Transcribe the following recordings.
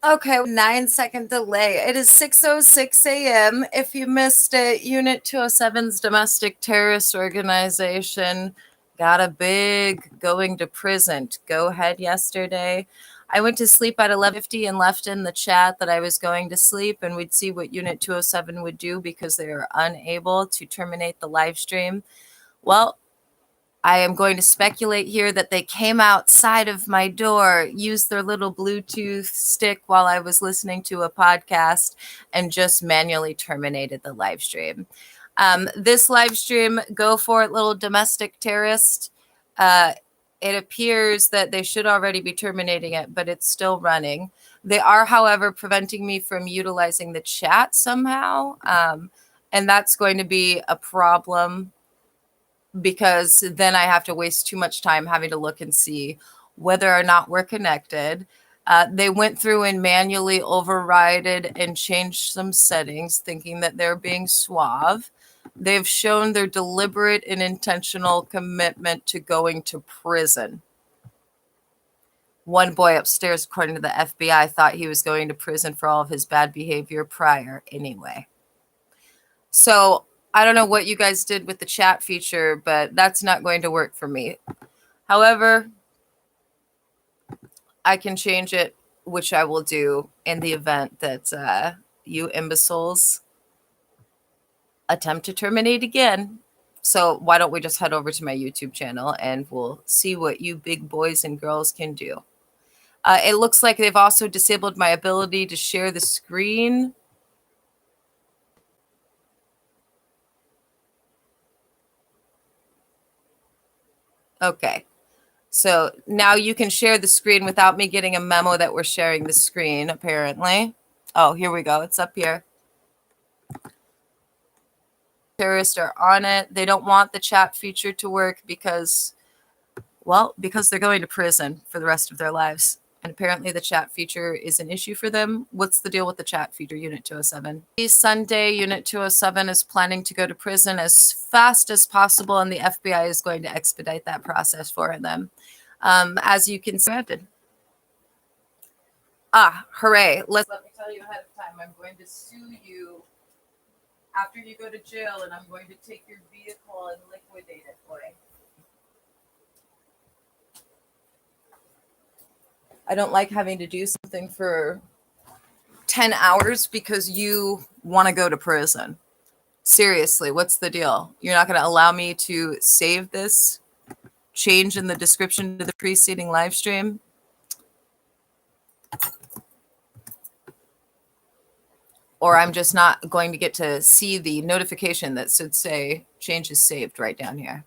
Okay, 9-second delay. It is 6:06 a.m. If you missed it, Unit 207's domestic terrorist organization got a big going to prison go ahead yesterday. I went to sleep at 11:50 and left in the chat that I was going to sleep, and we'd see what Unit 207 would do because they were unable to terminate the live stream. Well, I am going to speculate here that they came outside of my door, used their little Bluetooth stick while I was listening to a podcast, and just manually terminated the live stream. This live stream, go for it, little domestic terrorist. It appears that they should already be terminating it, but it's still running. They are, however, preventing me from utilizing the chat somehow. And that's going to be a problem because then I have to waste too much time having to look and see whether or not we're connected. They went through and manually overrided and changed some settings, thinking that they're being suave. They've shown their deliberate and intentional commitment to going to prison. One boy upstairs, according to the FBI, thought he was going to prison for all of his bad behavior prior anyway. So I don't know what you guys did with the chat feature, but that's not going to work for me. However, I can change it, which I will do in the event that you imbeciles attempt to terminate again. So why don't we just head over to my YouTube channel and we'll see what you big boys and girls can do. It looks like they've also disabled my ability to share the screen. Okay. So now you can share the screen without me getting a memo that we're sharing the screen, apparently. Oh, here we go. It's up here. Terrorists are on it. They don't want the chat feature to work because they're going to prison for the rest of their lives. And apparently the chat feature is an issue for them. What's the deal with the chat feature, Unit 207? Sunday, Unit 207 is planning to go to prison as fast as possible, and the FBI is going to expedite that process for them. As you can see, hooray. Let me tell you ahead of time, I'm going to sue you after you go to jail, and I'm going to take your vehicle and liquidate it, boy. I don't like having to do something for 10 hours because you want to go to prison. Seriously, what's the deal? You're not going to allow me to save this change in the description to the preceding live stream? Or I'm just not going to get to see the notification that should say change is saved right down here.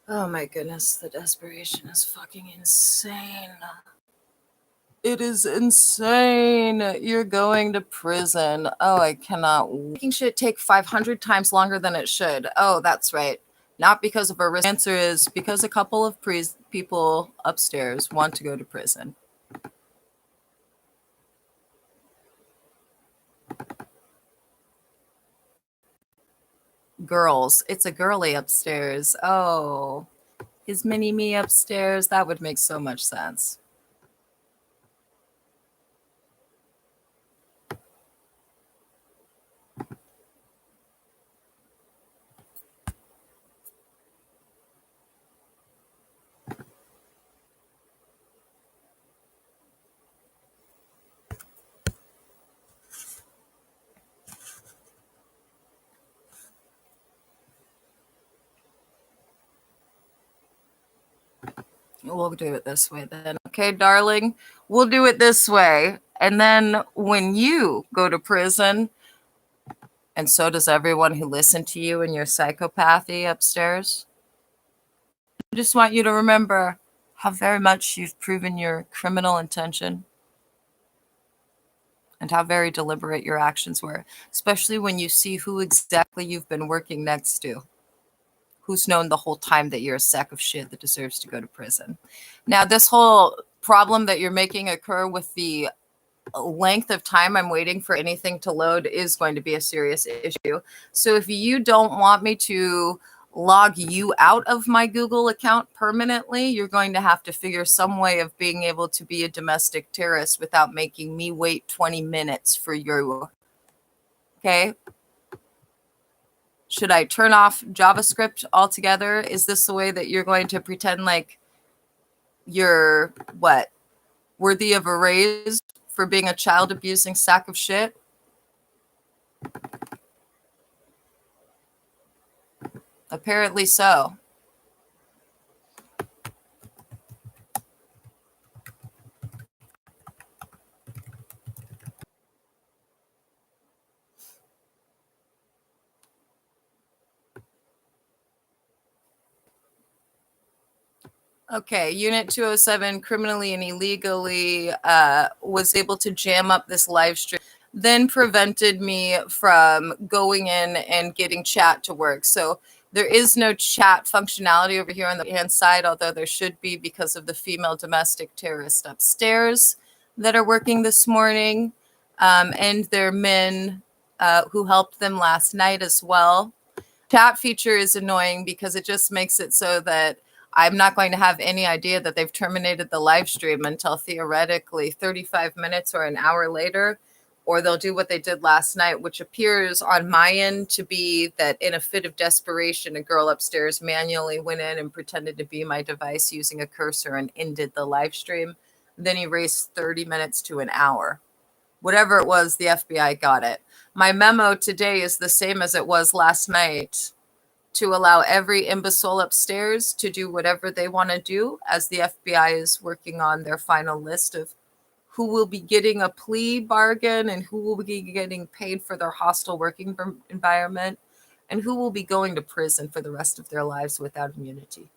Oh my goodness, the desperation is fucking insane. It is insane. You're going to prison. Oh, I cannot. Making shit take 500 times longer than it should. Oh, that's right. Not because of a risk. The answer is because a couple of people upstairs want to go to prison. Girls. It's a girly upstairs. Oh, is mini-me upstairs? That would make so much sense. We'll do it this way then. Okay, darling? We'll do it this way. And then when you go to prison, and so does everyone who listened to you in your psychopathy upstairs, I just want you to remember how very much you've proven your criminal intention and how very deliberate your actions were, especially when you see who exactly you've been working next to, who's known the whole time that you're a sack of shit that deserves to go to prison. Now, this whole problem that you're making occur with the length of time I'm waiting for anything to load is going to be a serious issue. So if you don't want me to log you out of my Google account permanently, you're going to have to figure some way of being able to be a domestic terrorist without making me wait 20 minutes for you. Okay? Should I turn off JavaScript altogether? Is this the way that you're going to pretend like you're, what, worthy of a raise for being a child abusing sack of shit? Apparently so. Okay, Unit 207 criminally and illegally was able to jam up this live stream, then prevented me from going in and getting chat to work. So there is no chat functionality over here on the right-hand side, although there should be because of the female domestic terrorist upstairs that are working this morning, and their men who helped them last night as well. Chat feature is annoying because it just makes it so that I'm not going to have any idea that they've terminated the live stream until theoretically 35 minutes or an hour later, or they'll do what they did last night, which appears on my end to be that in a fit of desperation, a girl upstairs manually went in and pretended to be my device using a cursor and ended the live stream. Then erased 30 minutes to an hour. Whatever it was, the FBI got it. My memo today is the same as it was last night, to allow every imbecile upstairs to do whatever they want to do as the FBI is working on their final list of who will be getting a plea bargain and who will be getting paid for their hostile working environment and who will be going to prison for the rest of their lives without immunity.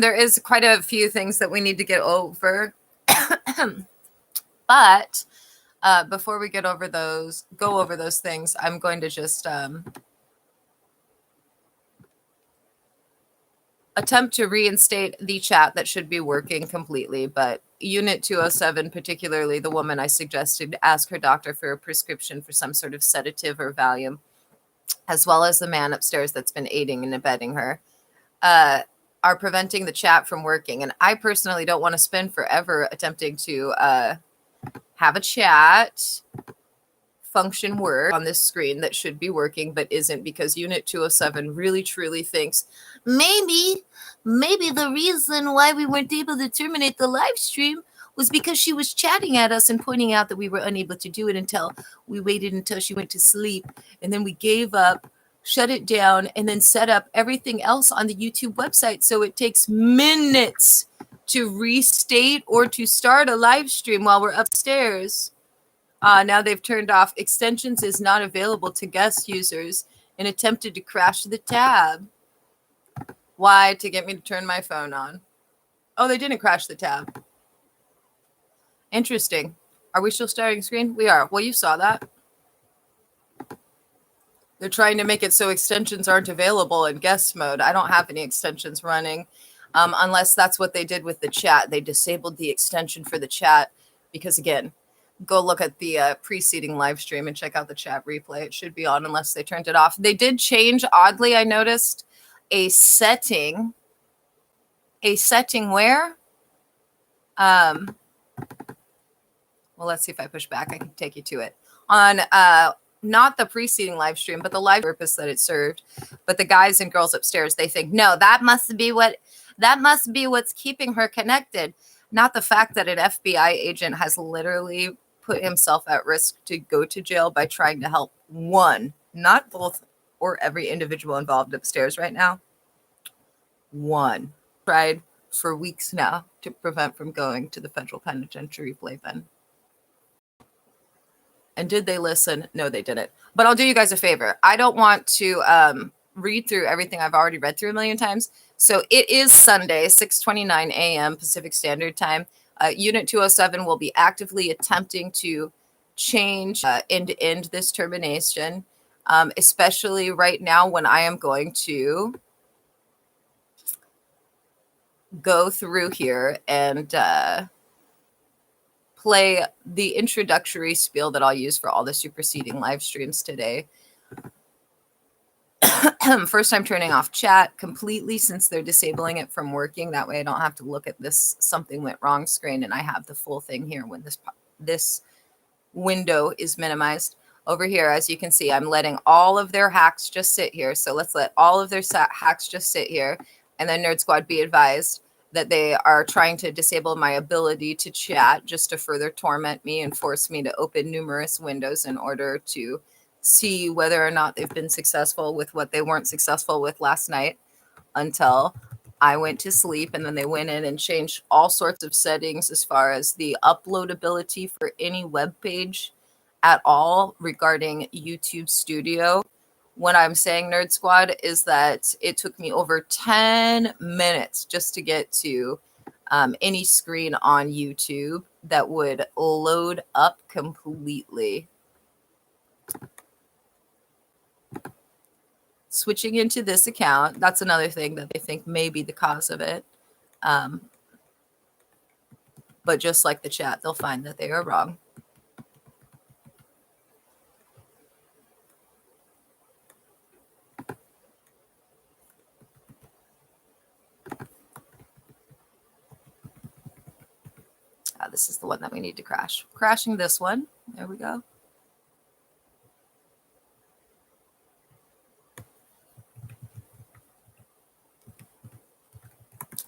There is quite a few things that we need to get over. But before we go over those things, I'm going to just attempt to reinstate the chat that should be working completely. But Unit 207, particularly the woman I suggested ask her doctor for a prescription for some sort of sedative or Valium, as well as the man upstairs that's been aiding and abetting her, are preventing the chat from working. And I personally don't want to spend forever attempting to have a chat function work on this screen that should be working but isn't, because Unit 207 really truly thinks maybe the reason why we weren't able to terminate the live stream was because she was chatting at us and pointing out that we were unable to do it until we waited until she went to sleep, and then we gave up, shut it down, and then set up everything else on the YouTube website. So it takes minutes to restate or to start a live stream while we're upstairs. Now they've turned off extensions is not available to guest users and attempted to crash the tab. Why? To get me to turn my phone on. Oh, they didn't crash the tab. Interesting. Are we still sharing screen? We are. Well, you saw that. They're trying to make it so extensions aren't available in guest mode. I don't have any extensions running unless that's what they did with the chat. They disabled the extension for the chat because, again, go look at the preceding live stream and check out the chat replay. It should be on unless they turned it off. They did change, oddly, I noticed, a setting. A setting where? Well, let's see if I push back. I can take you to it. On not the preceding live stream, but the live purpose that it served. But the guys and girls upstairs, they think, no, that must be what's keeping her connected. Not the fact that an FBI agent has literally put himself at risk to go to jail by trying to help one, not both or every individual involved upstairs right now. One. Tried for weeks now to prevent from going to the federal penitentiary playpen. And did they listen? No, they didn't. But I'll do you guys a favor. I don't want to read through everything I've already read through a million times. So it is Sunday, 6:29 a.m. Pacific Standard Time. Unit 207 will be actively attempting to change and end this termination, especially right now when I am going to go through here and play the introductory spiel that I'll use for all the superseding live streams today. First, I'm turning off chat completely since they're disabling it from working. That way I don't have to look at this something went wrong screen, and I have the full thing here when this window is minimized. Over here, as you can see, I'm letting all of their hacks just sit here. So let's let all of their hacks just sit here. And then Nerd Squad, be advised that they are trying to disable my ability to chat just to further torment me and force me to open numerous windows in order to see whether or not they've been successful with what they weren't successful with last night until I went to sleep. And then they went in and changed all sorts of settings as far as the uploadability for any web page at all regarding YouTube Studio. What I'm saying, Nerd Squad, is that it took me over 10 minutes just to get to any screen on YouTube that would load up completely. Switching into this account, that's another thing that they think may be the cause of it. But just like the chat, they'll find that they are wrong. This is the one that we need to crash. Crashing this one. There we go.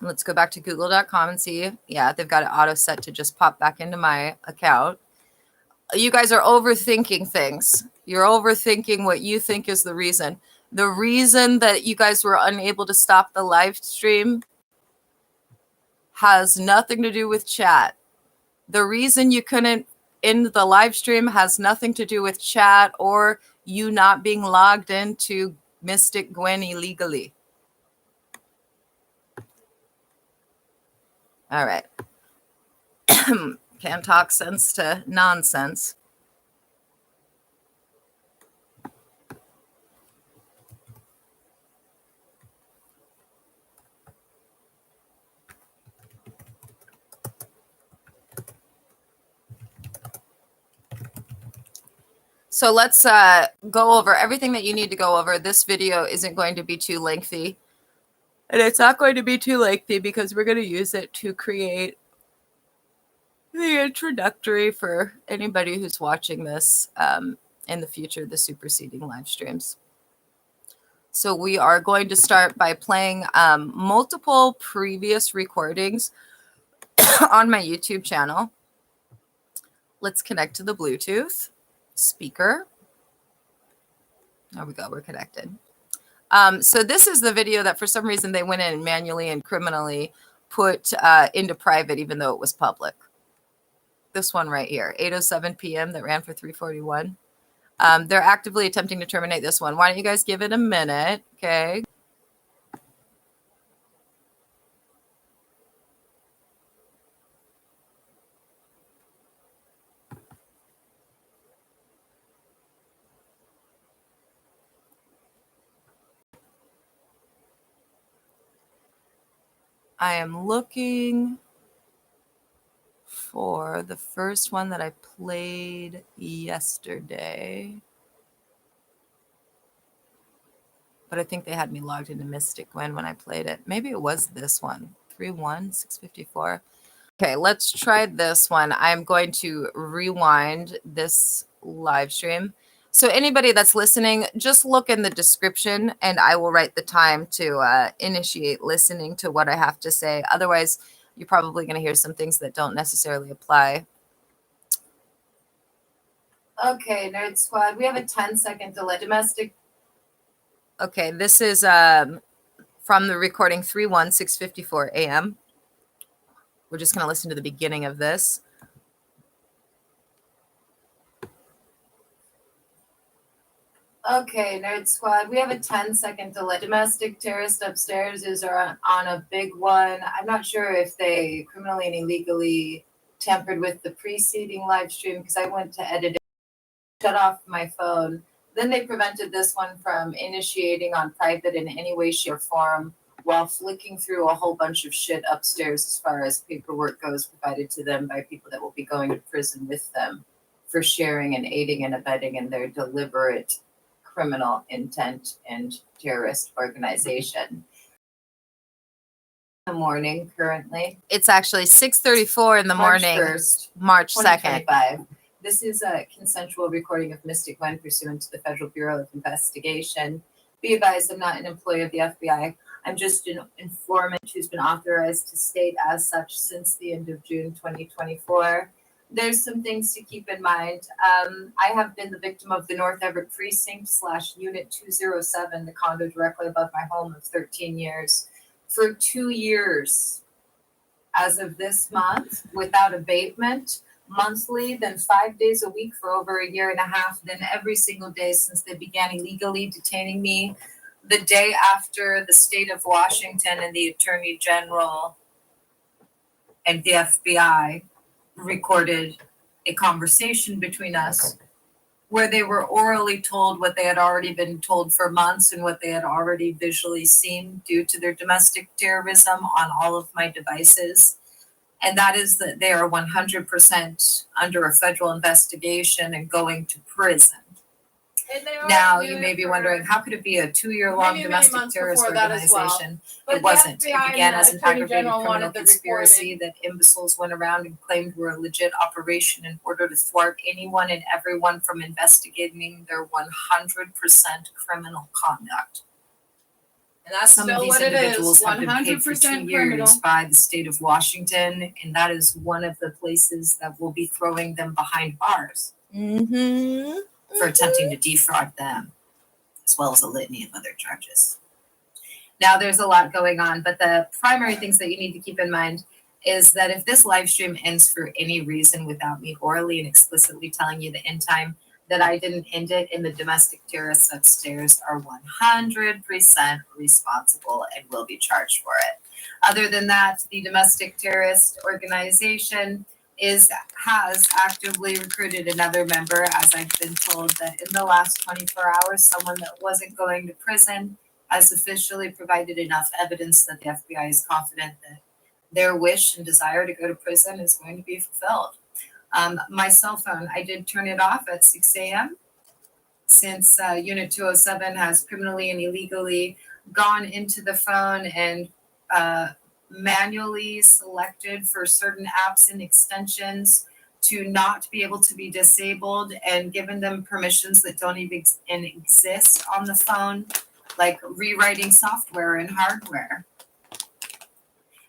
Let's go back to google.com and see. Yeah, they've got it auto set to just pop back into my account. You guys are overthinking things. You're overthinking what you think is the reason. The reason that you guys were unable to stop the live stream has nothing to do with chat. The reason you couldn't end the live stream has nothing to do with chat or you not being logged into Mystic Gwen illegally. All right. Can't talk sense to nonsense. So let's go over everything that you need to go over. This video isn't going to be too lengthy. And it's not going to be too lengthy because we're going to use it to create the introductory for anybody who's watching this in the future, the superseding live streams. So we are going to start by playing multiple previous recordings on my YouTube channel. Let's connect to the Bluetooth speaker. There we go. We're connected. So this is the video that for some reason they went in manually and criminally put into private, even though it was public. This one right here, 8:07 p.m. that ran for 341. They're actively attempting to terminate this one. Why don't you guys give it a minute? Okay. I am looking for the first one that I played yesterday. But I think they had me logged into Mystic when I played it. Maybe it was this one. 31654. Okay, let's try this one. I'm going to rewind this live stream. So anybody that's listening, just look in the description and I will write the time to initiate listening to what I have to say. Otherwise, you're probably going to hear some things that don't necessarily apply. Okay, Nerd Squad, we have a 10-second delay. Domestic. Okay, this is from the recording 31654 a.m. We're just going to listen to the beginning of this. Okay, Nerd Squad, we have a 10-second delay. Domestic terrorist upstairs is on a big one. I'm not sure if they criminally and illegally tampered with the preceding live stream because I went to edit it, shut off my phone. Then they prevented this one from initiating on private in any way, shape, or form while flicking through a whole bunch of shit upstairs as far as paperwork goes provided to them by people that will be going to prison with them for sharing and aiding and abetting in their deliberate criminal intent and terrorist organization. The morning currently. It's actually 6:34 in the morning. March 1st, March 2nd. This is a consensual recording of Mystic Gwen pursuant to the Federal Bureau of Investigation. Be advised, I'm not an employee of the FBI. I'm just an informant who's been authorized to state as such since the end of June 2024. There's some things to keep in mind. I have been the victim of the North Everett Precinct / Unit 207, the condo directly above my home of 13 years. For 2 years, as of this month, without abatement, monthly, then 5 days a week for over a year and a half, then every single day since they began illegally detaining me. The day after the state of Washington and the Attorney General and the FBI recorded a conversation between us where they were orally told what they had already been told for months and what they had already visually seen due to their domestic terrorism on all of my devices. And that is that they are 100% under a federal investigation and going to prison. Now, you may be wondering, how could it be a 2-year-long domestic terrorist organization? It wasn't. It began as an aggravated criminal conspiracy that imbeciles went around and claimed were a legit operation in order to thwart anyone and everyone from investigating their 100% criminal conduct. And that's some of these individuals have been paid for 2 years by the state of Washington, and that is one of the places that will be throwing them behind bars. For attempting to defraud them, as well as a litany of other charges. Now, there's a lot going on, but the primary things that you need to keep in mind is that if this live stream ends for any reason without me orally and explicitly telling you the end time, that I didn't end it, and the domestic terrorists upstairs are 100% responsible and will be charged for it. Other than that, the domestic terrorist organization has actively recruited another member, as I've been told that in the last 24 hours, someone that wasn't going to prison has officially provided enough evidence that the FBI is confident that their wish and desire to go to prison is going to be fulfilled. My cell phone, I did turn it off at 6 a.m. since Unit 207 has criminally and illegally gone into the phone and manually selected for certain apps and extensions to not be able to be disabled and given them permissions that don't even exist on the phone, like rewriting software and hardware.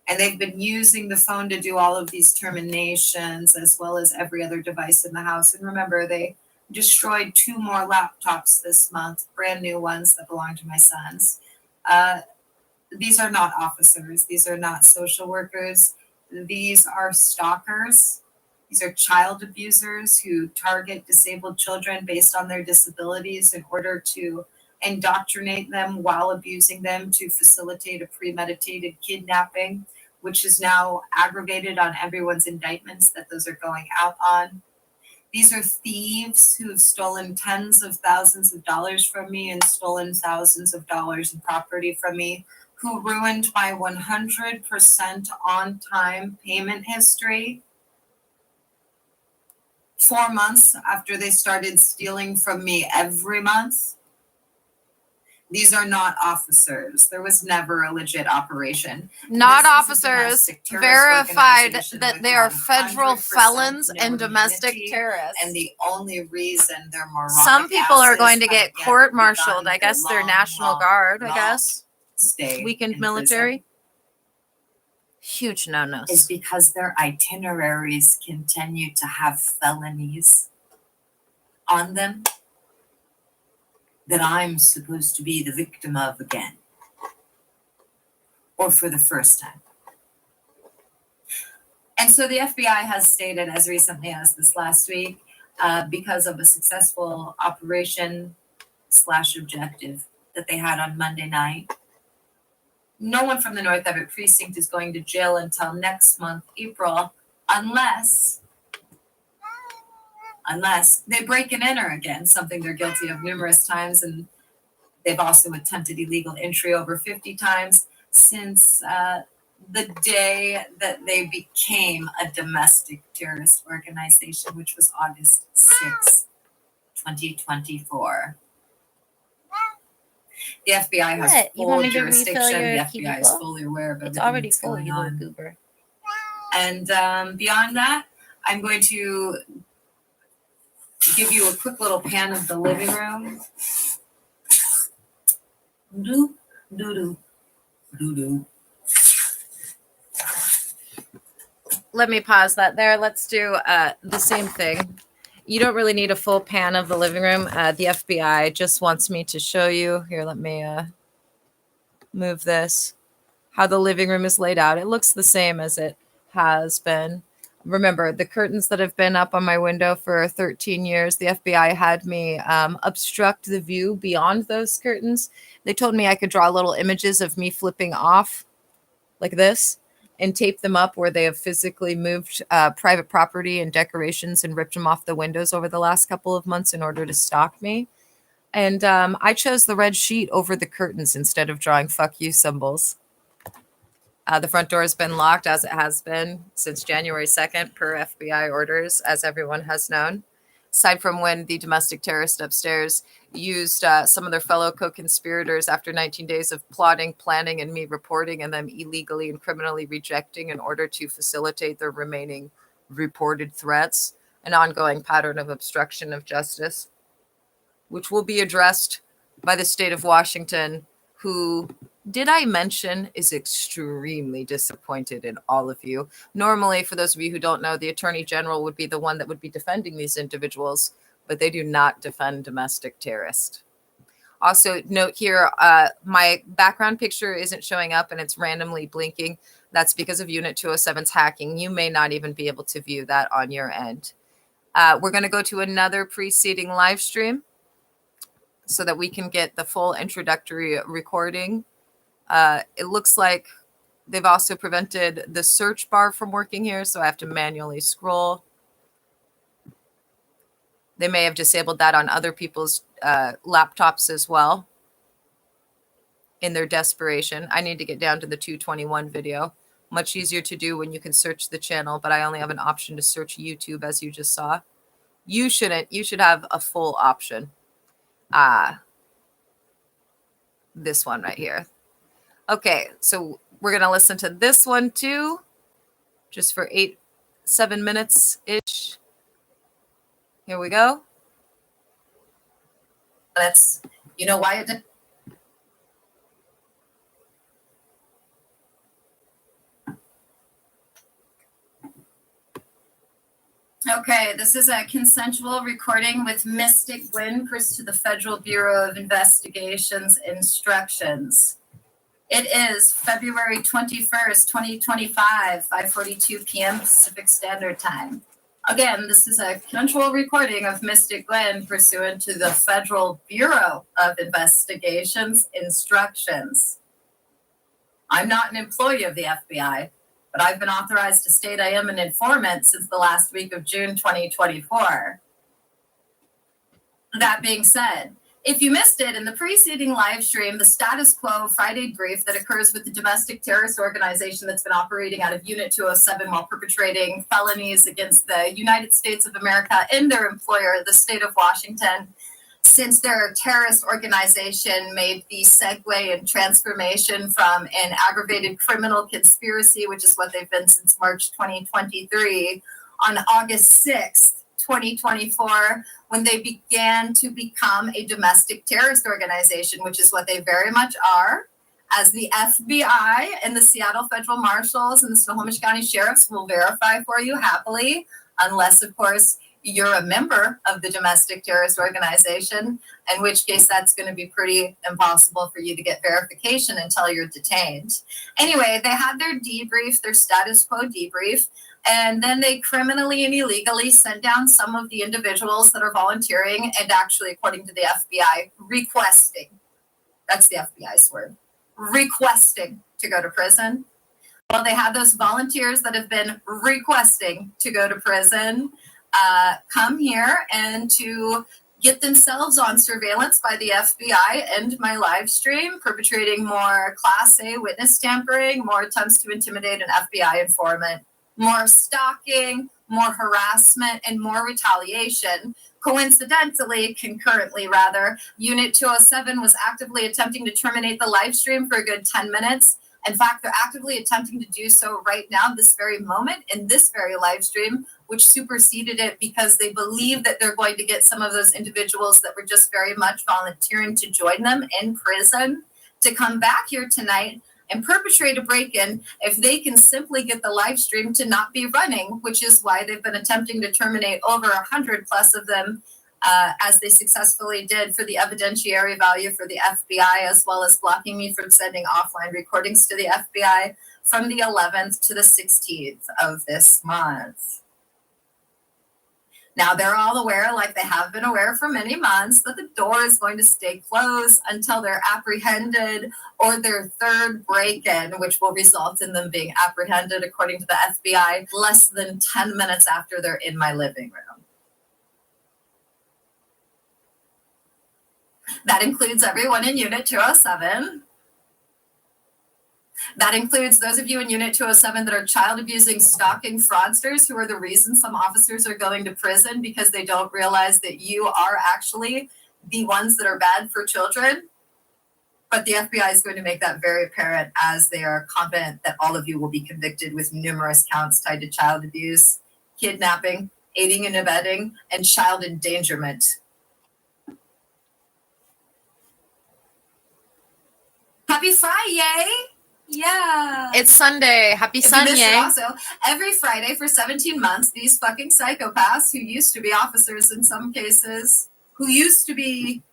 And they've been using the phone to do all of these terminations as well as every other device in the house. And remember, they destroyed 2 more laptops this month, brand new ones that belong to my sons. These are not officers. These are not social workers. These are stalkers. These are child abusers who target disabled children based on their disabilities in order to indoctrinate them while abusing them to facilitate a premeditated kidnapping, which is now aggravated on everyone's indictments that those are going out on. These are thieves who have stolen tens of thousands of dollars from me and stolen thousands of dollars in property from me, who ruined my 100% on-time payment history 4 months after they started stealing from me every month. These are not officers. There was never a legit operation. Not officers, verified that they are federal felons and domestic terrorists. And the only reason they're moronic. Some people are going to get court-martialed. I guess they're National Guard, I guess. Weakened military. Huge no-nos. Is because their itineraries continue to have felonies on them that I'm supposed to be the victim of again, or for the first time. And so the FBI has stated as recently as this last week, because of a successful operation / objective that they had on Monday night, no one from the North Everett precinct is going to jail until next month, April, unless they break and enter again, something they're guilty of numerous times, and they've also attempted illegal entry over 50 times since the day that they became a domestic terrorist organization, which was August 6, 2024. The FBI has full jurisdiction. The FBI is fully aware of everything that's going on. Goober. And beyond that, I'm going to give you a quick little pan of the living room. Doo, doo, doo, doo, doo. Let me pause that there. Let's do the same thing. You don't really need a full pan of the living room. The FBI just wants me to show you. Here, let me move this. How the living room is laid out. It looks the same as it has been. Remember, the curtains that have been up on my window for 13 years, the FBI had me obstruct the view beyond those curtains. They told me I could draw little images of me flipping off like this and tape them up where they have physically moved private property and decorations and ripped them off the windows over the last couple of months in order to stalk me. And I chose the red sheet over the curtains instead of drawing fuck you symbols. The front door has been locked, as it has been since January 2nd, per FBI orders, as everyone has known. Aside from when the domestic terrorist upstairs used some of their fellow co-conspirators after 19 days of plotting, planning, and me reporting and them illegally and criminally rejecting in order to facilitate their remaining reported threats, an ongoing pattern of obstruction of justice, which will be addressed by the state of Washington, who, did I mention, is extremely disappointed in all of you. Normally, for those of you who don't know, the Attorney General would be the one that would be defending these individuals, but they do not defend domestic terrorists. Also, note here, my background picture isn't showing up and it's randomly blinking. That's because of Unit 207's hacking. You may not even be able to view that on your end. We're going to go to another preceding live stream so that we can get the full introductory recording. It looks like they've also prevented the search bar from working here, so I have to manually scroll. They may have disabled that on other people's laptops as well in their desperation. I need to get down to the 221 video. Much easier to do when you can search the channel, but I only have an option to search YouTube, as you just saw. You shouldn't. You should have a full option. This one right here. Okay, so we're going to listen to this one too, just for 7 minutes-ish. Here we go. That's, you know why it did. Okay, this is a consensual recording with Mystic Gwen, Chris to the Federal Bureau of Investigation's instructions. It is February 21st, 2025, 5:42 p.m. Pacific Standard Time. Again, this is a consensual recording of Mystic Gwen pursuant to the Federal Bureau of Investigation's instructions. I'm not an employee of the FBI, but I've been authorized to state I am an informant since the last week of June 2024. That being said, If you missed it, in the preceding live stream, the status quo Friday brief that occurs with the domestic terrorist organization that's been operating out of Unit 207 while perpetrating felonies against the United States of America and their employer, the state of Washington, since their terrorist organization made the segue and transformation from an aggravated criminal conspiracy, which is what they've been since March 2023, on August 6th, 2024, when they began to become a domestic terrorist organization, which is what they very much are, as the FBI and the Seattle Federal Marshals and the Snohomish County Sheriffs will verify for you happily, unless, of course, you're a member of the domestic terrorist organization, in which case that's going to be pretty impossible for you to get verification until you're detained. Anyway, they had their debrief, their status quo debrief, and then they criminally and illegally sent down some of the individuals that are volunteering and actually, according to the FBI, requesting, that's the FBI's word, requesting to go to prison. Well, they had those volunteers that have been requesting to go to prison come here and to get themselves on surveillance by the FBI and my live stream, perpetrating more Class A witness tampering, more attempts to intimidate an FBI informant, more stalking, more harassment, and more retaliation. Coincidentally, concurrently rather, Unit 207 was actively attempting to terminate the live stream for a good 10 minutes. In fact, they're actively attempting to do so right now, this very moment, in this very live stream, which superseded it because they believe that they're going to get some of those individuals that were just very much volunteering to join them in prison to come back here tonight and perpetrate a break-in if they can simply get the live stream to not be running, which is why they've been attempting to terminate over 100 plus of them, as they successfully did for the evidentiary value for the FBI, as well as blocking me from sending offline recordings to the FBI from the 11th to the 16th of this month. Now, they're all aware, like they have been aware for many months, that the door is going to stay closed until they're apprehended or their third break-in, which will result in them being apprehended, according to the FBI, less than 10 minutes after they're in my living room. That includes everyone in Unit 207. That includes those of you in Unit 207 that are child abusing, stalking fraudsters, who are the reason some officers are going to prison because they don't realize that you are actually the ones that are bad for children. But the FBI is going to make that very apparent, as they are confident that all of you will be convicted with numerous counts tied to child abuse, kidnapping, aiding and abetting, and child endangerment. Happy Friday! Yeah. It's Sunday. Happy Sunday. Also, every Friday for 17 months, these fucking psychopaths who used to be officers in some cases, who used to be,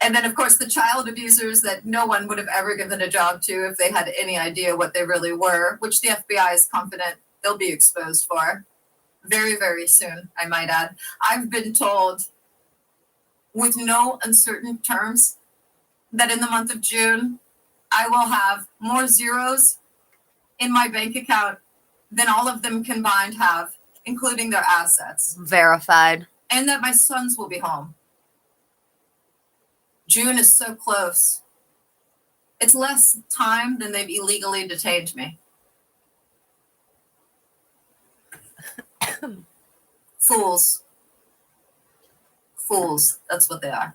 and then of course the child abusers that no one would have ever given a job to if they had any idea what they really were, which the FBI is confident they'll be exposed for very, very soon, I might add. I've been told with no uncertain terms that in the month of June, I will have more zeros in my bank account than all of them combined have, including their assets. Verified. And that my sons will be home. June is so close. It's less time than they've illegally detained me. Fools. Fools, that's what they are.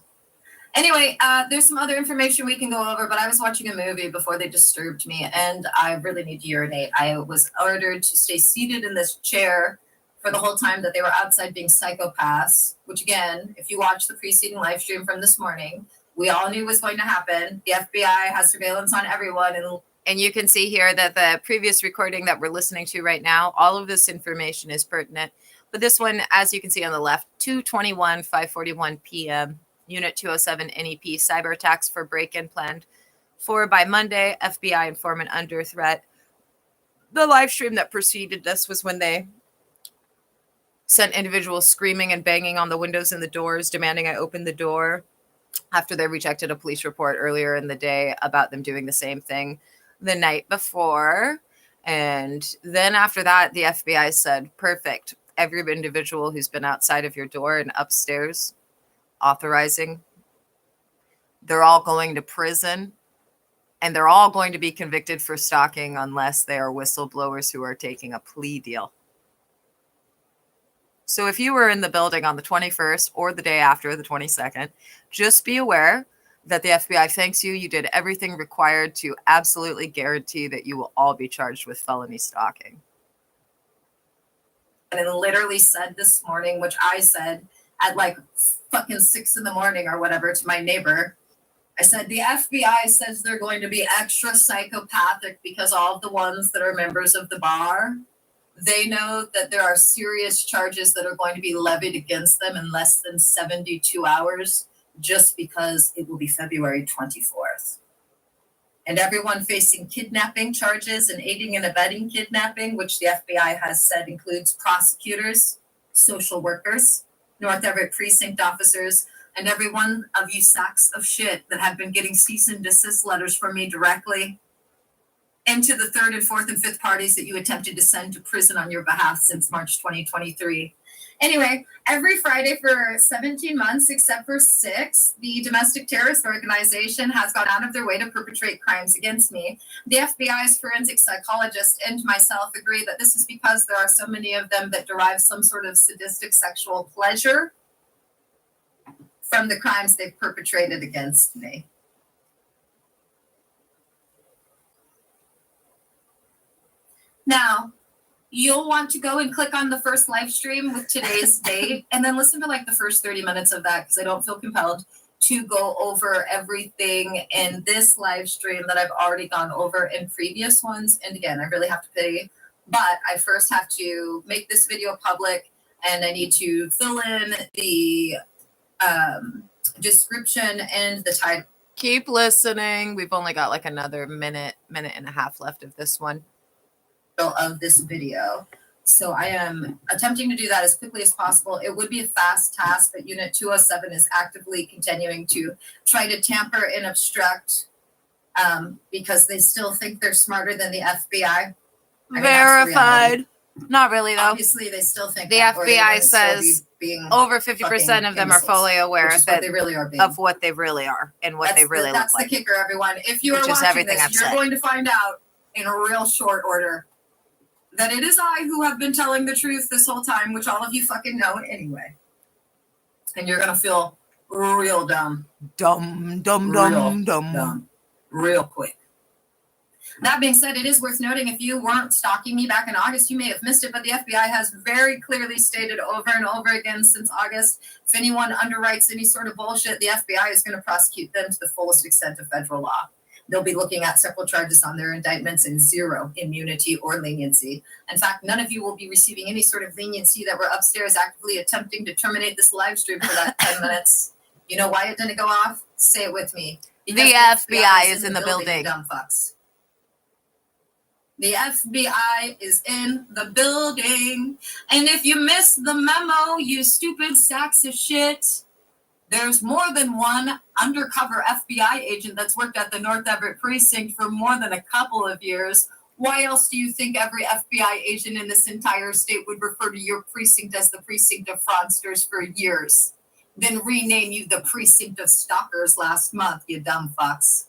Anyway, there's some other information we can go over, but I was watching a movie before they disturbed me, and I really need to urinate. I was ordered to stay seated in this chair for the whole time that they were outside being psychopaths, which again, if you watch the preceding live stream from this morning, we all knew was going to happen. The FBI has surveillance on everyone. And you can see here that the previous recording that we're listening to right now, all of this information is pertinent. But this one, as you can see on the left, 2:21, 5:41 p.m., Unit 207 NEP, cyber attacks for break-in planned for by Monday, FBI informant under threat. The live stream that preceded this was when they sent individuals screaming and banging on the windows and the doors, demanding I open the door, after they rejected a police report earlier in the day about them doing the same thing the night before. And then after that, the FBI said, perfect. every individual who's been outside of your door and upstairs authorizing. They're all going to prison, and they're all going to be convicted for stalking unless they are whistleblowers who are taking a plea deal. So if you were in the building on the 21st or the day after, the 22nd, just be aware that the FBI thanks you. You did everything required to absolutely guarantee that you will all be charged with felony stalking. And it literally said this morning, which I said at like fucking 6 a.m. or whatever to my neighbor. I said, the FBI says they're going to be extra psychopathic because all of the ones that are members of the bar, they know that there are serious charges that are going to be levied against them in less than 72 hours just because it will be February 24th. And everyone facing kidnapping charges and aiding and abetting kidnapping, which the FBI has said includes prosecutors, social workers, North Everett precinct officers, and every one of you sacks of shit that have been getting cease and desist letters from me directly, and to the third and fourth and fifth parties that you attempted to send to prison on your behalf since March 2023. Anyway, every Friday for 17 months, except for 6, the domestic terrorist organization has gone out of their way to perpetrate crimes against me. The FBI's forensic psychologist and myself agree that this is because there are so many of them that derive some sort of sadistic sexual pleasure from the crimes they've perpetrated against me. Now, you'll want to go and click on the first live stream with today's date and then listen to like the first 30 minutes of that because I don't feel compelled to go over everything in this live stream that I've already gone over in previous ones. And again, I really have to pay, but I first have to make this video public and I need to fill in the description and the title. Keep listening. We've only got like another minute and a half left of this one. Of this video. So I am attempting to do that as quickly as possible. It would be a fast task, but Unit 207 is actively continuing to try to tamper and obstruct because they still think they're smarter than the FBI. Verified. Not really, though. Obviously, they still think the FBI says over 50% of them are fully aware that they really are of what they really are and what they really look like. That's the kicker, everyone. If you are watching this, you're going to find out in a real short order that it is I who have been telling the truth this whole time, which all of you fucking know anyway. And you're going to feel real dumb. Dumb. Real quick. That being said, it is worth noting if you weren't stalking me back in August, you may have missed it, but the FBI has very clearly stated over and over again since August, if anyone underwrites any sort of bullshit, the FBI is going to prosecute them to the fullest extent of federal law. They'll be looking at several charges on their indictments and 0 immunity or leniency. In fact, none of you will be receiving any sort of leniency that were upstairs actively attempting to terminate this live stream for that 10 minutes. You know why it didn't go off? Say it with me. Because the FBI is in the building. Dumb fucks. The FBI is in the building. And if you missed the memo, you stupid sacks of shit, there's more than one undercover FBI agent that's worked at the North Everett precinct for more than a couple of years. Why else do you think every FBI agent in this entire state would refer to your precinct as the precinct of fraudsters for years? Then rename you the precinct of stalkers last month, you dumb fucks.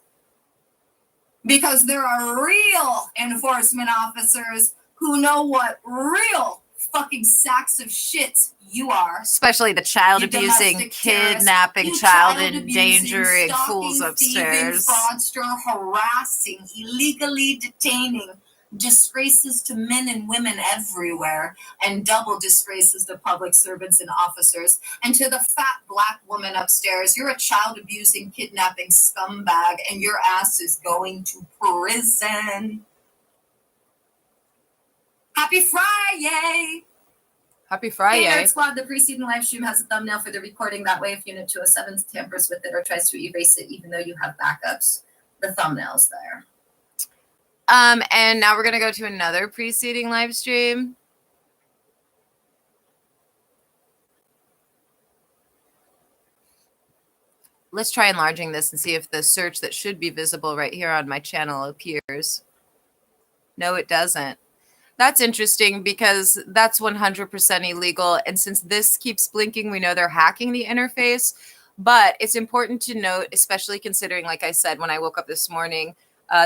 Because there are real enforcement officers who know what real fucking sacks of shit you are. Especially the child abusing, kidnapping, child endangering fools upstairs. Fraudster, harassing, illegally detaining, disgraces to men and women everywhere, and double disgraces to public servants and officers. And to the fat black woman upstairs, you're a child abusing, kidnapping scumbag, and your ass is going to prison. Happy Friday! Happy Friday. Hey, Nerd Squad, the preceding live stream has a thumbnail for the recording. That way, if Unit 207 tampers with it or tries to erase it, even though you have backups, the thumbnail's there. And now we're going to go to another preceding live stream. Let's try enlarging this and see if the search that should be visible right here on my channel appears. No, it doesn't. That's interesting because that's 100% illegal. And since this keeps blinking, we know they're hacking the interface. But it's important to note, especially considering, like I said, when I woke up this morning,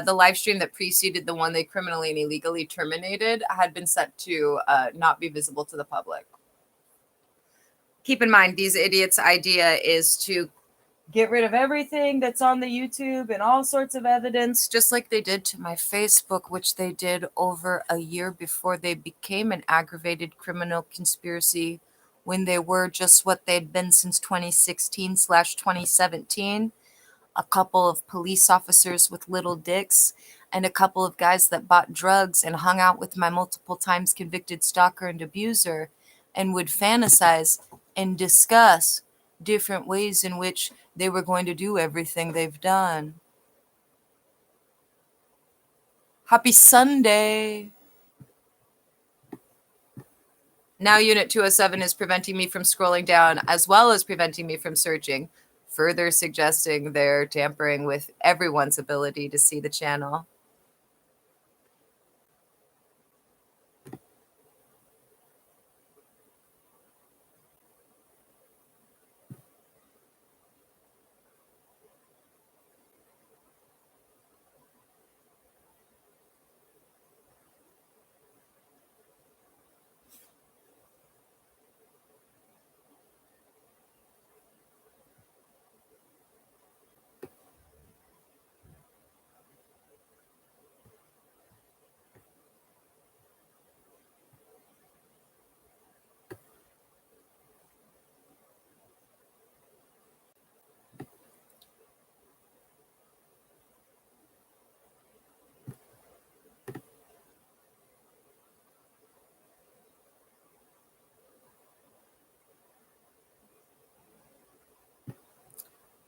the live stream that preceded the one they criminally and illegally terminated had been set to not be visible to the public. Keep in mind, these idiots' idea is to get rid of everything that's on the YouTube and all sorts of evidence, just like they did to my Facebook, which they did over a year before they became an aggravated criminal conspiracy, when they were just what they'd been since 2016/2017. A couple of police officers with little dicks and a couple of guys that bought drugs and hung out with my multiple times convicted stalker and abuser and would fantasize and discuss different ways in which they were going to do everything they've done. Happy Sunday. Now Unit 207 is preventing me from scrolling down as well as preventing me from searching, further suggesting they're tampering with everyone's ability to see the channel.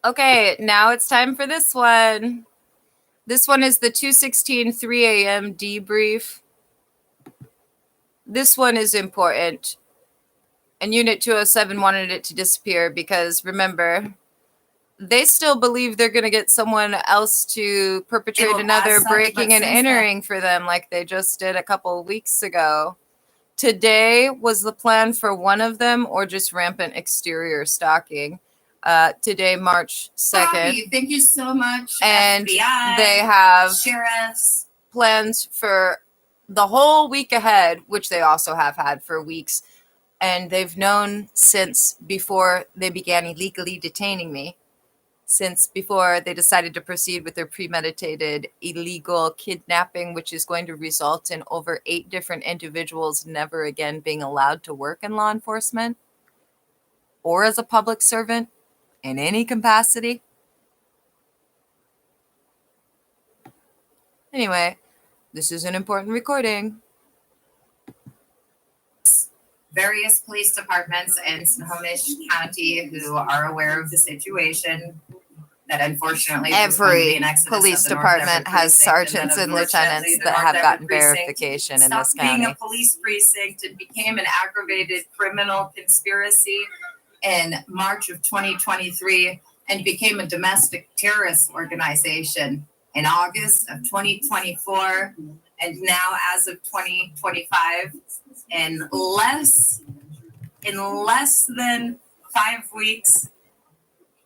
Okay, now it's time for this one. This one is the 2:16 3 a.m. debrief. This one is important. And Unit 207 wanted it to disappear because, remember, they still believe they're going to get someone else to perpetrate another breaking and entering for them like they just did a couple of weeks ago. Today was the plan for one of them or just rampant exterior stalking. Today, March 2nd. Bobby, thank you so much. And FBI, they have sheriffs, plans for the whole week ahead, which they also have had for weeks. And they've known since before they began illegally detaining me, since before they decided to proceed with their premeditated illegal kidnapping, which is going to result in over 8 different individuals never again being allowed to work in law enforcement or as a public servant in any capacity. Anyway, this is an important recording. various police departments in Snohomish County who are aware of the situation. That unfortunately every police department has sergeants and lieutenants that have gotten verification in this county. Being a police precinct, it became an aggravated criminal conspiracy in March of 2023 and became a domestic terrorist organization in August of 2024. And now, as of 2025, in less than 5 weeks,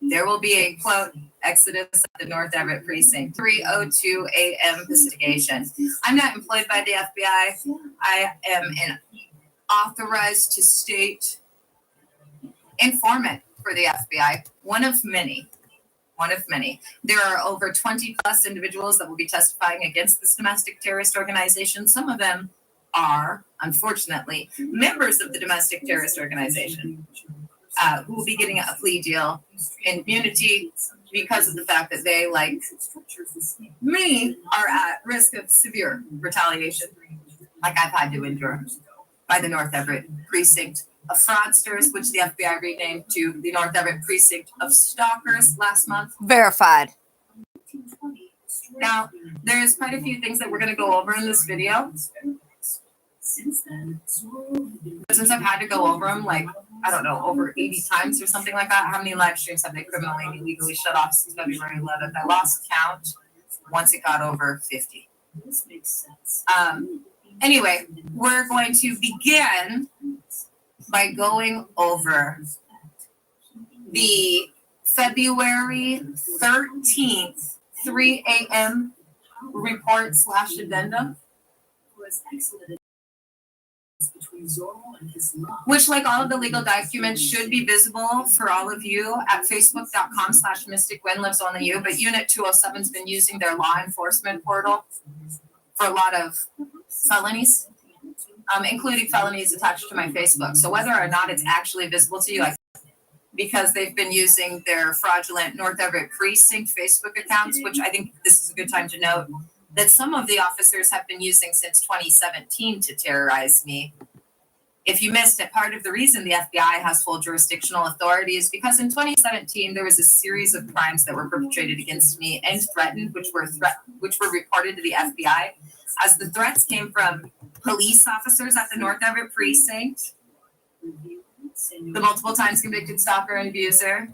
there will be a, quote, exodus of the North Everett precinct, 3:02 a.m. investigation. I'm not employed by the FBI. I am an authorized to state informant for the FBI, one of many. There are over 20 plus individuals that will be testifying against this domestic terrorist organization. Some of them are, unfortunately, members of the domestic terrorist organization who will be getting a plea deal in immunity because of the fact that they, like me, are at risk of severe retaliation, like I've had to endure by the North Everett precinct of fraudsters, which the FBI renamed to the North Everett precinct of stalkers last month. Verified. Now, there's quite a few things that we're going to go over in this video. Since I've had to go over them, like, I don't know, over 80 times or something like that. How many live streams have they criminally and illegally shut off since February 11th? I lost count once it got over 50. This makes sense. Anyway, we're going to begin by going over the February 13th, 3 a.m. report / addendum, which, like all of the legal documents, should be visible for all of you at facebook.com/mysticwenlivesonlyu, but Unit 207's been using their law enforcement portal for a lot of felonies, including felonies attached to my Facebook. So whether or not it's actually visible to you, because they've been using their fraudulent North Everett Precinct Facebook accounts, which I think this is a good time to note that some of the officers have been using since 2017 to terrorize me. If you missed it, part of the reason the FBI has full jurisdictional authority is because in 2017 there was a series of crimes that were perpetrated against me and threatened, which were reported to the FBI, as the threats came from police officers at the North Everett Precinct, the multiple times convicted stalker and abuser,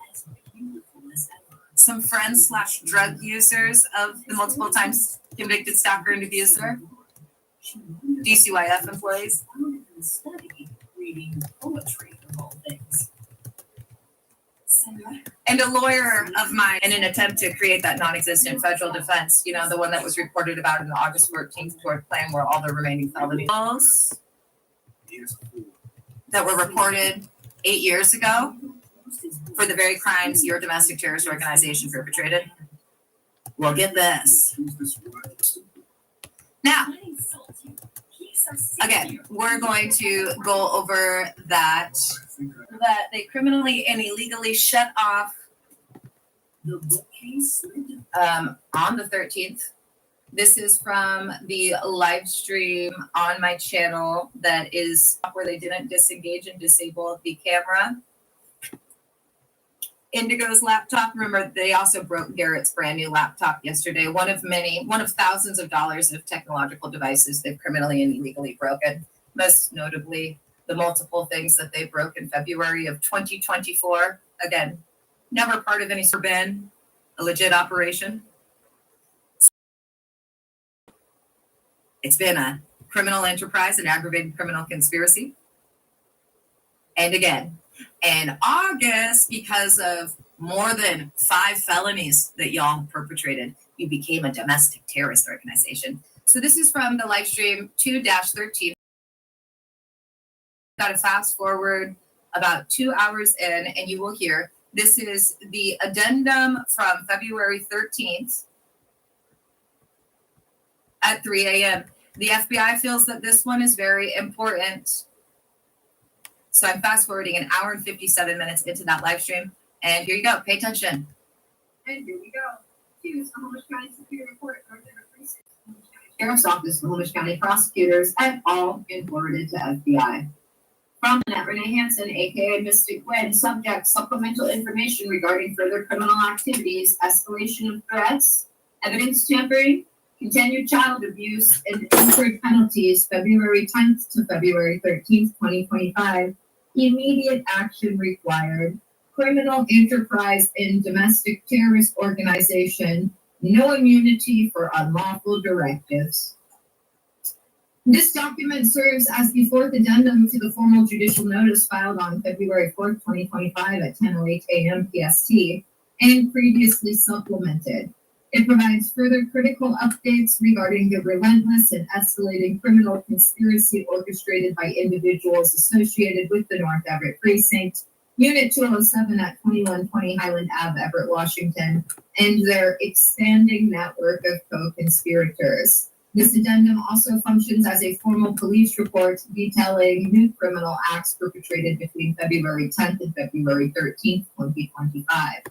some friends / drug users of the multiple times convicted stalker and abuser, DCYF employees, and a lawyer of mine in an attempt to create that non-existent federal defense, the one that was reported about in the August 14th court plan where all the remaining felonies that were reported 8 years ago for the very crimes your domestic terrorist organization perpetrated. Well, get this. Now, again, we're going to go over that they criminally and illegally shut off on the 13th. This is from the live stream on my channel that is where they didn't disengage and disable the camera. Indigo's laptop, remember, they also broke Garrett's brand new laptop yesterday. One of thousands of dollars of technological devices they've criminally and illegally broken. Most notably, the multiple things that they broke in February of 2024. Again, never part of any been a legit operation. It's been a criminal enterprise, an aggravated criminal conspiracy. And again, in August, because of more than 5 felonies that y'all perpetrated, you became a domestic terrorist organization. So this is from the live stream 2-13. Got to fast forward about 2 hours in, and you will hear this is the addendum from February 13th at 3 a.m. The FBI feels that this one is very important. So I'm fast forwarding an hour and 57 minutes into that live stream. And here you go. Pay attention. And here we go. To Snohomish County Superior Court, North Everett Precinct, Sheriff's Office, Snohomish County prosecutors, and all forwarded to FBI. From Annette Renee Hansen, aka Mystic Gwen, subject supplemental information regarding further criminal activities, escalation of threats, evidence tampering, continued child abuse, and incurred penalties, February 10th to February 13th, 2025. Immediate action required. Criminal enterprise in domestic terrorist organization. No immunity for unlawful directives. This document serves as the 4th addendum to the formal judicial notice filed on February 4th, 2025 at 10:08 a.m. PST and previously supplemented. It provides further critical updates regarding the relentless and escalating criminal conspiracy orchestrated by individuals associated with the North Everett Precinct, Unit 207 at 2120 Highland Ave, Everett, Washington, and their expanding network of co-conspirators. This addendum also functions as a formal police report detailing new criminal acts perpetrated between February 10th and February 13th, 2025.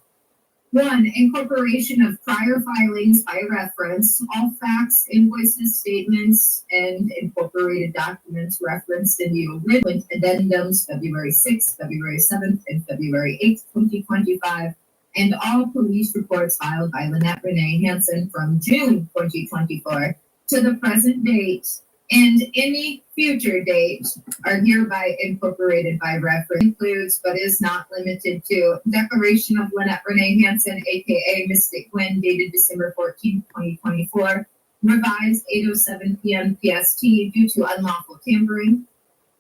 1. Incorporation of prior filings by reference. All facts, invoices, statements, and incorporated documents referenced in the original addendums February 6th, February 7th, and February 8th, 2025, and all police reports filed by Lynette Renee Hansen from June 2024 to the present date, and any future date are hereby incorporated by reference. Includes, but is not limited to, declaration of Lynette Renee Hansen, aka Mystic Gwen, dated December 14th, 2024, Revised 8:07 p.m. PST due to unlawful tampering.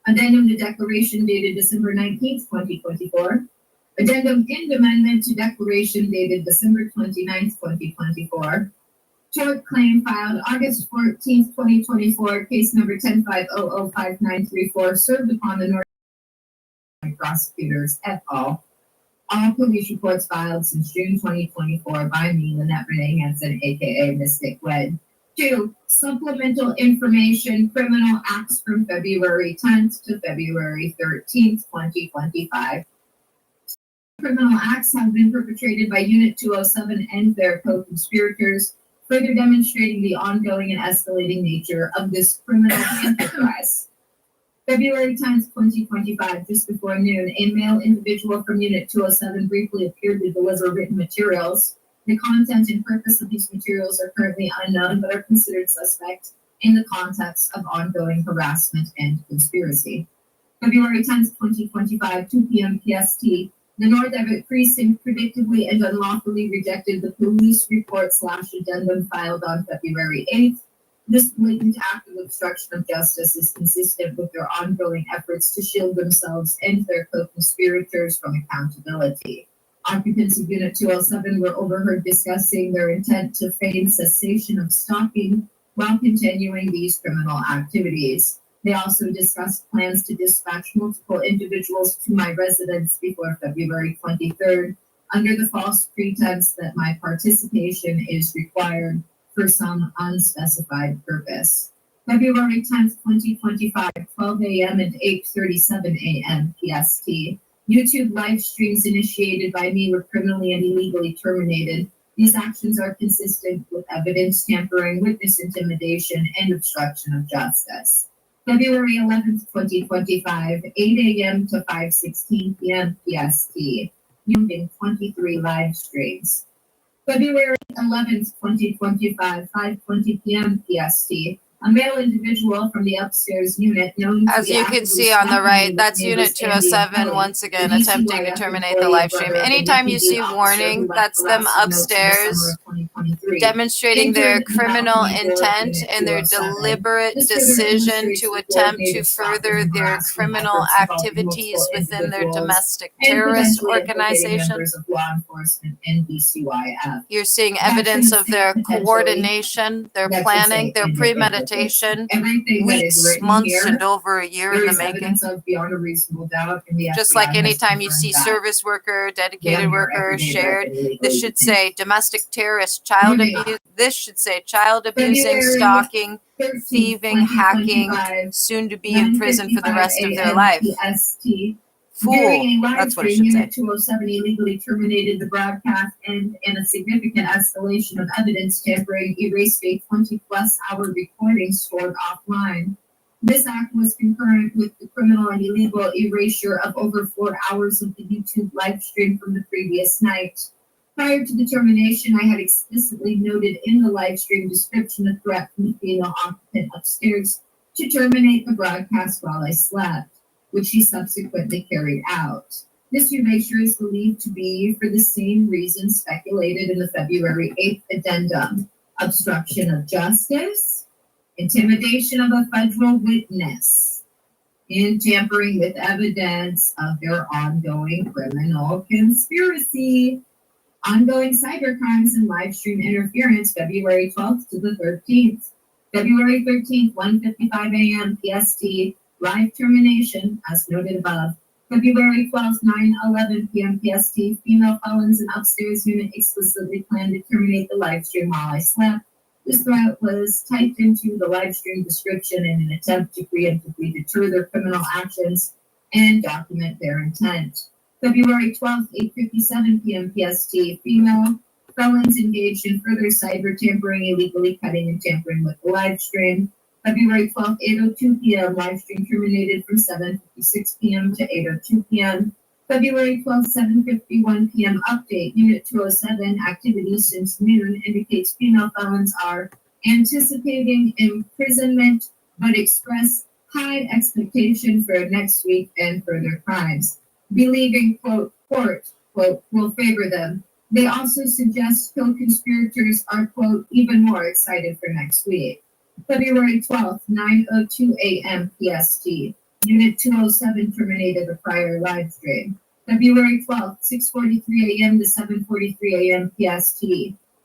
Addendum to declaration dated December 19th, 2024. Addendum and amendment to declaration dated December 29th, 2024. Tort claim filed August 14th, 2024, case number 10500593 served upon the North prosecutors et al. All police reports filed since June 2024 by me, Lynette Renee Hansen, aka Mystic Wed. 2. Supplemental information, criminal acts from February 10th to February 13th, 2025. Criminal acts have been perpetrated by Unit 207 and their co-conspirators, further demonstrating the ongoing and escalating nature of this criminal enterprise. February 10th, 2025, just before noon, a male individual from Unit 207 briefly appeared to deliver written materials. The content and purpose of these materials are currently unknown, but are considered suspect in the context of ongoing harassment and conspiracy. February 10th, 2025, 2 p.m. PST, the North Everett Precinct predictably and unlawfully rejected the police report/addendum filed on February 8th. This blatant act of obstruction of justice is consistent with their ongoing efforts to shield themselves and their co-conspirators from accountability. Occupants of Unit 207 were overheard discussing their intent to feign cessation of stalking while continuing these criminal activities. They also discussed plans to dispatch multiple individuals to my residence before February 23rd under the false pretense that my participation is required for some unspecified purpose. February 10th, 2025, 12 a.m. and 8:37 a.m. PST. YouTube live streams initiated by me were criminally and illegally terminated. These actions are consistent with evidence tampering, witness intimidation, and obstruction of justice. February 11th, 2025, 8 a.m. to 5:16 p.m. PST. Using 23 live streams. February 11th, 2025, 5:20 p.m. PST. A male individual from the upstairs unit known as you can see on the right, that's Unit 207, once again attempting to terminate the live stream. Anytime you see warning, that's them upstairs demonstrating their criminal intent and their deliberate decision to attempt to further their criminal activities within their domestic terrorist organization. You're seeing evidence of their coordination, their planning, their premeditation, weeks, months, and over a year in the making. Just like anytime you see service worker, dedicated worker, shared, this should say domestic terrorist, child abuse. This should say child abusing, stalking, thieving, hacking, soon to be in prison for the rest of their life. Fool, that's what it should say. 207 illegally terminated the broadcast and in a significant escalation of evidence tampering erased a 20-plus hour recording stored offline. This act was concurrent with the criminal and illegal erasure of over 4 hours of the YouTube live stream from the previous night. Prior to the termination, I had explicitly noted in the live stream description a threat from the female occupant upstairs to terminate the broadcast while I slept, which she subsequently carried out. This erasure is believed to be for the same reason speculated in the February 8th addendum: obstruction of justice, intimidation of a federal witness, and tampering with evidence of their ongoing criminal conspiracy. Ongoing cybercrimes and live stream interference, February 12th to the 13th. February 13th, 1:55 a.m. PST. Live termination, as noted above. February 12th, 9:11 p.m. PST. Female felons in upstairs unit explicitly planned to terminate the live stream while I slept. This threat was typed into the live stream description in an attempt to preemptively deter their criminal actions and document their intent. February 12th, 8:57 p.m. PST. Female felons engaged in further cyber tampering, illegally cutting and tampering with the live stream. February 12th, 8:02 p.m. Live stream terminated from 7:56 p.m. to 8:02 p.m. February 12th, 7:51 p.m. Update. Unit 207 activity since noon indicates female felons are anticipating imprisonment but express high expectation for next week and further crimes. Believing, quote, court, quote, will favor them. They also suggest co-conspirators are, quote, even more excited for next week. February 12th, 9:02 a.m. PST. Unit 207 terminated a prior live stream. February 12th, 6:43 a.m. to 7:43 a.m. PST.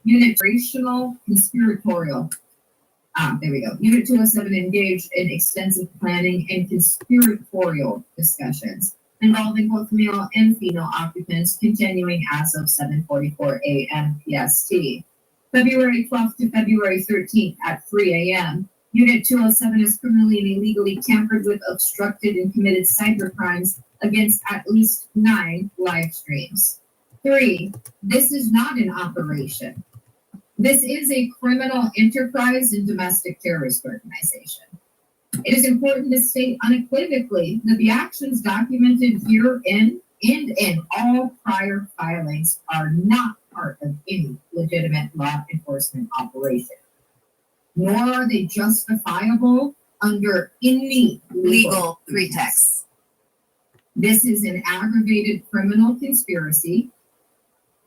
Unit rational conspiratorial. There we go. Unit 207 engaged in extensive planning and conspiratorial discussions involving both male and female occupants, continuing as of 7:44 a.m. PST. February 12th to February 13th at 3 a.m. Unit 207 has criminally and illegally tampered with, obstructed, and committed cyber crimes against at least 9 live streams. 3. This is not an operation. This is a criminal enterprise and domestic terrorist organization. It is important to state unequivocally that the actions documented herein and in all prior filings are not part of any legitimate law enforcement operation, nor are they justifiable under any legal pretext. This is an aggravated criminal conspiracy,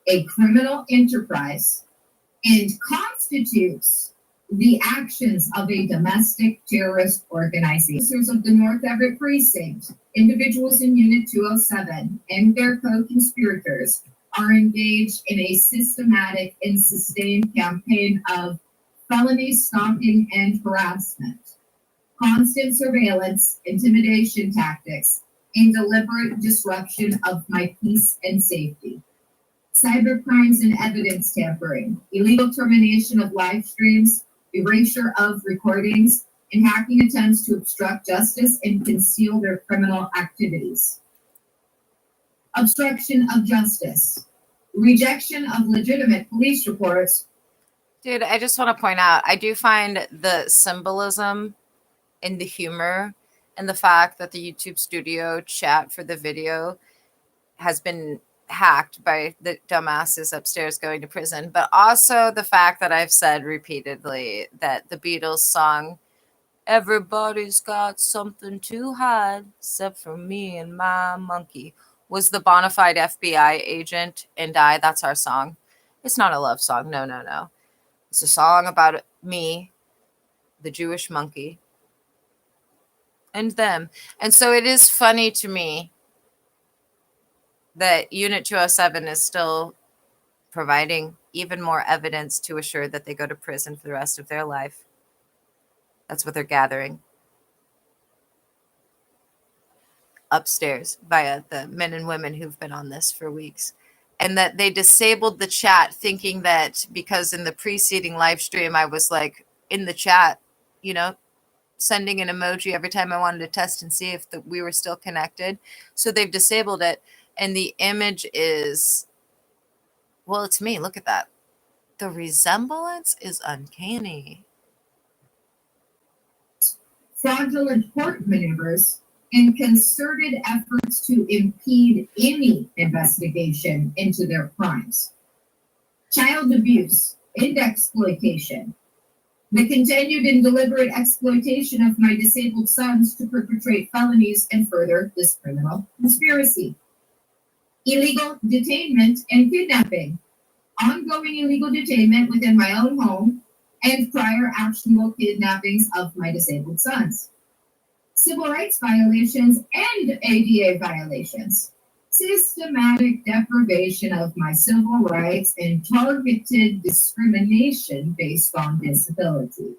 a criminal enterprise, and constitutes the actions of a domestic terrorist organization. Officers of the North Everett Precinct, individuals in Unit 207, and their co-conspirators are engaged in a systematic and sustained campaign of felony stalking and harassment, constant surveillance, intimidation tactics, and deliberate disruption of my peace and safety. Cyber crimes and evidence tampering, illegal termination of live streams, erasure of recordings, and hacking attempts to obstruct justice and conceal their criminal activities. Obstruction of justice, rejection of legitimate police reports. Dude, I just want to point out, I do find the symbolism in the humor and the fact that the YouTube studio chat for the video has been hacked by the dumbasses upstairs going to prison, but also the fact that I've said repeatedly that the Beatles song, "Everybody's got something to hide except for me and my monkey," was the bona fide FBI agent and I. That's our song. It's not a love song. No. It's a song about me, the Jewish monkey, and them. And so it is funny to me that Unit 207 is still providing even more evidence to assure that they go to prison for the rest of their life. That's what they're gathering upstairs via the men and women who've been on this for weeks. And that they disabled the chat thinking that because in the preceding live stream, I was like in the chat, sending an emoji every time I wanted to test and see if we were still connected. So they've disabled it. And the image is, well, it's me. Look at that. The resemblance is uncanny. Fraudulent court maneuvers and concerted efforts to impede any investigation into their crimes. Child abuse and exploitation. The continued and deliberate exploitation of my disabled sons to perpetrate felonies and further this criminal conspiracy. Illegal detainment and kidnapping. Ongoing illegal detainment within my own home and prior actionable kidnappings of my disabled sons. Civil rights violations and ADA violations. Systematic deprivation of my civil rights and targeted discrimination based on disability.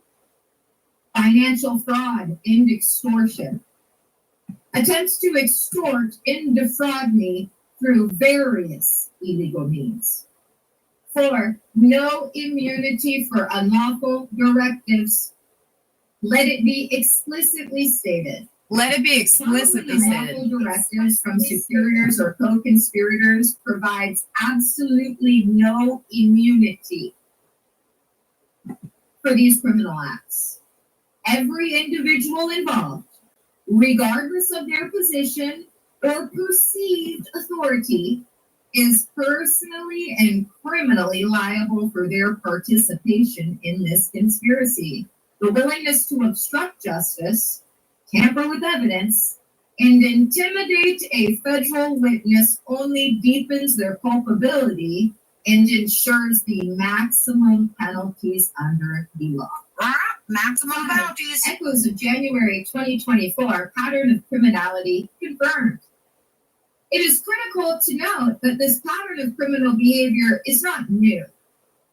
Financial fraud and extortion. Attempts to extort and defraud me through various illegal means. 4, no immunity for unlawful directives. Let it be explicitly stated. Let it be explicitly stated. Unlawful directives from superiors or co-conspirators provides absolutely no immunity for these criminal acts. Every individual involved, regardless of their position or perceived authority, is personally and criminally liable for their participation in this conspiracy. The willingness to obstruct justice, tamper with evidence, and intimidate a federal witness only deepens their culpability and ensures the maximum penalties under the law. Maximum penalties. Echoes of January 2024 pattern of criminality confirmed. It is critical to note that this pattern of criminal behavior is not new.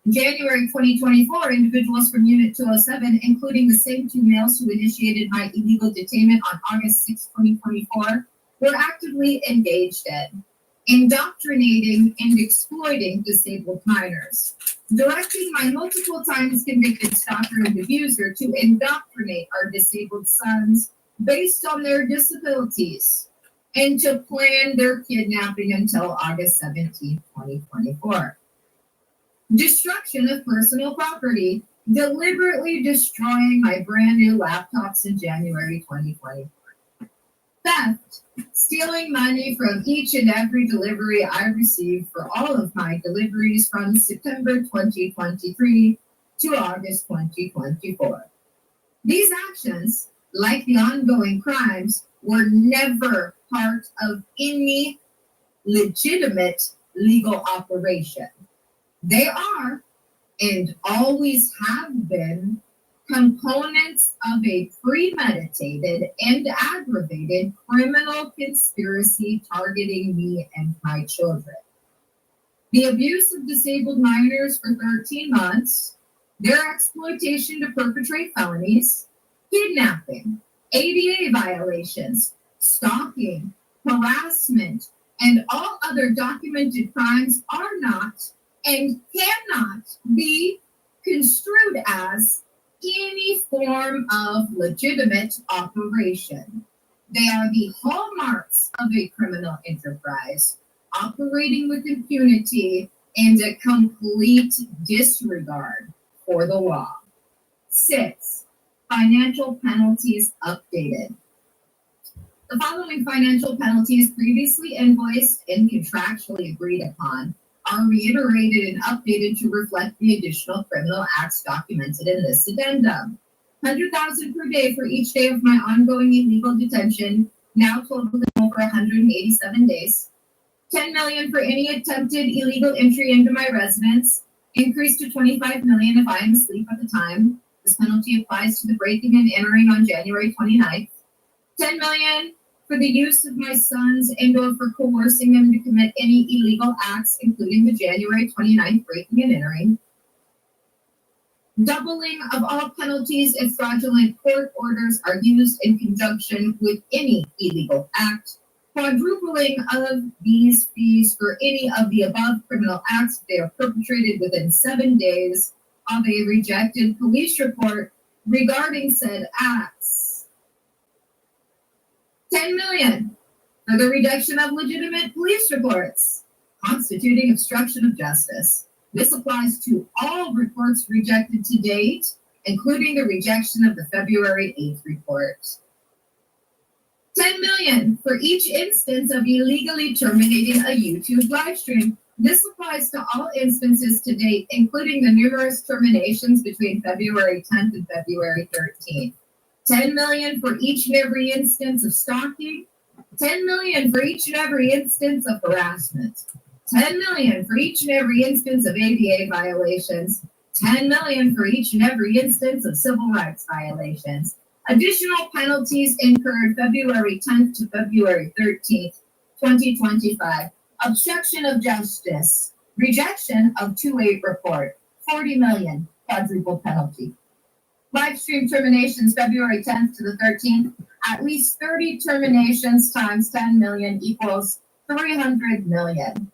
In January 2024, individuals from Unit 207, including the same two males who initiated my illegal detainment on August 6, 2024, were actively engaged in indoctrinating and exploiting disabled minors, directing my multiple times convicted stalker and abuser to indoctrinate our disabled sons based on their disabilities and to plan their kidnapping until August 17, 2024. Destruction of personal property, deliberately destroying my brand new laptops in January 2024. Theft, stealing money from each and every delivery I received for all of my deliveries from September 2023 to August 2024. These actions, like the ongoing crimes, were never part of any legitimate legal operation. They are, and always have been, components of a premeditated and aggravated criminal conspiracy targeting me and my children. The abuse of disabled minors for 13 months, their exploitation to perpetrate felonies, kidnapping, ADA violations, stalking, harassment, and all other documented crimes are not and cannot be construed as any form of legitimate operation. They are the hallmarks of a criminal enterprise, operating with impunity and a complete disregard for the law. 6, financial penalties updated. The following financial penalties previously invoiced and contractually agreed upon are reiterated and updated to reflect the additional criminal acts documented in this addendum. $100,000 per day for each day of my ongoing illegal detention, now totaling over 187 days. $10 million for any attempted illegal entry into my residence, increased to $25 million if I am asleep at the time. This penalty applies to the breaking and entering on January 29th. $10 million for the use of my sons and or for coercing them to commit any illegal acts, including the January 29th breaking and entering. Doubling of all penalties if fraudulent court orders are used in conjunction with any illegal act. Quadrupling of these fees for any of the above criminal acts if they are perpetrated within 7 days of a rejected police report regarding said acts. $10 million for the rejection of legitimate police reports constituting obstruction of justice. This applies to all reports rejected to date, including the rejection of the February 8th report. $10 million for each instance of illegally terminating a YouTube live stream. This applies to all instances to date, including the numerous terminations between February 10th and February 13th. $10 million for each and every instance of stalking, $10 million for each and every instance of harassment, $10 million for each and every instance of ADA violations, $10 million for each and every instance of civil rights violations. Additional penalties incurred February 10th to February 13th, 2025. Obstruction of justice, rejection of 2-8 report, $40 million, quadruple penalty. Live stream terminations February 10th to the 13th, at least 30 terminations times 10 million equals 300 million.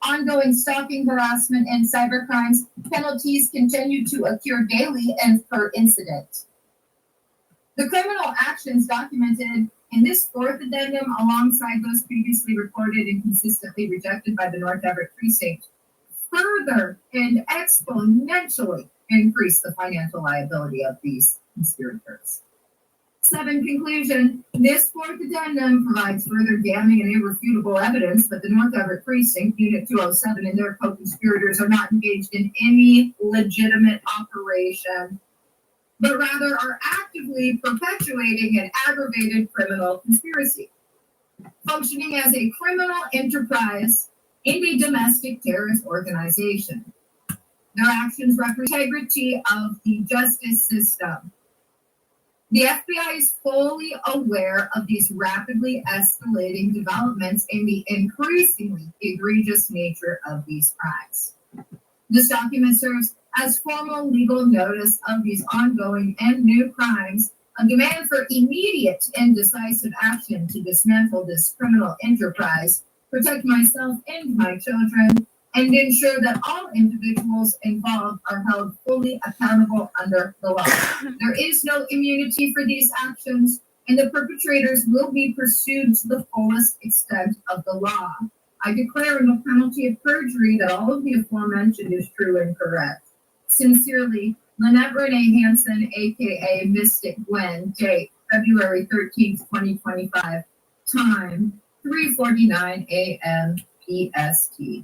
Ongoing stalking, harassment, and cybercrimes penalties continue to occur daily and per incident. The criminal actions documented in this 4th addendum, alongside those previously reported and consistently rejected by the North Everett Precinct, further and exponentially increase the financial liability of these conspirators. 7, conclusion. This 4th addendum provides further damning and irrefutable evidence that the North Everett Precinct, Unit 207, and their co-conspirators are not engaged in any legitimate operation, but rather are actively perpetuating an aggravated criminal conspiracy, functioning as a criminal enterprise in a domestic terrorist organization. Their actions represent the integrity of the justice system. The FBI is fully aware of these rapidly escalating developments and the increasingly egregious nature of these crimes. This document serves as formal legal notice of these ongoing and new crimes, a demand for immediate and decisive action to dismantle this criminal enterprise, protect myself and my children, and ensure that all individuals involved are held fully accountable under the law. There is no immunity for these actions, and the perpetrators will be pursued to the fullest extent of the law. I declare in the penalty of perjury that all of the aforementioned is true and correct. Sincerely, Lynette Renee Hansen, aka Mystic Gwen, date February 13th, 2025, time 3:49 a.m. PST.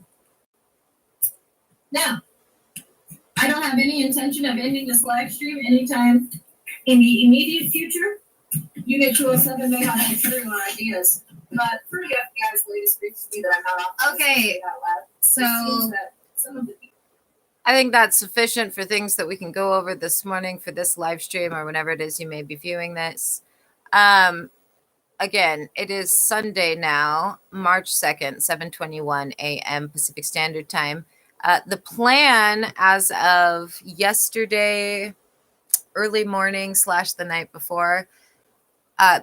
Now, I don't have any intention of ending this live stream anytime in the immediate future. Unit 207 may have material ideas, but for the FBI's latest briefs to me that I'm not off. Okay, That loud. so It seems that some of the I think that's sufficient for things that we can go over this morning for this live stream or whenever it is you may be viewing this. Again, it is Sunday now, March 2nd, 7:21 a.m. Pacific Standard Time. The plan as of yesterday, early morning / the night before,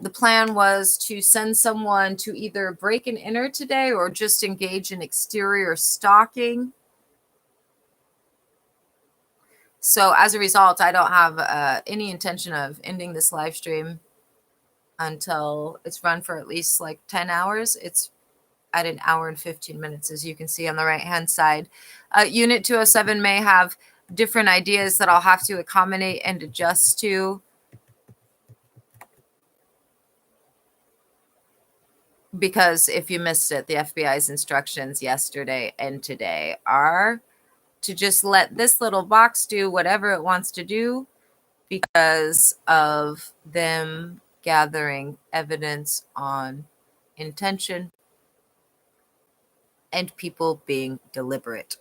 the plan was to send someone to either break and enter today or just engage in exterior stalking. So as a result, I don't have any intention of ending this live stream until it's run for at least like 10 hours. It's at an hour and 15 minutes, as you can see on the right-hand side. Unit 207 may have different ideas that I'll have to accommodate and adjust to, because if you missed it, the FBI's instructions yesterday and today are to just let this little box do whatever it wants to do because of them gathering evidence on intention and people being deliberate.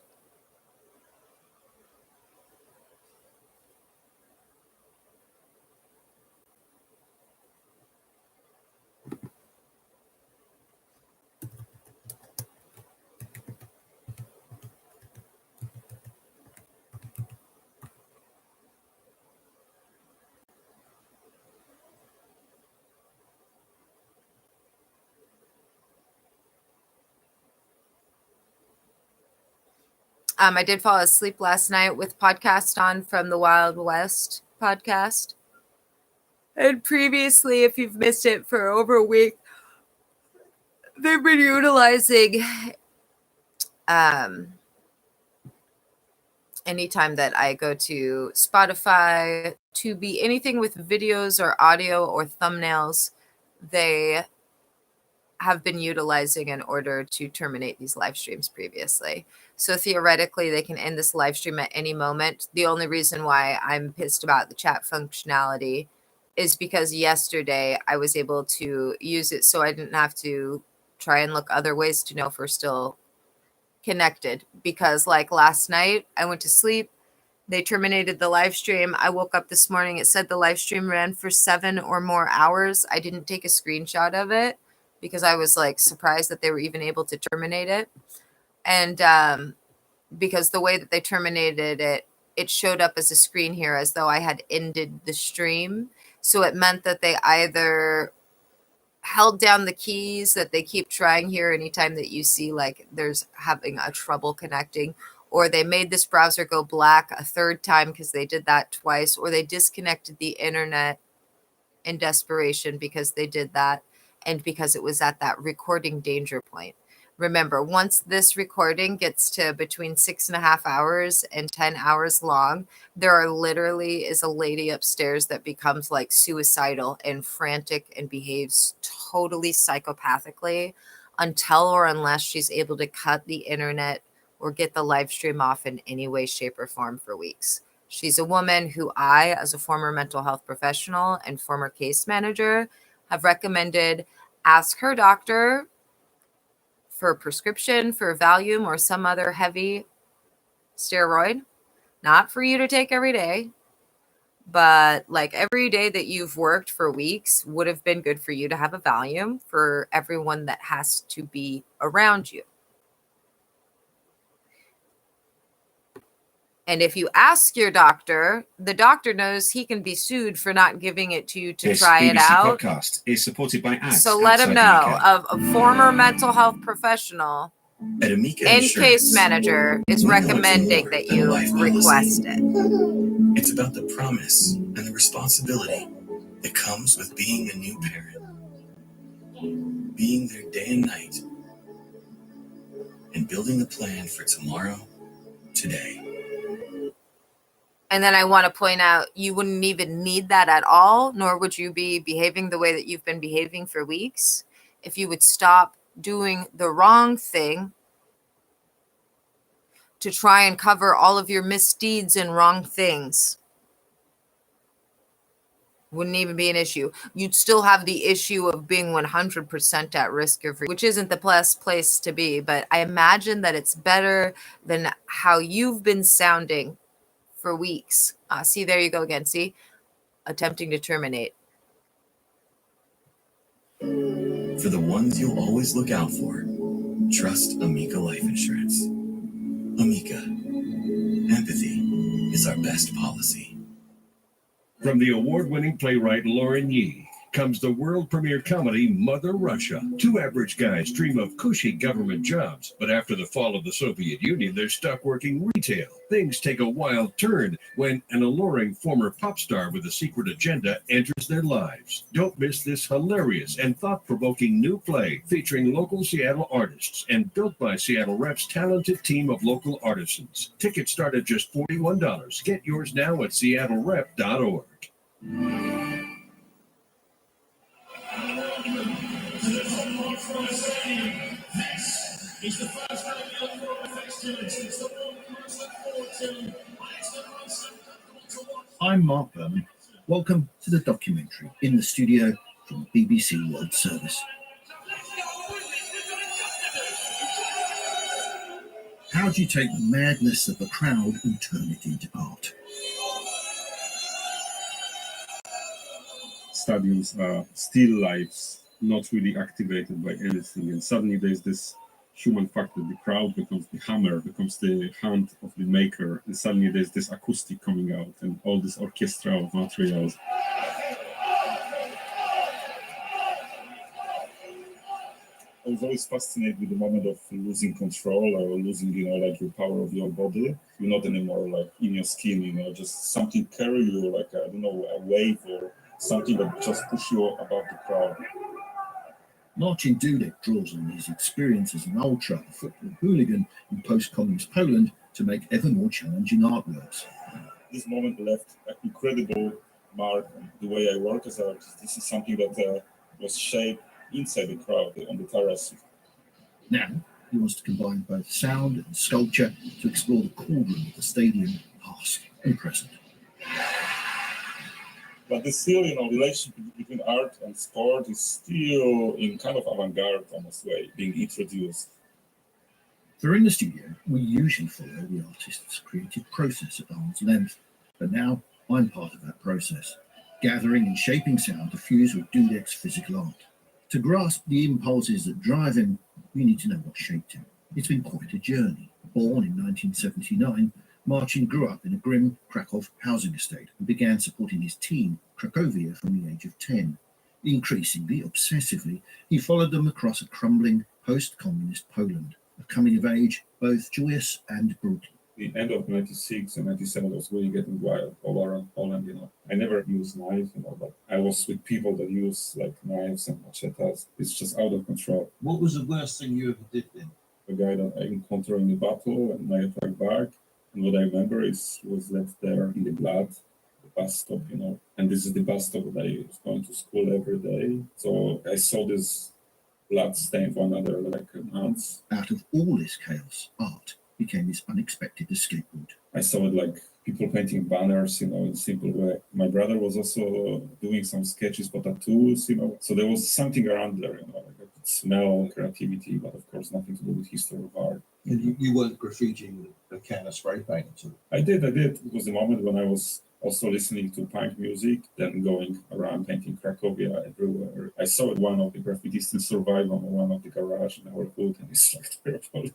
I did fall asleep last night with podcast on from the Wild West podcast. And previously, if you've missed it for over a week, they've been utilizing anytime that I go to Spotify, Tubi, anything with videos or audio or thumbnails, they have been utilizing in order to terminate these live streams previously. So theoretically, they can end this live stream at any moment. The only reason why I'm pissed about the chat functionality is because yesterday I was able to use it so I didn't have to try and look other ways to know if we're still connected. Because like last night, I went to sleep. They terminated the live stream. I woke up this morning. It said the live stream ran for 7 or more hours. I didn't take a screenshot of it because I was like surprised that they were even able to terminate it. And because the way that they terminated it, it showed up as a screen here as though I had ended the stream. So it meant that they either held down the keys that they keep trying here anytime that you see like there's having a trouble connecting, or they made this browser go black a third time because they did that twice, or they disconnected the internet in desperation because they did that and because it was at that recording danger point. Remember, once this recording gets to between 6.5 hours and 10 hours long, there are literally is a lady upstairs that becomes like suicidal and frantic and behaves totally psychopathically until or unless she's able to cut the internet or get the live stream off in any way, shape, or form for weeks. She's a woman who I, as a former mental health professional and former case manager, have recommended ask her doctor for prescription, for Valium or some other heavy steroid, not for you to take every day, but like every day that you've worked for weeks would have been good for you to have a Valium for everyone that has to be around you. And if you ask your doctor, the doctor knows he can be sued for not giving it to you to try it out. This podcast is supported by ads. So let him know of a former mental health professional and case manager is recommending that you request it. It's about the promise and the responsibility that comes with being a new parent, being there day and night, and building a plan for tomorrow, today. And then I want to point out, you wouldn't even need that at all, nor would you be behaving the way that you've been behaving for weeks, if you would stop doing the wrong thing to try and cover all of your misdeeds and wrong things. Wouldn't even be an issue. You'd still have the issue of being 100% at risk of, which isn't the best place to be, but I imagine that it's better than how you've been sounding for weeks. See, there you go again. See, attempting to terminate. For the ones you'll always look out for, trust Amica Life Insurance. Amica, empathy is our best policy. From the award-winning playwright Lauren Yee comes the world premiere comedy Mother Russia. Two average guys dream of cushy government jobs, but after the fall of the Soviet Union, they're stuck working retail. Things take a wild turn when an alluring former pop star with a secret agenda enters their lives. Don't miss this hilarious and thought-provoking new play featuring local Seattle artists and built by Seattle Rep's talented team of local artisans. Tickets start at just $41. Get yours now at seattlerep.org. I'm Mark Berman. Welcome to the documentary in the studio from BBC World Service. How do you take the madness of a crowd and turn it into art? Stadiums are still lives, not really activated by anything, and suddenly there's this human factor. The crowd becomes the hammer, becomes the hand of the maker, and suddenly there's this acoustic coming out and all this orchestra of materials. I was always fascinated with the moment of losing control or losing, like your power of your body. You're not anymore like in your skin, just something carry you, like, I don't know, a wave or something that just push you above the crowd. Marcin Dudek draws on his experience as an ultra football hooligan in post-communist Poland to make ever more challenging artworks. This moment left an incredible mark on the way I work as an artist. This is something that was shaped inside the crowd on the terrace. Now, he wants to combine both sound and sculpture to explore the cauldron of the stadium, past and present. But the still, relationship between art and sport is still in kind of avant-garde almost way, being introduced. For in the studio, we usually follow the artist's creative process at arm's length, but now I'm part of that process, gathering and shaping sound to fuse with Dudek's physical art. To grasp the impulses that drive him, we need to know what shaped him. It's been quite a journey. Born in 1979, Marcin grew up in a grim Krakow housing estate and began supporting his team, Cracovia, from the age of 10. Increasingly, obsessively, he followed them across a crumbling post-communist Poland, a coming of age both joyous and brutal. The end of 96 and 97 was really getting wild all around Poland, I never used knives, but I was with people that use like knives and machetes. It's just out of control. What was the worst thing you ever did then? The guy that I encountered in the battle and I attacked back. And what I remember was left there in the blood, the bus stop, and this is the bus stop that I was going to school every day. So I saw this blood stain for another months. Out of all this chaos, art became his unexpected escape route. I saw it like people painting banners, in a simple way. My brother was also doing some sketches for tattoos, so there was something around there, I could smell, creativity, but of course nothing to do with history of art. And you weren't graffitiing with a can of spray paint at all? I did. It was the moment when I was also listening to punk music, then going around painting Cracovia everywhere. I saw one of the graffitis still survive on one of the garage in our hood, and it's like terrible.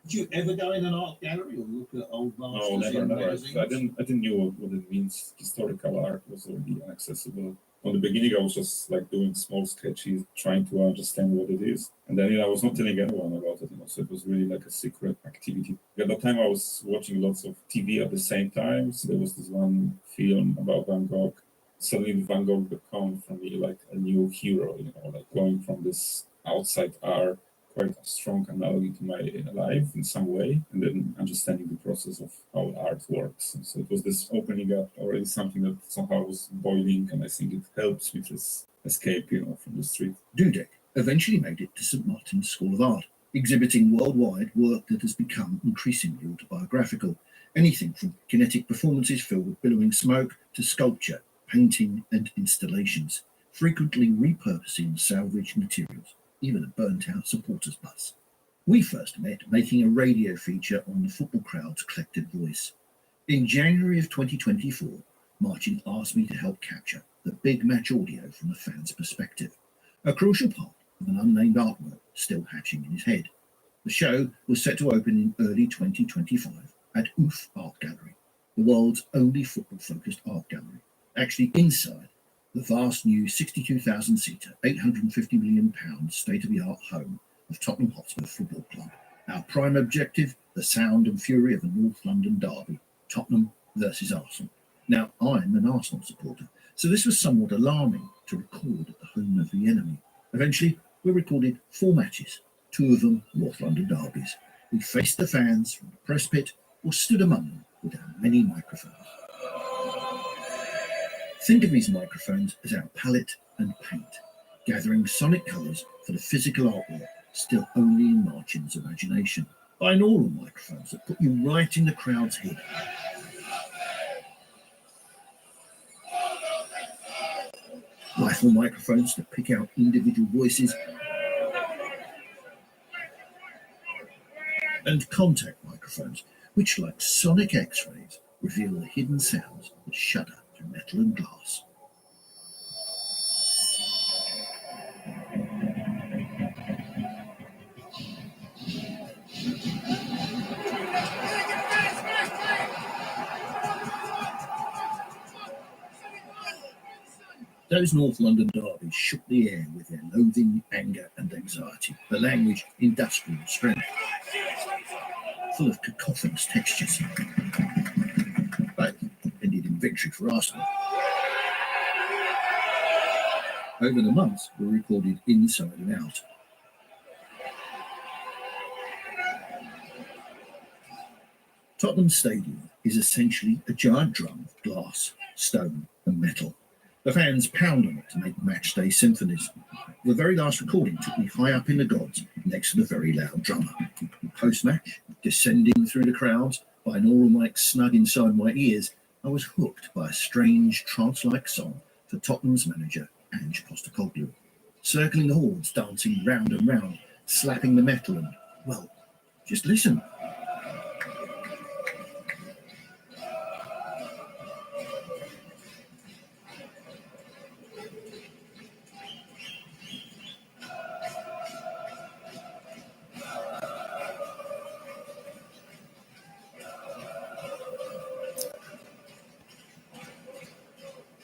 Did you ever go in an art gallery or look at old masters? No, never. magazines? I didn't know what it means. Historical art was already inaccessible. From the beginning, I was just like doing small sketches, trying to understand what it is. And then, I was not telling anyone about it, so it was really like a secret activity. At the time, I was watching lots of TV at the same time. So there was this one film about Van Gogh. Suddenly, Van Gogh became for me like a new hero, like going from this outside art, quite a strong analogy to my life in some way, and then understanding the process of how art works. And so it was this opening up already something that somehow was boiling, and I think it helps with this escape, from the street. Dudek eventually made it to St. Martin's School of Art, exhibiting worldwide work that has become increasingly autobiographical. Anything from kinetic performances filled with billowing smoke to sculpture, painting and installations, frequently repurposing salvaged materials, even a burnt-out supporters bus. We first met making a radio feature on the football crowd's collective voice. In January of 2024, Martin asked me to help capture the big match audio from the fans' perspective, a crucial part of an unnamed artwork still hatching in his head. The show was set to open in early 2025 at OOF Art Gallery, the world's only football-focused art gallery, actually inside the vast new 62,000-seater, £850 million state-of-the-art home of Tottenham Hotspur Football Club. Our prime objective, the sound and fury of a North London derby, Tottenham versus Arsenal. Now, I'm an Arsenal supporter, so this was somewhat alarming to record at the home of the enemy. Eventually, we recorded 4 matches, 2 of them North London derbies. We faced the fans from the press pit or stood among them with our many microphones. Think of these microphones as our palette and paint, gathering sonic colours for the physical artwork still only in Martin's imagination. Binaural microphones that put you right in the crowd's head. Rifle microphones to pick out individual voices. And contact microphones, which like sonic X-rays reveal the hidden sounds that shudder through metal and glass. Those North London derbies shook the air with their loathing, anger and anxiety, the language industrial strength, full of cacophonous textures. But ended in victory for Arsenal. Over the months, we recorded inside and out. Tottenham Stadium is essentially a giant drum of glass, stone and metal. The fans pound on it to make matchday symphonies. The very last recording took me high up in the gods next to the very loud drummer. Post-match, descending through the crowds, binaural mics snug inside my ears, I was hooked by a strange trance-like song for Tottenham's manager, Ange Postecoglou. Circling the halls, dancing round and round, slapping the metal and, well, just listen.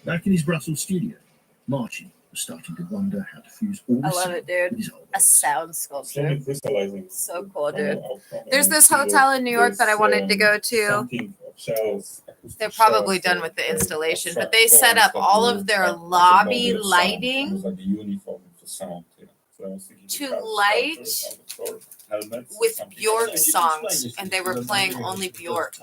Back in his Brussels studio, Martin was starting to wonder how to fuse all the I love sound it, dude. with his old A sound sculpture. Crystallizing. So cool, dude. Outcome. There's And this hotel in New York that I wanted to go to. Something of shells, They're acoustic probably shells, done with the installation, but abstract they set up forms that all you of their have as a lobby body of sound. It lighting was like a uniform for sound. Yeah. So I was thinking to the crowd light sculptures on the floor, helmets, with something Bjork like that. songs, and they were playing only Bjork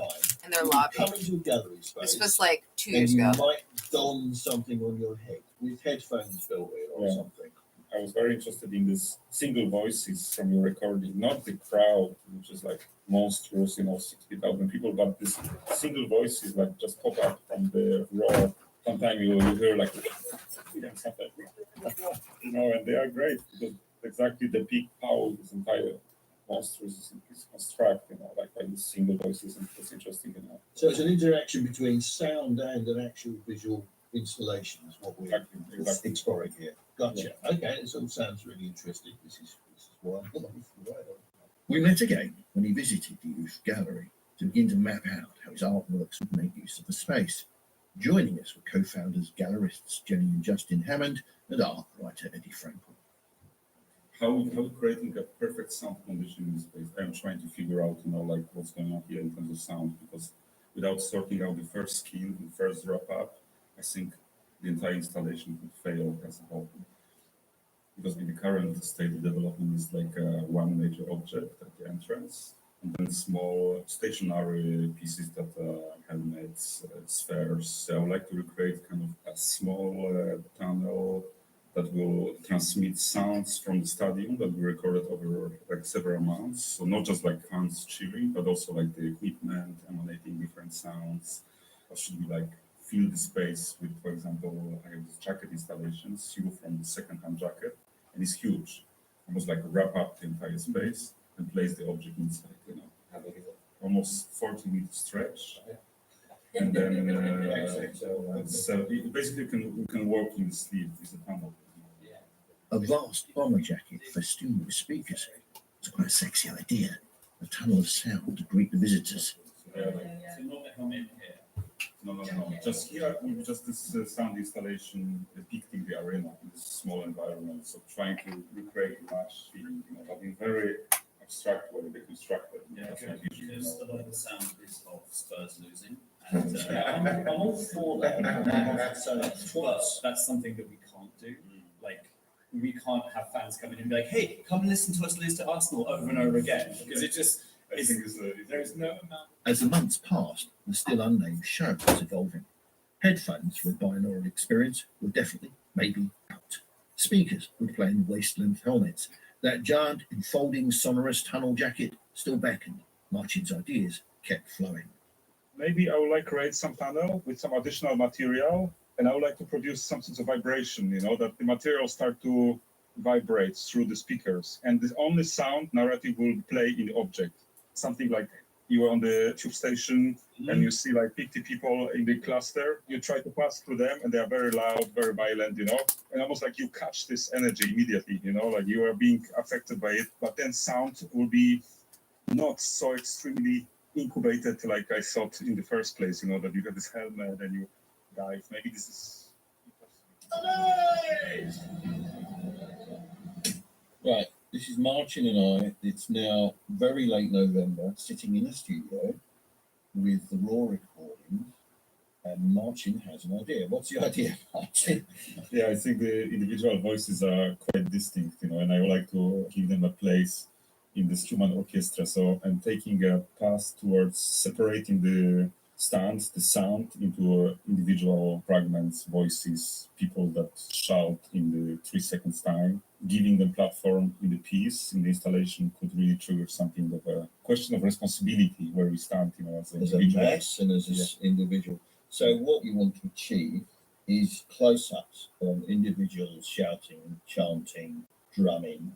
in their lobby. Come into a gallery space, This was like 2 and years you ago. might don something on your head with headphones built in or Yeah. something. I was very interested in this single voices from your recording, not the crowd, which is like monstrous, 60,000 people, but this single voices like just pop up from the raw. Sometimes you hear like, sometimes and they are great because exactly the peak how this entire monster is constructed, like by these single voices, and that's interesting enough. So it's an interaction between sound and an actual visual installation is what we're Exactly. exploring here. Gotcha. Okay, this all sounds really interesting. This is why I'm right on. We met again when he visited the youth gallery to begin to map out how his artworks would make use of the space. Joining us were co-founders, gallerists Jenny and Justin Hammond and art writer Eddie Frankel. How creating a perfect sound condition in space? I'm trying to figure out, like what's going on here in terms of sound, because without sorting out the first skill, the first wrap up, I think the entire installation could fail as a whole. Because in the current state of development is like one major object at the entrance, and then small stationary pieces that helmets, spheres. So I would like to recreate kind of a small tunnel that will transmit sounds from the stadium that we recorded over like several months. So not just like fans cheering, but also like the equipment emanating different sounds. That should be like fill the space with, for example, I have this jacket installation, sew from the second-hand jacket, and it's huge. Almost like wrap up the entire space and place the object inside, Have almost 40-meter stretch. And then basically we can work in the sleeve with the tunnel. A vast bomber jacket festooned with speakers. It's quite a sexy idea. A tunnel of sound to greet the visitors. So not the helmet here. No. Just here, just this sound installation depicting the arena in this small environment. So trying to recreate a match feeling, but in very abstract way, they constructed. Because a lot of the sound is of Spurs losing. And I'm all for that. But that's something that we can't do. Like, we can't have fans come in and be like, hey, come listen to us lose to Arsenal over and over again. Because it just, there is no amount. As the months passed, the still unnamed show was evolving. Headphones for a binaural experience were definitely, maybe, out. Speakers would play in waist-length helmets. That giant, enfolding, sonorous tunnel jacket still beckoned. Marchin's ideas kept flowing. Maybe I would like to create some tunnel with some additional material, and I would like to produce some sort of vibration, that the material start to vibrate through the speakers, and the only sound narrative will play in the object. Something like you are on the tube station and you see like 50 people in the cluster, you try to pass through them and they are very loud, very violent, and almost like you catch this energy immediately, like you are being affected by it, but then sound will be not so extremely incubated like I thought in the first place, that you have this helmet and you dive. Maybe this is... Right, this is Marchin and I. It's now very late November, sitting in a studio with the raw recordings, and Marchin has an idea. What's the idea, Marchin? Yeah, I think the individual voices are quite distinct, and I would like to give them a place in this human orchestra. So I'm taking a path towards separating the sound into individual fragments, voices, people that shout in the 3 seconds time. Giving them platform in the piece, in the installation, could really trigger something of a question of responsibility where we stand, as an individual. A mass and as an individual. So what you want to achieve is close-ups on individuals shouting, chanting, drumming,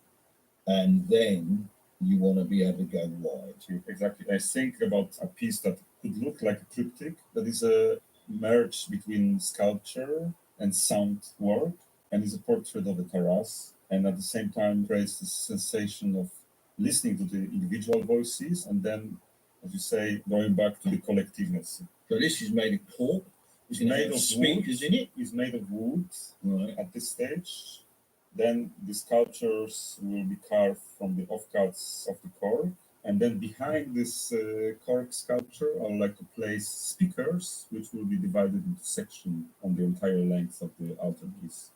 and then you want to be able to go wide. Exactly. I think about a piece that could look like a triptych, that is a merge between sculpture and sound work, and is a portrait of a terrace, and at the same time creates this sensation of listening to the individual voices, and then, as you say, going back to the collectiveness. So this is made of cork. It's made of speakers wood. in it. It's made of wood Right. at this stage. Then the sculptures will be carved from the offcuts of the cork. And then behind this cork sculpture, I would like to place speakers, which will be divided into sections on the entire length of the altarpiece.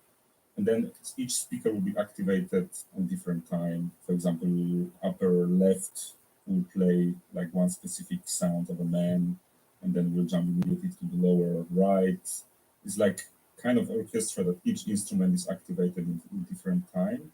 And then each speaker will be activated on different time. For example, upper left will play like one specific sound of a man, and then we'll jump immediately to the lower right. It's like kind of orchestra that each instrument is activated in different time.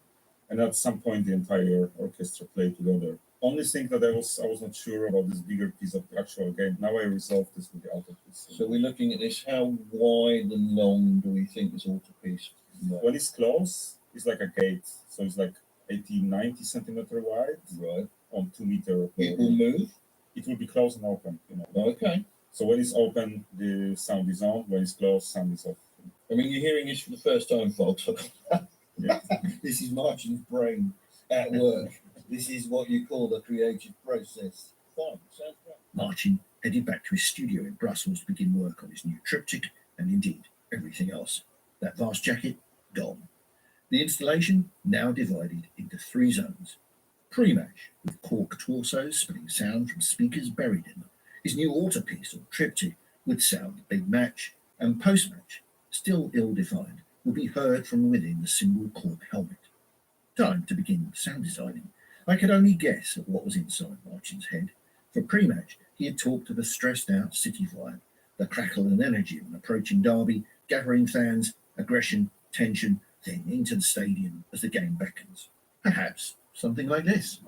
And at some point, the entire orchestra play together. Only thing that I was not sure about this bigger piece of the actual game. Now I resolved this with the altarpiece. So we're looking at this. How wide and long do we think this altarpiece? When it's close, it's like a gate. So it's like 80, 90 centimeter wide. Right. On 2 meter. It will move. It will be closed and open. Okay. So when it's open, the sound is on. When it's closed, sound is off. I mean, you're hearing this for the first time, folks. Yeah. This is Martin's brain at work. This is what you call the creative process. Fine, sounds great. Martin headed back to his studio in Brussels to begin work on his new triptych and indeed everything else. That vast jacket, gone. The installation now divided into 3 zones. Pre-match, with cork torsos spilling sound from speakers buried in them. His new altarpiece or triptych with sound big match, and post-match, still ill-defined, will be heard from within the single cork helmet. Time to begin sound designing. I could only guess at what was inside Martin's head. For pre-match, he had talked of a stressed-out city vibe, the crackle and energy of an approaching derby, gathering fans, aggression, tension, then into the stadium as the game beckons. Perhaps something like this.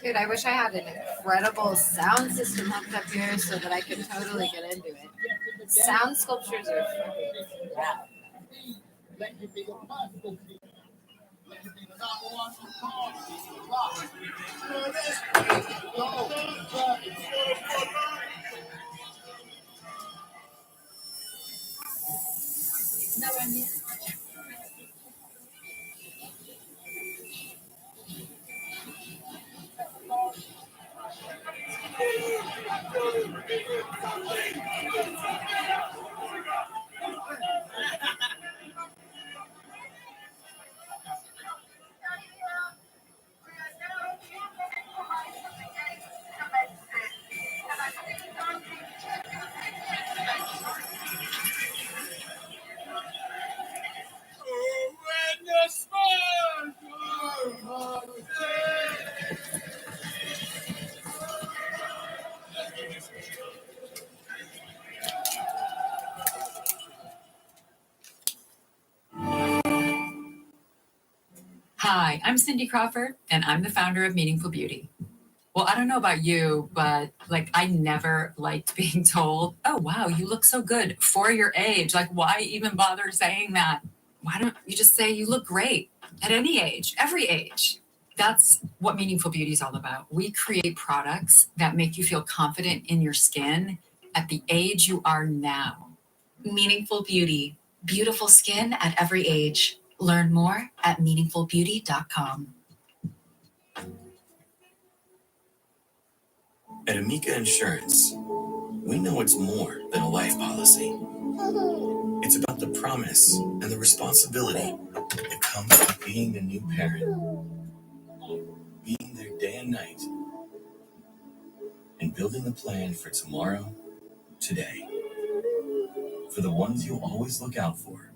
Dude, I wish I had an incredible sound system hooked up here so that I could totally get into it. Sound sculptures are fucking rad. Hi, I'm Cindy Crawford, and I'm the founder of Meaningful Beauty. Well, I don't know about you, but I never liked being told, oh, wow, you look so good for your age. Why even bother saying that? Why don't you just say you look great at any age, every age? That's what Meaningful Beauty is all about. We create products that make you feel confident in your skin at the age you are now. Meaningful Beauty, beautiful skin at every age. Learn more at meaningfulbeauty.com. At Amica Insurance, we know it's more than a life policy. It's about the promise and the responsibility that comes with being a new parent, being there day and night, and building a plan for tomorrow, today. For the ones you'll always look out for,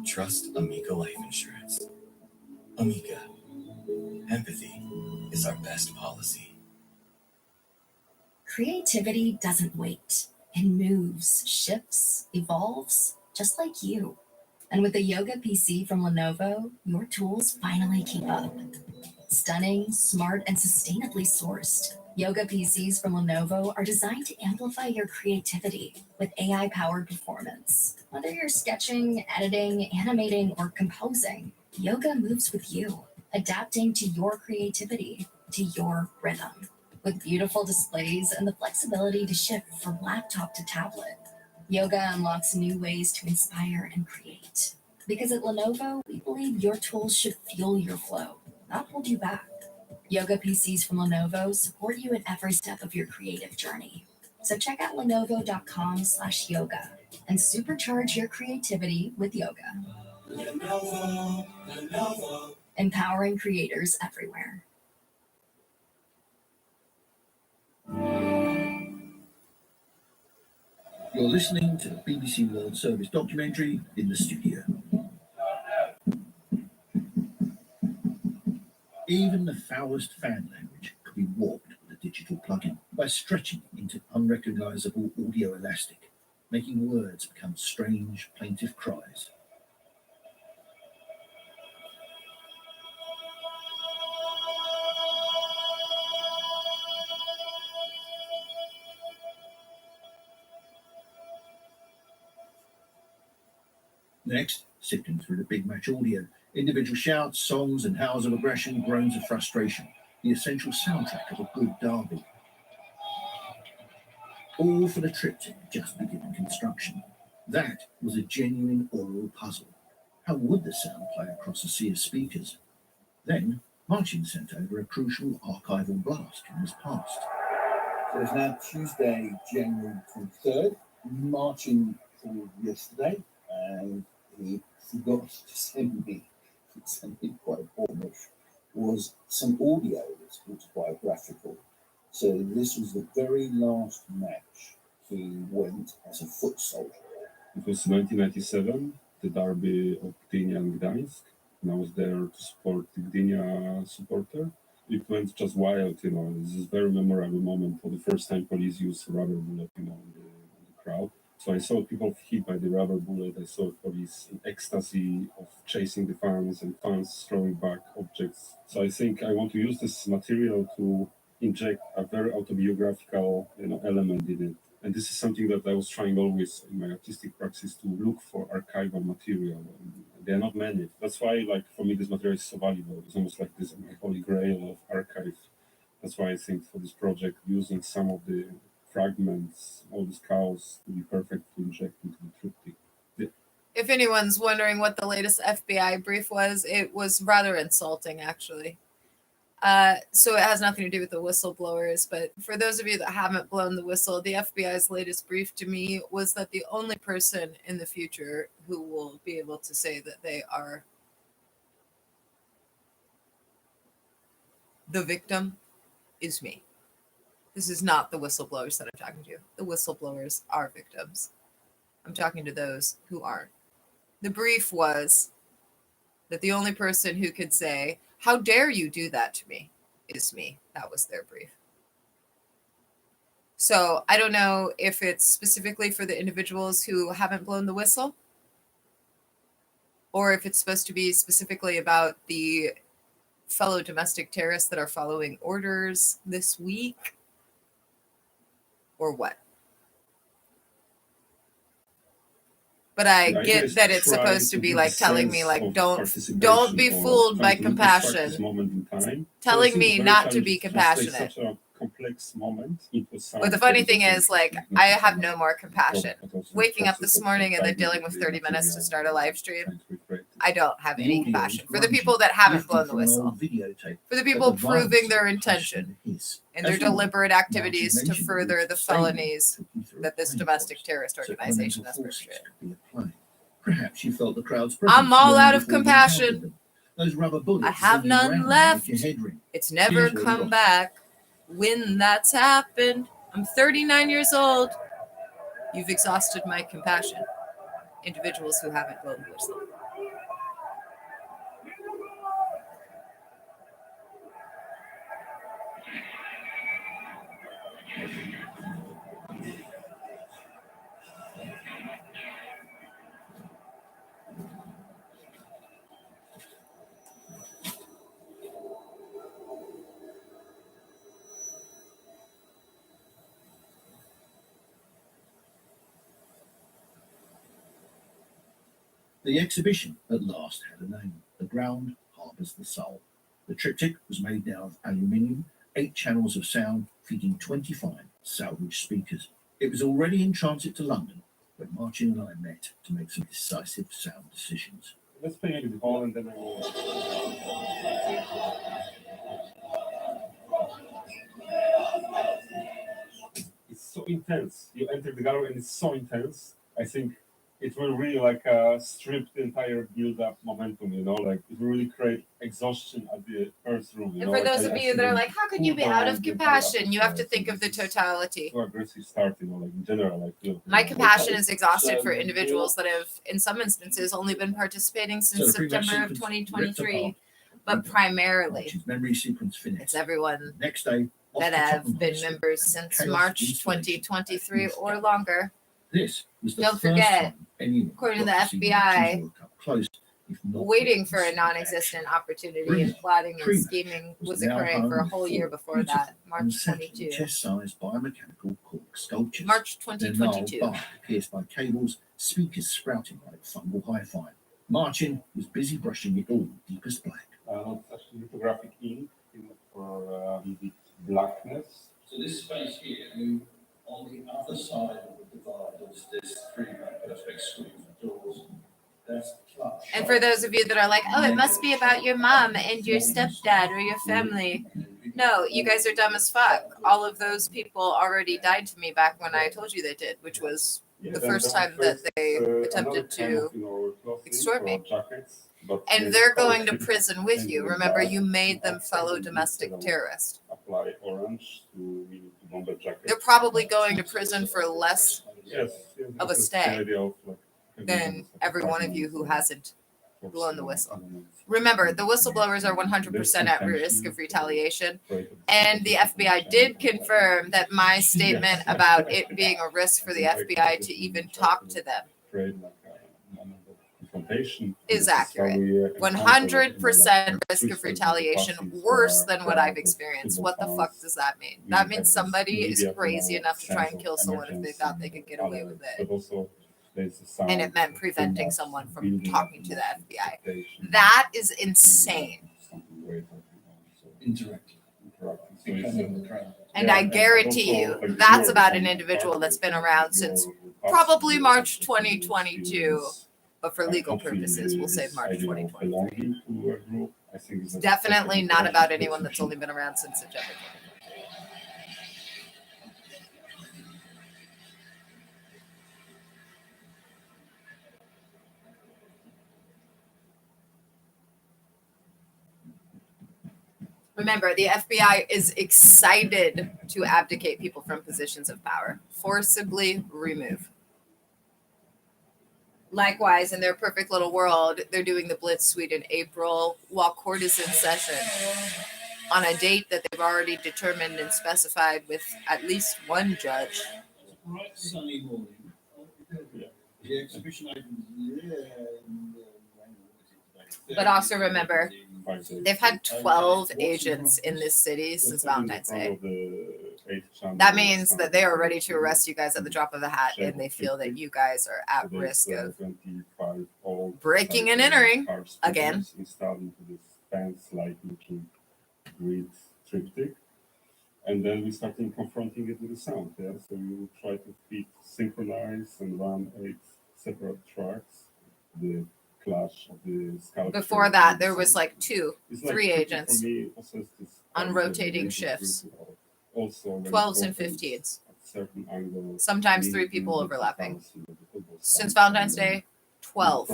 trust Amica Life Insurance. Amica, empathy is our best policy. Creativity doesn't wait. It moves, shifts, evolves, just like you. And with the Yoga PC from Lenovo, your tools finally keep up. Stunning, smart, and sustainably sourced, Yoga PCs from Lenovo are designed to amplify your creativity with AI-powered performance. Whether you're sketching, editing, animating, or composing, Yoga moves with you, adapting to your creativity, to your rhythm. With beautiful displays and the flexibility to shift from laptop to tablet, Yoga unlocks new ways to inspire and create. Because at Lenovo, we believe your tools should fuel your flow, not hold you back. Yoga PCs from Lenovo support you at every step of your creative journey. So check out lenovo.com/yoga and supercharge your creativity with yoga. Lenovo. Empowering creators everywhere. You're listening to the BBC World Service documentary In the Studio. Even the foulest fan language could be warped with a digital plugin by stretching it into unrecognizable audio elastic, making words become strange, plaintive cries. Next, sifting through the big match audio, individual shouts, songs, and howls of aggression, groans of frustration, the essential soundtrack of a good derby. All for the triptych just beginning construction. That was a genuine oral puzzle. How would the sound play across a sea of speakers? Then, Martin sent over a crucial archival blast from his past. So it's now Tuesday, January 23rd. Martin called yesterday and he forgot to send me something quite important, was some audio that's autobiographical. So this was the very last match he went as a foot soldier. It was 1997, the derby of Gdynia and Gdańsk, and I was there to support the Gdynia supporter. It went just wild, you know. This is a very memorable moment. For the first time, police used rubber bullet, you know, in the crowd. So I saw people hit by the rubber bullet. I saw police in ecstasy of chasing the fans and fans throwing back objects. So I think I want to use this material to inject a very autobiographical, you know, element in it. And this is something that I was trying always in my artistic practice to look for archival material. There are not many. That's why, like, for me, this material is so valuable. It's almost like this my holy grail of archive. That's why I think for this project, using some of the fragments, all these cows, would be perfect to inject into the triptych. If anyone's wondering what the latest FBI brief was, it was rather insulting, actually. So it has nothing to do with the whistleblowers, but for those of you that haven't blown the whistle, the FBI's latest brief to me was that the only person in the future who will be able to say that they are the victim is me. This is not the whistleblowers that I'm talking to. The whistleblowers are victims. I'm talking to those who aren't. The brief was that the only person who could say, "How dare you do that to me?" is me. That was their brief. So I don't know if it's specifically for the individuals who haven't blown the whistle, or if it's supposed to be specifically about the fellow domestic terrorists that are following orders this week, or what. But I get that it's supposed to be like telling me, like, don't be fooled by compassion. Telling me not to be compassionate. Complex moment. But the funny thing is, like, I have no more compassion. Waking up this morning and then dealing with 30 minutes to start a live stream, I don't have any compassion. For the people that haven't blown the whistle, for the people proving their intention and their deliberate activities to further the felonies that this domestic terrorist organization has perpetrated. Perhaps you felt the crowd's I'm all out of compassion. Those rubber bullets I have none left. It's never come back. When that's happened, I'm 39 years old. You've exhausted my compassion. Individuals who haven't blown the whistle. The exhibition at last had a name. The ground harbours the soul. The triptych was made now of aluminium, 8 channels of sound feeding 25 salvage speakers. It was already in transit to London when Martin and I met to make some decisive sound decisions. Let's play it in all and then I will. It's so intense. You enter the gallery and it's so intense. I think it will really like strip the entire build-up momentum, you know, like it will really create exhaustion at the first room. And for those of you that are like, how can you be out of compassion? You have to think of the totality. So aggressive start, you know, like in general, I feel. My compassion is exhausted for individuals that have, in some instances, only been participating since September of 2023, but primarily memory sequence finished. It's everyone Next day that have been members since March 2023 or longer. This was the Don't first forget, time anyone according to the got see FBI, Martin's World Cup close, if not waiting for a close, non-existent action. opportunity and Brilliant. plotting and Prima scheming was now occurring for a home whole with year four before that, beautiful March unsettling 22. chest-sized biomechanical corpses. sculptures. March Their 2022. gnarled bark pierced by cables, speakers sprouting like fungal hi-fi. Martin was busy brushing it all deepest black. It's actually lithographic ink for vivid blackness. So this space here, on the other side of the divide, there's three perspex screens and doors. That's the clutch. And for those of you that are like, oh, it must be about your mom and your stepdad or your family. No, you guys are dumb as fuck. All of those people already died to me back when I told you they did, which was the first time that they attempted to extort me. And they're going to prison with you. Remember, you made them fellow domestic terrorists. Apply orange to bomber jacket. They're probably going to prison for less of a stay than every one of you who hasn't blown the whistle. Remember, the whistleblowers are 100% at risk of retaliation. And the FBI did confirm that my statement about it being a risk for the FBI to even talk to them is accurate. 100% risk of retaliation, worse than what I've experienced. What the fuck does that mean? That means somebody is crazy enough to try and kill someone if they thought they could get away with it. And it meant preventing someone from talking to the FBI. That is insane. And I guarantee you, that's about an individual that's been around since probably March 2022. But for legal purposes, we'll say March 2023. It's definitely not about anyone that's only been around since the Agenda. Remember, the FBI is excited to abdicate people from positions of power, forcibly remove. Likewise, in their perfect little world, they're doing the Blitz Suite in April while court is in session on a date that they've already determined and specified with at least one judge. Bright sunny morning. The exhibition opens. But also remember, they've had 12 agents in this city since Valentine's Day. That means that they are ready to arrest you guys at the drop of a hat, and they feel that you guys are at risk of breaking and entering again. And then we started confronting it with the sound. Yeah? So we try to synchronize and run 8 separate tracks. The clash of the scout. Before that, there was like 3 agents on rotating shifts. Also 12s and 15s. Sometimes 3 people overlapping. Since Valentine's Day, 12.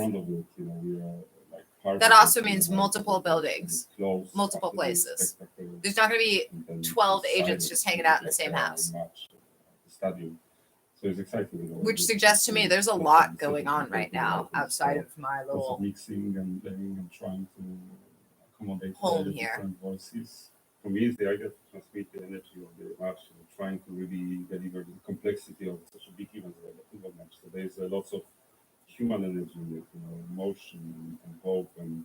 That also means multiple buildings, multiple places. There's not going to be 12 agents just hanging out in the same house. So it's exciting. Which suggests to me there's a lot going on right now outside of my little mixing and playing and trying to accommodate home here. Different voices. For me, it's the idea to transmit the energy of the match, trying to really deliver the complexity of such a big event like a football match. So there's lots of human energy in it, emotion and hope and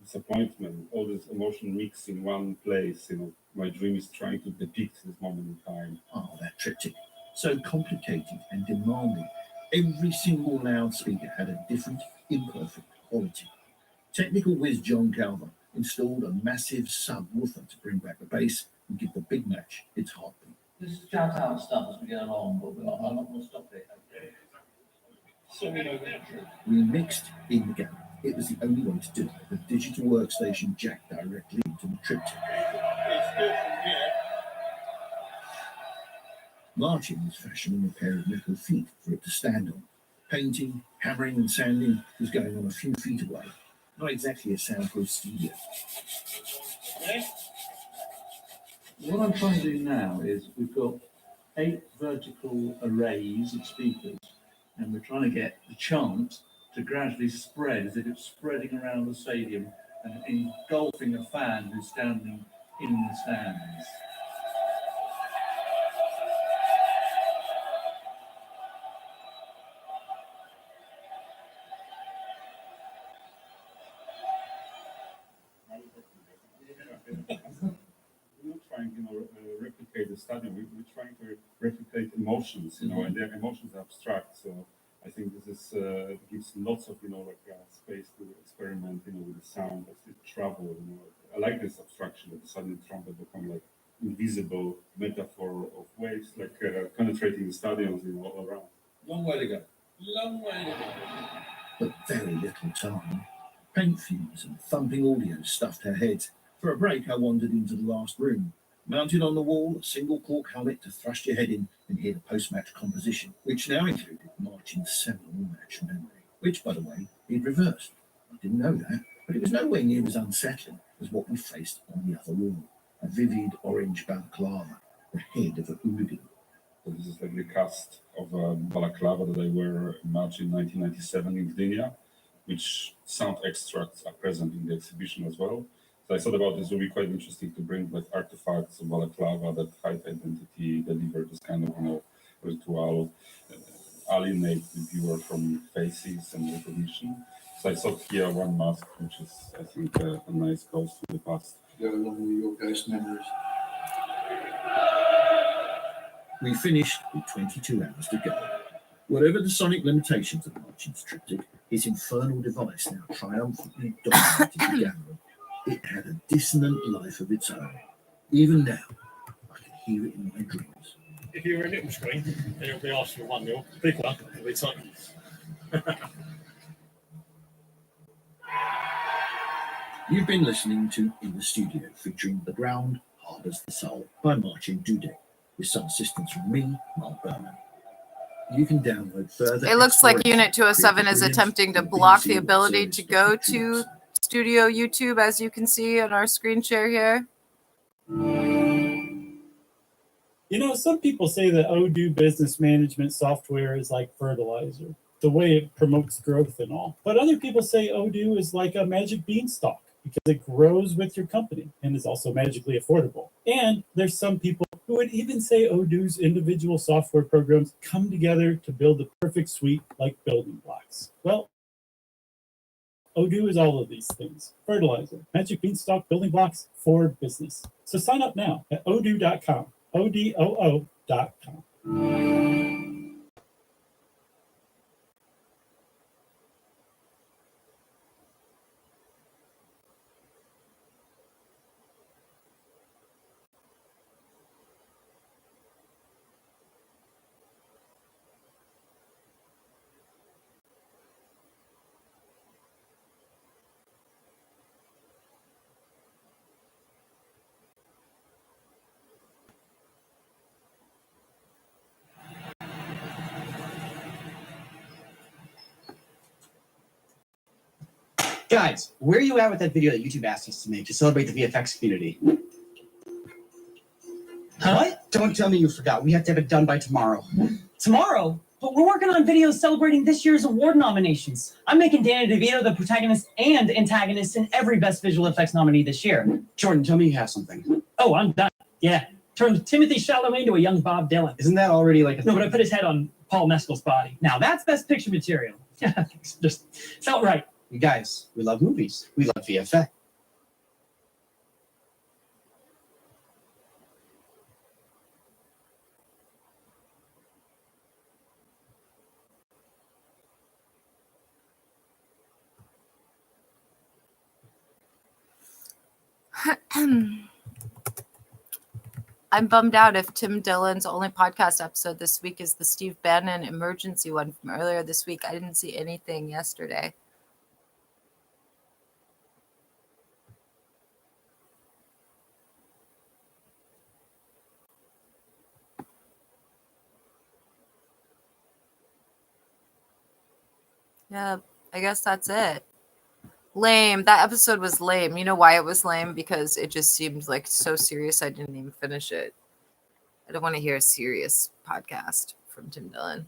disappointment, all this emotion mixed in one place. My dream is trying to depict this moment in time. Oh, that triptych. So complicated and demanding. Every single loudspeaker had a different, imperfect quality. Technical whiz John Calver installed a massive subwoofer to bring back the bass and give the big match its heartbeat. Just shout out stuff as we go along, but I'm not going to stop it. So We mixed in the gap. It was the only way to do it. The digital workstation jacked directly into the triptych. Martin was fashioning a pair of metal feet for it to stand on. Painting, hammering and sanding was going on a few feet away. Not exactly a soundproof studio. What I'm trying to do now is we've got 8 vertical arrays of speakers, and we're trying to get the chant to gradually spread as if it's spreading around the stadium and engulfing a fan who's standing in the stands. We're not trying to replicate the study, we're trying to replicate emotions, you know, and their emotions are abstract. So I think this is gives lots of, you know, like space to experiment, you know, with the sound as it travel. You know, I like this abstraction that the suddenly trumpet become like invisible metaphor of waves, like penetrating the stadiums, you know, all around. Long way to go. Long way to go. But very little time. Paint fumes and thumping audio stuffed her head. For a break, I wandered into the last room. Mounted on the wall, a single cork helmet to thrust your head in and hear the post-match composition, which now included Martin's seminal match memory, which, by the way, he'd reversed. I didn't know that, but it was nowhere near as unsettling as what we faced on the other wall. A vivid orange balaclava, the head of a hooligan. So this is like the cast of balaclava that I wear in March in 1997 in Gdynia, which sound extracts are present in the exhibition as well. So I thought about this would be quite interesting to bring like artifacts of balaclava that hide identity, deliver this kind of, you know, ritual, alienate the viewer from faces and recognition. So I thought here one mask, which is, I think, a nice ghost to the past. Go along with your ghost memories. We finished with 22 hours to go. Whatever the sonic limitations of Martin's triptych, his infernal device now triumphantly dominated the gallery. It had a dissonant life of its own. Even now, I can hear it in my dreams. If you were a little screen, then it'll be asked for 1-0. Big one, it'll be tight. You've been listening to In the Studio, featuring The Ground Harbours the Soul by Martin Dudek, with some assistance from me, Mark Berman. You can download further. It looks like exploration Unit 207 is creative attempting to videos block on the ability service to go featuring to website. Studio YouTube, as you can see on our screen share here. You know, some people say that Odoo business management software is like fertilizer, the way it promotes growth and all. But other people say Odoo is like a magic beanstalk because it grows with your company and is also magically affordable. And there's some people who would even say Odoo's individual software programs come together to build the perfect suite like building blocks. Well, Odoo is all of these things. Fertilizer, magic beanstalk, building blocks for business. So sign up now at odoo.com. ODOO.com. Guys, where are you at with that video that YouTube asked us to make to celebrate the VFX community? Huh? What? Don't tell me you forgot. We have to have it done by tomorrow. Tomorrow? But we're working on videos celebrating this year's award nominations. I'm making Danny DeVito the protagonist and antagonist in every Best Visual Effects nominee this year. Jordan, tell me you have something. Oh, I'm done. Yeah. Turned Timothy Chalamet into a young Bob Dylan. Isn't that already like a No, but I put his head on Paul Mescal's body. Now that's Best Picture material. Just felt right. You guys, we love movies. We love VFX. I'm bummed out if Tim Dillon's only podcast episode this week is the Steve Bannon emergency one from earlier this week. I didn't see anything yesterday. Yeah, I guess that's it. Lame. That episode was lame. You know why it was lame? Because it just seemed like so serious I didn't even finish it. I don't want to hear a serious podcast from Tim Dillon.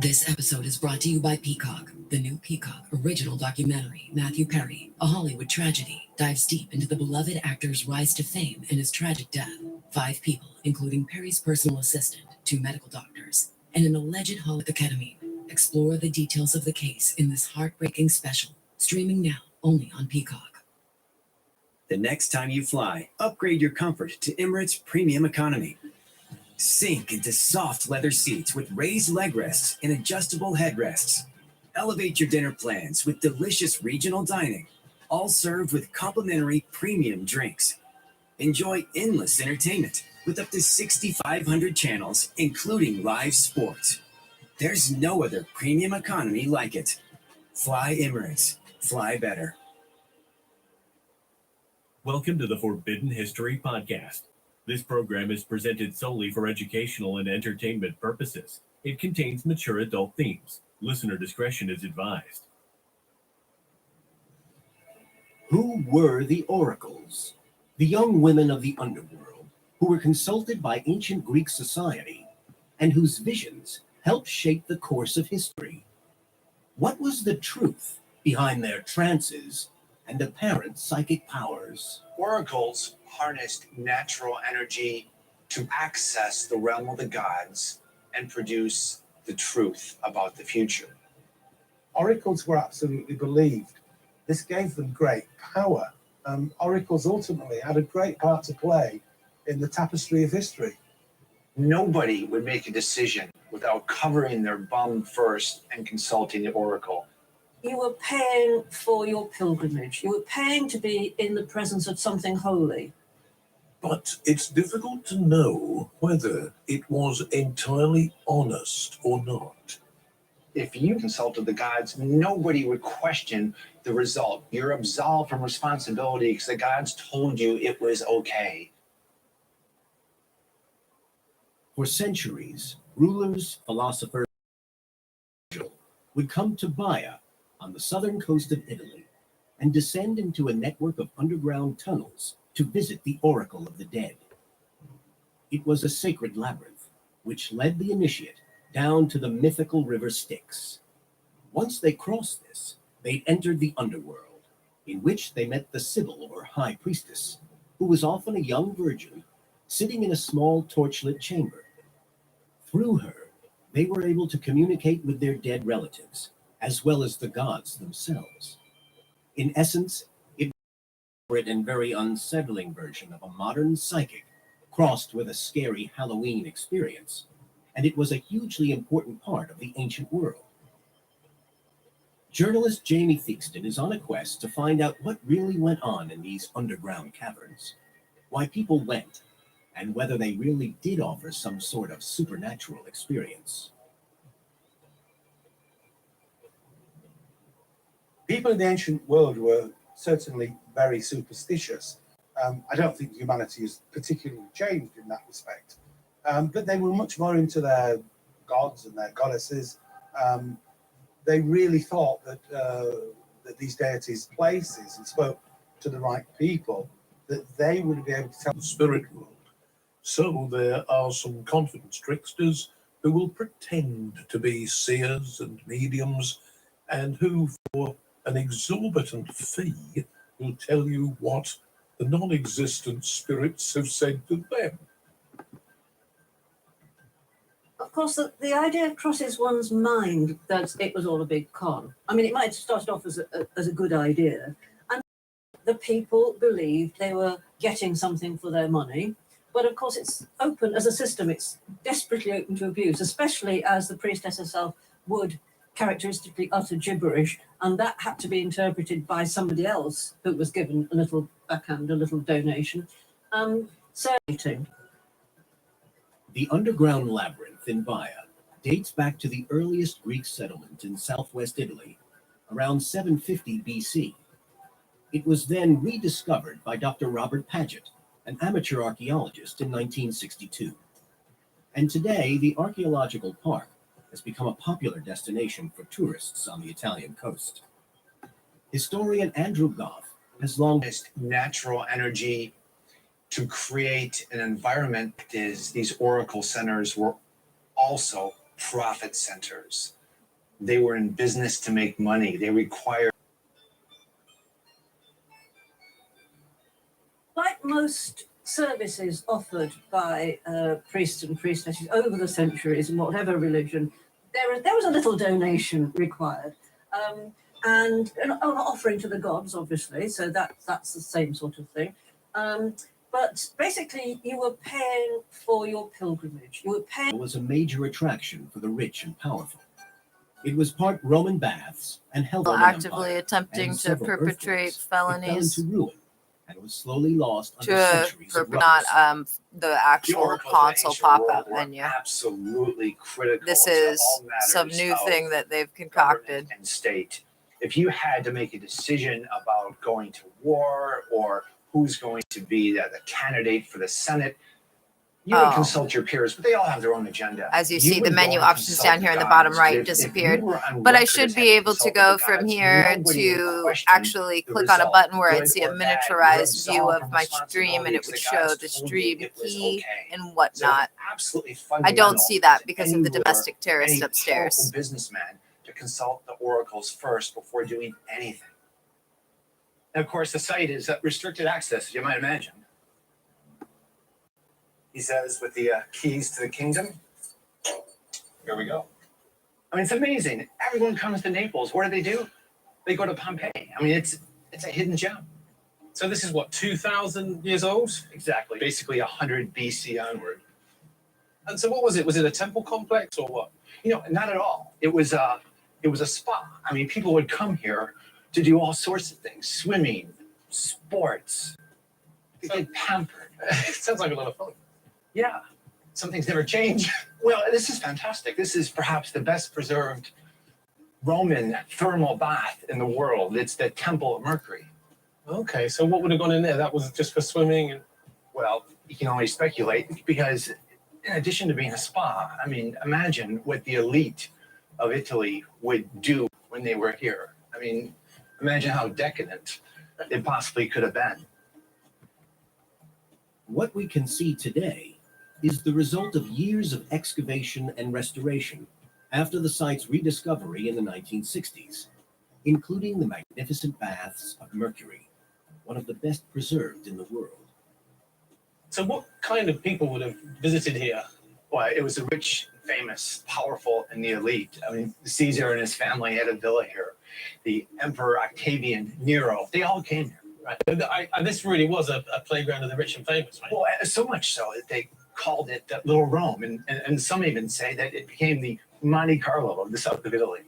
This episode is brought to you by Peacock. The new Peacock original documentary, Matthew Perry, A Hollywood Tragedy, dives deep into the beloved actor's rise to fame and his tragic death. 5 people, including Perry's personal assistant, 2 medical doctors, and an alleged haul with ketamine, explore the details of the case in this heartbreaking special, streaming now only on Peacock. The next time you fly, upgrade your comfort to Emirates Premium Economy. Sink into soft leather seats with raised leg rests and adjustable headrests. Elevate your dinner plans with delicious regional dining, all served with complimentary premium drinks. Enjoy endless entertainment with up to 6,500 channels, including live sports. There's no other premium economy like it. Fly Emirates. Fly better. Welcome to the Forbidden History Podcast. This program is presented solely for educational and entertainment purposes. It contains mature adult themes. Listener discretion is advised. Who were the oracles? The young women of the underworld who were consulted by ancient Greek society and whose visions helped shape the course of history. What was the truth behind their trances and apparent psychic powers? Oracles harnessed natural energy to access the realm of the gods and produce the truth about the future. Oracles were absolutely believed. This gave them great power. Oracles ultimately had a great part to play in the tapestry of history. Nobody would make a decision without covering their bum first and consulting the oracle. You were paying for your pilgrimage. You were paying to be in the presence of something holy. But it's difficult to know whether it was entirely honest or not. If you consulted the gods, nobody would question the result. You're absolved from responsibility because the gods told you it was okay. For centuries, rulers, philosophers, would come to Baia on the southern coast of Italy and descend into a network of underground tunnels to visit the Oracle of the Dead. It was a sacred labyrinth, which led the initiate down to the mythical river Styx. Once they crossed this, they entered the underworld, in which they met the Sibyl, or high priestess, who was often a young virgin sitting in a small torchlit chamber. Through her, they were able to communicate with their dead relatives, as well as the gods themselves. In essence, it was a and very unsettling version of a modern psychic crossed with a scary Halloween experience, and it was a hugely important part of the ancient world. Journalist Jamie Theakston is on a quest to find out what really went on in these underground caverns, why people went, and whether they really did offer some sort of supernatural experience. People in the ancient world were certainly very superstitious. I don't think humanity has particularly changed in that respect. But they were much more into their gods and their goddesses. They really thought that these deities' places and spoke to the right people, that they would be able to tell The spirit world. So there are some confidence tricksters who will pretend to be seers and mediums, and who, for an exorbitant fee, will tell you what the non-existent spirits have said to them. Of course, the idea crosses one's mind that it was all a big con. I mean, it might have started off as a good idea, and the people believed they were getting something for their money. But of course, it's open as a system. It's desperately open to abuse, especially as the priestess herself would characteristically utter gibberish, and that had to be interpreted by somebody else who was given a little backhand, a little donation. The underground labyrinth in Baia dates back to the earliest Greek settlement in southwest Italy, around 750 BC. It was then rediscovered by Dr. Robert Paget, an amateur archaeologist, in 1962. And today, the archaeological park has become a popular destination for tourists on the Italian coast. Historian Andrew Goff has long harnessed natural energy to create an environment. These oracle centers were also profit centers. They were in business to make money. They required. Like most services offered by priests and priestesses over the centuries in whatever religion, there was a little donation required. And an offering to the gods, obviously, so that's the same sort of thing. But basically, you were paying for your pilgrimage. You were paying. It was a major attraction for the rich and powerful. It was part Roman baths and health. Actively attempting to perpetrate felonies. It fell into ruin and was slowly lost under To centuries of not rubbles. the actual oracles of the console ancient pop-up world were menu. absolutely critical. This to is all matters some new of thing that they've concocted. government and state. If you had to make a decision about going to war or who's going to be the candidate for the Senate, you would consult your peers, but they all have their own agenda. As you see, the would go menu and options consult down here in the guides. bottom right If you disappeared. were on But I record should as be having able to consulted go the from guides, here nobody would to question actually the click on a result, button where I'd good see a or bad. You miniaturized view absolve of my from stream, and it would responsibility show if the the guides stream told you it was key okay. and So whatnot. absolutely I don't fundamental see that to because any of the ruler, domestic terrorist any upstairs. powerful businessman to consult the oracles first before doing anything. And of course, the site is restricted access, as you might imagine. He says, with the keys to the kingdom. Here we go. I mean, it's amazing. Everyone comes to Naples. What do? They go to Pompeii. I mean, it's a hidden gem. So this is what, 2,000 years old? Exactly. Basically 100 BC onward. And so what was it? Was it a temple complex or what? Not at all. It was a spa. I mean, people would come here to do all sorts of things: swimming, sports. They get pampered. It sounds like a lot of fun. Yeah, some things never change. Well, this is fantastic. This is perhaps the best preserved Roman thermal bath in the world. It's the Temple of Mercury. Okay, so what would have gone in there? That was just for swimming? And Well, you can only speculate because in addition to being a spa, I mean, imagine what the elite of Italy would do when they were here. I mean, imagine how decadent it possibly could have been. What we can see today is the result of years of excavation and restoration after the site's rediscovery in the 1960s, including the magnificent baths of Mercury, one of the best preserved in the world. so what kind of people would have visited here? Well, it was the rich, famous, powerful, and the elite. I mean, Caesar and his family had a villa here. The Emperor Octavian, Nero, they all came here. Right? And this really was a playground of the rich and famous, right? Well, so much so that they called it Little Rome, and some even say that it became the Monte Carlo of the south of Italy.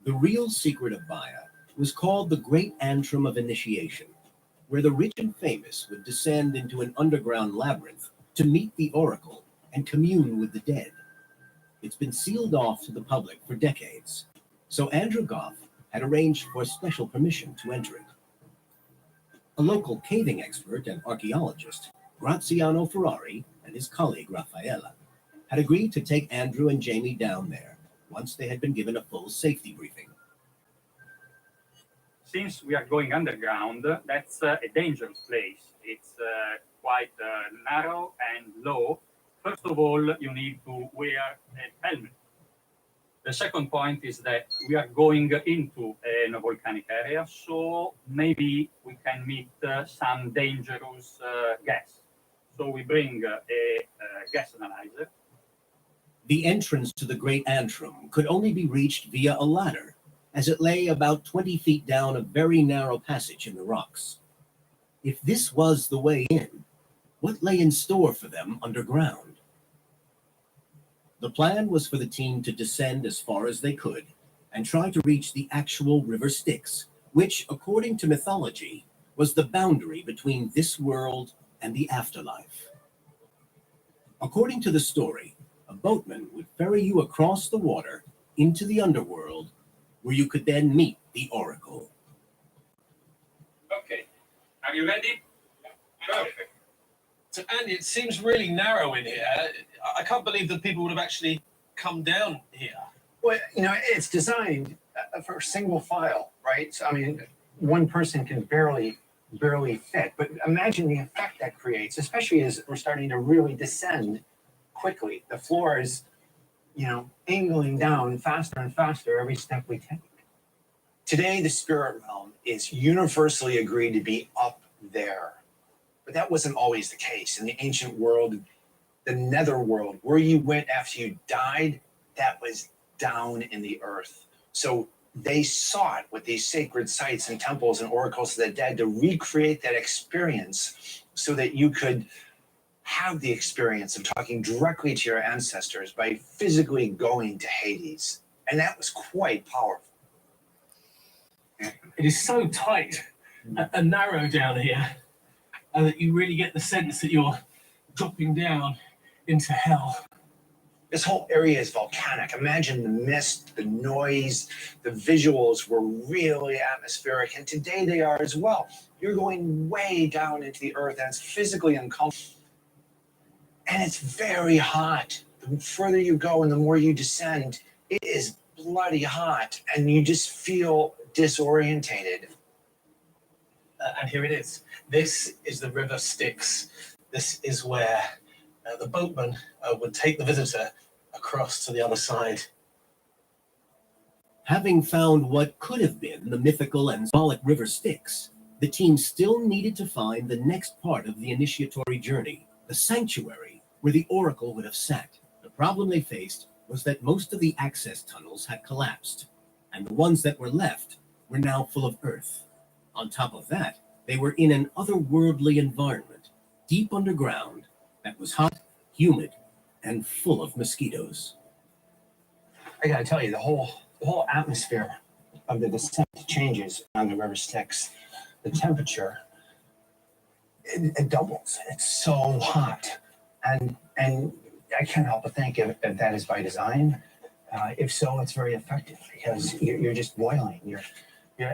The real secret of Baia was called the Great Antrim of Initiation, where the rich and famous would descend into an underground labyrinth to meet the oracle and commune with the dead. It's been sealed off to the public for decades, so Andrew Goff had arranged for special permission to enter it. A local caving expert and archaeologist, Graziano Ferrari, and his colleague Raffaella, had agreed to take Andrew and Jamie down there once they had been given a full safety briefing. Since we are going underground, that's a dangerous place. It's quite narrow and low. First of all, you need to wear a helmet. The second point is that we are going into a volcanic area, so maybe we can meet some dangerous gas. So we bring a gas analyzer. The entrance to the Great Antrim could only be reached via a ladder, as it lay about 20 feet down a very narrow passage in the rocks. If this was the way in, what lay in store for them underground? The plan was for the team to descend as far as they could and try to reach the actual River Styx, which, according to mythology, was the boundary between this world and the afterlife. According to the story, a boatman would ferry you across the water into the underworld, where you could then meet the oracle. Okay, are you ready? Perfect. So Andy, it seems really narrow in here. I can't believe that people would have actually come down here. Well, it's designed for single file, right? So, I mean, one person can barely fit. But imagine the effect that creates, especially as we're starting to really descend quickly. The floor is, angling down faster and faster every step we take. Today, the spirit realm is universally agreed to be up there. But that wasn't always the case. In the ancient world, the netherworld, where you went after you died, that was down in the earth. So they sought with these sacred sites and temples and oracles of the dead to recreate that experience so that you could have the experience of talking directly to your ancestors by physically going to Hades. And that was quite powerful. It is so tight and narrow down here, and that you really get the sense that you're dropping down into hell. This whole area is volcanic. Imagine the mist, the noise, the visuals were really atmospheric, and today they are as well. You're going way down into the earth, and it's physically uncomfortable. And it's very hot. The further you go and the more you descend, it is bloody hot, and you just feel disorientated. And here it is. This is the river Styx. This is where the boatman would take the visitor across to the other side. Having found what could have been the mythical and symbolic river Styx, the team still needed to find the next part of the initiatory journey, the sanctuary where the oracle would have sat. The problem they faced was that most of the access tunnels had collapsed, and the ones that were left were now full of earth. On top of that, they were in an otherworldly environment, deep underground, that was hot, humid, and full of mosquitoes. I gotta tell you, the whole atmosphere of the descent changes on the river Styx. The temperature, it doubles. It's so hot. And I can't help but think if that is by design. If so, it's very effective because you're just boiling. Your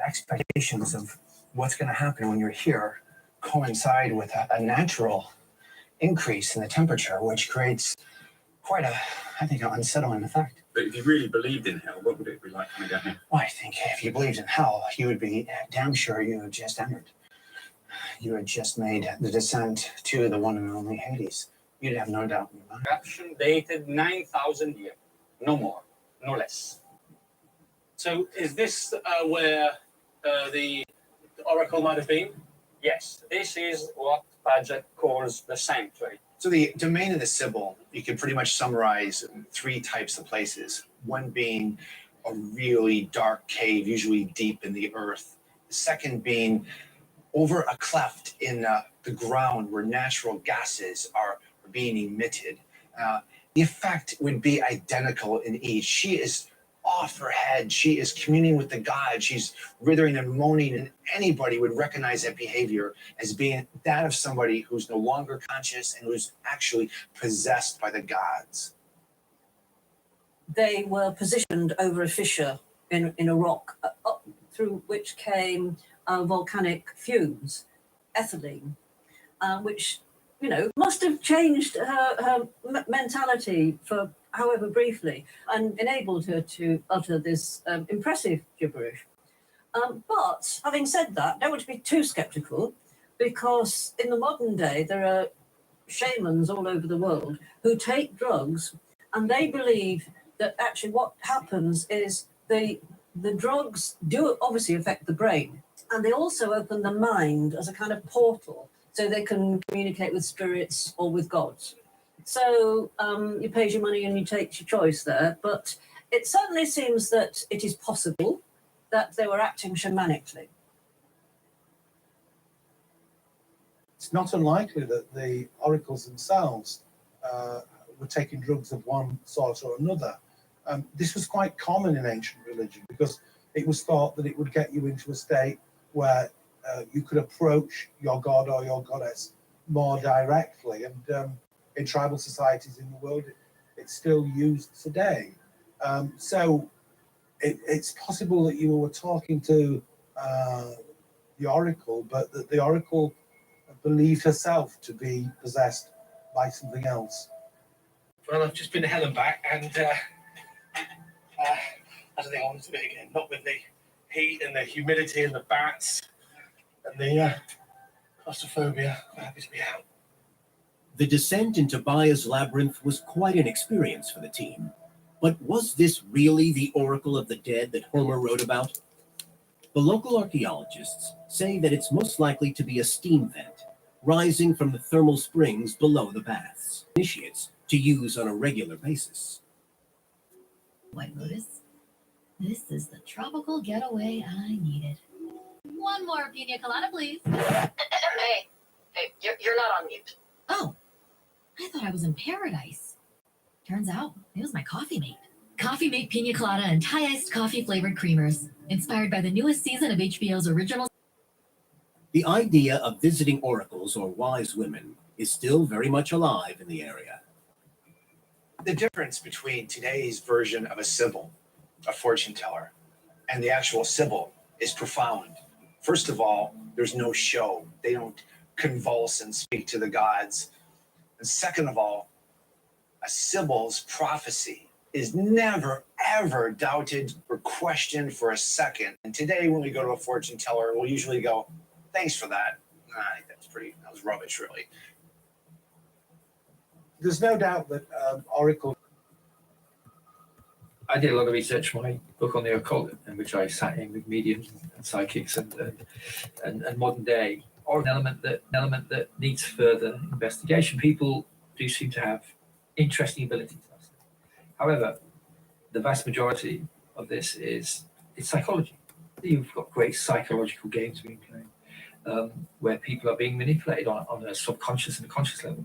expectations of what's going to happen when you're here coincide with a natural increase in the temperature, which creates quite an unsettling effect. But if you really believed in hell, what would it be like coming down here? Well, I think if you believed in hell, you would be damn sure you had just entered. You had just made the descent to the one and only Hades. You'd have no doubt in your mind. Eruption dated 9,000 years, no more, no less. So is this where the oracle might have been? Yes, this is what Paget calls the sanctuary. So the domain of the Sibyl, you can pretty much summarize in three types of places. One being a really dark cave, usually deep in the earth. The second being over a cleft in the ground where natural gases are being emitted. The effect would be identical in each. She is off her head. She is communing with the gods. She's writhing and moaning, and anybody would recognize that behavior as being that of somebody who's no longer conscious and who's actually possessed by the gods. They were positioned over a fissure in a rock, up through which came volcanic fumes, ethylene, which, must have changed her mentality for however briefly and enabled her to utter this impressive gibberish. But having said that, don't want to be too skeptical, because in the modern day, there are shamans all over the world who take drugs, and they believe that actually what happens is the drugs do obviously affect the brain, and they also open the mind as a kind of portal so they can communicate with spirits or with gods. So you pay your money and you take your choice there, but it certainly seems that it is possible that they were acting shamanically. It's not unlikely that the oracles themselves were taking drugs of one sort or another. This was quite common in ancient religion because it was thought that it would get you into a state where you could approach your god or your goddess more directly. And in tribal societies in the world, it's still used today. So it's possible that you were talking to the oracle, but that the oracle believed herself to be possessed by something else. Well, I've just been to hell and back, and I don't think I want to do it again. Not with the heat and the humidity and the bats and the claustrophobia. I'm happy to be out. The descent into Baya's labyrinth was quite an experience for the team. But was this really the Oracle of the Dead that Homer wrote about? The local archaeologists say that it's most likely to be a steam vent, rising from the thermal springs below the baths. Initiates to use on a regular basis. White Lotus, this is the tropical getaway I needed. One more pina colada, please. Hey, you're not on mute. Oh, I thought I was in paradise. Turns out it was my coffee mate. Coffee Mate Pina Colada and Thai iced coffee flavored creamers, inspired by the newest season of HBO's original. The idea of visiting oracles or wise women is still very much alive in the area. The difference between today's version of a Sibyl, a fortune teller, and the actual Sibyl is profound. First of all, there's no show. They don't convulse and speak to the gods. And second of all, a Sibyl's prophecy is never, ever doubted or questioned for a second. And today, when we go to a fortune teller, we'll usually go, thanks for that. That was rubbish, really. There's no doubt that Oracle. I did a lot of research for my book on the occult, in which I sat in with mediums and psychics and modern day, or an element that needs further investigation. People do seem to have interesting abilities. However, the vast majority of this it's psychology. You've got great psychological games being played, where people are being manipulated on a subconscious and a conscious level.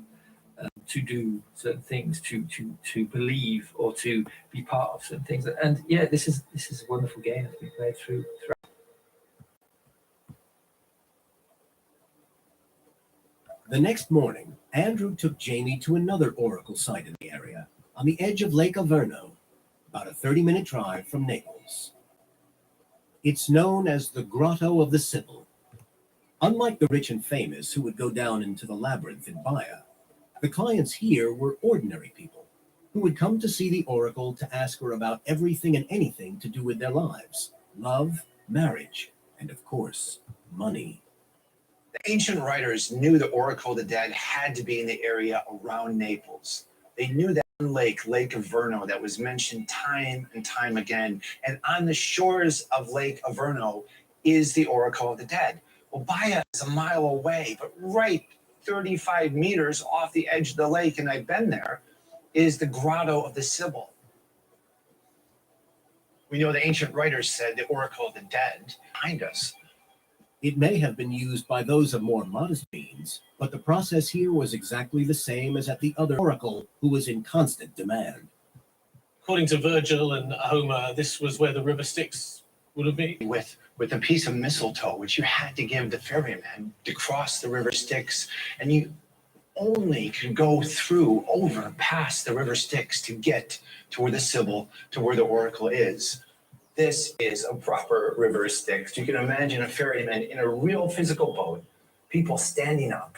To do certain things, to believe or to be part of certain things, and yeah, this is a wonderful game that's been played throughout. The next morning, Andrew took Jamie to another oracle site in the area, on the edge of Lake Averno, about a 30-minute drive from Naples. It's known as the Grotto of the Sibyl. Unlike the rich and famous who would go down into the labyrinth in Baia, the clients here were ordinary people who would come to see the oracle to ask her about everything and anything to do with their lives, love, marriage, and of course, money. The ancient writers knew the Oracle of the Dead had to be in the area around Naples. They knew that Lake Averno, that was mentioned time and time again. And on the shores of Lake Averno is the Oracle of the Dead. Well, Baia is a mile away, but right 35 meters off the edge of the lake, and I've been there, is the Grotto of the Sibyl. We know the ancient writers said the Oracle of the Dead behind us. It may have been used by those of more modest means, but the process here was exactly the same as at the other oracle, who was in constant demand. According to Virgil and Homer, this was where the river Styx would have been. With a piece of mistletoe, which you had to give the ferryman to cross the river Styx, and you only could go through, over, past the river Styx to get to where the Sibyl, to where the oracle is. This is a proper river Styx. You can imagine a ferryman in a real physical boat, people standing up.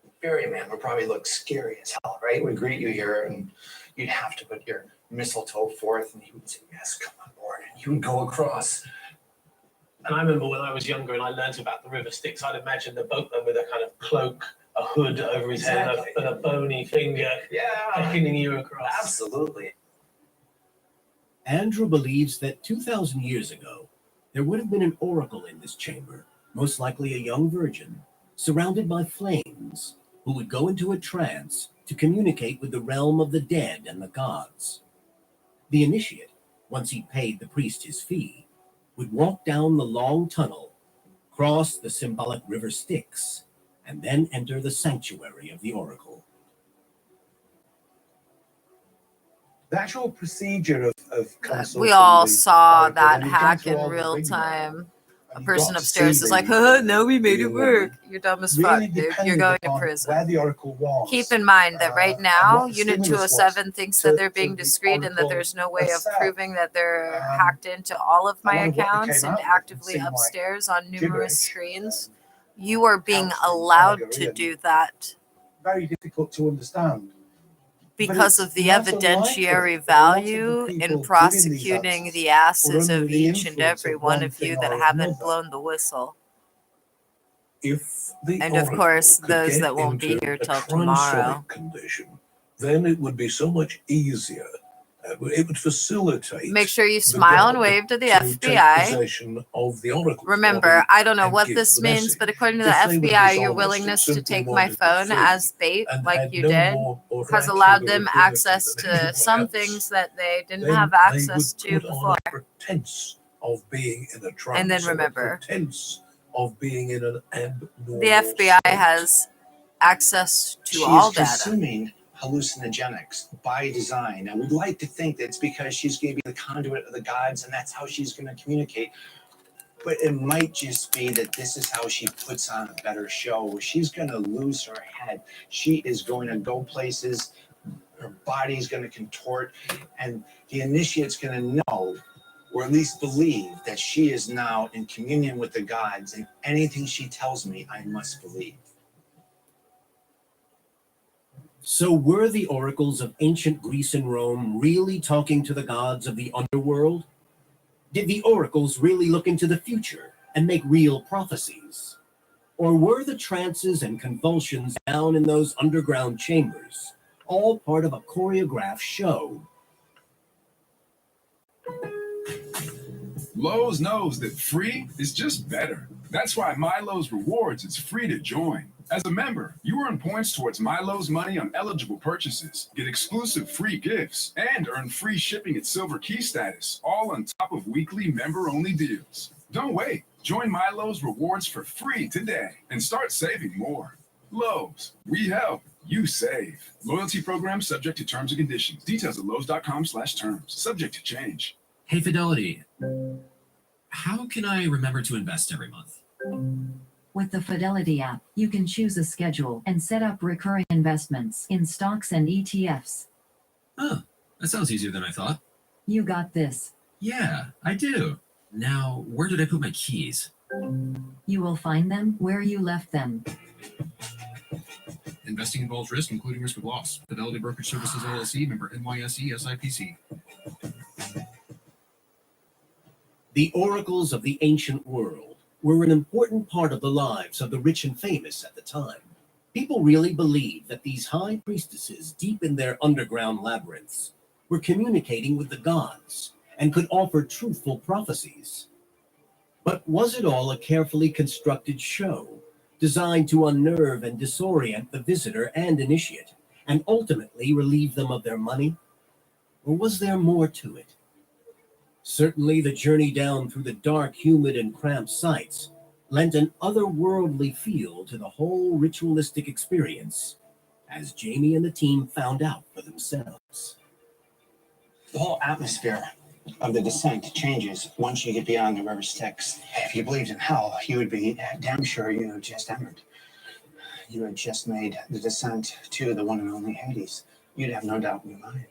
The ferryman would probably look scary as hell, right? Would greet you here, and you'd have to put your mistletoe forth, and he would say, yes, come on board, and you would go across. And I remember when I was younger and I learned about the river Styx, I'd imagine the boatman with a kind of cloak, a hood over his head, and a bony finger beckoning you across. Absolutely. Andrew believes that 2,000 years ago, there would have been an oracle in this chamber, most likely a young virgin, surrounded by flames, who would go into a trance to communicate with the realm of the dead and the gods. The initiate, once he paid the priest his fee, would walk down the long tunnel, cross the symbolic river Styx, and then enter the sanctuary of the oracle. The actual procedure of we all saw that hack in real time. A person upstairs is like, no, we made it work. You're dumb as fuck, dude. You're going to prison. Where the oracle was. Keep in mind that right now, Unit 207 thinks that they're being discreet and that there's no way of proving that they're hacked into all of my accounts and actively upstairs on numerous screens. You are being allowed to do that. Very difficult to understand. Because of the evidentiary value in prosecuting the asses of each and every one of you that haven't blown the whistle. if the And of oracle course, could those get that won't be into here a till transonic tomorrow. condition, then it would be so much easier. It would facilitate. Make sure you the smile and god wave to the to take FBI. possession of the oracle. Remember, I don't know and what give this the means, message. but according to the If they were FBI, your dishonest willingness and to simply take my wanted phone the as food bait, and like had you no did, more has oracular allowed them ability access than to anyone some else, things that they didn't then have they access would to put on before. a pretense of being in a trance, And then or a remember, pretense of being in an abnormal the FBI state. has access to She all is data. consuming hallucinogenics by design. And we'd like to think that it's because she's going to be the conduit of the gods and that's how she's going to communicate. But it might just be that this is how she puts on a better show, where she's going to lose her head. She is going to go places, her body's going to contort, and the initiate's going to know, or at least believe, that she is now in communion with the gods, and anything she tells me, I must believe. So were the oracles of ancient Greece and Rome really talking to the gods of the underworld? Did the oracles really look into the future and make real prophecies? Or were the trances and convulsions down in those underground chambers all part of a choreographed show? Lowe's knows that free is just better. That's why MyLowe's Rewards is free to join. As a member, you earn points towards MyLowe's money on eligible purchases, get exclusive free gifts, and earn free shipping at Silver Key status, all on top of weekly member-only deals. Don't wait. Join MyLowe's Rewards for free today and start saving more. Lowe's, we help, you save. Loyalty program subject to terms and conditions. Details at lowes.com/terms. Subject to change. Hey, Fidelity. How can I remember to invest every month? With the Fidelity app, you can choose a schedule and set up recurring investments in stocks and ETFs. Oh, that sounds easier than I thought. You got this. Yeah, I do. Now, where did I put my keys? You will find them where you left them. Investing involves risk, including risk of loss. Fidelity Brokerage Services, LLC, member NYSE, SIPC. The oracles of the ancient world were an important part of the lives of the rich and famous at the time. People really believed that these high priestesses deep in their underground labyrinths were communicating with the gods and could offer truthful prophecies. But was it all a carefully constructed show designed to unnerve and disorient the visitor and initiate and ultimately relieve them of their money? Or was there more to it? Certainly the journey down through the dark, humid, and cramped sites lent an otherworldly feel to the whole ritualistic experience, as Jamie and the team found out for themselves. The whole atmosphere of the descent changes once you get beyond the river Styx. If you believed in hell, you would be damn sure you had just entered. You had just made the descent to the one and only Hades. You'd have no doubt in your mind.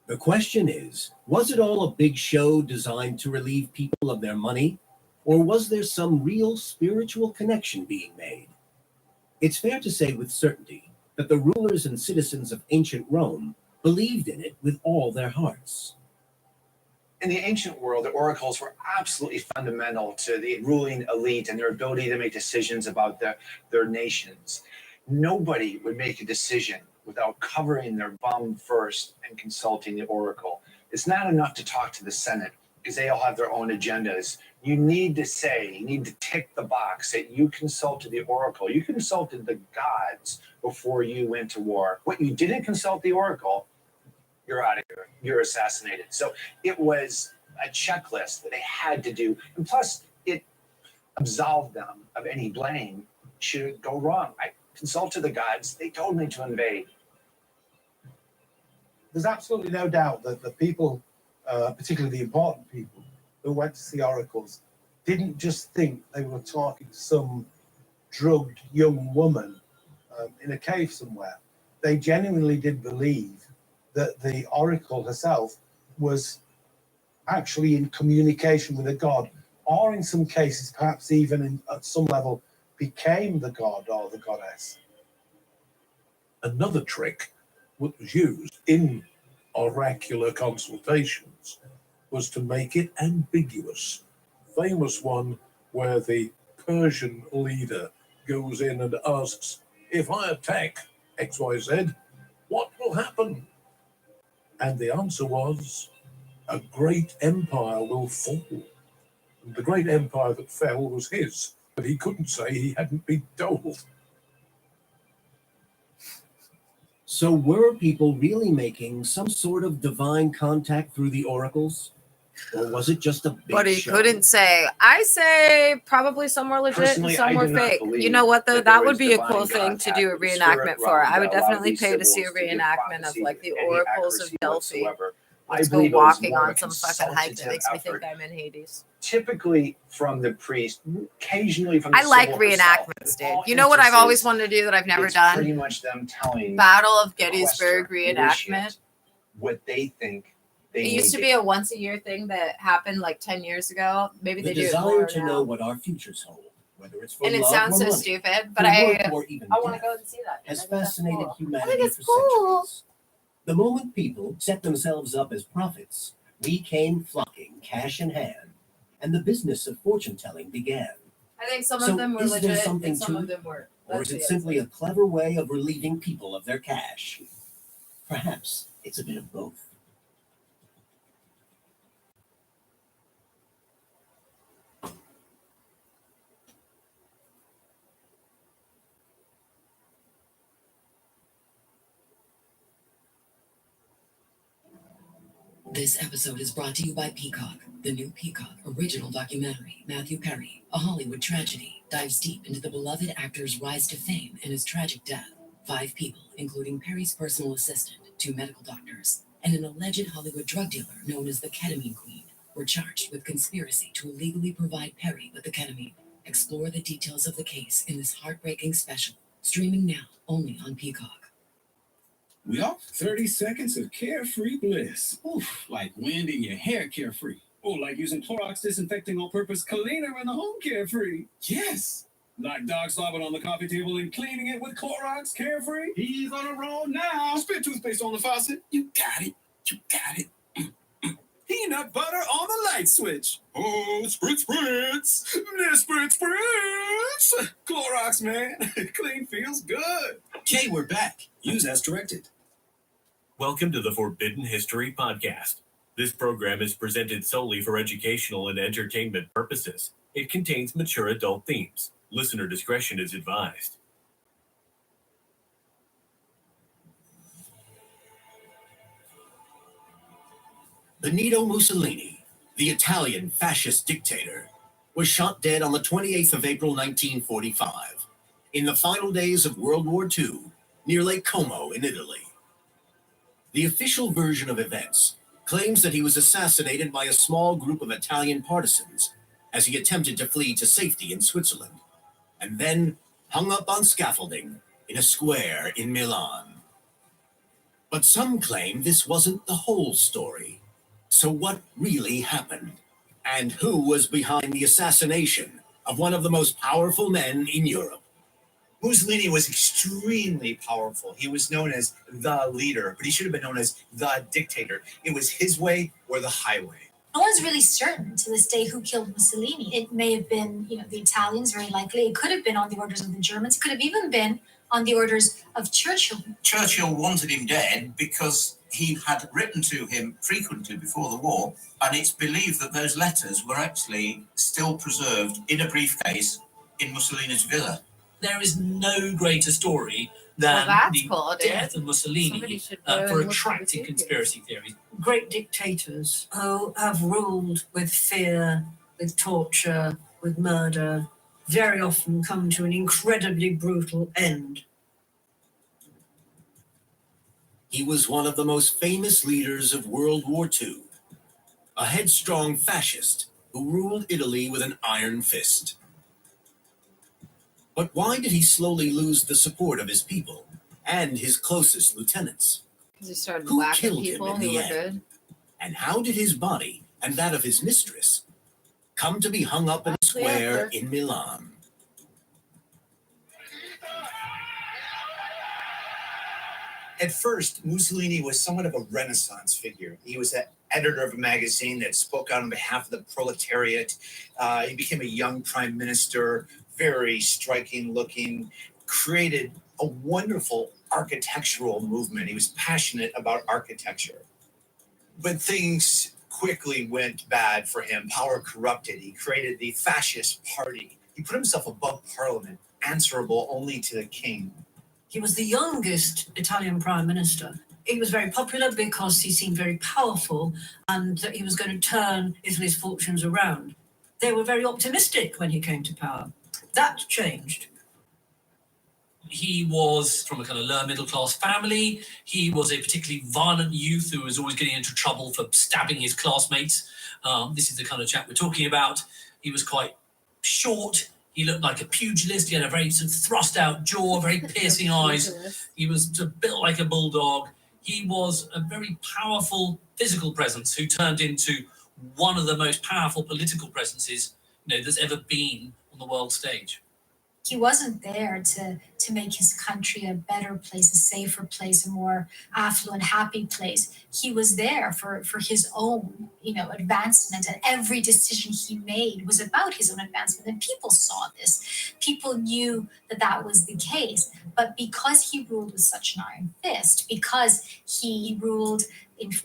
The question is, was it all a big show designed to relieve people of their money, or was there some real spiritual connection being made? It's fair to say with certainty that the rulers and citizens of ancient Rome believed in it with all their hearts. In the ancient world, the oracles were absolutely fundamental to the ruling elite and their ability to make decisions about their nations. Nobody would make a decision without covering their bum first and consulting the oracle. It's not enough to talk to the Senate because they all have their own agendas. You need to tick the box that you consulted the oracle. You consulted the gods before you went to war. What you didn't consult the oracle, you're out of here. You're assassinated. So it was a checklist that they had to do. And plus, it absolved them of any blame should it go wrong. I consulted the gods. They told me to invade. There's absolutely no doubt that the people, particularly the important people who went to see oracles, didn't just think they were talking to some drugged young woman in a cave somewhere. They genuinely did believe that the oracle herself was actually in communication with a god, or in some cases, perhaps even at some level, became the god or the goddess. Another trick what was used in oracular consultations was to make it ambiguous. famous one where the Persian leader goes in and asks, if I attack XYZ, what will happen? And the answer was, a great empire will fall. And the great empire that fell was his, but he couldn't say he hadn't been told. So were people really making some sort of divine contact through the oracles? Or was it just a big But he show? couldn't say. I say probably some were legit Personally, and some I were do not fake. believe You know what though? that That there would is be a divine cool thing to contact do a with the reenactment spirit for. realm I would that allowed definitely these pay to see a symbols to give reenactment of prophecy like the with any oracles of accuracy Delphi. whatsoever. Let's I go believe it was walking more on of a some fucking hike that consultative makes me think effort, I'm in Hades. typically from the priest, occasionally from the I like symbol herself. reenactments, All dude. You know what I've always instances, wanted to do that I've never it's pretty done? much them telling Battle of the Gettysburg questioner, reenactment. initiate, what they think they It used to need be a once a year thing that happened like 10 years ago. Maybe The they do it desire more to now. know what our futures hold, whether it's for And it love sounds or so money, stupid, but for work I or even want to death, go and see that. has I think that's fascinated cool. humanity it's for cool. centuries. The moment people set themselves up as prophets, we came flocking, cash in hand, and the business of fortune-telling began. I think some So of them were is there legit something and some to of it? them weren't. Or is it simply a clever way of relieving people of their cash? Perhaps it's a bit of both. This episode is brought to you by Peacock. The new Peacock original documentary, Matthew Perry, A Hollywood Tragedy, dives deep into the beloved actor's rise to fame and his tragic death. 5 people, including Perry's personal assistant, 2 medical doctors, and an alleged Hollywood drug dealer known as the Ketamine Queen, were charged with conspiracy to illegally provide Perry with the ketamine. Explore the details of the case in this heartbreaking special, streaming now only on Peacock. We are 30 seconds of carefree bliss. Oof, like wind in your hair carefree. Or like using Clorox disinfecting all-purpose cleaner in the home carefree. Yes. Like dog slobbing on the coffee table and cleaning it with Clorox carefree. He's on a roll now. Spit toothpaste on the faucet. You got it. You got it. Peanut butter on the light switch. Oh, spritz, spritz. Spritz, spritz. Clorox, man. Clean feels good. Okay, we're back. Use as directed. Welcome to the Forbidden History Podcast. This program is presented solely for educational and entertainment purposes. It contains mature adult themes. Listener discretion is advised. Benito Mussolini, the Italian fascist dictator, was shot dead on the 28th of April 1945, in the final days of World War II, near Lake Como in Italy. The official version of events claims that he was assassinated by a small group of Italian partisans as he attempted to flee to safety in Switzerland, and then hung up on scaffolding in a square in Milan. But some claim this wasn't the whole story. So what really happened? And who was behind the assassination of one of the most powerful men in Europe? Mussolini was extremely powerful. He was known as the leader, but he should have been known as the dictator. It was his way or the highway. No one's really certain to this day who killed Mussolini. It may have been, the Italians, very likely. It could have been on the orders of the Germans. It could have even been on the orders of Churchill. Churchill wanted him dead because he had written to him frequently before the war, and it's believed that those letters were actually still preserved in a briefcase in Mussolini's villa. There is no greater story than the death of Mussolini for attracting conspiracy theories. Great dictators who have ruled with fear, with torture, with murder, very often come to an incredibly brutal end. He was one of the most famous leaders of World War II, a headstrong fascist who ruled Italy with an iron fist. But why did he slowly lose the support of his people and his closest lieutenants? Because he started Who whacking killed people him in who the were end? good. And how did his body and that of his mistress come to be hung up in a square in Milan? At first, Mussolini was somewhat of a Renaissance figure. He was editor of a magazine that spoke out on behalf of the proletariat. He became a young prime minister, very striking looking, created a wonderful architectural movement. He was passionate about architecture. But things quickly went bad for him. Power corrupted. He created the fascist party. He put himself above parliament, answerable only to the king. He was the youngest Italian prime minister. He was very popular because he seemed very powerful and that he was going to turn Italy's fortunes around. They were very optimistic when he came to power. That changed. He was from a kind of lower middle class family. He was a particularly violent youth who was always getting into trouble for stabbing his classmates. This is the kind of chap we're talking about. He was quite short. He looked like a pugilist. He had a very sort of thrust out jaw, very piercing eyes. He was sort of built like a bulldog. He was a very powerful physical presence who turned into one of the most powerful political presences, there's ever been on the world stage. He wasn't there to make his country a better place, a safer place, a more affluent, happy place. He was there for his own, advancement, and every decision he made was about his own advancement. And people saw this. People knew that was the case. But because he ruled with such an iron fist, because he ruled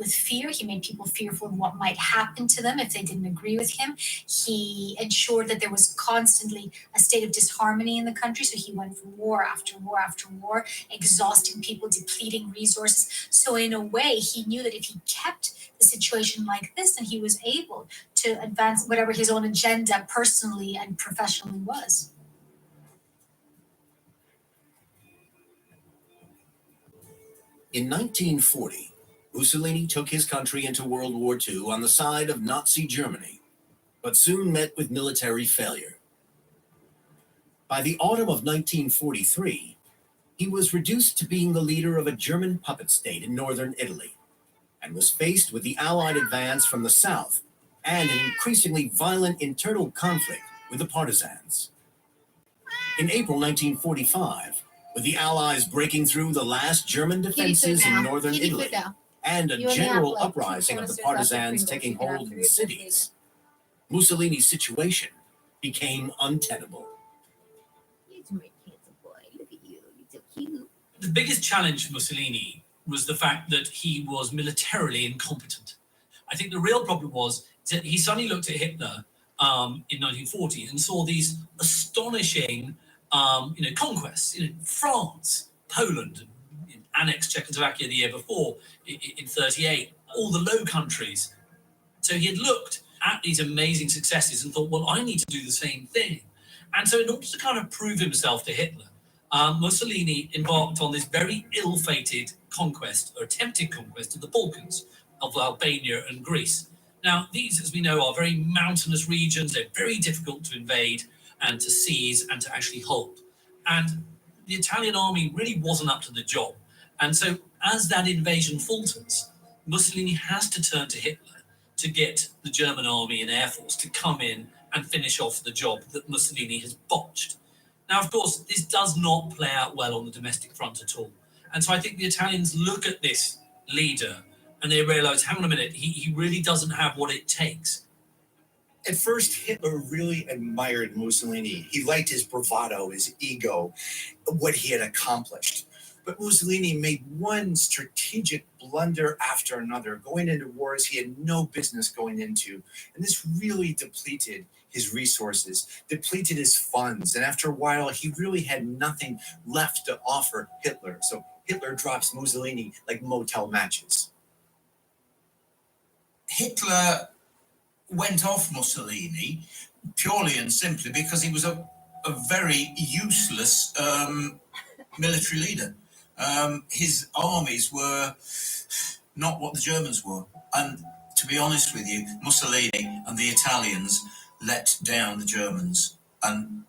with fear, he made people fearful of what might happen to them if they didn't agree with him. He ensured that there was constantly a state of disharmony in the country. So he went from war after war after war, exhausting people, depleting resources. So in a way, he knew that if he kept the situation like this, then he was able to advance whatever his own agenda personally and professionally was. In 1940, Mussolini took his country into World War II on the side of Nazi Germany, but soon met with military failure. By the autumn of 1943, he was reduced to being the leader of a German puppet state in northern Italy, and was faced with the Allied advance from the south and an increasingly violent internal conflict with the partisans. In April 1945, with the Allies breaking through the last German defenses in northern Italy, and a general uprising of the partisans taking hold in the cities, Mussolini's situation became untenable. The biggest challenge for Mussolini was the fact that he was militarily incompetent. I think the real problem was that he suddenly looked at Hitler in 1940 and saw these astonishing conquests. France, Poland, annexed Czechoslovakia the year before in 38, all the Low Countries. So he had looked at these amazing successes and thought, well, I need to do the same thing. And so in order to kind of prove himself to Hitler, Mussolini embarked on this very ill-fated conquest, or attempted conquest, of the Balkans, of Albania and Greece. Now, these, as we know, are very mountainous regions. They're very difficult to invade and to seize and to actually hold. And the Italian army really wasn't up to the job. And so as that invasion falters, Mussolini has to turn to Hitler to get the German army and air force to come in and finish off the job that Mussolini has botched. Now, of course, this does not play out well on the domestic front at all. And so I think the Italians look at this leader and they realize, hang on a minute, he really doesn't have what it takes. At first, Hitler really admired Mussolini. He liked his bravado, his ego, what he had accomplished. But Mussolini made one strategic blunder after another, going into wars he had no business going into. And this really depleted his resources, depleted his funds. And after a while, he really had nothing left to offer Hitler. So Hitler drops Mussolini like motel matches. Hitler went off Mussolini purely and simply because he was a very useless military leader. His armies were not what the Germans were. And to be honest with you, Mussolini and the Italians let down the Germans. And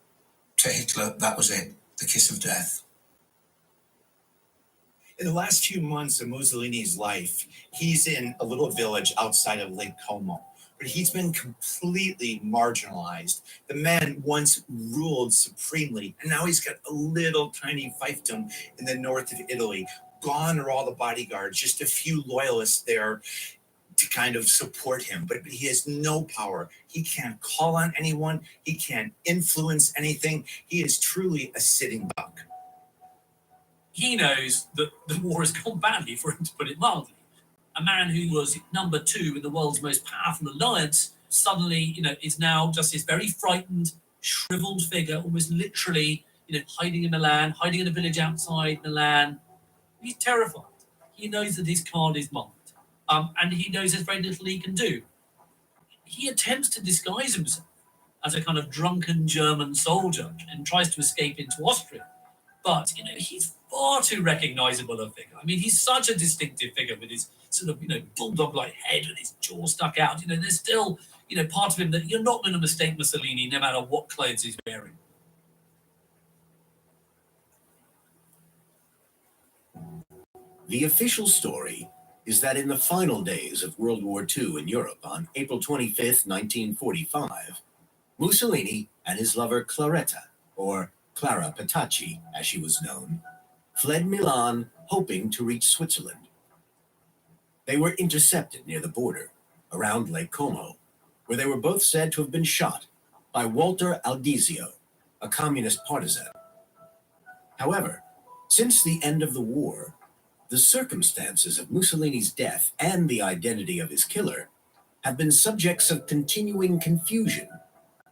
to Hitler, that was it, the kiss of death. In the last few months of Mussolini's life, he's in a little village outside of Lake Como, but he's been completely marginalized. The man once ruled supremely, and now he's got a little tiny fiefdom in the north of Italy. Gone are all the bodyguards, just a few loyalists there to kind of support him, but he has no power. He can't call on anyone. He can't influence anything. He is truly a sitting duck. He knows that the war has gone badly, for him to put it mildly. A man who was number 2 in the world's most powerful alliance suddenly, is now just this very frightened, shriveled figure, almost literally, hiding in Milan, hiding in a village outside Milan. He's terrified. He knows that his card is marked. And he knows there's very little he can do. He attempts to disguise himself as a kind of drunken German soldier and tries to escape into Austria. But, he's far too recognizable a figure. I mean, he's such a distinctive figure with his sort of, bulldog-like head and his jaw stuck out. There's still, part of him that you're not going to mistake Mussolini no matter what clothes he's wearing. The official story is that in the final days of World War II in Europe on April 25th, 1945, Mussolini and his lover Claretta, or Clara Petacci as she was known, fled Milan hoping to reach Switzerland. They were intercepted near the border, around Lake Como, where they were both said to have been shot by Walter Aldisio, a communist partisan. However, since the end of the war, the circumstances of Mussolini's death and the identity of his killer have been subjects of continuing confusion,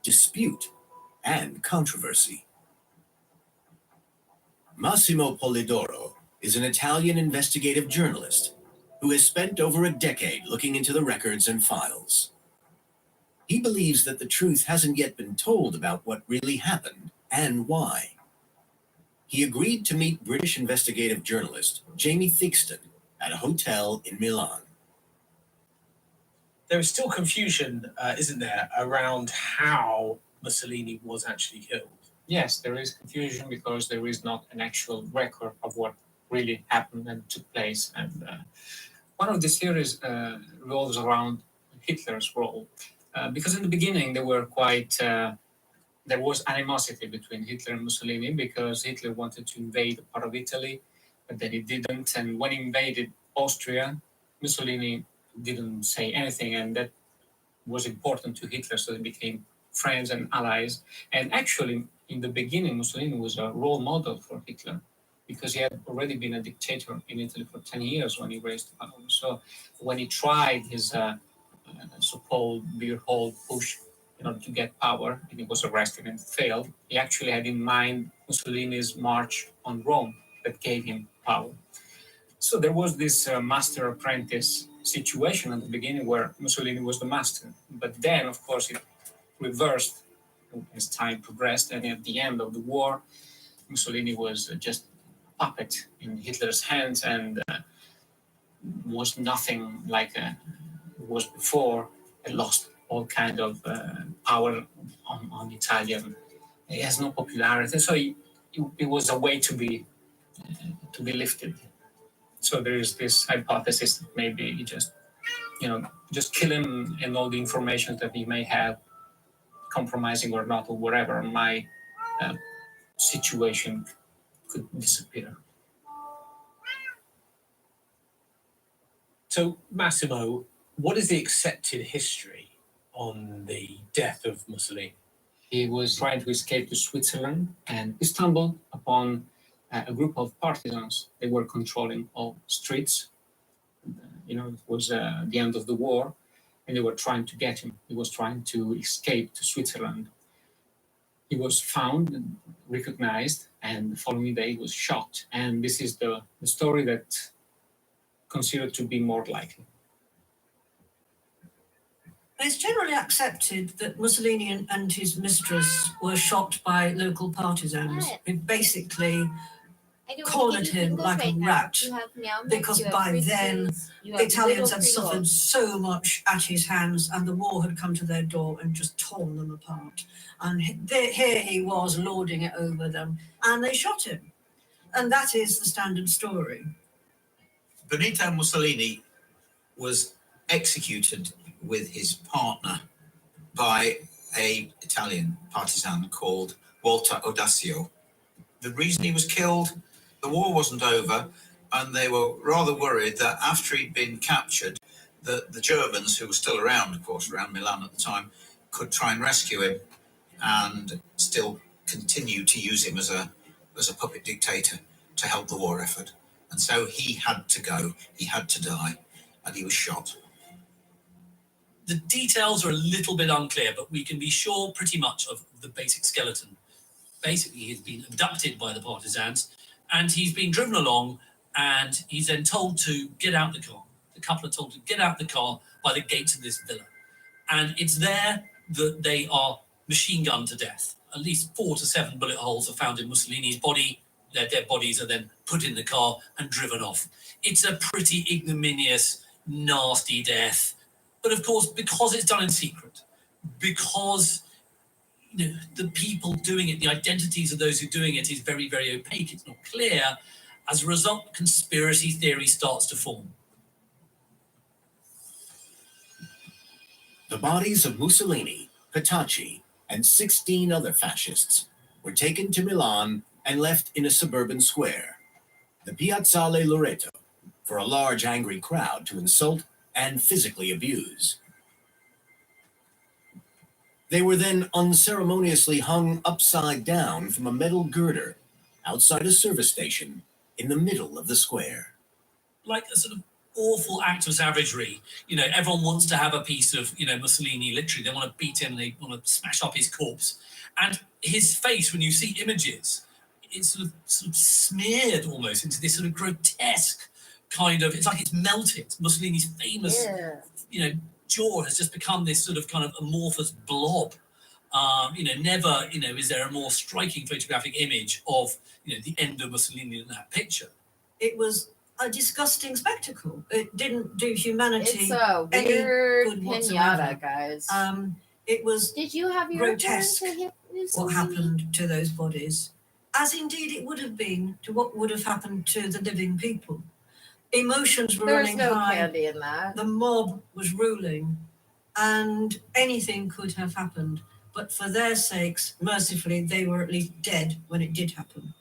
dispute, and controversy. Massimo Polidoro is an Italian investigative journalist who has spent over a decade looking into the records and files. He believes that the truth hasn't yet been told about what really happened and why. He agreed to meet British investigative journalist Jamie Theakston at a hotel in Milan. There is still confusion, isn't there, around how Mussolini was actually killed? Yes, there is confusion because there is not an actual record of what really happened and took place. And one of these theories revolves around Hitler's role. Because in the beginning, there was animosity between Hitler and Mussolini because Hitler wanted to invade a part of Italy, but then he didn't. And when he invaded Austria, Mussolini didn't say anything, and that was important to Hitler, so they became friends and allies. And actually, in the beginning, Mussolini was a role model for Hitler because he had already been a dictator in Italy for 10 years when he raised power. So when he tried his so-called beer hall push in order to get power, and he was arrested and failed, he actually had in mind Mussolini's march on Rome that gave him power. So there was this master-apprentice situation at the beginning where Mussolini was the master. But then, of course, it reversed as time progressed, and at the end of the war, Mussolini was just a puppet in Hitler's hands and was nothing like it was before. It lost all kind of power on Italian. He has no popularity, so it was a way to be lifted. So there is this hypothesis that maybe he just kill him and all the information that he may have, compromising or not or whatever, my situation could disappear. So, Massimo, what is the accepted history on the death of Mussolini? He was trying to escape to Switzerland and he stumbled upon a group of partisans. They were controlling all streets. It was the end of the war, and they were trying to get him. He was trying to escape to Switzerland. He was found and recognized, and the following day he was shot. And this is the story that considered to be more likely. It's generally accepted that Mussolini and his mistress were shot by local partisans who basically cornered him like a rat, because by then the Italians had suffered so much at his hands and the war had come to their door and just torn them apart. And here he was lording it over them, and they shot him. And that is the standard story. Benito Mussolini was executed with his partner by an Italian partisan called Walter Aldisio. The reason he was killed, the war wasn't over, and they were rather worried that after he'd been captured, the Germans, who were still around, of course, around Milan at the time, could try and rescue him and still continue to use him as a puppet dictator to help the war effort. And so he had to go, he had to die, and he was shot. The details are a little bit unclear, but we can be sure pretty much of the basic skeleton. Basically, he's been abducted by the partisans, and he's been driven along, and he's then told to get out the car. The couple are told to get out the car by the gates of this villa. And it's there that they are machine gunned to death. At least 4 to 7 bullet holes are found in Mussolini's body. Their dead bodies are then put in the car and driven off. It's a pretty ignominious, nasty death. But of course, because it's done in secret, because the people doing it, the identities of those who are doing it is very, very opaque, it's not clear, as a result, conspiracy theory starts to form. The bodies of Mussolini, Petacci, and 16 other fascists were taken to Milan and left in a suburban square, the Piazzale Loreto, for a large angry crowd to insult and physically abuse. They were then unceremoniously hung upside down from a metal girder outside a service station in the middle of the square. Like a sort of awful act of savagery. Everyone wants to have a piece of, Mussolini, literally. They want to beat him, they want to smash up his corpse. And his face, when you see images, it's sort of smeared almost into this sort of grotesque kind of, it's like it's melted. Mussolini's famous, jaw has just become this sort of kind of amorphous blob. Never, is there a more striking photographic image of, the end of Mussolini in that picture? It was a disgusting spectacle. It didn't do humanity It's a any weird good whatsoever. pinata, guys. It was Did you have your grotesque turn to hit what happened to those bodies, as indeed it would have been to what would have happened to the living people. Emotions were There's running no high. candy in that. The mob was ruling, and anything could have happened. But for their sakes, mercifully, they were at least dead when it did happen.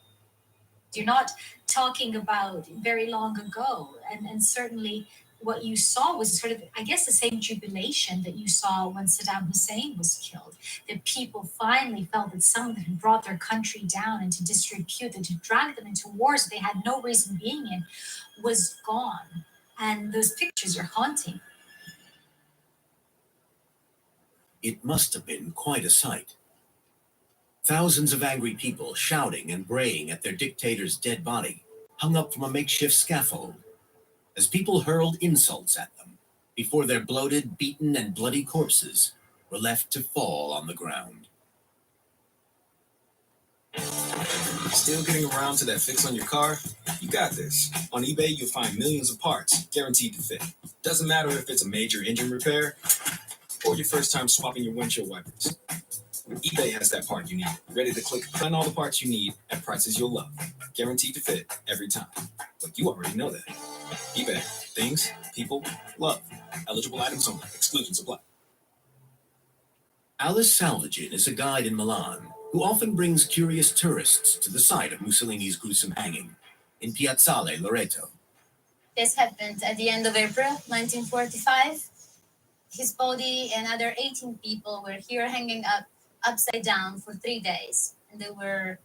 You're not talking about very long ago, and certainly what you saw was sort of, I guess, the same jubilation that you saw when Saddam Hussein was killed. That people finally felt that someone had brought their country down into disrepute, that had dragged them into wars they had no reason being in, was gone. And those pictures are haunting. It must have been quite a sight. Thousands of angry people shouting and braying at their dictator's dead body, hung up from a makeshift scaffold, as people hurled insults at them before their bloated, beaten, and bloody corpses were left to fall on the ground. Still getting around to that fix on your car? You got this. On eBay, you'll find millions of parts guaranteed to fit. Doesn't matter if it's a major engine repair or your first time swapping your windshield wipers. eBay has that part you need, ready to click find all the parts you need at prices you'll love. Guaranteed to fit every time. But you already know that. eBay. Things, people, love. Eligible items only. Exclusions apply. Alice Salvagin is a guide in Milan who often brings curious tourists to the site of Mussolini's gruesome hanging in Piazzale Loreto. This happened at the end of April 1945. His body and other 18 people were here hanging upside down for 3 days. And they were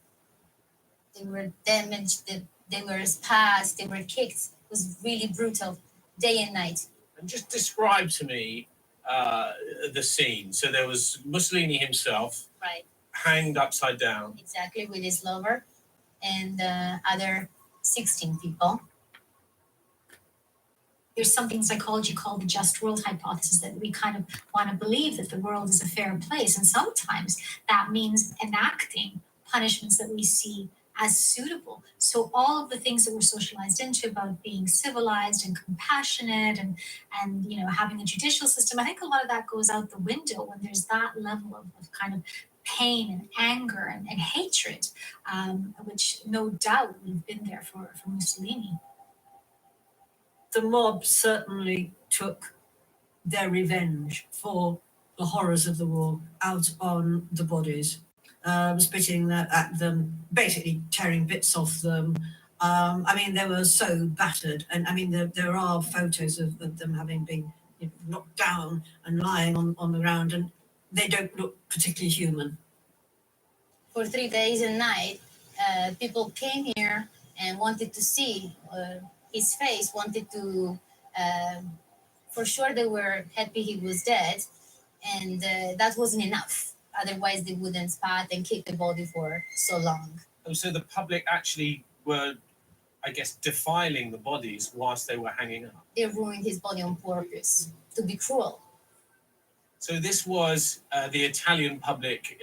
damaged, they were passed, they were kicked. It was really brutal, day and night. And just describe to me the scene. So there was Mussolini himself, Right, hanged upside down. exactly, with his lover and other 16 people. There's something in psychology called the just world hypothesis, that we kind of want to believe that the world is a fair place. And sometimes that means enacting punishments that we see as suitable. So all of the things that we're socialized into about being civilized and compassionate and having a judicial system, I think a lot of that goes out the window when there's that level of kind of pain and anger and hatred, which no doubt would have been there for Mussolini. The mob certainly took their revenge for the horrors of the war out on the bodies, spitting at them, basically tearing bits off them. They were so battered. And there are photos of them having been knocked down and lying on the ground, and they don't look particularly human. For 3 days and night, people came here and wanted to see his face, wanted to, for sure they were happy he was dead, and that wasn't enough. Otherwise, they wouldn't spot and keep the body for so long. Oh, so the public actually were, I guess, defiling the bodies whilst they were hanging up. They ruined his body on purpose, to be cruel. So this was the Italian public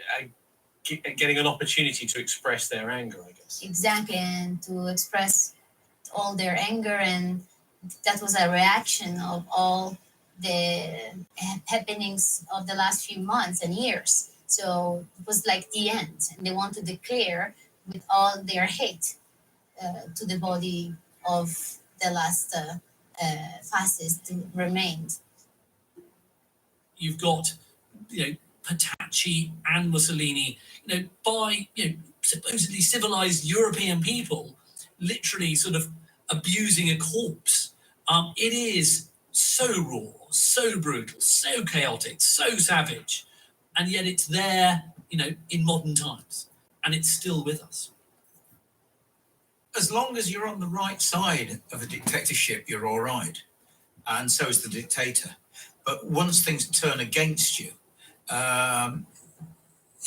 getting an opportunity to express their anger, I guess. Exactly, and to express all their anger, and that was a reaction of all the happenings of the last few months and years. So it was like the end, and they want to declare with all their hate to the body of the last fascist who remained. You've got, Petacci and Mussolini, by, supposedly civilized European people, literally sort of abusing a corpse. It is so raw, so brutal, so chaotic, so savage, and yet it's there, in modern times, and it's still with us. As long as you're on the right side of a dictatorship, you're all right, and so is the dictator. But once things turn against you,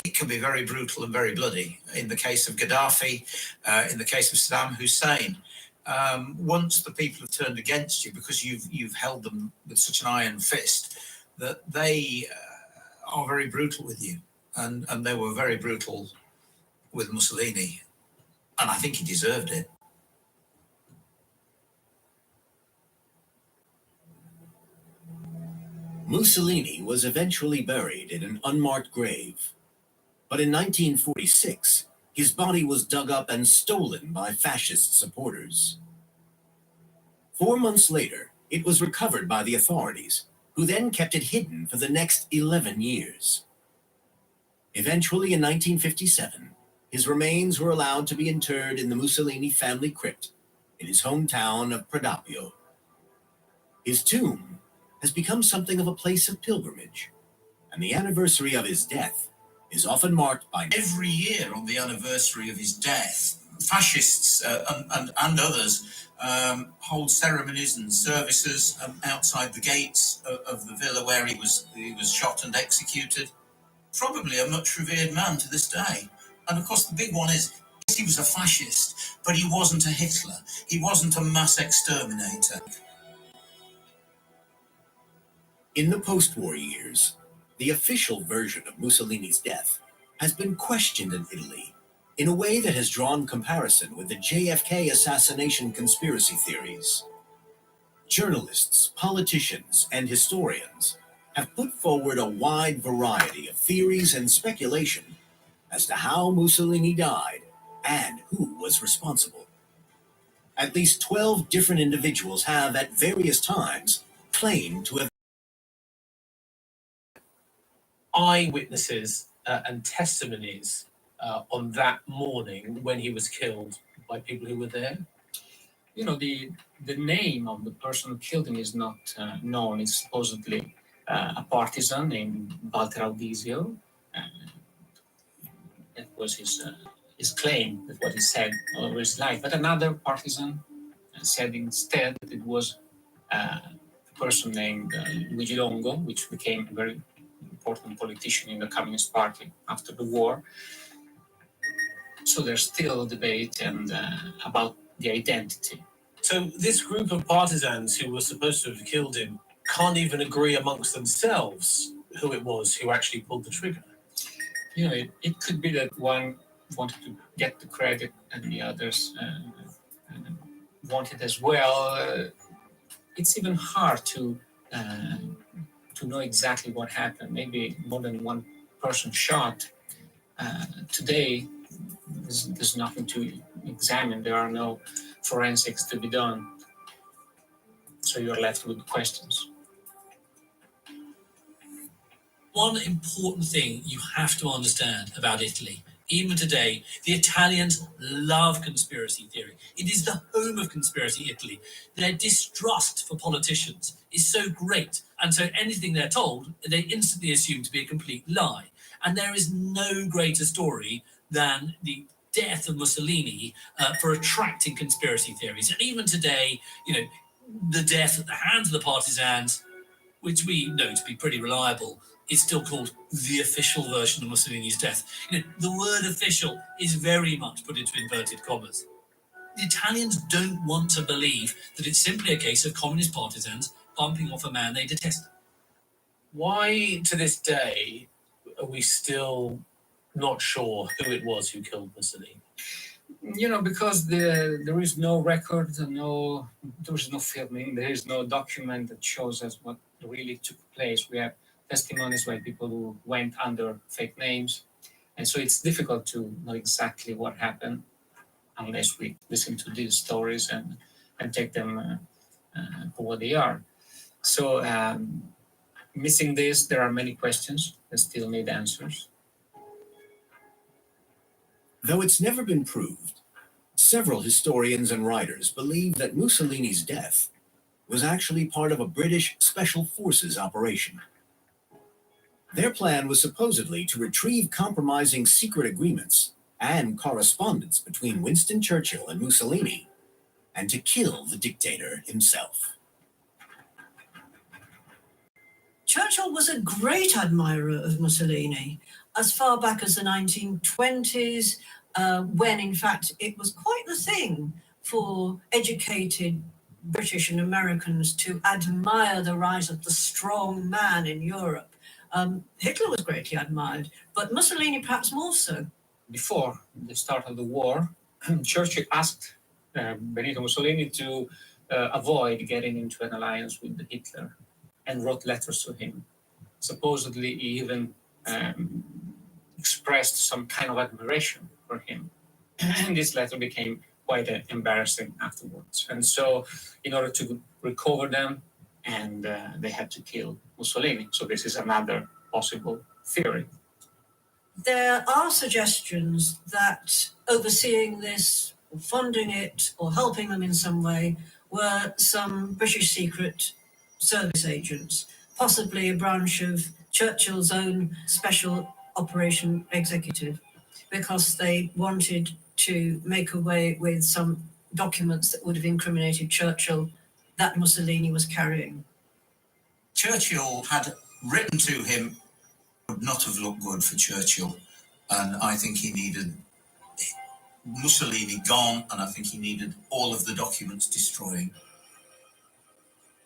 it can be very brutal and very bloody. In the case of Gaddafi, in the case of Saddam Hussein, once the people have turned against you because you've held them with such an iron fist, that they are very brutal with you, and they were very brutal with Mussolini, and I think he deserved it. Mussolini was eventually buried in an unmarked grave, but in 1946, his body was dug up and stolen by fascist supporters. 4 months later, it was recovered by the authorities, who then kept it hidden for the next 11 years. Eventually, in 1957, his remains were allowed to be interred in the Mussolini family crypt in his hometown of Prodapio. His tomb has become something of a place of pilgrimage, and the anniversary of his death is often marked by... Every year on the anniversary of his death, fascists and others hold ceremonies and services outside the gates of the villa where he was shot and executed. Probably a much revered man to this day. And of course the big one is, yes, he was a fascist, but he wasn't a Hitler. He wasn't a mass exterminator. In the post-war years, the official version of Mussolini's death has been questioned in Italy in a way that has drawn comparison with the JFK assassination conspiracy theories. Journalists, politicians, and historians have put forward a wide variety of theories and speculation as to how Mussolini died and who was responsible. At least 12 different individuals have, at various times, claimed to have eyewitnesses and testimonies on that morning when he was killed by people who were there? The name of the person who killed him is not known. It's supposedly a partisan named Walter Audisio. That was his claim, that what he said over his life. But another partisan said instead that it was a person named Luigi Longo, which became a very important politician in the Communist Party after the war. So there's still a debate about the identity. So this group of partisans who were supposed to have killed him can't even agree amongst themselves who it was who actually pulled the trigger. It could be that one wanted to get the credit and the others wanted as well. It's even hard to know exactly what happened. Maybe more than one person shot. Today, there's nothing to examine. There are no forensics to be done. So you're left with questions. One important thing you have to understand about Italy Even today, the Italians love conspiracy theory. It is the home of conspiracy Italy. Their distrust for politicians is so great, and so anything they're told, they instantly assume to be a complete lie. And there is no greater story than the death of Mussolini for attracting conspiracy theories. And even today, the death at the hands of the partisans, which we know to be pretty reliable, is still called the official version of Mussolini's death. The word official is very much put into inverted commas. The Italians don't want to believe that it's simply a case of communist partisans bumping off a man they detest. Why, to this day, are we still not sure who it was who killed Mussolini? Because there is no record, there is no filming, there is no document that shows us what really took place. We have testimonies by people who went under fake names. And so it's difficult to know exactly what happened unless we listen to these stories and take them for what they are. So missing this, there are many questions that still need answers. Though it's never been proved, several historians and writers believe that Mussolini's death was actually part of a British Special Forces operation. Their plan was supposedly to retrieve compromising secret agreements and correspondence between Winston Churchill and Mussolini, and to kill the dictator himself. Churchill was a great admirer of Mussolini, as far back as the 1920s, when in fact it was quite the thing for educated British and Americans to admire the rise of the strong man in Europe. Hitler was greatly admired, but Mussolini perhaps more so. Before the start of the war, Churchill asked Benito Mussolini to avoid getting into an alliance with Hitler and wrote letters to him. Supposedly, he even expressed some kind of admiration for him. And this letter became quite embarrassing afterwards. And so, in order to recover them, and they had to kill Mussolini. So this is another possible theory. There are suggestions that overseeing this, or funding it, or helping them in some way, were some British Secret Service agents, possibly a branch of Churchill's own Special Operation Executive, because they wanted to make away with some documents that would have incriminated Churchill that Mussolini was carrying. Churchill had written to him would not have looked good for Churchill, and I think he needed Mussolini gone, and I think he needed all of the documents destroying.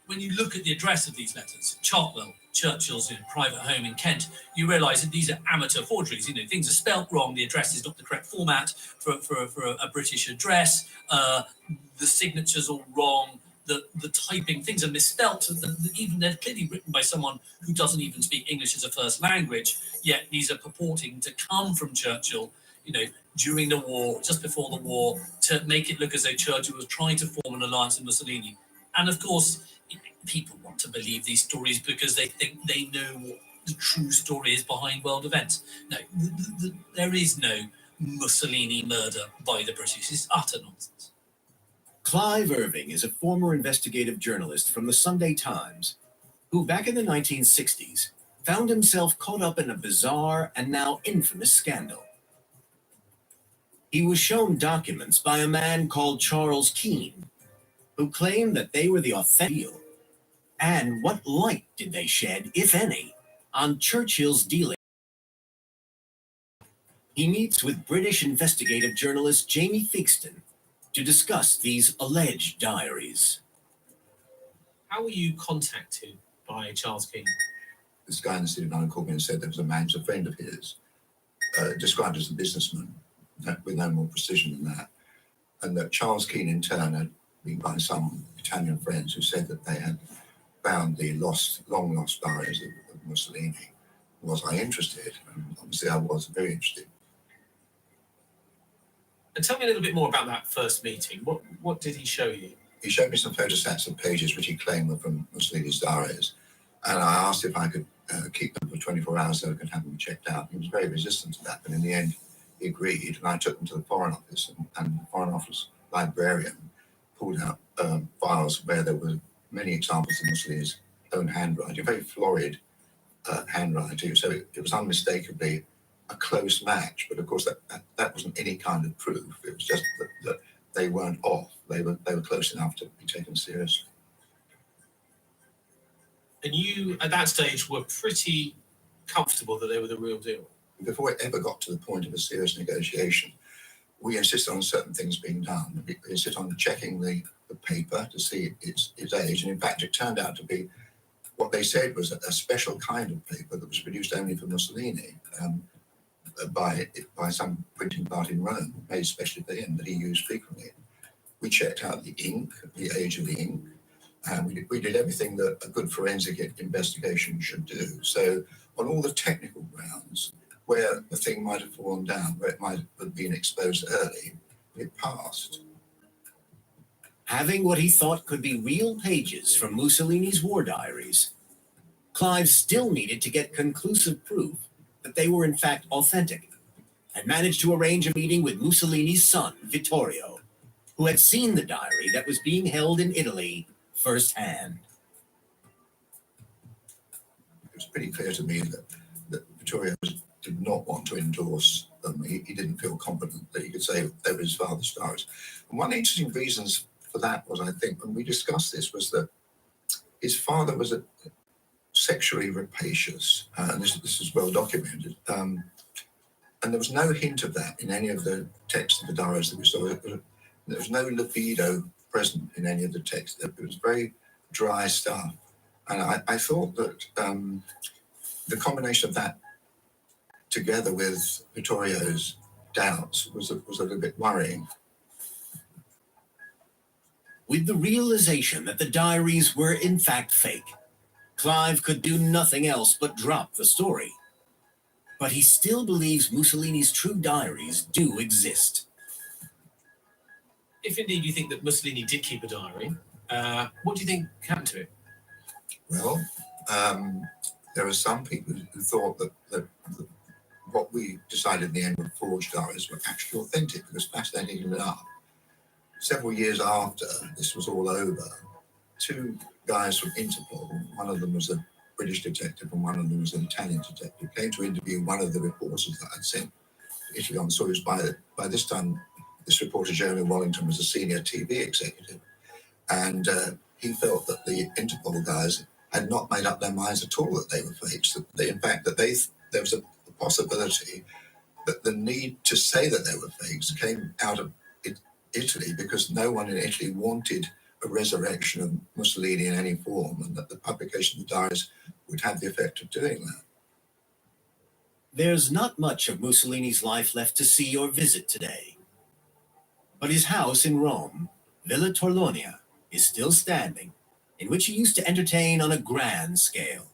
When you look at the address of these letters, Chartwell, Churchill's private home in Kent, you realise that these are amateur forgeries. Things are spelt wrong. The address is not the correct format for a British address. The signature's all wrong. The typing, things are misspelt. Even they're clearly written by someone who doesn't even speak English as a first language. Yet these are purporting to come from Churchill, during the war, just before the war, to make it look as though Churchill was trying to form an alliance with Mussolini. And of course, people want to believe these stories because they think they know what the true story is behind world events. No, there is no Mussolini murder by the British. It's utter nonsense. Clive Irving is a former investigative journalist from the Sunday Times who, back in the 1960s, found himself caught up in a bizarre and now infamous scandal. He was shown documents by a man called Charles Keene, who claimed that they were the authentic. And what light did they shed, if any, on Churchill's dealing? He meets with British investigative journalist Jamie Theakston to discuss these alleged diaries. How were you contacted by Charles Keene? This guy in the City of London called me and said there was a man who's a friend of his, described as a businessman, with no more precision than that. And that Charles Keene in turn had been by some Italian friends who said that they had found the long lost diaries of Mussolini. Was I interested? And obviously I was very interested. And tell me a little bit more about that first meeting. What did he show you? He showed me some photostats of pages which he claimed were from Mussolini's diaries. And I asked if I could keep them for 24 hours so I could have them checked out. He was very resistant to that, but in the end, he agreed, and I took them to the Foreign Office, and the Foreign Office librarian pulled out files where there were many examples of Mussolini's own handwriting, very florid handwriting, so it was unmistakably a close match, but of course that wasn't any kind of proof. It was just that they weren't off. They were close enough to be taken seriously. And you, at that stage, were pretty comfortable that they were the real deal. Before it ever got to the point of a serious negotiation, we insisted on certain things being done. We insisted on checking the paper to see its age, and in fact, it turned out to be what they said was a special kind of paper that was produced only for Mussolini by some printing part in Rome, made specially for him, that he used frequently. We checked out the ink, the age of the ink, and we did everything that a good forensic investigation should do. So on all the technical grounds, where the thing might have fallen down, where it might have been exposed early, it passed. Having what he thought could be real pages from Mussolini's war diaries, Clive still needed to get conclusive proof that they were in fact authentic, and managed to arrange a meeting with Mussolini's son, Vittorio, who had seen the diary that was being held in Italy firsthand. It was pretty clear to me that Vittorio did not want to endorse them. He didn't feel confident that he could say they were his father's diaries. And one interesting reasons for that was, I think, when we discussed this, was that his father was sexually rapacious, and this is well documented. And there was no hint of that in any of the texts of the diaries that we saw. There was no libido present in any of the texts. It was very dry stuff. And I thought that the combination of that together with Vittorio's doubts was a little bit worrying. With the realization that the diaries were in fact fake, Clive could do nothing else but drop the story. But he still believes Mussolini's true diaries do exist. If indeed you think that Mussolini did keep a diary, what do you think happened to it? Well, there are some people who thought that what we decided in the end were forged diaries were actually authentic, because fascinatingly enough, several years after this was all over, two guys from Interpol, one of them was a British detective and one of them was an Italian detective, came to interview one of the reporters that I'd sent to Italy on stories. By this time, this reporter, Jeremy Wallington, was a senior TV executive, and he felt that the Interpol guys had not made up their minds at all that they were fakes. In fact, there was a possibility that the need to say that they were fakes came out of Italy, because no one in Italy wanted a resurrection of Mussolini in any form, and that the publication of the diaries would have the effect of doing that. There's not much of Mussolini's life left to see or visit today. But his house in Rome, Villa Torlonia, is still standing, in which he used to entertain on a grand scale.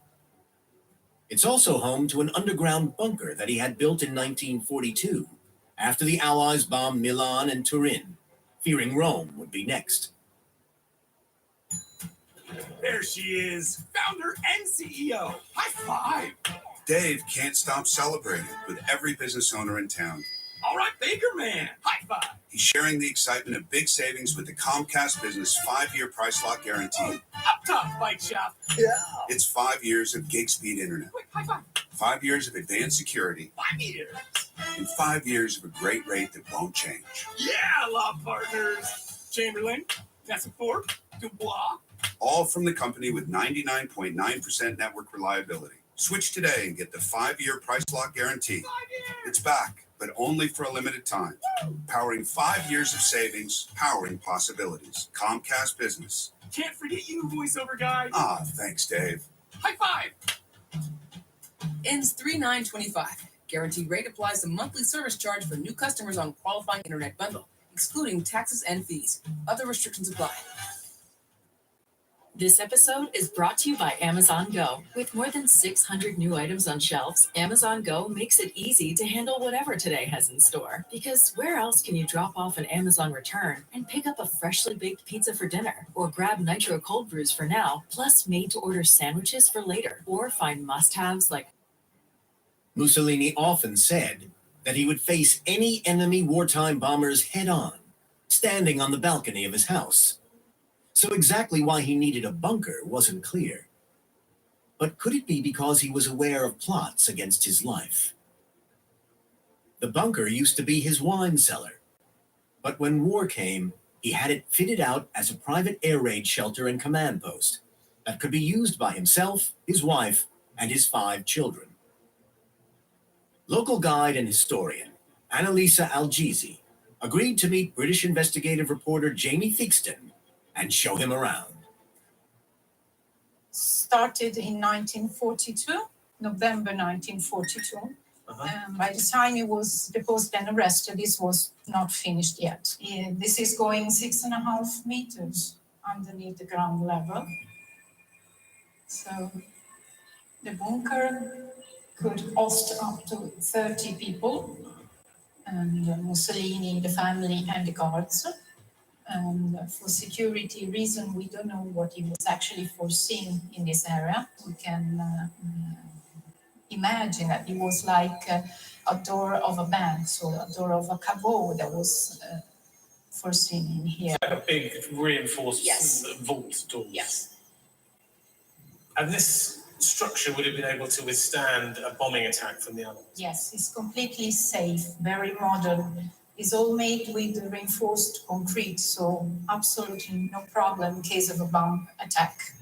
It's also home to an underground bunker that he had built in 1942, after the Allies bombed Milan and Turin, fearing Rome would be next. There she is, founder and CEO. High five. Dave can't stop celebrating with every business owner in town. All right, Baker Man, high five. He's sharing the excitement of big savings with the Comcast Business 5-year price lock guarantee. Up top, bike shop. Yeah. It's 5 years of gig speed internet. Quick, high five. 5 years of advanced security. 5 years. And 5 years of a great rate that won't change. Yeah, law partners. Chamberlain, Davenport, Dubois. All from the company with 99.9% network reliability. Switch today and get the 5-year price lock guarantee. 5 years. It's back, but only for a limited time. Powering 5 years of savings, powering possibilities. Comcast Business. Can't forget you, voiceover guy. Ah, thanks, Dave. High five. Ends 3/9/25. Guaranteed rate applies to monthly service charge for new customers on qualifying internet bundle, excluding taxes and fees. Other restrictions apply. This episode is brought to you by Amazon Go. With more than 600 new items on shelves, Amazon Go makes it easy to handle whatever today has in store. Because where else can you drop off an Amazon return and pick up a freshly baked pizza for dinner, or grab Nitro cold brews for now, plus made-to-order sandwiches for later, or find must-haves like... Mussolini often said, that he would face any enemy wartime bombers head on, standing on the balcony of his house. So exactly why he needed a bunker wasn't clear. But could it be because he was aware of plots against his life? The bunker used to be his wine cellar, but when war came, he had it fitted out as a private air raid shelter and command post that could be used by himself, his wife, and his 5 children. Local guide and historian Annalisa Algizi agreed to meet British investigative reporter Jamie Theakston and show him around. Started in 1942, November 1942. By the time he was deposed and arrested, this was not finished yet. This is going 6.5 meters underneath the ground level. So the bunker could host up to 30 people, and Mussolini, the family, and the guards. And for security reason, we don't know what he was actually foreseen in this area. We can imagine that it was like a door of a bank, so a door of a cabot that was foreseen in here. Like a big reinforced vault door. Yes. And this structure would have been able to withstand a bombing attack from the Allies? Yes, it's completely safe, very modern. It's all made with reinforced concrete, so absolutely no problem in case of a bomb attack.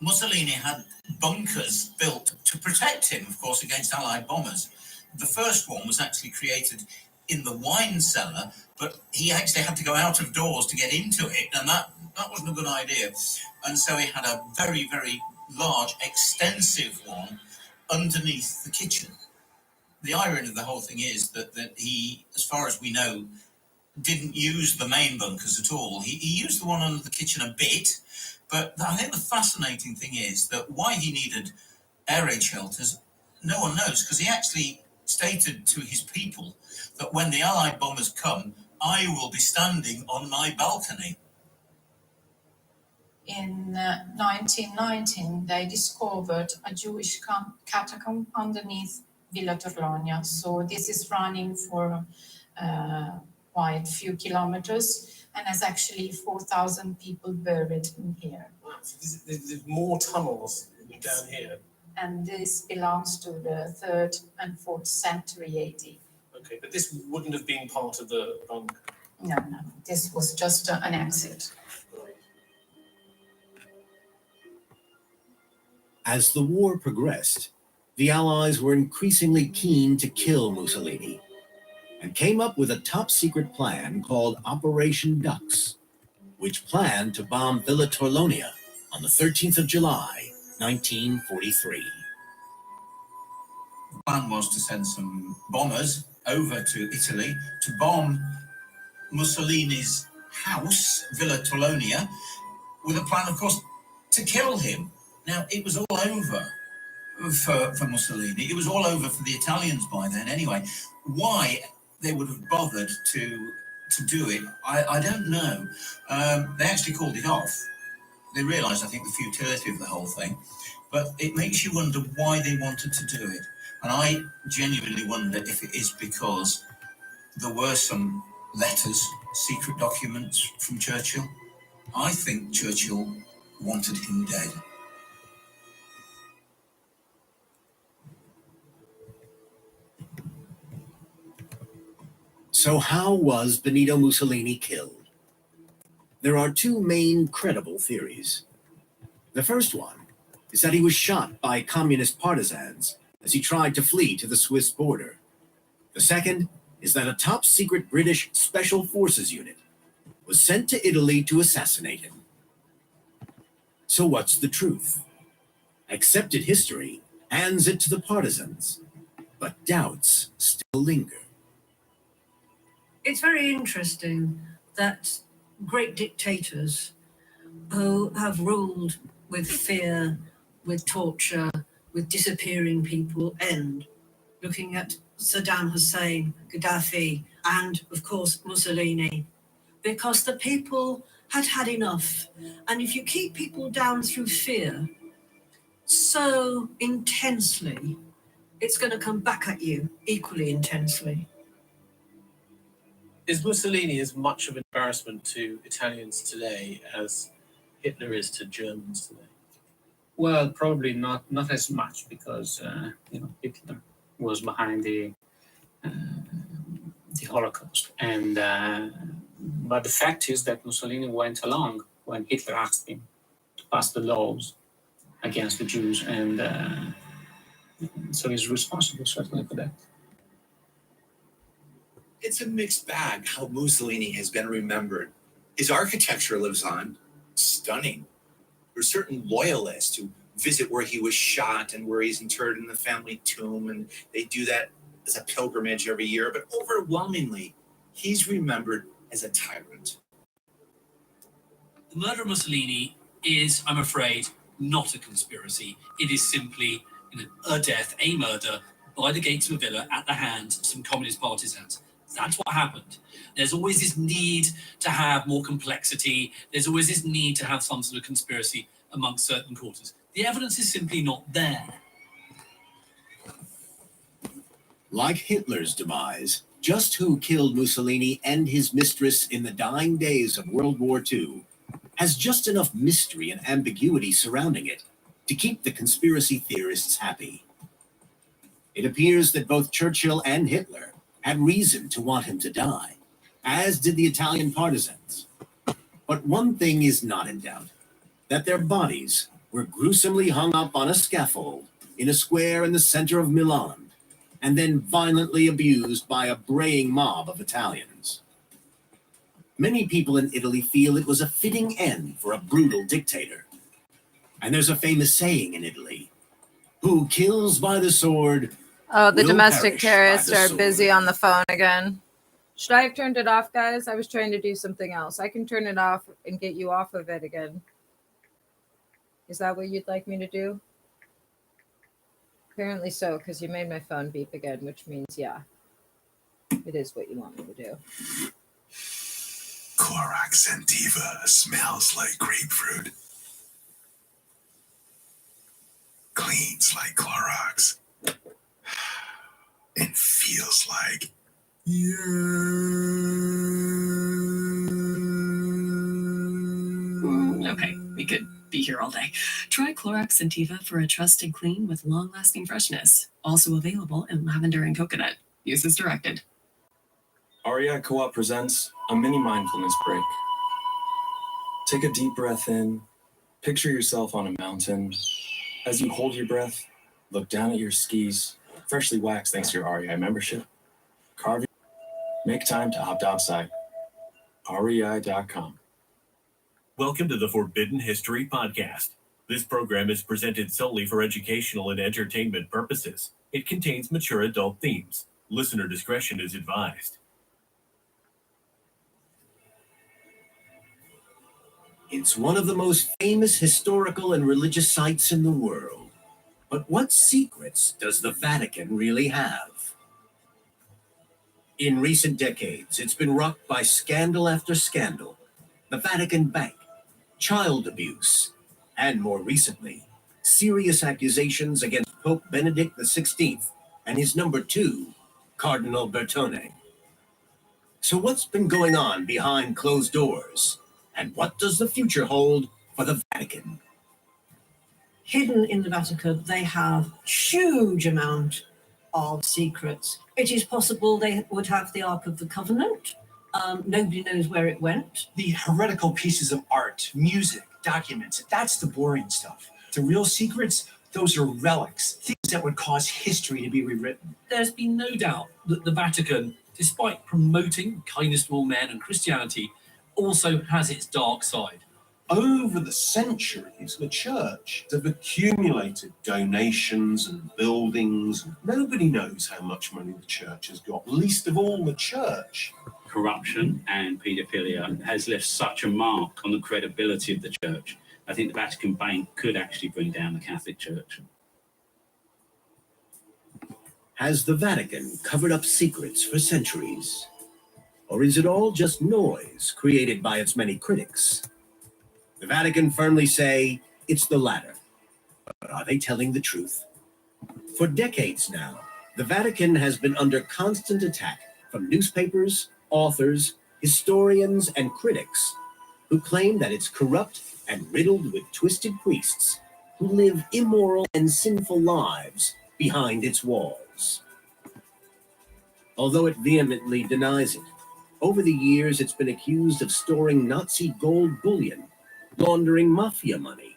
Mussolini had bunkers built to protect him, of course, against Allied bombers. The first one was actually created in the wine cellar, but he actually had to go out of doors to get into it, and that wasn't a good idea. And so he had a very, very large, extensive one underneath the kitchen. The irony of the whole thing is that he, as far as we know, didn't use the main bunkers at all. He used the one under the kitchen a bit, but I think the fascinating thing is that why he needed air raid shelters, no one knows, because he actually stated to his people that when the Allied bombers come, I will be standing on my balcony. In 1919, they discovered a Jewish catacomb underneath Villa Torlonia. So this is running for quite a few kilometers and has actually 4,000 people buried in here. Wow, so there's more tunnels down here. And this belongs to the 3rd and 4th century AD. Okay, but this wouldn't have been part of the bunker? No, this was just an exit. As the war progressed, the Allies were increasingly keen to kill Mussolini and came up with a top-secret plan called Operation Ducks, which planned to bomb Villa Torlonia on the 13th of July, 1943. The plan was to send some bombers over to Italy to bomb Mussolini's house, Villa Torlonia, with a plan, of course, to kill him. Now, it was all over for Mussolini. It was all over for the Italians by then anyway. Why they would have bothered to do it, I don't know. They actually called it off. They realised, I think, the futility of the whole thing. But it makes you wonder why they wanted to do it. And I genuinely wonder if it is because there were some letters, secret documents from Churchill. I think Churchill wanted him dead. So how was Benito Mussolini killed? There are two main credible theories. The first one is that he was shot by communist partisans as he tried to flee to the Swiss border. The second is that a top-secret British Special Forces unit was sent to Italy to assassinate him. So what's the truth? Accepted history hands it to the partisans, but doubts still linger. It's very interesting that great dictators who have ruled with fear, with torture, with disappearing people end. Looking at Saddam Hussein, Gaddafi, and of course Mussolini, because the people had had enough. And if you keep people down through fear so intensely, it's going to come back at you equally intensely. Is Mussolini as much of an embarrassment to Italians today as Hitler is to Germans today? Well, probably not as much because Hitler was behind the Holocaust, and but the fact is that Mussolini went along when Hitler asked him to pass the laws against the Jews, and so he's responsible certainly for that. It's a mixed bag how Mussolini has been remembered. His architecture lives on, stunning. There's certain loyalists who visit where he was shot and where he's interred in the family tomb, and they do that as a pilgrimage every year. But overwhelmingly, he's remembered as a tyrant. The murder of Mussolini is, I'm afraid, not a conspiracy. It is simply a death, a murder by the gates of a villa at the hands of some communist partisans. That's what happened. There's always this need to have more complexity. There's always this need to have some sort of conspiracy amongst certain quarters. The evidence is simply not there. Like Hitler's demise, just who killed Mussolini and his mistress in the dying days of World War II has just enough mystery and ambiguity surrounding it to keep the conspiracy theorists happy. It appears that both Churchill and Hitler had reason to want him to die, as did the Italian partisans. But one thing is not in doubt, that their bodies were gruesomely hung up on a scaffold in a square in the center of Milan, and then violently abused by a braying mob of Italians. Many people in Italy feel it was a fitting end for a brutal dictator. And there's a famous saying in Italy, who kills by the sword. Oh, the will domestic perish by terrorists the are sword. busy on the phone again. Should I have turned it off, guys? I was trying to do something else. I can turn it off and get you off of it again. Is that what you'd like me to do? Apparently so, because you made my phone beep again, which means, yeah, it is what you want me to do. Clorox Sentiva smells like grapefruit. Cleans like Clorox. And feels like Okay, we could be here all day. Try Clorox Sentiva for a trusted clean with long-lasting freshness. Also available in lavender and coconut. Use as directed. REI Co-op presents a mini mindfulness break. Take a deep breath in. Picture yourself on a mountain. As you hold your breath, look down at your skis, freshly waxed thanks to your REI membership. Carve. Make time to opt outside. REI.com. Welcome to the Forbidden History Podcast. This program is presented solely for educational and entertainment purposes. It contains mature adult themes. Listener discretion is advised. It's one of the most famous historical and religious sites in the world. But what secrets does the Vatican really have? In recent decades, it's been rocked by scandal after scandal. The Vatican Bank, child abuse, and more recently, serious accusations against Pope Benedict XVI and his number 2, Cardinal Bertone. So what's been going on behind closed doors? And what does the future hold for the Vatican? Hidden in the Vatican, they have huge amount of secrets. It is possible they would have the Ark of the Covenant. Nobody knows where it went. The heretical pieces of art, music, documents, that's the boring stuff. The real secrets, those are relics, things that would cause history to be rewritten. There's been no doubt that the Vatican, despite promoting kindness to all men and Christianity, also has its dark side. Over the centuries, the church have accumulated donations and buildings. Nobody knows how much money the church has got, least of all the church. Corruption and paedophilia has left such a mark on the credibility of the church. I think the Vatican Bank could actually bring down the Catholic Church. Has the Vatican covered up secrets for centuries? Or is it all just noise created by its many critics? The Vatican firmly say it's the latter. But are they telling the truth? For decades now, the Vatican has been under constant attack from newspapers, authors, historians, and critics who claim that it's corrupt and riddled with twisted priests who live immoral and sinful lives behind its walls. Although it vehemently denies it, over the years it's been accused of storing Nazi gold bullion, laundering mafia money,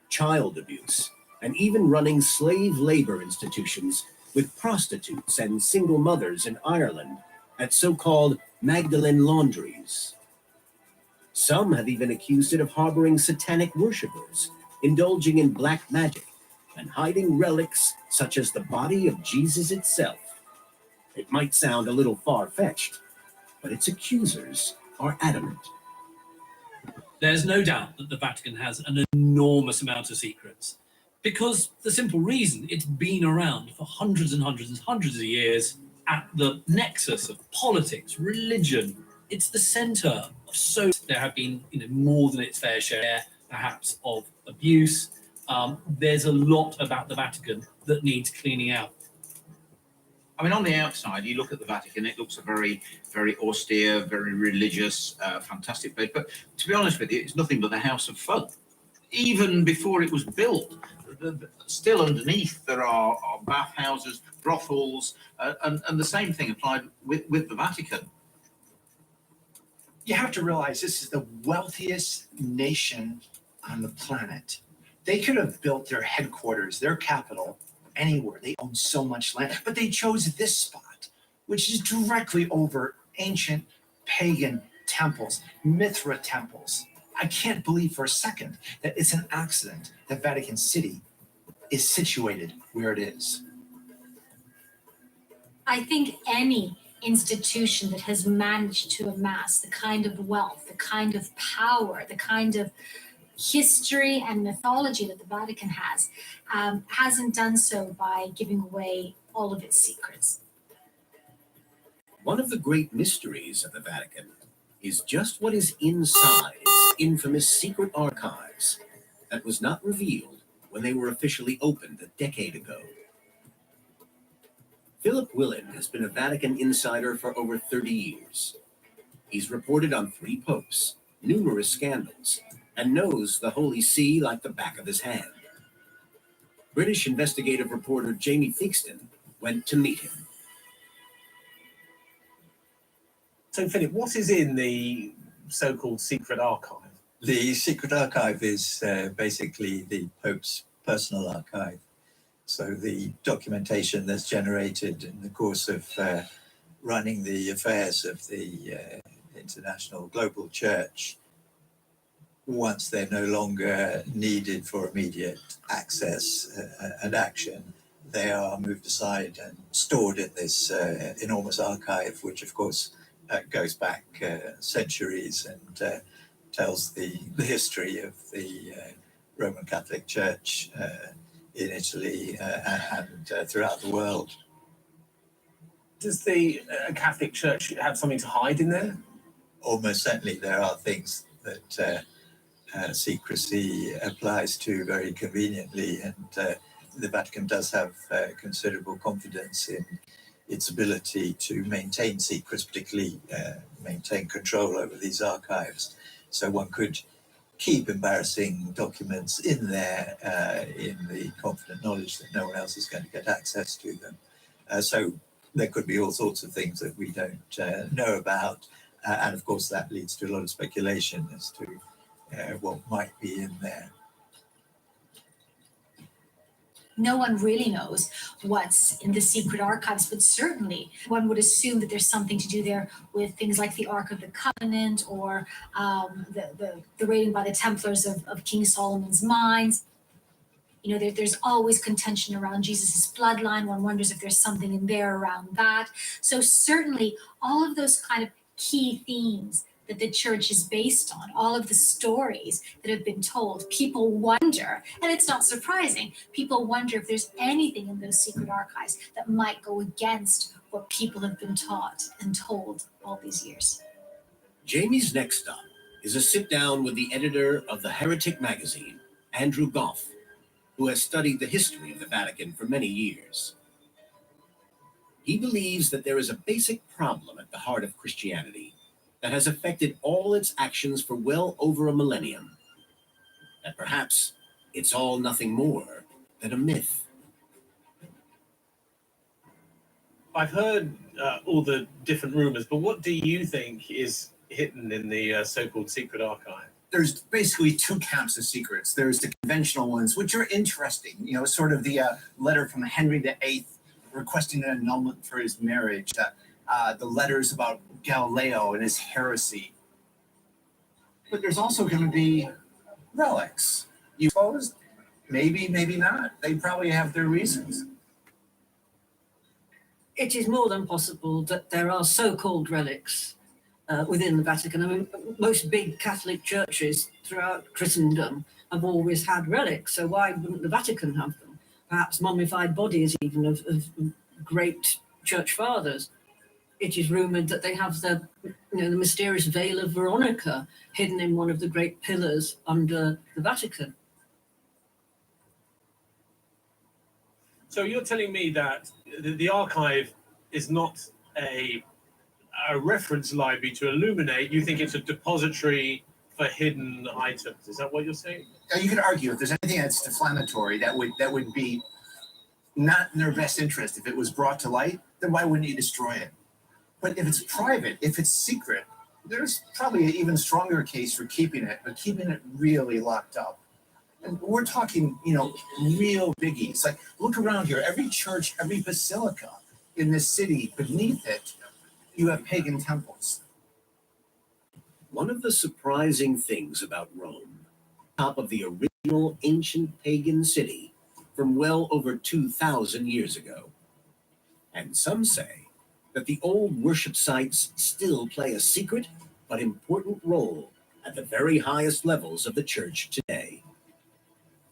child abuse, and even running slave labor institutions with prostitutes and single mothers in Ireland at so-called Magdalene laundries. Some have even accused it of harboring satanic worshippers, indulging in black magic, and hiding relics such as the body of Jesus itself. It might sound a little far-fetched, but its accusers are adamant. There's no doubt that the Vatican has an enormous amount of secrets, because the simple reason it's been around for hundreds and hundreds and hundreds of years at the nexus of politics, religion. It's the center of so there have been more than its fair share, perhaps, of abuse. There's a lot about the Vatican that needs cleaning out. I mean, on the outside, you look at the Vatican, it looks a very, very austere, very religious, fantastic place. But to be honest with you, it's nothing but a house of fun. Even before it was built, still underneath there are bathhouses, brothels, and the same thing applied with the Vatican. You have to realize this is the wealthiest nation on the planet. They could have built their headquarters, their capital, anywhere. They own so much land, but they chose this spot, which is directly over ancient pagan temples, Mithra temples. I can't believe for a second that it's an accident that Vatican City is situated where it is. I think any institution that has managed to amass the kind of wealth, the kind of power, the kind of history and mythology that the Vatican has, hasn't done so by giving away all of its secrets. One of the great mysteries of the Vatican is just what is inside its infamous secret archives that was not revealed when they were officially opened a decade ago. Philip Willen has been a Vatican insider for over 30 years. He's reported on 3 popes, numerous scandals, and knows the Holy See like the back of his hand. British investigative reporter Jamie Theakston went to meet him. So, Philip, what is in the so-called secret archive? The secret archive is basically the Pope's personal archive. So the documentation that's generated in the course of running the affairs of the international global church, once they're no longer needed for immediate access and action, they are moved aside and stored in this enormous archive, which of course goes back centuries and tells the history of the Roman Catholic Church in Italy and throughout the world. Does the Catholic Church have something to hide in there? Almost certainly there are things that secrecy applies to very conveniently, and the Vatican does have considerable confidence in its ability to maintain secrets, particularly maintain control over these archives. So one could keep embarrassing documents in there in the confident knowledge that no one else is going to get access to them. So there could be all sorts of things that we don't know about. And of course, that leads to a lot of speculation as to what might be in there. No one really knows what's in the secret archives, but certainly one would assume that there's something to do there with things like the Ark of the Covenant or the raiding by the Templars of King Solomon's mines. You know, there's always contention around Jesus's bloodline. One wonders if there's something in there around that. So certainly all of those kind of key themes that the church is based on, all of the stories that have been told, people wonder, and it's not surprising, people wonder if there's anything in those secret archives that might go against what people have been taught and told all these years. Jamie's next stop is a sit-down with the editor of the Heretic magazine, Andrew Goff, who has studied the history of the Vatican for many years. He believes that there is a basic problem at the heart of Christianity that has affected all its actions for well over a millennium. That perhaps it's all nothing more than a myth. I've heard all the different rumors, but what do you think is hidden in the so-called secret archive? There's basically two camps of secrets. There's the conventional ones, which are interesting, you know, sort of the letter from Henry VIII requesting an annulment for his marriage, the letters about Galileo and his heresy. But there's also going to be relics. You suppose? Maybe, maybe not. They probably have their reasons. It is more than possible that there are so-called relics within the Vatican. I mean, most big Catholic churches throughout Christendom have always had relics, so why wouldn't the Vatican have them? Perhaps mummified bodies even of great church fathers. It is rumoured that they have the mysterious veil of Veronica hidden in one of the great pillars under the Vatican. So you're telling me that the archive is not a reference library to illuminate. You think it's a depository for hidden items. Is that what you're saying? Now, you could argue if there's anything that's deflammatory that would be not in their best interest if it was brought to light, then why wouldn't you destroy it? But if it's private, if it's secret, there's probably an even stronger case for keeping it, but keeping it really locked up. And we're talking, real biggies. Like, look around here. Every church, every basilica in this city, beneath it, you have pagan temples. One of the surprising things about Rome, top of the original ancient pagan city from well over 2,000 years ago. And some say that the old worship sites still play a secret but important role at the very highest levels of the church today.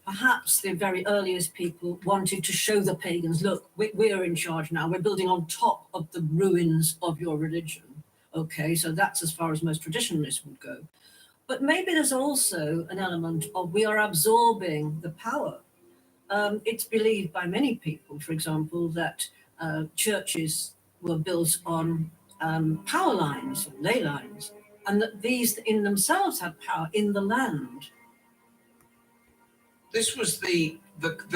Perhaps the very earliest people wanted to show the pagans, look, we're in charge now. We're building on top of the ruins of your religion. Okay, so that's as far as most traditionalists would go. But maybe there's also an element of we are absorbing the power. It's believed by many people, for example, that churches were built on power lines, ley lines, and that these in themselves have power in the land. This was the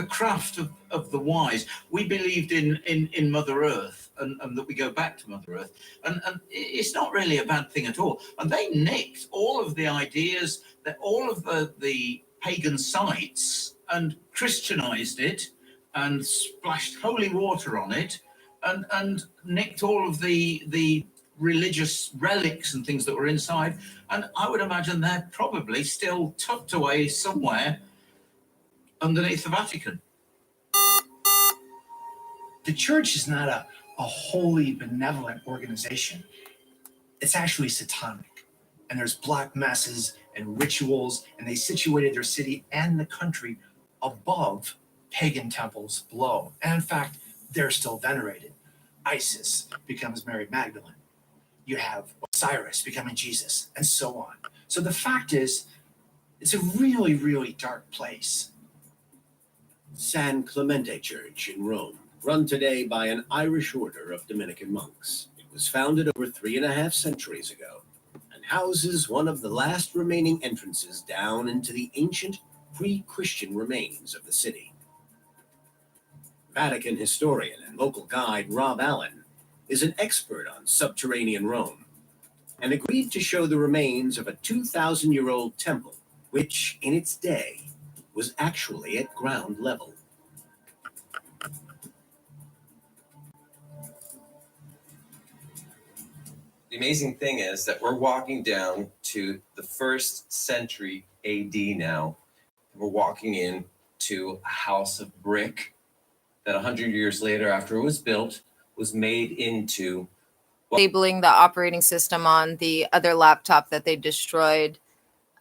craft of the wise. We believed in Mother Earth and that we go back to Mother Earth. And it's not really a bad thing at all. And they nicked all of the ideas, that all of the pagan sites and Christianized it and splashed holy water on it and nicked all of the religious relics and things that were inside. And I would imagine they're probably still tucked away somewhere underneath the Vatican. The church is not a holy, benevolent organization. It's actually satanic. And there's black masses and rituals, and they situated their city and the country above pagan temples below. And in fact, they're still venerated. Isis becomes Mary Magdalene. You have Osiris becoming Jesus, and so on. So the fact is, it's a really, really dark place. San Clemente Church in Rome, run today by an Irish order of Dominican monks. It was founded over 3.5 centuries ago and houses one of the last remaining entrances down into the ancient pre-Christian remains of the city. Vatican historian and local guide Rob Allen is an expert on subterranean Rome and agreed to show the remains of a 2,000-year-old temple, which in its day was actually at ground level. The amazing thing is that we're walking down to the 1st century AD now. We're walking into a house of brick that 100 years later, after it was built, was made into... Labeling the operating system on the other laptop that they destroyed.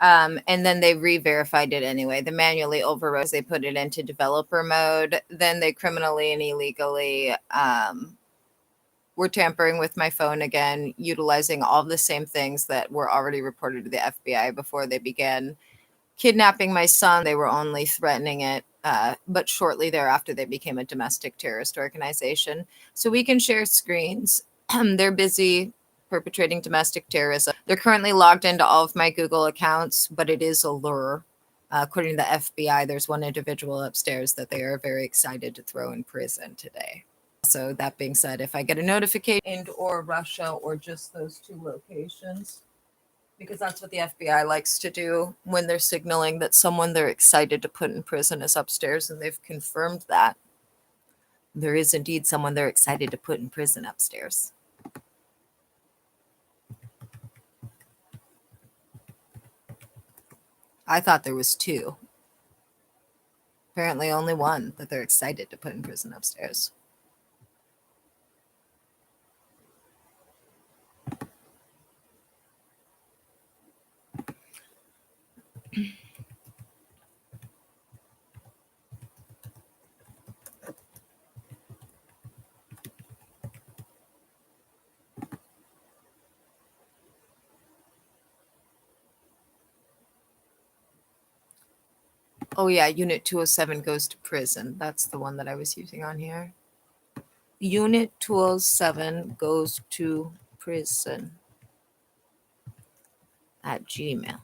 And then they re-verified it anyway. They manually overwrote. They put it into developer mode. Then they criminally and illegally were tampering with my phone again, utilizing all the same things that were already reported to the FBI before they began kidnapping my son. They were only threatening it, but shortly thereafter, they became a domestic terrorist organization. So we can share screens. They're busy perpetrating domestic terrorism. They're currently logged into all of my Google accounts, but it is a lure. According to the FBI, there's one individual upstairs that they are very excited to throw in prison today. So that being said, if I get a notification or Russia or just those two locations, because that's what the FBI likes to do when they're signaling that someone they're excited to put in prison is upstairs, and they've confirmed that there is indeed someone they're excited to put in prison upstairs. I thought there was two. Apparently only one that they're excited to put in prison upstairs. Oh yeah, Unit 207 goes to prison. That's the one that I was using on here. Unit 207 goes to prison at gmail.com.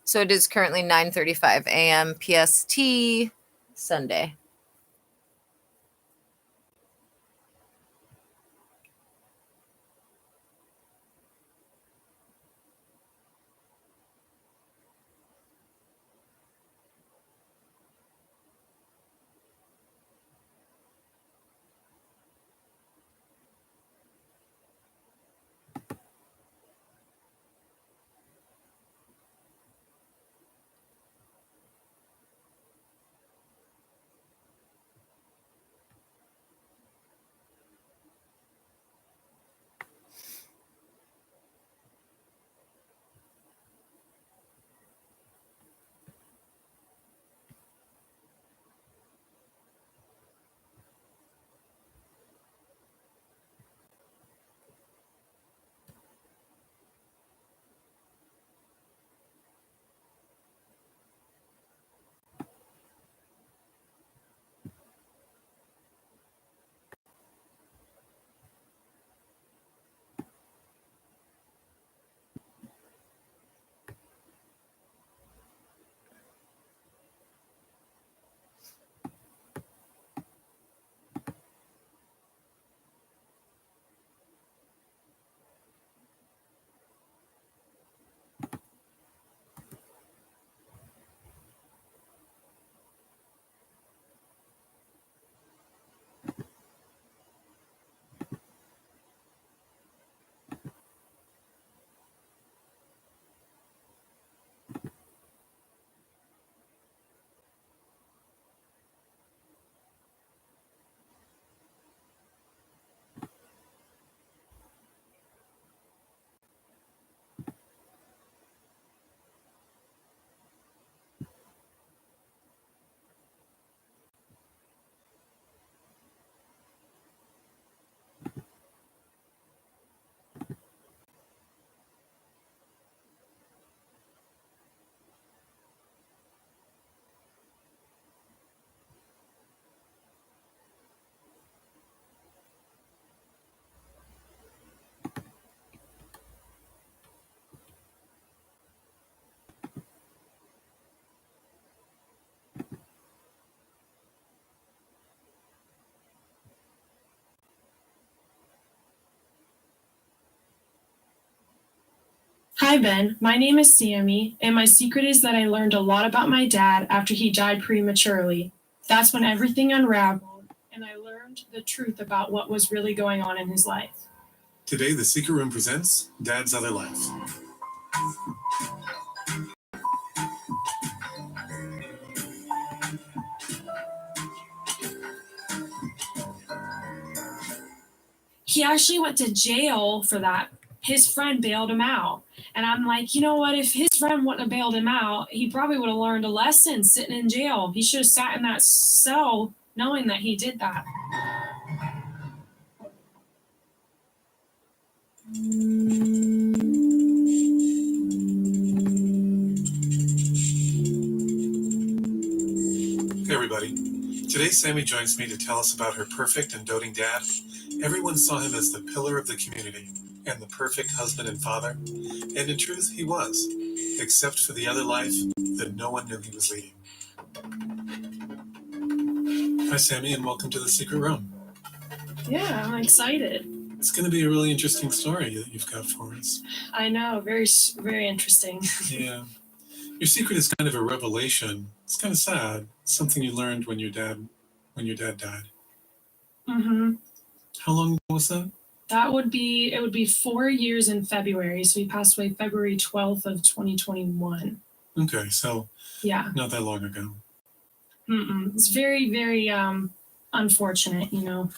So it is currently 9:35 a.m. PST Sunday. Hi, Ben. My name is Sammy, and my secret is that I learned a lot about my dad after he died prematurely. That's when everything unraveled, and I learned the truth about what was really going on in his life. Today, The Secret Room presents Dad's Other Life. He actually went to jail for that. His friend bailed him out. And I'm like, you know what? If his friend wouldn't have bailed him out, he probably would have learned a lesson sitting in jail. He should have sat in that cell knowing that he did that. Hey everybody. Today Sammy joins me to tell us about her perfect and doting dad. Everyone saw him as the pillar of the community and the perfect husband and father. And in truth, he was, except for the other life that no one knew he was leading. Hi Sammy, and welcome to The Secret Room. Yeah, I'm excited. It's going to be a really interesting story that you've got for us. I know, very, very interesting. Yeah. Your secret is kind of a revelation. It's kind of sad. It's something you learned when your dad died. Mm-hmm. How long ago was that? It would be 4 years in February. So he passed away February 12th of 2021. Okay, so yeah, not that long ago. It's very, very unfortunate, you know.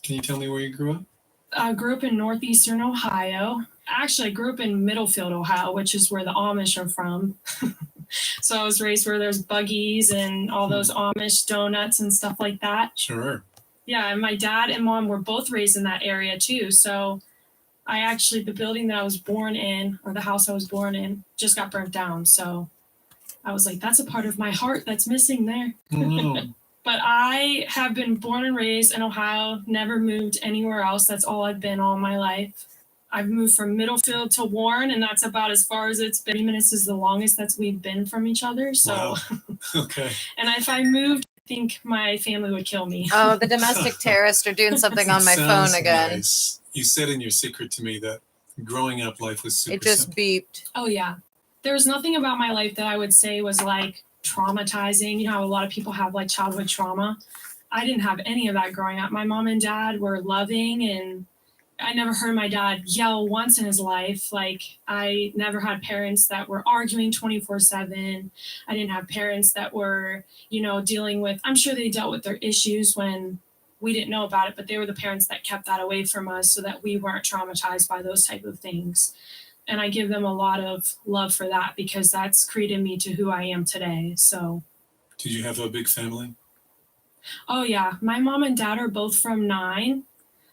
Can you tell me where you grew up? I grew up in northeastern Ohio. Actually, I grew up in Middlefield, Ohio, which is where the Amish are from. So I was raised where there's buggies and all those Amish donuts and stuff like that. Sure. Yeah, and my dad and mom were both raised in that area too. So the building that I was born in, or the house I was born in, just got burnt down. So I was like, that's a part of my heart that's missing there. No. But I have been born and raised in Ohio, never moved anywhere else. That's all I've been all my life. I've moved from Middlefield to Warren, and that's about as far as it's been. 30 minutes is the longest that we've been from each other. So, wow. Okay. And if I moved, I think my family would kill me. Oh, the domestic terrorists are doing something on my Sounds phone again. Nice. You said in your secret to me that growing up life was super It just simple. beeped. Oh, yeah. There was nothing about my life that I would say was like traumatizing. You know how a lot of people have like childhood trauma. I didn't have any of that growing up. My mom and dad were loving, and I never heard my dad yell once in his life. Like, I never had parents that were arguing 24/7. I didn't have parents that were, you know, dealing with, I'm sure they dealt with their issues when we didn't know about it, but they were the parents that kept that away from us so that we weren't traumatized by those type of things. And I give them a lot of love for that because that's created me to who I am today. So. Did you have a big family? Oh, yeah. My mom and dad are both from 9.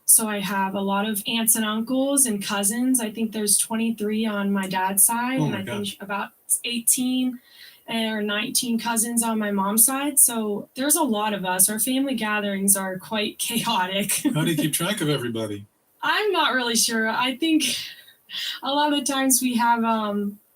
So I have a lot of aunts and uncles and cousins. I think there's 23 on my dad's side, and I think about 18 or 19 cousins on my mom's side. So there's a lot of us. Our family gatherings are quite chaotic. How do you keep track of everybody? I'm not really sure. I think a lot of the times we have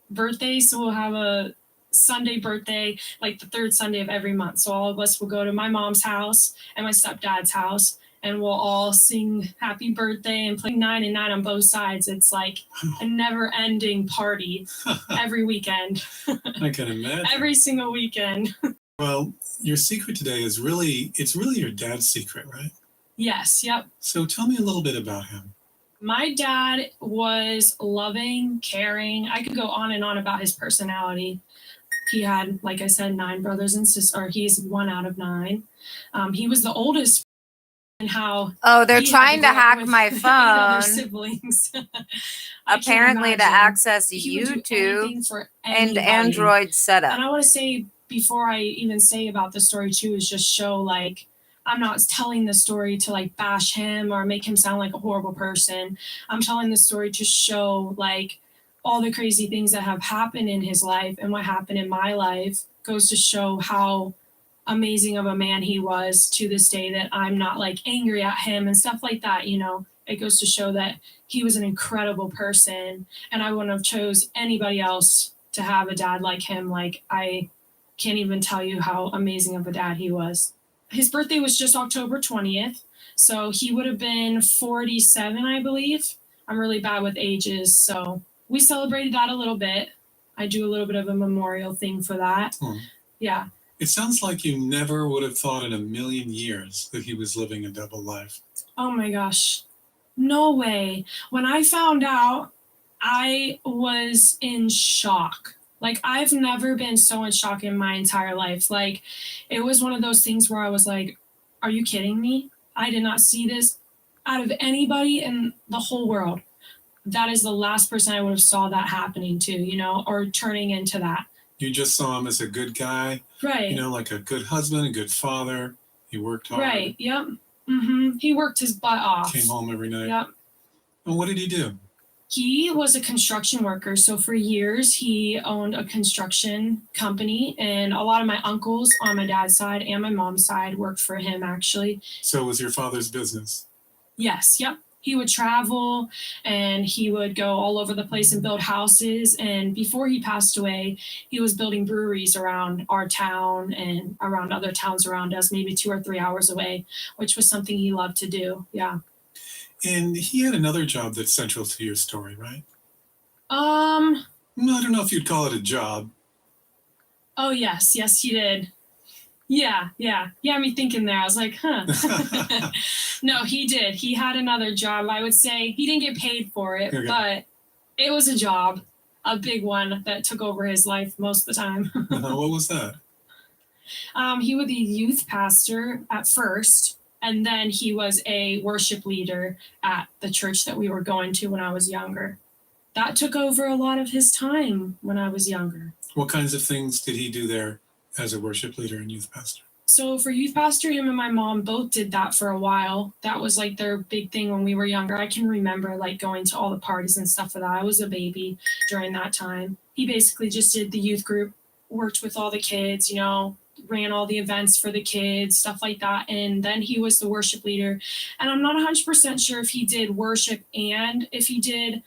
birthdays, so we'll have a Sunday birthday, like the 3rd Sunday of every month. So all of us will go to my mom's house and my stepdad's house, and we'll all sing happy birthday and play 9 and 9 on both sides. It's like a never-ending party every weekend. I can imagine. Every single weekend. Well, your secret today is really your dad's secret, right? Yes, yep. So tell me a little bit about him. My dad was loving, caring. I could go on and on about his personality. He had, like I said, 9 brothers and sisters, or he's 1 out of 9. He was the oldest. And how they're trying to hack my phone. Siblings. Apparently to access YouTube and Android setup. And I want to say, before I even say about the story too, is just show like I'm not telling the story to like bash him or make him sound like a horrible person. I'm telling the story to show like all the crazy things that have happened in his life, and what happened in my life goes to show how amazing of a man he was to this day, that I'm not like angry at him and stuff like that. You know, it goes to show that he was an incredible person, and I wouldn't have chose anybody else to have a dad like him. Like, I can't even tell you how amazing of a dad he was. His birthday was just October 20th. So he would have been 47, I believe. I'm really bad with ages. So we celebrated that a little bit. I do a little bit of a memorial thing for that. Yeah. It sounds like you never would have thought in a million years that he was living a double life. Oh my gosh. No way. When I found out, I was in shock. Like, I've never been so in shock in my entire life. Like, it was one of those things where I was like, are you kidding me? I did not see this out of anybody in the whole world. That is the last person I would have saw that happening to, you know, or turning into that. You just saw him as a good guy, Right. you know, like a good husband, a good father. He worked hard. Right. Yep. He worked his butt off. Came home every night. Yep. And what did he do? He was a construction worker. So for years, he owned a construction company. And a lot of my uncles on my dad's side and my mom's side worked for him, actually. So it was your father's business? Yes. Yep. He would travel and he would go all over the place and build houses. And before he passed away, he was building breweries around our town and around other towns around us, maybe 2 or 3 hours away, which was something he loved to do. Yeah. And he had another job that's central to your story, right? I don't know if you'd call it a job. Oh, yes. Yes, he did. Yeah. Me thinking there. I was like, huh. No, he did. He had another job. I would say he didn't get paid for it, Okay. but it was a job, a big one that took over his life most of the time. What was that? He was a youth pastor at first, and then he was a worship leader at the church that we were going to when I was younger. That took over a lot of his time when I was younger. What kinds of things did he do there as a worship leader and youth pastor? So for youth pastor, him and my mom both did that for a while. That was like their big thing when we were younger. I can remember like going to all the parties and stuff for that. I was a baby during that time. He basically just did the youth group, worked with all the kids, you know, ran all the events for the kids, stuff like that. And then he was the worship leader. And I'm not 100% sure if he did worship and if he did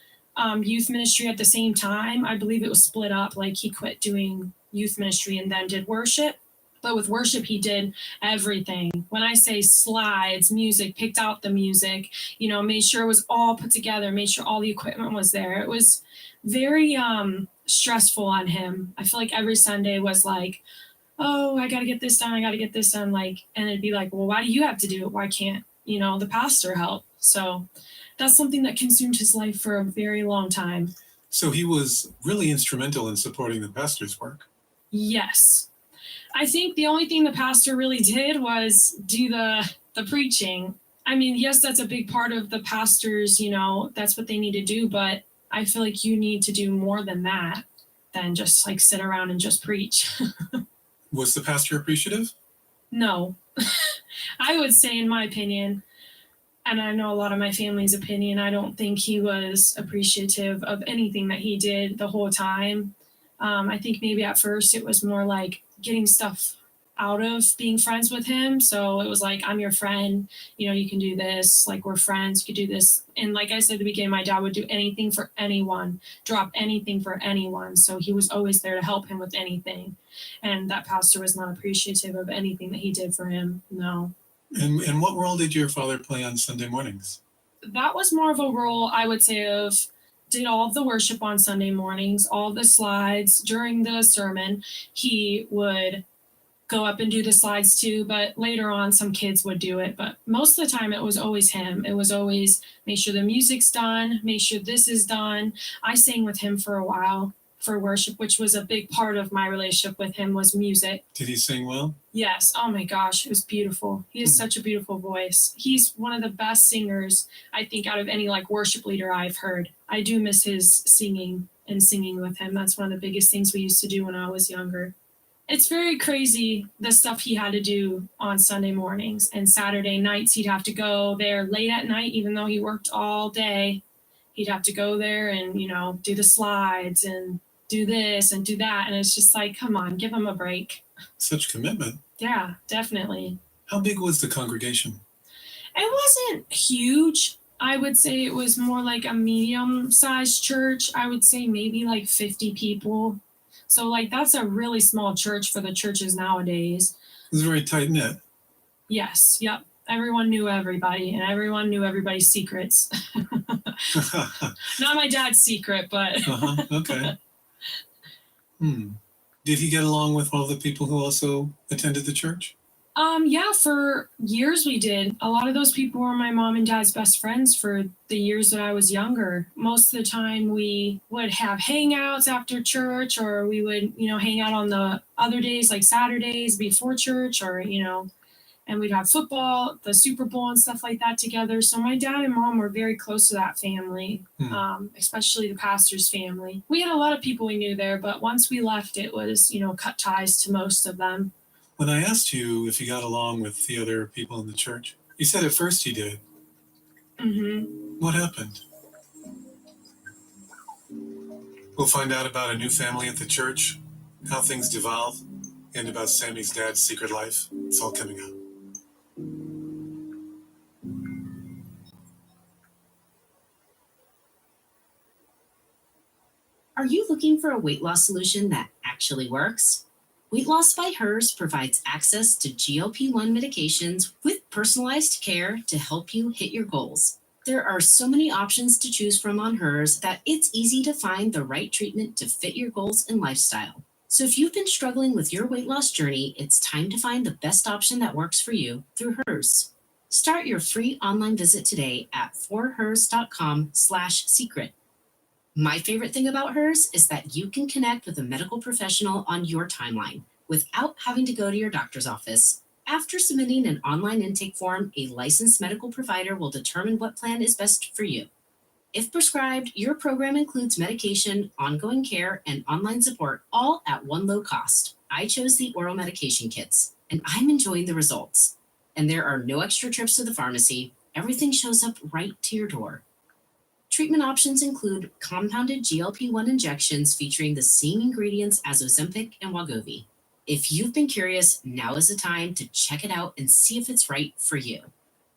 youth ministry at the same time. I believe it was split up, like he quit doing youth ministry and then did worship. But with worship, he did everything. When I say slides, music, picked out the music, you know, made sure it was all put together, made sure all the equipment was there. It was very stressful on him. I feel like every Sunday was like, oh, I got to get this done. I got to get this done. Like, and it'd be like, well, why do you have to do it? Why can't, you know, the pastor help? So that's something that consumed his life for a very long time. So he was really instrumental in supporting the pastor's work. Yes. I think the only thing the pastor really did was do the preaching. I mean, yes, that's a big part of the pastors, you know, that's what they need to do. But I feel like you need to do more than that, than just like sit around and just preach. Was the pastor appreciative? No. I would say, in my opinion, and I know a lot of my family's opinion, I don't think he was appreciative of anything that he did the whole time. I think maybe at first it was more like getting stuff out of being friends with him. So it was like, I'm your friend, you know, you can do this, like we're friends, you could do this. And like I said at the beginning, my dad would do anything for anyone, drop anything for anyone. So he was always there to help him with anything. And that pastor was not appreciative of anything that he did for him. No. And what role did your father play on Sunday mornings? That was more of a role, I would say, of did all of the worship on Sunday mornings, all the slides during the sermon. He would go up and do the slides too, but later on some kids would do it. But most of the time it was always him. It was always make sure the music's done, make sure this is done. I sang with him for a while for worship, which was a big part of my relationship with him, was music. Did he sing well? Yes. Oh my gosh, it was beautiful. He has such a beautiful voice. He's one of the best singers, I think, out of any like worship leader I've heard. I do miss his singing and singing with him. That's one of the biggest things we used to do when I was younger. It's very crazy, the stuff he had to do on Sunday mornings and Saturday nights. He'd have to go there late at night, even though he worked all day. He'd have to go there and, you know, do the slides and do this and do that. And it's just like, come on, give him a break. Such commitment. Yeah, definitely. How big was the congregation? It wasn't huge. I would say it was more like a medium-sized church. I would say maybe like 50 people. So like that's a really small church for the churches nowadays. It was very tight knit. Yes. Yep. Everyone knew everybody and everyone knew everybody's secrets. Not my dad's secret, but Okay. Did he get along with all the people who also attended the church? yeah, for years we did. A lot of those people were my mom and dad's best friends for the years that I was younger. Most of the time we would have hangouts after church, or we would, hang out on the other days, like Saturdays before church, or, and we'd have football, the Super Bowl and stuff like that together. So my dad and mom were very close to that family, especially the pastor's family. We had a lot of people we knew there, but once we left, it was, cut ties to most of them. When I asked you if you got along with the other people in the church, you said at first you did. Mm-hmm. What happened? We'll find out about a new family at the church, how things devolve, and about Sammy's dad's secret life. It's all coming up. Are you looking for a weight loss solution that actually works? Weight Loss by Hers provides access to GLP-1 medications with personalized care to help you hit your goals. There are so many options to choose from on Hers that it's easy to find the right treatment to fit your goals and lifestyle. So if you've been struggling with your weight loss journey, it's time to find the best option that works for you through Hers. Start your free online visit today at forhers.com/secret. My favorite thing about Hers is that you can connect with a medical professional on your timeline without having to go to your doctor's office. After submitting an online intake form, a licensed medical provider will determine what plan is best for you. If prescribed, your program includes medication, ongoing care, and online support, all at one low cost. I chose the oral medication kits, and I'm enjoying the results. And there are no extra trips to the pharmacy. Everything shows up right to your door. Treatment options include compounded GLP-1 injections featuring the same ingredients as Ozempic and Wegovy. If you've been curious, now is the time to check it out and see if it's right for you.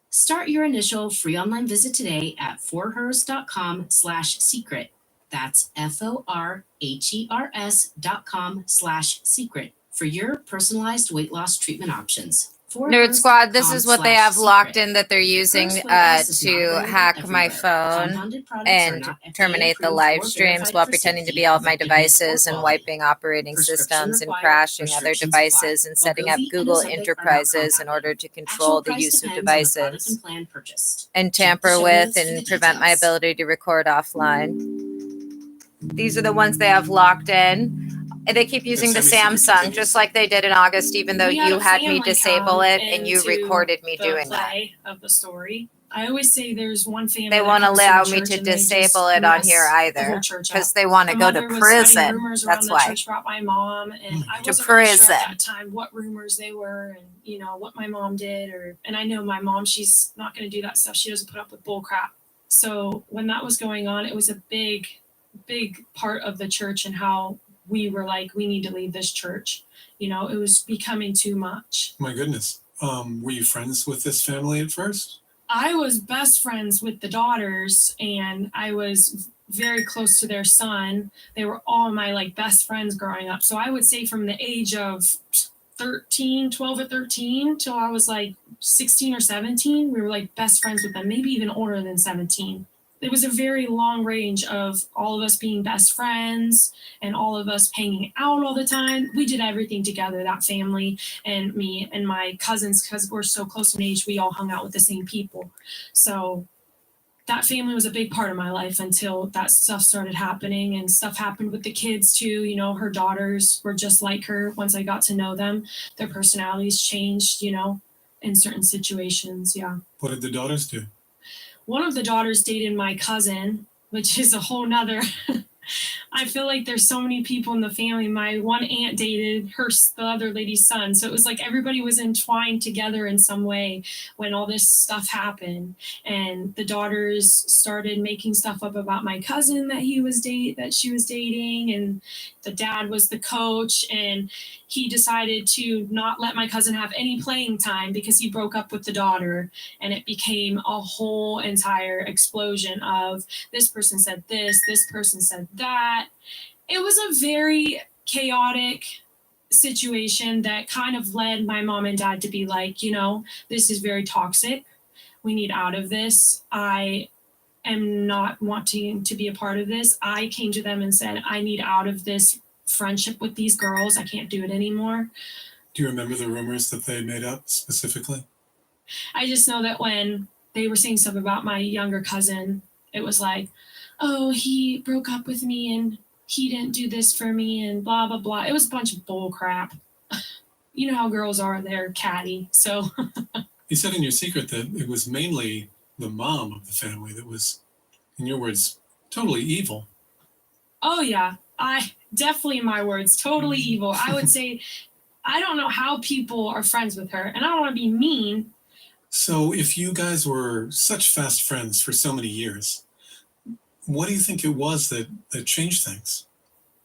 Start your initial free online visit today at forhers.com/secret. That's FORHERS.com/secret for your personalized weight loss treatment options. Nerd Squad, this is what they have locked in that they're using to hack my phone and terminate the live streams while pretending to be all of my devices and wiping operating systems and crashing other devices and setting up Google enterprises in order to control the use of devices and tamper with and prevent my ability to record offline. These are the ones they have locked in. And they keep using the Samsung, just like they did in August, even though you had me disable it and you recorded me doing that. Of the story. I always say there's one family. They won't allow me to disable it on here either because they want to go to prison. That's why. Church about my mom, and I wasn't prison. really sure at that time what rumors they were, and what my mom did, and I know my mom, she's not going to do that stuff. She doesn't put up with bull crap. So when that was going on, it was a big part of the church and how we were like, we need to leave this church. It was becoming too much. My goodness. Were you friends with this family at first? I was best friends with the daughters, and I was very close to their son. They were all my best friends growing up. So I would say from the age of 12 or 13 till I was 16 or 17, we were best friends with them, maybe even older than 17. It was a very long range of all of us being best friends and all of us hanging out all the time. We did everything together, that family and me and my cousins, because we're so close in age, we all hung out with the same people. So that family was a big part of my life until that stuff started happening, and stuff happened with the kids too. Her daughters were just like her. Once I got to know them, their personalities changed, in certain situations. Yeah. What did the daughters do? One of the daughters dated my cousin, which is a whole nother. I feel like there's so many people in the family. My one aunt dated the other lady's son. So it was everybody was entwined together in some way when all this stuff happened. And the daughters started making stuff up about my cousin that she was dating. And the dad was the coach. And he decided to not let my cousin have any playing time because he broke up with the daughter. And it became a whole entire explosion of this person said this person said that. It was a very chaotic situation that kind of led my mom and dad to be like, this is very toxic. We need out of this. I am not wanting to be a part of this. I came to them and said, I need out of this friendship with these girls. I can't do it anymore. Do you remember the rumors that they made up specifically? I just know that when they were saying stuff about my younger cousin, it was like, oh, he broke up with me and he didn't do this for me and blah, blah, blah. It was a bunch of bull crap. You know how girls are, they're catty. So You said in your secret that it was mainly the mom of the family that was, in your words, totally evil. oh yeah, I definitely, in my words, totally evil. I would say, I don't know how people are friends with her, and I don't want to be mean. So if you guys were such fast friends for so many years, what do you think it was that changed things?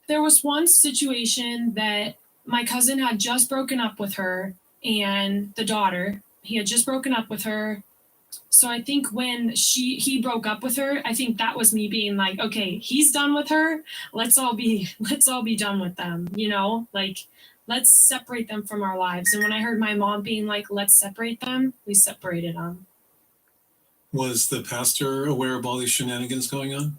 There was one situation that my cousin had just broken up with her and the daughter. He had just broken up with her. So I think when he broke up with her, I think that was me being like, okay, he's done with her. Let's all be done with them, you know? Like, let's separate them from our lives. And when I heard my mom being like, let's separate them, we separated them. Was the pastor aware of all these shenanigans going on?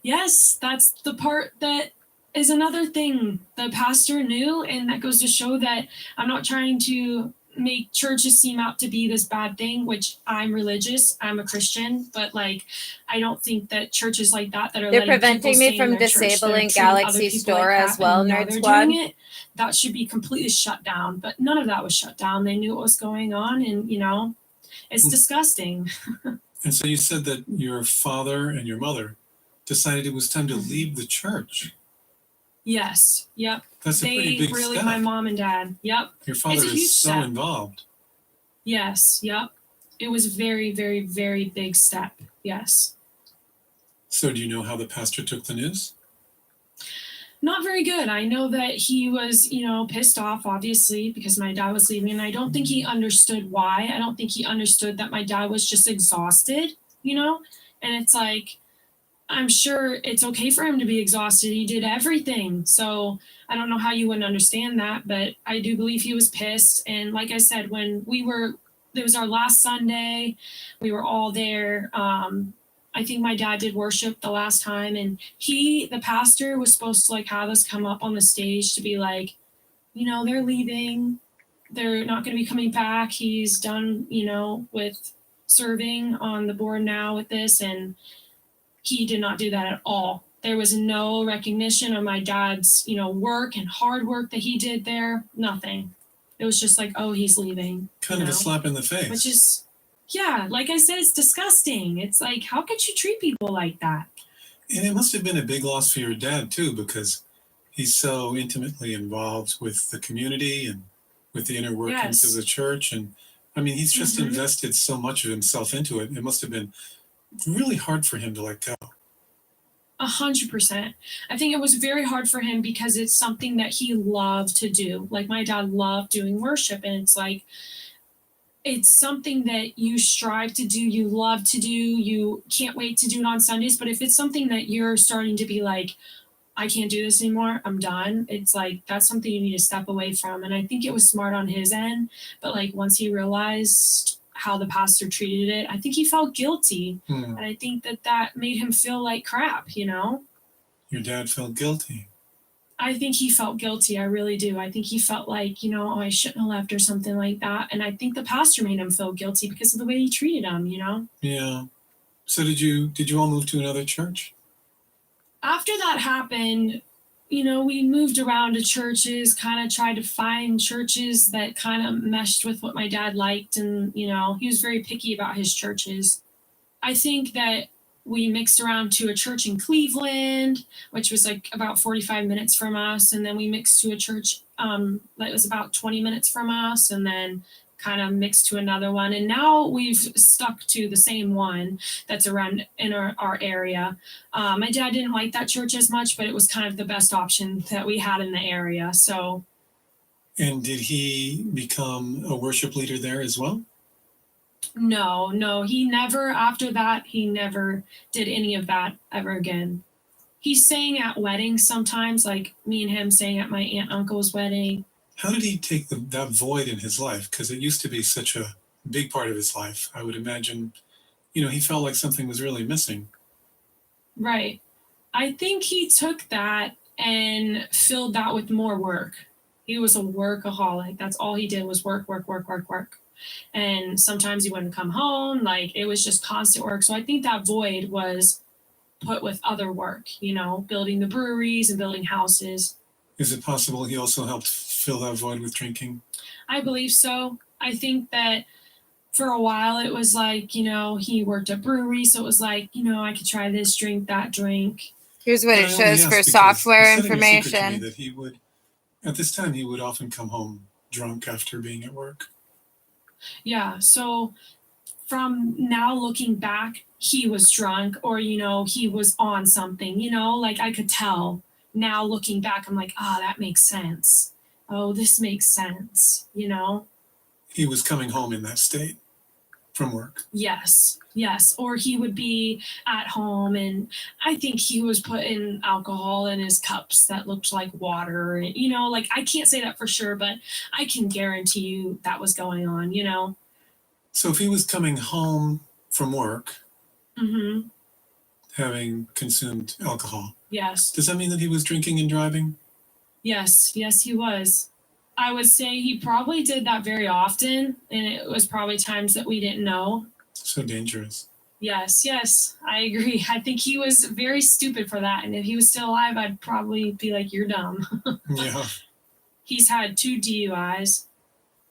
Yes, that's the part that is another thing. The pastor knew, and that goes to show that I'm not trying to make churches seem out to be this bad thing, which I'm religious, I'm a Christian, but like, I don't think that churches like that are They're letting preventing people me stay in from their church, they're disabling treating other Galaxy people Store like as that, well, and now Nerd they're Squad. doing it. That should be completely shut down, but none of that was shut down. They knew what was going on, and you know, it's disgusting. And so you said that your father and your mother decided it was time to leave the church. Yes, yep. That's a pretty big really, step. my mom and dad, yep. Your father It's a huge is so step. involved. Yes, yep. It was a very, very, very big step. Yes. So do you know how the pastor took the news? Not very good. I know that he was, you know, pissed off, obviously, because my dad was leaving. And I don't think he understood why. I don't think he understood that my dad was just exhausted, you know? And it's like, I'm sure it's okay for him to be exhausted. He did everything. So I don't know how you wouldn't understand that, but I do believe he was pissed. And like I said, when it was our last Sunday, we were all there. I think my dad did worship the last time, and the pastor was supposed to like have us come up on the stage to be like, you know, they're leaving. They're not going to be coming back. He's done, you know, with serving on the board now with this. And he did not do that at all. There was no recognition of my dad's, you know, work and hard work that he did there. Nothing. It was just like, oh, he's leaving. Kind of a slap in the face. Which is, yeah, like I said, it's disgusting. It's like, how could you treat people like that? And it must have been a big loss for your dad, too, because he's so intimately involved with the community and with the inner workings of the church. And I mean, he's just invested so much of himself into it. It must have been really hard for him to let go. 100%. I think it was very hard for him because it's something that he loved to do. Like my dad loved doing worship, and it's like, it's something that you strive to do, you love to do, you can't wait to do it on Sundays. But if it's something that you're starting to be like, I can't do this anymore, I'm done, it's like, that's something you need to step away from. And I think it was smart on his end, but like once he realized how the pastor treated it, I think he felt guilty. And I think that made him feel like crap, you know? Your dad felt guilty. I think he felt guilty. I really do. I think he felt like, you know, oh, I shouldn't have left or something like that. And I think the pastor made him feel guilty because of the way he treated him, you know? Yeah. So did you all move to another church? After that happened, you know, we moved around to churches, kind of tried to find churches that kind of meshed with what my dad liked. And, you know, he was very picky about his churches. I think that we mixed around to a church in Cleveland, which was like about 45 minutes from us. And then we mixed to a church that was about 20 minutes from us, and then kind of mixed to another one. And now we've stuck to the same one that's around in our area. My dad didn't like that church as much, but it was kind of the best option that we had in the area. So. And did he become a worship leader there as well? No, he never, after that, he never did any of that ever again. He sang at weddings sometimes, like me and him sang at my aunt and uncle's wedding. How did he take that void in his life? Because it used to be such a big part of his life. I would imagine he felt like something was really missing. Right. I think he took that and filled that with more work. He was a workaholic. That's all he did was work, work, work, work, work. And sometimes he wouldn't come home. Like, it was just constant work. So I think that void was put with other work, building the breweries and building houses. Is it possible he also helped fill that void with drinking? I believe so. I think that for a while it was like, he worked at breweries. So it was like, I could try this drink, that drink. Here's what But it I only shows ask for because software it's setting a secret to me information. that he would, at this time, he would often come home drunk after being at work. Yeah. So from now looking back, he was drunk or, he was on something, like I could tell. Now looking back, I'm like, that makes sense. Oh, this makes sense, He was coming home in that state from work. Yes. Or he would be at home and I think he was putting alcohol in his cups that looked like water. Like I can't say that for sure, but I can guarantee you that was going on, So if he was coming home from work, Mm-hmm. having consumed alcohol, Yes. does that mean that he was drinking and driving? Yes, he was. I would say he probably did that very often, and it was probably times that we didn't know. So dangerous. Yes, I agree. I think he was very stupid for that, and if he was still alive, I'd probably be like, you're dumb. Yeah. He's had 2 DUIs.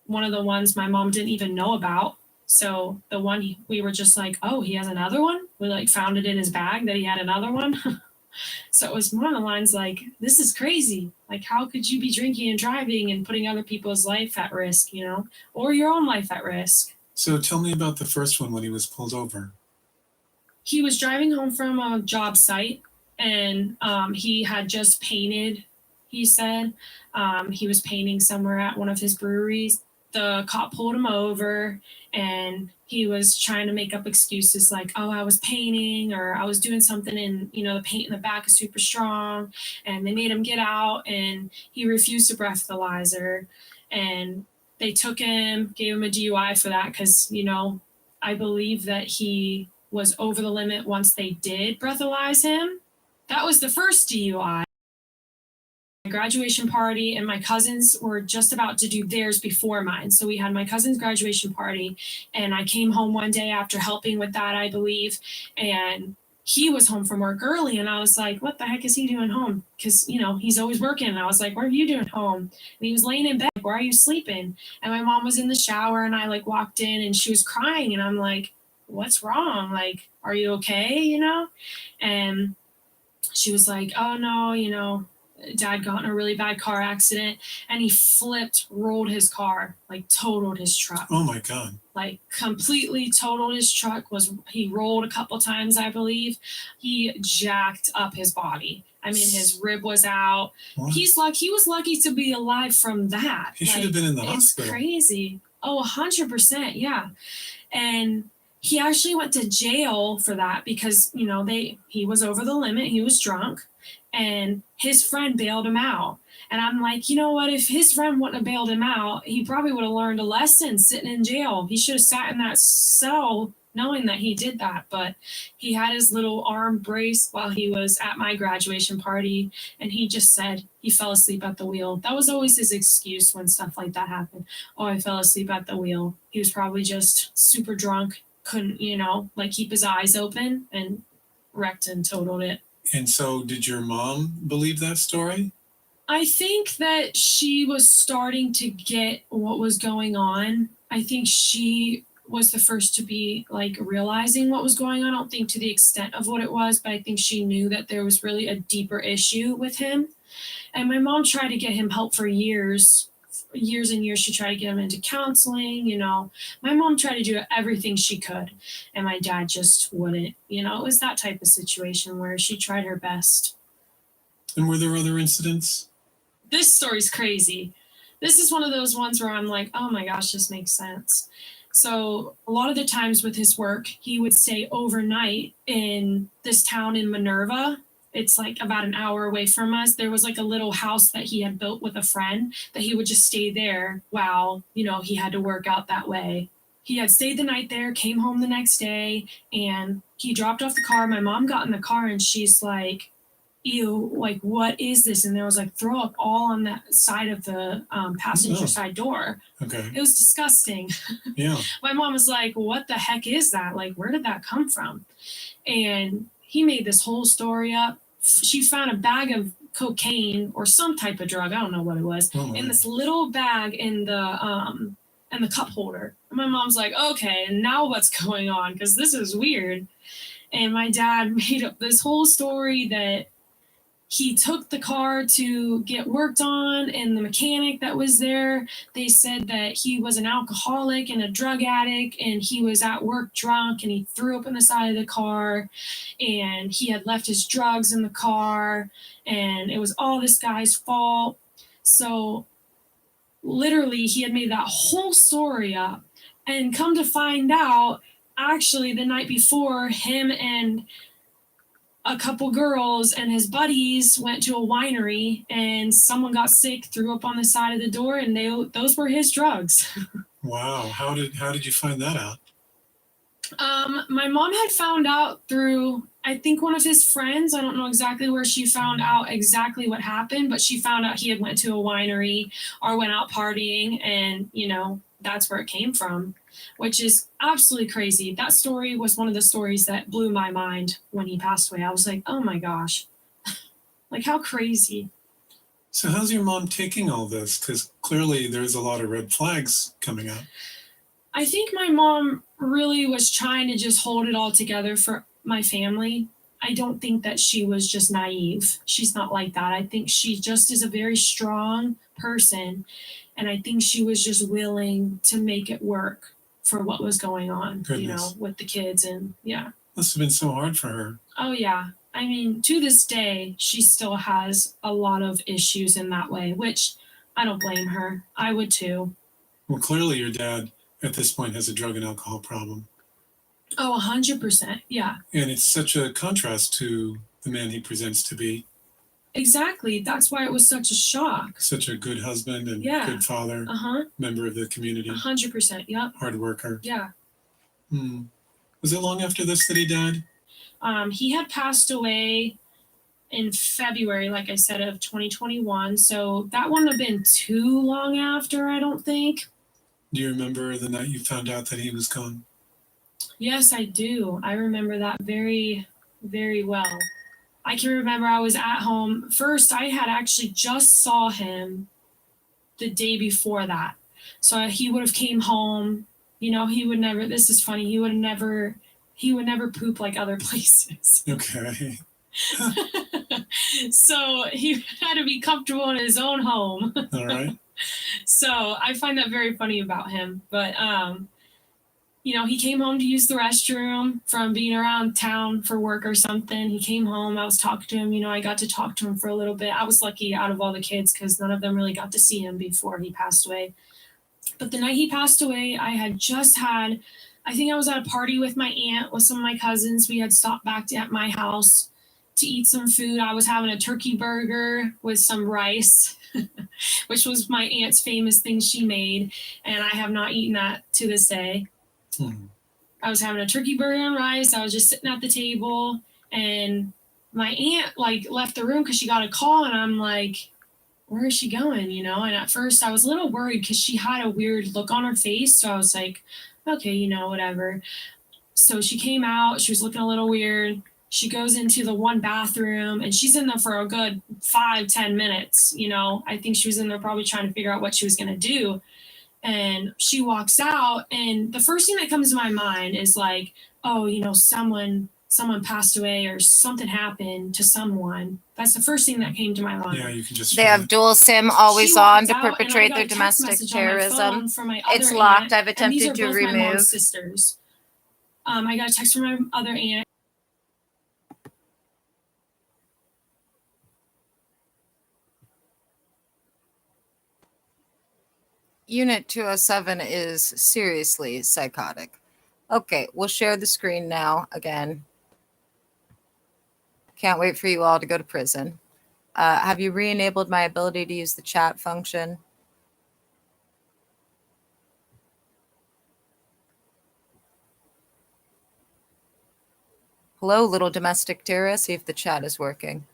One of the ones my mom didn't even know about. So the one we were just like, oh, he has another one? We found it in his bag that he had another one. So it was one of the lines like, this is crazy. Like, how could you be drinking and driving and putting other people's life at risk, or your own life at risk? So tell me about the first one when he was pulled over. He was driving home from a job site and he had just painted, he said. He was painting somewhere at one of his breweries. The cop pulled him over and he was trying to make up excuses like, oh, I was painting or I was doing something and, the paint in the back is super strong. And they made him get out and he refused a breathalyzer. And they took him, gave him a DUI for that because, I believe that he was over the limit once they did breathalyze him. That was the first DUI. Graduation party and my cousins were just about to do theirs before mine. So we had my cousin's graduation party and I came home one day after helping with that, I believe. And he was home from work early and I was like, what the heck is he doing home? Because, he's always working. And I was like, what are you doing home? And he was laying in bed. Where are you sleeping? And my mom was in the shower and I walked in and she was crying and I'm like, what's wrong? Like, are you okay? And she was like, oh no, Dad got in a really bad car accident and he flipped, rolled his car, totaled his truck. Oh my God. Completely totaled his truck. He rolled a couple times, I believe. He jacked up his body. I mean, his rib was out. What? He was lucky to be alive from that. He should have been in the It's hospital. crazy. Oh, 100%. Yeah. And he actually went to jail for that because, he was over the limit. He was drunk. And his friend bailed him out. And I'm like, you know what? If his friend wouldn't have bailed him out, he probably would have learned a lesson sitting in jail. He should have sat in that cell knowing that he did that. But he had his little arm brace while he was at my graduation party. And he just said he fell asleep at the wheel. That was always his excuse when stuff like that happened. Oh, I fell asleep at the wheel. He was probably just super drunk, couldn't, keep his eyes open and wrecked and totaled it. And so did your mom believe that story? I think that she was starting to get what was going on. I think she was the first to be realizing what was going on. I don't think to the extent of what it was, but I think she knew that there was really a deeper issue with him. And my mom tried to get him help for years and years. She tried to get him into counseling. My mom tried to do everything she could and my dad just wouldn't. It was that type of situation where she tried her best. And were there other incidents? This story's crazy. This is one of those ones where I'm like, oh my gosh, this makes sense. So a lot of the times with his work, he would stay overnight in this town in Minerva. It's about an hour away from us. There was a little house that he had built with a friend that he would just stay there while, he had to work out that way. he had stayed the night there, came home the next day, and he dropped off the car. My mom got in the car and she's like, ew, like, what is this? And there was like throw up all on that side of the passenger side door. Okay. It was disgusting. Yeah. My mom was like, what the heck is that? Like, where did that come from? And he made this whole story up. She found a bag of cocaine or some type of drug, I don't know what it was, in this little bag in the cup holder. And my mom's like, okay, and now what's going on? Because this is weird. And my dad made up this whole story that he took the car to get worked on, and the mechanic that was there, they said that he was an alcoholic and a drug addict, and he was at work drunk, and he threw up on the side of the car, and he had left his drugs in the car, and it was all this guy's fault. So literally, he had made that whole story up, and come to find out, actually, the night before, him and a couple girls and his buddies went to a winery, and someone got sick, threw up on the side of the door, and those were his drugs. Wow. How did you find that out? My mom had found out through, I think, one of his friends. I don't know exactly where she found out exactly what happened, but she found out he had went to a winery or went out partying, and, you know, that's where it came from, which is absolutely crazy. That story was one of the stories that blew my mind when he passed away. I was like, oh my gosh, like, how crazy. So how's your mom taking all this? Because clearly there's a lot of red flags coming up. I think my mom really was trying to just hold it all together for my family. I don't think that she was just naive. She's not like that. I think she just is a very strong person. And I think she was just willing to make it work for what was going on, you know, with the kids. And yeah. Must have been so hard for her. Oh, yeah. I mean, to this day, she still has a lot of issues in that way, which I don't blame her. I would too. Well, clearly your dad at this point has a drug and alcohol problem. Oh, 100%. Yeah. And it's such a contrast to the man he presents to be. Exactly. That's why it was such a shock. Such a good husband and good father, member of the community. 100%. Yep. Hard worker. Yeah. Was it long after this that he died? He had passed away in February, like I said, of 2021. So that wouldn't have been too long after, I don't think. Do you remember the night you found out that he was gone? Yes, I do. I remember that very, very well. I can remember I was at home. First, I had actually just saw him the day before that. So he would have came home. You know, he would never, this is funny, he would never poop like other places. Okay. So he had to be comfortable in his own home. All right. So I find that very funny about him. But, you know, he came home to use the restroom from being around town for work or something. He came home. I was talking to him. You know, I got to talk to him for a little bit. I was lucky out of all the kids because none of them really got to see him before he passed away. But the night he passed away, I had just had, I think I was at a party with my aunt, with some of my cousins. We had stopped back at my house to eat some food. I was having a turkey burger with some rice, which was my aunt's famous thing she made. And I have not eaten that to this day. I was having a turkey burger and rice. I was just sitting at the table, and my aunt like left the room because she got a call, and I'm like, where is she going? You know? And at first I was a little worried because she had a weird look on her face. So I was like, okay, you know, whatever. So she came out, she was looking a little weird. She goes into the one bathroom, and she's in there for a good 5-10 minutes. You know, I think she was in there probably trying to figure out what she was going to do. And she walks out, and the first thing that comes to my mind is like, oh, you know, someone passed away or something happened to someone. That's the first thing that came to my mind. Yeah, you can just. They have dual SIM always on to perpetrate their domestic terrorism. It's locked. I've attempted to remove. My mom's sisters. I got a text from my other aunt. Unit 207 is seriously psychotic. Okay, we'll share the screen now again. Can't wait for you all to go to prison. Have you re-enabled my ability to use the chat function? Hello, little domestic terrorist. See if the chat is working.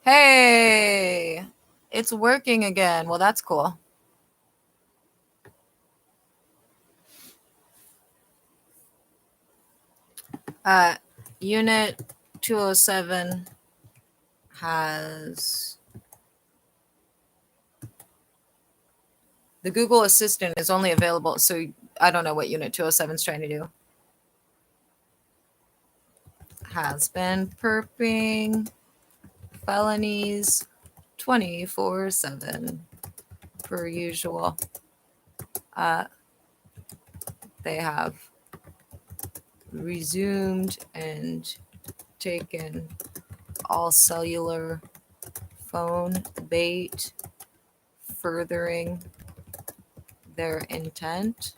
Hey, it's working again. Well, that's cool. Unit 207 has the Google Assistant is only available. So I don't know what Unit 207 is trying to do. Has been perping felonies 24/7 per usual. They have resumed and taken all cellular phone bait, furthering their intent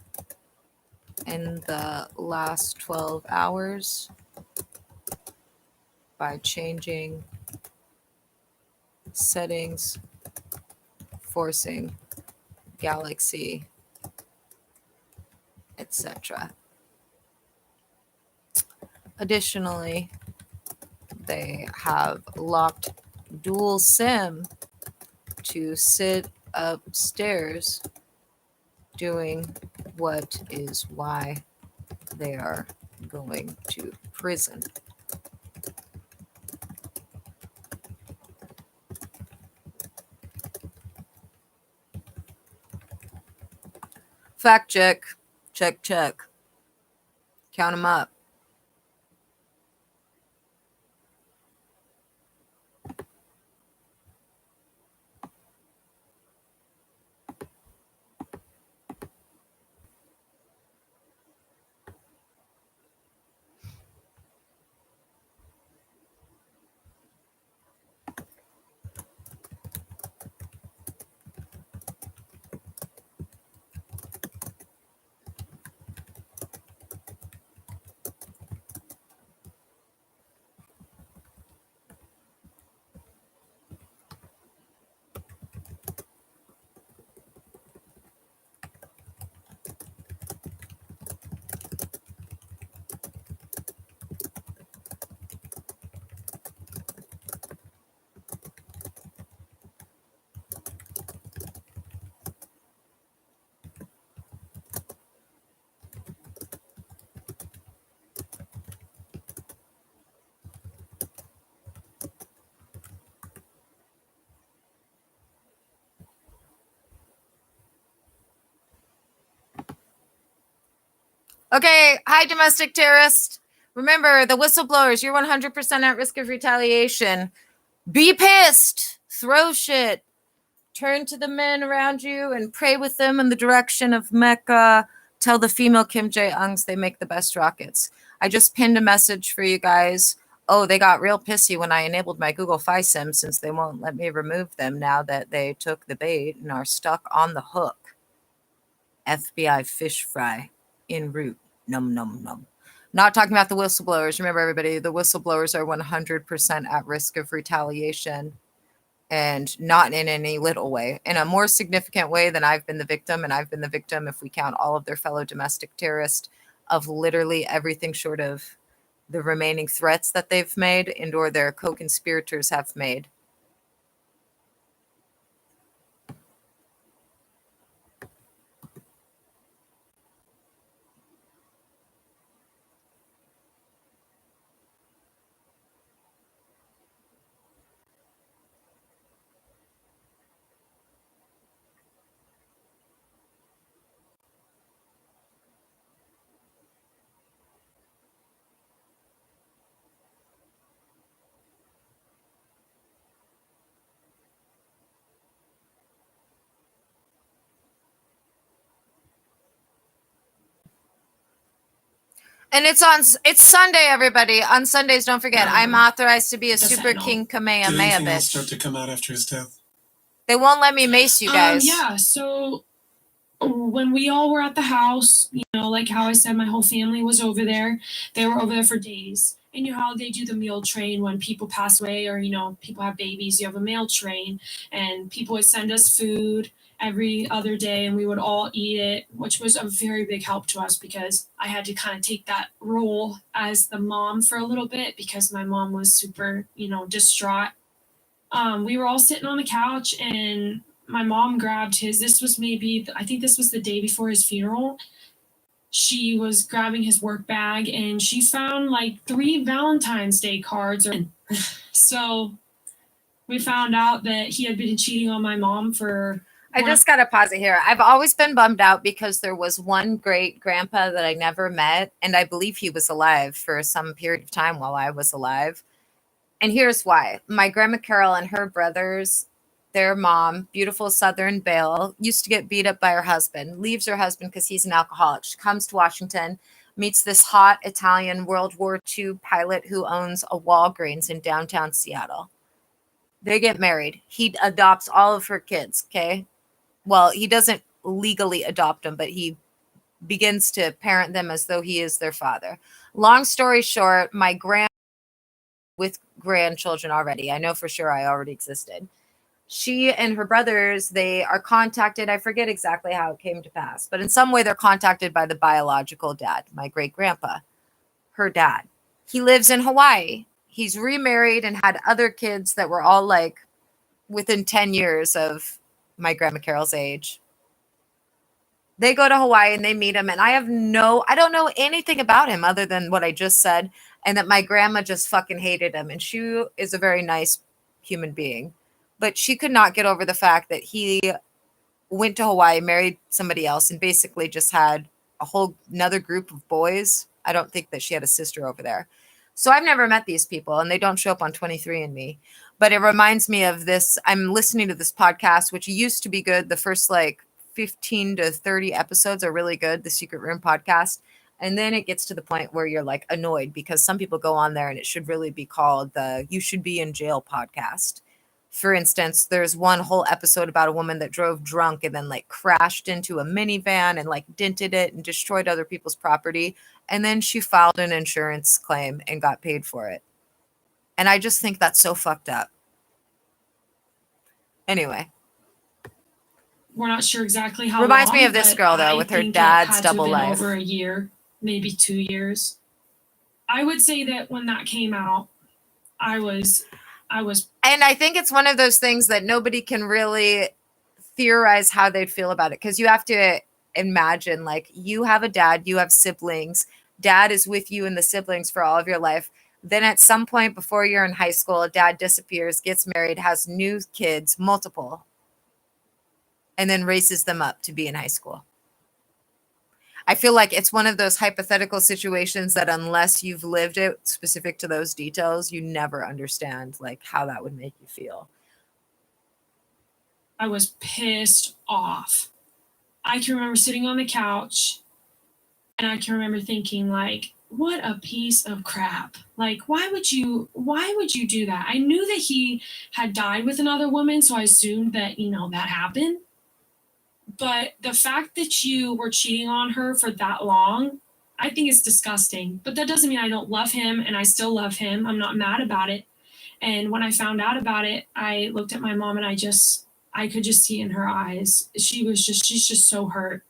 in the last 12 hours by changing settings, forcing Galaxy, etc. Additionally, they have locked dual SIM to sit upstairs, doing what is why they are going to prison. Fact check. Check, check. Count them up. Okay, hi, domestic terrorist. Remember, the whistleblowers, you're 100% at risk of retaliation. Be pissed. Throw shit. Turn to the men around you and pray with them in the direction of Mecca. Tell the female Kim Jae-ungs they make the best rockets. I just pinned a message for you guys. Oh, they got real pissy when I enabled my Google Fi Sim since they won't let me remove them now that they took the bait and are stuck on the hook. FBI fish fry en route. Num, num, num. Not talking about the whistleblowers. Remember, everybody, the whistleblowers are 100% at risk of retaliation, and not in any little way. In a more significant way than I've been the victim, and I've been the victim, if we count all of their fellow domestic terrorists, of literally everything short of the remaining threats that they've made and or their co-conspirators have made. And it's Sunday, everybody. On Sundays, don't forget, I'm authorized to be a super king Kamehameha bitch. Start to come out after his death. They won't let me mace you guys. Yeah, so when we all were at the house, you know, like how I said, my whole family was over there. They were over there for days. And you know how they do the meal train when people pass away or, you know, people have babies, you have a meal train and people would send us food every other day and we would all eat it, which was a very big help to us because I had to kind of take that role as the mom for a little bit because my mom was super, you know, distraught. We were all sitting on the couch and my mom grabbed his, this was maybe, I think this was the day before his funeral. She was grabbing his work bag and she found like 3 Valentine's Day cards. So we found out that he had been cheating on my mom for. I just got to pause it here. I've always been bummed out because there was one great grandpa that I never met. And I believe he was alive for some period of time while I was alive. And here's why. My grandma Carol and her brothers, their mom, beautiful Southern Belle, used to get beat up by her husband, leaves her husband because he's an alcoholic. She comes to Washington, meets this hot Italian World War II pilot who owns a Walgreens in downtown Seattle. They get married. He adopts all of her kids, okay? Well, he doesn't legally adopt them, but he begins to parent them as though he is their father. Long story short, my grandma with grandchildren already. I know for sure I already existed. She and her brothers, they are contacted. I forget exactly how it came to pass, but in some way they're contacted by the biological dad, my great grandpa, her dad. He lives in Hawaii. He's remarried and had other kids that were all like within 10 years of my grandma Carol's age. They go to Hawaii and they meet him. And I don't know anything about him other than what I just said. And that my grandma just fucking hated him. And she is a very nice human being. But she could not get over the fact that he went to Hawaii, married somebody else, and basically just had a whole another group of boys. I don't think that she had a sister over there. So I've never met these people, and they don't show up on 23andMe. But it reminds me of this. I'm listening to this podcast, which used to be good. The first like 15 to 30 episodes are really good, the Secret Room podcast. And then it gets to the point where you're like annoyed because some people go on there and it should really be called the You Should Be in Jail podcast. For instance, there's one whole episode about a woman that drove drunk and then like crashed into a minivan and like dented it and destroyed other people's property. And then she filed an insurance claim and got paid for it. And I just think that's so fucked up. Anyway. We're not sure exactly how Reminds long, me of this but girl though, I with her think it dad's had to have double been life. over a year, maybe 2 years. I would say that when that came out, I was. And I think it's one of those things that nobody can really theorize how they'd feel about it. Because you have to imagine, like, you have a dad, you have siblings. Dad is with you and the siblings for all of your life. Then at some point before you're in high school, dad disappears, gets married, has new kids, multiple, and then raises them up to be in high school. I feel like it's one of those hypothetical situations that unless you've lived it specific to those details, you never understand like how that would make you feel. I was pissed off. I can remember sitting on the couch and I can remember thinking like, what a piece of crap. Like, why would you do that? I knew that he had died with another woman, so I assumed that, you know, that happened. But the fact that you were cheating on her for that long, I think is disgusting. But that doesn't mean I don't love him, and I still love him. I'm not mad about it. And when I found out about it, I looked at my mom and I could just see in her eyes. She's just so hurt.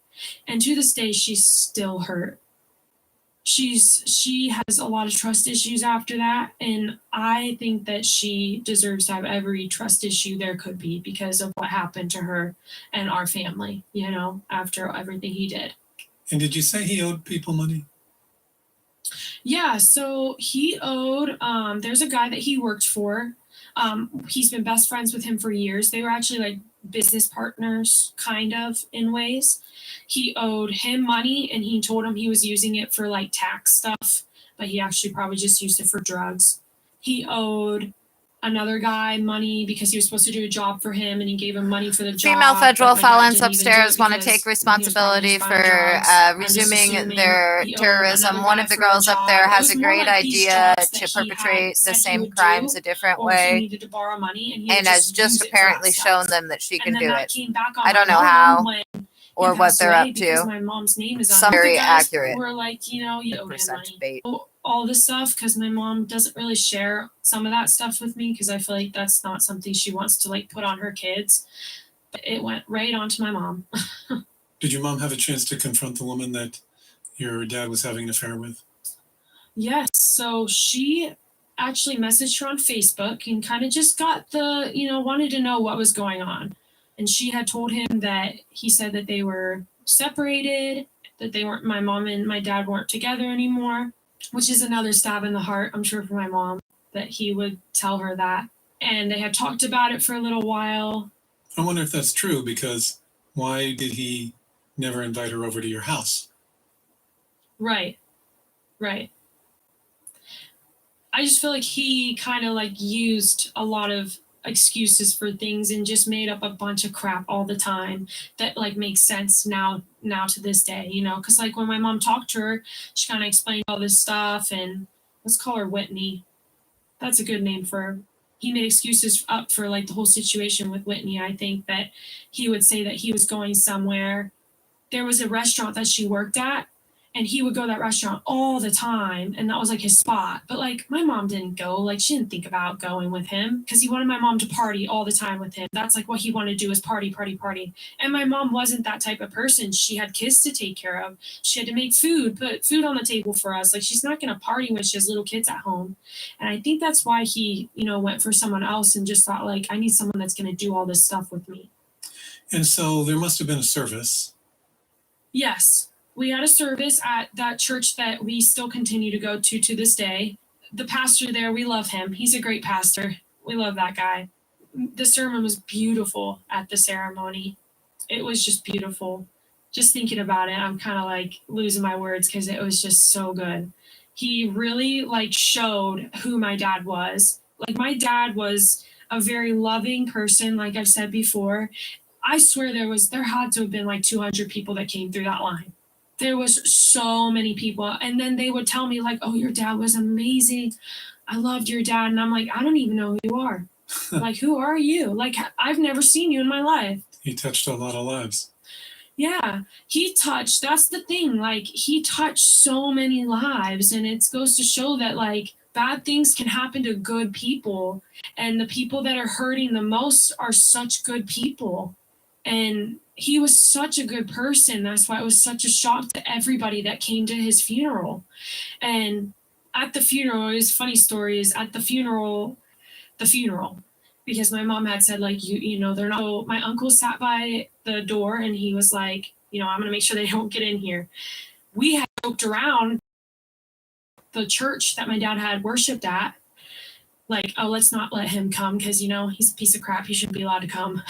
And to this day, she's still hurt. She has a lot of trust issues after that. And I think that she deserves to have every trust issue there could be because of what happened to her and our family, you know, after everything he did. And did you say he owed people money? Yeah, so he owed, there's a guy that he worked for. He's been best friends with him for years. They were actually like business partners, kind of, in ways. He owed him money and he told him he was using it for like tax stuff, but he actually probably just used it for drugs. He owed another guy money because he was supposed to do a job for him and he gave him money for the job. Female federal but my dad felons didn't even do it upstairs want to because take he was responsibility probably for just buying drugs. I'm just resuming assuming their he owed terrorism. another One guy of the for a girls up job. there It has was a more great like these idea jobs to that he had perpetrate the said he same would crimes do, a different or if he way, needed to borrow money and he would and has use just it for that apparently shown stuff. them that she can And then do that it. came back on I don't my know mom how. when or he what passed they're away up because to. my mom's name is on Some it. very The guys accurate. were like, you owed him Percent money. bait. All this stuff, because my mom doesn't really share some of that stuff with me because I feel like that's not something she wants to like put on her kids. But it went right onto my mom. Did your mom have a chance to confront the woman that your dad was having an affair with? Yes, so she actually messaged her on Facebook and kind of just got the, wanted to know what was going on. And she had told him that he said that they were separated, that they weren't, my mom and my dad weren't together anymore, which is another stab in the heart, I'm sure, for my mom, that he would tell her that. And they had talked about it for a little while. I wonder if that's true, because why did he never invite her over to your house? Right. I just feel like he kind of like used a lot of excuses for things and just made up a bunch of crap all the time that like makes sense now to this day, because like when my mom talked to her, she kind of explained all this stuff, and let's call her Whitney. That's a good name for her. He made excuses up for like the whole situation with Whitney. I think that he would say that he was going somewhere. There was a restaurant that she worked at, and he would go to that restaurant all the time, and that was like his spot. But like my mom didn't go, like she didn't think about going with him because he wanted my mom to party all the time with him. That's like what he wanted to do, is party. And my mom wasn't that type of person. She had kids to take care of. She had to make food, put food on the table for us. Like she's not gonna party when she has little kids at home. And I think that's why he, went for someone else and just thought like, I need someone that's gonna do all this stuff with me. And so there must have been a service. Yes. We had a service at that church that we still continue to go to this day. The pastor there, we love him. He's a great pastor. We love that guy. The sermon was beautiful at the ceremony. It was just beautiful. Just thinking about it, I'm kind of like losing my words because it was just so good. He really like showed who my dad was. Like my dad was a very loving person, like I've said before. I swear there had to have been like 200 people that came through that line. There was so many people. And then they would tell me like, oh, your dad was amazing. I loved your dad. And I'm like, I don't even know who you are. Like, who are you? Like, I've never seen you in my life. He touched a lot of lives. Yeah, that's the thing. Like, he touched so many lives. And it goes to show that like bad things can happen to good people. And the people that are hurting the most are such good people. And he was such a good person. That's why it was such a shock to everybody that came to his funeral. And at the funeral, it was funny stories at the funeral, because my mom had said like, they're not, my uncle sat by the door and he was like, I'm going to make sure they don't get in here. We had joked around the church that my dad had worshiped at, like, oh, let's not let him come because, he's a piece of crap. He shouldn't be allowed to come.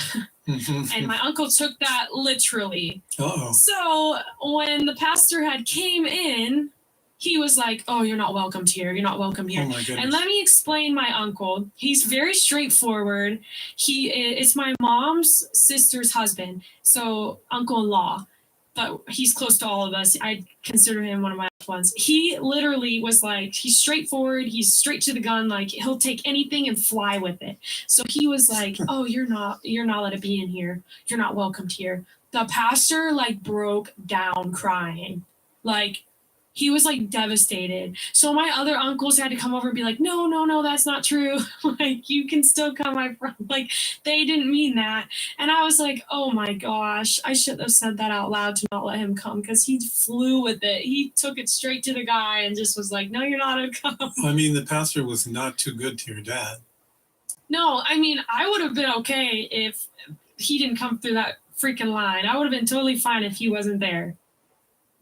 And my uncle took that literally. Uh-oh. So when the pastor had came in, he was like, oh, you're not welcomed here. You're not welcome here. Oh my goodness. And let me explain my uncle. He's very straightforward. It's my mom's sister's husband, so uncle-in-law. But he's close to all of us. I consider him one of my ones. He literally was like, he's straightforward. He's straight to the gun. Like he'll take anything and fly with it. So he was like, oh, you're not allowed to be in here. You're not welcomed here. The pastor like broke down crying. Like he was like devastated. So my other uncles had to come over and be like, no, that's not true. Like you can still come, my friend. Like they didn't mean that. And I was like, oh my gosh, I should have said that out loud to not let him come because he flew with it. He took it straight to the guy and just was like, no, you're not going to come. I mean, the pastor was not too good to your dad. No, I mean, I would have been okay if he didn't come through that freaking line. I would have been totally fine if he wasn't there.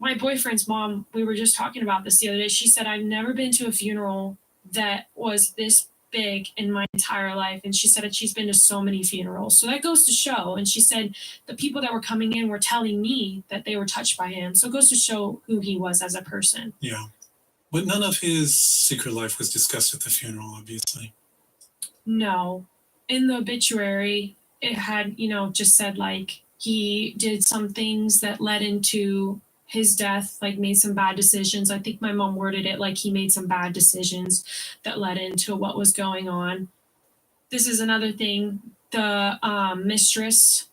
My boyfriend's mom, we were just talking about this the other day. She said, I've never been to a funeral that was this big in my entire life. And she said that she's been to so many funerals. So that goes to show. And she said the people that were coming in were telling me that they were touched by him. So it goes to show who he was as a person. Yeah. But none of his secret life was discussed at the funeral, obviously. No. In the obituary, it had, just said like he did some things that led into his death, like made some bad decisions. I think my mom worded it like he made some bad decisions that led into what was going on. This is another thing. The mistress,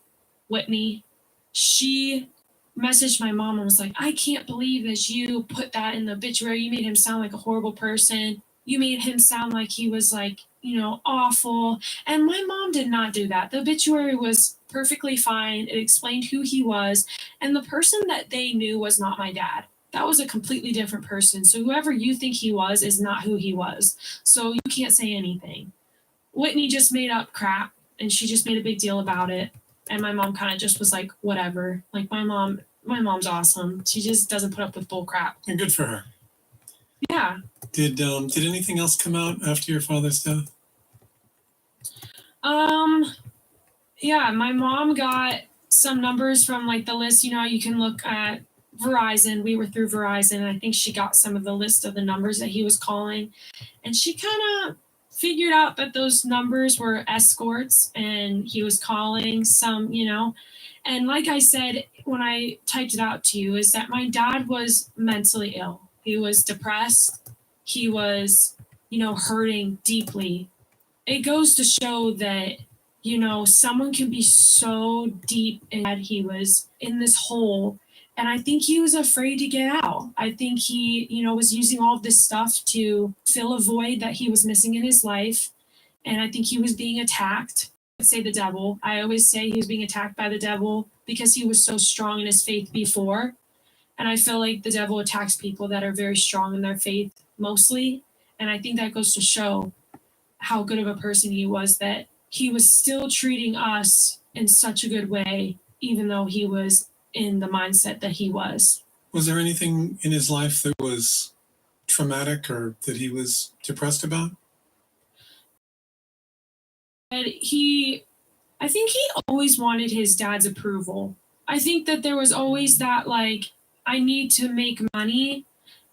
Whitney, she messaged my mom and was like, I can't believe that you put that in the obituary. You made him sound like a horrible person. You made him sound like he was like, you know, awful. And my mom did not do that. The obituary was perfectly fine. It explained who he was. And the person that they knew was not my dad. That was a completely different person. So whoever you think he was is not who he was. So you can't say anything. Whitney just made up crap and she just made a big deal about it. And my mom kind of just was like, whatever. Like my mom's awesome. She just doesn't put up with bull crap. And good for her. Yeah. Did anything else come out after your father's death? Yeah, my mom got some numbers from like the list. You know, you can look at Verizon. We were through Verizon. And I think she got some of the list of the numbers that he was calling. And she kind of figured out that those numbers were escorts and he was calling some, you know. And like I said, when I typed it out to you, is that my dad was mentally ill. He was depressed. He was, you know, hurting deeply. It goes to show that, you know, someone can be so deep in that he was in this hole. And I think he was afraid to get out. I think he, you know, was using all of this stuff to fill a void that he was missing in his life. And I think he was being attacked. I say the devil. I always say he was being attacked by the devil because he was so strong in his faith before. And I feel like the devil attacks people that are very strong in their faith mostly. And I think that goes to show how good of a person he was, that he was still treating us in such a good way, even though he was in the mindset that he was. Was there anything in his life that was traumatic or that he was depressed about? And I think he always wanted his dad's approval. I think that there was always that, like, I need to make money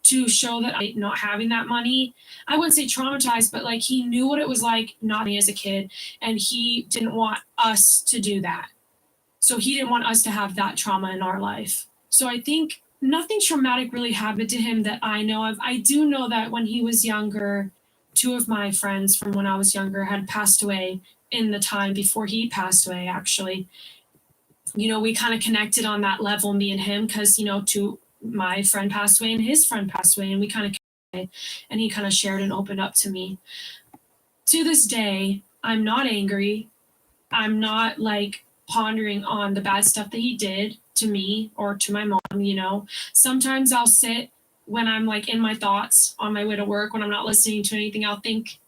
to show that I'm not having that money. I wouldn't say traumatized, but like he knew what it was like not me as a kid, and he didn't want us to do that. So he didn't want us to have that trauma in our life. So I think nothing traumatic really happened to him that I know of. I do know that when he was younger, 2 of my friends from when I was younger had passed away in the time before he passed away, actually. You know, we kind of connected on that level, me and him, because, you know, my friend passed away and his friend passed away, and we kind of, and he kind of shared and opened up to me. To this day, I'm not angry. I'm not like pondering on the bad stuff that he did to me or to my mom, you know. Sometimes I'll sit when I'm like in my thoughts on my way to work, when I'm not listening to anything, I'll think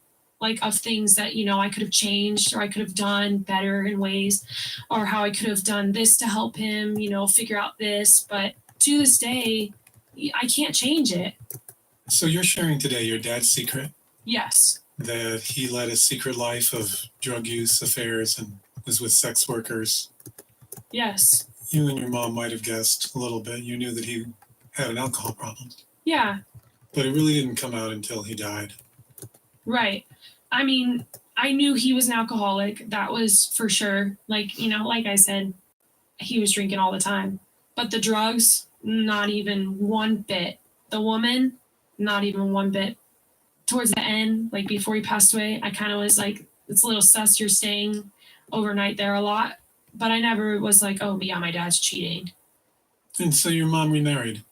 like of things that, you know, I could have changed or I could have done better in ways, or how I could have done this to help him, you know, figure out this. But to this day, I can't change it. So you're sharing today your dad's secret? Yes. That he led a secret life of drug use, affairs, and was with sex workers. Yes. You and your mom might have guessed a little bit. You knew that he had an alcohol problem. Yeah. But it really didn't come out until he died. Right. I mean, I knew he was an alcoholic. That was for sure. Like, you know, like I said, he was drinking all the time. But the drugs, not even one bit. The woman, not even one bit. Towards the end, like before he passed away, I kind of was like, it's a little sus, you're staying overnight there a lot. But I never was like, oh, yeah, my dad's cheating. And so your mom remarried?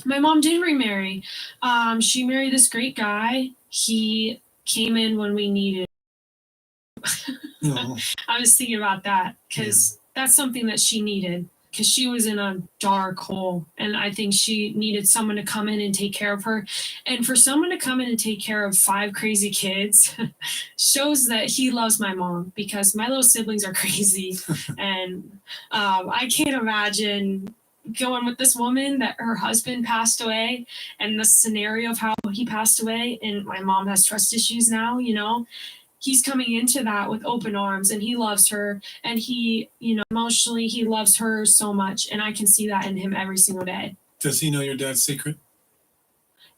My mom did remarry. She married this great guy. He came in when we needed. No. I was thinking about that because that's something that she needed, because she was in a dark hole. And I think she needed someone to come in and take care of her. And for someone to come in and take care of 5 crazy kids shows that he loves my mom, because my little siblings are crazy. And I can't imagine going with this woman that her husband passed away, and the scenario of how he passed away, and my mom has trust issues now, you know. He's coming into that with open arms, and he loves her, and he, you know, emotionally, he loves her so much, and I can see that in him every single day. Does he know your dad's secret?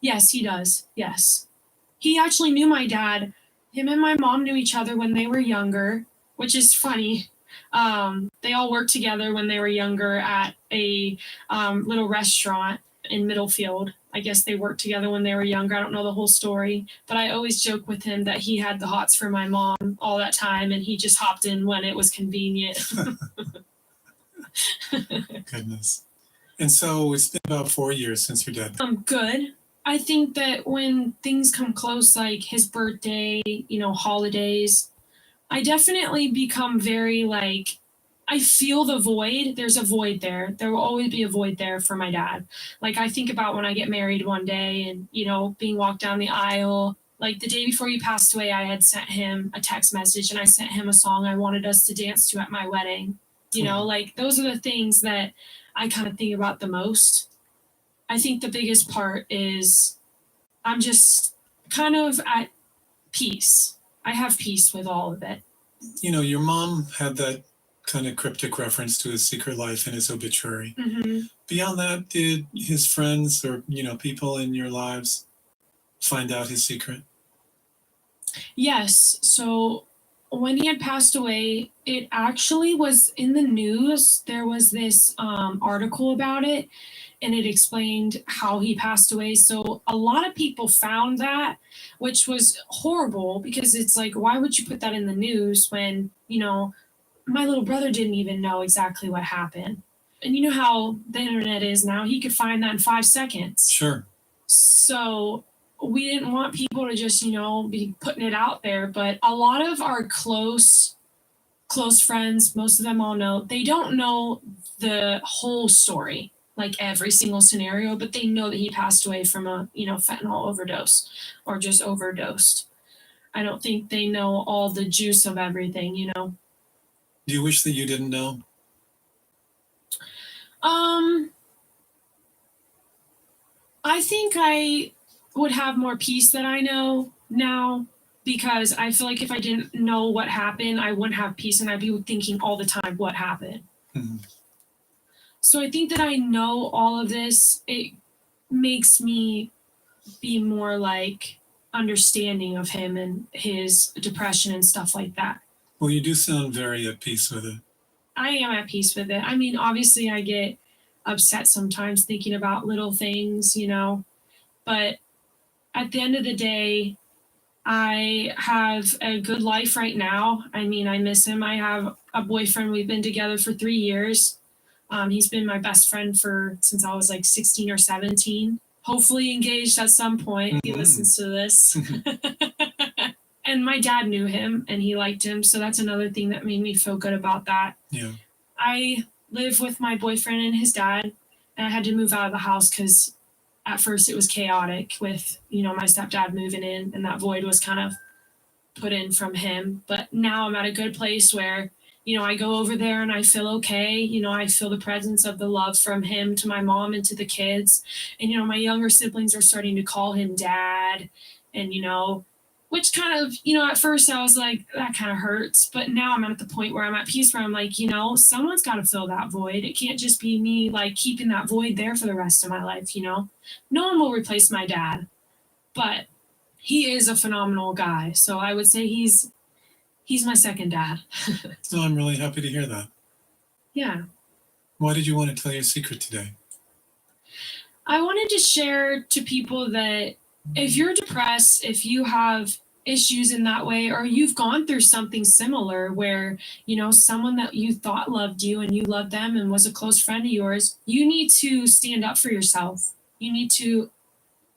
Yes, he does. Yes. He actually knew my dad. Him and my mom knew each other when they were younger, which is funny. They all worked together when they were younger at a little restaurant in Middlefield. I guess they worked together when they were younger. I don't know the whole story, but I always joke with him that he had the hots for my mom all that time, and he just hopped in when it was convenient. goodness. And so it's been about 4 years since your dad. Good. I think that when things come close, like his birthday, holidays, I definitely become very like, I feel the void. There's a void there. There will always be a void there for my dad. Like I think about when I get married one day and, being walked down the aisle. Like the day before he passed away, I had sent him a text message and I sent him a song I wanted us to dance to at my wedding. Like those are the things that I kind of think about the most. I think the biggest part is I'm just kind of at peace. I have peace with all of it. Your mom had that kind of cryptic reference to his secret life in his obituary. Mm-hmm. Beyond that, did his friends or, people in your lives find out his secret? Yes. So when he had passed away, it actually was in the news. There was this article about it, and it explained how he passed away. So a lot of people found that, which was horrible because it's like, why would you put that in the news when, my little brother didn't even know exactly what happened. And you know how the internet is now, he could find that in 5 seconds. Sure. So we didn't want people to just, be putting it out there. But a lot of our close friends, most of them all know, they don't know the whole story, like every single scenario, but they know that he passed away from a, fentanyl overdose or just overdosed. I don't think they know all the juice of everything, Do you wish that you didn't know? I think I would have more peace that I know now, because I feel like if I didn't know what happened, I wouldn't have peace and I'd be thinking all the time what happened. Mm-hmm. So I think that I know all of this. It makes me be more like understanding of him and his depression and stuff like that. Well, you do sound very at peace with it. I am at peace with it. I mean, obviously I get upset sometimes thinking about little things, but at the end of the day, I have a good life right now. I mean, I miss him. I have a boyfriend. We've been together for 3 years. He's been my best friend since I was like 16 or 17. Hopefully engaged at some point. He listens to this. And my dad knew him and he liked him. So that's another thing that made me feel good about that. Yeah. I live with my boyfriend and his dad, and I had to move out of the house because at first it was chaotic with, my stepdad moving in, and that void was kind of put in from him. But now I'm at a good place where, I go over there and I feel okay. I feel the presence of the love from him to my mom and to the kids. And, my younger siblings are starting to call him dad, and, which kind of, at first I was like, that kind of hurts. But now I'm at the point where I'm at peace, where I'm like, someone's got to fill that void. It can't just be me like keeping that void there for the rest of my life. No one will replace my dad, but he is a phenomenal guy. So I would say he's my second dad. So I'm really happy to hear that. Yeah. Why did you want to tell your secret today? I wanted to share to people that if you're depressed, if you have issues in that way, or you've gone through something similar where, someone that you thought loved you and you loved them and was a close friend of yours, you need to stand up for yourself. You need to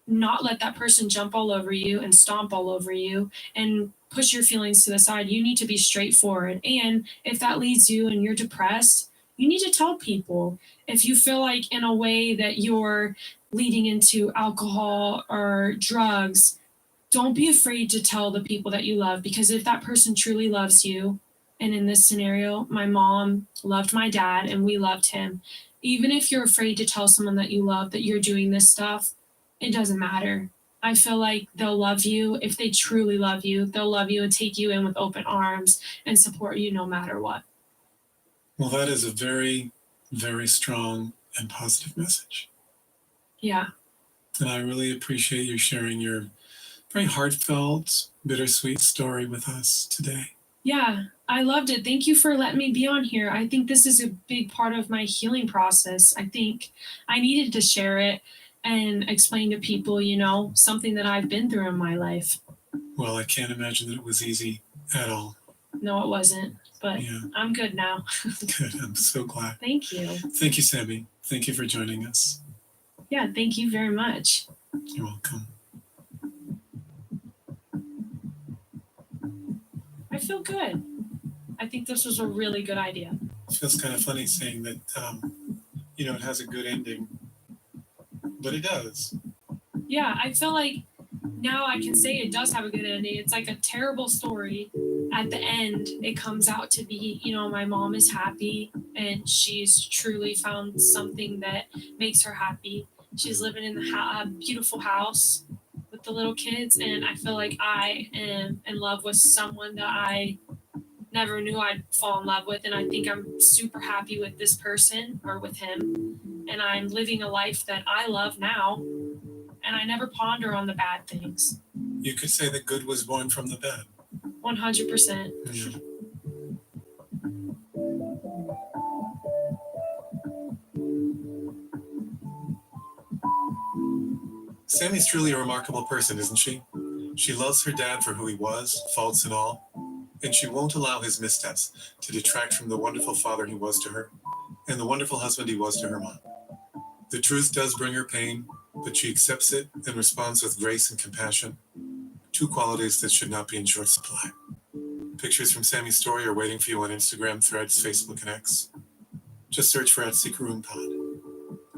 not let that person jump all over you and stomp all over you and push your feelings to the side. You need to be straightforward. And if that leads you and you're depressed, you need to tell people. If you feel like in a way that you're leading into alcohol or drugs, don't be afraid to tell the people that you love, because if that person truly loves you, and in this scenario, my mom loved my dad and we loved him, even if you're afraid to tell someone that you love that you're doing this stuff, it doesn't matter. I feel like they'll love you. If they truly love you, they'll love you and take you in with open arms and support you no matter what. Well, that is a very, very strong and positive message. Yeah. And I really appreciate you sharing your very heartfelt, bittersweet story with us today. Yeah, I loved it. Thank you for letting me be on here. I think this is a big part of my healing process. I think I needed to share it and explain to people, something that I've been through in my life. Well, I can't imagine that it was easy at all. No, it wasn't. but Yeah. I'm good now. Good. I'm so glad. Thank you. Thank you, Sammy. Thank you for joining us. Yeah, thank you very much. You're welcome. I feel good. I think this was a really good idea. It feels kind of funny saying that, it has a good ending, but it does. Yeah, I feel like now I can say it does have a good ending. It's like a terrible story. At the end, it comes out to be, my mom is happy and she's truly found something that makes her happy. She's living in the beautiful house with the little kids, and I feel like I am in love with someone that I never knew I'd fall in love with, and I think I'm super happy with this person or with him, and I'm living a life that I love now, and I never ponder on the bad things. You could say that good was born from the bad. 100%. Yeah. Sammy's truly a remarkable person, isn't she? She loves her dad for who he was, faults and all, and she won't allow his missteps to detract from the wonderful father he was to her and the wonderful husband he was to her mom. The truth does bring her pain, but she accepts it and responds with grace and compassion, two qualities that should not be in short supply. Pictures from Sammy's story are waiting for you on Instagram, Threads, Facebook, and X. Just search for @SecretRoomPod.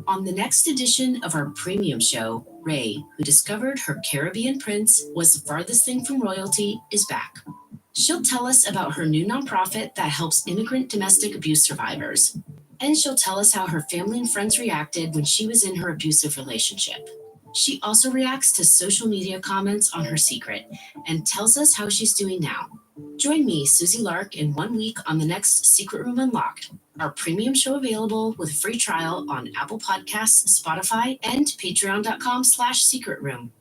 On the next edition of our premium show, Ray, who discovered her Caribbean prince was the farthest thing from royalty, is back. She'll tell us about her new nonprofit that helps immigrant domestic abuse survivors. And she'll tell us how her family and friends reacted when she was in her abusive relationship. She also reacts to social media comments on her secret and tells us how she's doing now. Join me, Susie Lark, in 1 week on the next Secret Room Unlocked, our premium show available with a free trial on Apple Podcasts, Spotify, and patreon.com/secretroom.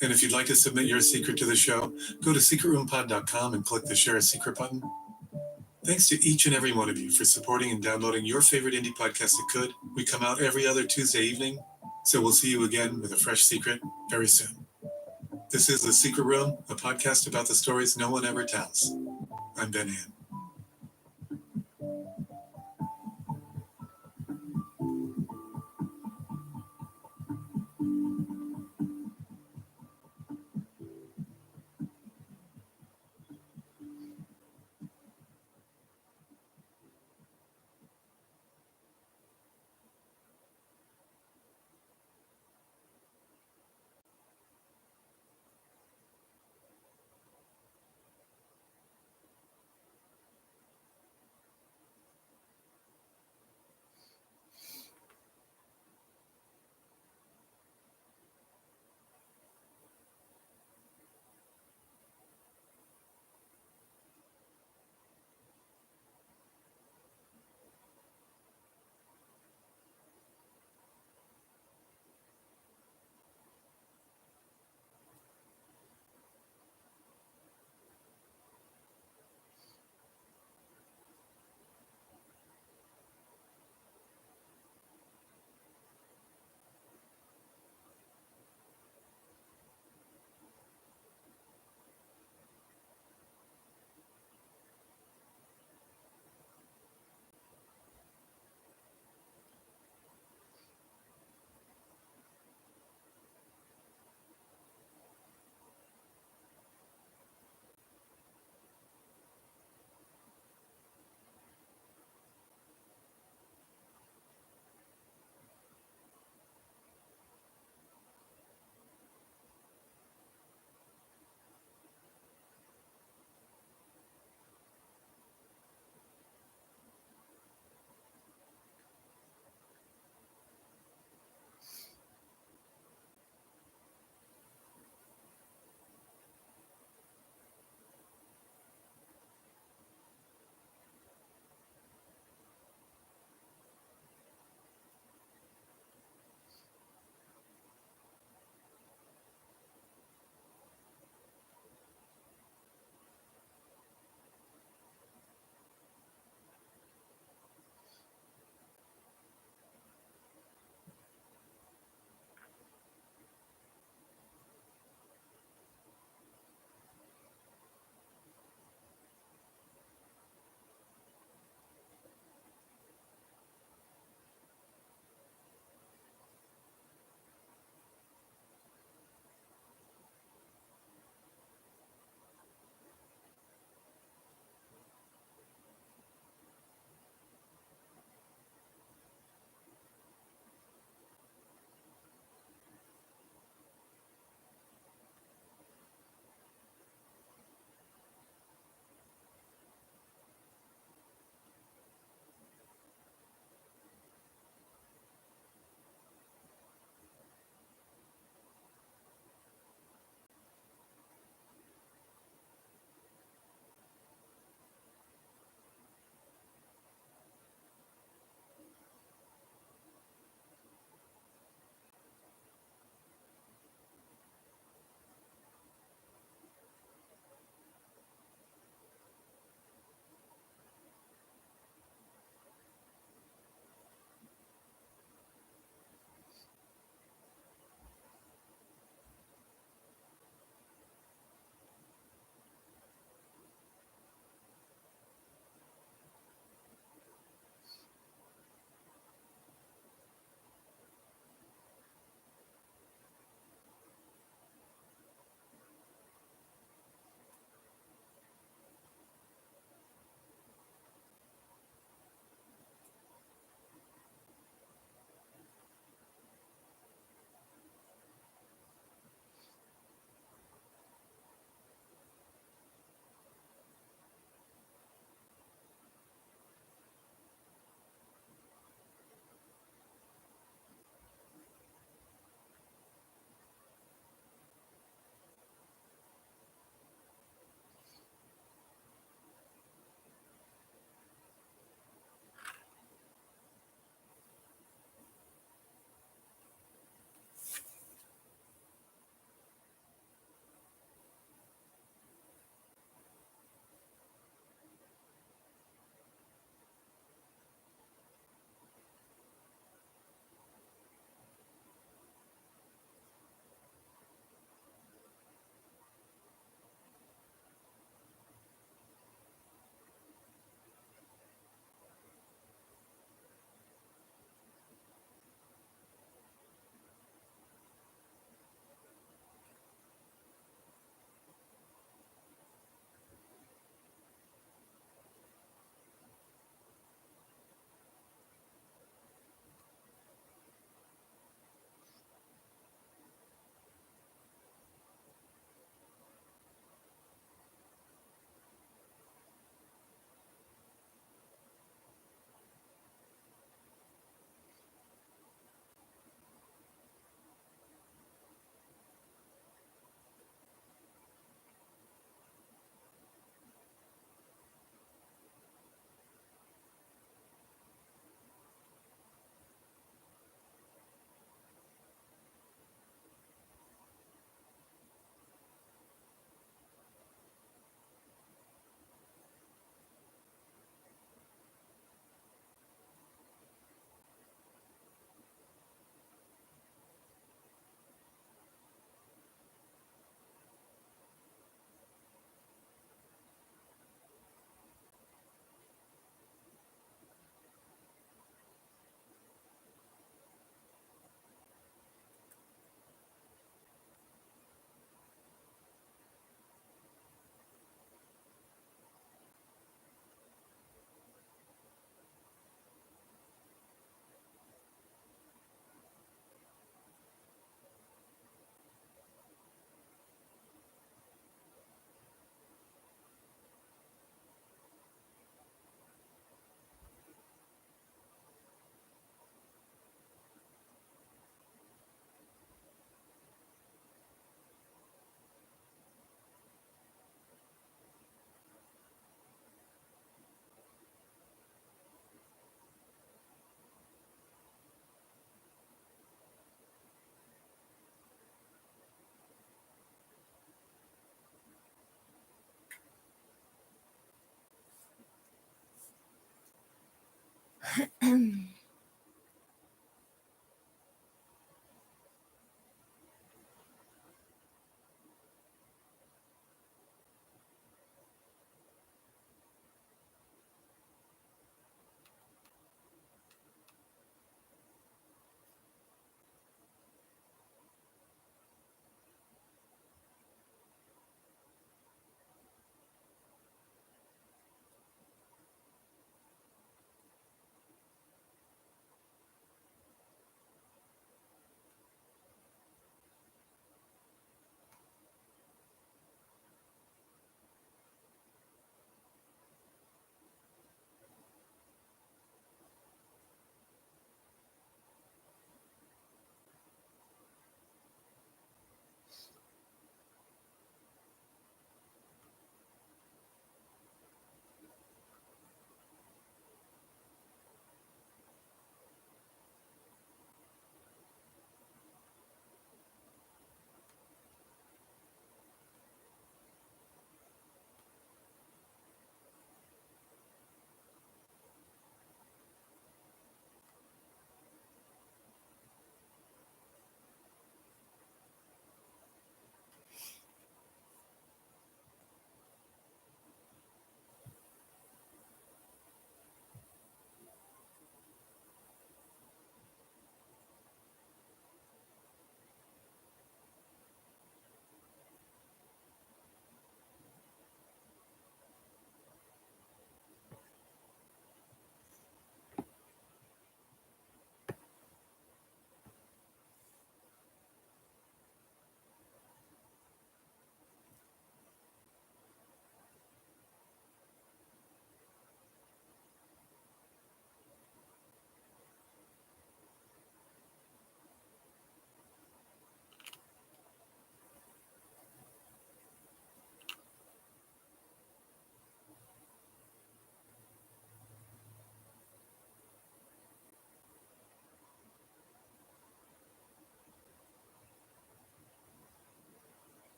And if you'd like to submit your secret to the show, go to secretroompod.com and click the Share a Secret button. Thanks to each and every one of you for supporting and downloading your favorite indie podcast that could. We come out every other Tuesday evening, so we'll see you again with a fresh secret very soon. This is The Secret Room, a podcast about the stories no one ever tells. I'm Ben Hand.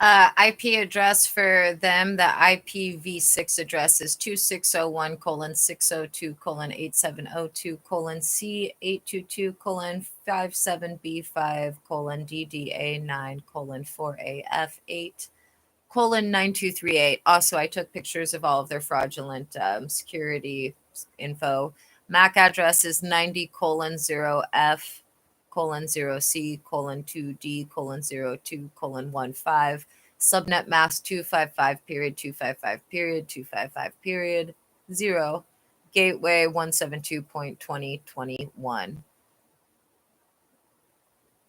IP address for them, the IPv6 address is 2601:6702:822:57B5:4AF8:9238. Also, I took pictures of all of their fraudulent security info. MAC address is 90:0F. :0C, :2D, :02, :15, subnet mask 255 period 255 period 255 period 0, gateway 172.2021.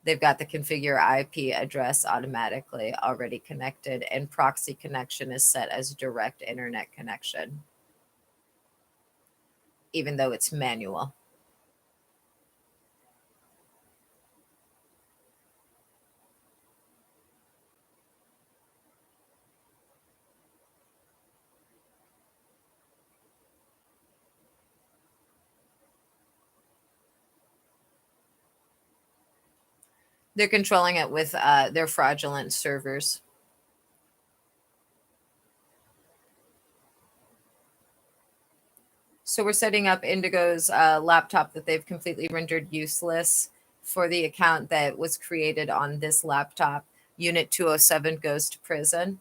They've got the configure IP address automatically already connected, and proxy connection is set as direct internet connection, even though it's manual. They're controlling it with their fraudulent servers. So we're setting up Indigo's laptop that they've completely rendered useless for the account that was created on this laptop. Unit 207 goes to prison.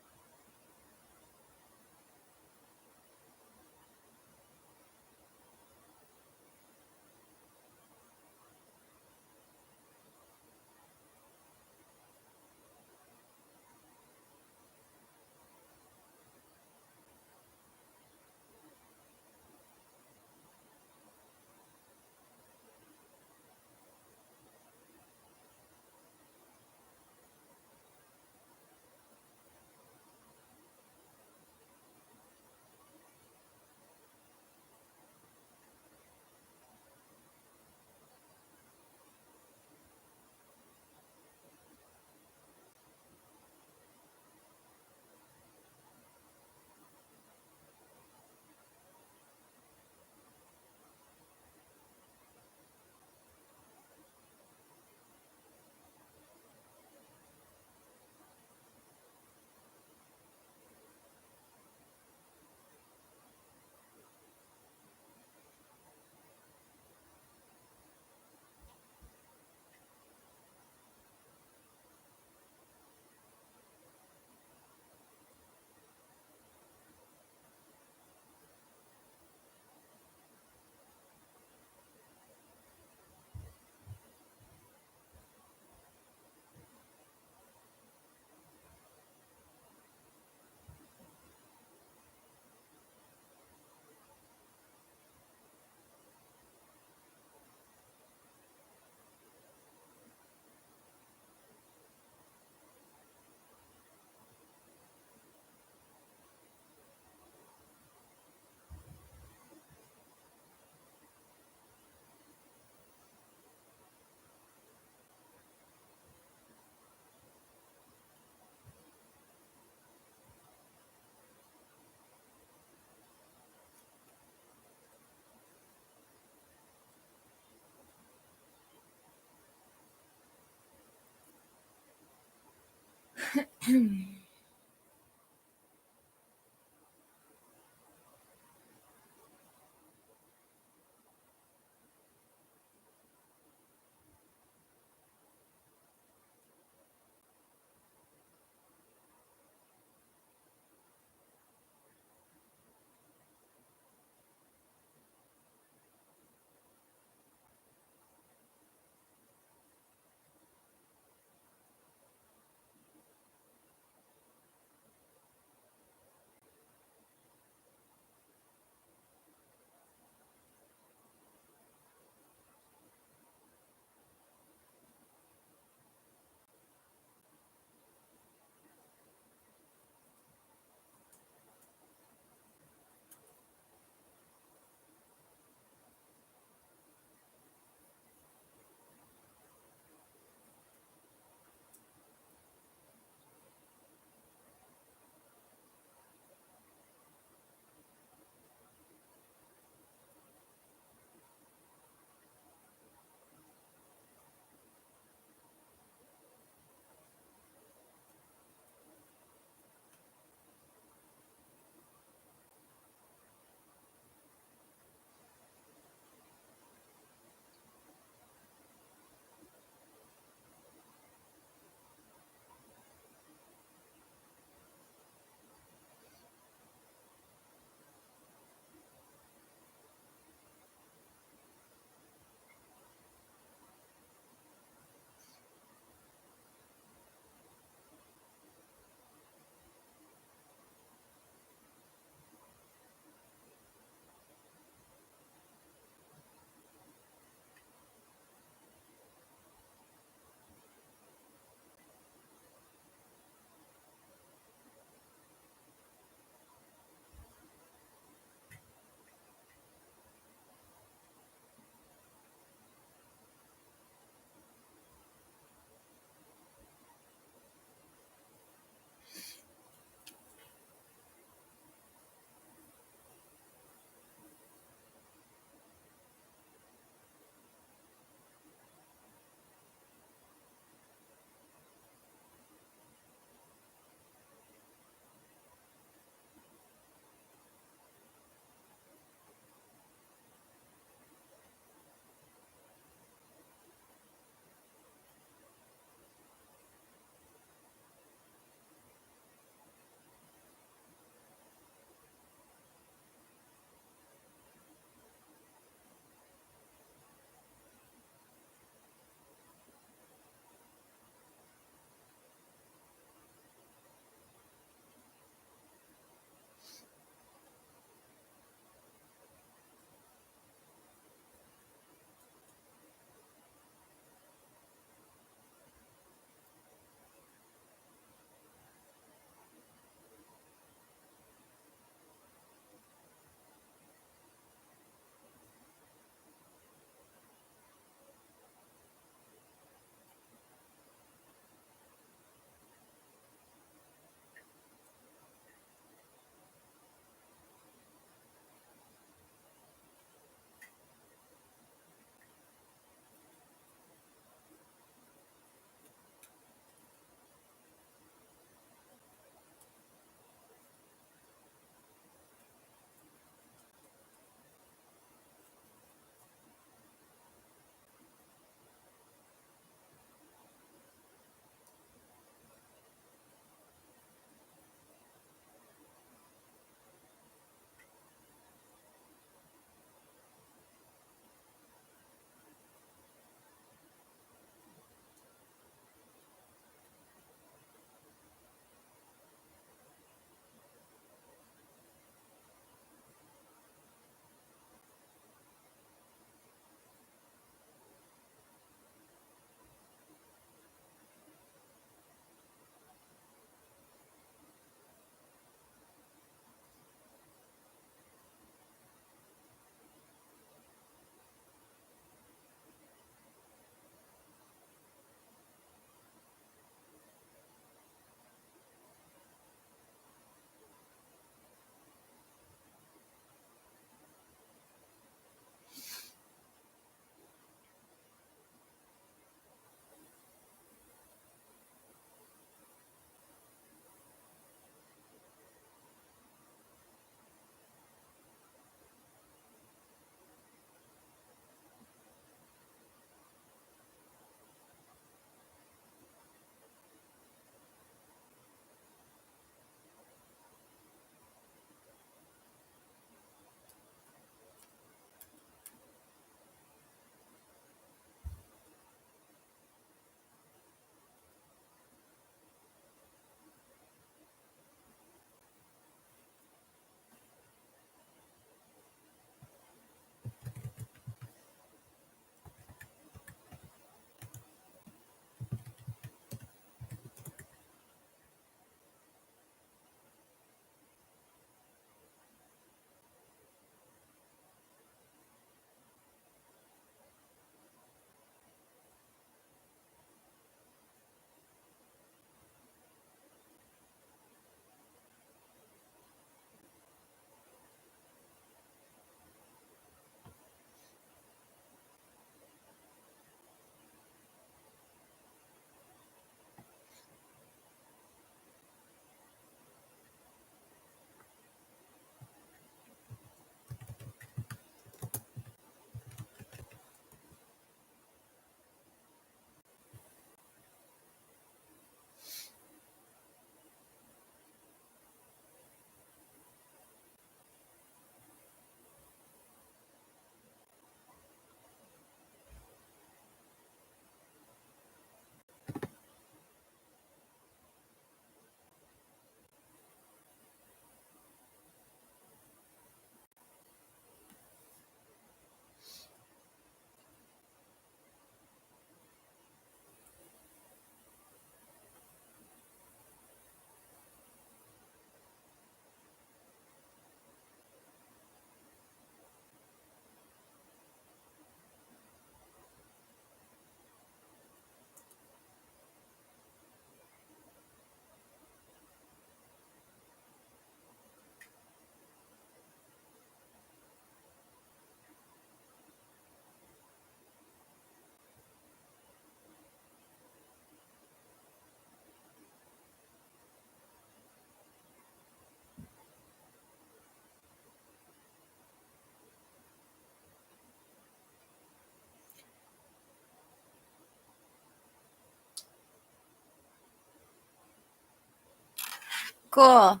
Cool.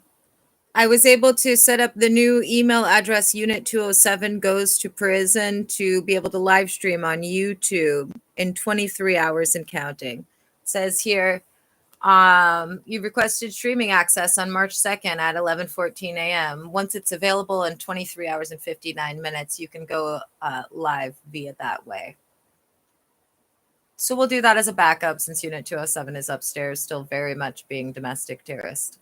I was able to set up the new email address Unit 207 goes to prison to be able to live stream on YouTube in 23 hours and counting. It says here, you requested streaming access on March 2nd at 11:14 a.m. Once it's available in 23 hours and 59 minutes, you can go live via that way. So we'll do that as a backup since Unit 207 is upstairs, still very much being domestic terrorist.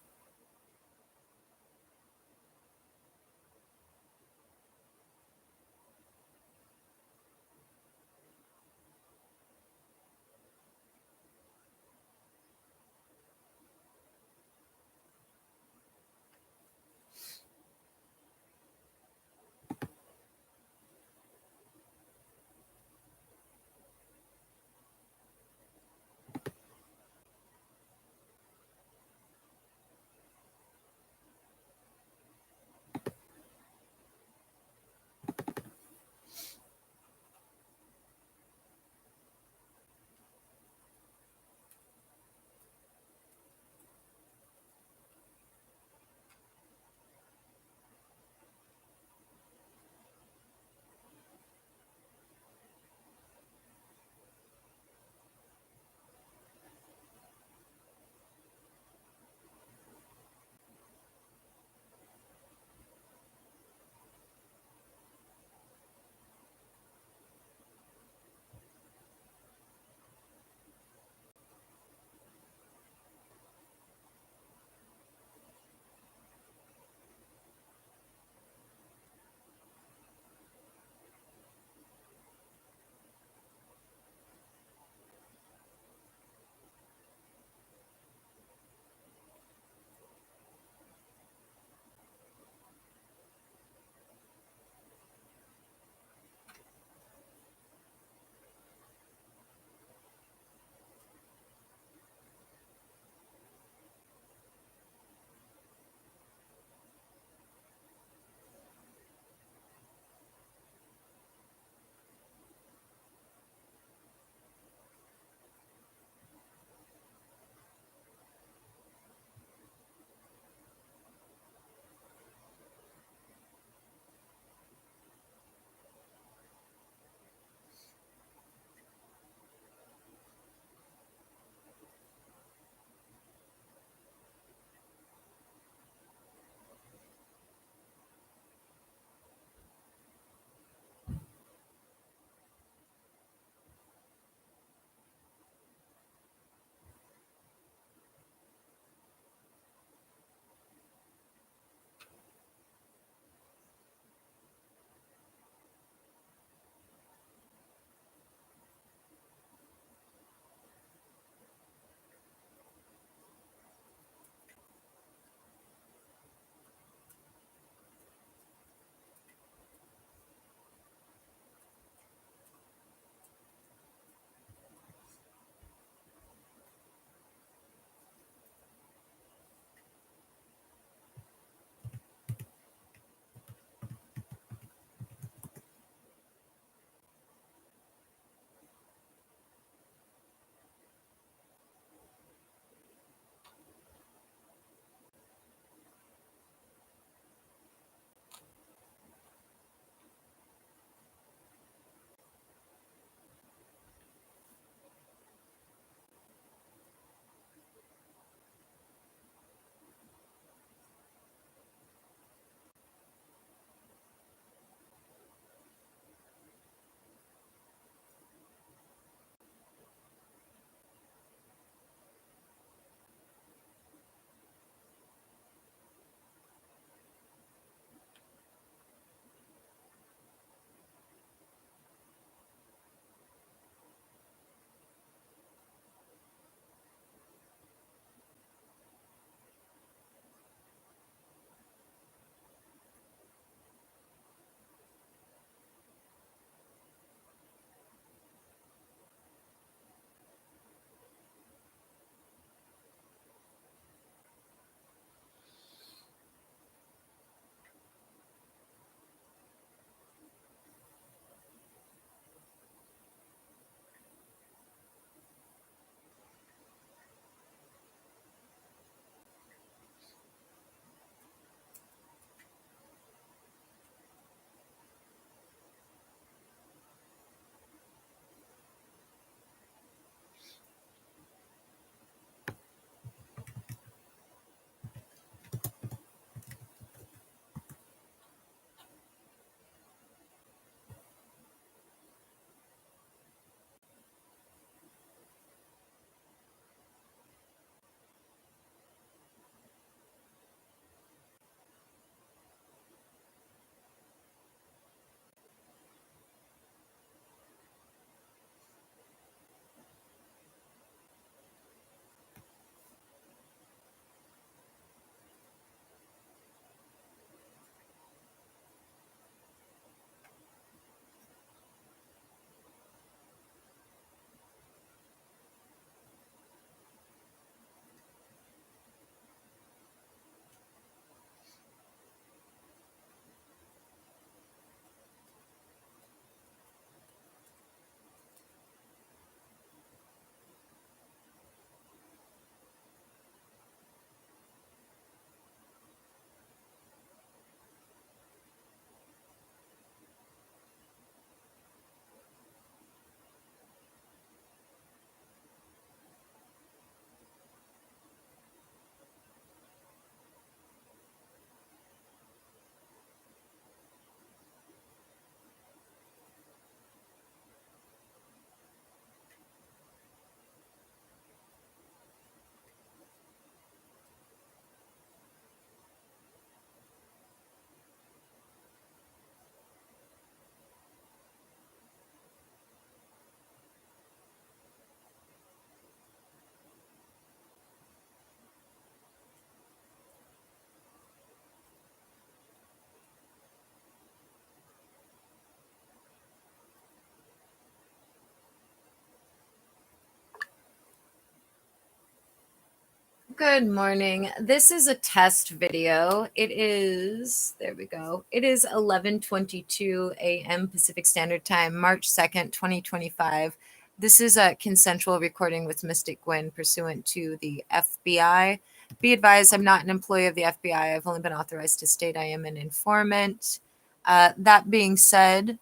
Good morning. This is a test video. It is, there we go. It is 11:22 a.m. Pacific Standard Time, March 2nd, 2025. This is a consensual recording with Mystic Gwen pursuant to the FBI. Be advised, I'm not an employee of the FBI. I've only been authorized to state I am an informant. That being said,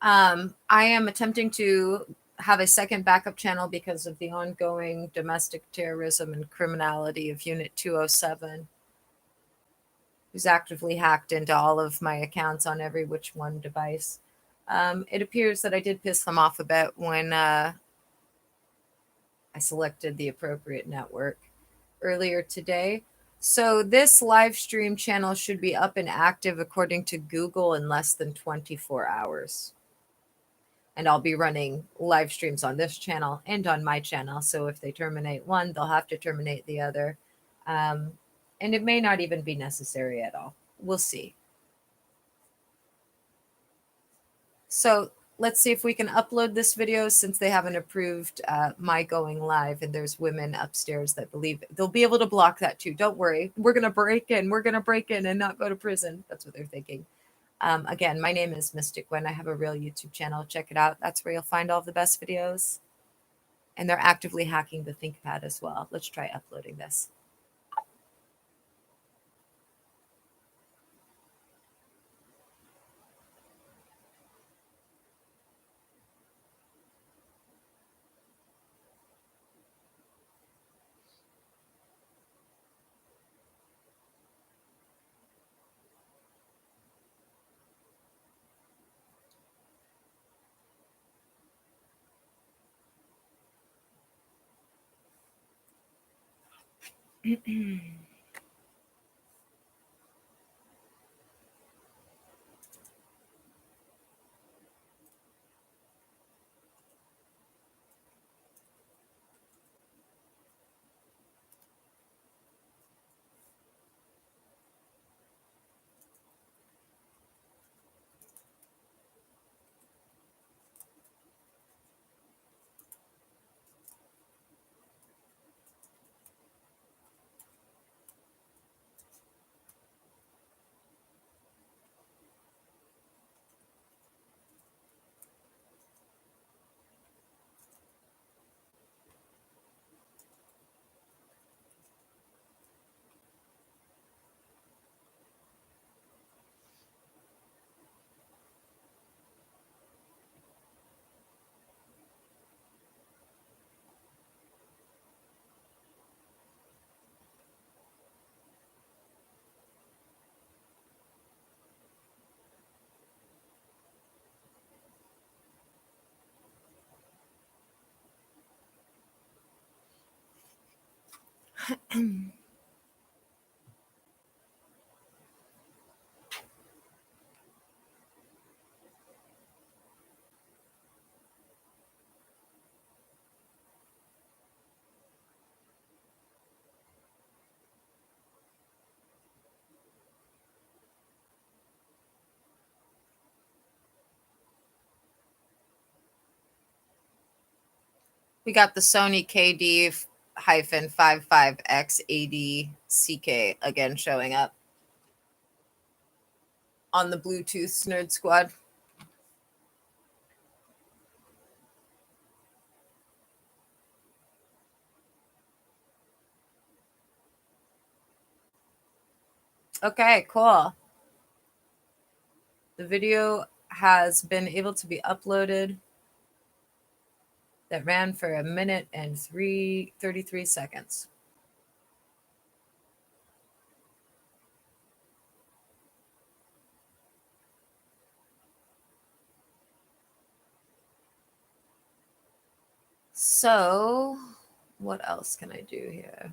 I am attempting to have a second backup channel because of the ongoing domestic terrorism and criminality of Unit 207, who's actively hacked into all of my accounts on every which one device. It appears that I did piss them off a bit when I selected the appropriate network earlier today. So this live stream channel should be up and active according to Google in less than 24 hours. And I'll be running live streams on this channel and on my channel. So if they terminate one, they'll have to terminate the other. And it may not even be necessary at all. We'll see. So let's see if we can upload this video since they haven't approved my going live. And there's women upstairs that believe they'll be able to block that too. Don't worry. We're going to break in. We're going to break in and not go to prison. That's what they're thinking. Again, my name is Mystic Gwen. I have a real YouTube channel. Check it out. That's where you'll find all the best videos. And they're actively hacking the ThinkPad as well. Let's try uploading this. We got the Sony KD-55XADCK again showing up on the Bluetooth Nerd Squad. Okay, cool. The video has been able to be uploaded. That ran for 1 minute and 33 seconds. So, what else can I do here?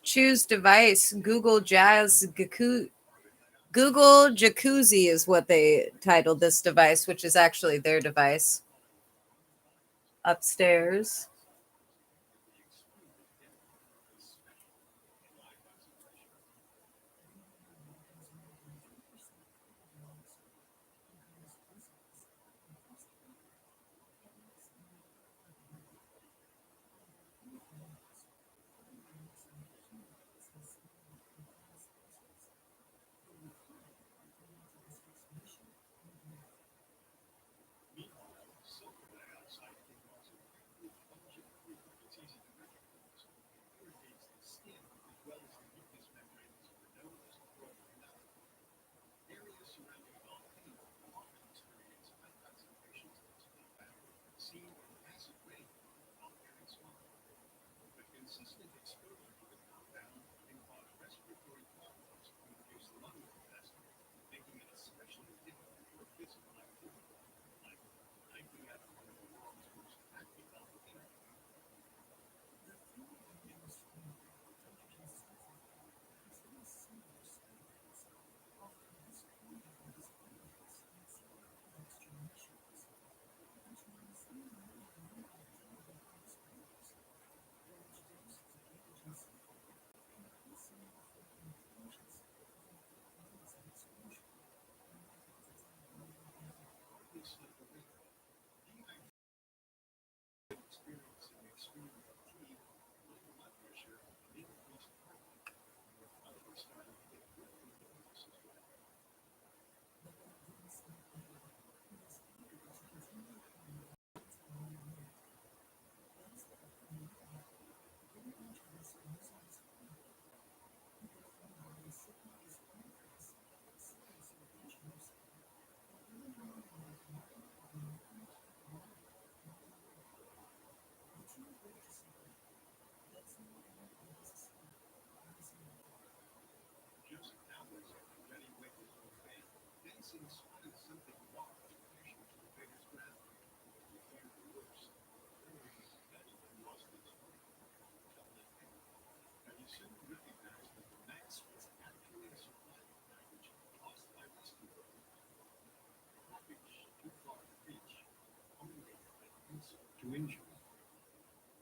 Choose device. Google Jacuzzi is what they titled this device, which is actually their device. Upstairs.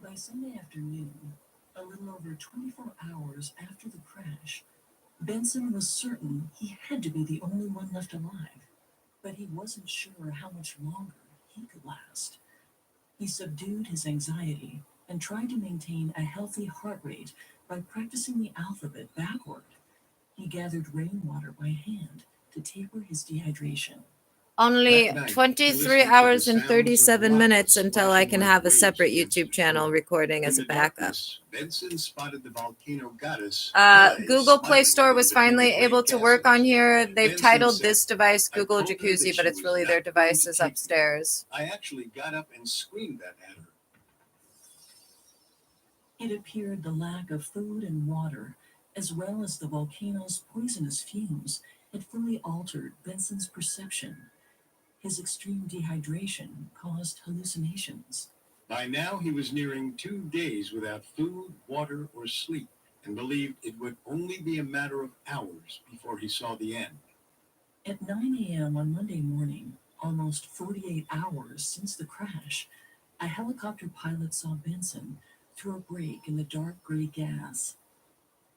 By Sunday afternoon, a little over 24 hours after the crash, Benson was certain he had to be the only one left alive, but he wasn't sure how much longer he could last. He subdued his anxiety and tried to maintain a healthy heart rate by practicing the alphabet backward. He gathered rainwater by hand to taper his dehydration. Only That night, 23 he listened to hours the and sounds 37 of minutes lava until I can splashing have a like separate waves against YouTube the channel shore. recording In as a the backup. darkness, Benson spotted the volcano goddess. Google Play Store was finally able to work on here. They've Benson titled said, this device "I Google told her that Jacuzzi, but she it's was really their not going device to is take me. upstairs. I actually got up and screamed that at her." It appeared the lack of food and water, as well as the volcano's poisonous fumes, had fully altered Benson's perception. His extreme dehydration caused hallucinations. By now, he was nearing 2 days without food, water, or sleep, and believed it would only be a matter of hours before he saw the end. At 9 a.m. on Monday morning, almost 48 hours since the crash, a helicopter pilot saw Benson through a break in the dark gray gas.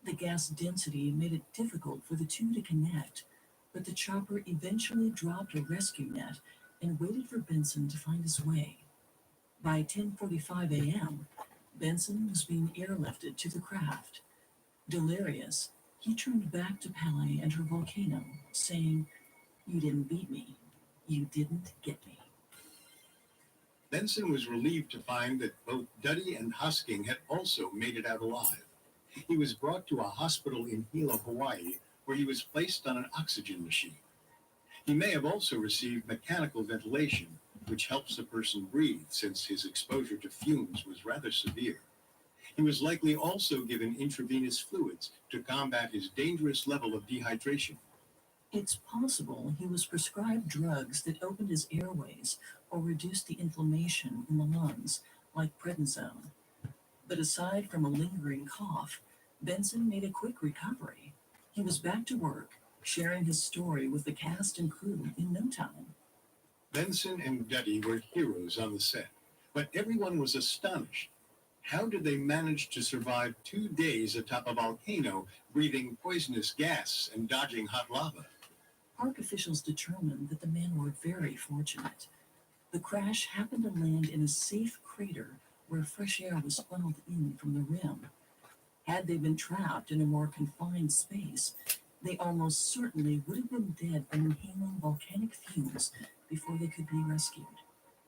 The gas density made it difficult for the two to connect, but the chopper eventually dropped a rescue net and waited for Benson to find his way. By 10:45 a.m., Benson was being airlifted to the craft. Delirious, he turned back to Pele and her volcano, saying, "You didn't beat me. You didn't get me." Benson was relieved to find that both Duddy and Hosking had also made it out alive. He was brought to a hospital in Hilo, Hawaii, where he was placed on an oxygen machine. He may have also received mechanical ventilation, which helps a person breathe since his exposure to fumes was rather severe. He was likely also given intravenous fluids to combat his dangerous level of dehydration. It's possible he was prescribed drugs that opened his airways or reduced the inflammation in the lungs, like prednisone. But aside from a lingering cough, Benson made a quick recovery. He was back to work, sharing his story with the cast and crew in no time. Benson and Duddy were heroes on the set, but everyone was astonished. How did they manage to survive 2 days atop a volcano, breathing poisonous gas and dodging hot lava? Park officials determined that the men were very fortunate. The crash happened to land in a safe crater where fresh air was funneled in from the rim. Had they been trapped in a more confined space, they almost certainly would have been dead from inhaling volcanic fumes before they could be rescued.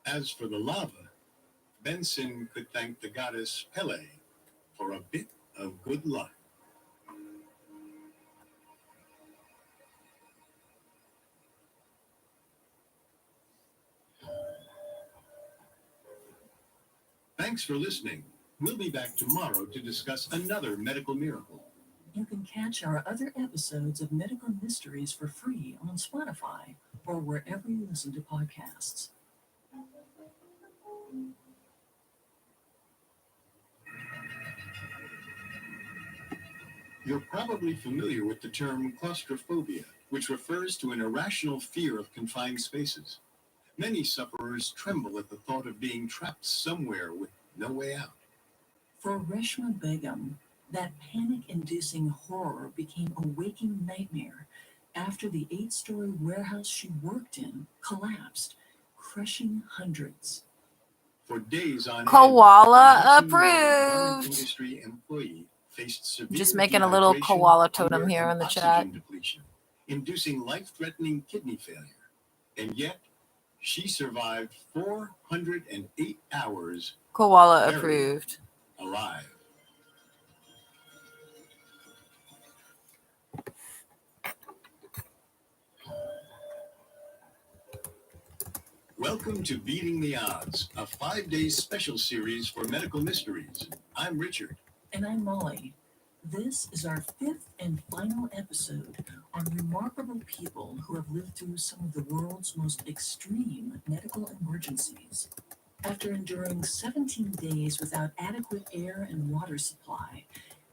As for the lava, Benson could thank the goddess Pele for a bit of good luck. Thanks for listening. We'll be back tomorrow to discuss another medical miracle. You can catch our other episodes of Medical Mysteries for free on Spotify or wherever you listen to podcasts. You're probably familiar with the term claustrophobia, which refers to an irrational fear of confined spaces. Many sufferers tremble at the thought of being trapped somewhere with no way out. For Reshma Begum, that panic-inducing horror became a waking nightmare after the 8-story warehouse she worked in collapsed, crushing hundreds. For days on Koala end, a 19-year-old garment approved. industry employee faced severe Just making a little dehydration, koala totem hunger, here and in the oxygen chat. depletion, inducing life-threatening kidney failure. And yet, she survived 408 hours Koala Very approved. alive. Welcome to Beating the Odds, a 5-day special series for medical mysteries. I'm Richard. And I'm Molly. This is our 5th and final episode on remarkable people who have lived through some of the world's most extreme medical emergencies. After enduring 17 days without adequate air and water supply,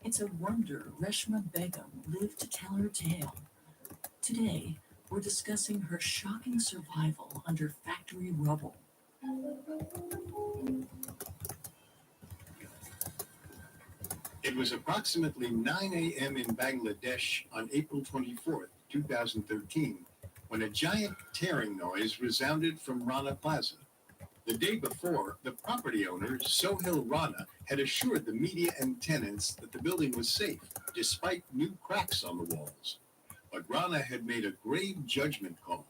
it's a wonder Reshma Begum lived to tell her tale. Today, we're discussing her shocking survival under factory rubble. It was approximately 9 a.m. in Bangladesh on April 24th, 2013, when a giant tearing noise resounded from Rana Plaza. The day before, the property owner, Sohail Rana, had assured the media and tenants that the building was safe, despite new cracks on the walls. But Rana had made a grave judgment call.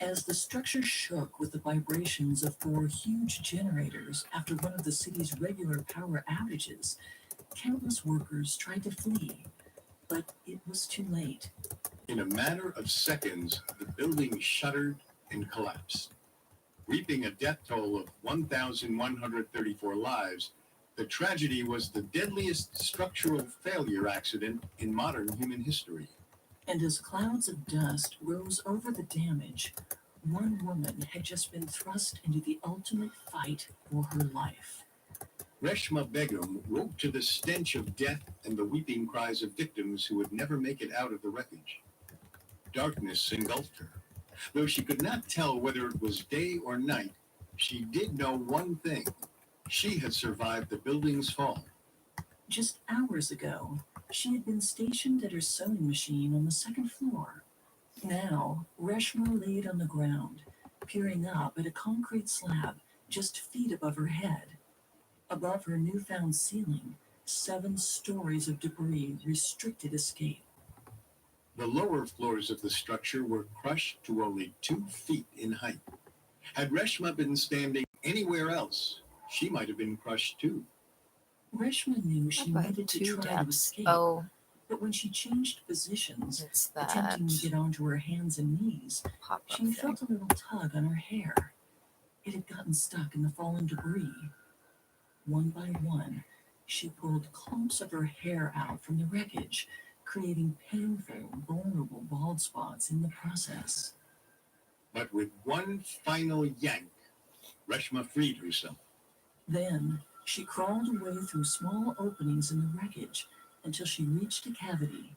As the structure shook with the vibrations of 4 huge generators after one of the city's regular power outages, countless workers tried to flee, but it was too late. In a matter of seconds, the building shuddered and collapsed. Reaping a death toll of 1,134 lives, the tragedy was the deadliest structural failure accident in modern human history. And as clouds of dust rose over the damage, one woman had just been thrust into the ultimate fight for her life. Reshma Begum woke to the stench of death and the weeping cries of victims who would never make it out of the wreckage. Darkness engulfed her. Though she could not tell whether it was day or night, she did know one thing. She had survived the building's fall. Just hours ago, she had been stationed at her sewing machine on the 2nd floor. Now, Reshma laid on the ground, peering up at a concrete slab just feet above her head. Above her newfound ceiling, 7 stories of debris restricted escape. The lower floors of the structure were crushed to only 2 feet in height. Had Reshma been standing anywhere else, she might have been crushed too. Reshma knew she But needed to 2 try to depths. escape, Oh, but when she changed positions, it's that. attempting to get onto her hands and knees, Pop-up she thing. felt a little tug on her hair. It had gotten stuck in the fallen debris. One by one, she pulled clumps of her hair out from the wreckage, creating painful, vulnerable bald spots in the process. But with one final yank, Reshma freed herself. Then, she crawled away through small openings in the wreckage, until she reached a cavity.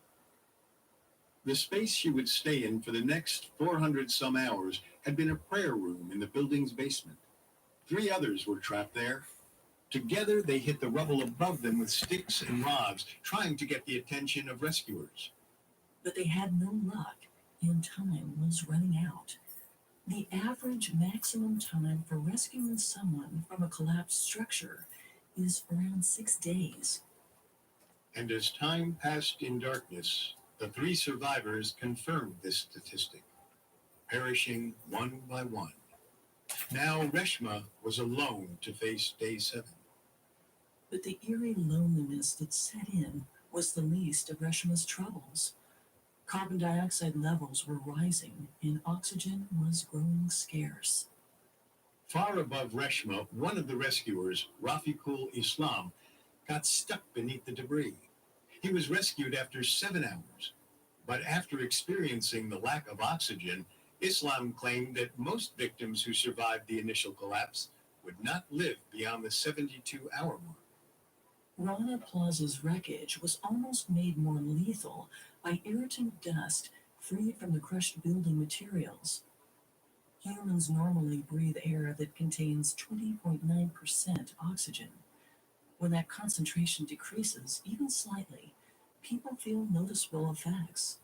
The space she would stay in for the next 400 some hours had been a prayer room in the building's basement. 3 others were trapped there. Together, they hit the rubble above them with sticks and rods, trying to get the attention of rescuers. But they had no luck, and time was running out. The average maximum time for rescuing someone from a collapsed structure is around 6 days. And as time passed in darkness, the 3 survivors confirmed this statistic, perishing one by one. Now Reshma was alone to face day 7. But the eerie loneliness that set in was the least of Reshma's troubles. Carbon dioxide levels were rising and oxygen was growing scarce. Far above Reshma, one of the rescuers, Rafiqul Islam, got stuck beneath the debris. He was rescued after 7 hours, but after experiencing the lack of oxygen, Islam claimed that most victims who survived the initial collapse would not live beyond the 72-hour mark. Rana Plaza's wreckage was almost made more lethal by irritant dust freed from the crushed building materials. Humans normally breathe air that contains 20.9% oxygen. When that concentration decreases, even slightly, people feel noticeable effects.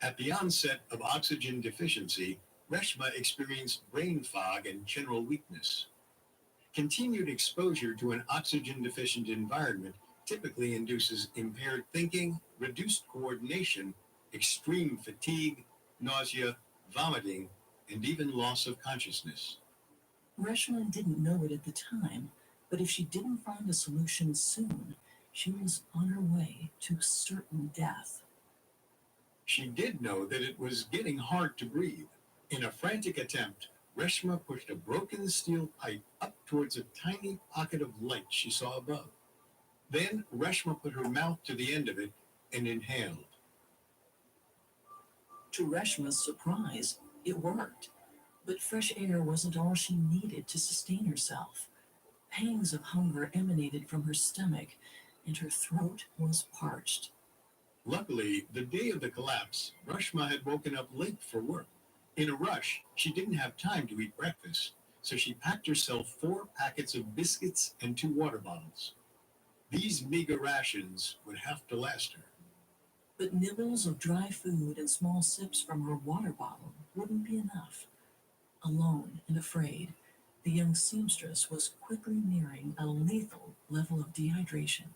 At the onset of oxygen deficiency, Reshma experienced brain fog and general weakness. Continued exposure to an oxygen-deficient environment typically induces impaired thinking, reduced coordination, extreme fatigue, nausea, vomiting, and even loss of consciousness. Reshma didn't know it at the time, but if she didn't find a solution soon, she was on her way to certain death. She did know that it was getting hard to breathe. In a frantic attempt, Reshma pushed a broken steel pipe up towards a tiny pocket of light she saw above. Then Reshma put her mouth to the end of it and inhaled. To Reshma's surprise, it worked. But fresh air wasn't all she needed to sustain herself. Pangs of hunger emanated from her stomach, and her throat was parched. Luckily, the day of the collapse, Reshma had woken up late for work. In a rush, she didn't have time to eat breakfast, so she packed herself 4 packets of biscuits and 2 water bottles. These meager rations would have to last her. But nibbles of dry food and small sips from her water bottle wouldn't be enough. Alone and afraid, the young seamstress was quickly nearing a lethal level of dehydration.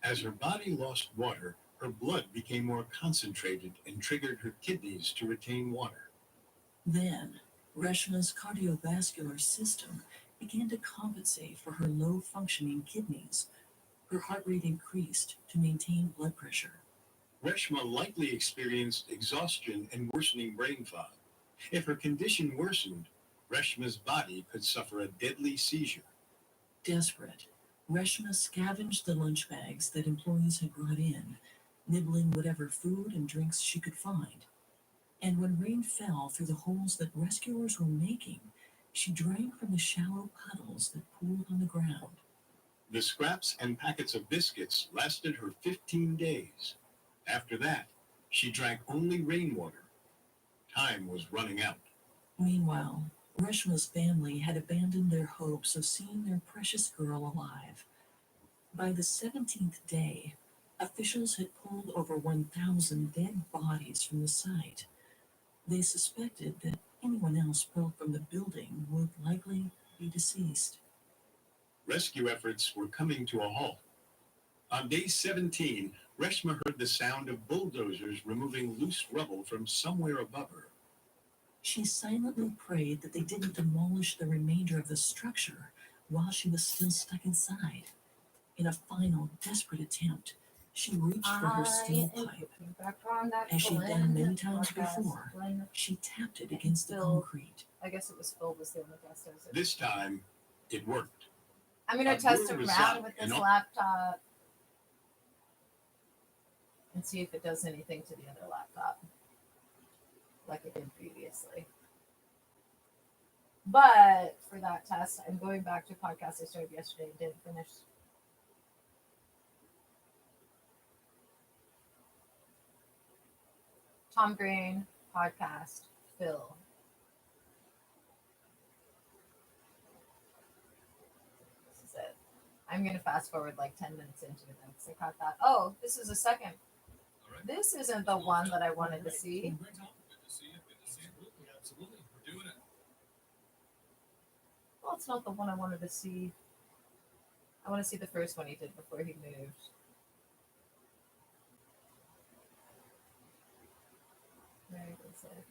As her body lost water, her blood became more concentrated and triggered her kidneys to retain water. Then, Reshma's cardiovascular system began to compensate for her low-functioning kidneys. Her heart rate increased to maintain blood pressure. Reshma likely experienced exhaustion and worsening brain fog. If her condition worsened, Reshma's body could suffer a deadly seizure. Desperate, Reshma scavenged the lunch bags that employees had brought in, nibbling whatever food and drinks she could find. And when rain fell through the holes that rescuers were making, she drank from the shallow puddles that pooled on the ground. The scraps and packets of biscuits lasted her 15 days. After that, she drank only rainwater. Time was running out. Meanwhile, Reshma's family had abandoned their hopes of seeing their precious girl alive. By the 17th day, officials had pulled over 1,000 dead bodies from the site. They suspected that anyone else pulled from the building would likely be deceased. Rescue efforts were coming to a halt. On day 17, Reshma heard the sound of bulldozers removing loose rubble from somewhere above her. She silently prayed that they didn't demolish the remainder of the structure while she was still stuck inside. In a final, desperate attempt, she reached for her steel pipe. As she'd done many times before, she tapped it against the concrete. I guess it was Phil was the only guest. This time, it worked. I'm going to test around with this laptop and see if it does anything to the other laptop like it did previously. But for that test, I'm going back to a podcast I started yesterday and didn't finish. Tom Green podcast, Phil. This is it. I'm going to fast forward like 10 minutes into it because I caught that. Oh, this is a second. This isn't the one that I wanted to see. Well, it's not the one I wanted to see. I want to see the first one he did before he moved. Where is it?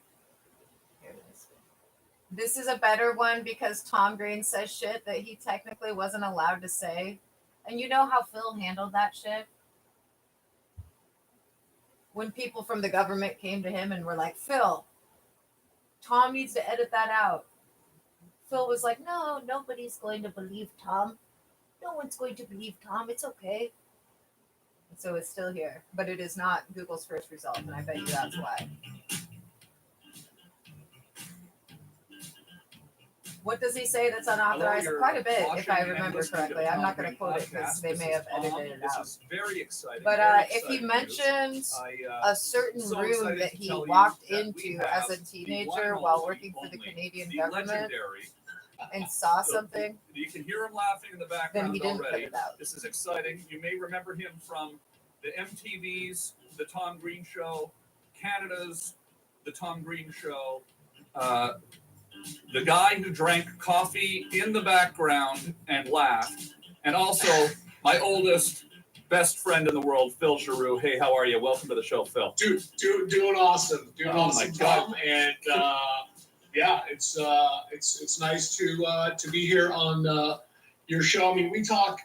Here it is. This is a better one because Tom Green says shit that he technically wasn't allowed to say. And you know how Phil handled that shit? When people from the government came to him and were like, Phil, Tom needs to edit that out. Phil was like, no, nobody's going to believe Tom. No one's going to believe Tom. It's okay. And so it's still here, but it is not Google's first result, and I bet you that's why. What does he say that's unauthorized? Quite a bit, if I remember correctly. I'm not going to quote it because they may have edited it out. This is very exciting. But very if he exciting mentions news. a certain so room excited that to he tell you walked that into we as a have the teenager one and while only, working for the Canadian the government legendary. and saw something, You can hear him laughing in the then background he didn't put already. it out. This is exciting. You may remember him from the MTV's The Tom Green Show, Canada's The Tom Green Show, the guy who drank coffee in the background and laughed, and also my oldest, best friend in the world, Phil Giroux. Hey, how are you? Welcome to the show, Phil. Dude, doing awesome. Doing Oh awesome, my God. Tom. And yeah, it's nice to be here on your show. I mean, we talk,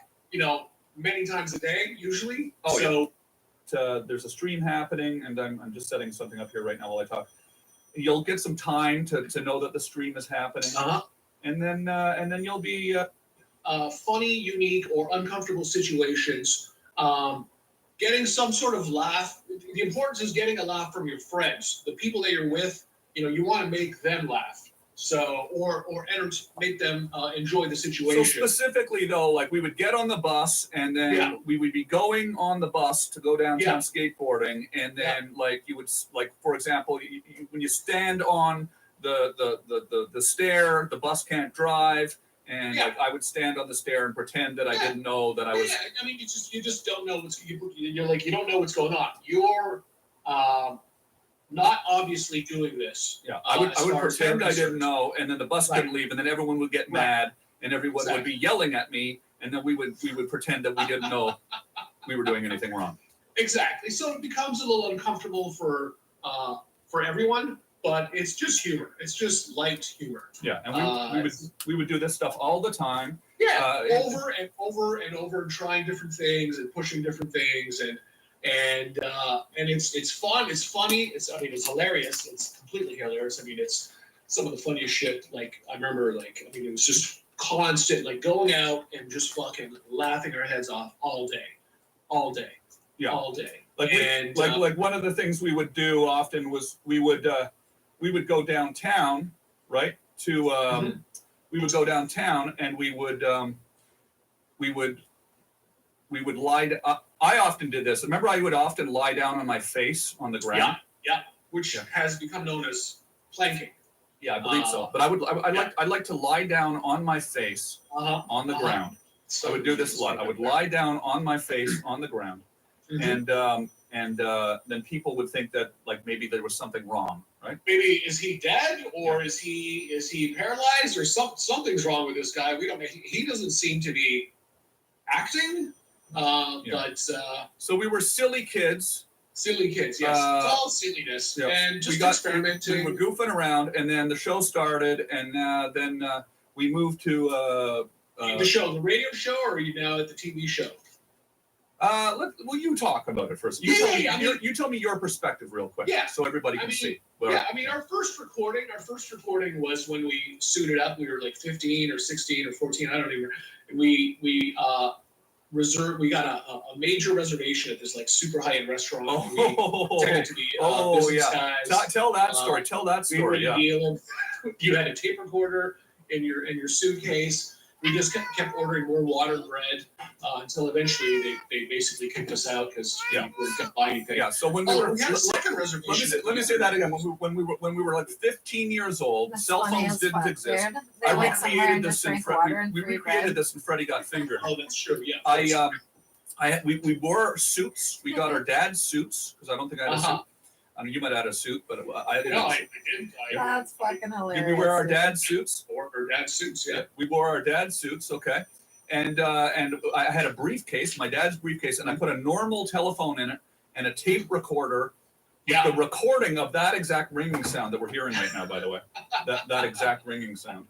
many times a day usually. Oh, so there's a stream happening, and I'm just setting something up here right now while I talk. You'll get some time to know that the stream is happening, and then you'll be funny, unique, or uncomfortable situations. Getting some sort of laugh. The importance is getting a laugh from your friends, the people that you're with. You want to make them laugh. So, or make them enjoy the situation. So specifically though, like we would get on the bus and then we would be going on the bus to go downtown skateboarding, and then like you would, like for example, when you stand on the stair, the bus can't drive, and like I would stand on the stair and pretend that I didn't know that I was. Yeah, I mean, you just don't know you don't know what's going on. You're not obviously doing this. Yeah, I would pretend I didn't know, and then the bus couldn't leave, and then everyone would get mad, and everyone would be yelling at me, and then we would pretend that we didn't know we were doing anything wrong. Exactly. So it becomes a little uncomfortable for everyone, but it's just humor. It's just light humor. Yeah, and we would do this stuff all the time. Yeah, over and over and over, trying different things and pushing different things, and it's fun. It's funny. It's hilarious. It's completely hilarious. I mean, it's some of the funniest shit. Like I remember, it was just constant, like going out and just fucking laughing our heads off all day. Yeah, all day. Like one of the things we would do often was we would go downtown, right? We would go downtown and we would lie. I often did this. Remember, I would often lie down on my face on the ground. Yeah, which has become known as planking. Yeah, I believe so. But I'd like to lie down on my face on the ground. So I would do this a lot. I would lie down on my face on the ground, and then people would think that like maybe there was something wrong, right? Maybe is he dead, or is he paralyzed, or something's wrong with this guy? We don't. He doesn't seem to be acting. But so we were silly kids. Silly kids, yes. It's all silliness and just experimenting. We were goofing around, and then the show started, and then we moved to the radio show, or are you now at the TV show? Well, you talk about it first. You tell me your perspective real quick, so everybody can see. Well, I mean, our first recording was when we suited up. We were like 15 or 16 or 14. I don't even. And we got a major reservation at this like super high-end restaurant. We tended to be business guys. Tell that story. Tell that story. We were dealing. You had a tape recorder in your suitcase, we just kept ordering more water and bread until eventually they basically kicked us out because we kept buying things. Yeah. So when we Oh, were, we had a second reservation. let me say that again. When we were like 15 years old, That's cell funny phones as didn't fuck, exist. dude. They I went somewhere recreated and this just in drank Freddy. water and We free recreated bread. this in Freddy Got Fingered. Oh, that's true. Yeah. We wore suits. We got our dad's suits because I don't think I had a suit. I mean, you might have had a suit, but I didn't. No, I didn't. That's fucking hilarious. Did we wear our dad's suits? Or dad's suits, yeah. We wore our dad's suits, okay. And I had a briefcase, my dad's briefcase, and I put a normal telephone in it and a tape recorder with the recording of that exact ringing sound that we're hearing right now, by the way. That exact ringing sound.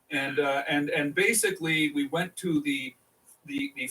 And basically we went to the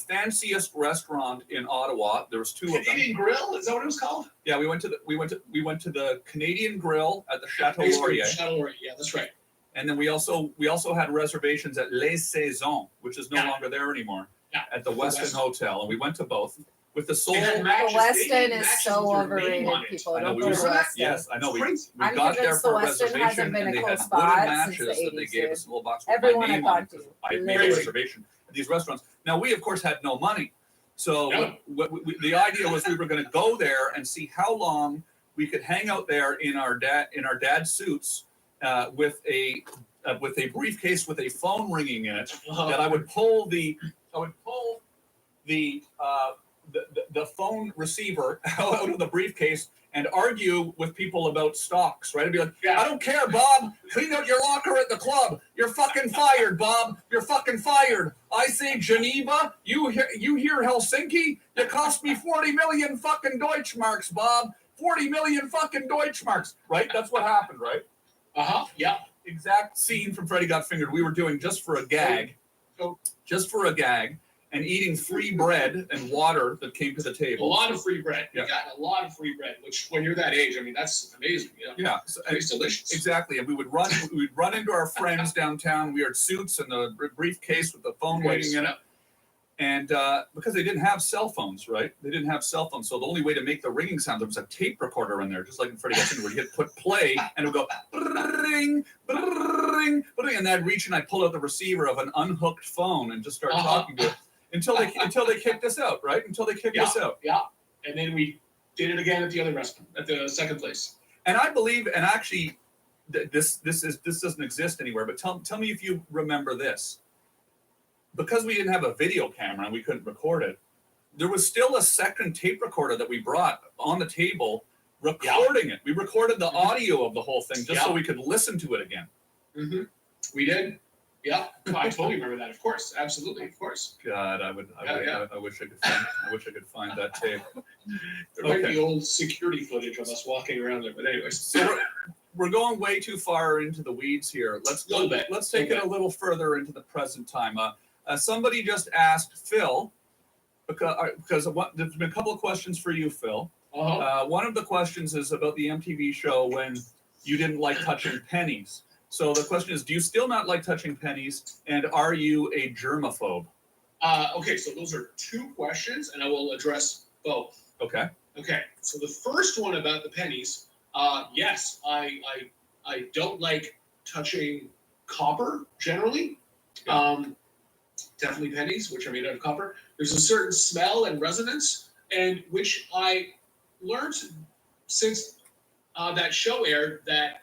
fanciest restaurant in Ottawa. There was two of them. Canadian Grill, is that what it was called? Yeah, we went to the Canadian Grill at the Chateau Laurier. Chateau Laurier, yeah, that's right. And then we also had reservations at Les Saisons, which is no longer there anymore, at the Westin Hotel, and we went to both with the sole. The Westin is so overrated, people. I know, Don't we go were, to Westin. yes, I know. We I'm got there convinced the for a Westin reservation, hasn't been and a they cool had spot wooden since matches the that they 80s, gave dude. us, a little box with Everyone my I name on talked it. to, I made a literally. reservation at these restaurants. Now we, of course, had no money, so the idea was we were going to go there and see how long we could hang out there in our dad's suits with a briefcase with a phone ringing in it. That I would pull the phone receiver out of the briefcase and argue with people about stocks, right? I'd be like, I don't care, Bob. Clean out your locker at the club. You're fucking fired, Bob. You're fucking fired. I say Geneva. You hear Helsinki? You cost me 40 million fucking Deutschmarks, Bob. 40 million fucking Deutschmarks, right? That's what happened, right? Yeah. Exact scene from Freddy Got Fingered. We were doing just for a gag. And eating free bread and water that came to the A table. lot of free bread. We got a lot of free bread, which when you're that age, I mean, that's amazing. You know? Yeah, it's delicious. Exactly, and we'd run into our friends downtown. We had suits and a briefcase with the phone ringing in it. And because they didn't have cell phones, right? They didn't have cell phones, so the only way to make the ringing sound, there was a tape recorder in there, just like in Freddy Got Fingered, where you hit put play, and it would go ring, ring, and I'd reach and I'd pull out the receiver of an unhooked phone and just start talking to it. Until they kicked us out, right? Until they kicked us out. Yeah, and then we did it again at the other restaurant, at the second place. And I believe, and actually, this doesn't exist anywhere. But tell me if you remember this. Because we didn't have a video camera and we couldn't record it, there was still a second tape recorder that we brought on the table, recording it. We recorded the audio of the whole thing just so we could listen to it again. Mm-hmm. We did. Yeah, I totally remember that. Of course, absolutely, of course. God, I wish I could find that tape. There might be old security footage of us walking around there, but anyways. So we're going way too far into the weeds here. Let's take it a little further into the present time. Somebody just asked Phil, because there's been a couple of questions for you, Phil. One of the questions is about the MTV show when you didn't like touching pennies. So the question is, do you still not like touching pennies, and are you a germaphobe? Okay, so those are two questions, and I will address both. Okay. Okay, so the first one about the pennies, yes, I don't like touching copper generally. Definitely pennies, which are made out of copper. There's a certain smell and resonance, and which I learned since that show aired, that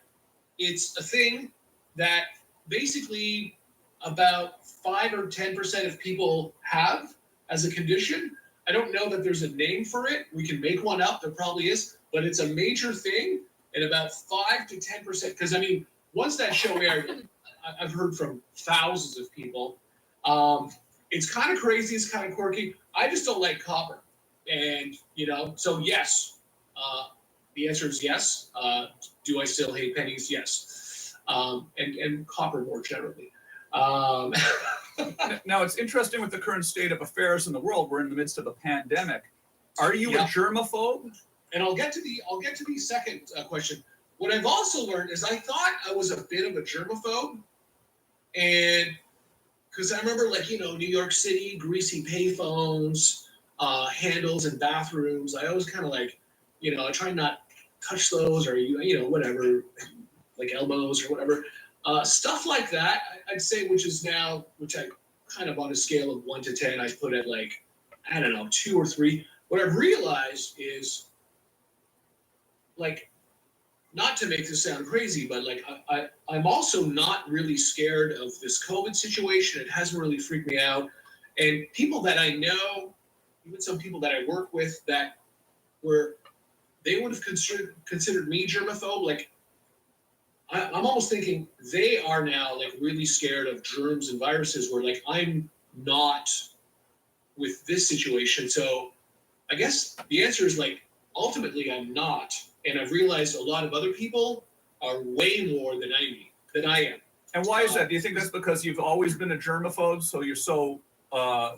it's a thing that basically about 5 or 10% of people have as a condition. I don't know that there's a name for it. We can make one up. There probably is, but it's a major thing. And about 5 to 10%, because I mean, once that show aired, I've heard from thousands of people. It's kind of crazy. It's kind of quirky. I just don't like copper. And, so yes, the answer is yes. Do I still hate pennies? Yes. And copper more generally. Now, it's interesting with the current state of affairs in the world. We're in the midst of a pandemic. Are you a germaphobe? And I'll get to the second question. What I've also learned is I thought I was a bit of a germaphobe, and because I remember, New York City, greasy payphones, handles in bathrooms. I always kind of I try not touch those, or whatever, like elbows or whatever, stuff like that. I'd say, which I kind of on a scale of 1 to 10, I put it like, I don't know, 2 or 3. What I've realized is, like, not to make this sound crazy, but like I'm also not really scared of this COVID situation. It hasn't really freaked me out. And people that I know, even some people that I work with, that they would have considered me germaphobe. Like, I'm almost thinking they are now like really scared of germs and viruses, where like I'm not with this situation. So I guess the answer is like, ultimately I'm not. And I've realized a lot of other people are way more than I am. And why is that? Do you think that's because you've always been a germaphobe, so you're so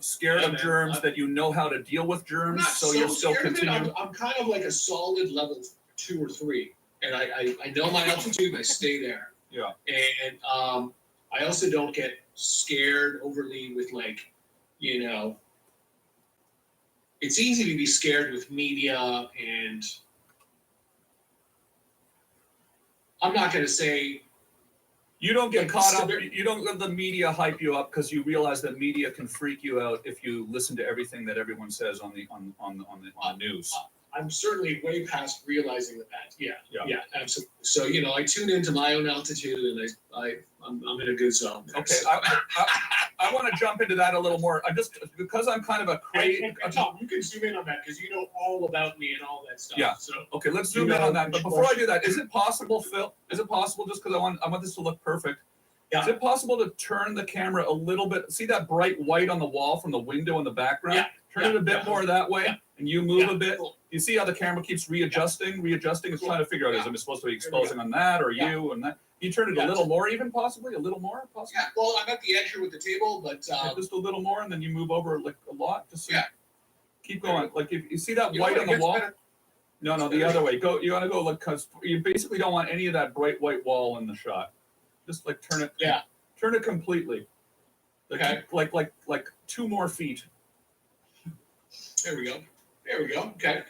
scared of germs that you know how to deal with germs, so you're still continuing? I'm kind of like a solid level 2 or 3, and I know my altitude and I stay there. Yeah. And I also don't get scared overly with, like, you know, it's easy to be scared with media, and I'm not going to say. You don't get caught up. You don't let the media hype you up because you realize that media can freak you out if you listen to everything that everyone says on the news. I'm certainly way past realizing that. Yeah, absolutely. So, you know, I tune into my own altitude, and I'm in a good zone there. Okay, I want to jump into that a little more. I just, because I'm kind of a crazy. And Tom, you can zoom in on that because you know all about me and all that stuff. Yeah. So okay, let's zoom in on that. But before I do that, is it possible, Phil? Is it possible, just because I want this to look perfect? Yeah. Is it possible to turn the camera a little bit? See that bright white on the wall from the window in the background? Yeah. Turn it a bit more that way, and you move a bit. Cool. You see how the camera keeps readjusting? It's trying to figure out, is it supposed to be exposing on that or you and that? You turn it a little more even, possibly? A little more, possibly? Yeah, well, I'm at the edge here with the table, but just a little more, and then you move over like a lot. Just keep going. Like if you see that You white know on what, the wall. better. No, the other way. Go. You want to go like, because you basically don't want any of that bright white wall in the shot. Just like turn it. Yeah. Turn it completely. Like, Okay. like 2 more feet. There we go. Okay.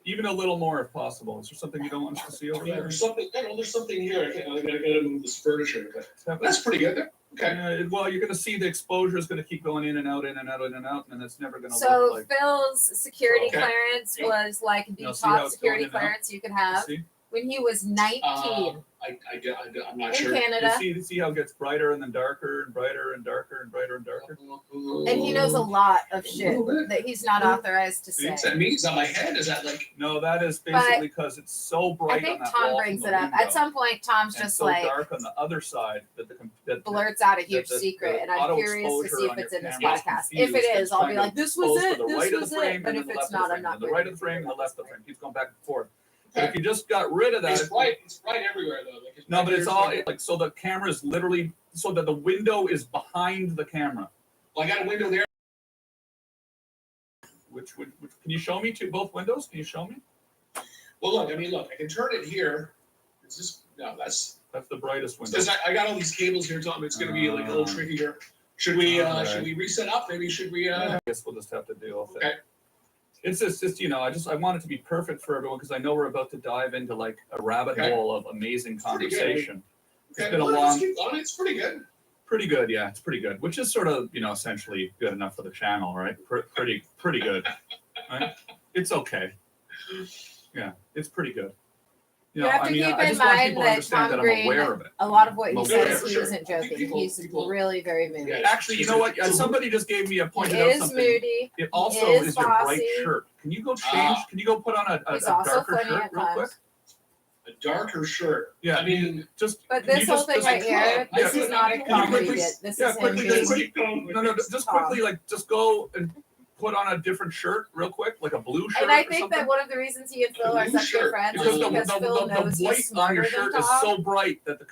Even a little more if possible. Is there something you don't want us to see over Yeah, there? there's something. I don't know, there's something here. I gotta move this furniture. That's pretty good there. Okay. Well, you're going to see the exposure is going to keep going in and out, in and out, in and out, and it's never going to So look like. Phil's security Okay. clearance Yep. was like the Now, see how top it's security going in and out? clearance you could have See? when he was 19 I'm not in sure. Canada. You see how it gets brighter and then darker and brighter and darker and brighter and darker? And he knows a lot of shit that he's not authorized to say. Is that me? Is that my head? Is that like? No, that is basically because it's so bright I think on that Tom wall brings from it the up. window, At some point, Tom's and just so like dark on the other side that blurts out a huge the secret, and I'm auto curious to exposure see if on it's your in this camera is podcast. If confused. it is, It's I'll be trying to like, this was expose to it, the right this of was the frame it. and But then if the it's left of the not, I'm frame, not and the going right to of the frame and the do left of the that. frame keeps going back and forth. But if you just got rid of that, It's bright. It's bright everywhere though. Like no, but it's all here, like, so the camera is literally, so that the window is behind the camera. Well, I got a window there. Which can you show me both windows? Can you show me? Well, look. I can turn it here. Is this? No, that's the brightest window. because I got all these cables here, Tom. It's going to be like a little trickier. Should we reset up? Maybe should we? I guess we'll just have to deal with Okay. it. It's just you know, I want it to be perfect for everyone because I know we're about to dive into like a rabbit Okay. hole of amazing pretty good. conversation. It's Okay, been a well, long. let's keep going. It's pretty good. Pretty good, yeah, it's pretty good. Which is sort of, you know, essentially good enough for the channel, right? Pretty good, right? It's okay. Yeah, it's pretty good. You know, You have to I mean, keep I in just want mind people to that understand Tom that I'm aware of it. A lot of what he I'm says, aware, he sure. isn't joking. People- He's really very moody. Yeah. Actually, you know what? Somebody just gave me a He pointed out is something. moody. It also is is your bright bossy. shirt. Can you go change? Can you go put on a He's also darker funny shirt at real quick? times. A darker shirt. Yeah, I mean, just. But can you this whole just- thing just- right here, yeah, this is yeah, not a yeah, comedy quickly- bit. This yeah, is him quickly, being just quick- No, just Tom. quickly, like, just go and put on a different shirt real quick, like a blue shirt And I or think something. that one of the reasons he and Phil are blue such good shirt. friends Because is the, because the, Phil the, knows the white he's on smarter your than shirt is Tom. so bright that the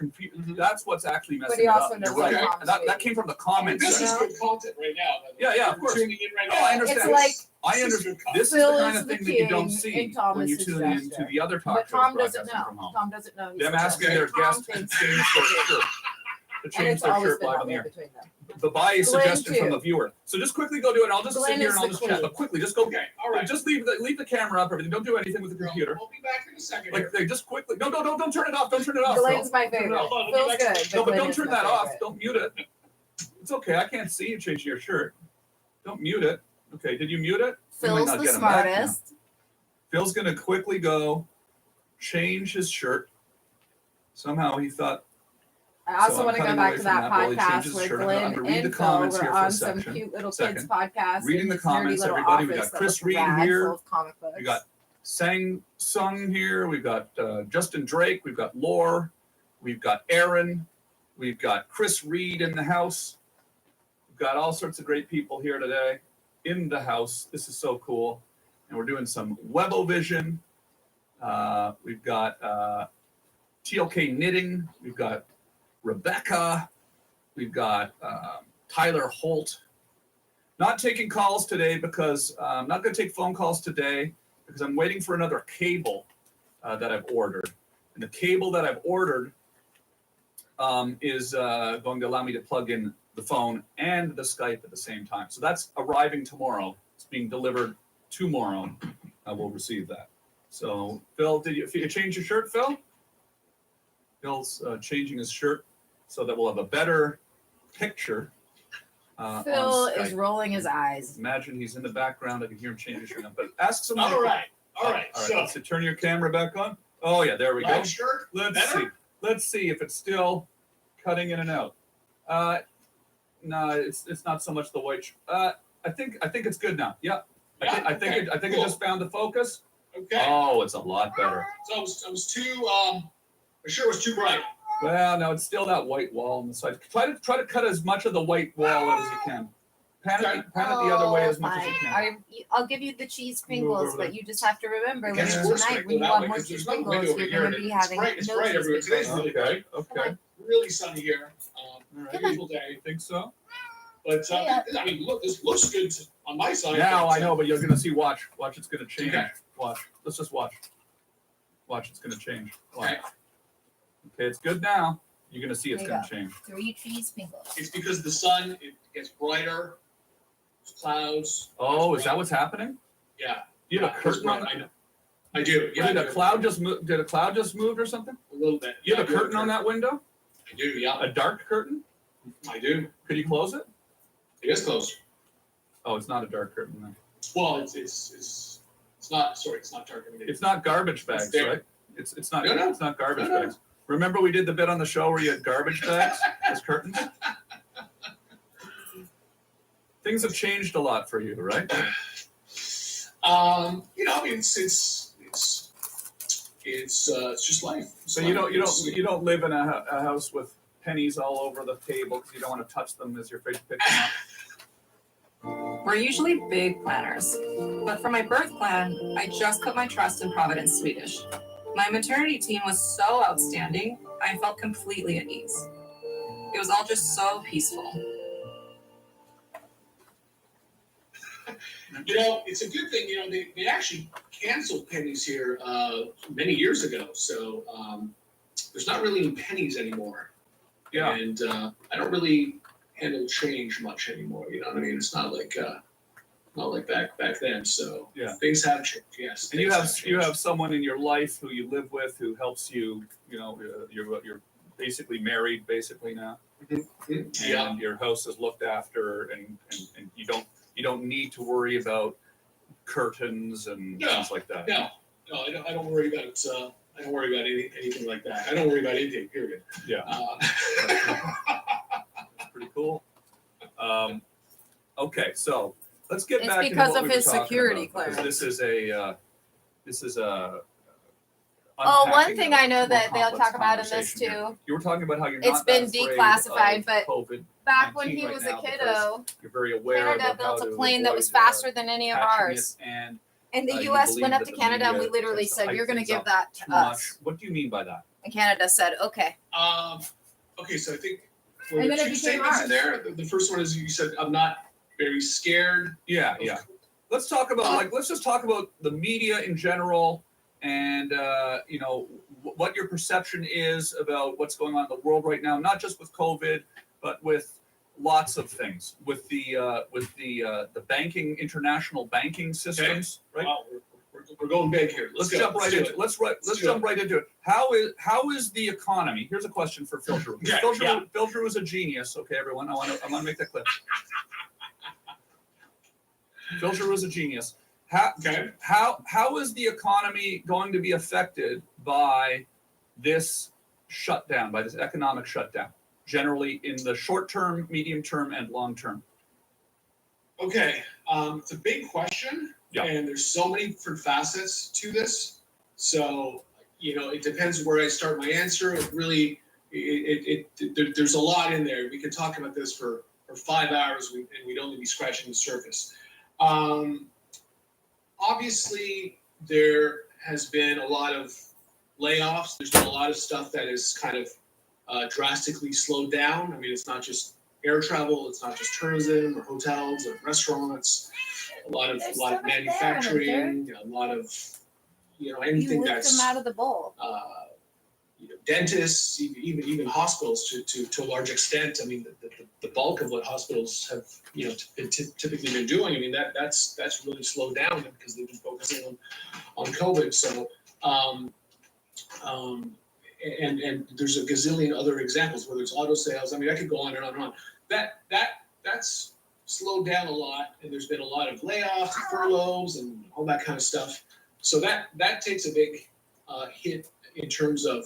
that's what's actually But messing he it also up. knows You're right. that Tom's And that sweet. came from the comments. this is know? good content right now. by the way. Yeah, of If course. you're tuning in right No, now. I understand. It's like I This is understand. good This is Phil the kind is of the thing that you don't king see and Tom when you is his tune in jester. to the other talk But shows Tom doesn't broadcasting know. from home. Tom doesn't know. He's Them the asking jester. their Tom guests to thinks change he's their the shirt. jester. To And change it's their always shirt been live that on the way air. between them. The by Glenn, suggestion from too. the viewer. So just quickly go do it. I'll just sit Glenn here is and I'll the just chat. queen. But quickly, just go. Okay, all right. Just leave the camera up. Everything. Don't do anything with the computer. We'll be back in a second. Like here. just quickly. No, don't turn it off. Don't turn it off. Glenn's Phil. my favorite. Hold on, Phil's let me good. back- No, but Glenn don't is turn my that off. favorite. Don't mute it. It's okay. I can't see you changing your shirt. Don't mute it. Okay, did you mute it? We might Phil's not the get him back now. smartest. Phil's going to quickly go change his shirt. Somehow he thought. I also So want to I'm go cutting back away to from that that while he podcast changes his where shirt. I'm gonna Glenn read the and Phil comments were here for a on some section. cute little kids Second. podcast. Reading in the this nerdy comments, little everybody. We office got that Chris looked Reed rad, here. full of comic books. We got Sung here. We've got Justin Drake. We've got Lore. We've got Aaron. We've got Chris Reed in the house. We've got all sorts of great people here today in the house. This is so cool. And we're doing some Webovision. We've got TLK Knitting. We've got Rebecca. We've got Tyler Holt. Not taking calls today because I'm not going to take phone calls today because I'm waiting for another cable that I've ordered. And the cable that I've ordered is going to allow me to plug in the phone and the Skype at the same time. So that's arriving tomorrow. It's being delivered tomorrow. I will receive that. So Phil, did you change your shirt, Phil? Phil's changing his shirt so that we'll have a better picture. Phil is rolling his eyes. Imagine he's in the background. I can hear him change his shirt. But ask someone. All right. So So turn your camera back on. Oh yeah, there we go. live shirt. Let's Better? see. Let's see if it's still cutting in and out. No, it's not so much the white. I think it's good now. Yeah. I think it cool. just found the focus. Okay. Oh, it's a lot better. So it was too. My shirt was too bright. Well, no, it's still that white wall on the side. Try to cut as much of the white wall out as you can. Pan it the other way as much as you can. I'll give you the cheese Pringles, but you just have to remember It later gets worse tonight when when I you go want that way, more 'cause cheese there's no Pringles, window over you're here, going to and be it's having bright- it's no bright cheese everywhere. Today's Pringles. really bright. Okay. Really sunny here. All right. Beautiful day. You think so? But Yeah. I mean, look, this looks good on my side. Now but, I know, but you're gonna see. Watch, it's gonna change. Okay. Watch. Let's just watch. Watch, it's gonna change. Watch. Okay. Okay, it's good now. You're gonna see it's There you gonna change. 3 cheese Pringles. It's because the sun it gets brighter. There's clouds. Oh, is that what's happening? Yeah. You have a curtain on. I do. Yeah. Did I a do. cloud just move? Did a cloud just move or something? A little bit. You have Yeah, a curtain on that window? I do. Yeah. A dark curtain? I do. Could you close it? It is closed. Oh, it's not a dark curtain then. Well, it's not. Sorry, it's not dark. It's not garbage bags, there. right? It's not. No. It's not garbage No. bags. Remember we did the bit on the show where you had garbage bags as curtains? Things have changed a lot for you, right? I mean, it's just life. So you don't live in a house with pennies all over the table because you don't want to touch them as you're picking them up. We're usually big planners, but for my birth plan, I just put my trust in Providence Swedish. My maternity team was so outstanding, I felt completely at ease. It was all just so peaceful. It's a good thing. They actually canceled pennies here many years ago, so there's not really any pennies anymore. Yeah. And I don't really handle change much anymore. You know what I mean? It's not like back then. So Yeah. things have changed. Yes. And you things have changed. someone in your life who you live with who helps you. You're basically married now, Yeah. and your house is looked after, and you don't need to worry about curtains and No, things like that. No, I don't worry about I don't worry about anything like that. I don't worry about anything. Period. Yeah. That's pretty cool. Okay, so let's get It's back into because what of we were his talking security about, because clearance. This is a. Oh, one unpacking thing of I know more that they'll complex talk about in this conversation here. too. You were talking about how you're It's not been that afraid declassified, of but COVID. Back when 19 he right was now a because kiddo, You're very aware Canada of how built a to plane that was avoid, faster than any of catching ours. it, and And the you US believe went up that to the Canada and we media literally tries to said, hype you're going to things give up that too to much. us. What do you mean by that? And Canada said, okay. Okay, so I think And there then were it two became statements in ours. there. The first one is you said I'm not very scared. Yeah. Let's talk about let's just talk about the media in general, and what your perception is about what's going on in the world right now, not just with COVID, but with lots of things, with the banking, international banking systems, right? Wow, we're we're going big here. Let's go. jump right do into it. it. Let's jump right into it. How is the economy? Here's a question for Phil Drew. Okay, Phil Drew is a genius. Okay, everyone. I want to make that clear. Phil Drew is a genius. How is the economy going to be affected by this shutdown, by this economic shutdown, generally in the short term, medium term, and long term? Okay, it's a big question, and there's so many different facets to this. So, it depends where I start my answer. It really, there's a lot in there. We could talk about this for 5 hours, and we'd only be scratching the surface. Obviously, there has been a lot of layoffs. There's been a lot of stuff that is kind of drastically slowed down. I mean, it's not just air travel, it's not just tourism or hotels or restaurants. A lot of manufacturing, a lot of anything that's them out of the bowl. Dentists, even hospitals to a large extent. I mean, the bulk of what hospitals have typically been doing. I mean, that's really slowed down because they've been focusing on COVID. So and there's a gazillion other examples, whether it's auto sales. I mean, I could go on and on and on. That's slowed down a lot, and there's been a lot of layoffs, and furloughs, and all that kind of stuff. So that takes a big hit in terms of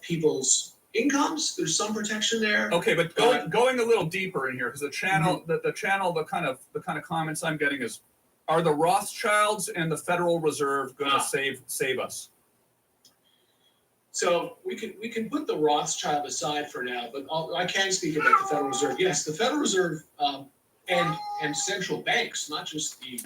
people's incomes. There's some protection there. Okay, but going a little deeper in here, because the channel, the kind of comments I'm getting is, are the Rothschilds and the Federal Reserve going to save us? So we can put the Rothschild aside for now, but I can speak about the Federal Reserve. Yes, the Federal Reserve and central banks, not just the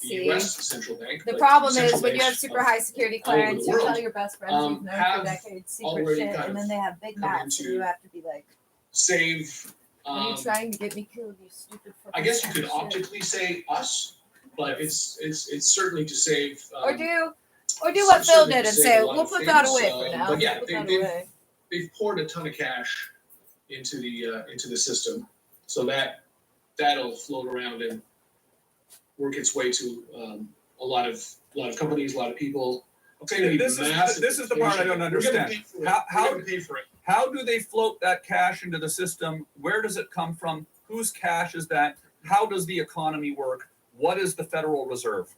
U.S. central bank. The problem is when you have super high security clearance, you tell your best friends you've known for decades secret shit, and then they have big maps, and you have to be like, save. are you trying to get me killed, you stupid fucking I guess you could shit. optically say us, but it's certainly to save. Or do what Phil did and save say, a lot we'll of put that things, away for now. But yeah, We'll put that away. they've poured a ton of cash into the system, so that'll float around and work its way to a lot of companies, a lot of people. Okay, this is the part I don't understand. How do they float that cash into the system? Where does it come from? Whose cash is that? How does the economy work? What is the Federal Reserve?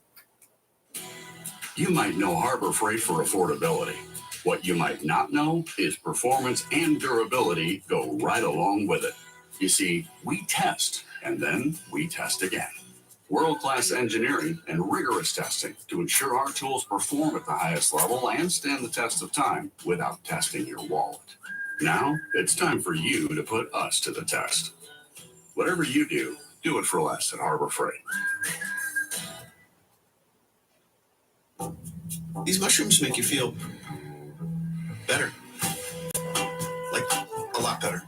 You might know Harbor Freight for affordability. What you might not know is performance and durability go right along with it. You see, we test, and then we test again. World-class engineering and rigorous testing to ensure our tools perform at the highest level and stand the test of time without testing your wallet. Now, it's time for you to put us to the test. Whatever you do, do it for less at Harbor Freight. These mushrooms make you feel better. Like a lot better.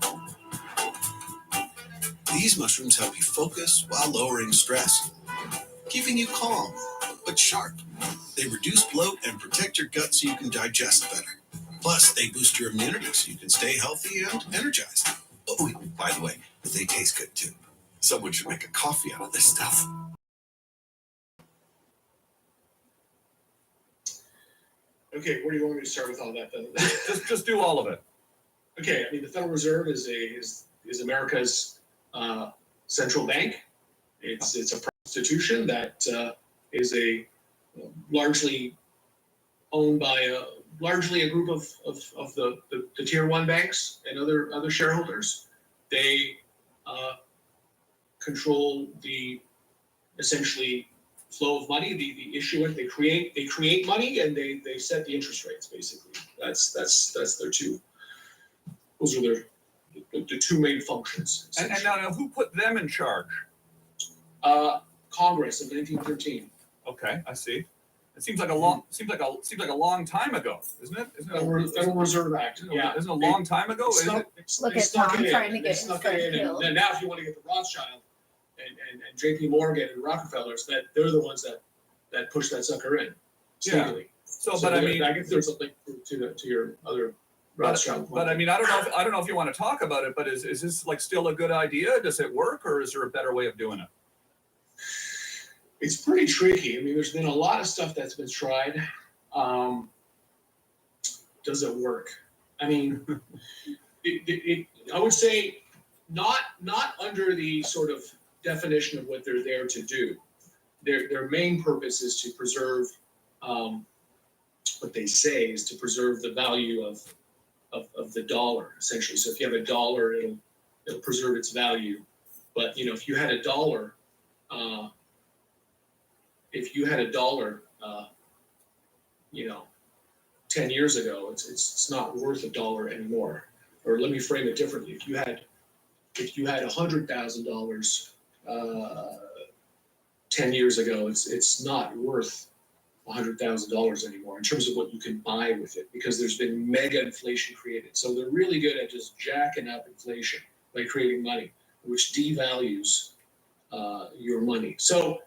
These mushrooms help you focus while lowering stress, keeping you calm but sharp. They reduce bloat and protect your gut so you can digest better. Plus, they boost your immunity so you can stay healthy and energized. Oh, by the way, they taste good too. Someone should make a coffee out of this stuff. Okay, where do you want me to start with all that then? just do all of it. Okay, I mean, the Federal Reserve is America's central bank. It's a institution that is largely owned by a group of the tier 1 banks and other shareholders. They control the essentially flow of money, the issuance. They create money and they set the interest rates. Basically, that's their two. Those are the two main functions. And now, who put them in charge? Congress in 1913. Okay, I see. It seems like a long time ago, isn't it? Federal Reserve Act. Yeah, isn't it a long time ago? Look at Tom trying to get his friend killed. And now, if you want to get the Rothschild and J.P. Morgan and Rockefellers, they're the ones that push that sucker in. Sneakily. Yeah. So, but I mean, I guess there's something to your other Rothschild. But I mean, I don't know if you want to talk about it. But is this like still a good idea? Does it work, or is there a better way of doing it? It's pretty tricky. I mean, there's been a lot of stuff that's been tried. Does it work? I mean, I would say not under the sort of definition of what they're there to do. Their main purpose is to preserve, what they say is to preserve the value of the dollar, essentially. So if you have a dollar, it'll preserve its value. But if you had a dollar, you know, 10 years ago, it's not worth $1 anymore. Or let me frame it differently. If you had $100,000 10 years ago, it's not worth $100,000 anymore in terms of what you can buy with it, because there's been mega inflation created. So they're really good at just jacking up inflation by creating money, which devalues your money. So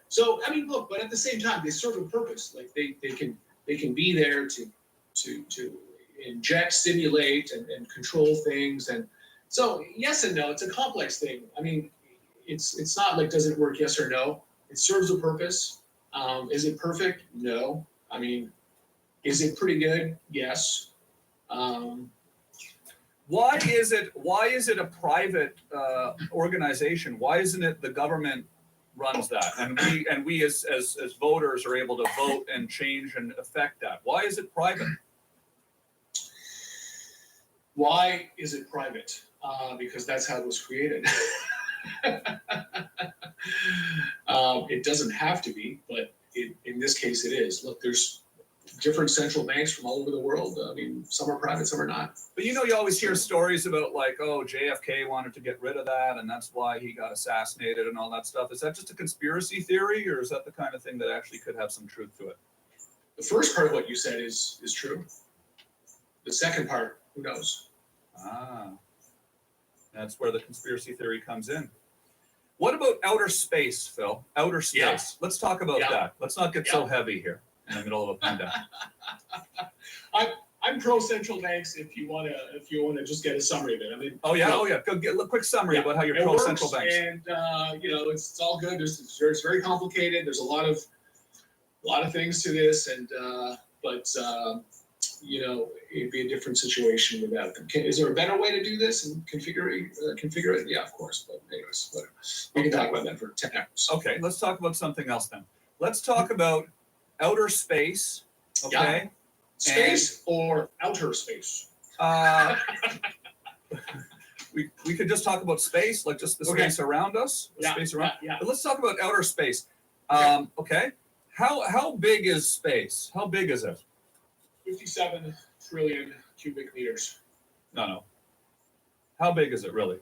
I mean, look, but at the same time, they serve a purpose. Like they can be there to inject, stimulate, and control things. And so yes and no, it's a complex thing. I mean, it's not like, does it work? Yes or no. It serves a purpose. Is it perfect? No. I mean, is it pretty good? Yes. Why is it a private organization? Why isn't it the government runs that, and we as voters are able to vote and change and affect that? Why is it private? Why is it private? Because that's how it was created. It doesn't have to be, but in this case it is. Look, there's different central banks from all over the world. I mean, some are private, some are not. But you always hear stories about like, oh, JFK wanted to get rid of that, and that's why he got assassinated and all that stuff. Is that just a conspiracy theory, or is that the kind of thing that actually could have some truth to it? The first part of what you said is true. The second part, who knows? Ah, that's where the conspiracy theory comes in. What about outer space, Phil? Outer space. Yeah. Let's talk about that. Let's not get so heavy here in the middle of a pandemic. I'm pro central banks. If you want to just get a summary of it. I mean, Go get a quick summary about how you're pro central banks. And it's all good. It's very complicated. There's a lot of things to this, and it'd be a different situation without them. Is there a better way to do this and configure it? Yeah, of course. But anyways, whatever. We can talk about that for 10 hours. Okay, let's talk about something else then. Let's talk about outer space. Okay. Yeah. Space or outer space? We could just talk about space, like just the space around us. Space around. Yeah. But let's talk about outer space. Okay. How big is space? How big is it? 57 trillion cubic meters. No. How big is it really?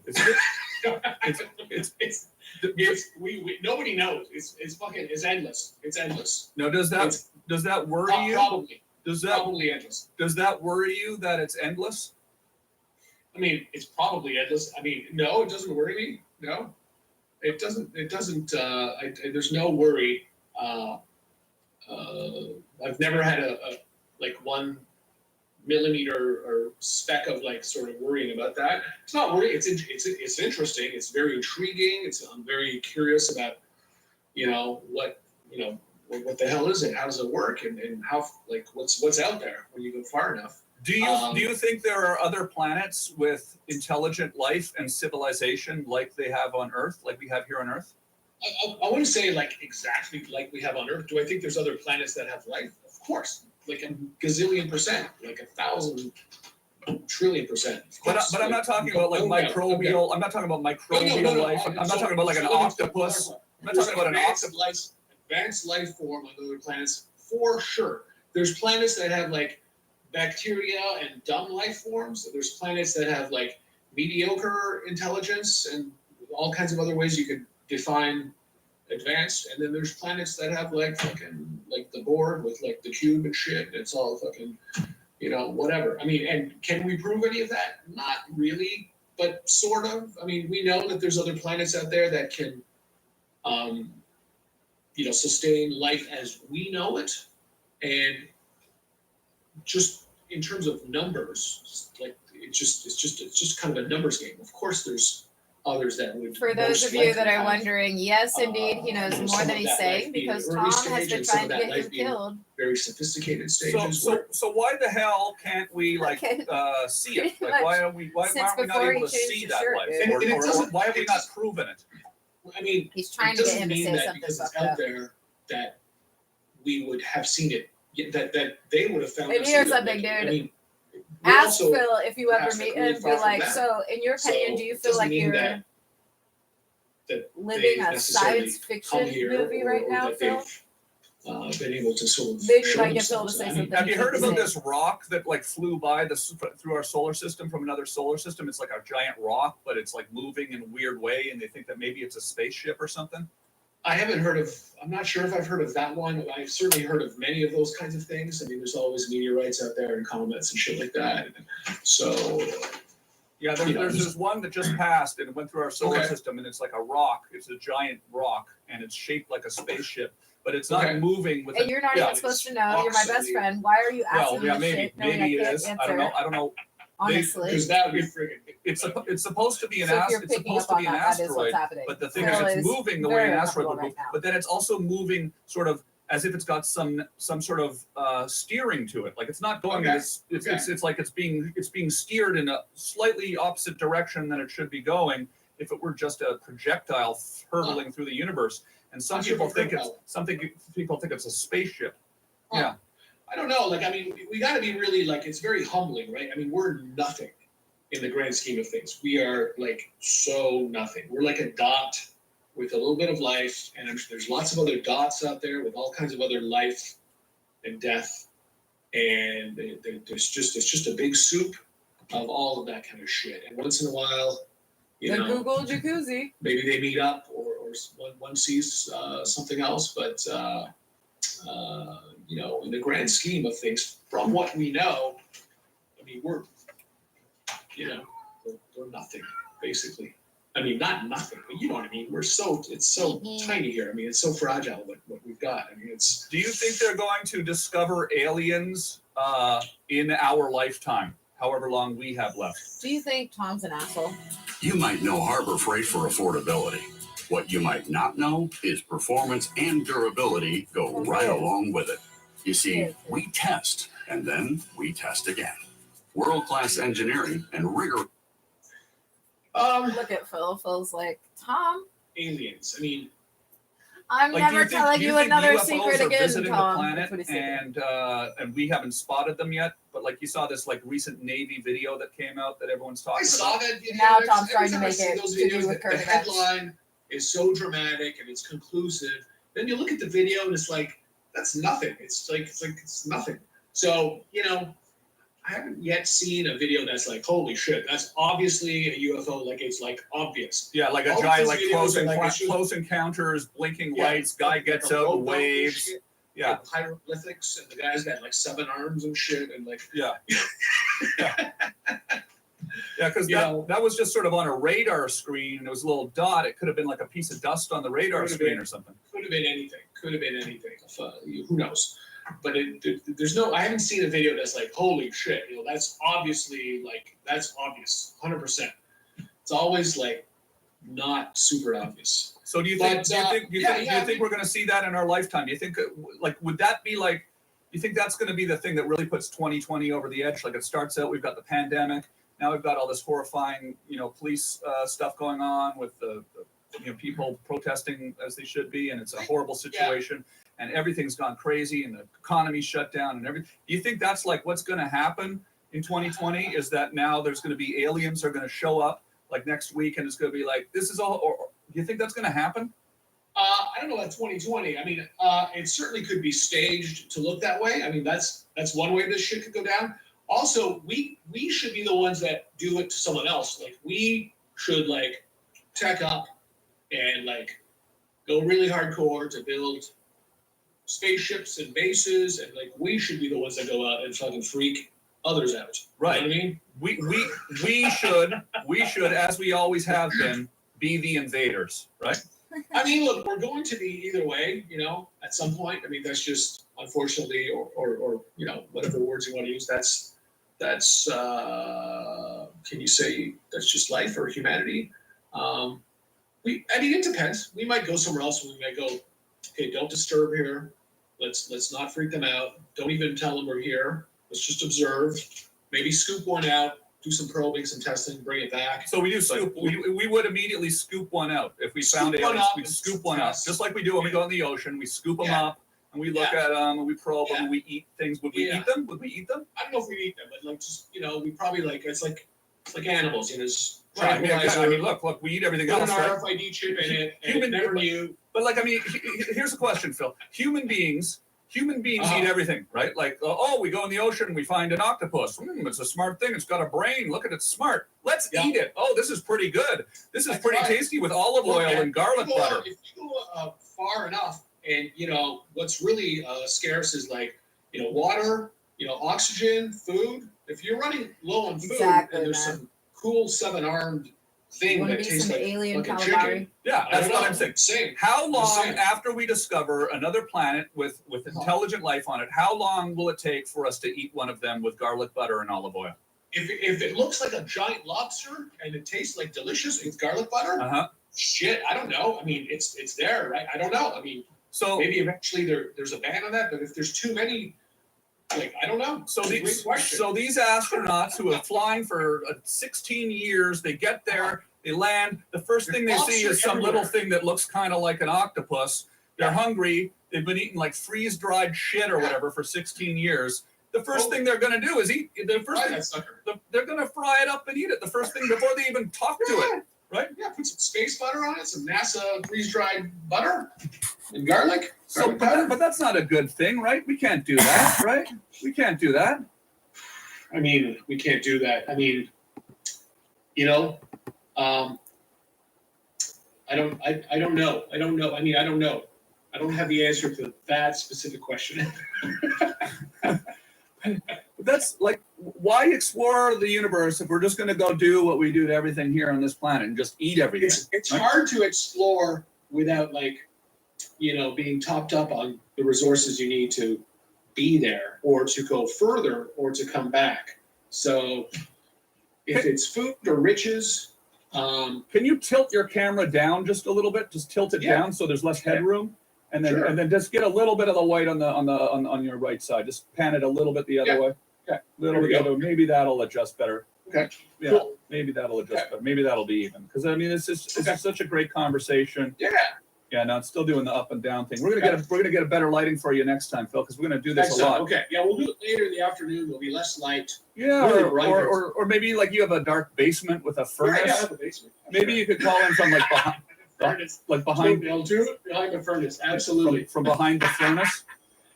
Nobody knows. It's endless. It's endless. Now, does that worry you? Probably. Probably endless. Does that worry you that it's endless? I mean, it's probably endless. I mean, no, it doesn't worry me. No, it doesn't. There's no worry. I've never had a 1 millimeter or speck of sort of worrying about that. It's not worrying. It's interesting. It's very intriguing. I'm very curious about what the hell is it? How does it work? And how what's out there when you go far enough? Do you think there are other planets with intelligent life and civilization like they have on Earth, like we have here on Earth? I wouldn't say exactly like we have on Earth. Do I think there's other planets that have life? Of course, like a gazillion %, like 1,000 trillion %. But I'm not talking about microbial. I'm not talking about microbial life. I'm not talking about like an octopus. I'm not talking about an octopus. Advanced life form on other planets, for sure. There's planets that have bacteria and dumb life forms. There's planets that have mediocre intelligence and all kinds of other ways you could define advanced. And then there's planets that have fucking the board with the cube and shit. It's all fucking, whatever. I mean, and can we prove any of that? Not really, but sort of. I mean, we know that there's other planets out there that can, sustain life as we know it. And just in terms of numbers, it's just kind of a numbers game. Of course, there's others that would. For those most of you that likely are have, wondering, yes, indeed, he knows some more of than he's that saying life being because early Tom stage has been and some trying of to that get him life being killed. very sophisticated stages. So why the hell can't we like Okay. See it? Pretty Like why much are we why since aren't we not before able he to changed see his that shirt, life? dude. And it Or doesn't- why have we it not doesn't- proven it? I mean, He's trying it to get doesn't him to mean say that something because it's fucked out up. there that we would have seen it. That they would have found. And us here's either. something, Like, dude. I mean, we're Ask also Phil if you ever perhaps, meet like, really him. Be far from like, that. so in your opinion, So do you it feel doesn't like mean you're that living they've a necessarily science come fiction here movie right or now, that Phil? they've been able to sort of Maybe you show might get Phil to themselves. say I mean, something. Have you heard Keep about saying. this rock that like flew by through our solar system from another solar system? It's like a giant rock, but it's like moving in a weird way, and they think that maybe it's a spaceship or something. I haven't heard of. I'm not sure if I've heard of that one. I've certainly heard of many of those kinds of things. I mean, there's always meteorites out there and comets and shit like that. So Yeah, there's this one that just passed and it went through our solar Okay. system, and it's like a rock. It's a giant rock, and it's shaped like a spaceship, but it's not Okay. moving with. And you're not yeah, even supposed to it's know. You're my best absolutely- friend. Why are you asking Well, yeah, me maybe shit knowing maybe I it can't is. answer? I don't know. I don't know. Honestly. because that would be friggin'. It's supposed to be an So if you're it's picking supposed up to be on an that is asteroid. what's happening. But the thing Phil is, it's is moving the way very an asteroid would uncomfortable move. right now. But then it's also moving sort of as if it's got some sort of steering to it. Like it's not going in Okay. this. It's like it's being steered in a slightly opposite direction than it should be going if it were just a projectile hurtling through the universe. And some Not sure people if I've think heard it's about something. People think it's a spaceship. Huh. Yeah. I don't know. Like, I mean, we got to be really like, it's very humbling, right? I mean, we're nothing in the grand scheme of things. We are like so nothing. We're like a dot with a little bit of life, and there's lots of other dots out there with all kinds of other life and death, and it's just a big soup of all of that kind of shit. And once in a while, you The know, Google jacuzzi. maybe they meet up, or one sees something else, but you know, in the grand scheme of things, from what we know, I mean, we're nothing, basically. I mean, not nothing, but you know what I mean. It's so tiny here. I mean, it's so fragile what we've got. I mean, it's. Do you think they're going to discover aliens in our lifetime, however long we have left? Do you think Tom's an asshole? You might know Harbor Freight for affordability. What you might not know is performance and durability go right along with it. You see, we test, and then we test again. World-class engineering and rigor. Look at Phil. Phil's like, Tom, Aliens. I mean, I'm Like, never telling do you think another UFOs secret are again, visiting Tom. the That's planet, what he said. and we haven't spotted them yet. But like you saw this like recent Navy video that came out that everyone's talking I saw about. that video. Now Every Tom's trying to time I make see it those to do videos, with the current events. headline is so dramatic and it's conclusive. Then you look at the video and it's like, that's nothing. It's nothing. So, you know, I haven't yet seen a video that's like, holy shit, that's obviously a UFO. Like, it's like obvious. Yeah, like a All giant, these like videos are like, it's just- close encounters, blinking Yeah, lights, guy like gets a out and robot and waves. shit, Yeah, and hieroglyphics, and the guy's got like 7 arms and shit, and like, yeah. Yeah, because You know- that was just sort of on a radar screen, and it was a little dot. It could have been like a piece of dust on the radar Could have screen been. or something. could have been anything. Who knows? But there's no. I haven't seen a video that's like, holy shit, you know, that's obviously like, that's obvious, 100%. It's always like not super obvious. So do you But, think? Do you I think we're going to see that in our lifetime? Do you think like would that be like? You think that's going to be the thing that really puts 2020 over the edge? Like it starts out, we've got the pandemic. Now we've got all this horrifying, police stuff going on with the people protesting as they should be, and it's a horrible situation. And everything's gone crazy, and the economy's shut down, and everything. Do you think that's like what's going to happen in 2020? Is that now there's going to be aliens are going to show up like next week, and it's going to be like this is all? Or do you think that's going to happen? I don't know about 2020. I mean, it certainly could be staged to look that way. I mean, that's one way this shit could go down. Also, we should be the ones that do it to someone else. Like, we should like tech up and like go really hardcore to build spaceships and bases, and like we should be the ones that go out and fucking freak others out. Right. You know what I mean? We should, as we always have been, be the invaders, right? I mean, look, we're going to be either way, at some point. I mean, that's just unfortunately, or whatever words you want to use. That's can you say that's just life or humanity? I mean, it depends. We might go somewhere else, and we might go, okay, don't disturb here. Let's not freak them out. Don't even tell them we're here. Let's just observe. Maybe scoop one out, do some probing, some testing, bring it back. So we do scoop. We would immediately scoop one out if we found aliens. We'd scoop one out, just like we do when we go in the ocean. We scoop them up and we look at them and we probe them and we eat things. Would we eat them? Would we eat them? I don't know if we'd eat them, but like just we probably it's like animals. There's right. I mean, look, we eat everything else. Put an right? RFID chip in it, and it never knew. But like, I mean, here's a question, Phil. Human beings eat everything, right? Like, we go in the ocean, we find an octopus. It's a smart thing. It's got a brain. Look at it, smart. Let's eat it. Oh, this is pretty good. This is pretty tasty with olive oil and garlic butter. If you go far enough, and what's really scarce is water, oxygen, food. If you're running low on food, and there's some cool 7-armed thing that tastes like alien a chicken. Yeah, that's what I'm saying. Same. How long after we discover another planet with intelligent life on it, how long will it take for us to eat one of them with garlic butter and olive oil? If it looks like a giant lobster and it tastes like delicious with garlic butter, shit, I don't know. I mean, it's there, right? I don't know. I mean, so maybe eventually there's a ban on that, but if there's too many, I don't know. So these astronauts who are flying for 16 years, they get there, they land. The first thing they see is some little thing that looks kind of like an octopus. They're hungry. They've been eating like freeze-dried shit or whatever for 16 years. The first thing they're going to do is eat. They're going to fry it up and eat it. The first thing before they even talk to it, right? Yeah, put some space butter on it, some NASA freeze-dried butter and garlic. So, but that's not a good thing, right? We can't do that, right? We can't do that. I mean, we can't do that. I mean, I don't know. I don't know. I mean, I don't know. I don't have the answer to that specific question. That's like, why explore the universe if we're just going to go do what we do to everything here on this planet and just eat everything? It's hard to explore without being topped up on the resources you need to be there or to go further or to come back. So if it's food or riches, can you tilt your camera down just a little bit? Just tilt it down so there's less headroom, and then just get a little bit of the white on your right side. Just pan it a little bit the other way. Okay, little bit the other way. Maybe that'll adjust better. Okay. Yeah. Cool. Maybe that'll adjust better. Maybe that'll be even. Because I mean, it's such a great conversation. Yeah. Yeah, no, it's still doing the up and down thing. We're gonna get a better lighting for you next time, Phil, because we're gonna do this a lot. Okay, yeah, we'll do it later in the afternoon. There'll be less light. Yeah, or maybe like you have a dark basement with a furnace. Yeah, I have a basement. Maybe you could call in from like behind, I'll do it behind the furnace. Absolutely. From behind the furnace.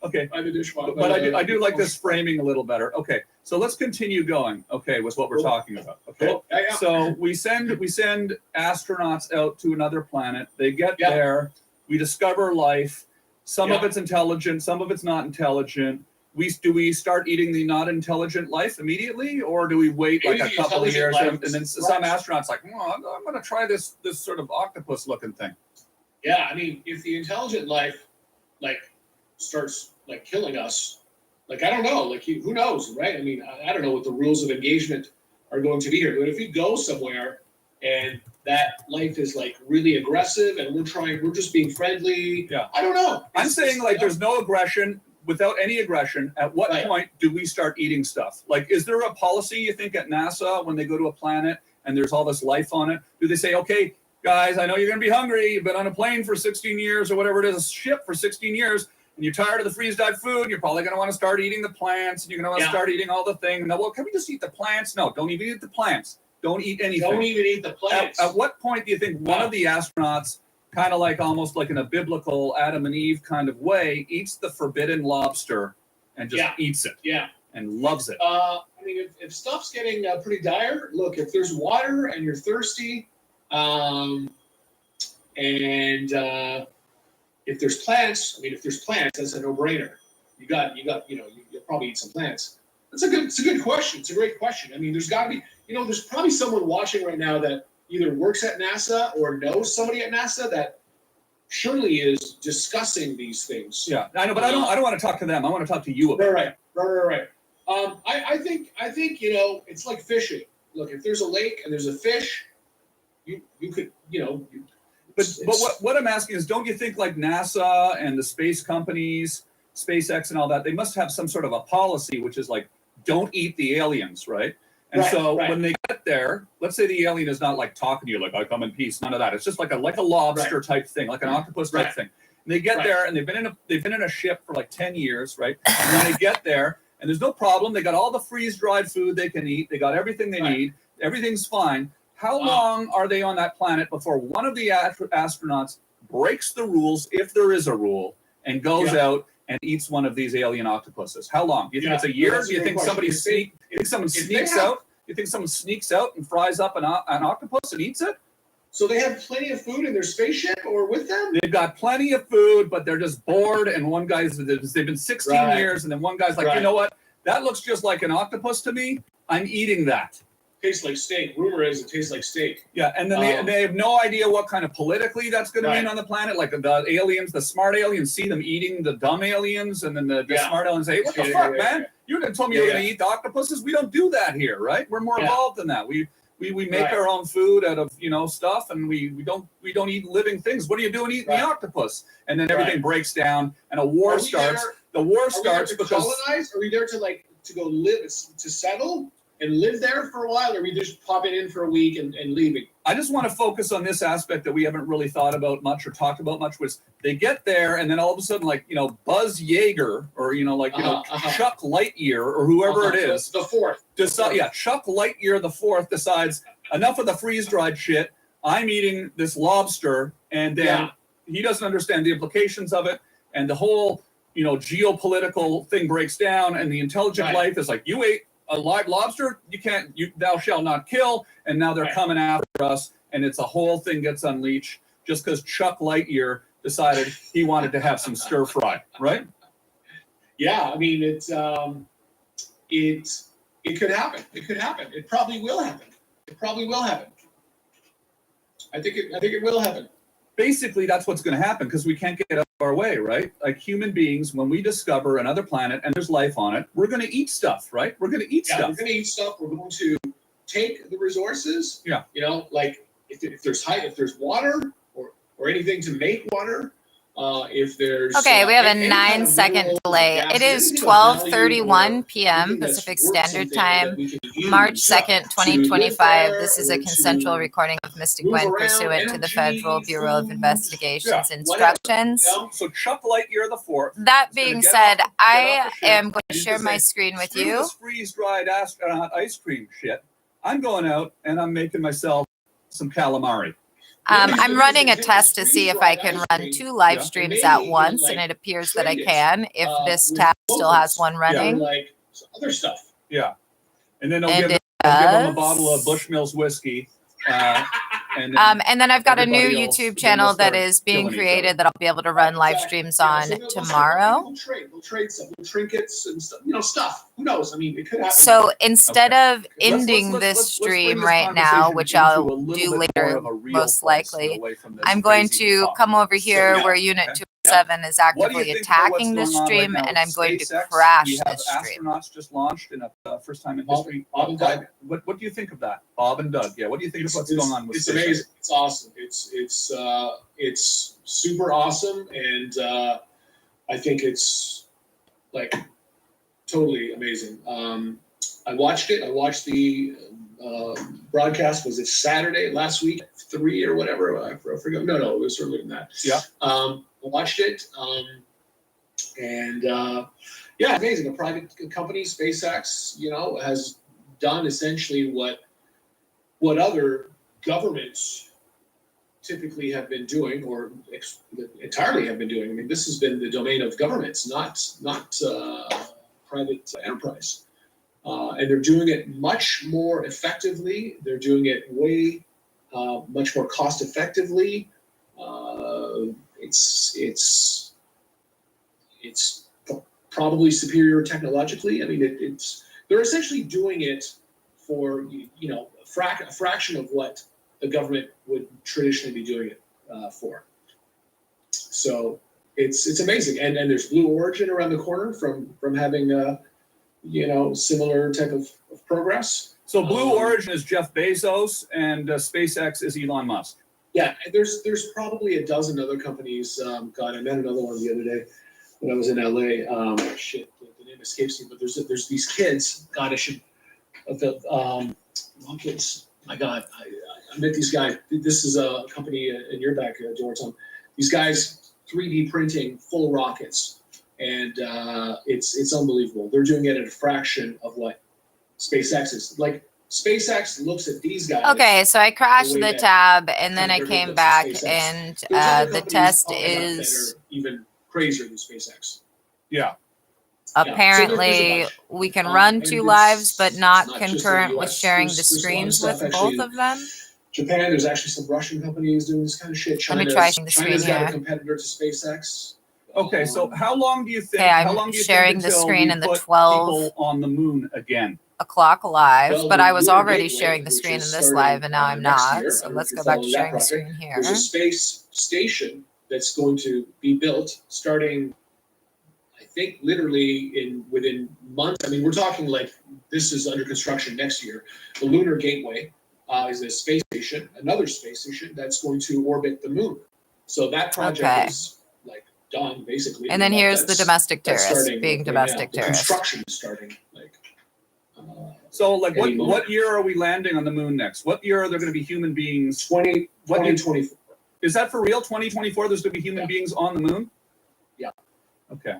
Okay. By the dishwasher. But I do like this framing a little better. Okay, so let's continue going. Okay, with what we're talking about. Okay, cool. Yeah. So we send astronauts out to another planet. They get there. We discover life. Some of it's intelligent. Some of it's not intelligent. Do we start eating the not intelligent life immediately, or do we wait like a couple of years and then some astronauts like, I'm going to try this sort of octopus looking thing? Yeah, I mean, if the intelligent life starts killing us, I don't know, who knows, right? I mean, I don't know what the rules of engagement are going to be here, but if we go somewhere and that life is really aggressive and we're just being friendly, I don't know. I'm saying there's no aggression. Without any aggression, at what point do we start eating stuff? Is there a policy, you think, at NASA when they go to a planet and there's all this life on it? Do they say, okay, guys, I know you're going to be hungry. You've been on a plane for 16 years or whatever it is, a ship for 16 years, and you're tired of the freeze-dried food. You're probably going to want to start eating the plants, and you're going to want to start eating all the things. No, well, can we just eat the plants? No, don't even eat the plants. Don't eat anything. Don't even eat the plants. At what point do you think one of the astronauts, kind of almost like in a biblical Adam and Eve kind of way, eats the forbidden lobster and just eats it? Yeah. And loves it. I mean, if stuff's getting pretty dire, look, if there's water and you're thirsty, and if there's plants, that's a no-brainer. You'll probably eat some plants. It's a good question. It's a great question. I mean, there's got to be, there's probably someone watching right now that either works at NASA or knows somebody at NASA that surely is discussing these things. Yeah, I know, but I don't want to talk to them. I want to talk to you about it. Right. I think it's like fishing. Look, if there's a lake and there's a fish, you could, But what I'm asking is, don't you think like NASA and the space companies, SpaceX and all that, they must have some sort of a policy which is like, don't eat the aliens, right? And when they get there, let's say the alien is not like talking to you like, I come in peace, none of that. It's just like a lobster type thing, like an octopus type thing. And they get there and they've been in a ship for like 10 years, right? And when they get there and there's no problem, they got all the freeze-dried food they can eat, they got everything they need, everything's fine. How long are they on that planet before one of the astronauts breaks the rules, if there is a rule, and goes out and eats one of these alien octopuses? How long? Do you think it's a year? Do you think someone sneaks out? You think someone sneaks out and fries up an octopus and eats it? So they have plenty of food in their spaceship or with them? They've got plenty of food, but they're just bored. And one guy's, they've been 16 years, and then one guy's like, you know what? That looks just like an octopus to me. I'm eating that. Tastes like steak. Rumor is it tastes like steak. Yeah, and then they have no idea what kind of politically that's going to mean on the planet. Like the aliens, the smart aliens see them eating the dumb aliens, and then the smart aliens say, "What the fuck, man? You didn't tell me you were going to eat the octopuses. We don't do that here, right? We're more evolved than that. We make our own food out of stuff, and we don't eat living things. What are you doing eating the octopus?" And then everything breaks down, and a war starts. The war starts because colonize. Are we there to go live to settle? And live there for a while, or we just pop it in for a week and leaving? I just want to focus on this aspect that we haven't really thought about much or talked about much, was they get there and then all of a sudden, like, Buzz Yeager or, Chuck Lightyear or whoever it is. The fourth. Chuck Lightyear the fourth decides, enough of the freeze-dried shit. I'm eating this lobster, and then he doesn't understand the implications of it, and the whole, geopolitical thing breaks down, and the intelligent life is like, you ate a live lobster, thou shalt not kill, and now they're coming after us, and it's a whole thing gets unleashed just because Chuck Lightyear decided he wanted to have some stir fry, right? Yeah, I mean it could happen. It could happen. It probably will happen. It probably will happen. I think it will happen. Basically, that's what's going to happen because we can't get out of our way, right? Like human beings, when we discover another planet and there's life on it, we're going to eat stuff, right? We're going to eat stuff. We're going to eat stuff. We're going to take the resources. Yeah. Like if there's water or anything to make water. If there's we have a 9-second delay. It is 12:31 p.m. Pacific Standard Time, March 2nd, 2025. This is a consensual recording of Mystic Gwen pursuant to the Federal Bureau of Investigation's instructions. So Chuck Lightyear the fourth. That being said, I am going to share my screen with you. This freeze-dried ice cream shit. I'm going out and I'm making myself some calamari. I'm running a test to see if I can run 2 live streams at once, and it appears that I can if this tab still has one running. Like other stuff. Yeah. And then I'll give them a bottle of Bushmills whiskey. And then I've got a new YouTube channel that is being created that I'll be able to run live streams on tomorrow. We'll trade some trinkets and stuff. Stuff. Who knows? I mean, it could happen. So instead of ending this stream right now, which I'll do later, most likely, I'm going to come over here where Unit 207 is actively attacking this stream, and I'm going to crash this stream. Astronauts just launched in a first time in history. Bob and Doug. What do you think of that? Bob and Doug. Yeah. What do you think of what's going on with It's amazing. It's awesome. It's super awesome, and I think it's like totally amazing. I watched it. I watched the broadcast. Was it Saturday last week, 3 or whatever? I forgot. No, it was earlier than that. Yeah. I watched it, and amazing. A private company, SpaceX, has done essentially what other governments typically have been doing, or entirely have been doing. I mean, this has been the domain of governments, not private enterprise. And they're doing it much more effectively. They're doing it way much more cost effectively. It's probably superior technologically. I mean, they're essentially doing it for a fraction of what the government would traditionally be doing it for. So it's amazing, and there's Blue Origin around the corner from having similar type of progress. So Blue Origin is Jeff Bezos, and SpaceX is Elon Musk. Yeah, there's probably a dozen other companies. God, I met another one the other day when I was in LA. Shit, the name escapes me. But there's these kids. God, I should. Kids. My God, I met these guys. This is a company in your back, Georgetown. These guys 3D printing full rockets, and it's unbelievable. They're doing it at a fraction of what SpaceX is. Like SpaceX looks at these guys. Okay, so I crashed the way the that tab and then I Tamper came looks back at SpaceX. and There's other the companies test popping up that is are even crazier than SpaceX. Yeah. apparently we can run two lives, but not concurrent with sharing the screens with both of them. Japan, there's actually some Russian companies doing this kind of shit. Let me try sharing the China's screen got a here. competitor to SpaceX. Okay, so how long do you think? Okay, how I'm long do you sharing think the until screen we in the put 12 people on the moon again? o'clock live, Well, but the I was Lunar already Gateway, sharing the which screen in is this starting, live, and now I'm next not. year. So I don't know let's if go you're back to following that sharing the project. screen here. There's a space station that's going to be built starting, I think, literally within months. I mean, we're talking like this is under construction next year. The Lunar Gateway is a space station, another space station that's going to orbit the moon. So that project is like done basically. And then here's the domestic that's terrorist starting being right domestic now. The terrorist. construction is starting like. So, like, Any moment. what year are we landing on the moon next? What year are there going to be human beings? 2024. Is that for real? 2024, there's going to be human beings on the moon? Yeah. Okay.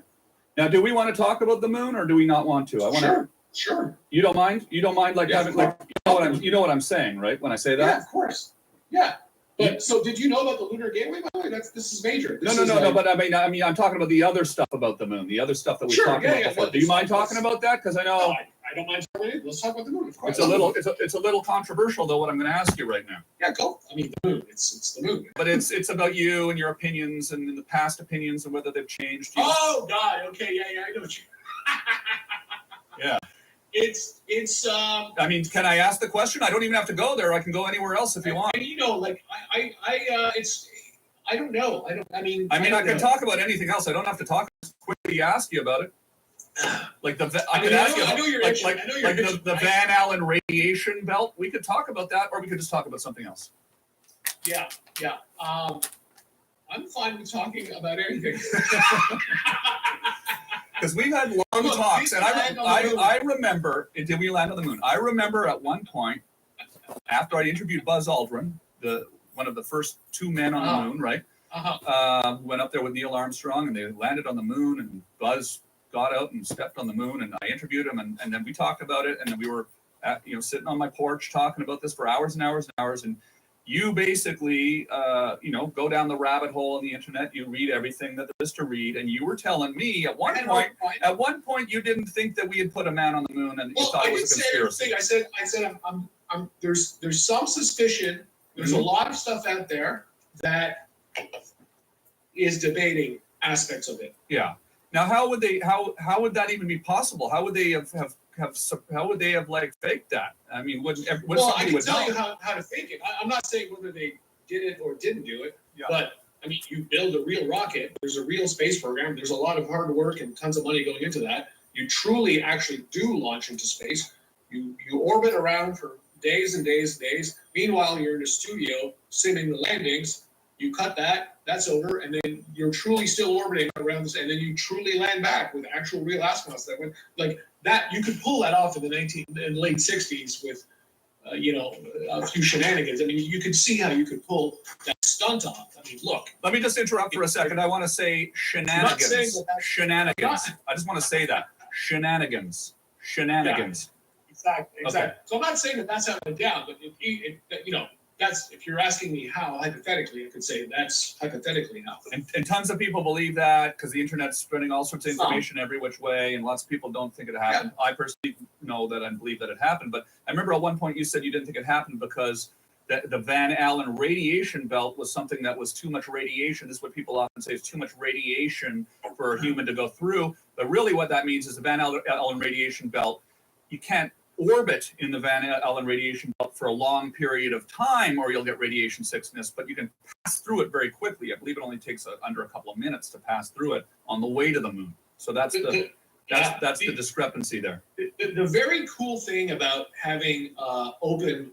Now, do we want to talk about the moon, or do we not want to? I want to. Sure. You don't mind? You don't mind, like, Yeah, having, like, you know what I'm saying, right? When I say that? Yeah, of course. Yeah. But so did you know about the Lunar Gateway? By the way, this is major. This No. is like- But I mean, I'm talking about the other stuff about the moon, the other stuff that we Sure, talked yeah, about yeah, before. no, Do you mind let's- talking about that? Because I know No, I don't mind talking about it. Let's talk about the moon. Of course. it's a little controversial, though, what I'm going to ask you right now. Yeah, go. I mean, the moon. It's the moon. But it's about you and your opinions and the past opinions and whether they've changed. Oh God. Okay. Yeah. I know what you. Yeah. It's. I mean, can I ask the question? I don't even have to go there. I can go anywhere else if you want. And you know, like it's. I don't know. I mean, I don't can know. talk about anything else. I don't have to talk. Just quickly ask you about it. Like I mean, could ask you. I know you're like, itching. like, I know you're like itching. the Van Allen radiation belt. We could talk about that, or we could just talk about something else. Yeah. I'm fine with talking about anything. Because we've had long Look, talks, and I I remember. Did we land on the moon? I remember at one point, after I interviewed Buzz Aldrin, one of the first two men on the moon, right? Went up there with Neil Armstrong, and they landed on the moon, and Buzz got out and stepped on the moon, and I interviewed him, and then we talked about it, and then we were sitting on my porch talking about this for hours and hours and hours, and you basically go down the rabbit hole on the internet, you read everything that there is to read, and you were telling me at one point you didn't think that we had put a man on the moon, and you thought it was a conspiracy. I said there's some suspicion. There's a lot of stuff out there that is debating aspects of it. Yeah. Now, how would that even be possible? How would they have like faked that? I mean, I can tell you how to fake it. I'm not saying whether they did it or didn't do it, but I mean, you build a real rocket. There's a real space program. There's a lot of hard work and tons of money going into that. You truly actually do launch into space. You orbit around for days and days and days. Meanwhile, you're in a studio simming the landings. You cut that, that's over, and then you're truly still orbiting around this, and then you truly land back with actual real astronauts that went like that. You could pull that off in the late 60s with, a few shenanigans. I mean, you could see how you could pull that stunt off. I mean, look. Let me just interrupt for a second. I want to say shenanigans. Shenanigans. I just want to say that. Shenanigans. Shenanigans. Yeah, exactly. Okay. So I'm not saying that that's how it went down, but that's, if you're asking me how, hypothetically, I could say that's hypothetically how. And tons of people believe that because the internet's spreading all sorts of information every which way, and lots of people don't think it happened. Yeah. I personally know that and believe that it happened, but I remember at one point you said you didn't think it happened because the Van Allen radiation belt was something that was too much radiation. This is what people often say is too much radiation for a human to go through. But really what that means is the Van Allen radiation belt, you can't orbit in the Van Allen radiation belt for a long period of time or you'll get radiation sickness, but you can pass through it very quickly. I believe it only takes under a couple of minutes to pass through it on the way to the moon. So that's the discrepancy there. The very cool thing about having open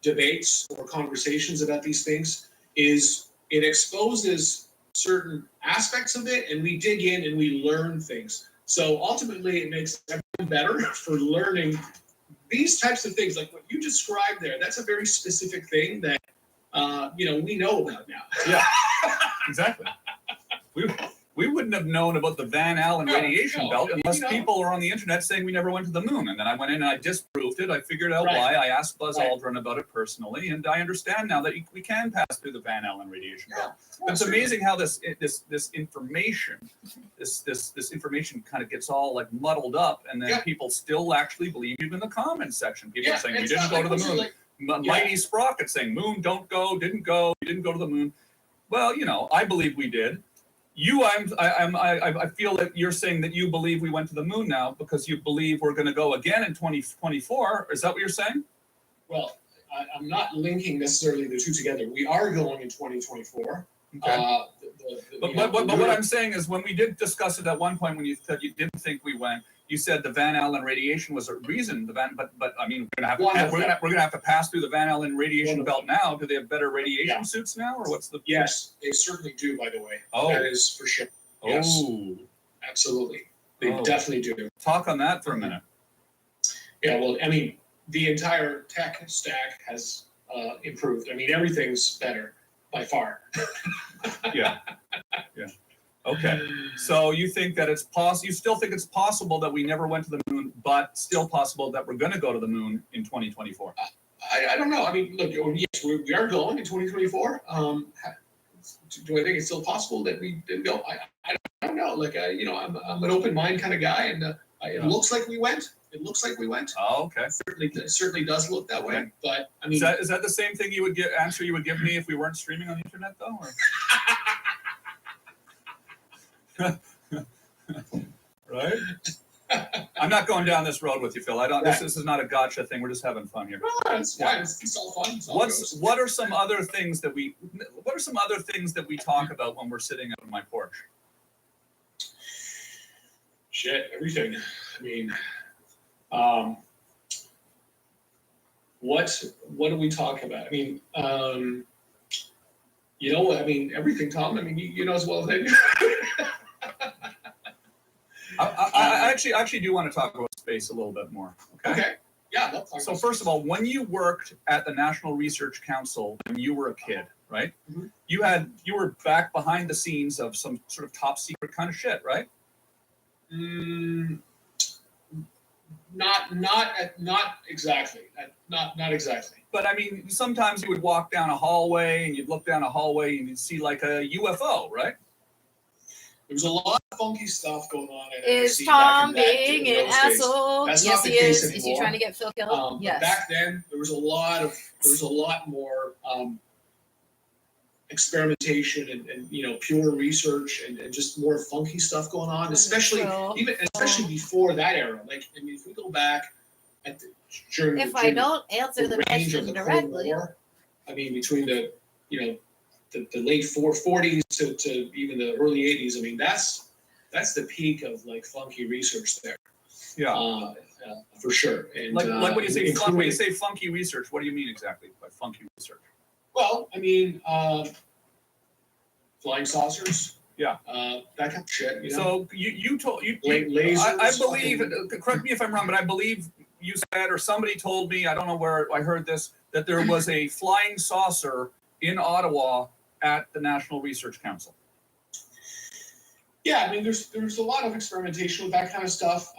debates or conversations about these things is it exposes certain aspects of it, and we dig in and we learn things. So ultimately, it makes everyone better for learning these types of things, like what you described there. That's a very specific thing that we know about now. Yeah, exactly. We wouldn't have known about the Van Allen radiation belt unless people are on the internet saying we never went to the moon. And then I went in and I disproved it. I figured out why. I asked Buzz Aldrin about it personally, and I understand now that we can pass through the Van Allen radiation belt. But it's amazing how this information kind of gets all like muddled up, and then people still actually believe you in the comments section. People are saying we didn't go to the moon. Mighty Sprocket saying moon, don't go, didn't go, you didn't go to the moon. Well, I believe we did. I feel that you're saying that you believe we went to the moon now because you believe we're going to go again in 2024. Is that what you're saying? Well, I'm not linking necessarily the two together. We are going in 2024. Okay. But what I'm saying is, when we did discuss it at one point, when you said you didn't think we went, you said the Van Allen radiation was a reason. But I mean, we're gonna have to pass through the Van Allen radiation belt now. Do they have better radiation suits now, or what's the? Yes, they certainly do. By the way, that is for sure. Yes. Oh, absolutely, they definitely do. Talk on that for a minute. Yeah, well, I mean, the entire tech stack has improved. I mean, everything's better by far. Yeah. Okay, so you think that it's possible? You still think it's possible that we never went to the moon, but still possible that we're going to go to the moon in 2024? I don't know. I mean, look, yes, we are going in 2024. Do I think it's still possible that we didn't go? I don't know. Like, I'm an open mind kind of guy, and it looks like we went. It looks like we went. Oh, okay. It certainly does look that way. But I mean, is that the same thing you would answer you would give me if we weren't streaming on the internet, though? Or? Right? I'm not going down this road with you, Phil. This is not a gotcha thing. We're just having fun here. No, it's fine. It's all fun. What are some other things that we talk about when we're sitting out on my porch? Shit, everything. I mean, what do we talk about? I mean, everything, Tom. I mean, you know as well as I do. I actually do want to talk about space a little bit more. Okay. Yeah. So first of all, when you worked at the National Research Council when you were a kid, right? Mm-hmm. You were back behind the scenes of some sort of top secret kind of shit, right? Not exactly. Not exactly. But I mean, sometimes you would walk down a hallway and you'd look down a hallway and you'd see like a UFO, right? There was a lot of funky stuff going on. Is Tom being an asshole? Yes, he is. Is he trying to get Phil killed? Yes. Back then, there was a lot more experimentation and pure research and just more funky stuff going on, especially before that era. Like, I mean, if we go back during I don't answer the range question of the directly, Cold War, I mean, between the late 40s to even the early 80s. I mean, that's the peak of like funky research there. Yeah, for sure. And like when you say funky research, what do you mean exactly by funky research? Well, I mean, flying saucers. Yeah. That kind of shit. So you told lasers. I believe. Correct me if I'm wrong, but I believe you said, or somebody told me, I don't know where I heard this, that there was a flying saucer in Ottawa at the National Research Council. Yeah, I mean, there's a lot of experimentation with that kind of stuff.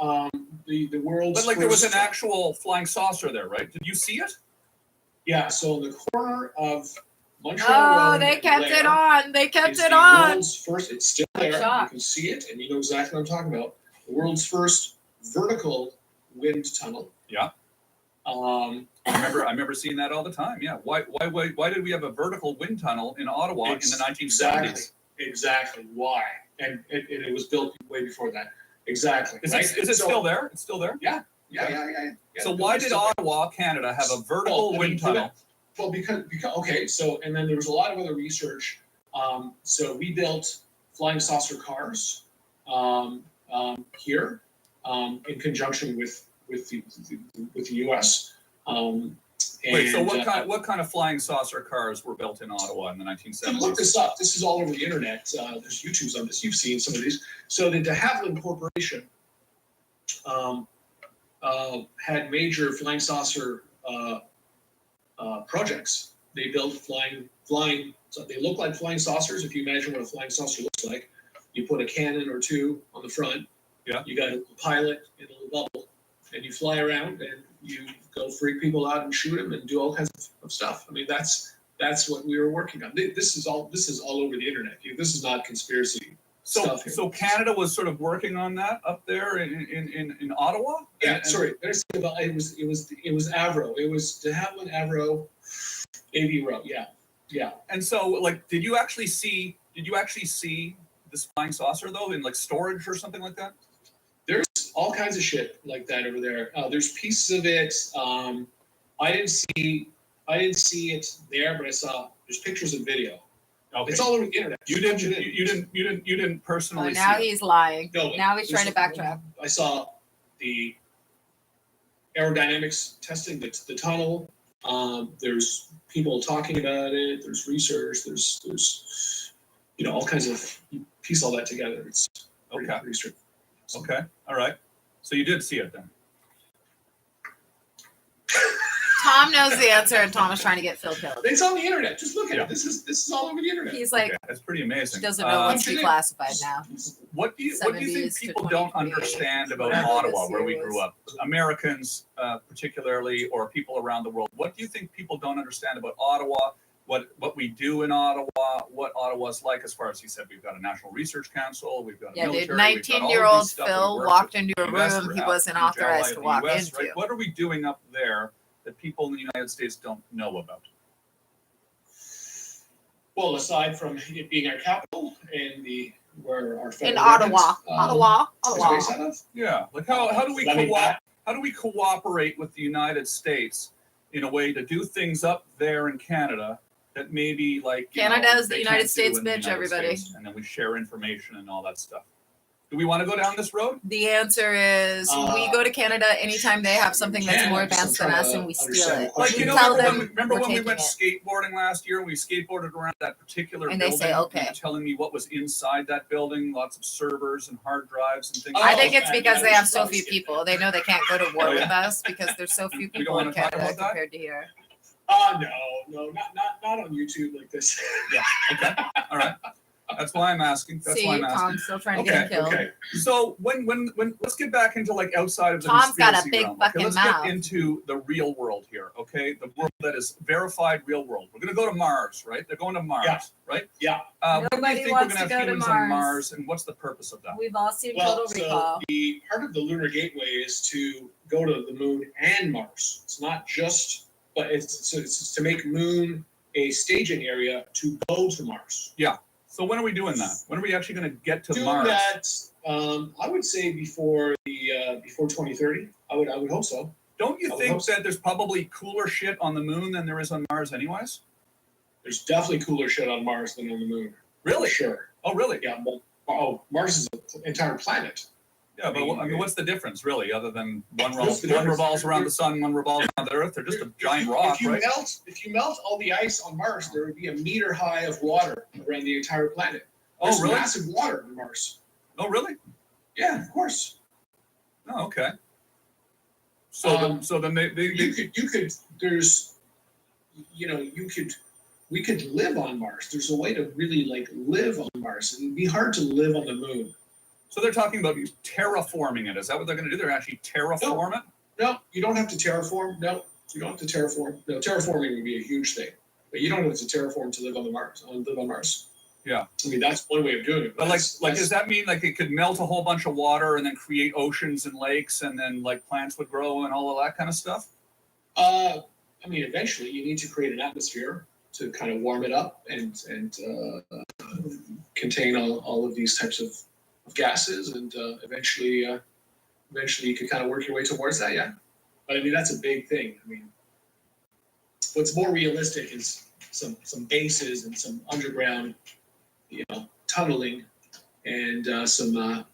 The world's but like there was an actual flying saucer there, right? Did you see it? Yeah. So in the corner of Montreal Road, they kept it on. They kept it the on. World's first. It's still there. You can see it, and you know exactly what I'm talking about. The world's first vertical wind tunnel. Yeah. I remember seeing that all the time. Yeah. Why did we have a vertical wind tunnel in Ottawa in the 1970s? Exactly. Why? And it was built way before that. Exactly. Is it still there? It's still there? Yeah. So why did Ottawa, Canada, have a vertical wind tunnel? Well, because okay. So and then there was a lot of other research. So we built flying saucer cars here in conjunction with the U.S. Wait, so And, what kind of flying saucer cars were built in Ottawa in the to 1970s? look this up, this is all over the internet. There's YouTubes on this. You've seen some of these. So the de Havilland Corporation had major flying saucer projects. They built flying. So they look like flying saucers. If you imagine what a flying saucer looks like, you put a cannon or two on the front. Yeah. You got a pilot in a little bubble, and you fly around and you go freak people out and shoot them and do all kinds of stuff. I mean, that's what we were working on. This is all over the internet. This is not conspiracy stuff here. So Canada was sort of working on that up there in Ottawa? Yeah, sorry. It was Avro. It was de Havilland Avro AV Row. Yeah. And so, like, did you actually see this flying saucer though in like storage or something like that? There's all kinds of shit like that over there. There's pieces of it. I didn't see it there, but there's pictures and video. Okay. It's all over the internet. You didn't personally. Oh, now see it. he's lying. No, Now he's trying to backtrack. I saw the aerodynamics testing the tunnel. There's people talking about it. There's research. There's all kinds of, you piece all that together. It's Okay. pretty strict. Okay. All right. So you did see it then. Tom knows the answer, and Tom is trying to get Phil killed. It's on the internet. Just look at Yeah. it. This is all over the internet. He's like, Okay, that's pretty amazing. doesn't know what's declassified now. What do you think 70s to people don't 2028, understand about whatever Ottawa, this where we year grew was. up? Americans, particularly, or people around the world. What do you think people don't understand about Ottawa? What we do in Ottawa? What Ottawa's like? As far as he said, we've got a National Research Council. We've got a Yeah, military. dude. we've got all of these 19-year-old stuff we Phil work walked with. into a US, room we're he out wasn't in authorized Ally to of walk the US, into. right? What are we doing up there that people in the United States don't know about? Well, aside from it being our capital and where our In federal Ottawa. government, is Ottawa. based out of. Yeah, like how do we I mean, how do we cooperate with the United States in a way to do things up there in Canada that maybe like Canada is the they United can't do States, in the bitch, United everybody. States, and then we share information and all that stuff. Do we want to go down this road? The answer is we go to Canada anytime they have something that's more I'm still advanced than trying us, to and we steal understand it. the question. We Like, tell remember them when we we're went taking it. skateboarding last year? We skateboarded around that particular And they building. say, okay. You were telling me what was inside that building, lots of servers and hard drives and things. I Oh, think it's okay, because yeah, they we have should so probably few skip people. They know they can't go to war Oh, yeah. with us because there's so few We don't people wanna in talk Canada about that? compared to here. No, not on YouTube like this. Yeah. Okay. All right. That's why I'm asking. That's See, why I'm asking. Tom's still trying to get him killed. Okay. So when let's get back into like outside of the Tom's got a conspiracy big realm. fucking let's mouth. get into the real world here. Okay, the world that is verified real world. We're gonna go to Mars, right? They're going to Mars, Yeah. right? Yeah. What do you Nobody think we're wants gonna to have go to humans on Mars. Mars, and what's the purpose of that? We've all seen Well, Total so Recall. the part of the lunar gateway is to go to the moon and Mars. It's not just, but it's to make moon a staging area to go to Mars. So when are we doing that? When are we actually gonna get to Doing Mars? that, I would say before 2030. I would hope so. Don't you I would think hope so. that there's probably cooler shit on the moon than there is on Mars, anyways? There's definitely cooler shit on Mars than on the moon. Really? For sure. Oh, really? Yeah. Well, Mars is an entire planet. Yeah, but I mean, what's the difference, really, other than one What's the one difference? revolves around the sun, one revolves around the Earth? They're just a giant rock, right? If you melt all the ice on Mars, there would be a meter high of water around the entire planet. Oh, There's really? massive water on Mars. Oh, really? Yeah, of course. Oh, okay. So then We could live on Mars. There's a way to really like live on Mars. It'd be hard to live on the moon. So they're talking about terraforming it. Is that what they're going to do? They're actually terraform it? No, you don't have to terraform. No, you don't have to terraform. No, terraforming would be a huge thing, but you don't have to terraform to live on Mars. Yeah. I mean, that's one way of doing it. But does that mean like it could melt a whole bunch of water and then create oceans and lakes and then like plants would grow and all of that kind of stuff? I mean, eventually you need to create an atmosphere to kind of warm it up and contain all of these types of gases, and eventually you could kind of work your way towards that. Yeah, but I mean that's a big thing. I mean, what's more realistic is some bases and some underground, tunneling, and some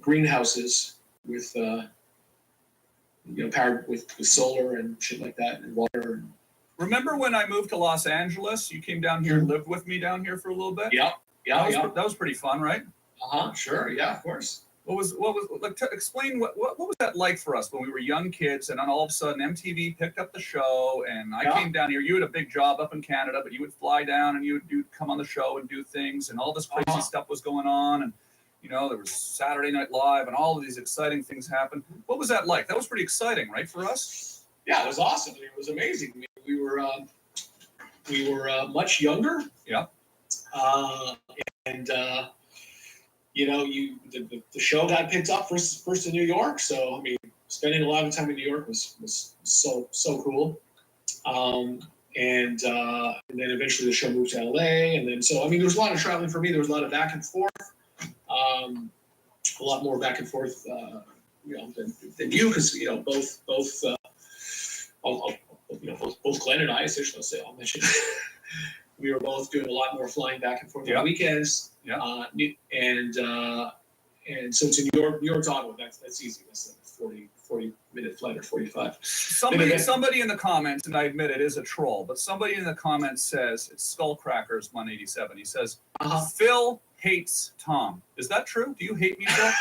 greenhouses with powered with solar and shit like that and water. Remember when I moved to Los Angeles? You came down here and lived with me down here for a little bit. That was pretty fun, right? Sure, yeah, of course. What was like? Explain what was that like for us when we were young kids, and then all of a sudden MTV picked up the show, and I came down here. You had a big job up in Canada, but you would fly down and you'd come on the show and do things, and all this crazy stuff was going on, and there was Saturday Night Live, and all of these exciting things happened. What was that like? That was pretty exciting, right, for us? Yeah, it was awesome. It was amazing. I mean, we were much younger. Yeah. And the show got picked up first in New York. So I mean, spending a lot of time in New York was so cool. And then eventually the show moved to LA, and then so I mean there was a lot of traveling for me. There was a lot of back and forth, a lot more back and forth, than you, because both Glenn and I, essentially, I'll mention, we were both doing a lot more flying back and forth on weekends. Yeah. And so to New York to Ottawa, that's easy. That's like a 40-minute flight or 45. Somebody in the comments, and I admit it is a troll, but somebody in the comments says, it's Skullcrackers 187. He says, Phil hates Tom. Is that true? Do you hate me, Phil?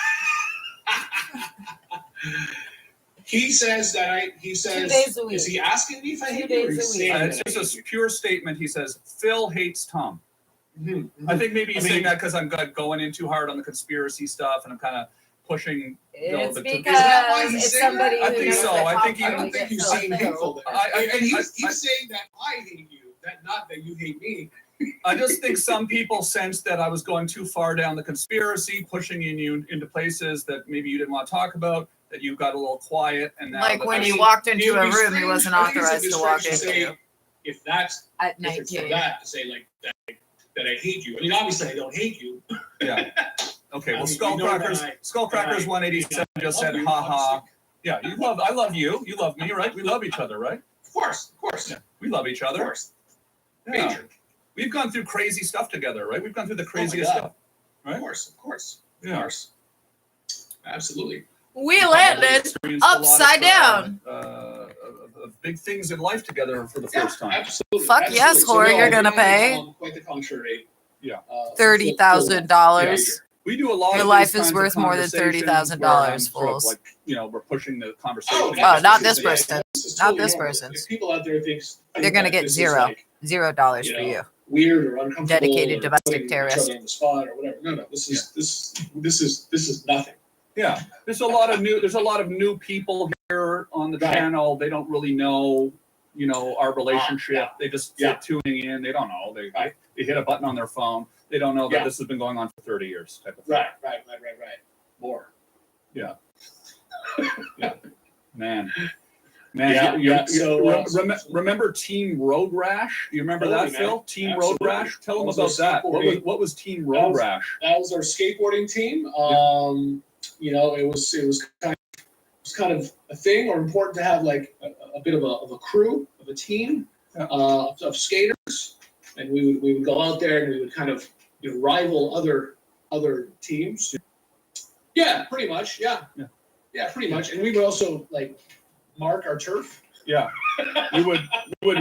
He says that he says, 2 days a week. Is he asking me if I hate 2 you? Or days he's a week. saying It's just a pure statement. He says, Phil hates Tom. Mm-hmm. I think maybe he's saying that because I'm going in too hard on the conspiracy stuff, and I'm kind of pushing. It's Is that why he's it's saying somebody that? who I think knows so. that I think Tom I don't think he's saying hateful there. And he's saying that I hate you, not that you hate me. I just think some people sensed that I was going too far down the conspiracy, pushing you into places that maybe you didn't want to talk about, that you got a little quiet, and now Like when he walked into a room he wasn't authorized to walk into. If that's At if it's for 19. that to say like that I hate you. I mean, obviously I don't hate you. Yeah. Okay. Well, I mean, you know Skullcrackers 187 just said, "Ha ha." Yeah. I love you. You love me, right? We love each other, right? Of course. Yeah. We love each Of other. course. Yeah. Major. We've gone through crazy stuff together, right? We've gone through the God. craziest stuff, right? Of course. Yeah. Of course. Absolutely. We landed Experienced a lot of, upside down. of big things in life together for the first time. Absolutely. Fuck yes, Absolutely. whore, no, you're gonna we pay. landed on Quite the contrary. Yeah. $30,000. We do a lot. Your of life these is kinds worth of more than conversations where I'm $30,000, sort of fools. like, we're pushing the conversation. Oh, not this yeah, person. this is Not totally this normal. person's. If people out there think They're gonna that get this is zero. like, $0 you for know, you. weird or uncomfortable, Dedicated or domestic putting each terrorist. other on the spot or whatever. No, this is nothing. Yeah, there's a lot of new people here on the channel. They don't really know, our relationship. Yeah. They just Yeah. tuning in. They don't know. They hit a button on their phone. They don't know that Yeah. this has been going on for 30 years, type of thing. Right. More. Yeah. Man. Yeah. So, remember Team Road Rash? You remember Totally, that, Phil? man. Team Absolutely. Road Rash? Tell them That about was our that. skateboarding. What was Team That Road was- Rash? That was our skateboarding team. It was kind of a thing, or important to have like a bit of a crew, of a team of skaters, and we would go out there and we would kind of rival other teams. Yeah, pretty much. Yeah, pretty much. And we would also like mark our turf. Yeah, we would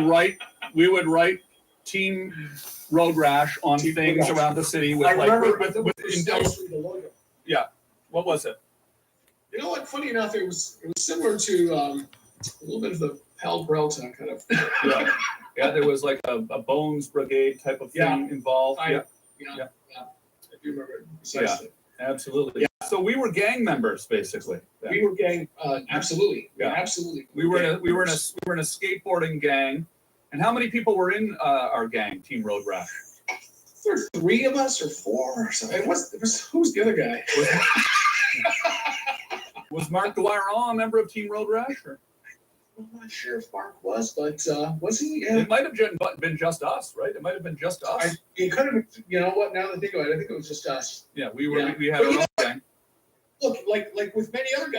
write Team Road Rash on Team thing Road Rash. around the city with I like remember with the logo. yeah. What was it? You know what? Funny enough, it was similar to a little bit of the Pal Peralta kind of. Yeah, there was like a Bones Brigade type of thing involved. I do remember it precisely. Absolutely. Yeah. So we were gang members, basically. We were gang. Absolutely. Yeah. Absolutely. We were in a skateboarding gang. And how many people were in our gang, Team Road Rash? There were 3 of us or 4 or something. Who was the other guy? Was Mark Dwyer a member of Team Road Rash? Or? I'm not sure if Mark was, but was he? Yeah. It might have been just us, right? It might have been just us. It could have been. You know what? Now that I think about it, I think it was just us. Yeah, we were. Yeah. We had our own gang. Look, like with many other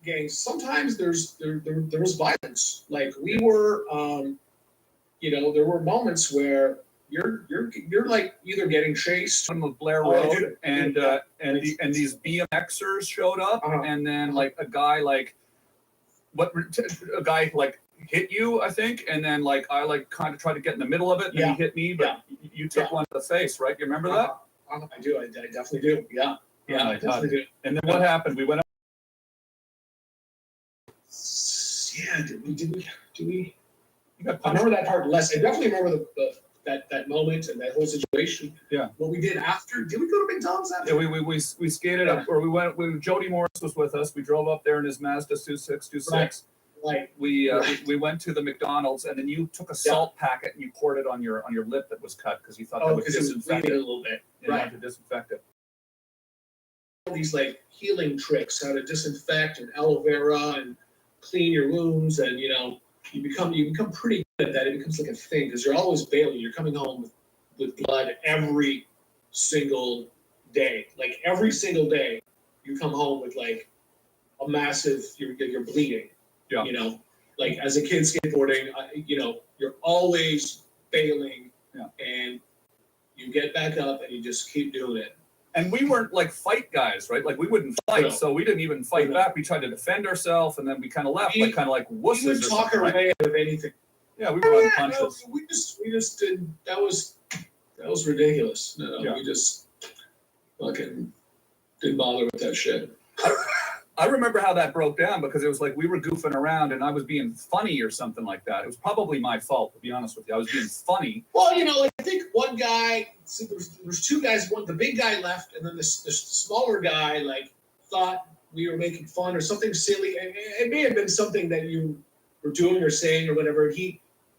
gangs, sometimes there was violence. Like we were, there were moments where you're like either getting chased. One with Blair Road, and these BMXers showed up, Uh-huh. and then like a guy like a guy like hit you, I think, and then like I like kind of tried to get in the middle of it, and Yeah. he hit me, but you took one to the face, right? You remember that? I do. I definitely do. Yeah. Yeah. Oh my I definitely do. And then what happened? We went up. Yeah. Did we? You got I remember that part less. I definitely remember that moment and that whole situation. Yeah. What we did after? Did we go to McDonald's after? Yeah, we skated up, or we went. Jody Morris was with us. We drove up there in his Mazda 2626. Right. We went to the McDonald's, and then you took a salt packet and you poured it on your lip that was cut because you thought that would because it was disinfect bleeding it. a little bit. You Right. had to disinfect it. All these like healing tricks, how to disinfect and aloe vera and clean your wounds, and you become pretty good at that. It becomes like a thing because you're always bailing. You're coming home with blood every single day. Like every single day, you come home with like a massive. You're bleeding. Yeah. You know, like as a kid skateboarding, you're always failing. Yeah. And you get back up and you just keep doing it. And we weren't like fight guys, right? Like we wouldn't fight, No. so we didn't even fight back. We tried to defend ourselves, and then we kind of left, like wusses. We would or talk something, our right? way out of anything. Yeah, we were on No, punches. we just did. That was ridiculous. No, Yeah. we just fucking didn't bother with that shit. I remember how that broke down because it was like we were goofing around and I was being funny or something like that. It was probably my fault, to be honest with you. I was being funny. Well, I think one guy. So there was two guys. One, the big guy left, and then this smaller guy like thought we were making fun or something silly. It may have been something that you were doing or saying or whatever.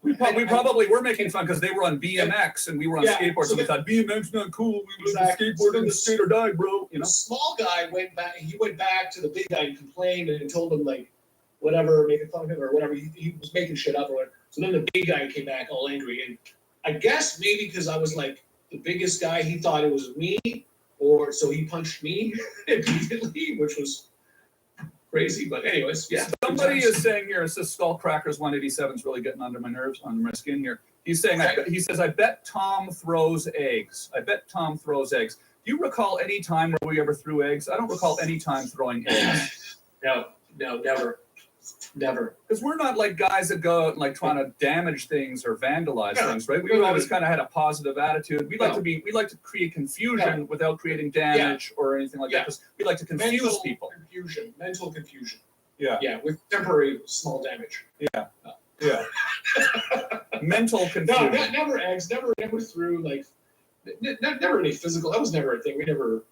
We probably were making fun because they were on BMX and we were on skateboards, so we thought BMX not cool. We were skateboarding and skate or die, bro. The small guy went back. He went back to the big guy and complained and told him like, whatever, making fun of him or whatever. He was making shit up or whatever. So then the big guy came back all angry, and I guess maybe because I was like the biggest guy, he thought it was me, or so he punched me immediately, which was crazy. But anyways, yeah. Somebody is saying here, it says Skull Crackers 187 is really getting under my nerves, under my skin here. He's saying, he says, I bet Tom throws eggs. I bet Tom throws eggs. Do you recall any time where we ever threw eggs? I don't recall any time throwing eggs. No, never. Because we're not like guys that go out and like trying to damage things or vandalize things, right? We always kind of had a positive attitude. We like to create confusion without creating damage or anything like that. Because we like to confuse people. Mental confusion. Yeah. Yeah, with temporary small damage. Yeah. Yeah. Mental confusion. No, never eggs. Never threw like. Never any physical. That was never a thing. We never,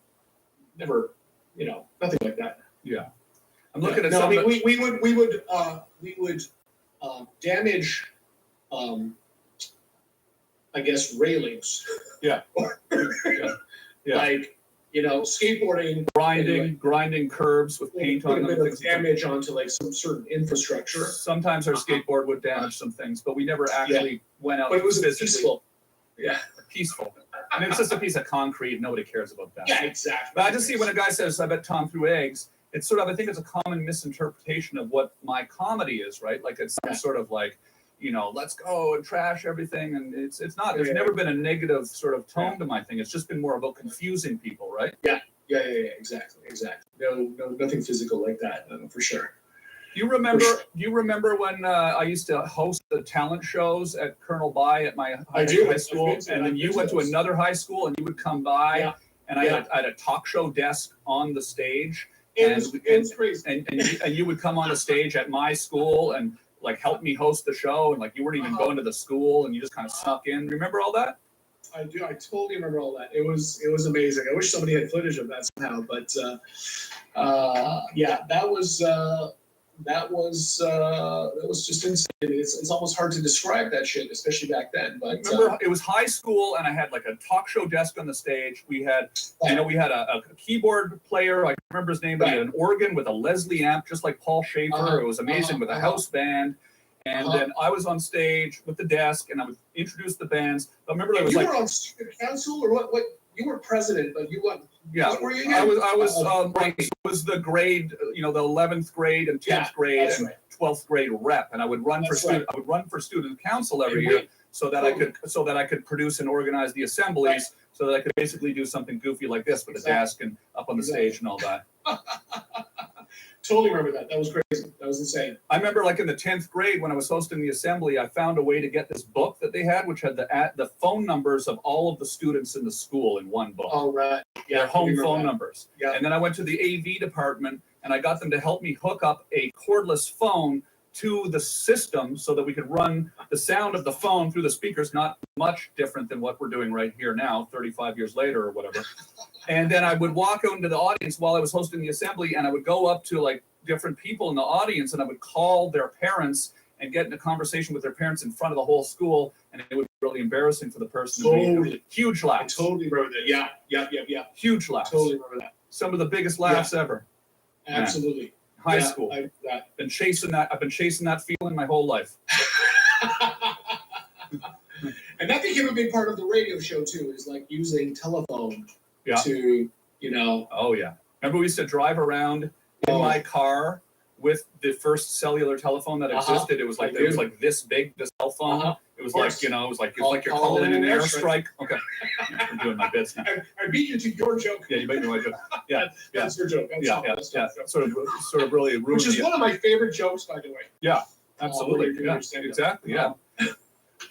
nothing like that. Yeah. I'm looking at no, something. I mean, we would damage, I guess, railings. Yeah. Yeah. Like, skateboarding, grinding curbs with paint on them. A bit of damage onto like some certain infrastructure. Sometimes our skateboard would damage some things, but we never actually went out. But it was physically. peaceful. Yeah. Peaceful. I mean, it's just a piece of concrete. Nobody cares about that. Yeah, exactly. But I just see when a guy says, I bet Tom threw eggs, it's sort of, I think it's a common misinterpretation of what my comedy is, right? Like it's some sort of like, let's go and trash everything. And it's not, there's never been a negative sort of tone to my thing. It's just been more about confusing people, right? Yeah, exactly. No, nothing physical like that, for sure. Do you remember when I used to host the talent shows at Colonel By at my high school? And then you went to another high school and you would come by and I had a talk show desk on the stage. It was crazy. And you would come on the stage at my school and like help me host the show, and like you weren't even going to the school and you just kind of snuck in. Remember all that? I do. I totally remember all that. It was amazing. I wish somebody had footage of that somehow. But that was just insane. It's almost hard to describe that shit, especially back then. But remember, it was high school, and I had like a talk show desk on the stage. We had, we had a keyboard player. I can't remember his name, but he had an organ with a Leslie amp, just like Paul Schaefer. It was amazing with a house band. And then I was on stage with the desk, and I would introduce the bands. I remember there was you were on student council, or what? You were president, but you what? Yeah, what were you again? I was the grade, the 11th grade and 10th grade and 12th grade rep, and I would run for student council every year so that I could produce and organize the assemblies so that I could basically do something goofy like this with a desk and up on the stage and all that. Totally remember that. That was crazy. That was insane. I remember like in the 10th grade when I was hosting the assembly, I found a way to get this book that they had, which had the phone numbers of all of the students in the school in one book. Oh, right. Yeah. Their home phone that. numbers. Yeah. And then I went to the AV department and I got them to help me hook up a cordless phone to the system so that we could run the sound of the phone through the speakers, not much different than what we're doing right here now, 35 years later or whatever. And then I would walk out into the audience while I was hosting the assembly, and I would go up to like different people in the audience, and I would call their parents and get in a conversation with their parents in front of the whole school, and it would be really embarrassing for the person. Totally. Huge I laughs. totally remember that. Yeah. Huge laughs. Totally remember that. Some of the biggest laughs ever. Absolutely. High Yeah, school. that. Been chasing that. I've been chasing that feeling my whole life. And that became a big part of the radio show too, is like using telephone Yeah. to, you know. Oh yeah. Remember we used to drive around in my car with the first cellular telephone that existed. It was like this big, this cell phone. It was like, you know, it was like you're calling in an airstrike. Okay. I'm doing my bits now. I beat you to your joke. Yeah, you beat me to my joke. Yeah. That's your joke. That's Yeah. Sort of really ruined. Which is one of my favorite jokes, by the way. Yeah, absolutely. Yeah, exactly. Yeah.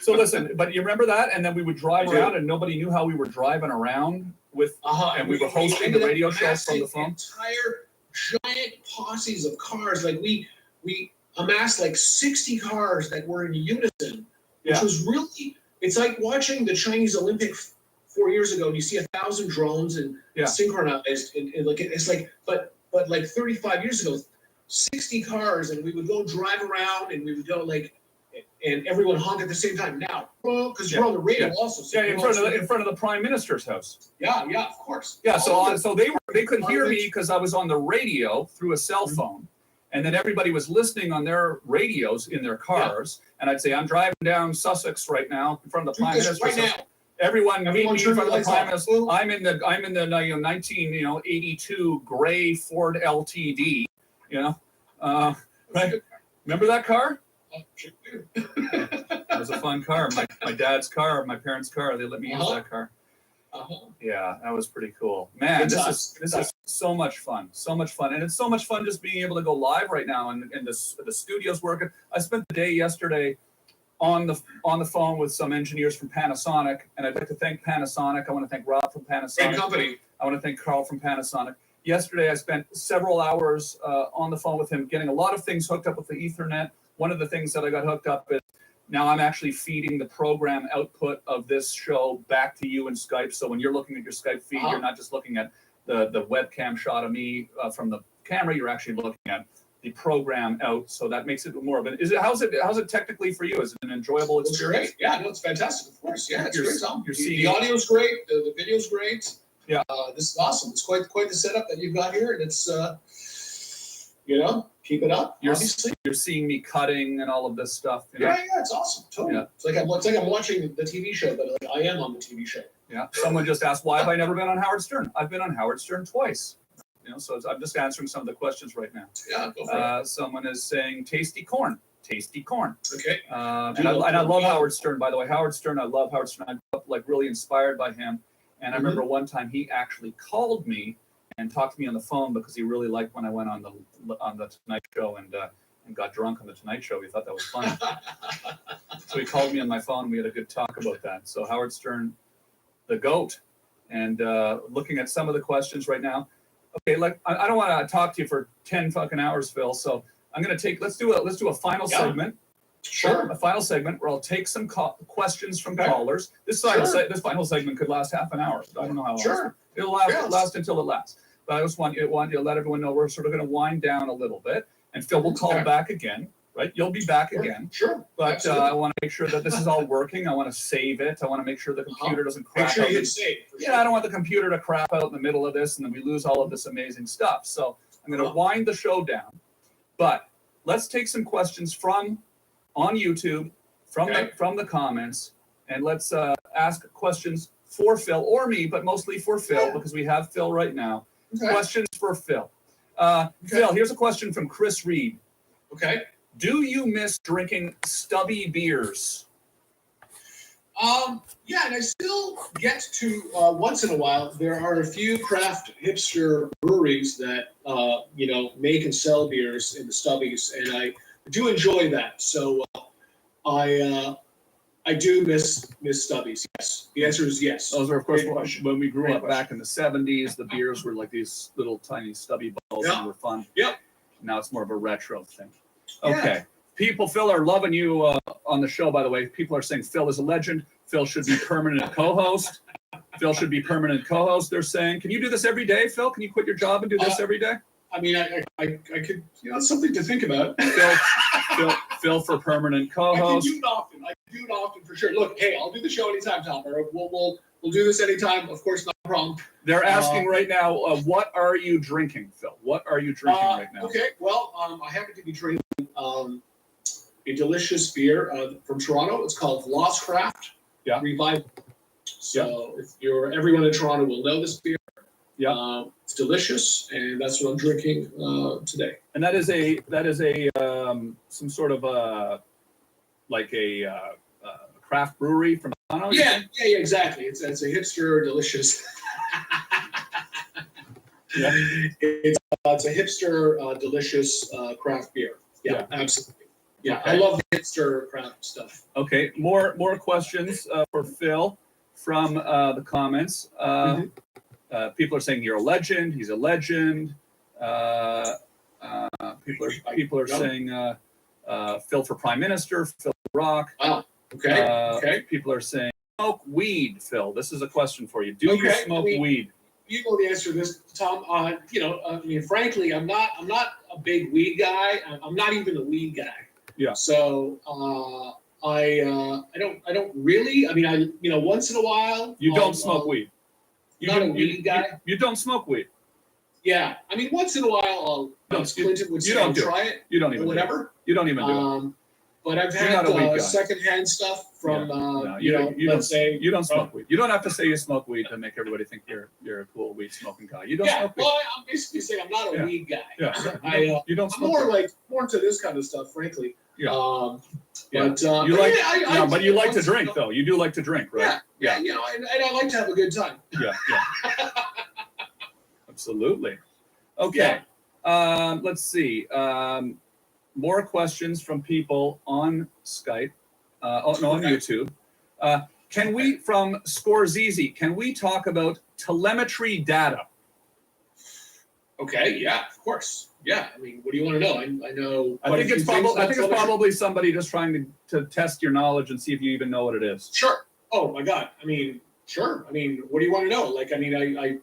So listen, but you remember that? And then we would drive around and nobody knew how we were driving around with, and we were hosting the radio show from the phone. Entire giant posses of cars. Like we amassed like 60 cars that were in unison, which was really, it's like watching the Chinese Olympics 4 years ago and you see 1,000 drones and synchronized and like, it's like, but like 35 years ago, 60 cars, and we would go drive around and we would go like, and everyone honk at the same time now, because you're on the radio also. So in front of the Prime Minister's house. Yeah, of course. Yeah, so they could hear me because I was on the radio through a cell phone, and then everybody was listening on their radios in their cars, and I'd say, I'm driving down Sussex right now in front of the Prime Minister. Right now. Everyone meet me in front of the Prime Minister. I'm in the 1982 gray Ford LTD. Right? Remember that car? That was a fun car. My dad's car, my parents' car. They let me use that car. Yeah, that was pretty cool. Man, this is so much fun. So much fun. And it's so much fun just being able to go live right now and the studio's working. I spent the day yesterday on the phone with some engineers from Panasonic, and I'd like to thank Panasonic. I want to thank Rob from Panasonic. And company. I want to thank Carl from Panasonic. Yesterday, I spent several hours on the phone with him, getting a lot of things hooked up with the Ethernet. One of the things that I got hooked up is now I'm actually feeding the program output of this show back to you in Skype. So when you're looking at your Skype feed, you're not just looking at the webcam shot of me from the camera. You're actually looking at the program out. So that makes it more of an. How's it technically for you? Is it an enjoyable experience? It's great. Yeah, no, it's fantastic. Of course. Yeah, it's great. You're seeing the audio's great. The video's great. Yeah. This is awesome. It's quite the setup that you've got here, and it's keep it up. Obviously, you're seeing me cutting and all of this stuff. Yeah, it's awesome. Totally. Yeah. It's like I'm watching the TV show, but like I am on the TV show. Yeah. Someone just asked, why have I never been on Howard Stern? I've been on Howard Stern twice. So I'm just answering some of the questions right now. Yeah, go for it. Someone is saying tasty corn. Tasty corn. Okay. And I love Howard Stern, by the way. Howard Stern, I love Howard Stern. I grew up like really inspired by him. And I remember one time he actually called me and talked to me on the phone because he really liked when I went on the Tonight Show and got drunk on the Tonight Show. He thought that was funny. So he called me on my phone and we had a good talk about that. So Howard Stern, the GOAT. And looking at some of the questions right now. Okay, like I don't want to talk to you for 10 fucking hours, Phil. So I'm gonna let's do a final segment. Sure. A final segment where I'll take some questions from callers. This final segment could last half an hour. I don't know how long. Sure. It'll last until it lasts. But I just want you to let everyone know we're sort of going to wind down a little bit. And Phil will call back again, right? You'll be back again. Sure. But I want to make sure that this is all working. I want to save it. I want to make sure the computer doesn't crap out. Make sure you hit save. I don't want the computer to crap out in the middle of this and then we lose all of this amazing stuff. So I'm going to wind the show down. But let's take some questions on YouTube, from the comments, and let's ask questions for Phil or me, but mostly for Phil because we have Phil right now. Okay. Questions for Phil. Phil, here's a question from Chris Reed. Okay. Do you miss drinking stubby beers? Yeah, and I still get to once in a while. There are a few craft hipster breweries that make and sell beers in the stubbies, and I do enjoy that. So I do miss stubbies. Yes, the answer is yes. Those are, of course, Great question. when we grew Great up back in the 70s, the beers were like these little tiny stubby balls and were fun. Yep. Now it's more of a retro thing. Yeah. Okay. People, Phil, are loving you on the show, by the way. People are saying Phil is a legend. Phil should be permanent co-host. Phil should be permanent co-host, they're saying. Can you do this every day, Phil? Can you quit your job and do this every day? I mean, I could, it's something to think about. Phil for permanent I co-host. can do it often for sure. Look, hey, I'll do the show anytime, Tamper. We'll do this anytime. Of course, not a problem. They're asking right now, what are you drinking, Phil? What are you drinking right now? Okay, well, I happen to be drinking a delicious beer from Toronto. It's called Lostcraft Revival. So if everyone in Toronto will know this beer. Yeah, it's delicious, and that's what I'm drinking today. And that is a some sort of a craft brewery from Toronto. Yeah, exactly. It's a hipster delicious. It's a hipster delicious craft beer. Yeah, absolutely. Yeah, Okay. I love the hipster craft stuff. Okay, more questions for Phil from the comments. People are saying you're a legend. He's a legend. People are saying Phil for Prime Minister. Phil Rock. Wow. Okay. People are saying smoke weed. Phil, this is a question for you. Do you smoke weed? You know the answer to this, Tom. I mean, frankly, I'm not a big weed guy. I'm not even a weed guy. Yeah. So I don't really. I mean, once in a while. You don't smoke weed. Not a weed guy. You don't smoke weed. Yeah, I mean, once in a while, Clinton would say, try it. You don't even whatever. You don't even do it. But I've You're not a weed had guy. secondhand stuff from you let's say you don't smoke weed. You don't have to say you smoke weed to make everybody think you're a cool weed smoking guy. You don't smoke weed. Well, I'm basically saying I'm not a weed guy. Yeah. You don't I'm smoke more into this kind of stuff, frankly. Yeah. But you like but you like to drink though. You do like to drink, right? Yeah. And I like to have a good time. Yeah. Absolutely. Okay. Let's see. More questions from people on Skype. On YouTube. Can we, from Scorsese, can we talk about telemetry data? Okay. Yeah. Of course. Yeah. I mean, what do you want to know? I know. I think it's probably somebody just trying to test your knowledge and see if you even know what it is. Sure. Oh my God. I mean, sure. I mean, what do you want to know? Like, I mean, I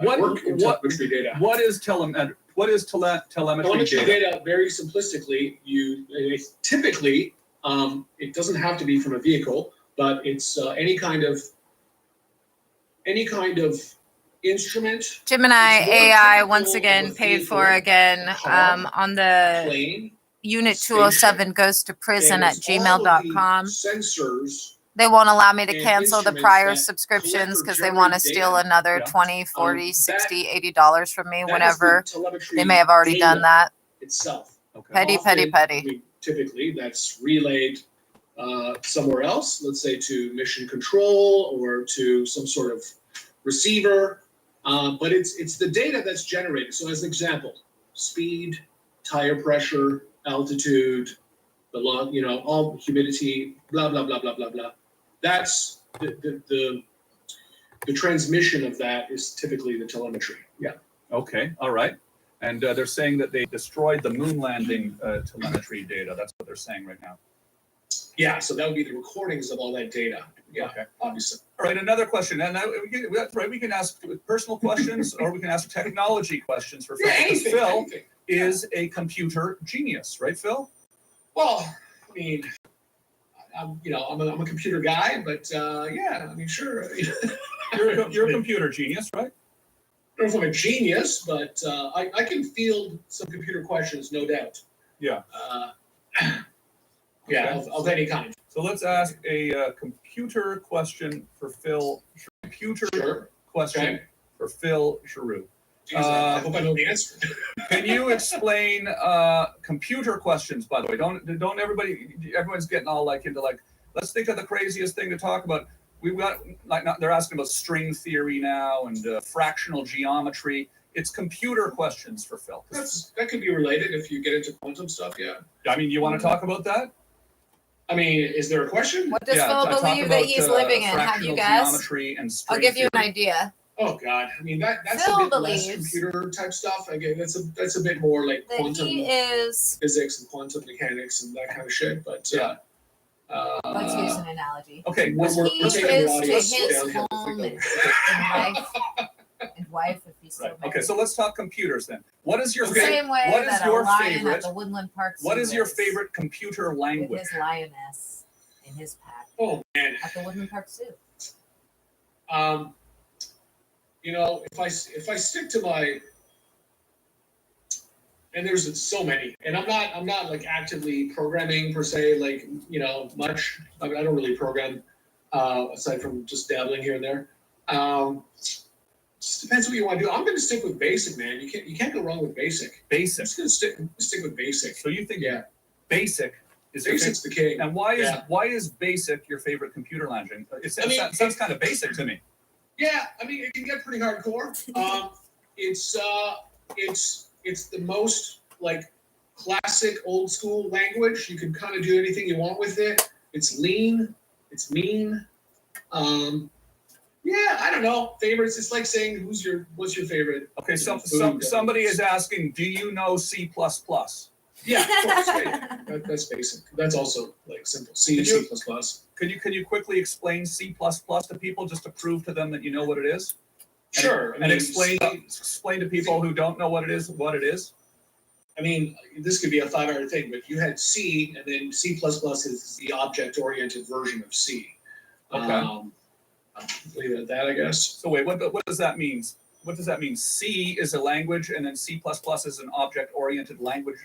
work in telemetry data. What is telemetry? What is telemetry data? Very simplistically, typically it doesn't have to be from a vehicle, but it's any kind of instrument. Gemini AI once again paid for again on the plane, unit 207 goes to prison at gmail.com. Sensors. They won't allow me to cancel the instruments prior that subscriptions because they collect or want to generate steal data. another Yeah. 20, 40, That- 60, $80 from me That is whenever. the telemetry They may have already done data that. itself. Okay. Petty. Often, typically, that's relayed somewhere else, let's say to mission control or to some sort of receiver. But it's the data that's generated. So as an example, speed, tire pressure, altitude, the log, all humidity, blah, blah, blah, blah, blah, blah. That's the transmission of that is typically the telemetry. Yeah. Okay. All right. And they're saying that they destroyed the moon landing telemetry data. That's what they're saying right now. Yeah. So that would be the recordings of all that data. Yeah. Okay. Obviously. All right. Another question. And we can ask personal questions or we can ask technology questions for Phil. Yeah. Because Anything. Phil anything. is a computer genius, right, Phil? Well, I mean, I'm a computer guy, but yeah, I mean, sure. You're a computer genius, right? I don't know if I'm a genius, but I can field some computer questions, no doubt. Yeah. Yeah, Okay. of any kind. So let's ask a computer question for Phil. Sure. Question Okay. for Phil Giroux. Jeez, I hope I know the answer. Can you explain computer questions? By the way, don't everyone's getting all into let's think of the craziest thing to talk about. We've got, like, they're asking about string theory now and fractional geometry. It's computer questions for Phil. That could be related if you get into quantum stuff, yeah. I mean, you want to talk about that? I mean, is there a question? What does Phil believe that he's living in? Have you guessed? Geometry and I'll give you an idea. Oh God, I mean that's Phil a bit believes less computer type stuff. Again, that's a bit more like That quantum he is. physics and quantum mechanics and that kind of shit. But Let's use an analogy. Okay, we're He taking the is to audience his downhill. home and wife if he's still Right. married. Okay, so let's talk computers then. What is your The same way what is that your a lion favorite? at the Woodland Park What Zoo is your is favorite computer with language? his lioness in his pack Oh man, at the Woodland Park Zoo? you know, if I stick to my, and there's so many, and I'm not like actively programming per se, like, you know, much. I mean, I don't really program aside from just dabbling here and there. Just depends what you want to do. I'm going to stick with basic, man. You can't go wrong with basic. Basic. I'm just going to stick with basic. So you think Yeah, basic is your basic's the king. And why Yeah. is basic your favorite computer language? I mean, Sounds kind of basic to me. Yeah, I mean, it can get pretty hardcore. It's the most like classic old school language. You can kind of do anything you want with it. It's lean. It's mean. Yeah, I don't know. Favorites. It's like saying what's your favorite? Okay, food? somebody is asking, do you know C++? Yeah, of course. Yeah. That's basic. That's also like simple. C and C++. Can you quickly explain C++ to people just to prove to them that you know what it is? Sure. And explain to people who don't know what it is, what it is. I mean, this could be a 5-hour thing, but you had C, and then C++ is the object-oriented version of C. Okay. Leave it at that, I guess. So wait, what does that mean? What does that mean? C is a language, and then C++ is an object-oriented language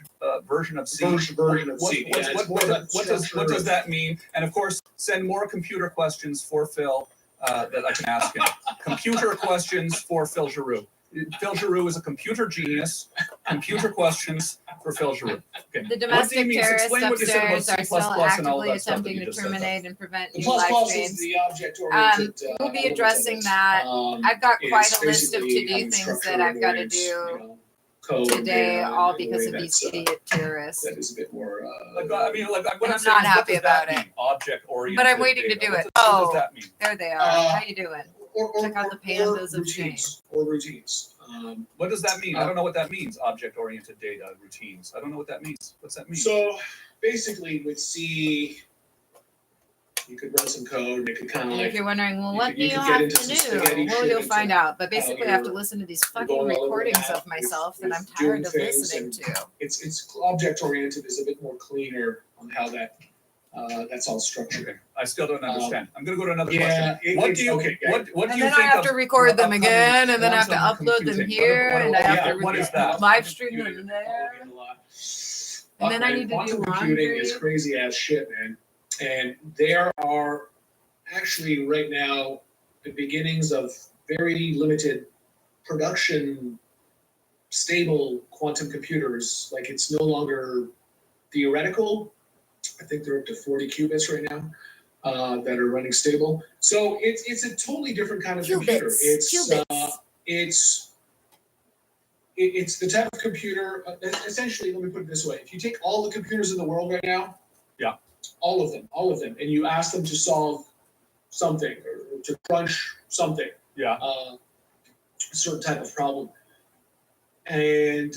version of C. Version of C. What does that mean? And of course, send more computer questions for Phil that I can ask him. Computer questions for Phil Giroux. Phil Giroux is a computer genius. Computer questions for Phil Giroux. Okay. The domestic terrorists Explain what you said about upstairs C++ are still and all actively that stuff that attempting you to just said. terminate and prevent The new plus live plus streams. is the object-oriented. We'll be element of addressing it. that. I've got quite It's a list of basically to-do having things structure that I've got to words, do you know, code today, data all in a because way of these that's, idiot terrorists. that is a bit more. What I'm And saying I'm not is, what happy does about that it. mean? Object-oriented. But I'm waiting to data. do What it. does Oh. that mean? There they are. How you doing? Check out the pandas of shame. Or routines. What does that mean? I don't know what that means. Object-oriented data routines. I don't know what that means. What's that mean? So basically, with C, you could run some code, and it could kind of And if like you're wondering, well, you what could- do you you could get have into to some do? spaghetti Well, shit you'll into find out. But how basically, I have to you're- listen to these you're fucking going all over the recordings map of myself that with I'm tired doing of things listening and to. it's object-oriented is a bit more cleaner on how that's all structured. Okay. I still don't understand. I'm going to go to another Yeah, question. What do you okay, yeah. what do And you then I think have to of record them upcoming again, and then I have to quantum upload them computing? here, and I have to what is that? live stream them there. And then I need to do Quantum computing laundry. is crazy ass shit, man. And there are actually right now the beginnings of very limited production stable quantum computers. Like it's no longer theoretical. I think they're up to 40 qubits right now that are running stable. So it's a totally different kind of computer. It's the type of computer, essentially, let me put it this way. If you take all the computers in the world right now, Yeah. all of them, and you ask them to solve something or to crunch something, Yeah. a certain type of problem. And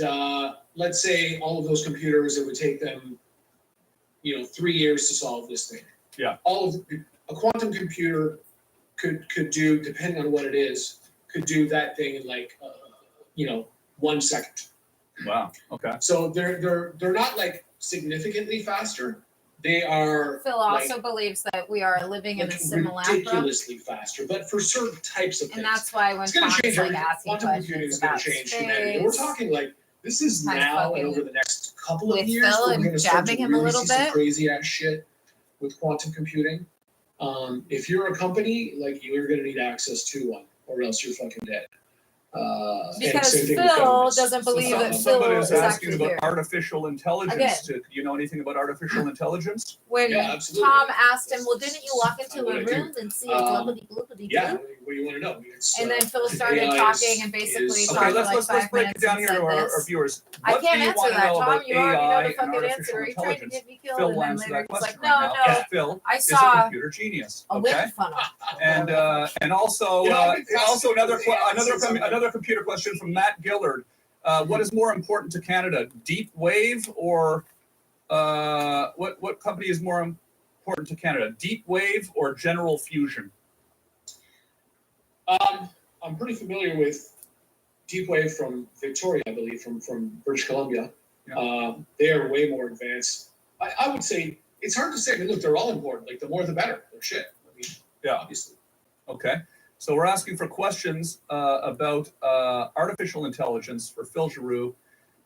let's say all of those computers, it would take them, 3 years to solve this thing. Yeah. A quantum computer could do, depending on what it is, could do that thing in like, 1 second. Wow. Okay. So they're not like significantly faster. They are Phil also believes that we are living in a simulacrum. ridiculously faster, but for certain types of things. And that's why when It's going to Tom's change like everything. asking Quantum computing questions is going about to change humanity. We're space, talking like this is kind of now and fucking over the next couple of with years. Phil We're and going to start to jabbing him a really little see some bit. crazy ass shit with quantum computing. If you're a company, like you're going to need access to one, or else you're fucking dead. Because same thing with Phil governments. doesn't believe that Phil Somebody is is asking actually about here. artificial intelligence. Do you know anything about artificial intelligence? When Yeah, absolutely. Tom asked him, well, didn't you walk into What a I do. room and see a Um, bloopity bloopity Yeah, bloop? what do you want to know? It's, And then Phil started AI talking is- and basically is- talked Okay, for like let's 5 break it minutes down and here said to our this. viewers. I What can't do you answer want to that, know Tom. about You already know AI the and fucking artificial answer. Are you trying to intelligence? get me killed? Phil And will then answer later that he's question like, no, right now. no. Phil I is a saw computer genius. a Okay, wind funnel. and also You know, I've been also fascinated with AI since I'm- another computer question from Matt Gillard. What is more important to Canada, deep wave or what company is more important to Canada, deep wave or general fusion? I'm pretty familiar with Deep Wave from Victoria, I believe, from British Columbia. Yeah. They are way more advanced. I would say it's hard to say. I mean, look, they're all important. Like the more the better. They're shit. I mean, Yeah. obviously. Okay, so we're asking for questions about artificial intelligence for Phil Giroux,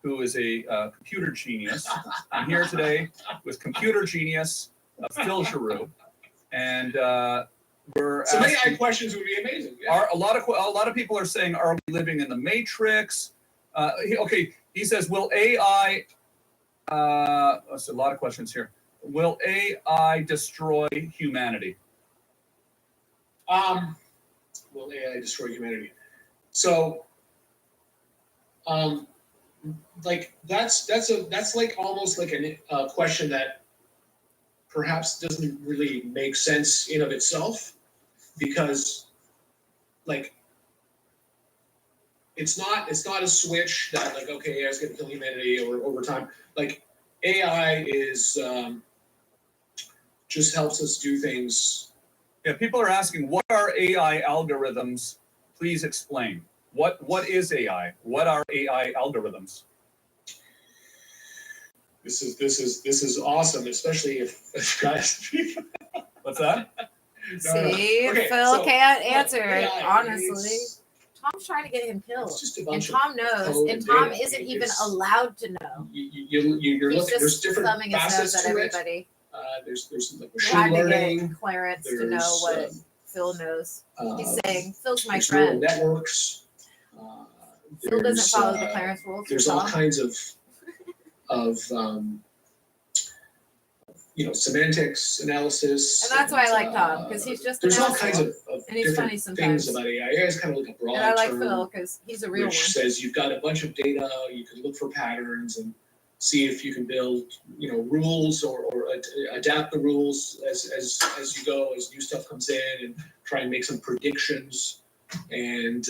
who is a computer genius. I'm here today with computer genius Phil Giroux, and we're Some AI asking, questions would be amazing. Yeah. a lot of people are saying, are we living in the Matrix? He says, will AI? That's a lot of questions here. Will AI destroy humanity? Will AI destroy humanity? So, like that's like almost like a question that perhaps doesn't really make sense in of itself, because like it's not a switch that like, okay, AI is going to kill humanity or over time. Like AI is just helps us do things. Yeah, people are asking, what are AI algorithms? Please explain. What is AI? What are AI algorithms? This is awesome, especially if guys. What's that? See, Okay, Phil so, can't look, answer it, AI, honestly. it's Tom's trying to get him killed. just a And bunch Tom of knows, code and Tom data. isn't It- even it's- allowed to know. You're He's looking. There's just different thumbing his nose facets at to it. everybody. There's like Trying machine to learning. get Clarence to know There's what Phil knows. He's saying, Phil's my there's neural friend. networks. Phil doesn't There's, follow the Clarence rules. There's Tom. all kinds of semantics analysis. And that's why I like Tom, because he's just an There's all kinds asshole. of And he's different funny sometimes. things about AI. AI is kind of like a broad And I like term, Phil because he's a real one. which says you've got a bunch of data, you can look for patterns and see if you can build, rules or adapt the rules as you go, as new stuff comes in, and try and make some predictions. And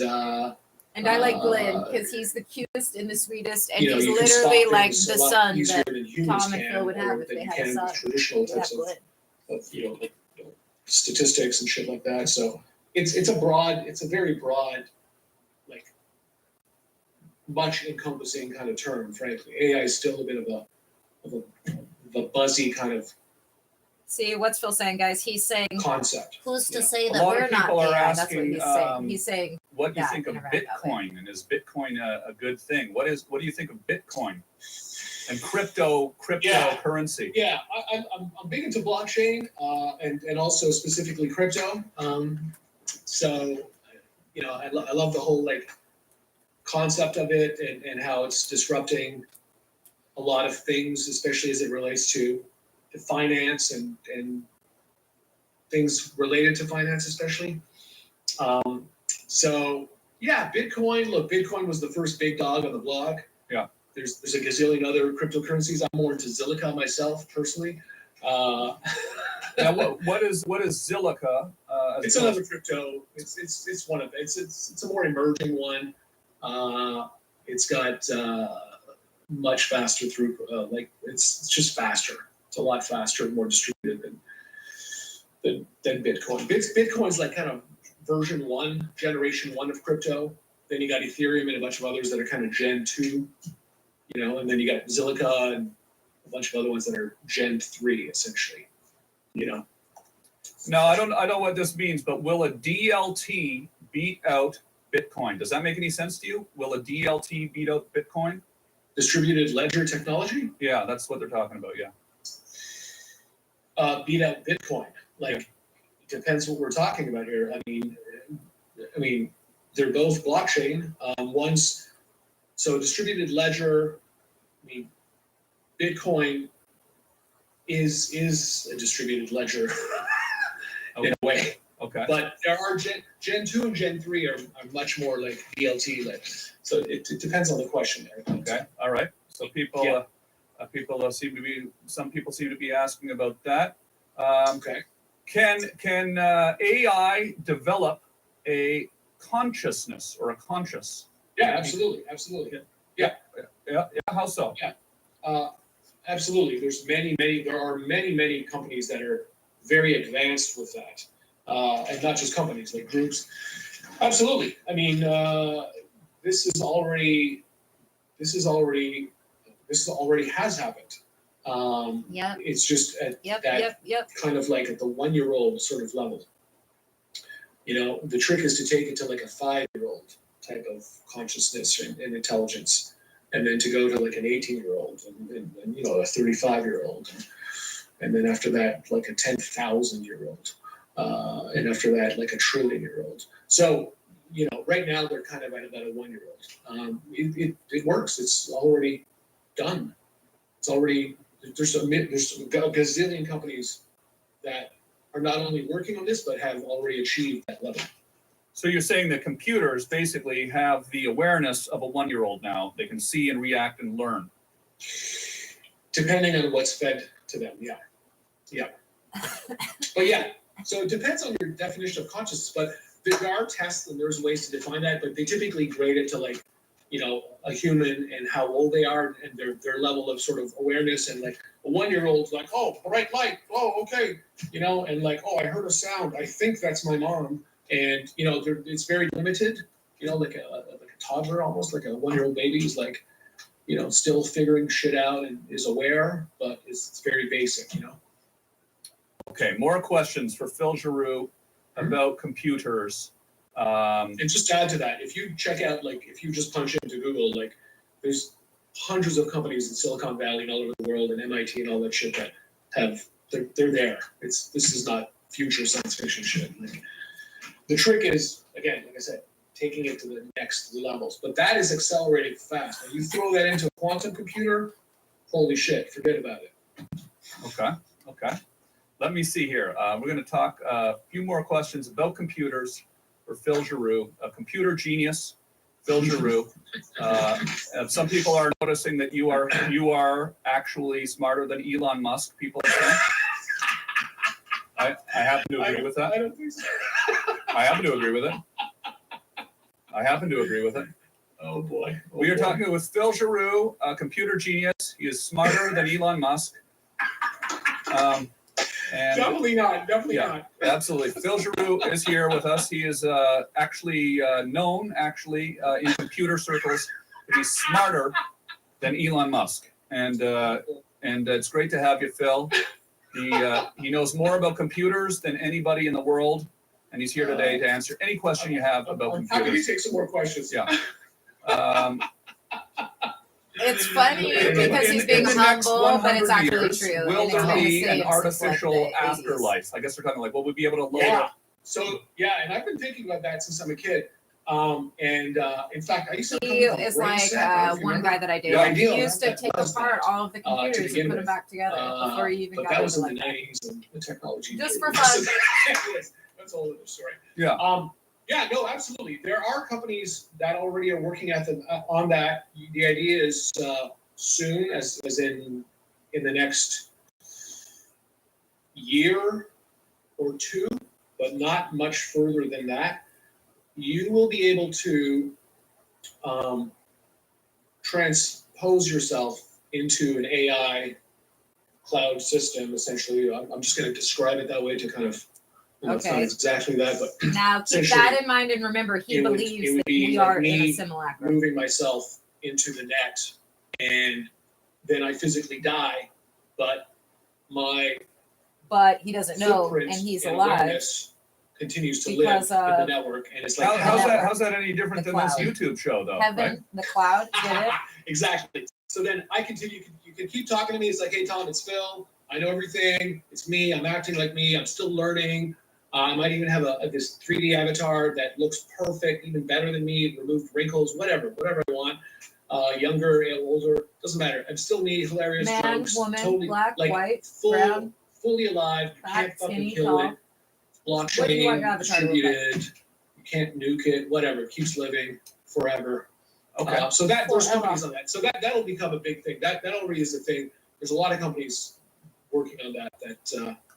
And I like Glenn because he's the cutest and the sweetest, and you he's can literally spot like things the a lot son easier that than humans Tom and can, Phil would have or if than they you had a can son. with traditional They'd have types Glenn. of statistics and shit like that. So it's a very broad, like much encompassing kind of term. Frankly, AI is still a bit of a buzzy kind of See, what's Phil saying, guys? He's saying, concept. who's to Yeah. say A that lot we're of not people are AI? That's what asking, he's saying. He's saying, What do you Yeah, think of in a roundabout way. Bitcoin, and is Bitcoin a good thing? What do you think of Bitcoin and cryptocurrency? Yeah, I'm big into blockchain and also specifically crypto. So, I love the whole like concept of it and how it's disrupting a lot of things, especially as it relates to finance and things related to finance, especially. So yeah, Bitcoin. Look, Bitcoin was the first big dog on the block. Yeah. There's a gazillion other cryptocurrencies. I'm more into Zilliqa myself personally. Now, what is Zilliqa? It's another crypto. It's one of it's a more emerging one. It's got much faster throughput. Like it's just faster. It's a lot faster and more distributed than Bitcoin. Bitcoin's like kind of generation one of crypto. Then you got Ethereum and a bunch of others that are kind of Gen 2, and then you got Zilliqa and a bunch of other ones that are Gen 3 essentially. Now, I don't know what this means, but will a DLT beat out Bitcoin? Does that make any sense to you? Will a DLT beat out Bitcoin? Distributed ledger technology? Yeah, that's what they're talking about. Yeah. Beat out Bitcoin. Like, it depends what we're talking about here. I mean, they're both blockchain. So distributed ledger, I mean, Bitcoin is a distributed ledger in a way. Okay. But there are Gen 2 and Gen 3 are much more like DLT like. So it depends on the question there. Okay. All right. So people, Yeah. some people seem to be asking about that. Okay. Can AI develop a consciousness or a conscious? Yeah, absolutely. Absolutely. Yeah. How so? Absolutely. There are many companies that are very advanced with that. And not just companies, like groups. Absolutely. I mean, this already has happened. Yeah. It's just at Yep. that kind of like at the 1-year-old sort of level. You know, the trick is to take it to like a 5-year-old type of consciousness and intelligence, and then to go to like an 18-year-old and you know, a 35-year-old, and then after that like a 10,000-year-old, and after that like a 1,000,000,000,000-year-old. So you know, right now they're kind of at about a 1-year-old. It works. It's already done. It's already there's a gazillion companies that are not only working on this but have already achieved that level. So you're saying that computers basically have the awareness of a 1-year-old now. They can see and react and learn. Depending on what's fed to them, yeah. But yeah, so it depends on your definition of consciousness. But there are tests and there's ways to define that. But they typically grade it to like, you know, a human and how old they are and their level of sort of awareness. And like a 1-year-old's like, oh, bright light, oh, okay, you know, and like, oh, I heard a sound. I think that's my mom. And you know, it's very limited. You know, like a toddler, almost like a 1-year-old baby is like, you know, still figuring shit out and is aware, but it's very basic, you know. Okay, more questions for Phil Giroux about computers. And just to add to that, if you check out, like, if you just punch into Google, like, there's hundreds of companies in Silicon Valley and all over the world and MIT and all that shit that have, they're there. This is not future science fiction shit. Like, the trick is, again, like I said, taking it to the next levels. But that is accelerating fast. When you throw that into a quantum computer, holy shit, forget about it. Okay. Let me see here. We're going to talk a few more questions about computers for Phil Giroux, a computer genius, Phil Giroux. Some people are noticing that you are actually smarter than Elon Musk. People are saying. I happen to agree with that. I don't think so. I happen to agree with it. Oh boy. We are talking with Phil Giroux, a computer genius. He is smarter than Elon Musk. And definitely not. Absolutely. Phil Giroux is here with us. He is actually known in computer circles to be smarter than Elon Musk. And it's great to have you, Phil. He knows more about computers than anybody in the world. And he's here today to answer any question you have about computers. How can you take some more questions? Yeah. It's funny because he's being humble, but it's actually true. Will And there he's be gonna say an it's artificial like the 80s. afterlife? I guess we're talking like, will we be able to load Yeah. up? So yeah, and I've been thinking about that since I'm a kid. In fact, I used to. He is like one guy that I dated. Yeah, He used to take apart all of the computers and put them back together before you even but got that was into in the like 90s and the technology. Just for fun. Anyways, that's a whole other story. Yeah. Yeah, no, absolutely. There are companies that already are working on that. The idea is soon, as in the next year or two, but not much further than that, you will be able to transpose yourself into an AI cloud system, essentially. I'm just going to describe it that way to kind of, it's not exactly that, but now keep that in mind and remember he believes that we are in a simulacrum. Moving myself into the net, and then I physically die, but he doesn't know, and he's alive. Continues to live in the network, and it's like how's that any different than this YouTube show, though? Heaven, right? the cloud, did it? Exactly. So then I continue. You can keep talking to me. It's like, hey Tom, it's Phil. I know everything. It's me. I'm acting like me. I'm still learning. I might even have this 3D avatar that looks perfect, even better than me, removed wrinkles, whatever I want. Younger, older, doesn't matter. I'm still me, hilarious, Man, jokes, woman, totally black, like white, full, brown, fully alive. You fat, can't fucking skinny, kill tall. it. What do you want Blockchain your avatar to look like? distributed. You can't nuke it. Whatever. It keeps living forever. Okay. So that there's Forever. companies on that. So that'll become a big thing. That already is a thing. There's a lot of companies working on that.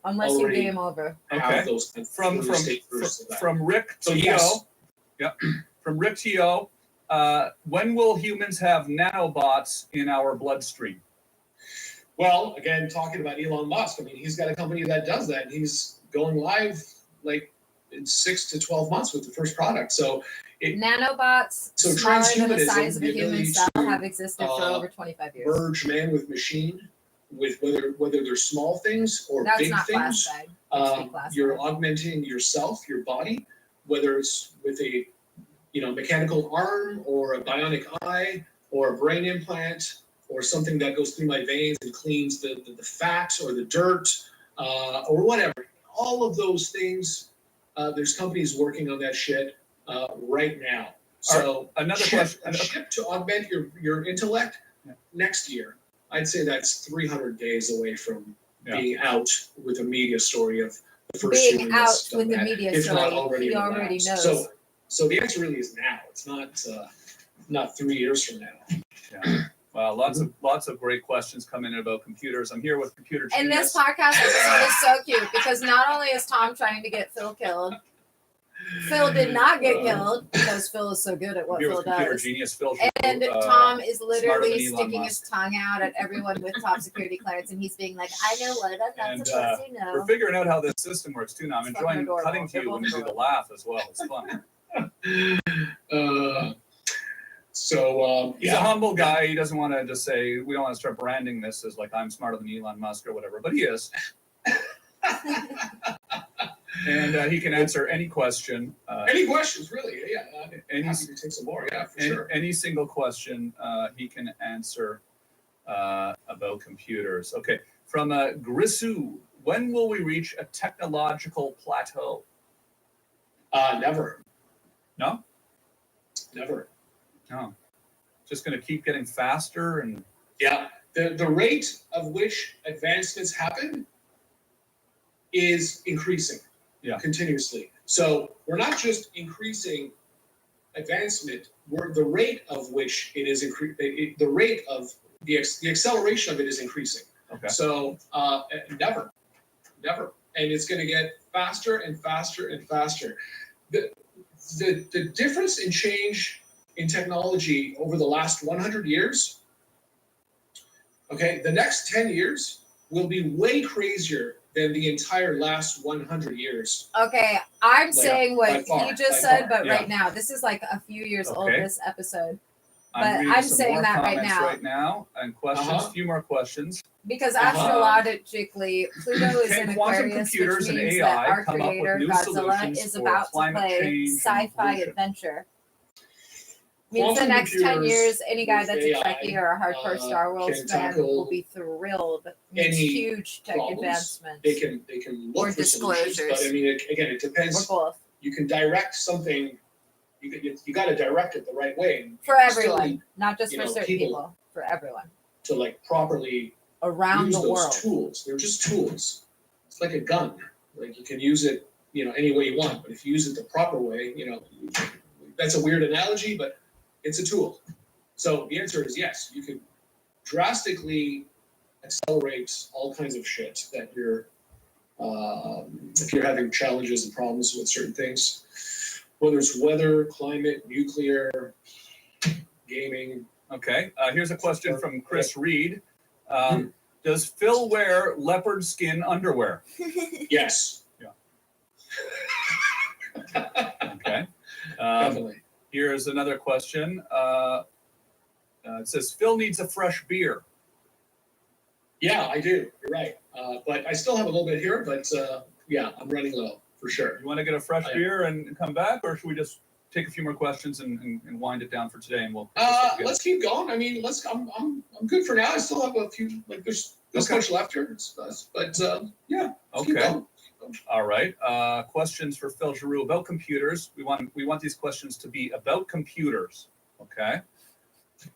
Unless you already game over. Have Okay. those From Rick So to yes. Yep. From Rick to when will humans have nanobots in our bloodstream? Well, again, talking about Elon Musk, I mean, he's got a company that does that. He's going live like in 6 to 12 months with the first product. So Nanobots So smaller than the transhumanism, size of a the human ability cell to, have existed for over 25 years. merge man with machine, with whether they're small things or That's big not things. classified. You're augmenting yourself, your body, whether it's with a mechanical arm or a bionic eye or a brain implant or something that goes through my veins and cleans the fat or the dirt or whatever. All of those things, there's companies working on that shit right now. So another chip, question. a chip to augment your intellect next year. I'd say that's 300 days away from being out with a media story of the first Being human out that's done with the that, media if not story, already he in the already labs. knows. So the answer really is now. It's not 3 years from now. Yeah. Well, lots of great questions come in about computers. I'm here with Computer Genius. And this podcast episode is so cute because not only is Tom trying to get Phil killed, Phil did not get killed because Phil is so good at what here Phil with Computer does. Genius, Phil. And Tom is smarter literally than Elon sticking his tongue out at everyone with top security clearance, and he's being like, "I know what I'm not And supposed to we're know." figuring out how this system works too now. I'm It's fucking enjoying adorable. cutting to you when you do the laugh as well. It's fun. He's a humble guy. He doesn't want to just say, we don't want to start branding this as like I'm smarter than Elon Musk or whatever, but he is. And he can answer any question. Any questions, really? Yeah, Any- happy to take some more. Yeah, for sure. Any single question he can answer about computers. Okay, from Grissu, when will we reach a technological plateau? Never. No? Never. No. Just going to keep getting faster and... Yeah, the rate of which advancements happen is increasing continuously. So we're not just increasing advancement, the rate of which it is the rate of the acceleration of it is increasing. Okay. So never, and it's going to get faster and faster and faster. The difference in change in technology over the last 100 years, okay, the next 10 years will be way crazier than the entire last 100 years. Okay, I'm Like, saying by what far, he just by said, far. but Yeah. right now, this is like a few years old, Okay. this episode. I'm But reading I'm some saying more that right comments now. right now and questions, few more questions. Because Uh-huh. astrologically, Pluto is Can in quantum Aquarius, computers which and means AI that our come up with creator, new Godzilla, solutions is for about to climate play change and sci-fi pollution? adventure. Means the Quantum next 10 computers years, any guy with that's a AI, Trekkie or a hardcore Star Wars can fan tackle will be thrilled. Means any huge tech problems. advancements. They can Or look for solutions, disclosures. but I mean, again, it Or depends. both. You can direct something. You got to direct it the right way. For You still everyone, need not just you for know, certain people- people. For everyone. to like properly Around use the those world. tools. They're just tools. It's like a gun. Like you can use it, any way you want. But if you use it the proper way, that's a weird analogy, but it's a tool. So the answer is yes. You can drastically accelerate all kinds of shit that you're, if you're having challenges and problems with certain things, whether it's weather, climate, nuclear, gaming. Okay, here's a question from Chris Reed. Does Phil wear leopard skin underwear? Yes. Okay. Definitely. Here's another question. It says, Phil needs a fresh beer. Yeah, I do. You're right. But I still have a little bit here, but yeah, I'm running low for sure. You want to get a fresh beer and come back, or should we just take a few more questions and wind it down for today, and we'll. Let's keep going. I mean, I'm good for now. I still have a few. Like there's much left here. But yeah. Keep Okay. going. welcome. All right. Questions for Phil Giroux about computers. We want these questions to be about computers. Okay.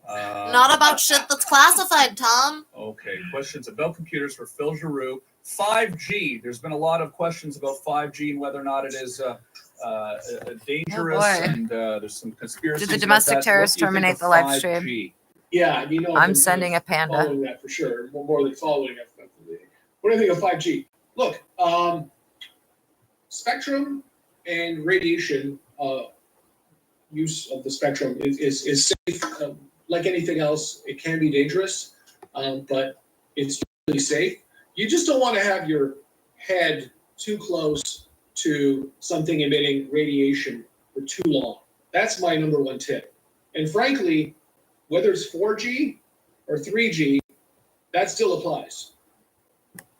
Not about shit that's classified, Tom. Okay. Questions about computers for Phil Giroux. 5G. There's been a lot of questions about 5G and whether or not it is dangerous, and there's some conspiracies. Did the domestic terrorists terminate the live stream? 5G? Yeah, you know, I'm sending a panda. Following that for sure. More than following it. What do you think of 5G? Look, spectrum and radiation use of the spectrum is safe. Like anything else, it can be dangerous, but it's really safe. You just don't want to have your head too close to something emitting radiation for too long. That's my number one tip. And frankly, whether it's 4G or 3G, that still applies.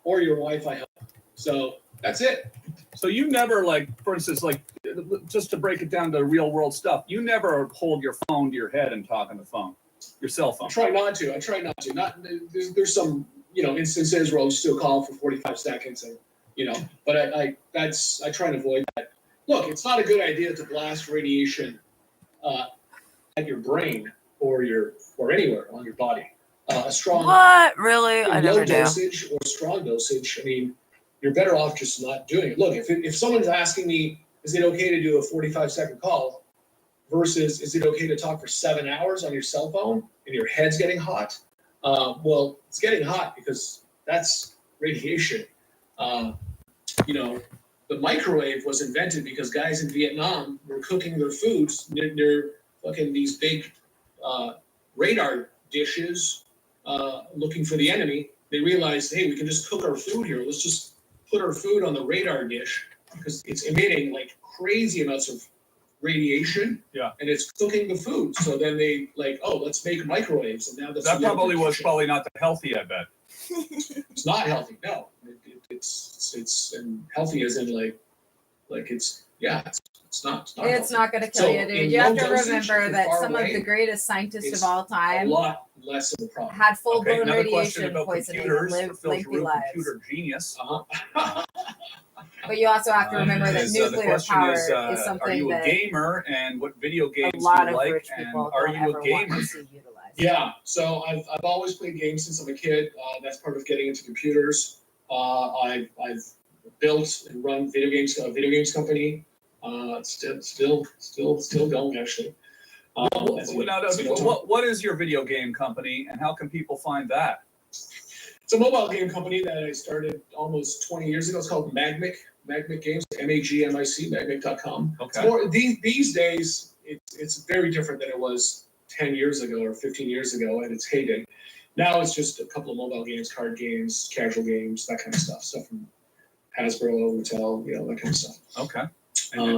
Or your Wi-Fi hub. So that's it. So you never, like, for instance, like, just to break it down to real world stuff, you never hold your phone to your head and talk on the phone, your cell phone. I try not to. Not there's some, you know, instances where I'll still call for 45 seconds and, you know, but I try and avoid that. Look, it's not a good idea to blast radiation at your brain or anywhere on your body. A strong Really? I never low do. dosage or strong dosage. I mean, you're better off just not doing it. Look, if someone's asking me, is it okay to do a 45-second call versus is it okay to talk for 7 hours on your cell phone and your head's getting hot? Well, it's getting hot because that's radiation. You know, the microwave was invented because guys in Vietnam were cooking their foods near fucking these big radar dishes, looking for the enemy. They realized, hey, we can just cook our food here. Let's just put our food on the radar dish because it's emitting like crazy amounts of radiation. Yeah. And it's cooking the food. So then they like, oh, let's make microwaves. And now that's That probably was not that healthy, I bet. It's not healthy. No, it's and healthy as in like it's not. It's not going to kill So you, dude. in You have low to dosage remember and that far some of away, the greatest scientists it's of all a time lot less of a problem. had full Okay, blown another question radiation about poisoning and computers for lived Phil lengthy Giroux, lives. computer genius. But you also have to remember that the nuclear question power is, is are something you a that gamer, and what video games a lot do you of like, rich and people are don't you ever a want gamer? to see utilized. Yeah, so I've always played games since I'm a kid. That's part of getting into computers. I've built and run video games company. Still going actually. What is your video game company, and how can people find that? It's a mobile game company that I started almost 20 years ago. It's called Magmic Games, MAGMIC, magmic.com. Okay. It's more, these days, it's very different than it was 10 years ago or 15 years ago at its heyday. Now it's just a couple of mobile games, card games, casual games, that kind of stuff from Hasbro, Mattel, that kind of stuff. Okay.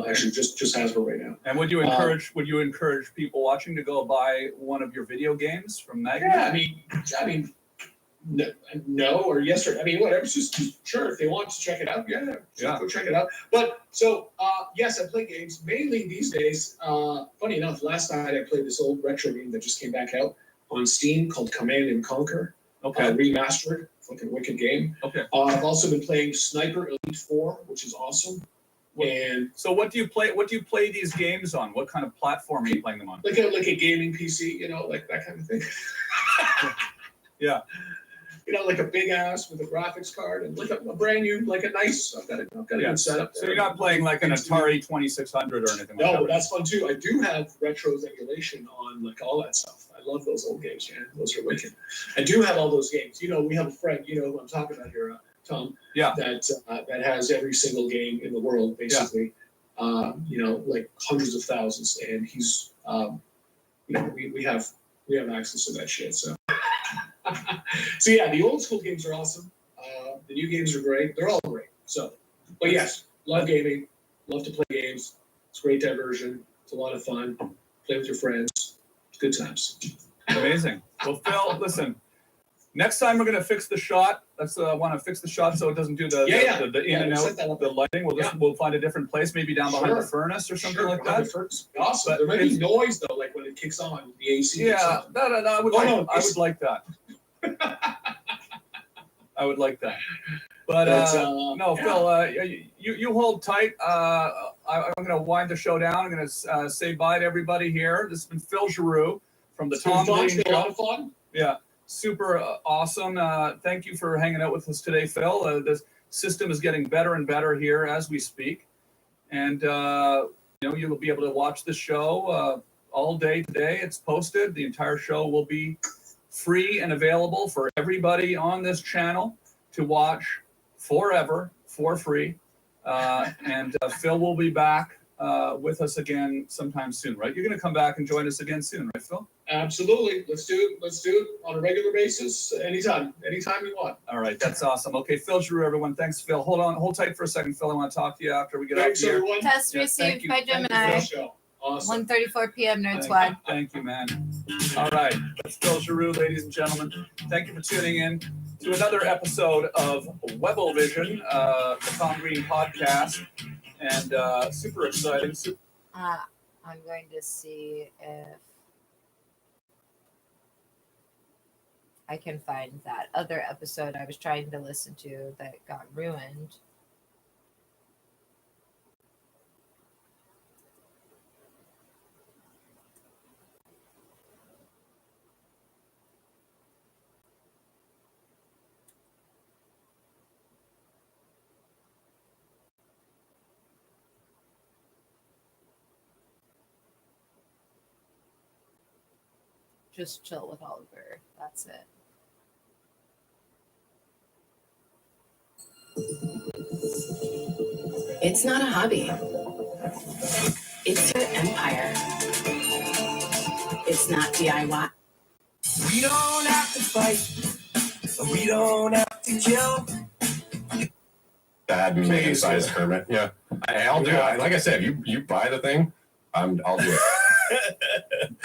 Actually, just Hasbro right now. And would you encourage people watching to go buy one of your video games from Magmic? Yeah, I mean, no or yes or whatever. It's just sure if they want to check it out. Yeah, go check it out. But so yes, I play games mainly these days. Funny enough, last night I played this old retro game that just came back out on Steam called Command and Conquer. Okay. Remastered, fucking wicked game. Okay. I've also been playing Sniper Elite 4, which is awesome. And so what do you play? What do you play these games on? What kind of platform are you playing them on? Like a gaming PC, like that kind of thing. Yeah. Like a big ass with a graphics card and like a brand new, like a nice. I've got a good setup. So you're not playing like an Atari 2600 or anything like that? No, but that's fun too. I do have retro emulation on like all that stuff. I love those old games, man. Those are wicked. I do have all those games. We have a friend, who I'm talking about here, Tom. Yeah. That has every single game in the world, basically. Yeah. Like hundreds of thousands, and he's, we have access to that shit. So. So yeah, the old school games are awesome. The new games are great. They're all great. So, but yes, love gaming. Love to play games. It's great diversion. It's a lot of fun. Play with your friends. It's good times. Amazing. Well, Phil, listen. Next time we're gonna fix the shot. I want to fix the shot so it doesn't do the in and out the lighting. We'll find a different place, maybe down behind the furnace or something like that. Awesome. There might be noise though, like when it kicks on the AC. Yeah, I would like that. I would like that. But no, yeah. Phil, you hold tight. I'm going to wind the show down. I'm going to say bye to everybody here. This has been Phil Giroux from the Tom Green A lot Show. of fun. Yeah, super awesome. Thank you for hanging out with us today, Phil. The system is getting better and better here as we speak, and you'll be able to watch the show all day today. It's posted. The entire show will be free and available for everybody on this channel to watch forever for free. And Phil will be back with us again sometime soon, right? You're going to come back and join us again soon, right, Phil? Absolutely. Let's do it on a regular basis. Anytime you want. All right, that's awesome. Okay, Phil Giroux, everyone. Thanks, Phil. Hold tight for a second, Phil. I want to talk to you after we get Thanks, off here. everyone. Test Yeah, thank received you. by Thank you, Gemini. Show. Awesome. 1:34 p.m. Nerd Thank Squad. you. Thank you, man. All right, that's Phil Giroux, ladies and gentlemen. Thank you for tuning in to another episode of Webovision, the Tom Green podcast, and super exciting. I'm going to see if I can find that other episode I was trying to listen to that got ruined. Just chill with Oliver. That's it. It's not a hobby. It's your empire. It's not DIY. We don't have to fight. We don't have to kill. Bad medium sized Kermit. Yeah, I'll do it. Like I said, you buy the thing, I'll do it.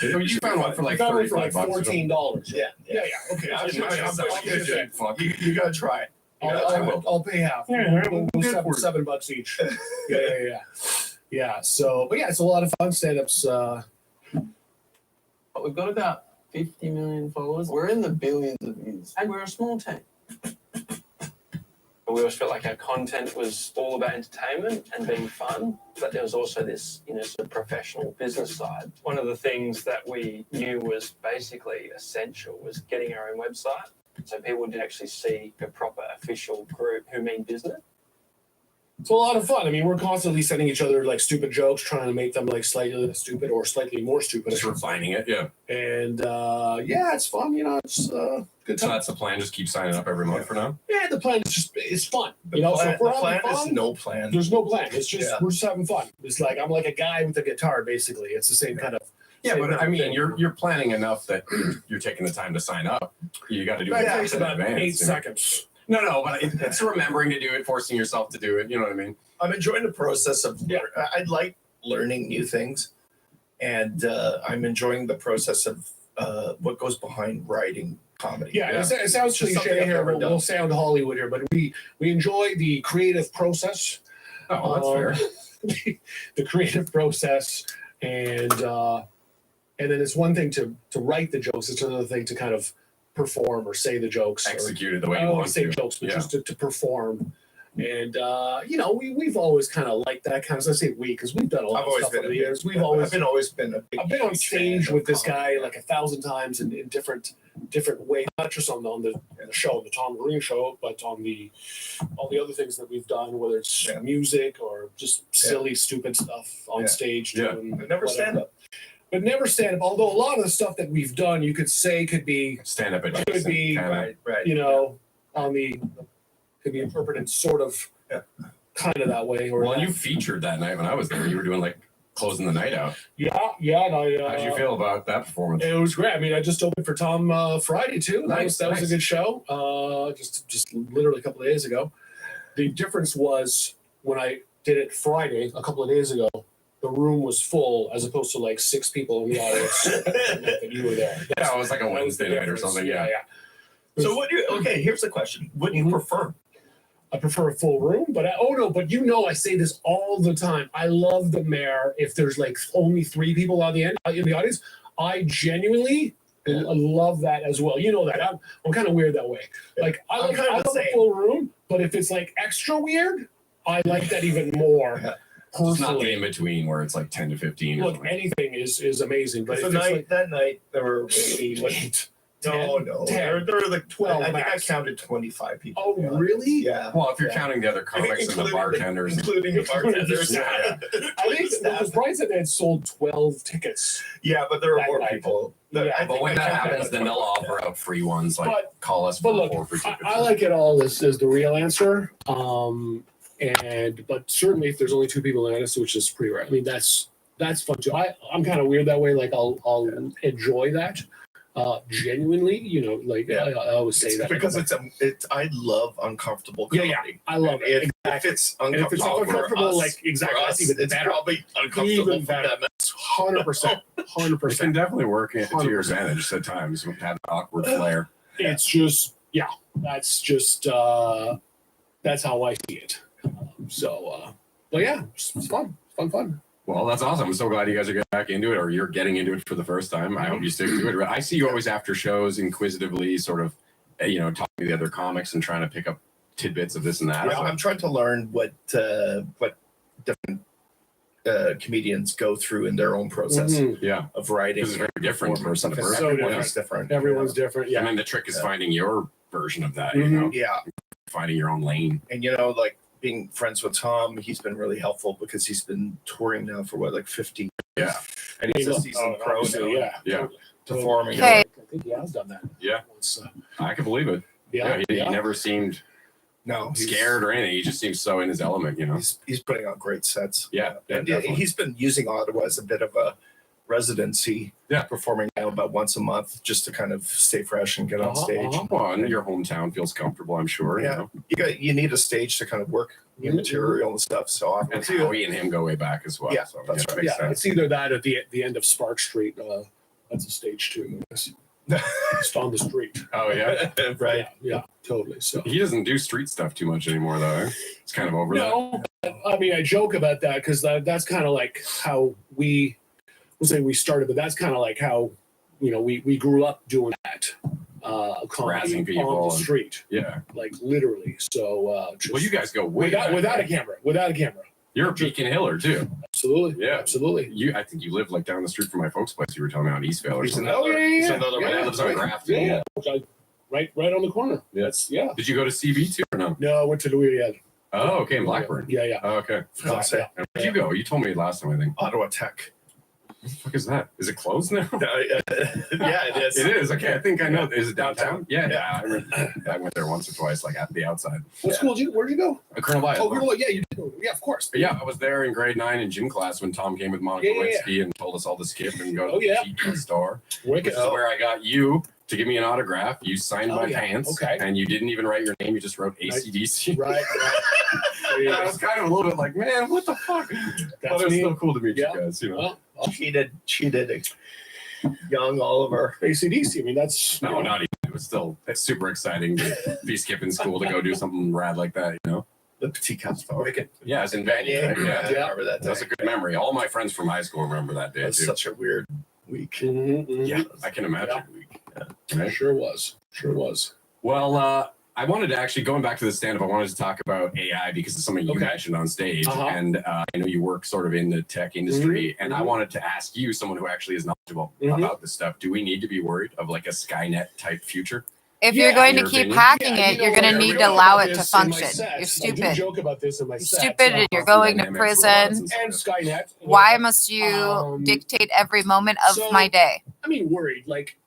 You found one for like $35 $14. Yeah. Okay. You gotta try it. I'll pay half. We'll $7 each. Yeah. So, but yeah, it's a lot of fun stand-ups. But we've got about 50 million followers. We're in the billions of views, and we're a small team. But we always felt like our content was all about entertainment and being fun, but there was also this, sort of professional business side. One of the things that we knew was basically essential was getting our own website, so people did actually see a proper official group who mean business. It's a lot of fun. I mean, we're constantly sending each other like stupid jokes, trying to make them like slightly stupid or slightly more stupid. Just refining it, yeah. And yeah, it's fun. It's good So time. that's the plan. Just keep signing up every month for now. Yeah, the plan is it's fun. The so plan- if we're the having plan is fun, no plan. There's no plan. It's just Yeah. we're just having fun. It's like I'm like a guy with a guitar, basically. It's the same kind of. Yeah, same but kind I of mean, thing. you're planning enough that you're taking the time to sign up. You got to do it. It takes in about advance, 8 you know? seconds. No, but it's remembering to do it, forcing yourself to do it. You know what I mean? I'm enjoying the process of. Yeah. I like learning new things, and I'm enjoying the process of what goes behind writing comedy. Yeah, it sounds Just something cliche I've here, never but done. we'll sound Hollywood here. But we enjoy the creative process. Oh, that's fair. The creative process, and then it's one thing to write the jokes. It's another thing to kind of perform or say the jokes. Execute it the way I you don't want say to. jokes, but Yeah. just to perform. And we've always kind of liked that kind of. I say we because we've done a lot I've of always stuff been over a the big- years. I've I've been on huge stage fan with of this guy comedy. like 1,000 times in different ways, not just on the show, the Tom Green show, but on all the other things that we've done, whether it's music or just silly, stupid stuff on stage. Yeah. Doing But never stand up. But never stand up. Although a lot of the stuff that we've done, you could say could be Stand up could adjacent. be kinda. Right. on the could be interpreted sort of kind of that way. Or Well, you featured that night when I was there. You were doing like closing the night out. yeah. And I, How did you feel about that performance? It was great. I mean, I just opened for Tom Friday too. That was Nice. a good show. Just literally a couple of days ago. The difference was when I did it Friday a couple of days ago, the room was full as opposed to like 6 people in the audience. And you were there. Yeah, it was like a That was the Wednesday night or difference. something. Yeah. So what do you? Okay, here's the question. What do you prefer? I prefer a full room, but I say this all the time. I love the mayor if there's like only 3 people on the end in the audience. I genuinely love that as well. You know that I'm kind of weird that way. Like I love a full room, But if it's like extra weird, I like that even more. So it's not the Personally, in between where it's like 10 to 15. or look, something. anything is amazing. But So if it's like that night there were maybe like 8, no, 10, there were like 12 I think I max. counted 25 people. Oh, really? Yeah. Well, if you're counting the other comics and the bartenders. including the bartenders. Yeah. I think because Brian said they had sold 12 tickets. Yeah, but there were That more night. people. Yeah, I But think when I that counted happens, then they'll offer out free ones. Like, But- call us But for look, 4 free tickets. I like it all as the real answer. But certainly if there's only 2 people in it, which is pretty rare. I mean, that's fun too. I'm kind of weird that way. Like I'll enjoy that. Genuinely, like I always say that because I love uncomfortable Yeah, comedy. yeah, I love it. If it's And if it's uncomfortable, uncomfortable, for us, like exactly, for that's us, even it's better. probably uncomfortable Even for better. them. 100%, It can 100%. definitely work to your 100%. advantage at times with that awkward flair. It's just, yeah, that's just that's how I see it. But yeah, it's fun, fun. Well, that's awesome. I'm so glad you guys are getting back into it, or you're getting into it for the first time. I hope you stick to it. I see you always after shows inquisitively sort of, talking to the other comics and trying to pick up tidbits of this and that. Yeah, I'm trying to learn what different comedians go through in their own process Yeah, of writing. because it's very different person to person. So Everyone's different. Everyone's different. And Yeah. then the trick is Yeah. finding your version of that, Yeah, finding your own lane. and like being friends with Tom, he's been really helpful because he's been touring now for like 50. Yeah. And he's a seasoned pro now. Obviously, yeah. Yeah. Performing. Okay. I think he has done that. Yeah. Once, I can believe it. yeah. He never seemed No, he's scared or anything. He just seems so in his element, He's putting on great sets. Yeah, And definitely. he's been using Ottawa as a bit of a residency. Yeah. Performing now about once a month just to kind of stay fresh and get on stage. Well, and your hometown feels comfortable, I'm sure. Yeah. You need a stage to kind of work your material and stuff. So And Howie and him go way back as well. Yeah, so, that's it right. makes Yeah, sense. it's either that or the end of Spark Street. That's a stage 2. Just on the street. Oh, yeah. right. Yeah, totally. So He doesn't do street stuff too much anymore, though. Eh? It's kind of over that. no, I mean I joke about that because that's kind of like how we'll say we started, but that's kind of like how we grew up doing that. Harassing Comedy people on the and- street, Yeah. like literally. So just Well, you guys go way without back. a camera, without a camera. You're a Beacon Hiller, too. Absolutely, Yeah. absolutely. I think you live like down the street from my folks' place. You were telling me on Eastvale or He's something. another, he's yeah, another yeah. He man. lives on Grafton. Yeah, right on the corner. Yes. Yeah. Did you go to CB too or no? No, I went to Louis. Oh, okay, in Blackburn. Yeah. Oh, okay. Yeah. And where'd you go? You told me last time, I think. Ottawa Tech. What the fuck is that? Is it closed now? Yeah, it is. It is. Okay, I think I know. Is it downtown? Yeah. Yeah. I went there once or twice, like at the outside. What school did you? Where'd you go? Colonel Bias. Yeah, you did. Yeah, of course. But yeah, I was there in grade 9 in gym class when Tom came with Monica Yeah. Lewinsky and told us all to skip and go to Oh, the yeah. cheat store, Wicked. which is where I got you to give me an autograph. You signed Oh, my yeah. pants, Okay. and you didn't even write your name. You just wrote Nice. ACDC. Right. And I was kind of a little bit like, man, what the fuck? But it was me. still cool to meet Yeah. you guys. Well, Cheated. Young Oliver. AC/DC. I mean, that's No, not even. It was still super exciting to be skipping school to go do something rad like that, The Petit Castor. Yeah, it's in Vanier. Yeah, Yeah. I remember that day. That's a good memory. All my friends from high school remember that day, It was too. such a weird week. Mhm. Yeah, I can imagine. Right? Sure was. Well, I wanted to actually, going back to the stand-up, I wanted to talk about AI because it's something you Okay. mentioned on stage. Uh-huh. And I know you work sort of in the tech industry. And I wanted to ask you, someone who actually is knowledgeable about this stuff, do we need to be worried of like a Skynet type future? If Yeah, you're going to your keep opinion? hacking Yeah, it, you're going to we need to talk allow about it to this in my function. sets. You're I do stupid. joke about this in my You're sets. stupid and you're going to Dynamics, prison. robots And stuff. Skynet. Why must you Um, dictate every moment of so- my day? I mean, worried. Like,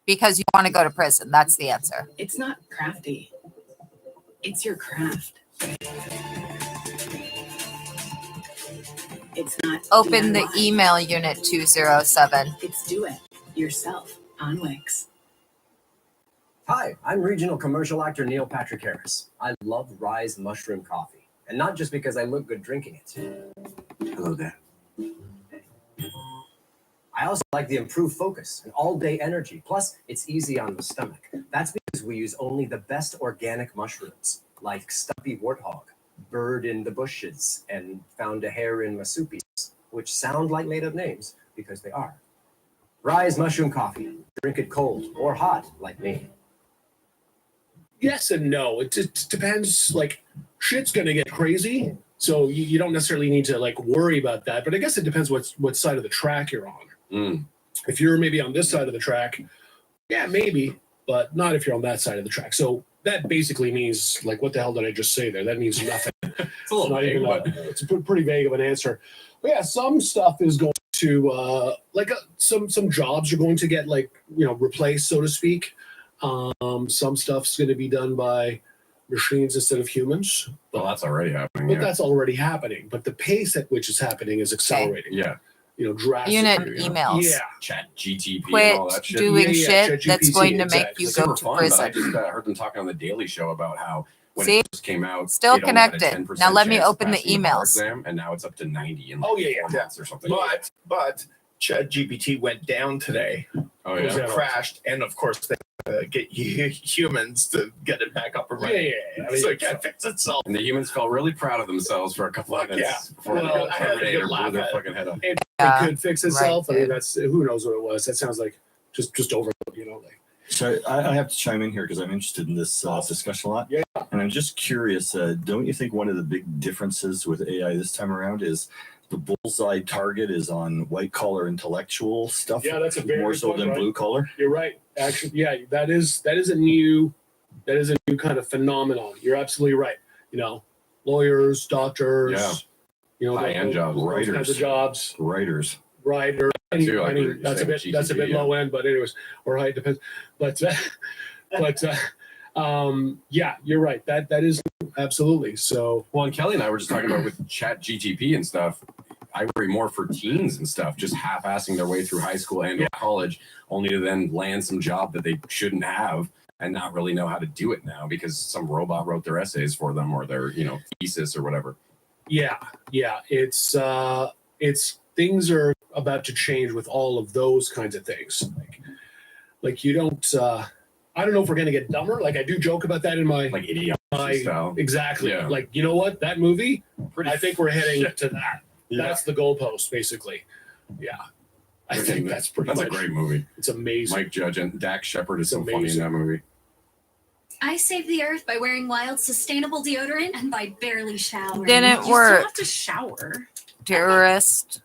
Because you want to go to prison. That's the answer. It's not crafty. It's your craft. It's not Open the DIY. email unit 207. It's do it yourself on Wix. Hi, I'm regional commercial actor Neil Patrick Harris. I love Rise Mushroom Coffee, and not just because I look good drinking it. Hello there. I also like the improved focus and all-day energy. Plus, it's easy on the stomach. That's because we use only the best organic mushrooms, like Stumpy Warthog, Bird in the Bushes, and Found a Hair in Marsupials, which sound like made-up names because they are. Rise Mushroom Coffee. Drink it cold or hot, like me. yes and no. It just depends. Like, shit's gonna get crazy, so you don't necessarily need to like worry about that. But I guess it depends what side of the track you're on. If you're maybe on this side of the track, yeah, maybe, but not if you're on that side of the track. So that basically means, like, what the hell did I just say there? That means nothing. It's a little vague, but it's pretty vague of an answer. But yeah, some stuff is going to some jobs are going to get replaced, so to speak. Some stuff's going to be done by machines instead of humans. Well, that's already happening. But that's already happening. But the pace at which it's happening is accelerating. Yeah. Drastically. Unit emails. Yeah. Chat GTP Quit and all that shit. doing shit that's ChatGPT, going to make exactly. you It's go super to fun, prison. but I just heard them talking on the Daily Show about how when See? it first came out, Still it only had a connected. 10% Now let me chance of open the passing bar emails. exam, and now it's up to 90 in Oh, yeah, 4 months or something. But ChatGPT went down today, Oh yeah. crashed, and of course they get humans to get it back up and running. Yeah. I mean, So it can't fix itself. And the humans felt really proud of themselves for a couple of Fuck minutes yeah. before Well, the I had a Terminator good blew laugh their at it. fucking head up. it Yeah, could fix itself. right, I mean, dude. that's who knows what it was. That sounds like just overload. So I have to chime in here because I'm interested in this discussion a lot. Yeah. And I'm just curious, don't you think one of the big differences with AI this time around is the bullseye target is on white collar intellectual stuff Yeah, that's a very more good so point, than right? blue collar? You're right. Actually, yeah, that is a new kind of phenomenon. You're absolutely right. Lawyers, doctors, High-end jobs, those kinds writers. of jobs, Writers. writer. That too, I like mean, you're that's a saying bit with that's a bit GTP, low end, but anyways, or high depends. But yeah, you're right. That is absolutely so. Well, and Kelly and I were just talking about with Chat GTP and stuff. I worry more for teens and stuff, just half-assing their way through high school and or college, only to then land some job that they shouldn't have and not really know how to do it now because some robot wrote their essays for them or their thesis or whatever. Yeah. It's things are about to change with all of those kinds of things. Like you don't. I don't know if we're gonna get dumber. Like I do joke about that in my Like idiocracy style. exactly. Yeah. Like you know what, that movie. I think we're heading to that. Yeah. That's the goalpost, basically. Yeah, I think that's pretty. That's much, a great movie. It's amazing. Mike Judge and Dak Shepard is It's so funny in amazing. that movie. I save the earth by wearing Wild sustainable deodorant and by barely showering. Didn't You work. still have to shower. Terrorist.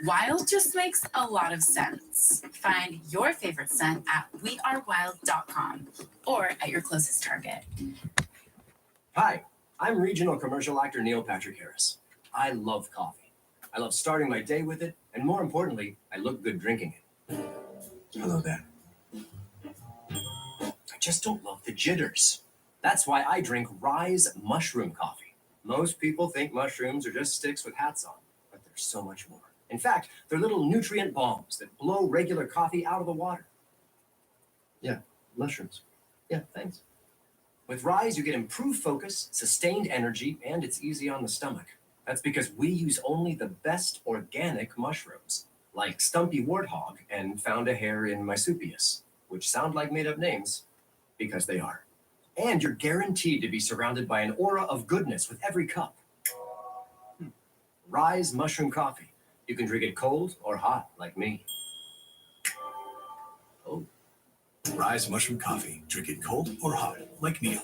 Wild just makes a lot of sense. Find your favorite scent at wearewild.com or at your closest Target. Hi, I'm regional commercial actor Neil Patrick Harris. I love coffee. I love starting my day with it, and more importantly, I look good drinking it. Hello there. I just don't love the jitters. That's why I drink Rise Mushroom Coffee. Most people think mushrooms are just sticks with hats on, but there's so much more. In fact, they're little nutrient bombs that blow regular coffee out of the water. Yeah, mushrooms. Yeah, thanks. With Rise, you get improved focus, sustained energy, and it's easy on the stomach. That's because we use only the best organic mushrooms, like Stumpy Warthog and Found a Hair in Mysupius, which sound like made-up names, because they are. And you're guaranteed to be surrounded by an aura of goodness with every cup. Rise Mushroom Coffee. You can drink it cold or hot, like me. Oh. Rise Mushroom Coffee. Drink it cold or hot, like Neil.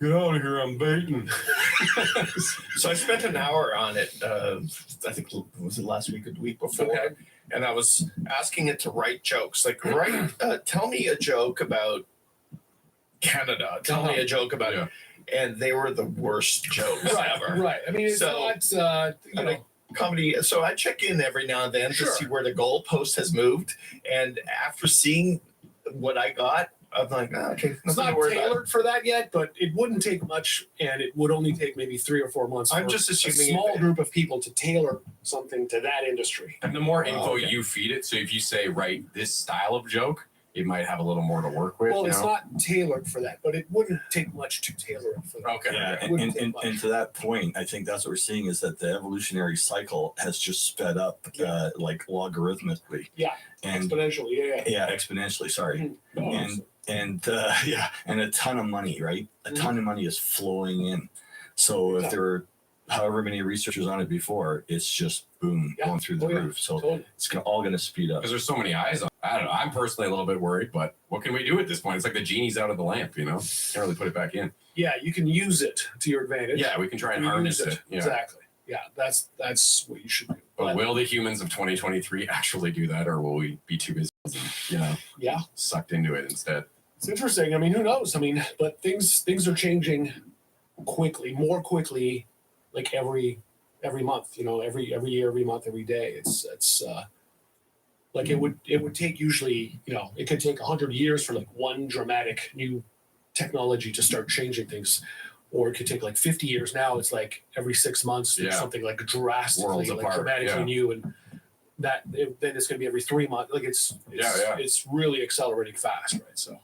Get out of here! I'm baiting. So I spent an hour on it. I think was it last week or the week before, Okay. and I was asking it to write jokes. Like, tell me a joke about Canada. Tell me a joke about it. And they were the worst jokes ever. Right. I mean, it's So, not. Comedy. So I check in every now and then Sure. to see where the goalpost has moved. And after seeing what I got, I'm like, okay, It's nothing not to worry about. tailored for that yet, but it wouldn't take much, and it would only take maybe 3 or 4 months. I'm for just assuming a small group of people to tailor something to that industry. And the more info okay. you feed it, so if you say, write this style of joke, it might have a little more to work with. Well, you it's know? not tailored for that, but it wouldn't take much to tailor it for that. Okay. Yeah, It wouldn't take and much. to that point, I think that's what we're seeing is that the evolutionary cycle has just sped up like logarithmically. Yeah, And exponentially. Yeah. exponentially, sorry. Mhm. And and a ton of money, right? A ton of money is flowing in. So if there are however many researchers on it before, it's just boom, going through the roof. So it's all going to speed up. Because there's so many eyes on. I don't know. I'm personally a little bit worried, but what can we do at this point? It's like the genie's out of the lamp, you know? Can't really put it back in. Yeah, you can use it to your advantage. Yeah, we can try and harness it. Yeah. Exactly. Yeah, that's what you should do. But will the humans of 2023 actually do that, or will we be too busy, sucked into it instead? It's interesting. I mean, who knows? I mean, but things are changing quickly, more quickly, like every month. You know, every year, every month, every day. It's like it would take usually, you know, it could take 100 years for like one dramatic new technology to start changing things. Or it could take like 50 years. Now it's like every 6 months, there's something like drastically, like dramatically new, and then it's going to be every 3 months. Like it's really accelerating fast, right? So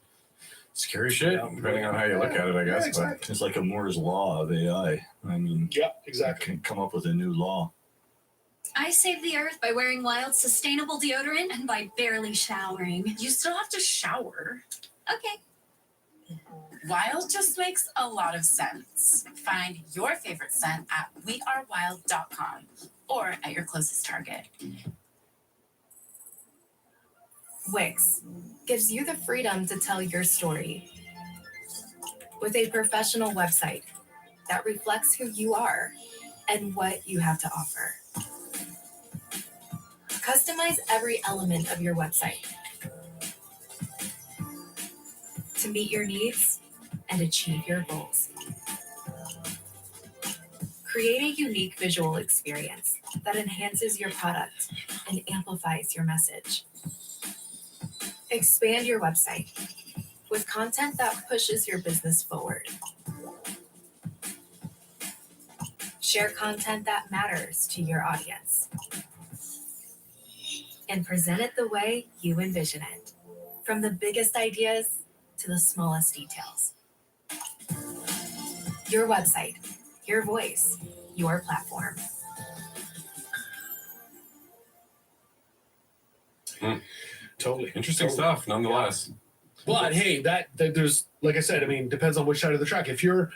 scary shit, depending on how you look at it, I guess. Yeah, exactly. But it's like a Moore's law of AI. I mean, yeah, exactly. Can come up with a new law. I save the earth by wearing Wild sustainable deodorant and by barely showering. You still have to shower. Okay. Wild just makes a lot of sense. Find your favorite scent at wearewild.com or at your closest Target. Wix gives you the freedom to tell your story with a professional website that reflects who you are and what you have to offer. Customize every element of your website to meet your needs and achieve your goals. Create a unique visual experience that enhances your product and amplifies your message. Expand your website with content that pushes your business forward. Share content that matters to your audience. And present it the way you envision it, from the biggest ideas to the smallest details. Your website, your voice, your platform. Totally. Interesting stuff, nonetheless. But hey, that there's, like I said, I mean, depends on which side of the track. If you're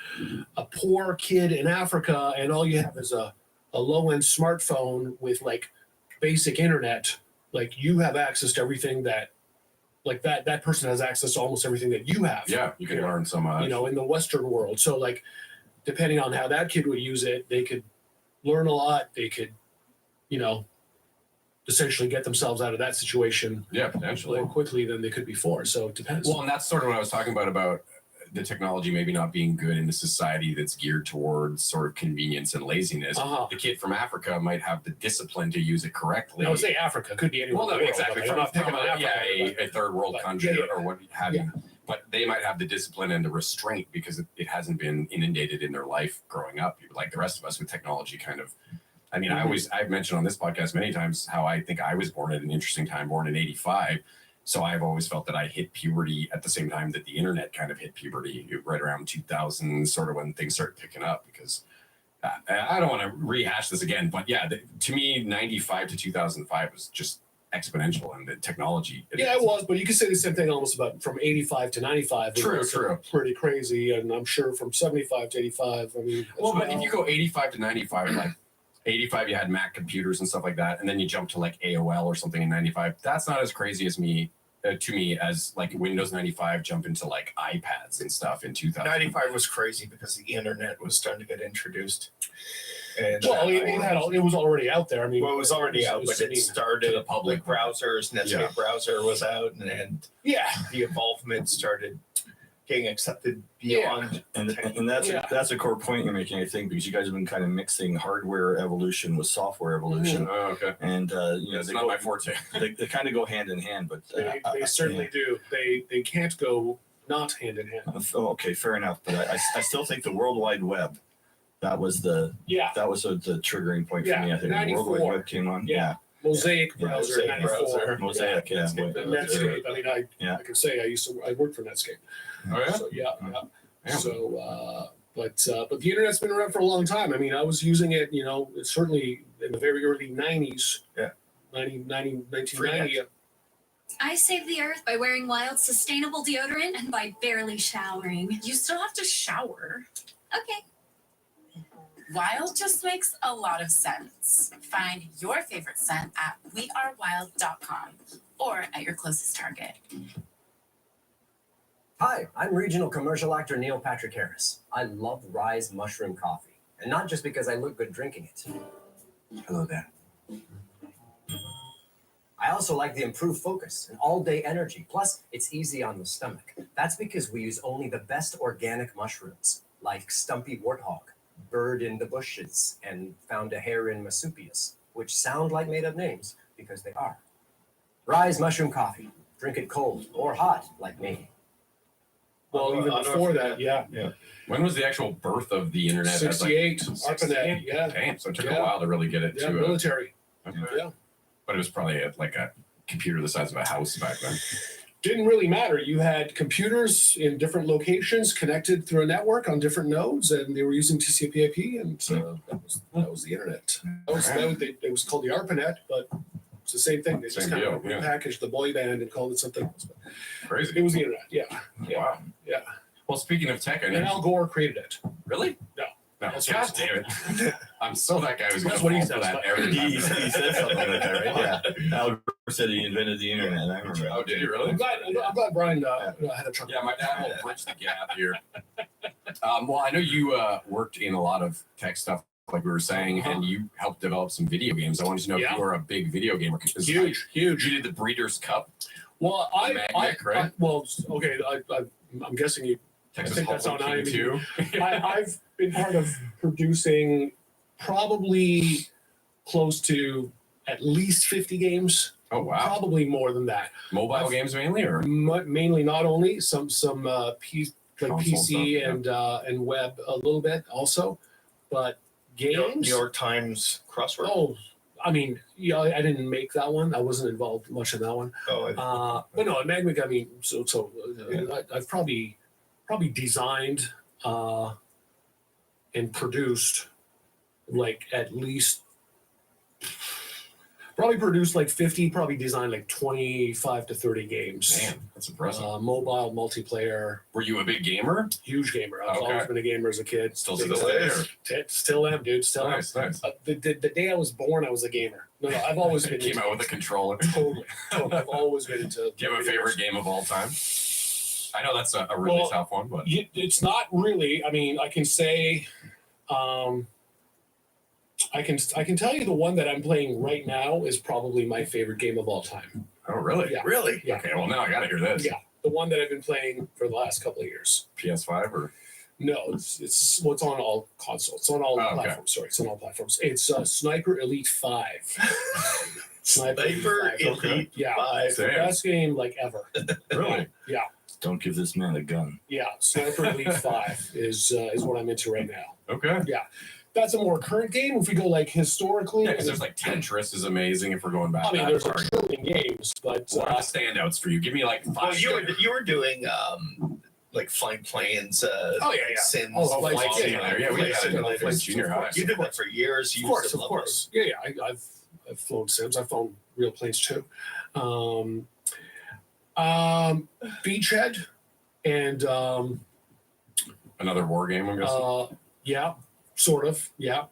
a poor kid in Africa and all you have is a low-end smartphone with like basic internet, like you have access to everything that, like that person has access to almost everything that you have. Yeah, you can learn so much. You know, in the Western world. So like, depending on how that kid would use it, they could learn a lot. They could, you know, essentially get themselves out of that situation potentially more quickly than they could before. So it depends. Well, and that's sort of what I was talking about the technology maybe not being good in a society that's geared towards sort of convenience and laziness. The kid from Africa might have the discipline to use it correctly. I would say Africa, could be anywhere. Well, no, exactly. I'm not picking on Africa. A third world country or what have you. But they might have the discipline and the restraint because it hasn't been inundated in their life growing up, like the rest of us with technology kind of. I mean, I've mentioned on this podcast many times how I think I was born at an interesting time, born in '85. So I've always felt that I hit puberty at the same time that the internet kind of hit puberty, right around 2000, sort of when things started picking up. Because I don't want to rehash this again, but yeah, to me, 95 to 2005 was just exponential, and the technology. Yeah, it was, but you could say the same thing almost about from 85 to 95. True. Pretty crazy, and I'm sure from 75 to 85. I mean, well, but if you go 85 to 95, like 85, you had Mac computers and stuff like that, and then you jump to like AOL or something in 95. That's not as crazy as to me as like Windows 95 jump into like iPads and stuff in 2000. 95 was crazy because the internet was starting to get introduced. And well, it was already out there. I mean, well, it was already out, but it started to the public. Like browsers, Netscape browser was out, and the involvement started getting accepted beyond. And that's a core point you're making, I think, because you guys have been kind of mixing hardware evolution with software evolution. Oh, okay. And you know, it's not my forte. they kind of go hand in hand, but they certainly do. They can't go not hand in hand. Okay, fair enough. But I still think the World Wide Web. That was the triggering point for me. I think when the World Wide Web came on. Yeah. Mosaic browser, 94. Mosaic, The Netscape. I mean, I can say I worked for Netscape. Oh yeah. So yeah. So but the internet's been around for a long time. I mean, I was using it, you know, certainly in the very early 90s. Yeah. 1990. I save the earth by wearing Wild sustainable deodorant and by barely showering. You still have to shower. Okay. Wild just makes a lot of sense. Find your favorite scent at wearewild.com or at your closest Target. Hi, I'm regional commercial actor Neil Patrick Harris. I love Rise Mushroom Coffee, and not just because I look good drinking it. Hello there. I also like the improved focus and all-day energy, plus it's easy on the stomach. That's because we use only the best organic mushrooms, like Stumpy Warthog, Bird in the Bushes, and Found a Hair in Marsupius, which sound like made-up names because they are. Rise Mushroom Coffee. Drink it cold or hot, like me. Well, even before that, yeah. When was the actual birth of the internet? 68, ARPANET, yeah. Damn, so it took a while to really get it to military. Okay. Yeah. But it was probably like a computer the size of a house back then. Didn't really matter. You had computers in different locations connected through a network on different nodes, and they were using TCP/IP, and that was the internet. It was called the ARPANET, but it's the same thing. They just kind of repackaged the boy band and called it something else. But crazy. It was the internet. Yeah. Wow. Yeah. Well, speaking of tech, and Al Gore created it. Really? No. God damn it. I'm so that guy was going That's what he to said. that every time. He said something like that, right? Yeah. Al Gore said he invented the internet. I remember. Oh, did he really? I'm glad Brian had a truck. Yeah, my dad will bridge the gap here. Well, I know you worked in a lot of tech stuff, like we were saying, and you helped develop some video games. I wanted to know if you were a big video gamer. Huge. You did the Breeders' Cup. Well, right? I'm guessing you. Texas I think that's on King too. I've been part of producing probably close to at least 50 games. Oh wow! Probably more than that. Mobile games mainly, or mainly not only some PC stuff, and web a little bit also, but games. New York Times crossword. Oh, I mean, yeah, I didn't make that one. I wasn't involved much in that one. Oh, but no, at Magmic, I mean, I've probably designed and produced like at least probably produced like 50, probably designed like 25 to 30 games. Damn, that's impressive. Mobile, multiplayer. Were you a big gamer? Huge gamer. I've always been a gamer as a kid. Still am, dude. Still am. Nice. The day I was born, I was a gamer. No, I've always been. Came out with a controller. Totally. I've always been into. Do you have a favorite game of all time? I know that's a really tough one, but it's not really. I mean, I can say, I can tell you the one that I'm playing right now is probably my favorite game of all time. Oh, really? Yeah. Really? Yeah. Okay. Well, now I got to hear this. Yeah, the one that I've been playing for the last couple of years. PS5 or? No, it's on all consoles. It's on all platforms. Sorry, it's on all platforms. It's Sniper Elite 5. Sniper Elite 5. The best game like ever. Really? Yeah. Don't give this man a gun. Yeah, Sniper Elite 5 is what I'm into right now. Okay. Yeah. That's a more current game. If we go like historically, because there's like Tetris is amazing. If we're going back, I mean, there's a trillion games, but what are the standouts for you? Give me like 5. Well, you were doing like Flight Planes. Sins. Flight Simulator. Yeah, we had it in junior high. You did that for years. Of course. Yeah. I've flown Sims. I've flown real planes too. Beachhead and another war game, I'm guessing. Yeah, sort of. Yeah.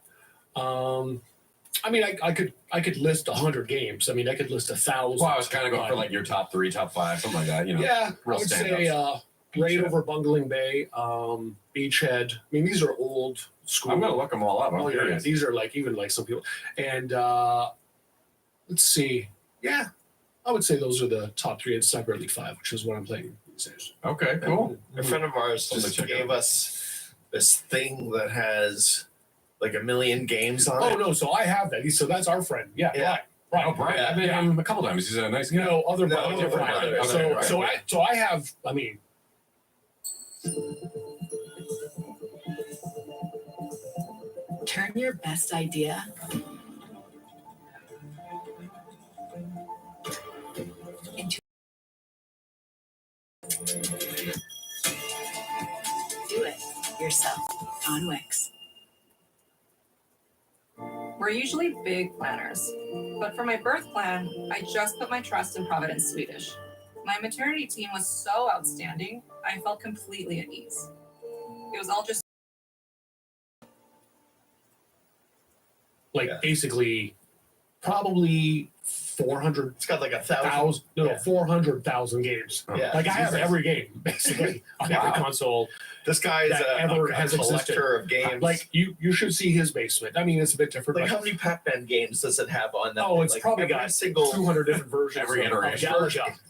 I mean, I could list 100 games. I mean, I could list 1,000. Well, I was kind of going for like your top 3, top 5, something like that. You know. Yeah, real I would standouts. say Raid over Bungling Bay, Beachhead. I mean, these are old school. I'm gonna look them all up. I'm curious. These are like even like some people. And let's see. Yeah, I would say those are the top 3 in Sniper Elite 5, which is what I'm playing these days. Okay, cool. A friend of ours just gave us this thing that has like 1 million games on it. Oh no, so I have that. So that's our friend. Yeah. Right. Oh, Brian. I've met him a couple times. He's a nice guy. No, other Brian. So I have. I mean. Turn your best idea into. Do it yourself on Wix. We're usually big planners, but for my birth plan, I just put my trust in Providence Swedish. My maternity team was so outstanding, I felt completely at ease. It was all just like Yeah. basically probably 400. It's got like 1,000. Yeah. 400,000 games. Yeah. Like I have every game basically on every console. This guy is that a has existed. collector of games. Like you should see his basement. I mean, it's a bit different. Like but- how many Pac-Man games does it have on that? Oh, it's like probably every got single 200 different versions. Every iteration.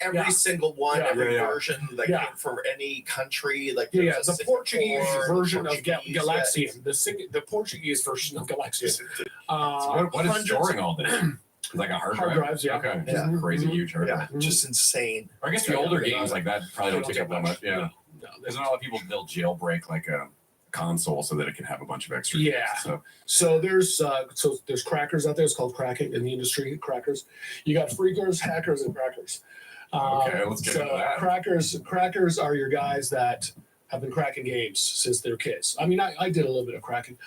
every single one, Yeah. every Yeah. version, like Yeah. for any country. Like Yeah, there's a the Portuguese Singapore, version of Portuguese, Galaxian. The Portuguese version of Galaxian. What is hundreds storing of- all this? Like a hard drive? drives, yeah. Okay. Yeah. Just crazy huge hard Yeah, drive. just insane. I guess the older games like that probably don't take up that much. Yeah. No, There's not a lot of people they'll jailbreak like a console so that it can have a bunch of extra Yeah. games. So So there's crackers out there. It's called cracking in the industry. Crackers. You got freakers, hackers, and crackers. Okay, let's get so into that. Crackers are your guys that have been cracking games since they're kids. I mean, I did a little bit of cracking.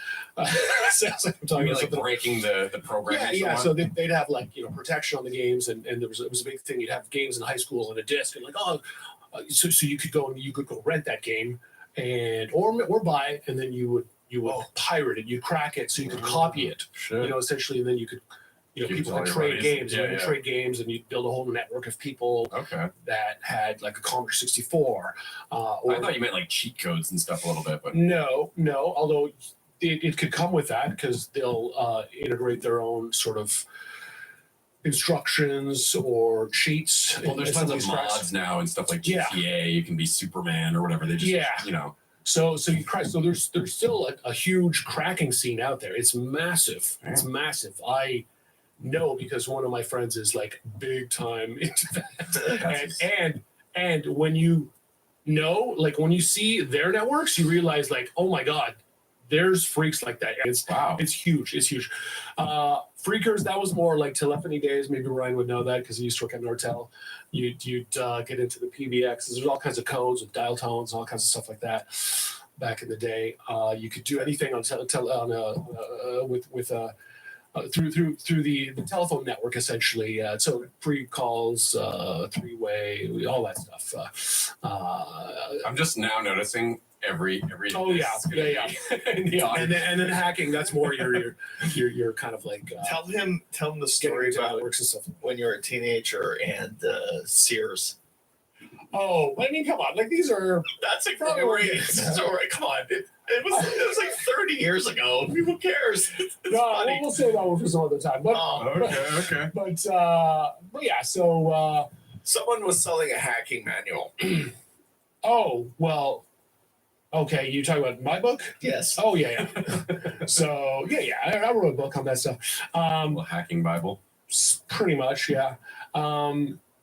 Sounds like I'm you talking mean about like something. breaking the program? Yeah. So they'd have like protection on the games, and it was a big thing. You'd have games in high school on a disc, and like so you could go rent that game, and or buy it, and then you would pirate it. You'd crack it so you could copy it. Shit. Essentially, and then you could. Keep People all could your trade buddies. games. Yeah, You could yeah. trade games, and you'd build a whole network of people Okay. that had like a Commodore 64. I thought you meant like cheat codes and stuff a little bit, but No. Although it could come with that because they'll integrate their own sort of instructions or cheats. well, there's in tons some of these cracks. mods now and stuff like Yeah. GTA. You can be Superman or whatever. They just Yeah. So you crack. So there's still a huge cracking scene out there. It's massive. Yeah. It's massive. I know because one of my friends is like big time into that. and when you know, like when you see their networks, you realize like, oh my god, there's freaks like that. It's huge. It's huge. Freakers, that was more like telephony days. Maybe Ryan would know that because he used to work at Nortel. You'd get into the PBXs. There's all kinds of codes with dial tones, all kinds of stuff like that. Back in the day, you could do anything on through the telephone network essentially. So pre-calls, three-way, all that stuff. I'm just now noticing every Oh yeah. In the and then hacking. That's more your kind of like Tell him the story getting into about networks and stuff. when you were a teenager and Sears. Oh, I mean, come on! Like these are That's a Probably great right. story. Come on, it was like 30 years ago. Who cares? It's no. funny. We'll say that one for some other time. But okay. but yeah. So Someone was selling a hacking manual. oh well. Okay, you talking about my book? Yes. Oh yeah. So yeah. I wrote a book on that stuff. Well, hacking Bible. Pretty much, yeah.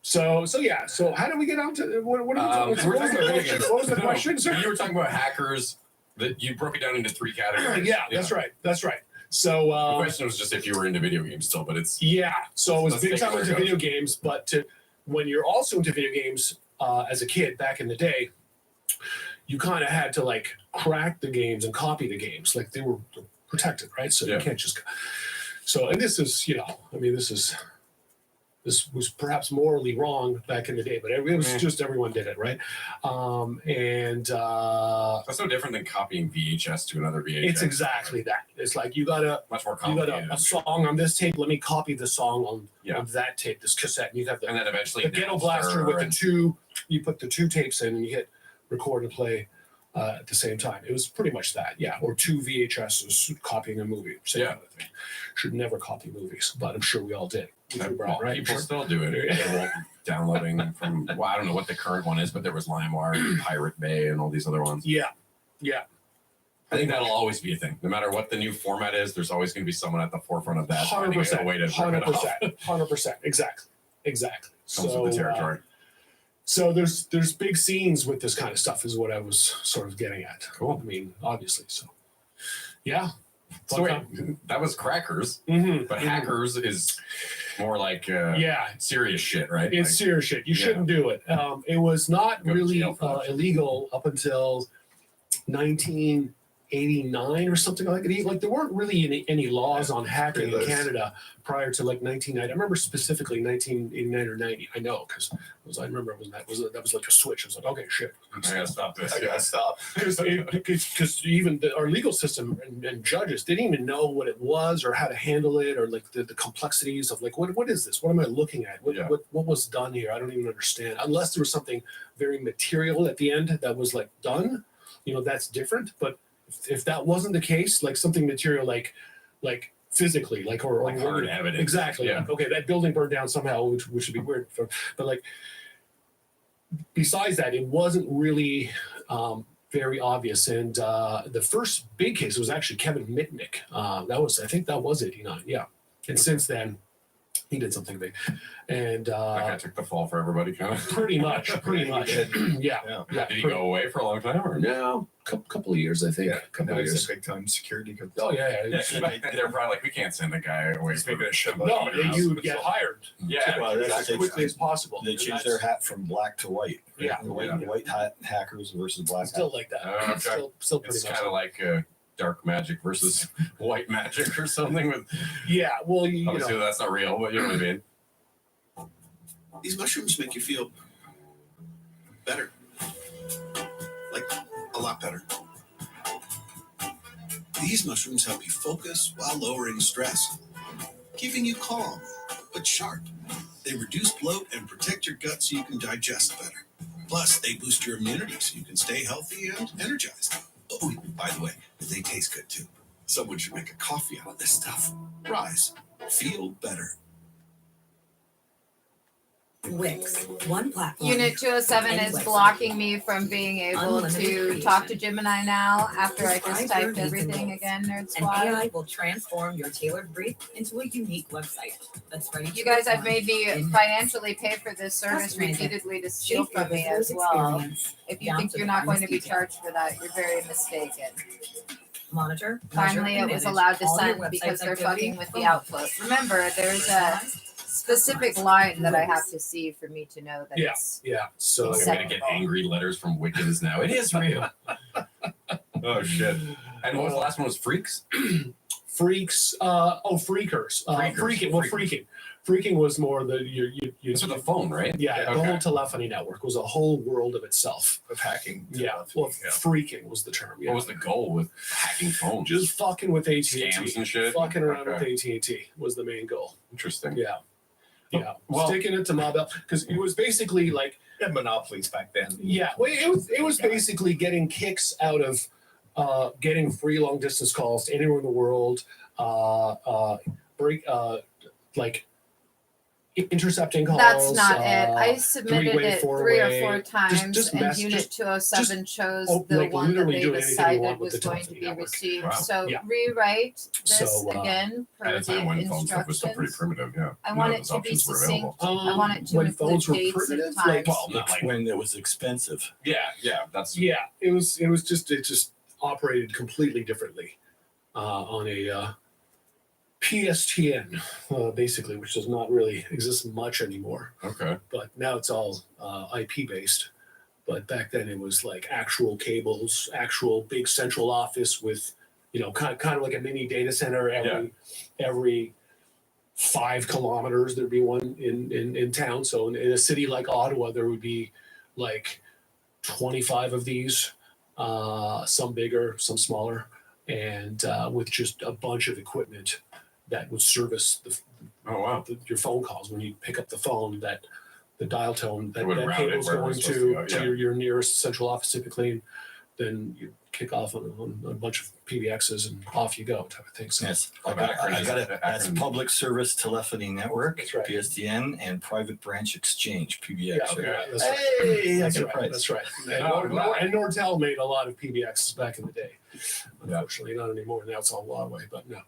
So yeah. So how did we get on to what are we talking? We're What was talking the about question? What was the question, sir? You were talking about hackers. That you broke it down into 3 categories. Yeah, that's right. So The question was just if you were into video games still, but it's yeah. So I was Let's big take time where it into goes. video games, but when you're also into video games as a kid back in the day, you kind of had to like crack the games and copy the games, like they were protected, right? So Yeah. you can't just. So and this is this was perhaps morally wrong back in the day, but it was just everyone did it, right? that's no different than copying VHS to another VHS. It's exactly that. It's like you got much more a complicated. song on this tape. Let me copy the song on that tape, this cassette. And you have and then eventually the ghetto blaster with the two. You put the 2 tapes in, and you hit record and play at the same time. It was pretty much that, yeah. Or 2 VHSs copying a movie. Same kind of thing. Should never copy movies, but I'm sure we all did. Right? People still do it. Downloading from I don't know what the current one is, but there was LimeWire, Pirate Bay, and all these other ones. Yeah. I think that'll always be a thing. No matter what the new format is, there's always going to be someone at the forefront of that. 100%. A way to 100%. Exactly. Comes with the territory. So there's big scenes with this kind of stuff is what I was sort of getting at. Cool. I mean, obviously. So yeah. So wait, that was crackers, but hackers is more like serious shit, right? It's serious shit. You shouldn't do it. It was not Go to really jail for that. illegal up until 19 89 or something like that. Like there weren't really any laws on hacking in Canada prior to like 1990. I remember specifically 1989 or 90. I know because I remember that was like a switch. I was like, okay, shit, I gotta stop this. I gotta stop because even our legal system and judges didn't even know what it was or how to handle it or like the complexities of like what is this? What am I looking at? What was done here? I don't even understand unless there was something very material at the end that was like done. You know, that's different. But if that wasn't the case, like something material, like physically, like or hard evidence, exactly. Yeah. Like, okay, that building burned down somehow, which would be weird. But like, besides that, it wasn't really very obvious. And the first big case was actually Kevin Mitnick. I think that was 89. Yeah. And since then, he did something big. And that guy took the fall for everybody, kind of. Pretty much. Yeah. Did he go away for a long time? Or? No, couple of years, I think. Yeah, Couple of years. big time security. Oh yeah. They're probably like, we can't send the guy away. No, you would get hired. Yeah, well, as quickly as possible. They changed their hat from black to white. Yeah, white hat hackers versus black. Still like that. Okay. Still pretty it's much. kind of like dark magic versus white magic or something. With well, obviously that's not real, but you know what I mean. These mushrooms make you feel better, like a lot better. These mushrooms help you focus while lowering stress, keeping you calm but sharp. They reduce bloat and protect your gut so you can digest better. Plus, they boost your immunity so you can stay healthy and energized. Oh, by the way, they taste good too. Someone should make a coffee out of this stuff. Rise. Feel better. Wix, one platform. Unit 207 is blocking me from being able to talk to Gemini now after I just typed everything again, Nerd An Squad. AI will transform your tailored brief into a unique website that's ready to You guys have respond made me in financially pay for this service Customize it. repeatedly to steal Shape your from me as visitor's well. experience If you down think to you're the not going to finest be detail. charged for that, you're very mistaken. Monitor. Finally, measure, it was and allowed to manage all your send because website's they're activity fucking with from the output. Remember, there's a specific line that I have to see for me to know that it's So I'm gonna get angry letters from Wiccans now. It is real. Oh shit! And what was the last one? Was Freaks? Freaks. Freakers. Freaking was more the you. It's with the phone, right? Yeah, the whole telephony network was a whole world of itself of hacking. Yeah, well, freaking was the term. What was the goal with hacking phones? Just fucking with AT&T. Scams and shit? Fucking around with AT&T was the main goal. Interesting. Yeah. Yeah. Well, sticking it to mobile because it was basically like monopolies back then. Yeah, well, it was basically getting kicks out of getting free long distance calls to anywhere in the world, intercepting calls. That's not it. I submitted three-way, it 3 four-way, or 4 times, just and mess- Unit just- 207 chose the like, one that literally they do anything you decided want with was the going to telephony be network. received. Wow. So Yeah. rewrite this So, again per At a time when the phone stuff was still pretty instructions. primitive, yeah. I None want of it those to be options were succinct. available. I want it to when include phones were dates primitive, and like, times. Well, not like When it was expensive. yeah. It just operated completely differently on a PSTN, basically, which does not really exist much anymore. Okay. But now it's all IP based. But back then it was like actual cables, actual big central office with, kind of like a mini data center every 5 kilometers. There'd be one in town. So in a city like Ottawa, there would be like 25 of these, some bigger, some smaller, and with just a bunch of equipment that would service your phone calls. When you pick up the phone, that the dial tone, that cable's going to your nearest central office typically, and then you kick off on a bunch of PBXs and off you go type of thing. So Yes, I got it. That's Public Service Telephony Network, That's right. PSTN, and Private Branch Exchange, PBX. Yeah, okay, that's right. Hey, I That's get it right. right. That's right. Oh, And Nortel made a lot of PBXs back in the day. Unfortunately, not anymore. Now it's all Huawei, but no.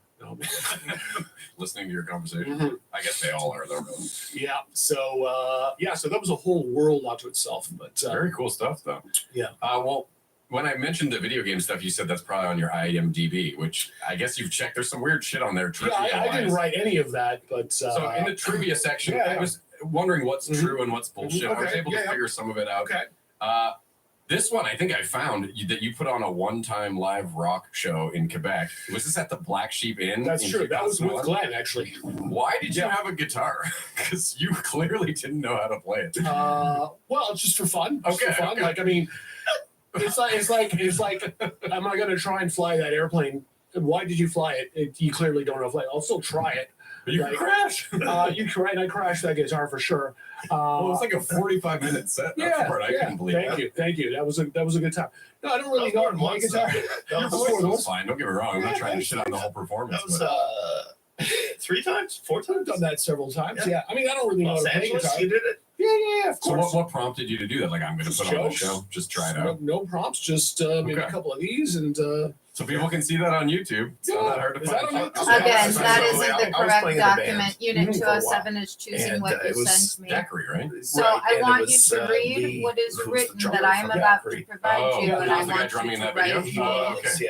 Listening to your conversation, Mhm. I guess they all are though. Yeah. So so that was a whole world unto itself. But Very cool stuff though. Yeah. Well, when I mentioned the video game stuff, you said that's probably on your IMDb, which I guess you've checked. There's some weird shit on there. yeah, I didn't write any of that, but So in the trivia section, yeah, I was wondering what's Mhm. true and what's bullshit. I was Okay, able to yeah. figure some of it out. okay. This one, I think I found that you put on a one-time live rock show in Quebec. Was this at the Black Sheep Inn? That's in true. That was with 2001? Glenn, actually. Why did you have a guitar? Because you clearly didn't know how to play it. Well, it's just for fun. Just for fun. Okay. Like, I mean, it's like, am I going to try and fly that airplane? Why did you fly it? You clearly don't know how to fly it. I'll still try it. But you Like, crash. You right. I crashed that guitar for sure. Well, it was like a 45-minute set. That's the part I couldn't believe. Thank you. That was a good time. No, I don't really know my guitar. Your voice was fine. Don't get me wrong. I'm not trying to shit on the whole performance. That was 3 times, 4 times. I've done that several times. Yeah. I mean, I don't really know how Los to play Angeles, guitar. you did it? Yeah, of So course. what prompted you to do that? Like, I'm going to put on the show. Just try it out. No prompts. Just maybe a couple of these and. So people can see that on YouTube. It's not that hard to find. Again, that isn't the correct document. Unit for a 207 is choosing what you sent me. Daiquiri, right? So I want you to read what is written that I am about to provide you, and I want you to write me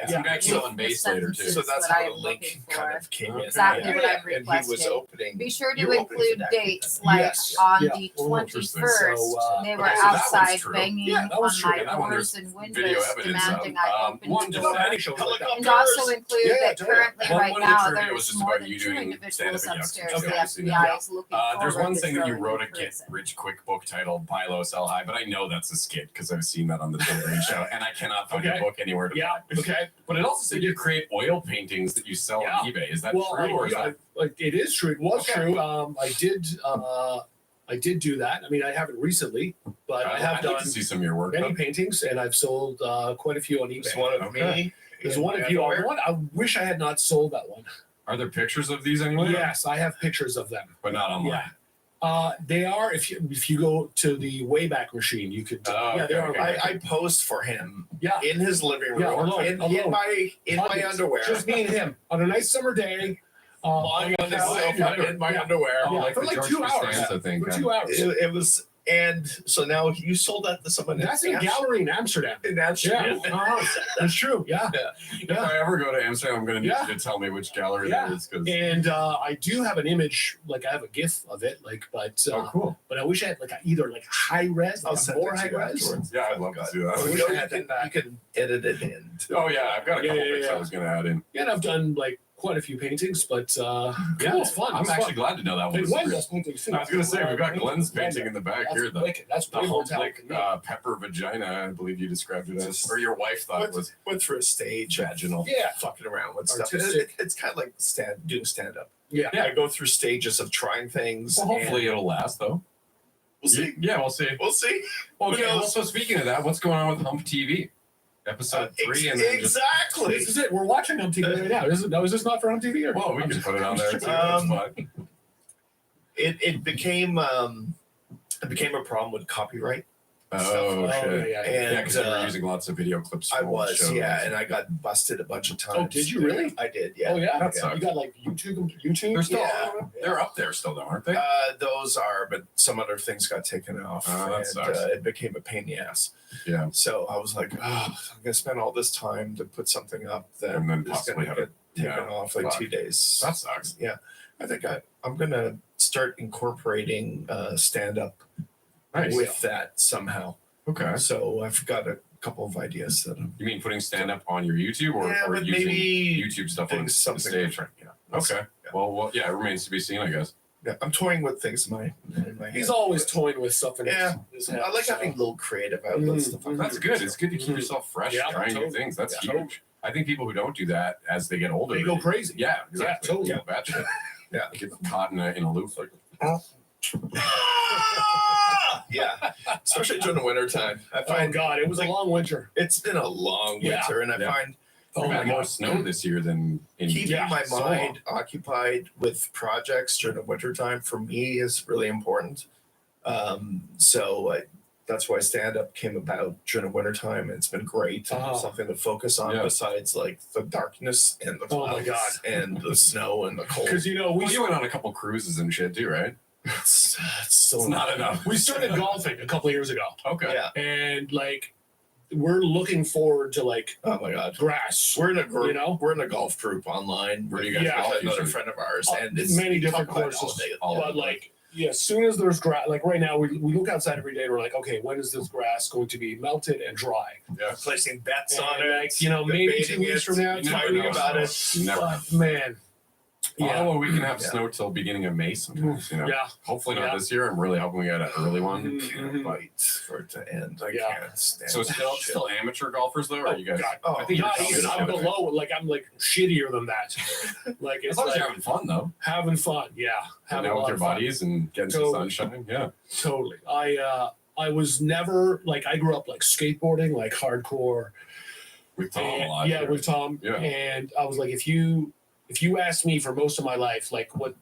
Some guy killed on bass later too. So that's that I how am the link looking kind for. of came in. Exactly what I've And he was requested. opening. Be sure you to were opening for include that. dates, like Yes. on Yeah. the Oh, interesting. 21st, So, they were okay, so that one's outside true. banging Yeah, that on was true. my And that one doors there's and video windows, evidence demanding of. I open One the just door. that. Any show like that. And also include Yeah, that totally. currently One right of the now trivia there was is just more about than you 2 doing individuals stand-up at upstairs. Yucks. The Okay, I've seen FBI that. is looking There's forward one to thing that you throwing wrote in a Get prison. Rich Quick book titled Buy Low, Sell High, but I know that's a skit because I've seen that on the Tampering show, and I cannot find your book anywhere to Yeah. buy. Okay. But it also said you create oil paintings that you sell on eBay. Is that true, or is that? Like it is true. It was Okay. true. I did do that. I mean, I haven't recently, but I have I'd like done to see some of your work. many paintings, and I've sold quite a few on eBay. There's one of me. There's in one my of you. underwear. I wish I had not sold that one. Are there pictures of these anywhere? Yes, I have pictures of them. But not online. Yeah. They are. If you go to the Wayback Machine, you could. Oh, yeah, they okay, are. okay. I posed for him Yeah. in his living room Yeah, alone, in alone. my underwear. Just me and him on a nice summer day. Lying on the sofa in my underwear. Oh, like for the like George 2 hours. Costanza thing. For kind 2 of. hours. It was, and so now you sold that to someone That's a gallery in Amsterdam. in Yeah, Amsterdam. that's true. Yeah. If I ever go to Amsterdam, I'm going to need Yeah. you to tell me which gallery Yeah. that is. Because And I do have an image, like I have a GIF of it, like, but cool. but I wish I had like either like high res, I'll like send more it to high you res. afterwards. Yeah, I'd love to see Or that. you can edit it in. Oh yeah, I've got a Yeah, couple yeah, pics yeah. I was going to add in. Yeah, and I've done like quite a few paintings, but yeah, it's fun. I'm It's actually fun. glad to know that one. And was Glenn real. does paintings too. I was going to say we've got Glenn's painting in the back That's here. The wicked. That's the way whole more talented than me. pepper vagina, I believe you described it as, or your wife thought it was Went through a stage vaginal. Yeah. fucking around with stuff. Artistic. It's kind of like doing stand up. Yeah. I go through stages of trying things. Well, hopefully and it'll last though. we'll see. Yeah, we'll see. We'll see. Okay, Who knows? well, so speaking of that, what's going on with Hump TV? Episode 3 and then just exactly. This is it. We're watching on TV right now. Is this not for on TV? Or? well, we can put it on there too. Um, That's fine. It became a problem with copyright. Oh shit! yeah. Yeah, And because you were using lots of video clips. I from old was, shows. yeah, and I got busted a bunch of times. Oh, did you really? I did, yeah. Oh yeah. That sucks. You got like YouTube. They're still Yeah. they're up there still though, aren't they? Those are, but some other things got taken off, that and sucks. it became a pain in the ass. Yeah. So I was like, I'm gonna spend all this time to put something up that And then is possibly gonna have get it- taken yeah, off like fuck. 2 days. That sucks. Yeah, I think I'm gonna start incorporating stand up Nice. with that somehow. Okay. So I've got a couple of ideas that I'm You mean putting stand up on your YouTube or, Yeah, or but using maybe YouTube stuff doing on the something stage? different. Yeah. Okay. Yeah. Well, yeah, it remains to be seen, I guess. Yeah, I'm toying with things in my He's head. always toying with stuff in Yeah. his head. I like so. having little creative outlets. to fucking That's do good. stuff. It's good to keep yourself fresh, Yeah, trying new totally. things. That's Yeah, huge. I think people who don't do that as they get older, They go crazy. Yeah, exactly. totally. Yeah, bad shit. Yeah. Get caught in a loop. Like, Yeah, especially during the winter time. I Oh find God, it was a long winter. it's been a long Yeah. winter, and I Yeah. find we've had more snow this year than in keeping my so mind occupied with projects during the winter time for me is really important. That's why stand up came about during the winter time. It's been great. Oh. Something to focus on Yeah. besides like the darkness and the Oh my clouds God. and the snow and the cold. Because you know Well, you went on a couple cruises and shit too, right? It's still It's not enough. we started golfing a couple years ago, Okay. Yeah. and like we're looking forward to like Oh my God. grass. We're in a group. You know? We're in a golf group online. Where do you with guys golf another usually? friend of ours, and Many we different talk about it courses, all day. but like Yeah, as soon as there's grass, like right now, we look outside every day and we're like, okay, when is this grass going to be melted and dry? Yeah, placing bets on And, it. like, you know, maybe 2 debating weeks it, from now, you never talking know about it. Never. But, man, Iowa, we can have Yeah. snow till beginning of May sometimes. You know, yeah. hopefully not Yeah. this year. I'm really hoping we get an early one. Mhm. Wait for it to end. I Yeah. can't stand So that still, shit. still amateur golfers though, or Oh, you guys? God. Oh, I think you're Not telling even, me I'm the other day. below, like, I'm like shittier than that. Like, As it's long as like you're having fun though, having fun. Yeah. hanging Having a out with lot your of fun. buddies and getting some Totally. sunshine. Yeah. Totally. I was never like, I grew up like skateboarding, like hardcore. With Tom a And- lot. yeah, here. with Tom. Yeah. And I was like, if you asked me for most of my life, like what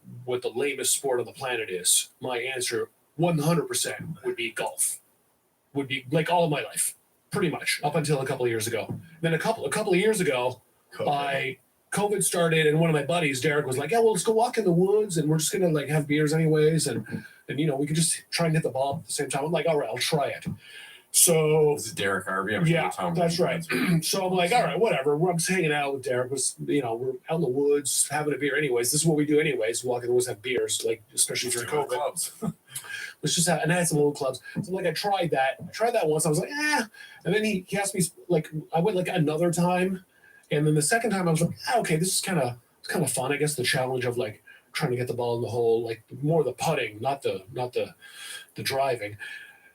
the lamest sport on the planet is, my answer 100% would be golf. Would be like all of my life, pretty much up until a couple of years ago. Then a couple of years ago, COVID started, and one of my buddies, Derek, was like, "Yeah, well, let's go walk in the woods, and we're just gonna like have beers anyways, and you know we could just try and hit the ball at the same time." I'm like, "All right, I'll try it." So This is Derek Harvey. I'm sure yeah, Tom. that's right. So I'm like, all right, whatever. I'm just hanging out with Derek. We're out in the woods having a beer anyways. This is what we do anyways. Walk in the woods, have beers, like especially during COVID. Clubs. Let's just have, and I had some little clubs. So I'm like, I tried that once. I was like, and then he asked me, like, I went like another time, and then the second time I was like, okay, this is kind of fun. I guess the challenge of like trying to get the ball in the hole, like more the putting, not the driving.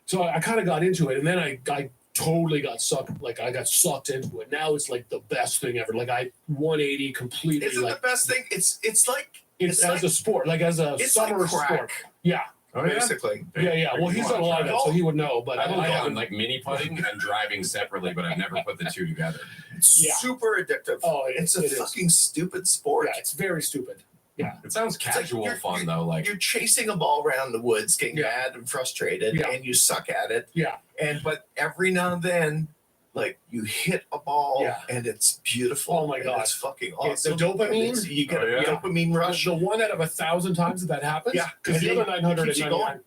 So I kind of got into it, and then I totally got sucked. Like I got sucked into it. Now it's like the best thing ever. Like I 180 completely. Isn't like the best thing? It's like it's as a sport, like as a it's summer like crack, sport. Yeah, Oh yeah. basically. yeah. Well, he's done a lot of that, so he would know. But I've I only done haven't. like mini putting and driving separately, but I've never put the two together. It's Yeah. super addictive. Oh, it's a it is. fucking stupid sport. Yeah, it's very stupid. Yeah, It sounds like casual you're- fun though. Like You're chasing a ball around the woods, getting Yeah. mad and frustrated, Yeah. and you suck at it. yeah, But every now and then, like you hit a ball, Yeah. and it's beautiful. Oh my and God. it's fucking the awesome. dopamine? And you get Oh, a yeah. dopamine rush the one out of 1,000 times that happens. Yeah, because the and other it 999. keeps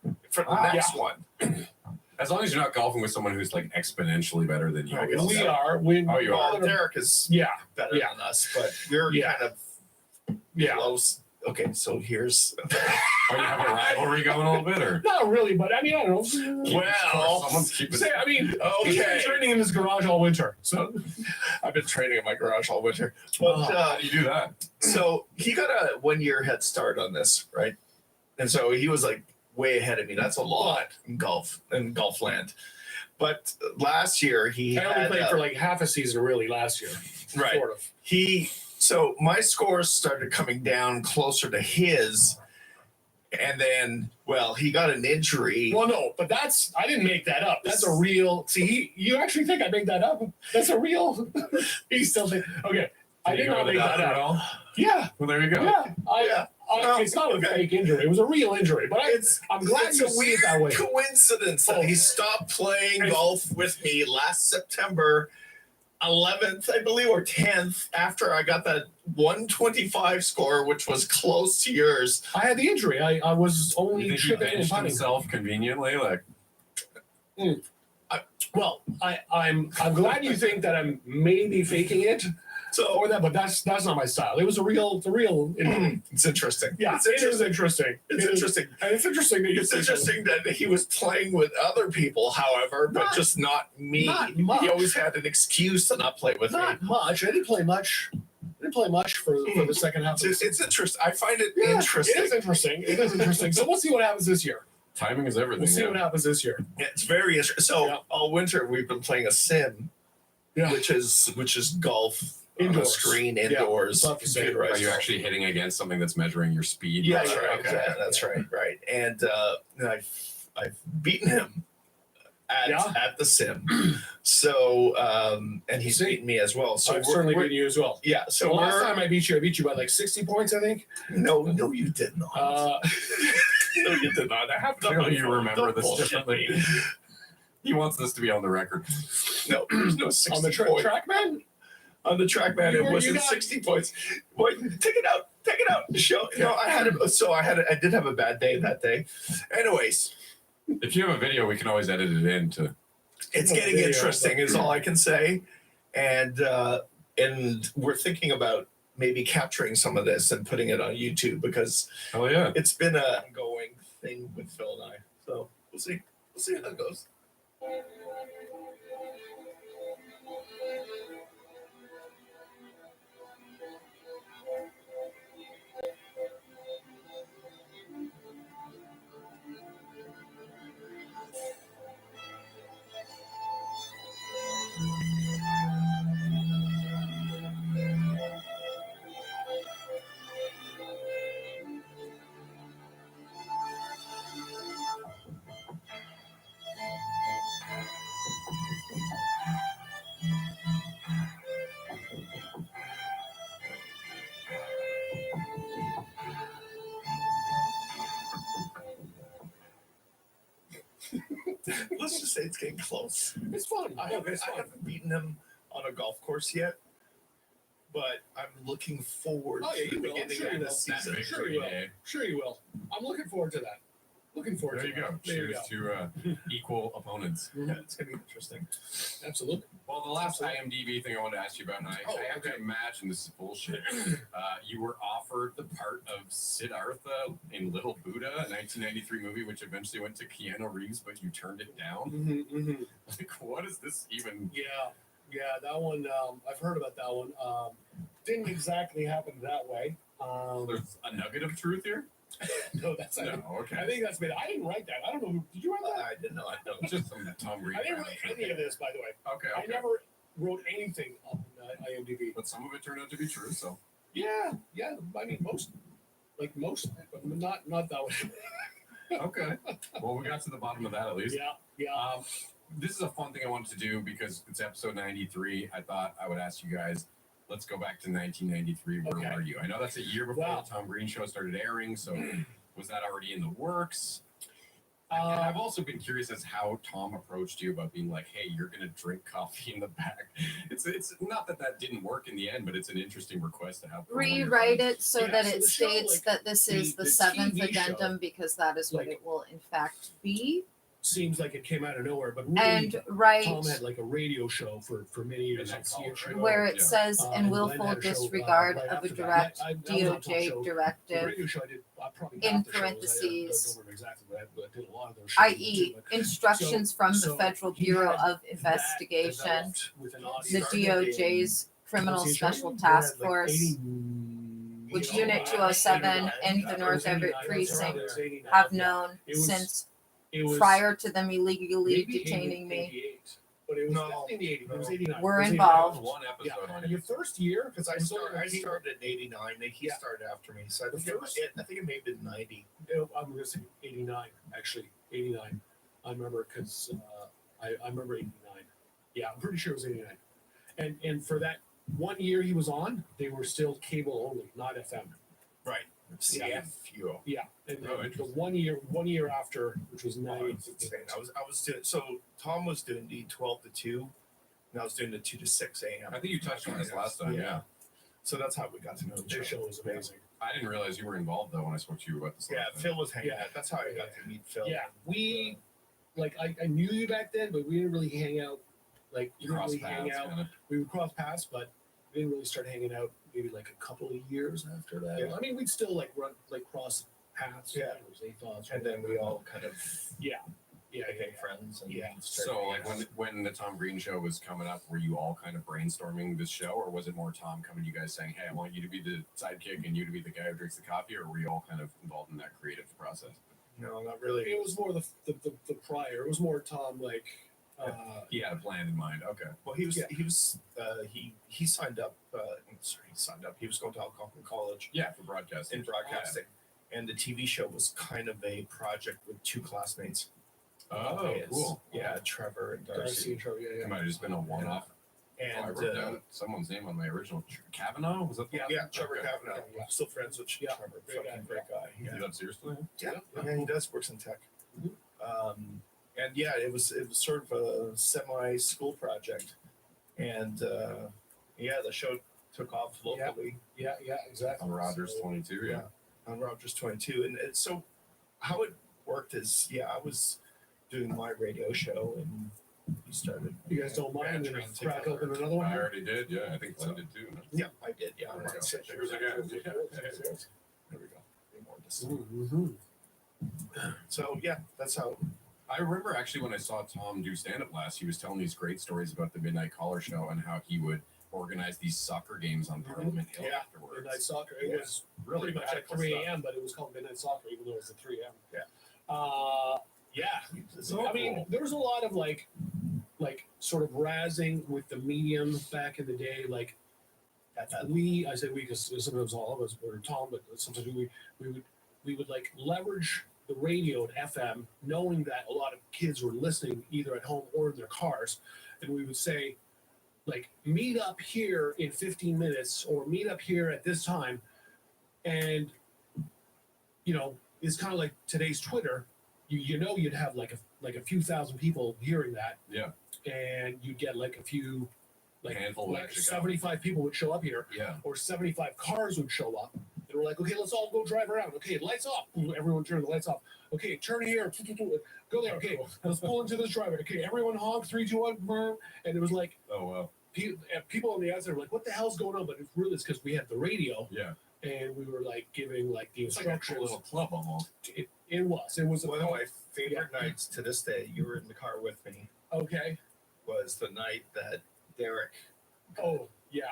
you for the Ah, next one. as long as you're not golfing with someone who's like exponentially better than you. I guess. We are. We. Oh, you are. Well, Derek is Yeah, better Yeah. than us, but we're Yeah. kind of yeah. close. Okay, so here's Oh, you have a rivalry going a little bit, or Not really, but I mean, I don't know. well. someone's keeping. Say, I mean, he's been Okay, training in his garage all winter. So I've been training in my garage all winter. But How do you do that? so he got a 1 year head start on this, right? And so he was like way ahead of me. That's a lot in golf land. But last year he I only had played for like half a season, really, last year. right. Sort of. So my scores started coming down closer to his, and then he got an injury. Well, no, but I didn't make that up. That's a real. See, you actually think I made that up? That's a real. He still think. Okay, I Did did you go not to the make that doctor at up. all? Yeah, Well, there you go. yeah. Oh, It's not a okay. fake injury. It was a real injury. But I'm glad It's you a see weird it that way. coincidence that he stopped playing golf with me last September 11th, I believe, or 10th, after I got that 125 score, which was close to yours. I had the injury. I was You only think he chipping and benched putting. himself conveniently? Like Well, I'm glad you think that I'm maybe faking it So or that, but that's not my style. It was a real injury. it's interesting. Yeah, it's it is interesting. interesting. It's It is- interesting. and it's interesting that you It's say something. interesting that he was playing with other people, however, but Not- just not me. not much. He always had an excuse to not play with me. Not much. I didn't play much. For the second half. It's interesting. I find it Yeah, interesting. It is interesting. It is interesting. So we'll see what happens this year. timing is everything. We'll see yeah. what happens this year. It's very interesting. So Yeah. all winter we've been playing a sim, Yeah. which is golf on a Indoors. screen Yeah. indoors. Not the same. computerized Are you golf. actually hitting against something that's measuring your speed? Yeah, That's that's right. right. Okay. Yeah, that's right. Right. And I've beaten him Yeah. at the sim. So and he's See? beaten me as well. So I've certainly beaten you as well. yeah. The So last we're time I beat you by like 60 points, I think. no, you did not. No, you did not. I have Clearly you remember Don't this bullshit differently. me. He wants this to be on the record. No, there's no 60 on the points. track, man. On the track, man, it You wasn't got- 60 points. Wait, take it out. Show. No, I did have a bad day that day. Anyways, If you have a video, we can always edit it in to. it's No getting video, interesting but- is all I can say. And we're thinking about maybe capturing some of this and putting it on YouTube because Oh yeah. it's been a ongoing thing with Phil and I. So we'll see. We'll see how it goes. Let's just say it's getting close. It's fun. I haven't beaten him on a golf course yet, but I'm looking forward Oh, yeah, to you the will. beginning Sure of you the will. season. Sure you will. Sure you will. I'm looking forward to that. Looking forward There to you go. that. There you Cheers go. to equal opponents. Yeah, it's gonna be interesting. Absolutely. Well, the last IMDb thing I wanted to ask you about, and I have to imagine this is bullshit. You were offered the part of Siddhartha in Little Buddha, a 1993 movie, which eventually went to Keanu Reeves, but you turned it down. Like, what is this even? Yeah, that one. I've heard about that one. Didn't exactly happen that way. There's a nugget of truth here. No, that's No, okay. I think that's made. I didn't write that. I don't know. Did you write that? I didn't know. I know. Just some Tom Green. I didn't write any of this, by the way. Okay. I never wrote anything on IMDb. But some of it turned out to be true, so. Yeah. I mean, most, but not that way. Okay. Well, we got to the bottom of that at least. Yeah. This is a fun thing I wanted to do because it's episode 93. I thought I would ask you guys, let's go back to 1993. Where were you? I know that's a year before the Tom Green show started airing, so was that already in the works? And I've also been curious as how Tom approached you about being like, hey, you're going to drink coffee in the back. It's not that didn't work in the end, but it's an interesting request to have. Rewrite it so that so it the show, states like, that this is the seventh TV show, addendum because that is what like, it will in fact be. Seems like it came out of nowhere, but really, And right Tom had like a radio show for many years on where it says in and willful Glenn had a show, disregard right of a after that. direct That was a talk DOJ show. The directive, radio show I did probably in half the shows. parentheses, I don't remember exactly, but I did a lot of those shows. i.e. instructions from the Federal he Bureau had of Investigation, developed with an the audience. DOJ's Criminal Was he Special attorney? Task He had, like, Force, 80 which you know, Unit 207 and the North Everett Precinct have known since prior to them illegally detaining me. But it was definitely in the 80s. It was 89. We're It was involved. 89. One episode on Your first year, Because I started in '89, and he started after me. So I think it may have been '90. I'm going to say 89, actually. 89. I remember because I remember 89. Yeah, I'm pretty sure it was 89. And for that 1 year he was on, they were still cable only, not FM. Right. CFU. Yeah. And Oh, the interesting. 1 year after, which was 90. I was doing so. Tom was doing the 12 to 2, and I was doing the 2 to 6 a.m. I think you touched on this last time. Yeah. So that's how we got to know each Their other. show was amazing. I didn't realize you were involved though when I spoke to you about this. Yeah, last time. Phil was hanging Yeah. out. That's how I got to meet Phil. Yeah, we I knew you back then, but we didn't really hang out. Like we didn't Cross really hang paths, out. kinda. We would cross paths, but we didn't really start hanging out maybe like a couple of years after that. Yeah. I mean, we'd still like cross paths. Yeah. It was thoughts, And then we all kind of yeah, became friends. And Yeah. started So, like hanging out. when the Tom Green show was coming up, were you all kind of brainstorming this show, or was it more Tom coming to you guys saying, "Hey, I want you to be the sidekick and you to be the guy who drinks the coffee," or were you all kind of involved in that creative process? No, not really. It was more the prior. It was more Tom like. He had a plan in mind. Okay. Well, he Yeah. he signed up. He signed up. He was going to Algonquin College Yeah, for broadcasting. in broadcasting, and the TV show was kind of a project with two classmates. Oh, Yes. cool. Yeah, Trevor and Darcy Darcy. and Trevor, It might have just been a one-off. I And wrote down someone's name on my original. Kavanaugh? Was that the last yeah, name? Trevor Okay. Kavanaugh. Yeah. Still friends with Yeah. Trevor. Great Fucking guy. great guy. You do that seriously? Yeah, he does. Works in tech. And yeah, it was sort of a semi school project, and yeah, the show took off locally. Yeah, exactly. On Rogers So, 22, yeah. On Rogers 22, and so how it worked is, yeah, I was doing my radio show, and he started. You guys don't mind to bantering crack together. open another one? I here? already did. Yeah, I think Glenn did too. No? Yeah, I did. Yeah, There we go. that's it. Cheers again. Yeah. There we go. Any more this time. Mhm. So yeah, that's how. I remember actually when I saw Tom do stand-up last, he was telling these great stories about the Midnight Caller show and how he would organize these soccer games on Parliament Hill afterwards. Midnight soccer. It was really pretty much at radical 3 stuff. a.m., but it was called Midnight Soccer, even though it was at 3 a.m. Yeah. Yeah. So I mean, cool. there was a lot of like sort of razzing with the medium back in the day. Like I say we because sometimes all of us were Tom, but sometimes we would like leverage the radio at FM, knowing that a lot of kids were listening either at home or in their cars, and we would say, like, meet up here in 15 minutes or meet up here at this time, and it's kind of like today's Twitter. You'd have like a few thousand people hearing that, and you'd get like a few, like handful, like 75 people would show up here, or 75 cars would show up. And we're like, okay, let's all go drive around. Okay, lights off. Everyone turn the lights off. Okay, turn here. Go there. Okay, let's pull into this driveway. Okay, everyone honk. 3, 2, 1. And it was like, oh wow. People on the outside were like, what the hell's going on? But it's really because we had the radio. Yeah. And we were like giving like the It's like a instructions. cool little club almost. It was one of my favorite nights to this day. You were in the car with me. Okay. Was the night that Derek. Oh yeah.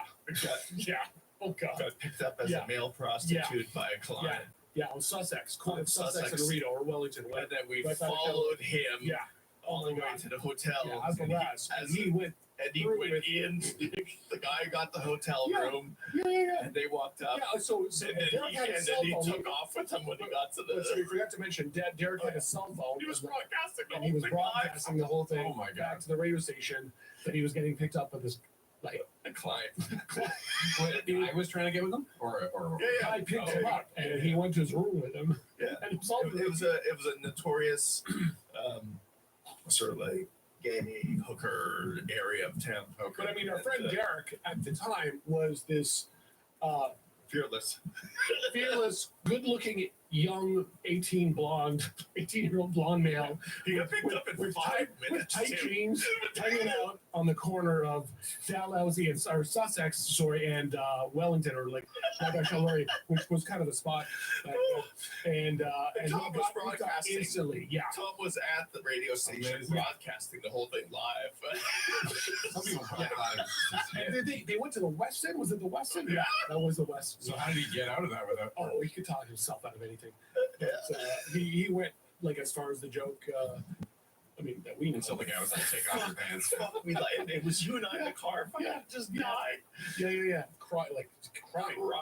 Yeah. Oh god. Got picked up as a male prostitute by a client. Yeah, on Sussex, Sussex and Rito or Wellington. And then we followed him. Yeah. All the way to the hotel. Yeah, and he went in. The guy got the hotel room. Yeah. And they walked up. Yeah. So and then he took off with him when he got to the. So we forgot to mention, Derek had a cell phone. He was broadcasting the whole thing. He was broadcasting the whole thing. Oh my god! Back to the radio station that he was getting picked up with this. Like a client. I was trying to get with him, or I picked him up, and he went to his room with him. Yeah, and it was a notorious sort of like gamey hooker area of town. Okay. But I mean, our friend Derek at the time was this fearless, good-looking young 18-year-old blonde male. He got picked up in 5 minutes. With tight jeans, hanging out on the corner of Dalhousie and Sussex, and Wellington, or like which was kind of the spot. And Tom was broadcasting instantly. Yeah, Tom was at the radio station broadcasting the whole thing live. Some people they went to the West End. Was it the West End? Yeah, that was the West. So how did he get out of that without? Oh, he could talk himself out of anything. But, he went like as far as the joke. I mean, that we until the guy was like, "Take off your pants." It was you and I in the car. Just died. Yeah. Crying.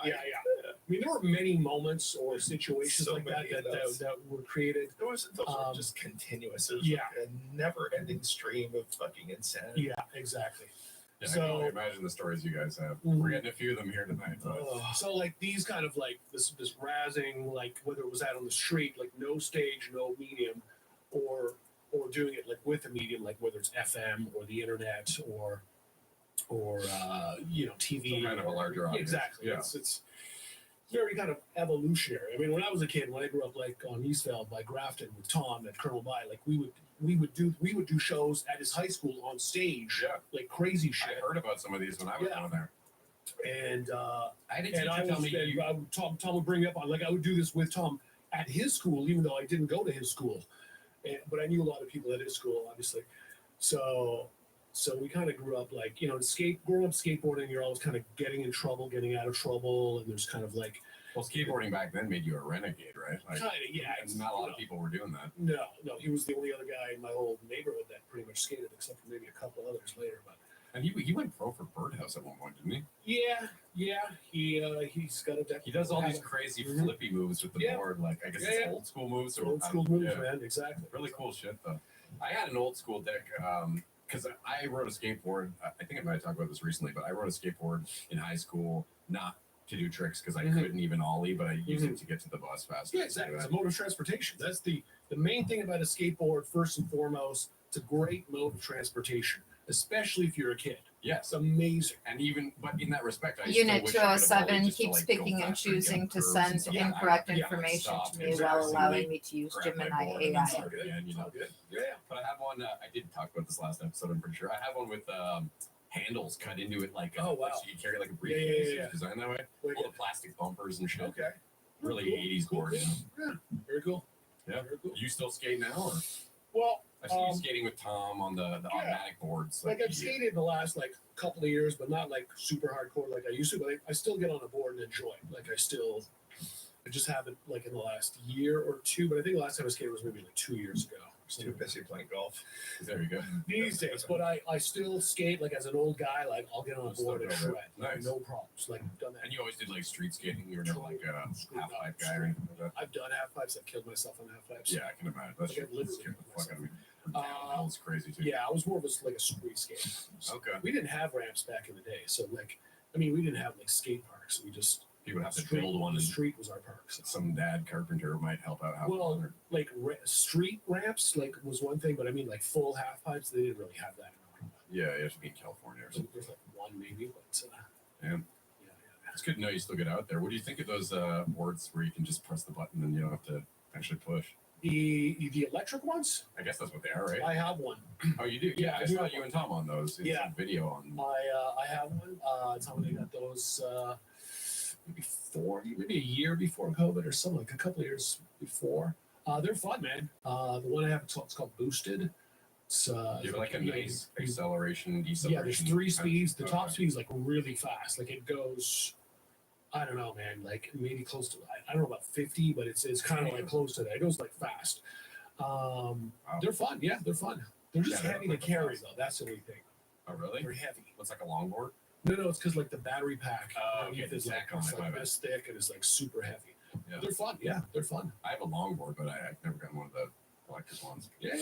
Yeah. I mean, there were many moments or situations like that were created. Those were just continuous. It was like a never-ending stream of fucking insanity. Yeah, exactly. Yeah, so I can only imagine the stories you guys have. We're getting a few of them here tonight. So like these kind of like this razzing, like whether it was out on the street, like no stage, no medium, or doing it like with a medium, like whether it's FM or the internet or TV. Some kind of a larger audience. Exactly. Yeah. It's very kind of evolutionary. I mean, when I was a kid, when I grew up like on Eastvale by Grafton with Tom at Colonel By, like we would do shows at his high school on stage, like crazy shit. I heard about some of these when I was down there. And Tom would bring me up on, like, I would do this with Tom at his school, even though I didn't go to his school, but I knew a lot of people at his school, obviously. So we kind of grew up like, growing up skateboarding, you're always kind of getting in trouble, getting out of trouble, and there's kind of like. Well, skateboarding back then made you a renegade, right? Like, kind of, yeah. And not a lot of people were doing that. No, he was the only other guy in my whole neighborhood that pretty much skated, except for maybe a couple others later. But and he went pro for Birdhouse at one point, didn't he? Yeah. He's got a deck. He does all these crazy flippy moves with the board, like I guess it's old school moves. Old school moves, man. Exactly. Really cool shit, though. I had an old school deck because I rode a skateboard. I think I might have talked about this recently, but I rode a skateboard in high school, not to do tricks because I couldn't even ollie, but I used it to get to the bus faster. Yeah, exactly. It's a mode of transportation. That's the main thing about a skateboard. First and foremost, it's a great mode of transportation, especially if you're a kid. Yeah, it's amazing. And even, but in that respect, I Unit 207 keeps picking and choosing to send incorrect information to me while allowing me to use Gemini AI. But I have one. I did talk about this last episode. I'm pretty sure I have one with handles cut into it, like so you carry like a briefcase. It's designed that way. All the plastic bumpers and shit. Okay. Really 80s board. Yeah, very cool. Yeah. Very cool. Are you still skating now? Or? Well, I see you skating with Tom on the automatic boards. like I've skated the last like couple of years, but not like super hardcore like I used to. But I still get on a board and enjoy it. Like I just haven't like in the last year or two. But I think the last time I skated was maybe like 2 years ago. Just too busy playing golf. There you go. These days, but I still skate like as an old guy. Like I'll get on a board and shred. Nice. No problems. Like I've done that. And you always did like street skating. You were never like a Screwed half up, pipe guy or anything like that. I've done half pipes. I've killed myself on half pipes. Yeah, I can imagine. That's Like, I've literally scared the killed fuck out of me. myself. Downhill's crazy too. Yeah, I was more of like a street skater. Okay. We didn't have ramps back in the day, so like, I mean, we didn't have like skate parks. We just You would have to street, build one. The And street was our park. So. some dad carpenter might help out. Well, like street ramps, like was one thing, but I mean, like full half pipes, they didn't really have that. Yeah, you have to be in California or something. There's like one maybe, but Yeah. It's good to know you still get out there. What do you think of those boards where you can just press the button and you don't have to actually push? The electric ones. I guess that's what they are, right? I have one. Oh, you do? Yeah, I saw you and Tom on those. It's Yeah. a video on. I have one. Tom and I got those maybe a year before COVID or something, like a couple of years before. They're fun, man. The one I have, it's called Boosted. It's You have like a nice acceleration, deceleration. Yeah, there's 3 speeds. The top Okay. speed is like really fast. Like it goes, I don't know, man, like maybe close to, I don't know about 50, but it's kind of like close to that. It goes like fast. They're fun. Yeah, they're fun. They're just Yeah, heavy to carry though. That's the only thing. Oh, really? They're heavy. Looks like a longboard. No, it's because like the battery pack Okay, is the like, sack on it's it, like my this thick and it's like super heavy. Yeah. They're fun. Yeah, they're fun. I have a longboard, but I've never gotten one of the electric ones. Yeah.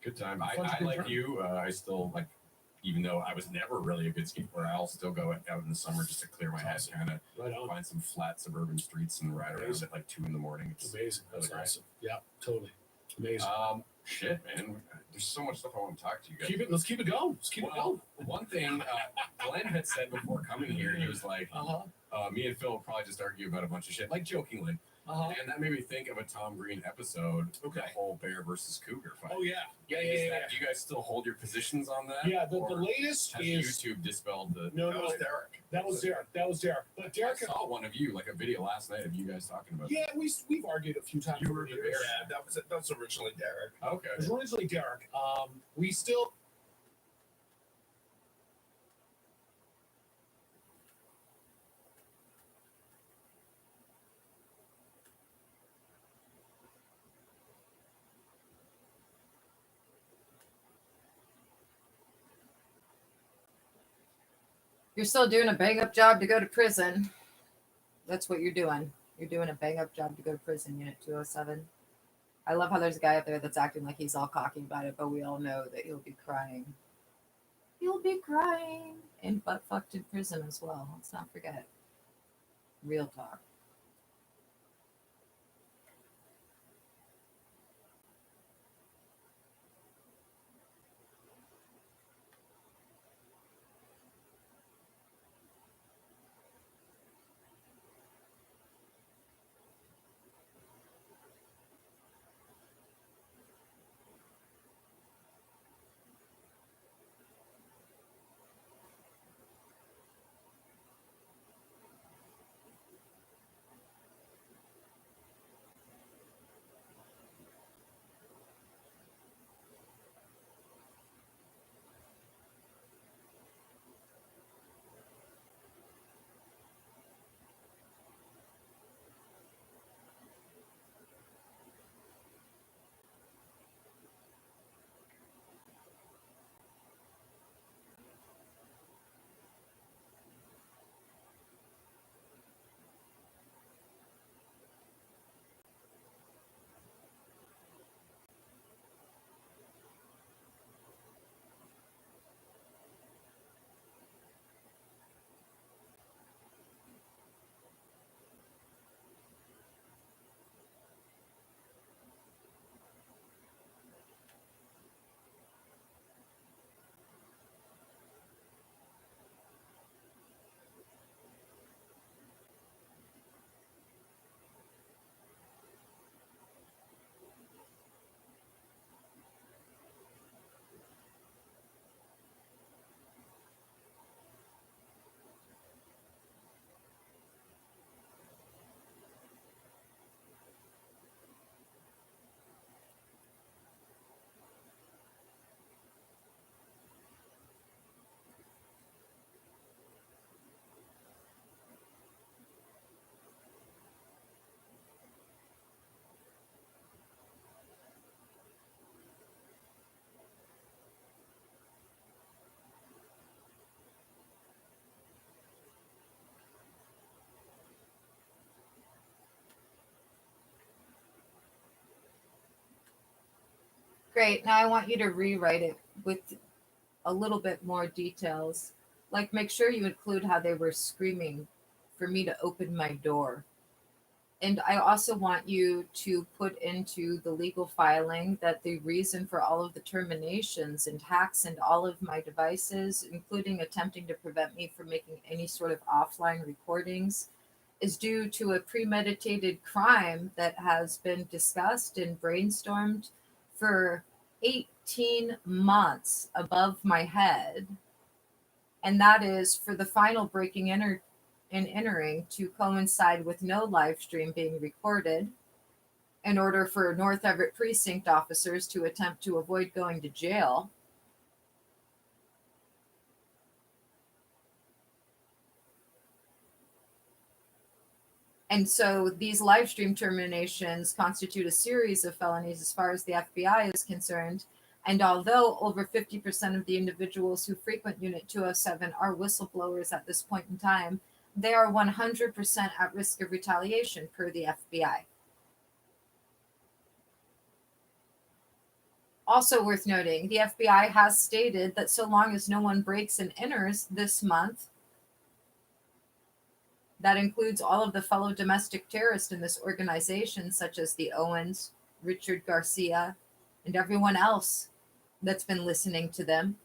Good time. Fun I to like return. you. I still like, even though I was never really a good skateboarder, I'll still go out in the summer just to clear my head, kind of Right on. find some flat suburban streets and ride around at like 2 a.m. It's Amazing. That's really great. awesome. Yeah, totally. Amazing. Shit, man. There's so much stuff I want to talk to you guys. Let's keep it going. Let's keep it going. One thing Glenn had said before coming here, he was like, Uh-huh. me and Phil will probably just argue about a bunch of shit, like jokingly. Uh-huh. And that made me think of a Tom Green episode, Okay. the whole bear versus cougar fight. Oh yeah. Yeah. Do you guys still hold your positions on that? Yeah, the Or latest has is YouTube dispelled the? No, that no, was Derek. That was Derek. But I Derek, saw one of you, like a video last night of you guys talking about. yeah, we've argued a few times. You over were the the years. bear. Yeah, that was originally Derek. Okay. It was originally Derek. We still. You're still doing a bang up job to go to prison. That's what you're doing. You're doing a bang up job to go to prison, Unit 207. I love how there's a guy up there that's acting like he's all cocky about it, but we all know that he'll be crying. He'll be crying and butt fucked in prison as well. Let's not forget. Real talk. Great. Now I want you to rewrite it with a little bit more details. Like make sure you include how they were screaming for me to open my door. And I also want you to put into the legal filing that the reason for all of the terminations and hacks and all of my devices, including attempting to prevent me from making any sort of offline recordings, is due to a premeditated crime that has been discussed and brainstormed for 18 months above my head. And that is for the final breaking and entering to coincide with no live stream being recorded in order for North Everett precinct officers to attempt to avoid going to jail. And so these live stream terminations constitute a series of felonies as far as the FBI is concerned. And although over 50% of the individuals who frequent Unit 207 are whistleblowers at this point in time, they are 100% at risk of retaliation per the FBI. Also worth noting, the FBI has stated that so long as no one breaks and enters this month, that includes all of the fellow domestic terrorists in this organization, such as the Owens, Richard Garcia, and everyone else that's been listening to them.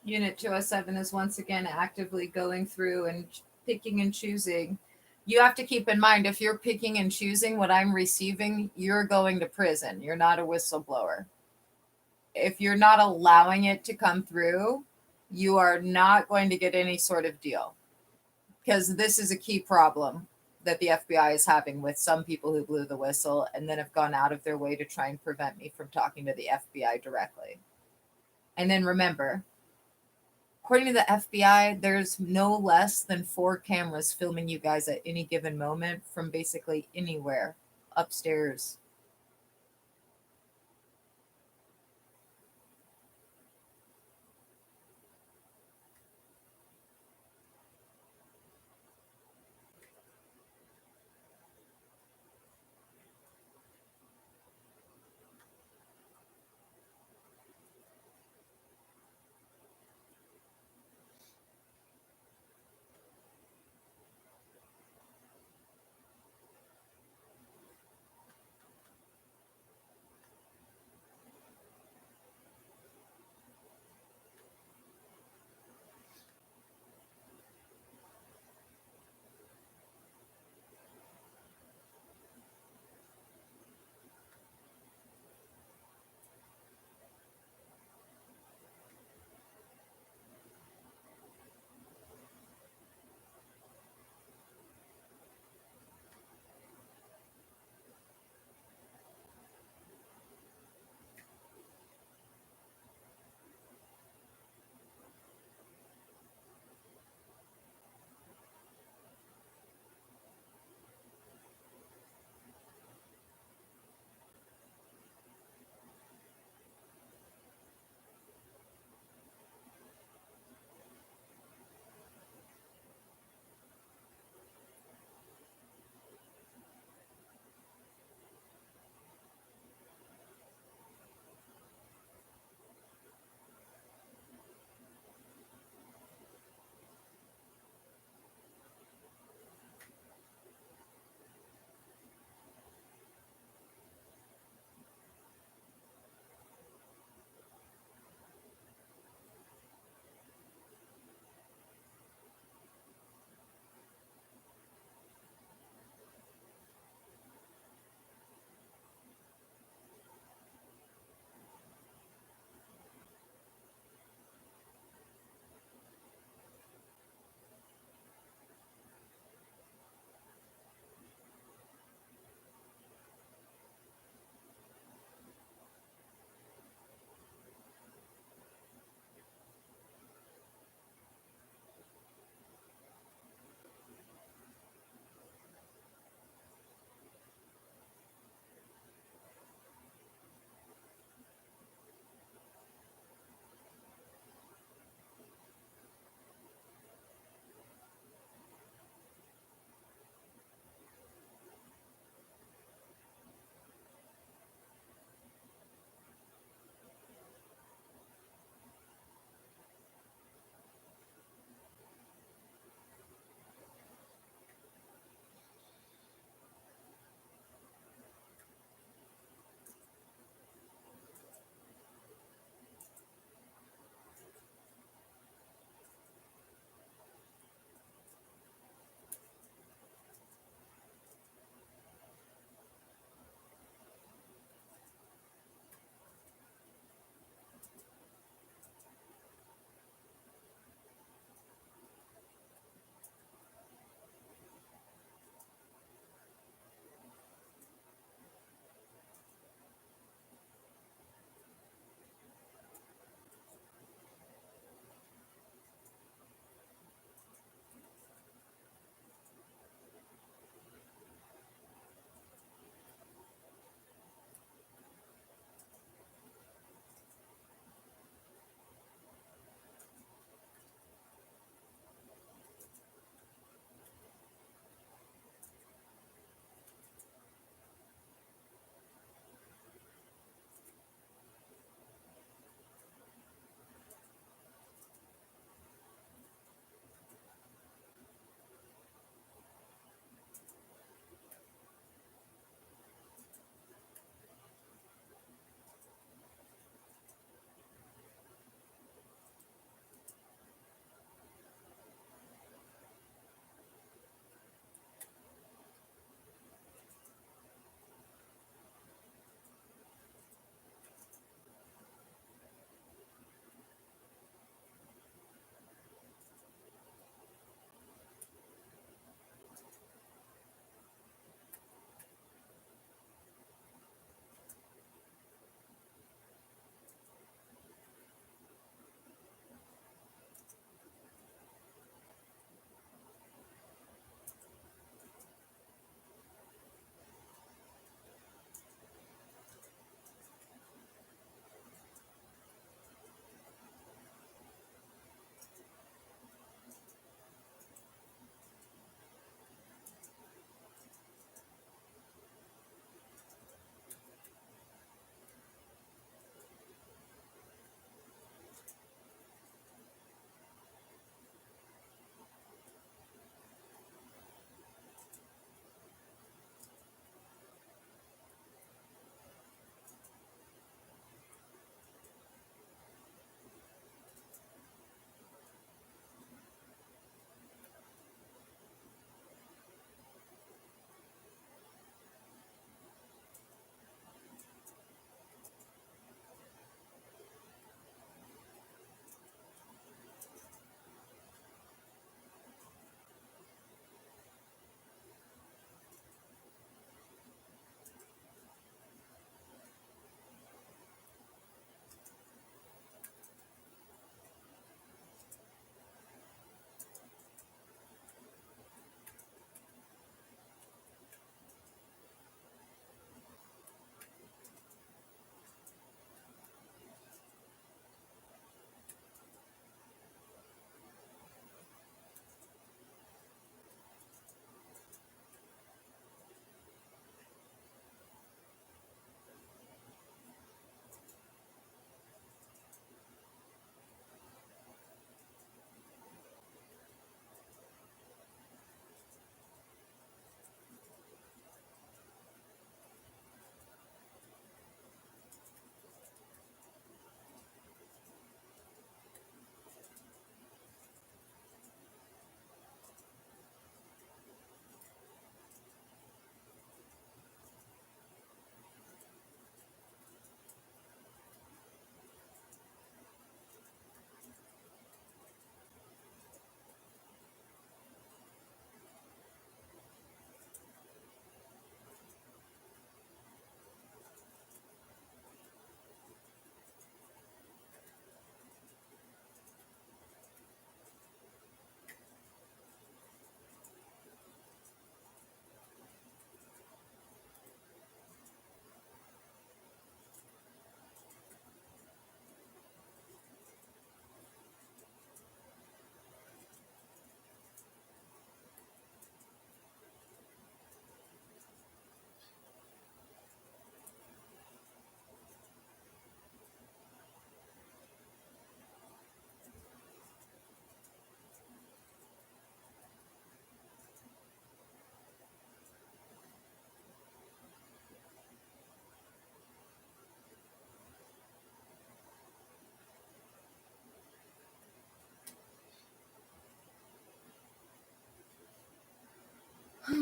Unit 207 is once again actively going through and picking and choosing. You have to keep in mind, if you're picking and choosing what I'm receiving, you're going to prison. You're not a whistleblower. If you're not allowing it to come through, you are not going to get any sort of deal, because this is a key problem that the FBI is having with some people who blew the whistle and then have gone out of their way to try and prevent me from talking to the FBI directly. And then remember, according to the FBI, there's no less than 4 cameras filming you guys at any given moment from basically anywhere upstairs. The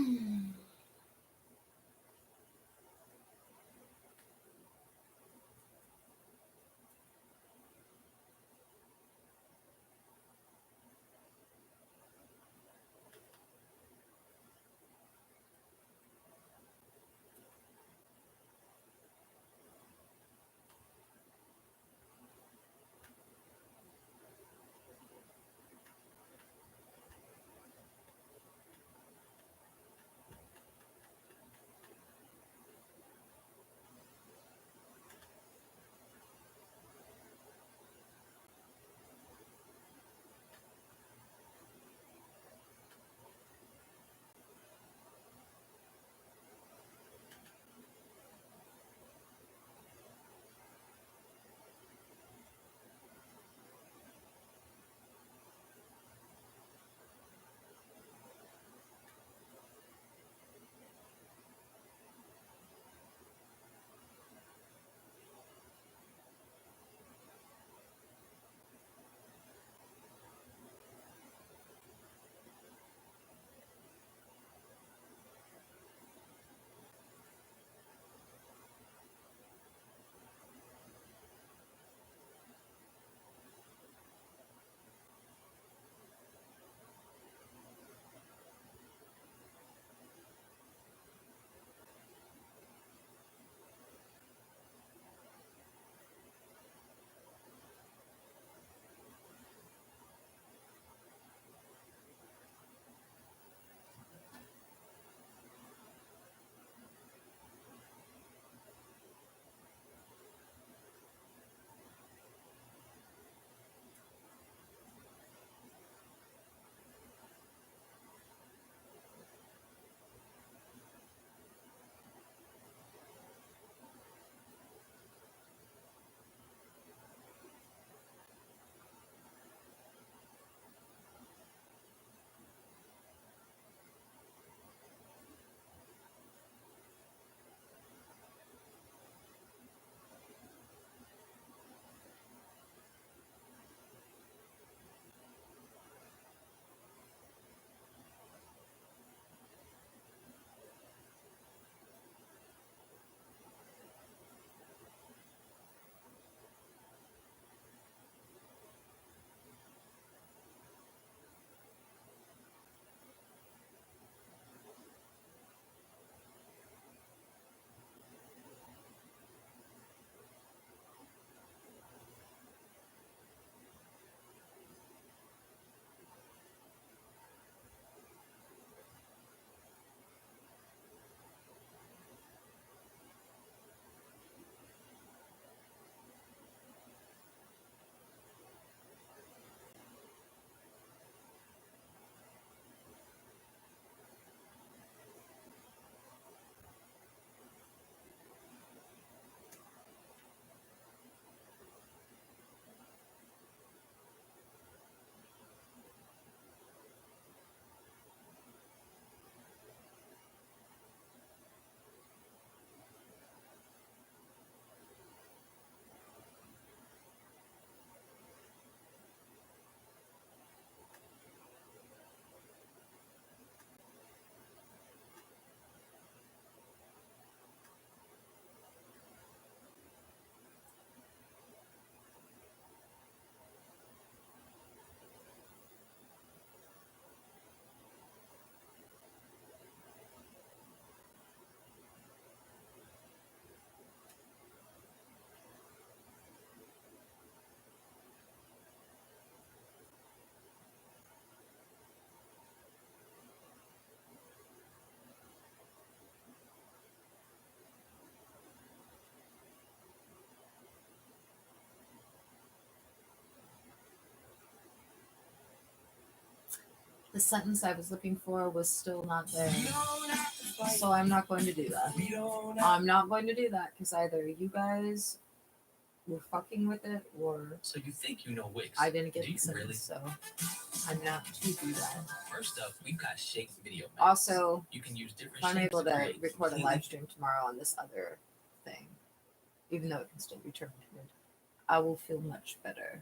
sentence I was looking for was still not there. So I'm not going to do that. I'm not going to do that because either you guys were fucking with it or So you think you know Wix? I didn't get Do the you sentence, really? so I'm not to do that. First up, we've got Shake's video. Methods. Also, you can use different if I'm shapes able to create record a completely- live stream tomorrow on this other thing, even though it can still be terminated, I will feel much better.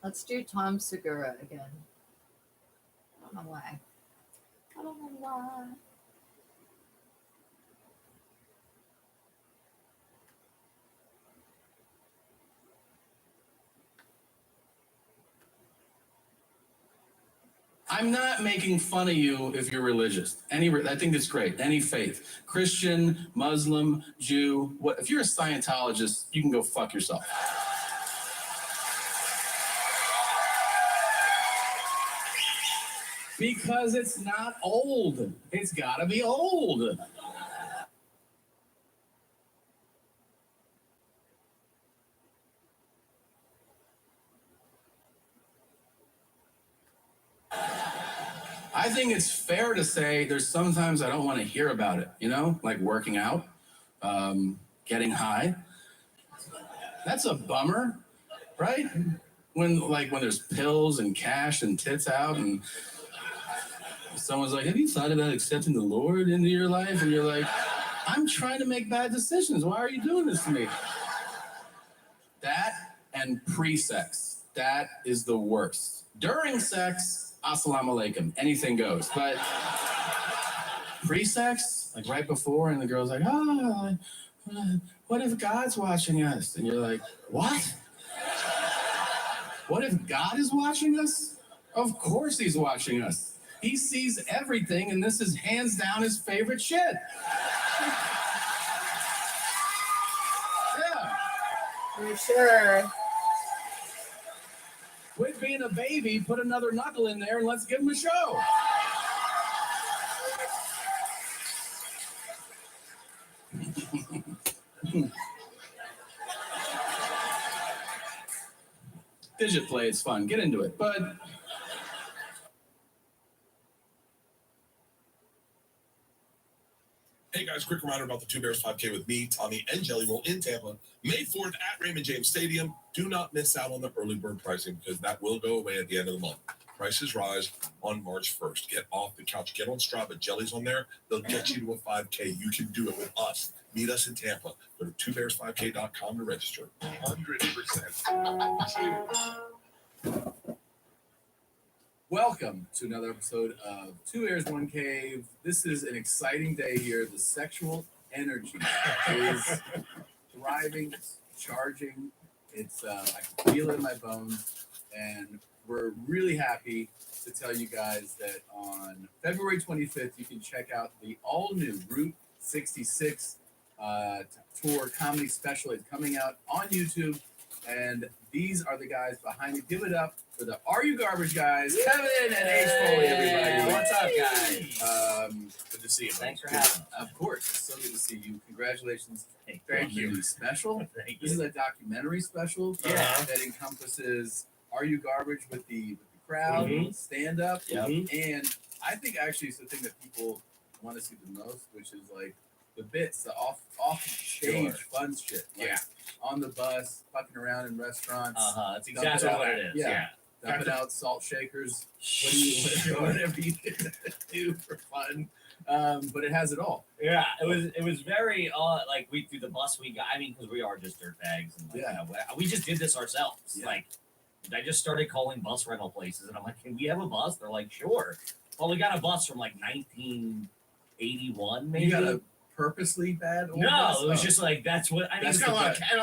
Let's do Tom Segura again. I don't know why. I don't know why. I'm not making fun of you if you're religious. I think it's great. Any faith, Christian, Muslim, Jew. What if you're a Scientologist? You can go fuck yourself. Because it's not old. It's got to be old. I think it's fair to say there's sometimes I don't want to hear about it, you know, like working out, getting high. That's a bummer, right? When there's pills and cash and tits out and someone's like, have you thought about accepting the Lord into your life? And you're like, I'm trying to make bad decisions. Why are you doing this to me? That and pre-sex, that is the worst. During sex, assalamu alaikum, anything goes. But pre-sex, like right before, and the girl's like, what if God's watching us? And you're like, what? What if God is watching us? Of course he's watching us. He sees everything, and this is hands down his favorite shit. Yeah. For sure. Quit being a baby, put another knuckle in there, and let's give him a show. Digit play, it's fun. Get into it. But hey guys, quick reminder about the Two Bears 5K with me, Tommy, and Jelly Roll in Tampa, May 4th at Raymond James Stadium. Do not miss out on the early bird pricing because that will go away at the end of the month. Prices rise on March 1st. Get off the couch. Get on Strava. Jelly's on there. They'll get you to a 5K. You can do it with us. Meet us in Tampa. Go to twobears5k.com to register. 100%. welcome to another episode of Two Bears, One Cave. This is an exciting day here. The sexual energy is thriving, it's charging. It's I can feel it in my bones, and we're really happy to tell you guys that on February 25th, you can check out the all-new Route 66 tour comedy special. It's coming out on YouTube, and these are the guys behind it. Give it up for the Are You Garbage guys, Kevin and Ace Foley, everybody. What's up, guys? Good to see you. Thanks for having us. Of course, it's so good to see you. Congratulations. Thank you. New special. Thank This is a documentary special that encompasses Are You Garbage with the crowd, stand up, and I think actually it's the thing that people want to see the most, which is like the bits, the off stage fun shit. Like on the bus, fucking around in restaurants. That's exactly what it is. Yeah. Dumping out salt shakers. Whatever you do for fun. But it has it all. Yeah, it was very like we through the bus we got. I mean, because we are just dirtbags, and like, you know, we just did this ourselves. Yeah. Like, I just started calling bus rental places, and I'm like, "Can we have a bus?" They're like, "Sure." Well, we got a bus from like 1981, maybe. You got a purposely bad old No, bus? it was just like that's what I mean. That's It's got a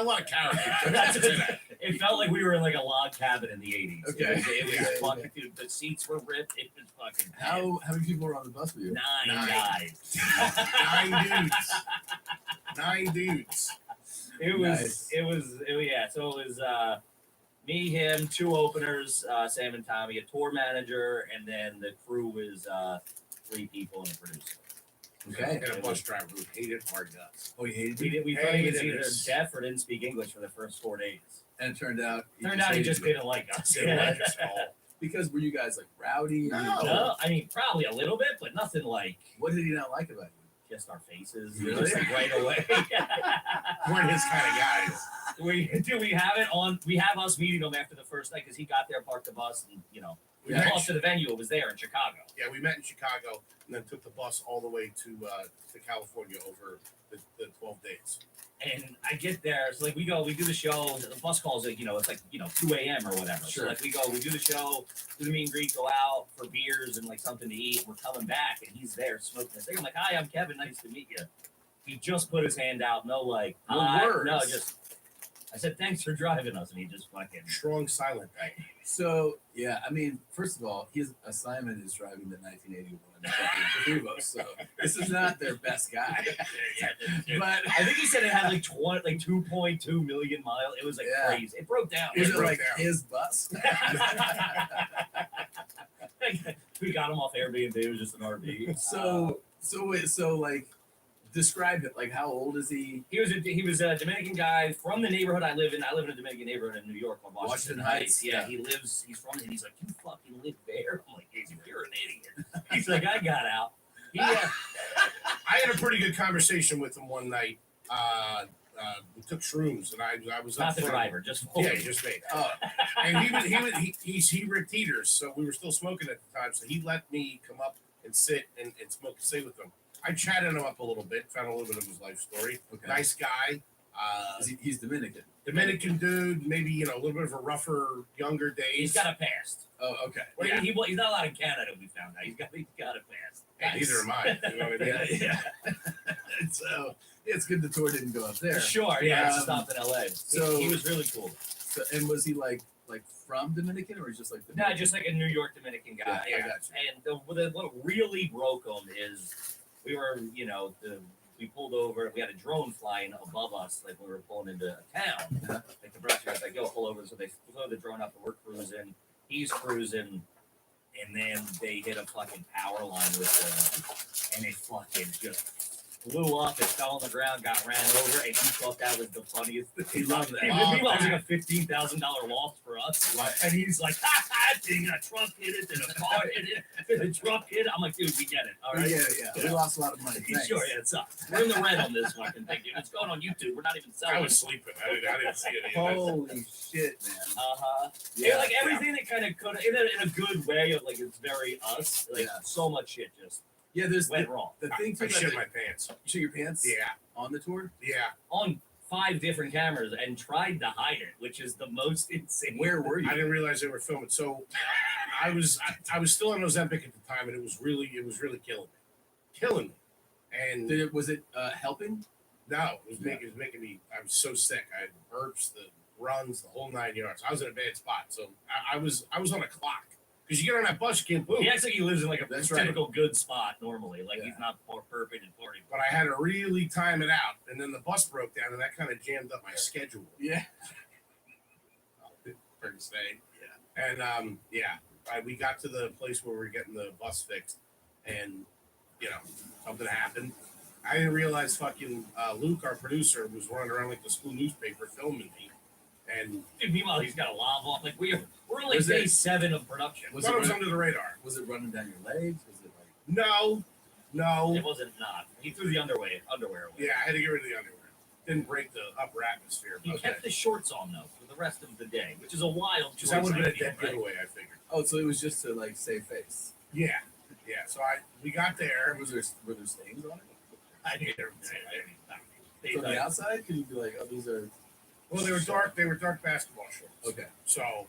lot of character. That's what, it felt like we were in like a log cabin in the 80s. Okay. It was fucking, dude, the seats were ripped. It was fucking bad. How many people were on the bus with you? 9 guys. 9 dudes. It was yeah. So it was me, him, 2 openers, Sam and Tommy, a tour manager, and then the crew was 3 people and a producer. Okay. And a bus driver who hated hard guts. Oh, you hated We it? thought he was either deaf or didn't speak English for the first 4 days. And it turned out He just didn't like us. Didn't like us at all. Because were you guys like rowdy? No, I mean probably a little bit, but nothing like What did he not like about you? just our faces. Really? Just like right away. We're his kind of guys. We have it on. We have us meeting him after the first night because he got there, parked the bus, and we Yeah. pulled up to the venue. It was there in Chicago. Yeah, we met in Chicago and then took the bus all the way to California over the 12 days. And I get there, so like we do the show. The bus calls it, it's like 2 a.m. or whatever. Sure. So like we do the show, do the meet and greet, go out for beers and like something to eat. We're coming back, and he's there smoking his thing. I'm like, "Hi, I'm Kevin. Nice to meet you." He just put his hand out, no like, No "Hi." words. No, just. I said, "Thanks for driving us," and he just fucking. Strong silent thing. So yeah, I mean, first of all, his assignment is driving the 1981 Frevo, so this is not their best guy. But I think he said it had like 2.2 million miles. It was like Yeah. crazy. It broke down. was It it broke like down. his bus? We got him off Airbnb. It was just an RV. So like, describe it. Like, how old is he? He was a Dominican guy from the neighborhood I live in. I live in a Dominican neighborhood in New York called Washington Heights. Yeah, yeah. he's from it. And he's like, "You fucking live there?" I'm like, "Casey, you're an idiot." He's like, "I got out." I had a pretty good conversation with him one night. We took shrooms, and I was Not up the front. driver, just Yeah, just me. And he ripped heaters, so we were still smoking at the time. So he let me come up and sit and smoke a cig with him. I chatted him up a little bit, found a little bit of his life story. Okay. Nice guy. He's Dominican. Dominican dude, maybe a little bit of a rougher, younger days. He's got a past. Oh, okay. Well, Yeah. he's not allowed in Canada. We found out he's got a past. And neither am I. You know what I mean? Yeah. So it's good the tour didn't go up there. Sure, yeah, Um, it stopped in LA. so- he was really cool. So, and was he like from Dominican or just like No, just like a New York Dominican guy. Yeah, I got you. And what really broke him is we were, we pulled over. We had a drone flying above us, like we were pulling into a town. Uh-huh. Like the brush guys, like, "Yo, pull over." So they flew the drone up, and we're cruising. He's cruising, and then they hit a fucking power line with and it fucking just blew up. It fell on the ground, got ran over, and he thought that was the funniest thing. He loved that. Meanwhile, it was like a $15,000 loss for us. Right. And he's like, "Ha thing, a truck hit it, then a car hit it, then a truck hit it." I'm like, "Dude, we get it. All right." Yeah. We lost a lot of money. Thanks. Sure, yeah, it sucks. We're in the red on this fucking thing, dude. It's going on YouTube. We're not even selling I it. was sleeping. I didn't see any of that. Holy shit, man. Uh-huh. Yeah, Like everything that kind of could, in a good way of like, it's very us. Like Yeah. so much shit just Yeah, there's went wrong. the thing too. I about shit the- my pants. You shit your pants? Yeah, On the tour? yeah. On 5 different cameras and tried to hide it, which is the most insane. Where were you? I didn't realize they were filming. So I was still on Ozempic at the time, and it was really killing me. And Was it helping? no, it was making me. I was so sick. I had burps, the runs, the whole 9 yards. I was in a bad spot. So I was on a clock because you get on that bus, you can't move. He acts like he lives in like a That's right. typical good spot normally. Like Yeah. he's not perped and party. But I had to really time it out, and then the bus broke down, and that kind of jammed up my schedule. Yeah. Pretty stay. Yeah. And we got to the place where we were getting the bus fixed, and something happened. I didn't realize fucking Luke, our producer, was running around like the school newspaper filming me, and Dude, meanwhile, he's got a lava off. Like we're in like Was day it- 7 of production. Was thought it was running- under the radar. Was it running down your legs? Was it like No. It wasn't not. He threw the underwear away. Yeah, I had to get rid of the underwear. Didn't break the upper atmosphere. He But kept the shorts on though for the rest of the day, which is a wild choice. because that would have been a idea, dead right? giveaway, I figured. oh, so it was just to like save face. Yeah. So we got there. Were there stains on it? I knew they were From the outside, can you be like, oh, these are Well, they were dark. They were dark basketball shorts. okay? So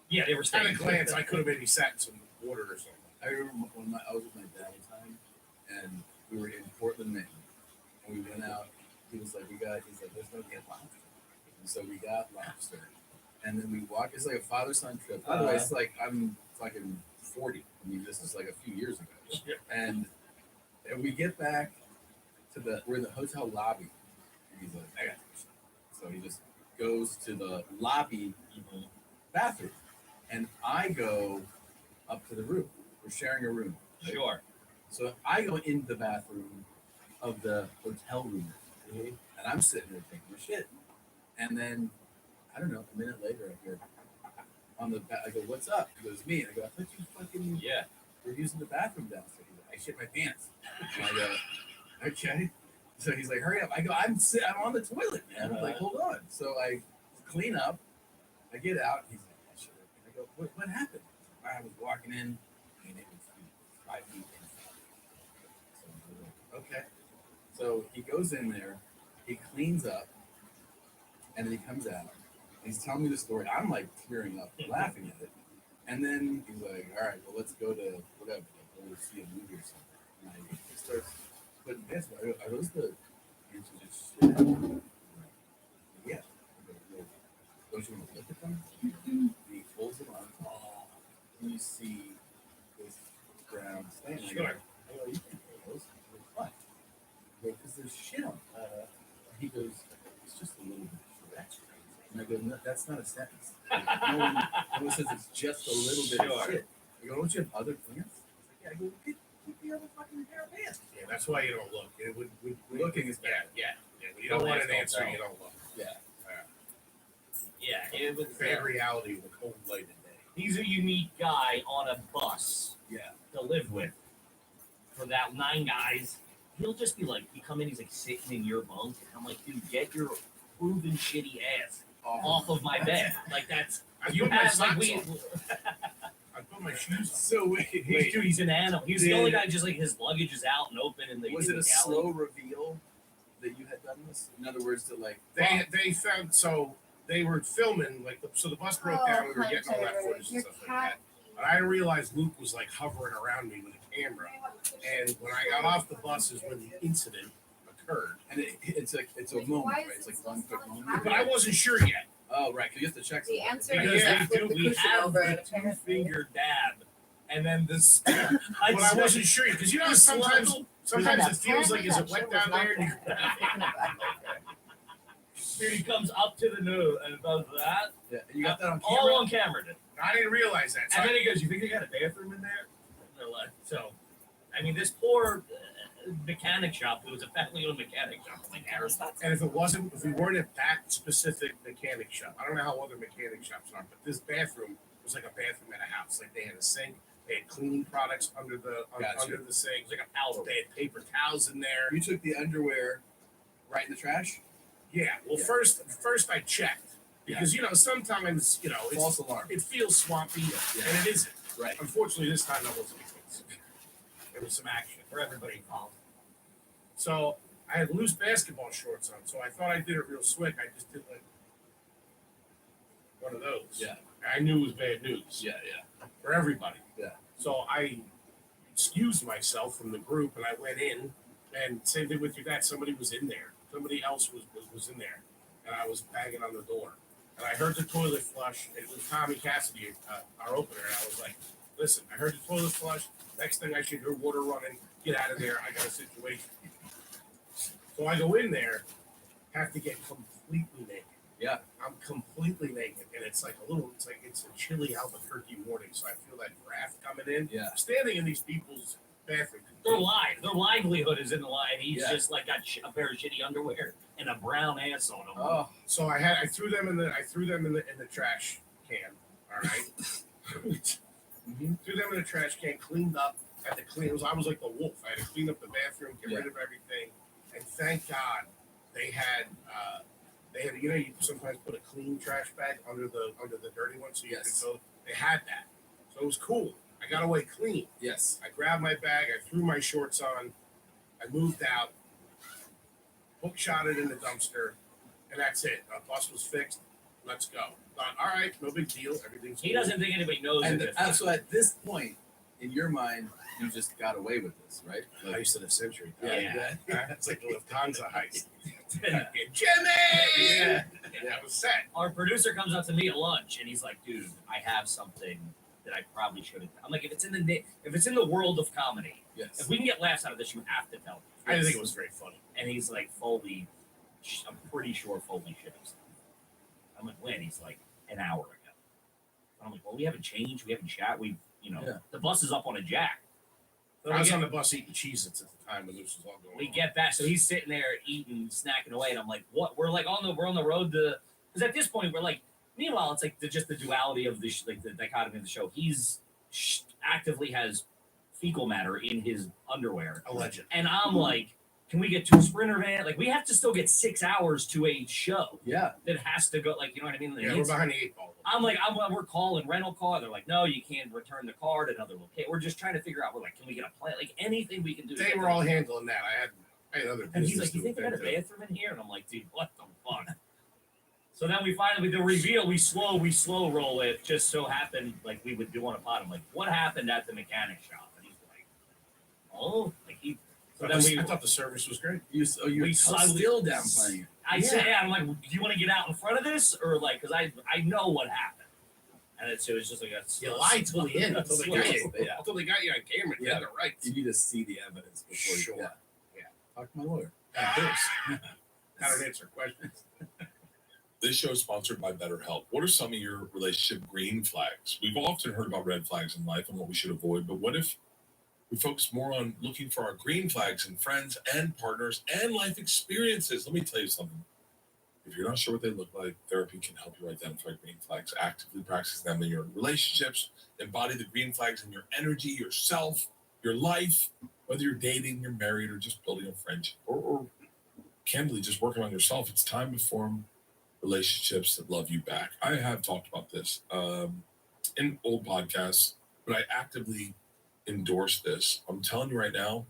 Yeah, they were at a staying. glance, I could have maybe sat in some water or something. I remember when I was with my dad one time, and we were in Portland, Maine, and we went out. He's like, there's no get lobster, and so we got lobster, and then we walked. It's like a father-son trip. By the way, it's like I'm fucking 40. I mean, this is like a few years ago, and we get back to we're in the hotel lobby, and he's like, I got this. So he just goes to the lobby bathroom, and I go up to the room. We're sharing a room. right? Sure. So I go into the bathroom of the hotel room, and I'm sitting there taking a shit. And then, I don't know, a minute later, I hear, on the back. I go, what's up? He goes, me. And I go, I thought you fucking were using the bathroom downstairs. He's like, I shit my pants. And I go, okay. So he's like, hurry up. I go, I'm on the toilet, man. I'm like, hold on. So I clean up. I get out. He's like, I shit. And I go, what happened? I was walking in, and it was 5 feet inside. So I was like, okay. So he goes in there, he cleans up, and then he comes out. He's telling me the story. I'm like tearing up, laughing at it. And then he's like, all right, well, let's go to whatever, go to see a movie or something. And he starts putting this. Are those the answers that shit? Yeah. Don't you want to look at them? And he pulls them up. Oh, and you see this brown stain. I go, you can pull those. Why? Because there's shit on them. He goes, it's just a little bit of shit. That's crazy. And I go, no, that's not a sentence. Like, no one says it's just a little bit of shit. I go, don't you have other pants? He's like, yeah. I go, get the other fucking pair of pants. Yeah, that's why you don't look. Looking is bad. Yeah. When you don't want an answer, you don't look. Yeah. Yeah, it was Bad reality with cold light at day. he's a unique guy on a bus Yeah. to live with. For that 9 guys, he'll just be like, you come in, he's like sitting in your bunk, and I'm like, dude, get your proven shitty ass off of my bed. Like that's you have like we. I put my shoes on. So wait. Dude, he's an animal. He's the only guy just like his luggage is out and open and Was it a slow reveal that you had done this? In other words, that like They found, so they were filming, like, so the bus broke down, we were getting all that footage and stuff like that. But I didn't realize Luke was like hovering around me with a camera. And when I got off the bus is when the incident occurred. and it's a moment, right? It's like one quick moment. But I wasn't sure yet. Oh, right, because you have to check The something. answer because is we have the 2-finger dab, and then this. But I wasn't sure, because you know sometimes it feels like, is it wet down there? And Here he comes up to the nose and does that. Yeah, you got that on All camera. on camera. Dude. I didn't realize that. So And then he goes, "You think they got a bathroom in there?" And they're like, so, I mean, this poor mechanic shop. It was a family-owned mechanic shop, like Harris. and if we weren't at that specific mechanic shop, I don't know how other mechanic shops are, but this bathroom was like a bathroom at a house. Like they had a sink, they had cleaning products under the Gotcha. under the sink, It was like a powder. they had paper towels in there. You took the underwear right in the trash? Yeah. Well, Yeah. first I checked because you know sometimes False alarm. it feels swampy Yeah. and it isn't. Right. Unfortunately, this time that wasn't the case. There was some action For everybody involved. So I had loose basketball shorts on, so I thought I did it real slick. I just did like one of those. Yeah. I knew it was bad news Yeah. for everybody. Yeah. So I excused myself from the group and I went in, and same thing with your dad. Somebody was in there. Somebody else was in there, and I was banging on the door. And I heard the toilet flush. It was Tommy Cassidy, our opener. And I was like, listen, I heard the toilet flush. Next thing I should hear water running. Get out of there. I got a situation. So I go in there, have to get completely naked. Yeah. I'm completely naked. And it's like it's a chilly Albuquerque morning. So I feel that draft coming in. Yeah. I'm standing in these people's bathroom. Their livelihood is in the line. He's Yeah. just like got a pair of shitty underwear and a brown ass on him. Oh, So I threw them in the trash can. All right. Threw them in the trash can, cleaned up, had to clean. I was like the wolf. I had to clean up the bathroom, get rid of everything, and thank God they had you sometimes put a clean trash bag under the dirty one so you Yes. could fill. They had that, so it was cool. I got away clean. yes. I grabbed my bag, I threw my shorts on, I moved out, hook shot it in the dumpster, and that's it. The bus was fixed. Let's go. Thought, all right, no big deal. Everything's He cool. doesn't think anybody knows And it. so at this point, in your mind, you just got away with this, right? Heist of the century. Yeah. It's like the Lufthansa heist. Yeah. Jimmy! Yeah. That was set. Our producer comes up to me at lunch and he's like, "Dude, I have something that I probably shouldn't." I'm like, if it's in the world of comedy, Yes. if we can get laughs out of this, you have to tell me. I didn't think it was very funny. And he's like, "Foley, I'm pretty sure Foley should have." I'm like, "When?" He's like, "An hour ago." I'm like, "Well, we haven't changed. We haven't chat. Yeah. The bus is up on a jack." So I we was get- on the bus eating Cheez-Its at the time when this was all going we on. get back, so he's sitting there eating, snacking away, and I'm like, "What?" We're on the road to, because at this point we're like Meanwhile, it's like just the duality of the the dichotomy of the show. He's actively has fecal matter in his underwear, alleged, and I'm like, can we get to a sprinter van? Like, we have to still get 6 hours to a show. Yeah, that has to go. Like, you know what I mean? yeah, we're behind the 8 ball. I'm like, we're calling rental car. They're like, no, you can't return the car to another location. We're just trying to figure out. We're like, can we get a plan? Like, anything we can do. They were all handling that. I had other. And he's like, you think they got a bathroom in here? And I'm like, dude, what the fuck? So then we finally, the reveal, we slow roll it. Just so happened, like we would do on a pod. I'm like, what happened at the mechanic shop? And he's like, oh, like he. So then I thought the service was great. you still downplaying it. I said, yeah, I'm like, do you want to get out in front of this, or like, because I know what happened. And it was just like a You lied till the end, until they got you. Yeah. Until they got you on camera. You Yeah. had the rights. You need to see the evidence before Sure. you. Yeah. Talk to my lawyer. I don't answer questions. This show is sponsored by BetterHelp. What are some of your relationship green flags? We've often heard about red flags in life and what we should avoid, but what if we focus more on looking for our green flags in friends and partners and life experiences? Let me tell you something. If you're not sure what they look like, therapy can help you identify green flags, actively practice them in your relationships, embody the green flags in your energy, yourself, your life, whether you're dating, you're married, or just building a friendship, or candidly just working on yourself. It's time to form relationships that love you back. I have talked about this in old podcasts, but I actively endorse this. I'm telling you right now,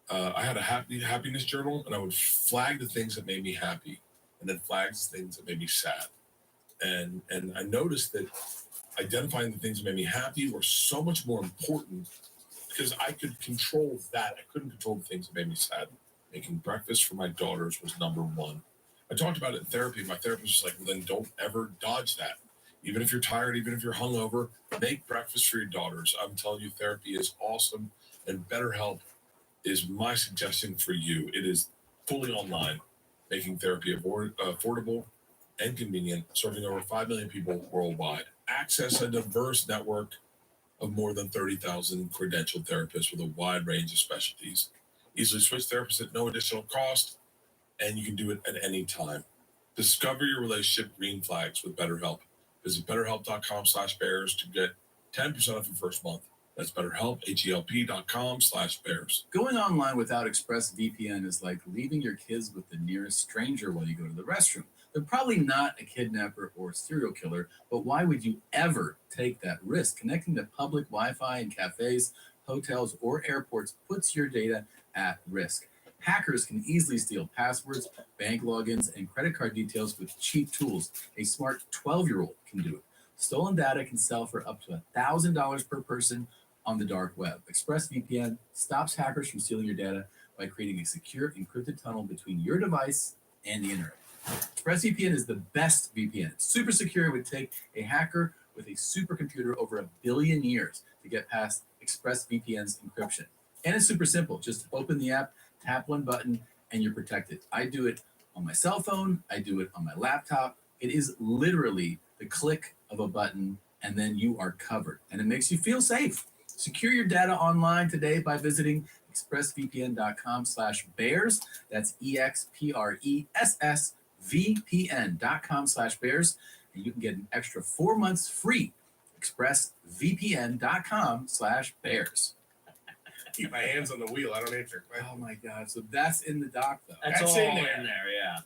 I had a happiness journal, and I would flag the things that made me happy, and then flags the things that made me sad. And I noticed that identifying the things that made me happy were so much more important because I could control that. I couldn't control the things that made me sad. Making breakfast for my daughters was number one. I talked about it in therapy. My therapist was like, well, then don't ever dodge that. Even if you're tired, even if you're hungover, make breakfast for your daughters. I'm telling you, therapy is awesome, and BetterHelp is my suggestion for you. It is fully online, making therapy affordable and convenient, serving over 5 million people worldwide. Access a diverse network of more than 30,000 credentialed therapists with a wide range of specialties. Easily switch therapists at no additional cost, and you can do it at any time. Discover your relationship green flags with BetterHelp. Visit BetterHelp.com/bears to get 10% off your first month. That's BetterHelp, HELP.com/bears. Going online without ExpressVPN is like leaving your kids with the nearest stranger when you go to the restroom. They're probably not a kidnapper or serial killer, but why would you ever take that risk? Connecting to public Wi-Fi in cafes, hotels, or airports puts your data at risk. Hackers can easily steal passwords, bank logins, and credit card details with cheap tools. A smart 12-year-old can do it. Stolen data can sell for up to $1,000 per person on the dark web. ExpressVPN stops hackers from stealing your data by creating a secure encrypted tunnel between your device and the internet. ExpressVPN is the best VPN. It's super secure. It would take a hacker with a supercomputer over 1 billion years to get past ExpressVPN's encryption. And it's super simple. Just open the app, tap one button, and you're protected. I do it on my cell phone. I do it on my laptop. It is literally the click of a button, and then you are covered. And it makes you feel safe. Secure your data online today by visiting expressvpn.com/bears. That's expressvpn.com/bears. And you can get an extra 4 months free. expressvpn.com/bears. Keep my hands on the wheel. I don't answer questions. Oh my God. So that's in the doc, though. That's That's all in in there. there, yeah.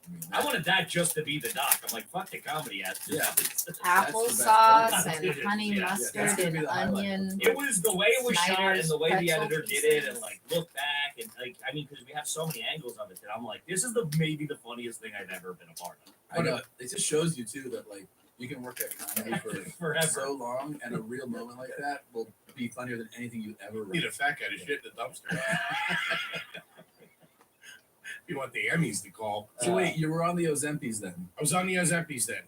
I mean, I wanted that just to be the doc. I'm like, fuck the comedy aspect. Yeah. Applesauce That's and it. honey Yeah, mustard that's gonna be and the highlight. onion. It was the way it was shot and Snyder's the way the pretzel editor did it, and pieces. like look back and like I mean, because we have so many angles of it that I'm like, this is maybe the funniest thing I've ever been a part of. I know. It just shows you, too, that, like, you can work at comedy for Forever. so long, and a real moment like that will be funnier than anything you ever Need a wrote. fat guy to shit in the dumpster. You want the Emmys to call. So wait, you were on the Ozempis then, I was on the Ozempis then.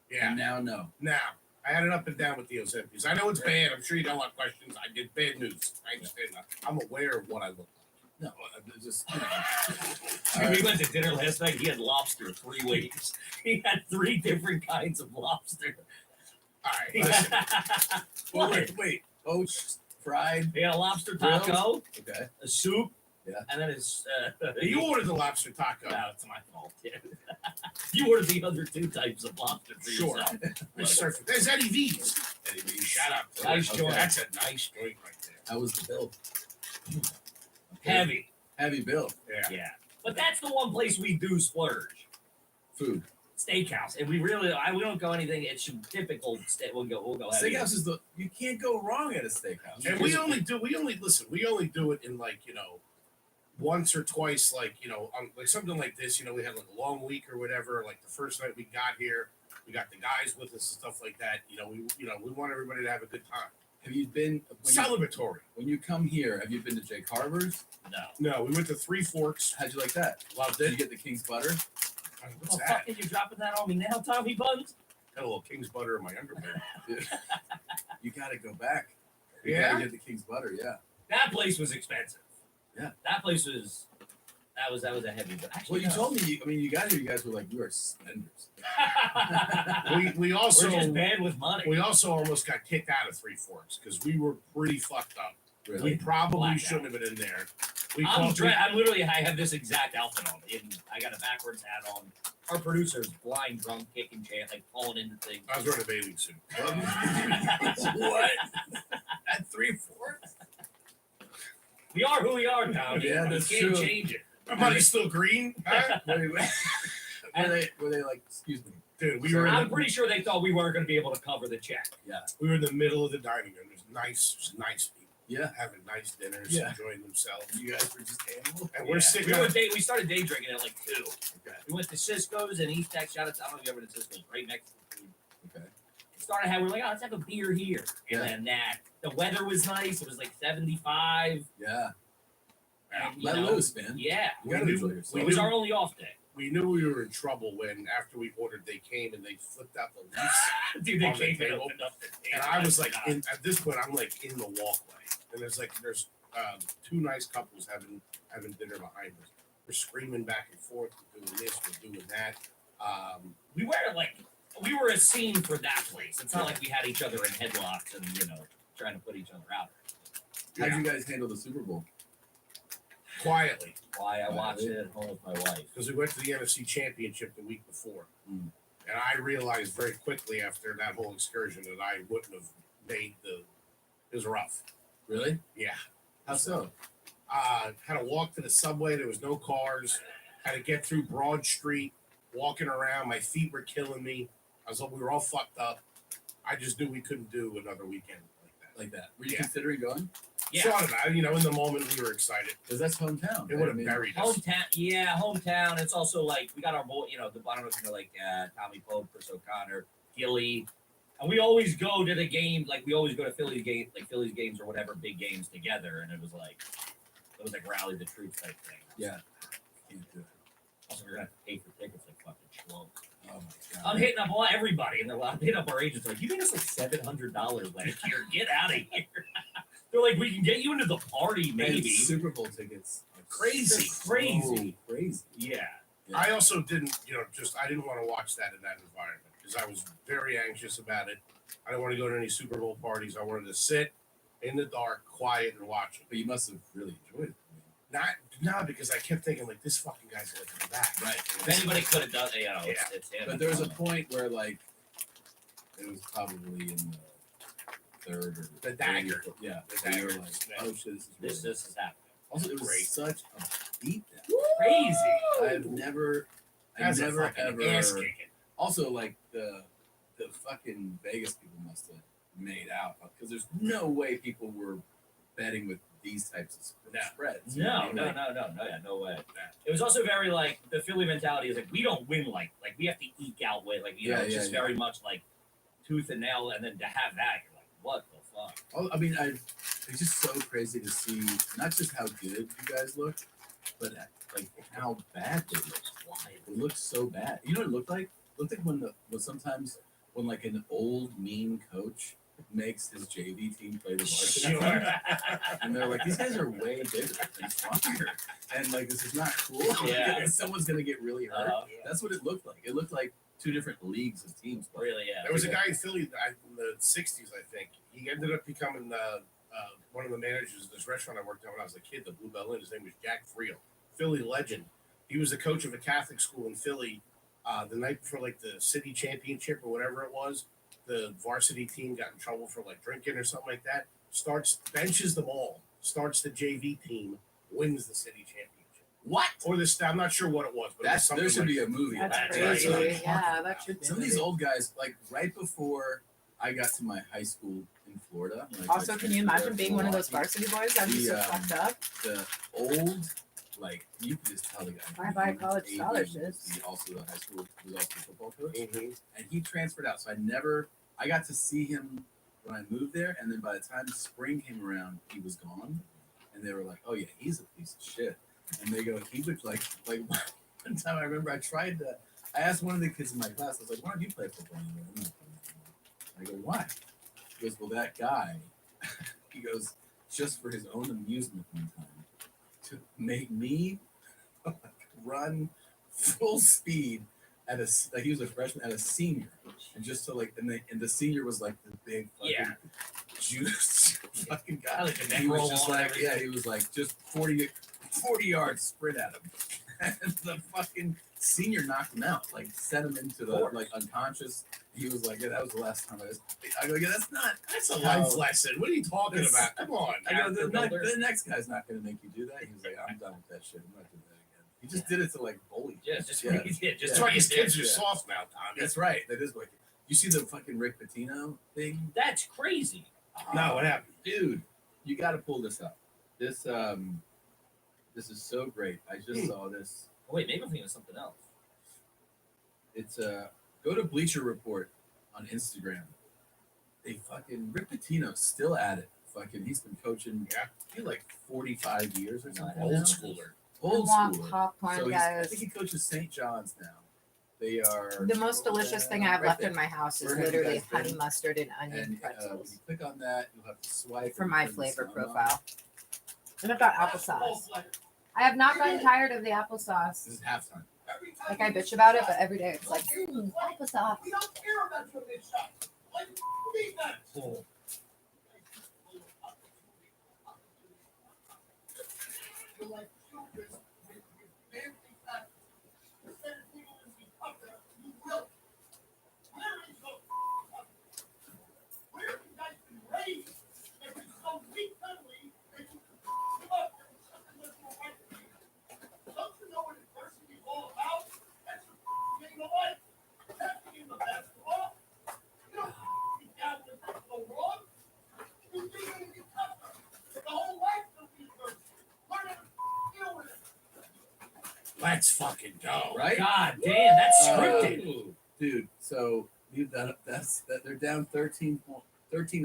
and Yeah. now no. Now, I had it up and down with the Ozempis. I know it's bad. I'm sure you don't want questions. I did bad news. I understand that. I'm aware of what I look like. No, it's just, you know. We went to dinner last night. He had lobster 3 ways. He had 3 different kinds of lobster. All right, listen. Well, What? wait, poached, fried, He had a lobster taco, okay. a soup, And then it's You ordered the lobster taco. no, it's my fault. Yeah. You ordered the other two types of lobster for Sure. yourself. There's Eddie V's. Eddie V's. Shout out. Nice Okay. joint. That's a nice joint right there. How was the bill? Heavy. Heavy bill. Yeah. Yeah. But that's the one place we do splurge. Food. Steakhouse. And we really we don't go anything. It's typical we'll go heavy. Steakhouse is you can't go wrong at a steakhouse. And we only do it in like, once or twice, like, on like something like this, we had like a long week or whatever. Like the first night we got here, we got the guys with us and stuff like that. We want everybody to have a good time. Have you been Celebratory. when you come here? Have you been to Jake Harbor's? No. No, we went to Three Forks. How'd you like that? Loved Did it. you get the King's butter? What's Oh, that? fucking you dropping that on me now, Tommy Buns? Got a little King's butter in my underwear. You gotta go back. You Yeah? gotta get the King's butter. Yeah. That place was expensive. Yeah. That place was that was a heavy but actually Well, you told me. You got here. You guys were like, we are spenders. We also We're just bad with money. we also almost got kicked out of Three Forks because we were pretty fucked up. Really? We probably Blackout. shouldn't have been in there. We I'm called literally I have this exact outfit on. And I got a backwards hat on. Our producer's blind drunk, kicking chant, like falling into things. I was wearing a bathing suit. What? At 3 Forks? We are who we are, Tom. Yeah, You that's can't true. change it. My money's still green. Huh? Were they like, excuse me? Dude, we were I'm pretty sure they thought we weren't going to be able to cover the check. Yeah. we were in the middle of the dining room. There's nice people Yeah. having nice dinners, Yeah. enjoying themselves. You guys were just animals. And we're sitting We, on we started day drinking at like 2. Okay. We went to Cisco's and East Tech. Shout out to I don't know if you ever been to Cisco's, right next to the food. Okay. Started having, we're like, oh, let's have a beer here. And Yeah. then the weather was nice. It was like 75. Yeah. And, you Let know, loose, man. Yeah. You gotta We enjoy knew- yourself. It was our only off day. we knew we were in trouble when after we ordered they came and they flipped out the leaves. Dude, they On the came and table. opened up the table. And I was like, at this point, I'm like in the walkway, and there's two nice couples having dinner behind us. We're screaming back and forth, we're doing this, we're doing that. we were a scene for that place. It's not like we had each other in headlocks and, trying to put each other out. How'd you guys handle the Super Bowl? Quietly, Why I watched it at home with my wife. because we went to the NFC Championship the week before, Mm. and I realized very quickly after that whole excursion that I wouldn't have made it was rough. Really? Yeah. How so? Had to walk to the subway. There was no cars. Had to get through Broad Street, walking around. My feet were killing me. We were all fucked up. I just knew we couldn't do another weekend like that. Were you Yeah. considering going? Yeah. Thought about it. In the moment we were excited. Because that's hometown. It right? would I have mean, buried us. Hometown. It's also like we got our boy, the bottom of like Tommy Pope, Chris O'Connor, Gilly, and we always go to the game. Like we always go to Phillies games or whatever big games together. And it was like rally the troops type thing. Yeah. Can't do it. Also, we're gonna have to pay for tickets like fucking schlubs. Oh my god. I'm hitting up everybody, and I'm hitting up our agents like, you made us like $700 last year. Get out of here. They're like, we can get you into the party, And maybe. Super Bowl tickets. Are Crazy. Crazy. So crazy. Yeah. I also didn't, I didn't want to watch that in that environment because I was very anxious about it. I didn't want to go to any Super Bowl parties. I wanted to sit in the dark, quiet, and watch it. But you must have really enjoyed it. Not because I kept thinking like this fucking guy's gonna come back. Right. If anybody could have done it, it's him. But there was a point where like it was probably in the third or The dagger. Yeah. The where you were dagger. like, oh shit, this is really This is happening. Also, it was Great. such a beatdown. Crazy. I've never That's a ever fucking ass ever. kicking. Also, like the fucking Vegas people must have made out because there's no way people were betting with these types of spreads. You know what I mean? No way. It was also very like the Philly mentality is like we don't win like we have to eke out with it's just very much like tooth and nail, and then to have that you're like what the fuck. Oh, I mean, it's just so crazy to see not just how good you guys look, but like how bad they look. It looked so bad. You know what it looked like? It looked like when sometimes when like an old mean coach makes his JV team play the varsity, and they're like, these guys are way bigger and stronger, and like this is not cool. Yeah. And someone's gonna get really hurt. Yeah. That's what it looked like. It looked like two different leagues of teams. Really, yeah. There was a guy in Philly in the '60s, I think. He ended up becoming one of the managers of this restaurant I worked at when I was a kid, the Bluebell Inn. His name was Jack Friel, Philly legend. He was the coach of a Catholic school in Philly. The night before like the city championship or whatever it was, the varsity team got in trouble for like drinking or something like that. Benches them all, starts the JV team, wins the city championship. What? Or this, I'm not sure what it was, but That's, there should like be a movie. That's about crazy. that. Yeah, that should be. Some of these old guys, like right before I got to my high school in Florida. Like, Also, can you imagine being one of those varsity boys? That'd be so fucked up. The old, like, you could just tell the guy. Bye-bye college he scholarships. He also the high school, he was also a football coach. Mm-hmm. And he transferred out. So I got to see him when I moved there. And then by the time spring came around, he was gone. And they were like, oh yeah, he's a piece of shit. And they go, he would like one time I remember I asked one of the kids in my class, I was like, why don't you play football anymore? I go, why? He goes, well, that guy, he goes, just for his own amusement one time, to make me run full speed at he was a freshman at a senior, and just to like, and the senior was like the big fucking juice fucking guy. Like he was just like, yeah, he was like just 40 yards sprint at him, and the fucking senior knocked him out, like set him into the like unconscious. He was like, yeah, that was the last time I go, yeah, that's a Life lesson. What are you talking about? Come on. I go, the next guy's not going to make you do that. He was like, I'm done with that shit. I'm not doing that again. He just did it to like bully. Yeah, just what he did. Just That's why his kids are soft now, Tommy. That's right. That is what. You see the fucking Rick Pitino thing? That's crazy. No, what happened? Dude, you got to pull this up. This is so great. I just saw this. Oh, wait, maybe I'm thinking of something else. It's go to Bleacher Report on Instagram. They fucking Rick Pitino's still at it. Fucking, he's been coaching. Yeah, I feel like 45 years or something. Old schooler. Old want schooler. popcorn, So I guys. think he coaches St. John's now. They are The most delicious thing I have right left there. in my house is Where have you literally guys been? honey mustard and onion And when pretzels you click on that, you'll have to swipe for and my turn the flavor sound on. profile. And I've got applesauce. I have not gotten tired of the applesauce. This is halftime. Like I bitch about it, but every day it's like applesauce. We don't care about your big shot. Like defense. Let's fucking go. Right? God damn, that's scripted. Dude, so they're down 13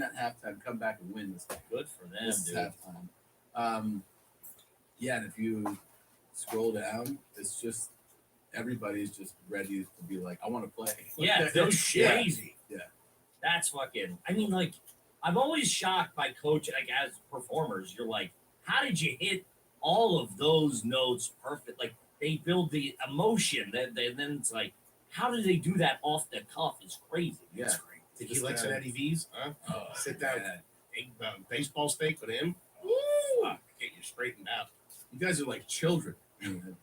at halftime, come back and win this game. Good for them, This is dude. halftime. Yeah, and if you scroll down, it's just everybody's just ready to be like, I want to play. Yeah, Like, that's yeah. crazy. Yeah. That's fucking. I mean, like, I'm always shocked by coach, like, as performers. You're like, how did you hit all of those notes perfect? Like, they build the emotion, then it's like, how did they do that off the cuff? Is crazy. Yeah. That's great. Think he likes an Eddie V's? Huh? Sit down, baseball steak with him. Fuck, get you straightened out. You guys are like children.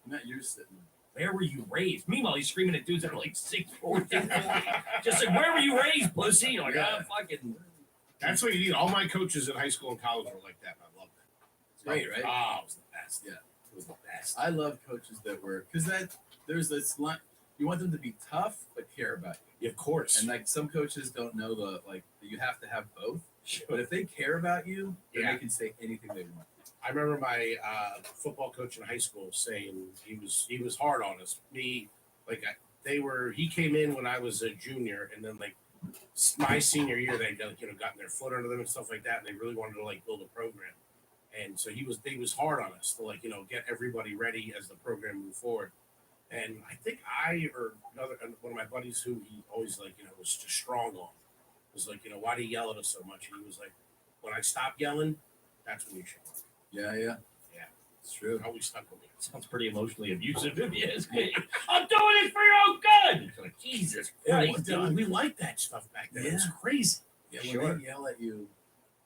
Not you're sitting. Where were you raised? Meanwhile, he's screaming at dudes that are like 6'4", 6'5". Just like, where were you raised, pussy? You're like, Yeah. fucking. That's what you need. All my coaches in high school and college were like that. And I love that. It's great, right? Oh, it was the best. Yeah. It was the best. I love coaches that were because there's this line. You want them to be tough but care about you. Yeah, of course. And like some coaches don't know that you have to have both. But if they care about you, then Yeah. they can say anything they want. I remember my football coach in high school saying he was hard on us. He came in when I was a junior, and then like my senior year, they gotten their foot under them and stuff like that, and they really wanted to like build a program. And so he was hard on us to get everybody ready as the program moved forward. And I think one of my buddies who he always was just strong on was like, why do you yell at us so much? And he was like, when I stop yelling, that's when you show up. Yeah. It's true. It always stuck with me. Sounds pretty emotionally abusive if you ask me. I'm doing this for your own good. It's like, Jesus Yeah, Christ. we liked that stuff back then. It was Yeah. crazy. Yeah, Sure. when they yell at you,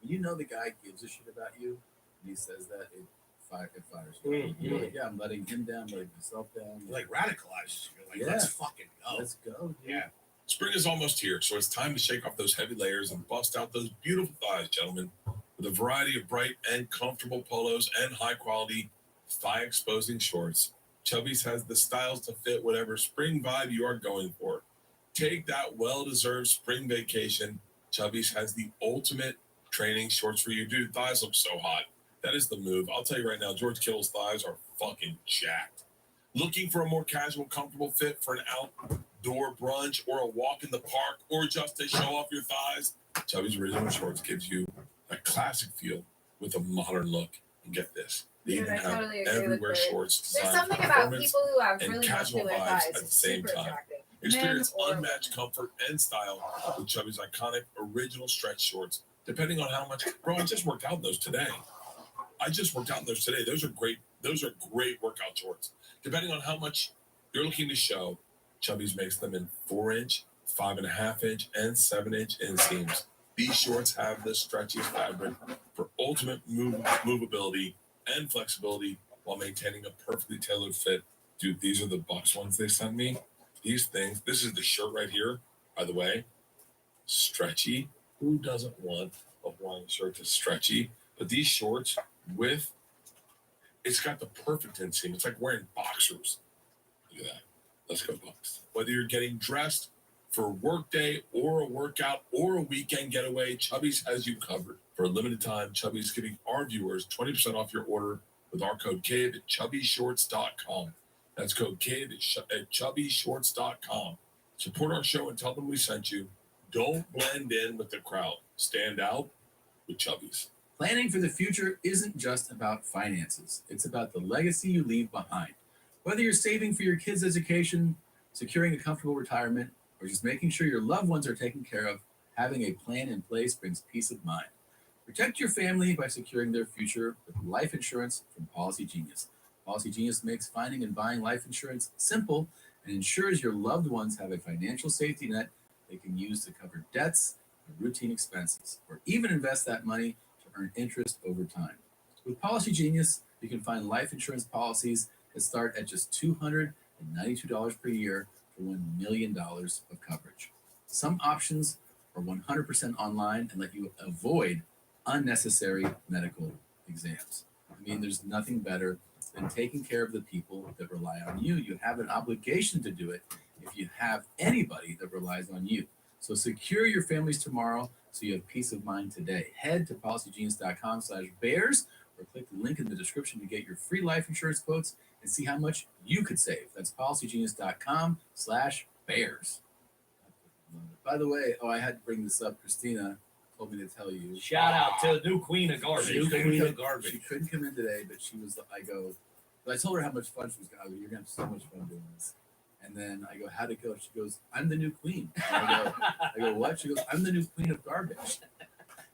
You know the guy gives a shit about you, and he says that it fires you. You're like, yeah, I'm letting him down, letting myself down. It like radicalizes you. Like, Yeah. let's fucking go. Let's go. Dude. Yeah. Spring is almost here, so it's time to shake off those heavy layers and bust out those beautiful thighs, gentlemen. With a variety of bright and comfortable polos and high-quality thigh-exposing shorts, Chubby's has the styles to fit whatever spring vibe you are going for. Take that well-deserved spring vacation. Chubby's has the ultimate training shorts for you. Dude, thighs look so hot. That is the move. I'll tell you right now, George Kittle's thighs are fucking jacked. Looking for a more casual, comfortable fit for an outdoor brunch or a walk in the park or just to show off your thighs? Chubby's Original Shorts gives you a classic feel with a modern look. And get this, they Dude, even I have totally agree everywhere with Bert. shorts There's designed for something about performance people who have and really casual muscular vibes thighs. at the It's same super time. attractive. Experience Men or unmatched comfort and style with Chubby's iconic original stretch shorts. Depending on how much, bro, I just worked out in those today. Those are great. Those are great workout shorts. Depending on how much you're looking to show, Chubby's makes them in 4-inch, 5.5-inch, and 7-inch inseams. These shorts have the stretchiest fabric for ultimate movability and flexibility while maintaining a perfectly tailored fit. Dude, these are the Bucks ones they sent me. These things, this is the shirt right here, by the way. Stretchy. Who doesn't want a Hawaiian shirt that's stretchy? But these shorts it's got the perfect inseam. It's like wearing boxers. Look at that. Let's go Bucks. Whether you're getting dressed for a work day or a workout or a weekend getaway, Chubby's has you covered. For a limited time, Chubby's is giving our viewers 20% off your order with our code CAVE at chubbyshorts.com. That's code CAVE at chubbyshorts.com. Support our show and tell them we sent you. Don't blend in with the crowd. Stand out with Chubby's. Planning for the future isn't just about finances. It's about the legacy you leave behind. Whether you're saving for your kids' education, securing a comfortable retirement, or just making sure your loved ones are taken care of, having a plan in place brings peace of mind. Protect your family by securing their future with life insurance from Policy Genius. Policy Genius makes finding and buying life insurance simple and ensures your loved ones have a financial safety net they can use to cover debts and routine expenses, or even invest that money to earn interest over time. With Policy Genius, you can find life insurance policies that start at just $292 per year for $1 million of coverage. Some options are 100% online and let you avoid unnecessary medical exams. I mean, there's nothing better than taking care of the people that rely on you. You have an obligation to do it if you have anybody that relies on you. So secure your families tomorrow so you have peace of mind today. Head to policygenius.com/bears or click the link in the description to get your free life insurance quotes and see how much you could save. That's policygenius.com/bears. By the way, I had to bring this up. Christina told me to tell you. Shout out to the new queen of garbage. She couldn't come in today, but she was. I told her how much fun she was going to have. You're going to have so much fun doing this. And then I go, how'd it go? She goes, I'm the new queen. I go, what? She goes, I'm the new queen of garbage.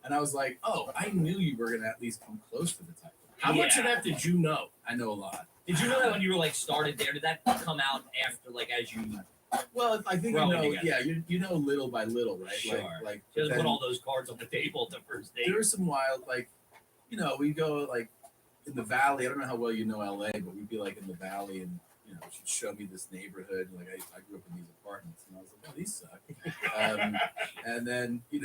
And I was like, oh, I knew you were going to at least come close to the title. How much of that did you know? I know a lot. Did you know that when you were like started there? Did that come out after like as you? Well, I think growing you know. together? Yeah, you know little by little, right? Sure. Like Just then put all those cards on the table at the first date. there was some wild, we go like in the valley. I don't know how well you know LA, but we'd be like in the valley and. She'd show me this neighborhood. Like I grew up in these apartments, and I was like, "Oh, these suck." And then so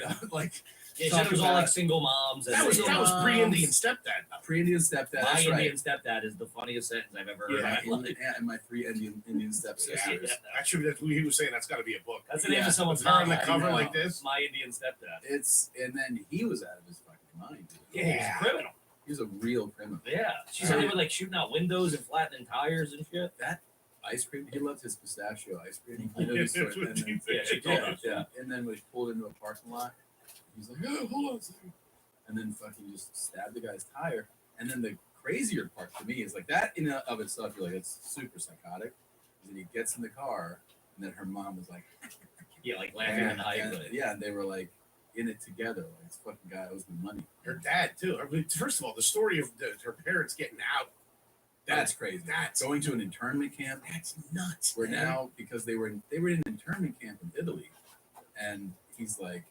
it was all like single moms. And That was pre-Indian stepdad. Pre-Indian stepdad. My That's Indian right. stepdad is the funniest sentence I've ever heard. Yeah, and my 3 Indian stepsisters. Actually, that's what he was saying. That's got to be a book. That's the name of someone's Her on the mom. cover like this. My Indian stepdad. And then he was out of his fucking mind. Dude. Yeah, he's a criminal. He's a real criminal. Yeah, she said they were like shooting out windows and flattening tires and shit. That ice cream, he loved his pistachio ice cream. I know this story. And then, yeah. And then we pulled into a parking lot. He's like, "Oh, hold on a second." And then fucking just stabbed the guy's tire. And then the crazier part to me is like that in and of itself, you're like, it's super psychotic. And he gets in the car, and then her mom was like, yeah, like laughing in the hype. And they were like in it together. Like, this fucking guy owes me money. Her dad too. I mean, first of all, the story of her parents getting out. That's crazy. That's going to an internment camp. That's nuts. Where now, because they were in an internment camp in Italy, and he's like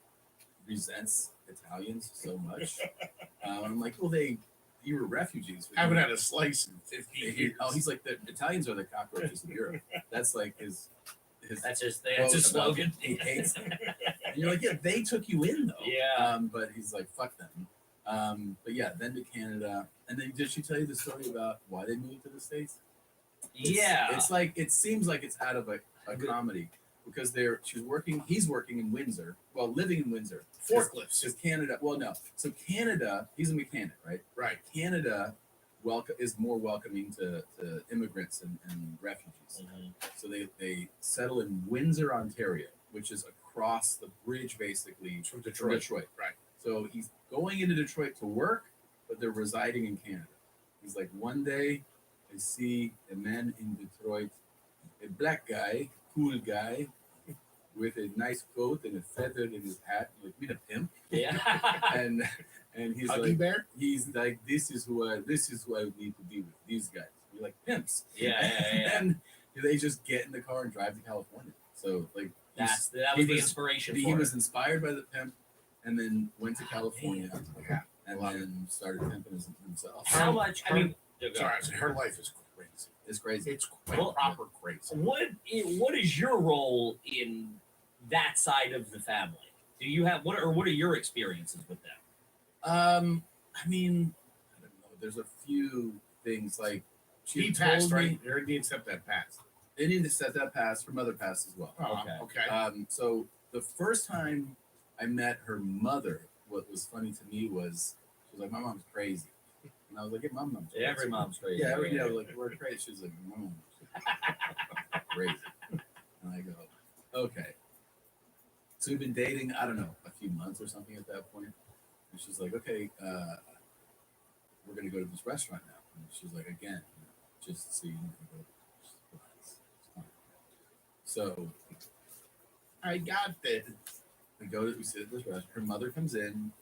resents Italians so much. I'm like, well, you were refugees. Haven't had a slice in 15 years. Oh, he's like, the Italians are the cockroaches of Europe. That's like his That's his quote that's his about slogan. He hates them. And you're like, yeah, they took you in though. Yeah. But he's like, fuck them. But yeah, then to Canada. And then did she tell you the story about why they moved to the States? It's like, it seems like it's out of a comedy because he's working in Windsor, living in Windsor. Forklifts. Because Canada, no. So Canada, he's a mechanic, right? Right. Canada is more welcoming to immigrants and refugees. So they settle in Windsor, Ontario, which is across the bridge basically From Detroit. Right. So he's going into Detroit to work, but they're residing in Canada. He's like, one day I see a man in Detroit, a black guy, cool guy, with a nice coat and a feather in his hat, like me a pimp. Yeah. and he's Huggy like, Bear? he's like, this is who I need to be with. These guys, we're like pimps. Yeah. And they just get in the car and drive to California. So like that was the inspiration. He was inspired by the pimp, and then went to California, and then started pimping himself. How much? I mean, Sorry, her life is crazy. It's crazy. It's proper crazy. What is your role in that side of the family? Do you have what are your experiences with them? I mean, I don't know. There's a few things like He passed, right? Her Indian stepdad passed. Indian stepdad passed. Her mother passed as well. Oh, okay. So the first time I met her mother, what was funny to me was she was like, "My mom's crazy," and I was like, "Yeah, my mom's crazy." Every mom's crazy. Yeah, every day I was like, "We're crazy." She was like, "My mom's crazy," and I go, "Okay." So we've been dating, I don't know, a few months or something at that point. And she's like, okay, we're going to go to this restaurant now. And she's like, again, just so you know, just relax. It's fine. So I got this. We sit at this restaurant. Her mother comes in.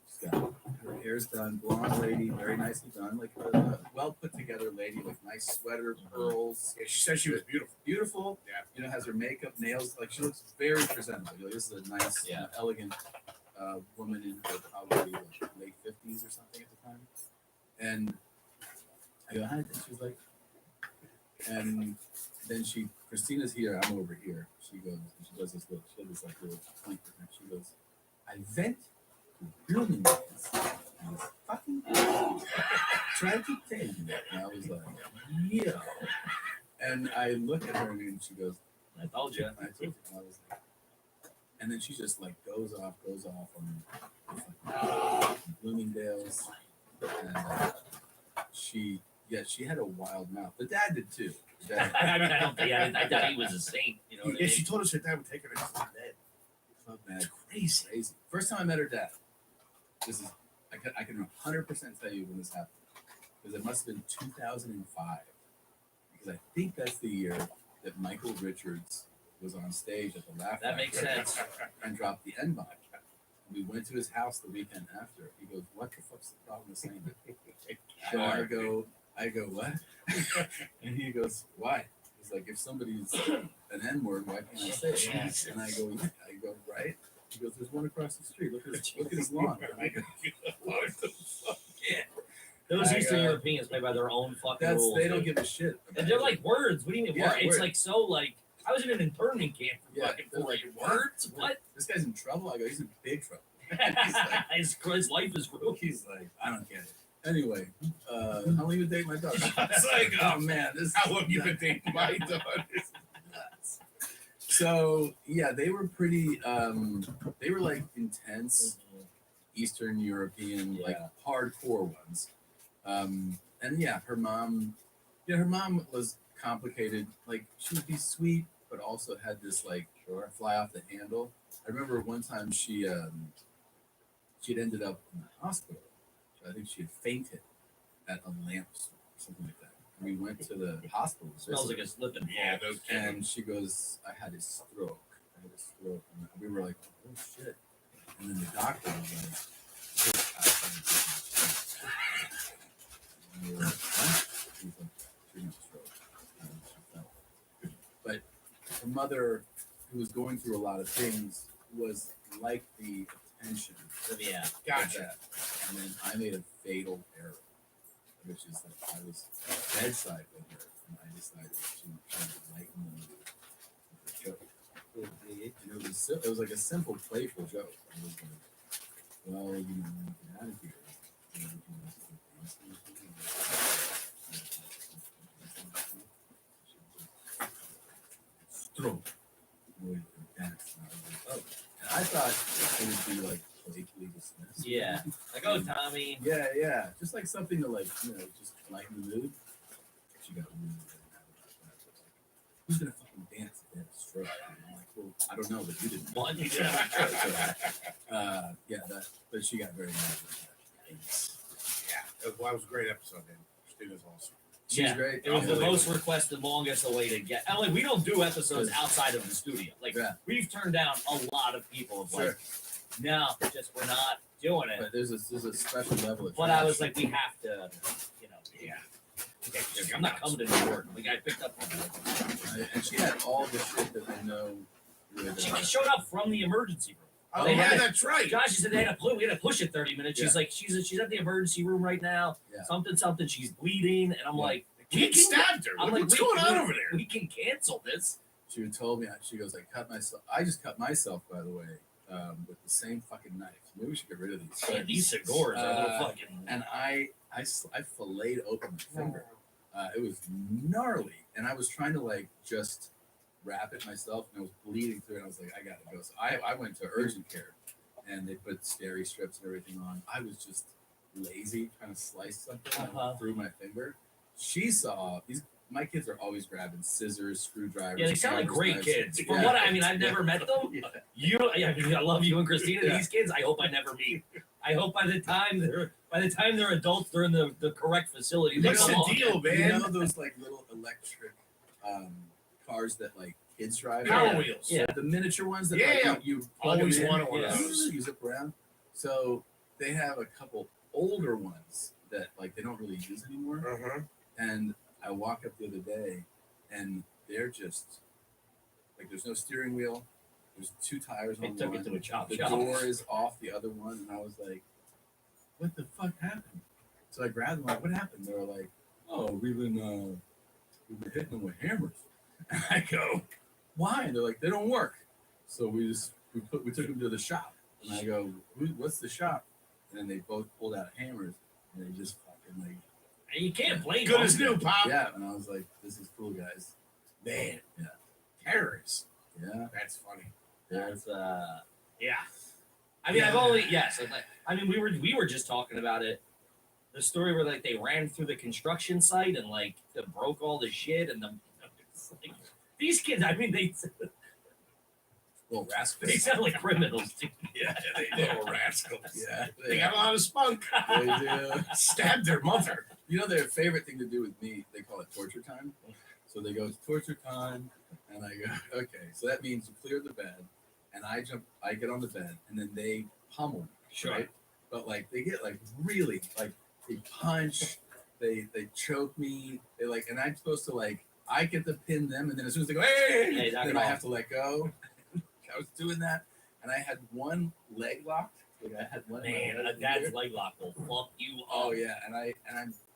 She's got her hair's done, blonde lady, very nicely done, like a well put together lady, like nice sweater, pearls. Yeah, she said she was beautiful. Beautiful. Yeah. You know, has her makeup, nails, like she looks very presentable. Like, this is a nice, elegant woman in her probably like late 50s or something at the time. And I go, hi. And she's like, and then Christina's here, I'm over here. She goes, she does this little, she does this like little point with her. She goes, I went to Bloomingdale's and was fucking tried to tell you that. And I was like, yeah. And I look at her and she goes, I told you. I told you. And I was like, and then she just like goes off on Bloomingdale's. And she had a wild mouth. The dad did too. I mean, I thought he was a saint. You know what I mean? She told us her dad would take her to his dad. Fuck, man. It's crazy. First time I met her dad. This is I can 100% tell you when this happened. Because it must have been 2005. Because I think that's the year that Michael Richards was on stage at the Laugh That makes Factory sense. and dropped the N-bomb. We went to his house the weekend after. He goes, what the fuck's the problem with saying that? And I go, what? And he goes, why? He's like, if somebody's an N-word, why can't I say it? Yes. And I go, right? He goes, there's one across the street. Look at his lawn. And I go, what the fuck? Yeah. Those Eastern Europeans play by their own fucking rules. They don't give a shit. And they're like words. What do you mean? Yeah, It's words. like so like I was in an internment camp for fucking they're 4 like, years. Words? What? This guy's in trouble. I go, he's in big trouble. His life is ruined. He's like, I don't get it. Anyway, how long you been dating my daughter? It's like, oh man, this. How long you been dating my daughter? This is nuts. So yeah, they were pretty. They were like intense Eastern European, like hardcore ones. And yeah, her mom was complicated. Like she would be sweet, but also had this like fly off the handle. I remember one time she'd ended up in the hospital. I think she had fainted at a lamp store, something like that. We went to the hospital. Smells like a slip and fall. And she goes, I had a stroke. And we were like, oh shit. And then the doctor was like, and we were like, what? He was like, she had a stroke. And she fell. But her mother, who was going through a lot of things, was like the attention. Yeah. Gotcha. That. And then I made a fatal error, which is that I was bedside with her, and I decided to kind of lighten the mood with a joke. And it was like a simple, playful joke. I was like, well, you know, when you get out of here, you know, you want to dance or something? Stroke. With the dance. And I was like, oh. And I thought it would be like playfully dismissed. Yeah. Like, oh, Tommy. Yeah, yeah. Just like something to like, you know, just lighten the mood. She got really mad about that. Like, who's gonna fucking dance if they have a stroke? And I'm like, well, I don't know, but you didn't. One. Yeah, that. But she got very mad about that. Yeah, that was a great episode, man. She was awesome. She's great. It was the most requested, longest way to get. And like, we don't do episodes outside of the studio. Like, we've turned down a lot of people. Of like, no, just we're not doing it. But there's a special level of. But I was like, we have to, you know. Yeah. Okay, I'm not coming to New York. Like, I picked up. And she had all the shit that I know. She showed up from the emergency room. Oh, yeah, that's right. Josh, she said we had to push it 30 minutes. She's like, she's at the emergency room right now. Yeah. Something. She's bleeding, and I'm like, we stabbed her. I'm like, what's going on over there? We can cancel this. She told me. She goes, I cut myself. I just cut myself, by the way, with the same fucking knife. Maybe we should get rid of these. Yeah, these cigars are little fucking. And I filleted open my finger. It was gnarly, and I was trying to like just wrap it myself, and I was bleeding through, and I was like, I gotta go. So I went to urgent care, and they put steri strips and everything on. I was just lazy, trying to slice something through my finger. She saw these. My kids are always grabbing scissors, screwdrivers. Yeah, they sound like great kids. From what I mean, I've never met them. I love you and Christina. Yeah. These kids, I hope I never meet. I hope by the time they're adults, they're in the correct facility. What's the deal, man? You know those like little electric cars that like kids drive? Power wheels. Yeah, the miniature ones that you always wanted one of those. You zip around. So they have a couple older ones that like they don't really use anymore. And I walk up the other day, and they're just like there's no steering wheel. There's two tires on took one. it to a chop the shop. door is off the other one, and I was like, "What the fuck happened?" So I grabbed them. Like, what happened? They were like, "Oh, we've been hitting them with hammers." And I go, "Why?" And they're like, "They don't work." So we took them to the shop, and I go, "What's the shop?" And then they both pulled out hammers, and they just fucking like. And you can't blame Good as new, Pop. Yeah, and I was like, "This is cool, guys." Man, yeah, terrorists. Yeah, that's funny. That's yeah. I mean, I've only I mean, we were just talking about it. The story where like they ran through the construction site and like they broke all the shit and like, these kids. I mean, they little rascals. They sound like criminals, dude. Yeah, they little rascals. Yeah, they got a lot of spunk. They do. Stabbed their mother. You know their favorite thing to do with me? They call it torture time. So they go, "It's torture time," and I go, "Okay." So that means you clear the bed, and I get on the bed, and then they pummel me, Sure. right? But like they get like really like they punch, they choke me, they like, and I'm supposed to like I get to pin them, and then as soon as they go, "Hey," then I have to let go. I was doing that, and I had one leg locked. Like I had one. Man, a dad's leg lock will fuck you up. Oh yeah, and I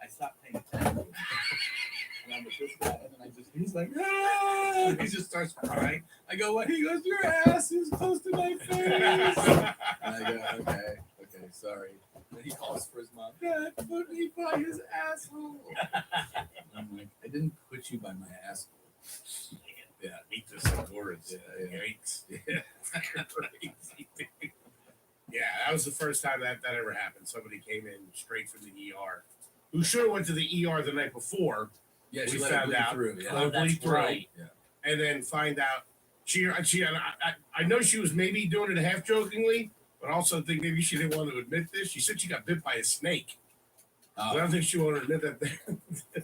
stopped paying attention. And I'm with this guy, and then he's like, "Ah!" He just starts crying. I go, "What?" He goes, "Your ass is close to my face." And I go, "Okay, sorry." And then he calls for his mom. "Dad, put me by his asshole." And I'm like, "I didn't put you by my asshole." Yeah, eat this Honduras. Yeah. Crazy. Yeah, that was the first time that ever happened. Somebody came in straight from the ER, who should have went to the ER the night before. Yeah, we she let found it bleed out. through. Yeah, Let it bleed through. Right. Yeah. And then find out I know she was maybe doing it half jokingly, but also think maybe she didn't want to admit this. She said she got bit by a snake. I don't think she wanted to admit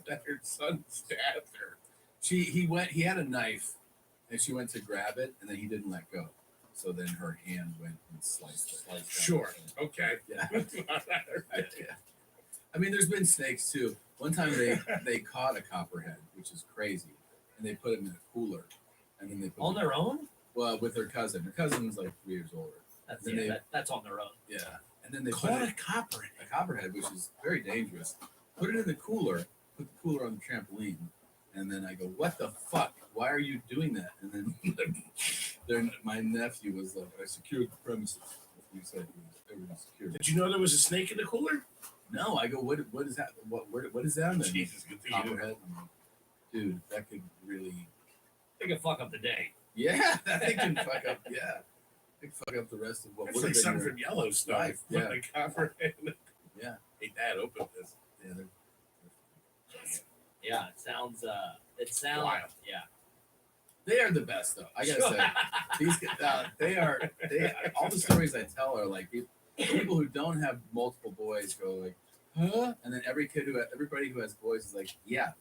that her son stabbed her. He had a knife, and she went to grab it, and then he didn't let go. So then her hand went and sliced it. Sure. Okay. Yeah. Yeah. I mean, there's been snakes too. One time they caught a copperhead, which is crazy, and they put him in a cooler, and then they put On their own? Well, with her cousin. Her cousin was like 3 years older, That's Then they- that's on their own. Yeah, and then they Call put it it, a copperhead. a copperhead, which is very dangerous. Put it in the cooler. Put the cooler on the trampoline, and then I go, "What the fuck? Why are you doing that?" And then my nephew was like, "I secured the premises." We said everything's secured. Did you know there was a snake in the cooler? No, I go, "What is that? What is that?" And then Jesus, good thing you knew. copperhead. I'm like, dude, that could really, They can fuck up the day. yeah, that thing can fuck up. Yeah, it can fuck up the rest of what It's would like have been something your from Yellowstone. life. Put Yeah. the copperhead. Yeah. Hey, Dad, open this. Yeah, they're Yeah, it sounds Wild. yeah. They are the best, though. I gotta say, these they all the stories I tell are like people who don't have multiple boys go like, huh? And then everybody who has boys is like, yeah,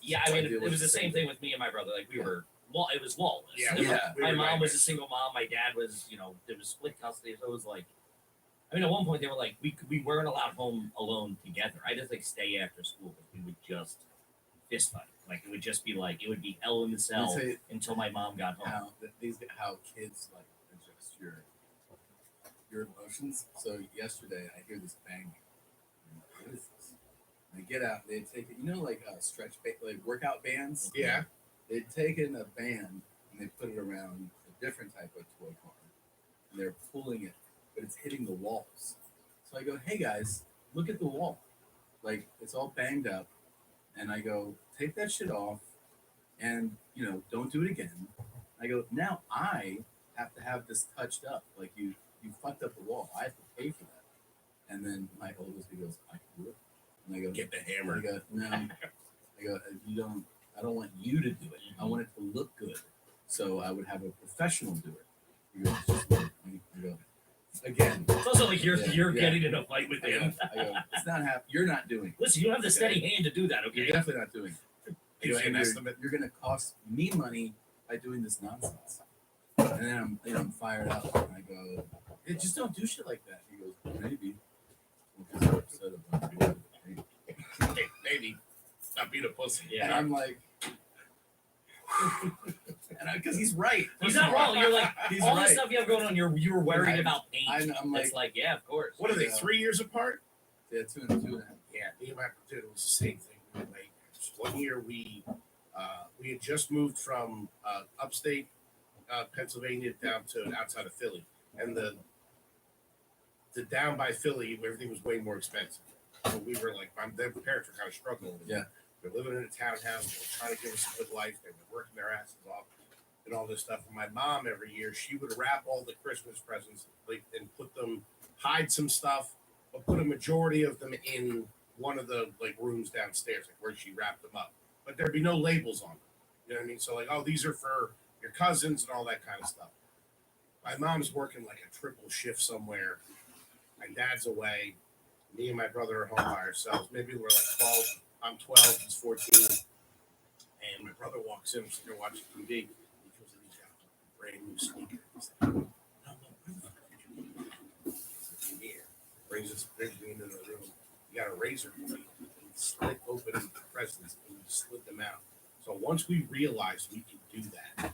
Yeah, I mean, it was the same thing with me and my brother. Like we were, it was lawless. Yeah, Yeah. My were mom was a nightmares. single mom. My dad was, there was split custody. So it was like, I mean, at one point they were like, we weren't allowed home alone together. I just like stay after school. We would just fist fight. Like it would just be like, it would be hell in the cell I'd say until my mom got home. how kids like adjust your emotions. So yesterday I hear this banging. I'm like, what is this? And I get out. They take it. Like like workout bands. Yeah. They'd taken a band and they put it around a different type of toy car, and they're pulling it, but it's hitting the walls. So I go, hey guys, look at the wall. Like it's all banged up. And I go, take that shit off and, don't do it again. I go, now I have to have this touched up. Like you fucked up the wall. I have to pay for that. And then my oldest, he goes, I can do it. And I go, Get the I hammer. go, no. I go, I don't want you to do it. I want it to look good. So I would have a professional do it. He goes, just look. I go, again. It's also like you're Yeah. getting in a fight with I him. go, it's not happening. You're not doing it. Listen, you don't have the steady hand to do that, You're okay? definitely not doing it. Gives you an You're estimate. going to cost me money by doing this nonsense. And then I'm fired up. And I go, hey, just don't do shit like that. He goes, maybe. Because I'm upset about it. Hey, maybe. Not being a pussy. Yeah. And I'm like, because he's right. He's not wrong. You're like, He's all the right. stuff you have going on, you were worried I- about paint. I'm like, It's like, yeah, of course. What are they, Yeah. 3 years apart? yeah, two and a half. Yeah, me and my brother, it was the same thing. We were like, one year we had just moved from upstate Pennsylvania down to outside of Philly, and the down by Philly, everything was way more expensive. So we were like, their parents were kind of struggling with it. Yeah. They're living in a townhouse. They were trying to give us a good life. They were working their asses off and all this stuff. And my mom, every year, she would wrap all the Christmas presents and put them, hide some stuff, but put a majority of them in one of the rooms downstairs, where she wrapped them up. But there'd be no labels on them. You know what I mean? So oh, these are for your cousins and all that kind of stuff. My mom's working like a triple shift somewhere. My dad's away. Me and my brother are home by ourselves. Maybe we're like 12. I'm 12. He's 14. And my brother walks in. We're watching TV. He goes in. He's got a brand new sneaker. He's like, no, where the fuck did you get that? He says, here. Brings me into the room. You got a razor blade. And he slit open the presents and we slid them out. So once we realized we could do that,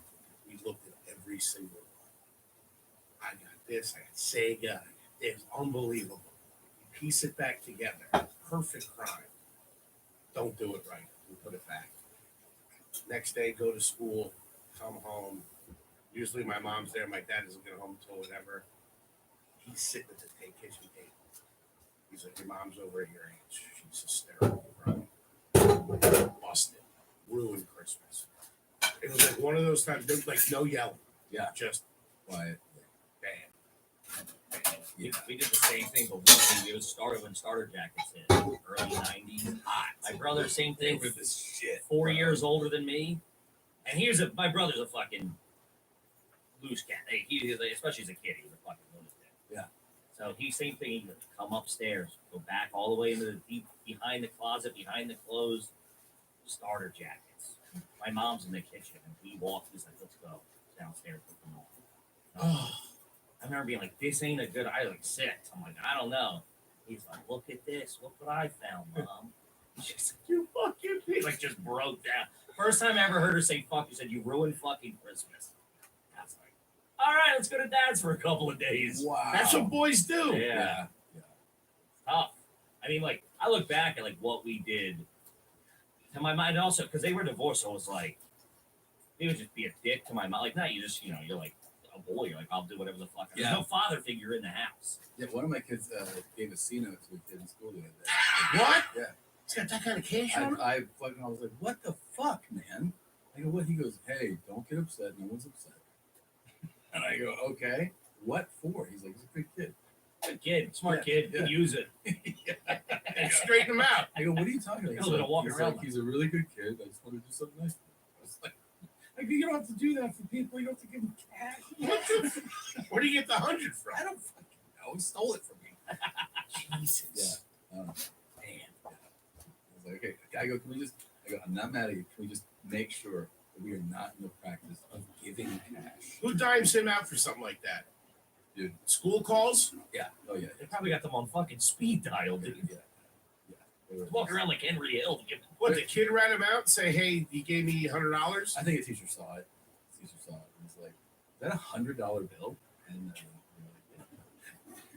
we looked at every single one. I got this. I got Sega. It was unbelievable. You piece it back together. Perfect crime. Don't do it right. We put it back. Next day, go to school, come home. Usually my mom's there. My dad doesn't get home until whatever. He's sitting at the kitchen table. He's like, your mom's over at your age. She's hysterical, crying. Busted. Ruined Christmas. It was like one of those times, there was like no yelling. Yeah. Just Quiet. bam. We did the same thing, but it was when starter jackets hit, early 90s. Hot. My brother, same thing. With this shit. 4 years older than me. And my brother's a fucking loose cat. Especially as a kid, he was a fucking loose cat. Yeah. So same thing. He would come upstairs, go back all the way into the deep, behind the closet, behind the clothes, starter jackets. My mom's in the kitchen, and he walked. He's like, "Let's go downstairs with them all." Oh, I remember being like, "This ain't a good." I was like 6. I'm like, "I don't know." He's like, "Look at this. Look what I found, Mom." She's like, "You fucking," he like just broke down. First time I ever heard her say "fuck," she said, "You ruined fucking Christmas." I was like, all right, let's go to dad's for a couple of days. Wow. That's what boys do. Yeah. Tough. I mean, like, I look back at like what we did to my mind also, because they were divorced. So I was like, he would just be a dick to my mom. Like, not you just, you know, you're like a boy. You're like, I'll do whatever the fuck. There's no father figure in the house. Yeah, one of my kids gave a C note to a kid in school the other day. What? Yeah. He's got that kind of cash on him? I was like, what the fuck, man? I go, what? He goes, hey, don't get upset. No one's upset. And I go, okay. What for? He's like, he's a good kid. Good kid, smart kid, could use it. And straighten him out. I go, what are you talking about? He's gonna walk around. Like, he's a really good kid. I just want to do something nice for him. I was like, you don't have to do that for people. You don't have to give them cash. Where do you get the 100 from? I don't fucking know. He stole it from me. Jesus. Yeah. Man. I was like, okay. I go, can we just, I'm not mad at you. Can we just make sure that we are not in the practice of giving cash? Who dimes him out for something like that? Dude. School calls? Yeah. Oh, yeah. They probably got them on fucking speed dial, dude. Yeah. Walk around like Henry Hill. What, the kid ran him out and say, hey, he gave me $100? I think a teacher saw it. And was like, is that $100 bill? And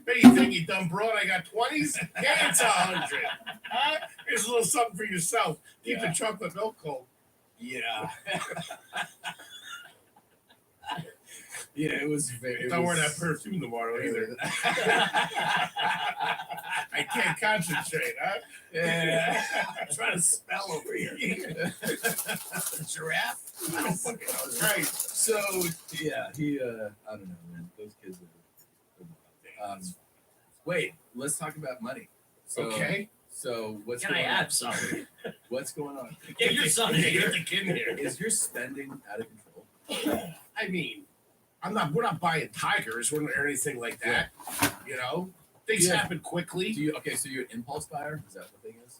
Hey, you think you dumb broad? I got 20s? Yeah, it's 100. Huh? Here's a little something for yourself. Keep the chocolate milk cold. yeah. Yeah, it was very. Don't wear that perfume tomorrow either. I can't concentrate, huh? Yeah. I'm trying to spell over here. Giraffe? I don't fucking know. That's right. So yeah, he I don't know, man. Those kids are. Wait, let's talk about money. So, Okay. So what's Can I going add on? something? What's going on? Get your son in Get here. the kid in here. Is your spending out of control? I mean, we're not buying tigers or anything like that. You know? Things Yeah. happen quickly. So you're an impulse buyer? Is that what the thing is?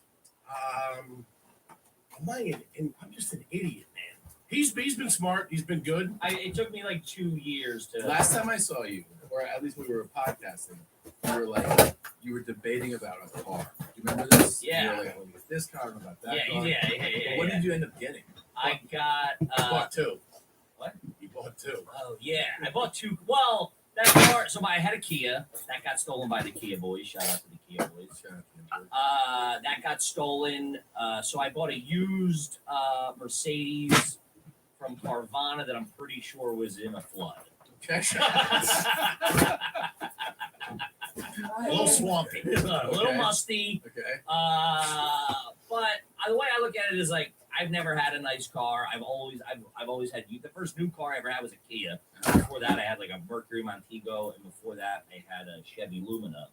I'm just an idiot, man. He's been smart. He's been good. It took me like 2 years to. Last time I saw you, or at least we were podcasting, you were debating about a car. Do you remember this? Yeah. You were like, well, this car, what about that Yeah, car? yeah. But what did you end up getting? I got. He bought two. What? He bought two. Oh yeah, I bought two. Well, that car. So I had a Kia that got stolen by the Kia boys. Shout out to the Kia boys. That got stolen. So I bought a used Mercedes from Carvana that I'm pretty sure was in a flood. Okay. A little swampy. A little musty. Okay. But the way I look at it is like I've never had a nice car. I've always had the first new car I ever had was a Kia. Before that, I had like a Mercury Montego, and before that, I had a Chevy Lumina.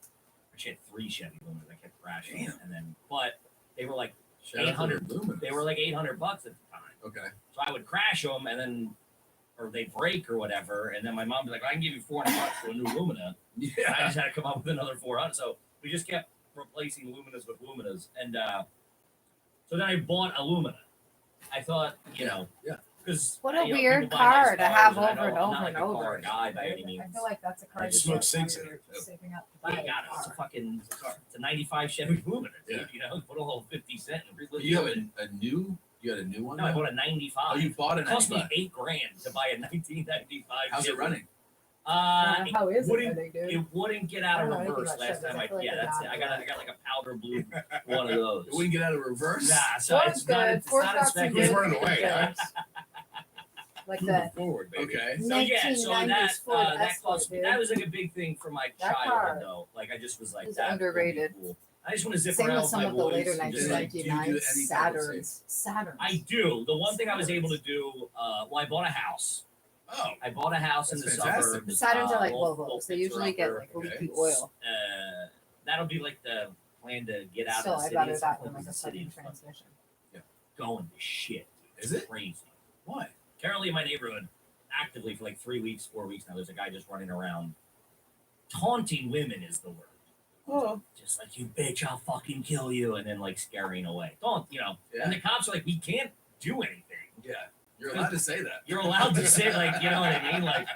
Actually, had 3 Chevy Luminas. I kept crashing, and then but they were like Shout out to the Luminas. They were like $800 at the time. Okay. So I would crash them, and then or they break or whatever, and then my mom would be like, "I can give you $400 for a new Lumina." Yeah. I just had to come up with another 400. So we just kept replacing Luminas with Luminas, and so then I bought a Lumina. I thought, yeah. Because what a weird car to have over and over and over. over. Guy by any means. I feel like that's a car. I smoke sinks in it. Saving up to Yeah, buy God, a it's a car. fucking it's a 95 Chevy Lumina, dude. Yeah. You know, put a little 50 cent. You have a new. You got a new one. No, I now? bought a 95. Oh, you bought a It cost me 95. $8,000 to buy a 1995. How's it Chevy. running? How is it wouldn't, running, dude? it wouldn't get out I of don't know anything reverse about last Chevys. time. I feel like Yeah, they're that's it. not I got like a powder blue one of those. It wouldn't get out of reverse. Nah, so Ford's it's not. good. It's Ford's not got some inspected. Who's running away, huh? Like Moving that. forward, baby. Okay. So yeah, so 1990s Ford that Escort, cost me. dude. That was like a big thing for my That car childhood, though. Like I just was like, is that would be underrated. cool. I just want to zip Same around with with some my of the boys. later and just, 1999 any type of Saturns. I do. The one thing I was able to do, well, I bought a house. Oh. I bought a house in That's the fantastic. suburbs. Saturns are like little Volvos. They usually get like a Okay. leaky oil. That'll be like the plan to get out Still, of the I'd city. rather at some that point than like because a the city second is fun. transmission. Going to shit. Is it? Crazy. Why? Currently in my neighborhood, actively for like 3 weeks, 4 weeks now, there's a guy just running around. Taunting women is the word. Oh. Just like, you bitch, I'll fucking kill you. And then like scaring away. Don't, you know. Yeah. And the cops are like, we can't do anything. Yeah. You're allowed to say that. You're allowed to say, like, you know what I mean? Like,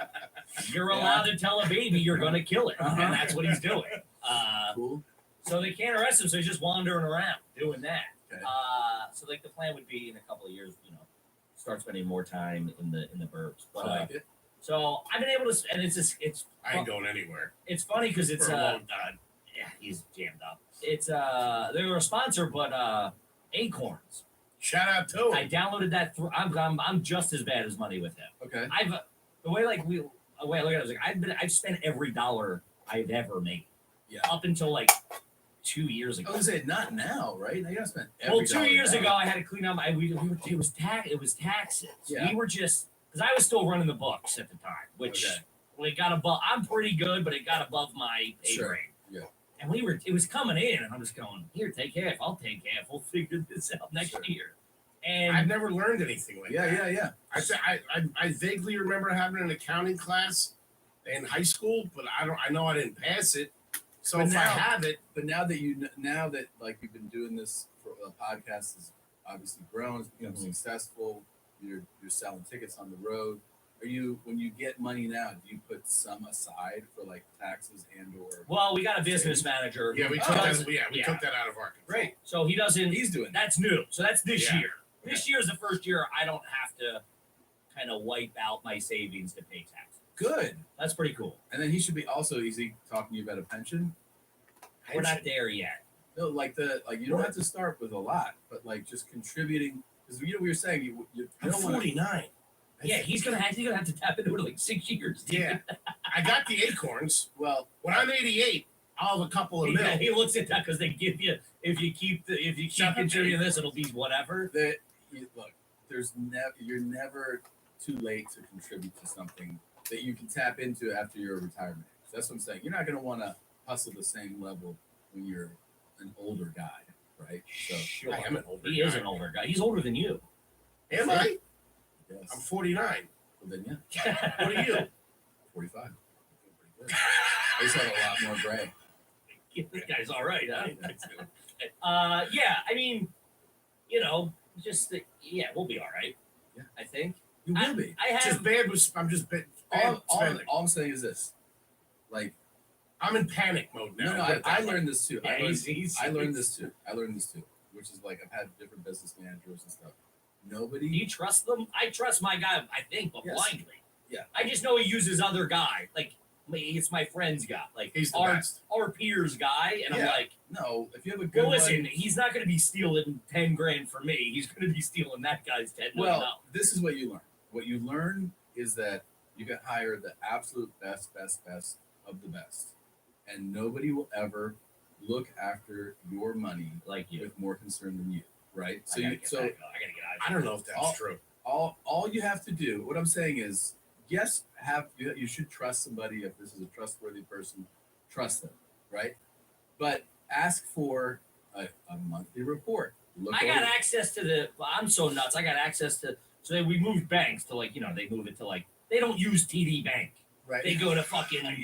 you're allowed to tell a baby you're going to kill it. And that's what he's doing. Cool. So they can't arrest him, so he's just wandering around doing that. Okay. So like the plan would be in a couple of years, you know, start spending more time in the burbs. But I like it. So I've been able to, and it's I ain't going anywhere it's funny because it's for a long time. yeah, he's jammed up. It's they're a sponsor, but Acorns. Shout out to I him. downloaded that. I'm just as bad as money with him. Okay. I've the way I look at it is like I've spent every dollar I've ever made. Yeah. Up until like 2 years I ago. was gonna say not now, right? Now you gotta spend every Well, 2 dollar years now. ago, I had to clean up. It was taxes. Yeah. We were just because I was still running the books at the time, which Okay. well, it got above. I'm pretty good, but it got above my pay Sure. grade. Yeah. And it was coming in, and I'm just going, here, take half. I'll take half. We'll figure this out next Sure. year. And I've never learned anything like that. Yeah. I vaguely remember having an accounting class in high school, but I know I didn't pass it. So But if I now- have it, But now that like you've been doing this for a podcast has obviously grown, it's become successful. You're selling tickets on the road. When you get money now, do you put some aside for like taxes and or? well, we got a business manager. yeah, we who took does- that. Yeah, we took that out of our control. Great. So he doesn't. He's doing that. That's new. So that's this Yeah. year. This year is the first year I don't have to kind of wipe out my savings to pay taxes. Good. That's pretty cool. And then he should be also easy talking to you about a pension. We're not there yet. No, like you don't have to start with a lot, but like just contributing because you know what you're saying. You I'm don't want 49. Yeah, he's gonna have to tap into it in like 6 years. dude. Yeah, I got the acorns. well. When I'm 88, I'll have a couple of He, mil. he looks at that because they give you if you keep contributing this, it'll be whatever. Look, you're never too late to contribute to something that you can tap into after your retirement age. That's what I'm saying. You're not going to want to hustle the same level when you're an older guy, right? So Sure. I am an older He guy. is an older guy. He's older than you. Am I? yes. I'm 49. Well, then yeah, What are you? 45. Pretty good. I just have a lot more gray. The guy's all right, huh? That's good. Yeah, I mean, you know, we'll be all right. Yeah. I think. You will be. I have Just bad. I'm just bad spending. All I'm saying is this: like, I'm in panic mode now. no, I learned this too. Yeah, I learned he's- this too. Which is like I've had different business managers and stuff. Do Nobody. you trust them? I trust my guy, I think, but Yes. blindly. Yeah. I just know he uses other guy. Like, it's my friend's guy. Like, He's the our, best. our peers guy. And I'm Yeah. like, No, if you have a good well, listen, one, he's not going to be stealing 10 grand from me. He's going to be stealing that guy's 10 million. well, this is what you learn. What you learn is that you can hire the absolute best of the best, and nobody will ever look after your money like you. with more concern than you, right? I gotta get out. I don't know if that's true. all you have to do, what I'm saying is, yes, you should trust somebody. If this is a trustworthy person, trust them, right? But ask for a monthly report. I got access to I'm so nuts. I got access to, so we moved banks to like, they move it to like, they don't use TD Bank. right. They go to fucking, I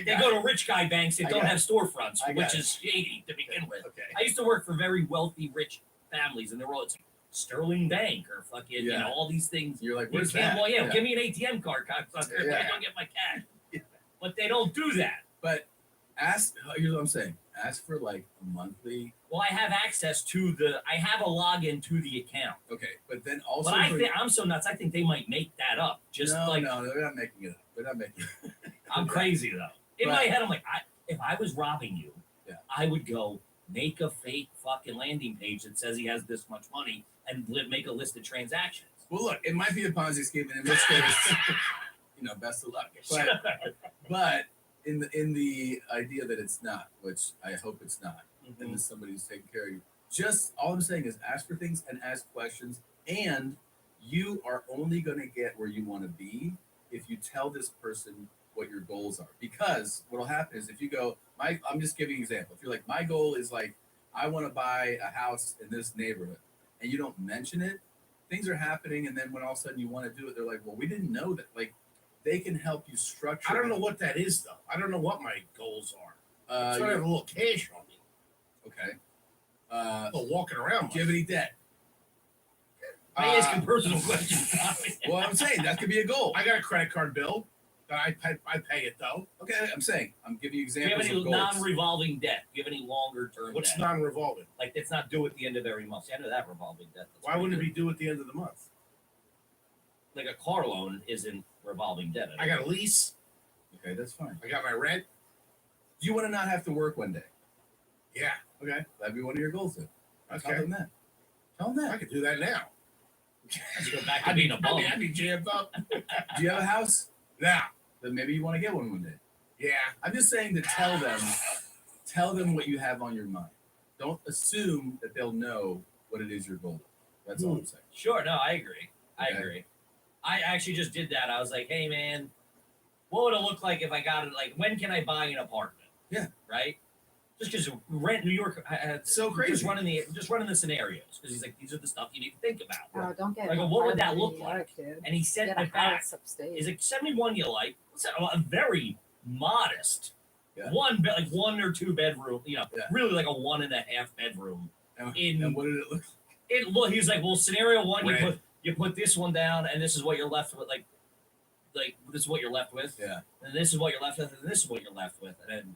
they got go to rich guy banks that I don't got have storefronts, I got which it. is shady to begin with. Okay. I used to work for very wealthy, rich families, and they're all, it's like Sterling Bank or fucking, Yeah. all these things. You're like, You where's can't, that? well, give me an ATM card, cocksucker. Yeah. I don't get my cash. But they don't do that. But here's what I'm saying. Ask for like a monthly. Well, I have access to I have a login to the account. Okay, but then also. But I'm so nuts. I think they might make that up. Just no, like no, they're not making it up. They're not making it up. I'm crazy though. In But- my head, I'm like, if I was robbing you, Yeah. I would go make a fake fucking landing page that says he has this much money and make a list of transactions. Well, look, it might be a Ponzi scheme, and in this case, best of luck. But in the idea that it's not, which I hope it's not, and it's somebody who's taking care of you. Just all I'm saying is ask for things and ask questions, and you are only going to get where you want to be if you tell this person what your goals are. Because what will happen is if you go, I'm just giving you an example. If you're like, my goal is like, I want to buy a house in this neighborhood, and you don't mention it, things are happening, and then when all of a sudden you want to do it, they're like, well, we didn't know that. Like, they can help you structure. I don't know what that is though. I don't know what my goals are. So I you're- have a little cash on me. okay. Well, walking around. Do you have any debt? I ask him personal questions. Well, I'm saying that could be a goal. I got a credit card bill that I pay it though. Okay, I'm saying I'm giving you Do you have examples any of goals. non-revolving debt? Do you have any longer-term What's debt? non-revolving? Like it's not due at the end of every month. See, I know that revolving debt. That's Why pretty wouldn't it good. be due at the end of the month? Like a car loan isn't revolving debt. I got a lease. Okay, that's fine. I got my rent. Do you want to not have to work one day? Yeah. Okay, that'd be one of your goals then. Tell Okay. them that. Tell them I that. could do that now. Let's go back to being a bum. I'd be jammed up. Do you have a house? Now. Then maybe you want to get one day. Yeah. I'm just saying to tell them what you have on your mind. Don't assume that they'll know what it is your goal. That's all I'm saying. Sure, no, I agree. I Okay. agree. I actually just did that. I was like, hey man, what would it look like if I got it? Like, when can I buy an apartment? Yeah. Right? Just because rent New York, So crazy. Just running the scenarios because he's like, these are the stuff you need to think about. Oh, don't get Like, an what would that apartment look in New like? York, dude. And he sent Get a it back. house upstate. He's like, send me one you like. What's that? A very modest Yeah. like 1 or 2 bedroom. You know, Yeah. really like a 1.5 bedroom. And what did it look He's like, well, scenario 1, Red. you put this one down, and this is what you're left with. Like this is what you're left with. Yeah. And this is what you're left with, and this is what you're left with, and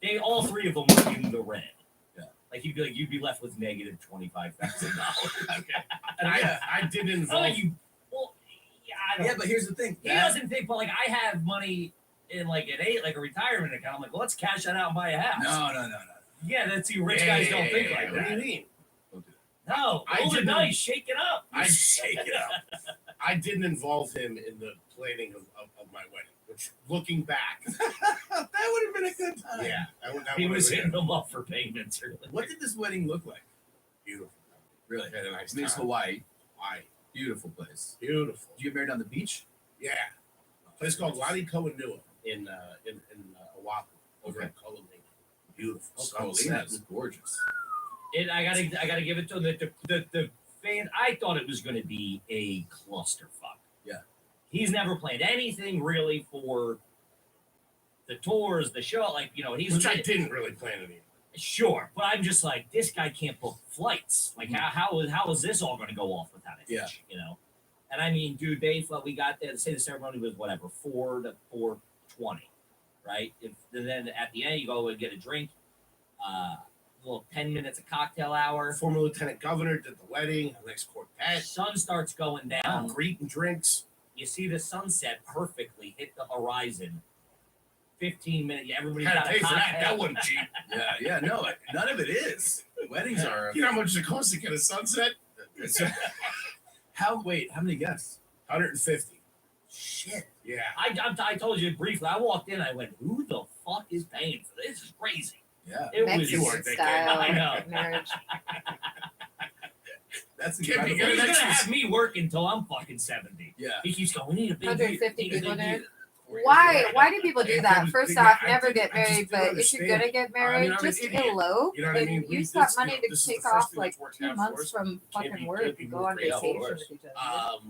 then all 3 of them were in the red. Yeah. Like you'd be left with negative $25,000. Okay. And I did Oh, involve. well, yeah, I don't. Yeah, but here's the thing. He doesn't think, but like I have money in like a retirement account. I'm like, well, let's cash that out and buy a house. No. Yeah, that's you rich guys don't think like What that. do you mean? Don't do that. No, I roll the didn't- dice, shake it up. I shake it up. I didn't involve him in the planning of my wedding, which looking back, That would have been a good time. yeah, that He would was have hitting been them up for payments. Really. What did this wedding look like? beautiful. Really? Had a nice It's time. Hawaii. Hawaii. Beautiful place. Beautiful. Did you get married on the beach? Yeah. A place called Lani Koanua in Oahu, over Okay. in Kolomena. Beautiful. Oh, Sunset. that's gorgeous. I gotta give it to him. The fan. I thought it was going to be a clusterfuck. Yeah. He's never planned anything really for the tours, the show. Like he's Which I didn't really plan any. Sure, but I'm just like, this guy can't book flights. Like, how is this all going to go off without a hitch? Yeah. And I mean, dude, we got there. Say the ceremony was whatever 4 to 4:20, right? Then at the end you go and get a drink, little 10 minutes of cocktail hour. Former lieutenant governor did the wedding. A nice quartet. Sun starts going down. Greet and drinks. You see the sunset perfectly hit the horizon. 15 minutes. Everybody Had to got pay a for that. cocktail. That wasn't cheap. Yeah. No, none of it is. Weddings are. You know how much it costs to get a sunset? It's How many guests? 150. Shit. Yeah. I told you briefly. I walked in. I went, "Who the fuck is paying for this? This is crazy." Yeah. It Mexican was. style I know. marriage. That's Can't be incredible. good. He's gonna That's have me work until I'm fucking 70. Yeah. He keeps going. We need a big 150 need a people big there? deal." Why do people do that? First off, I never didn't- get I just married, didn't but if you're understand. gonna get married, I'm an just idiot. elope You know what I and mean? use This- that money this to is the take first off thing like that's worked 2 out for months us. from Can't fucking be- work can't be and go more on great vacation outdoors. with each other.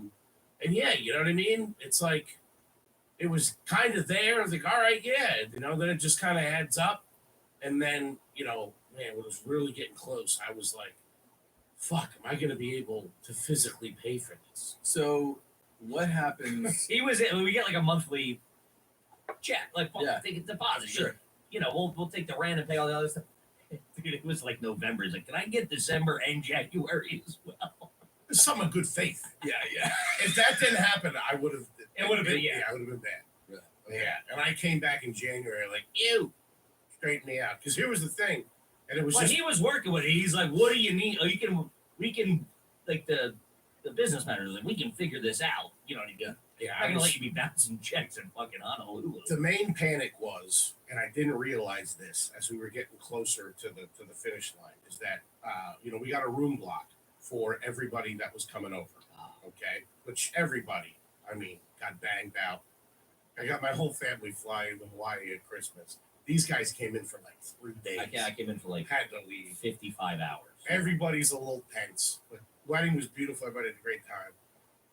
And yeah, you know what I mean? It's like, it was kind of there. I was like, all right, yeah. Then it just kind of adds up. And then, man, when it was really getting close, I was like, fuck, am I going to be able to physically pay for this? So what happens? He was. We get like a monthly check, like Yeah. take a deposit. Sure. We'll take the rent and pay all the other stuff. Dude, it was like November. He's like, can I get December and January as well? There's some of good faith. Yeah. If that didn't happen, I would have. It would have been, yeah. I would have been bad. Yeah. Yeah. And I came back in January, like, ew, straighten me out. Because here was the thing. And it was Well, just. he was working with it. He's like, what do you need? Oh, we can, like the business manager's like, we can figure this out. You know what I mean? Yeah, I'm not gonna let you be bouncing checks in fucking Honolulu. The main panic was, and I didn't realize this as we were getting closer to the finish line, is that we got a room block for everybody that was coming over. Okay, which everybody, got banged out. I got my whole family flying to Hawaii at Christmas. These guys came in for like 3 days. I came in for like Had to leave. 55 hours. Everybody's a little tense, but wedding was beautiful. Everybody had a great time.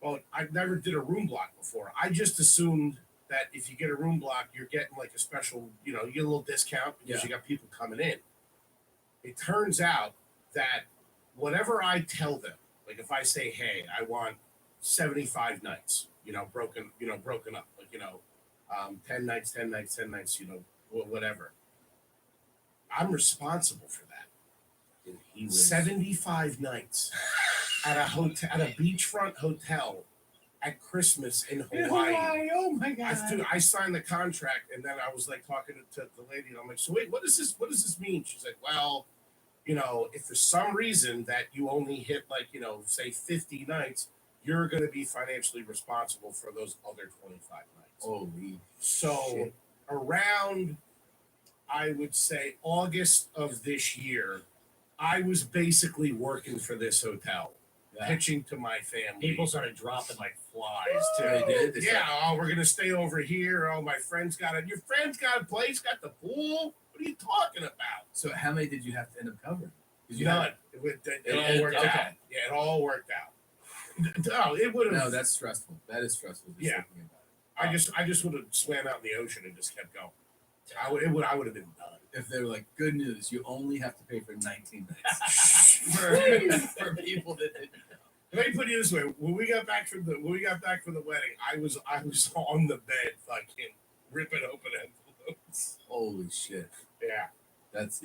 Well, I never did a room block before. I just assumed that if you get a room block, you're getting like a special, you get a little discount because you got people coming in. It turns out that whatever I tell them, like if I say, hey, I want 75 nights, broken up, like, 10 nights, 10 nights, 10 nights, whatever. I'm responsible for that. And he was 75 nights at a hotel, at a beachfront hotel at Christmas in In Hawaii. Hawaii, oh my God. I signed the contract, and then I was like talking to the lady, and I'm like, so wait, what does this mean? She's like, well, you know, if for some reason that you only hit like, you know, say 50 nights, you're going to be financially responsible for those other 25 nights. Holy So shit. around, I would say August of this year, I was basically working for this hotel, pitching to my family. People started dropping like flies too. They did? They Yeah, oh, we're gonna stay over here. Oh, my friend's got your friend's got a place, got the pool. What are you talking about? So how many did you have to end up covering? None. It all worked okay. out. Yeah, it all worked out. No, it would have. No, that's stressful. That is stressful. Just Yeah. thinking about it. I just would have swam out in the ocean and just kept going. I would have been done. If they were like, good news, you only have to pay for 19 nights for people that didn't know. Let me put it this way: when we got back from the wedding, I was on the bed, fucking ripping open envelopes. Holy shit. Yeah, That's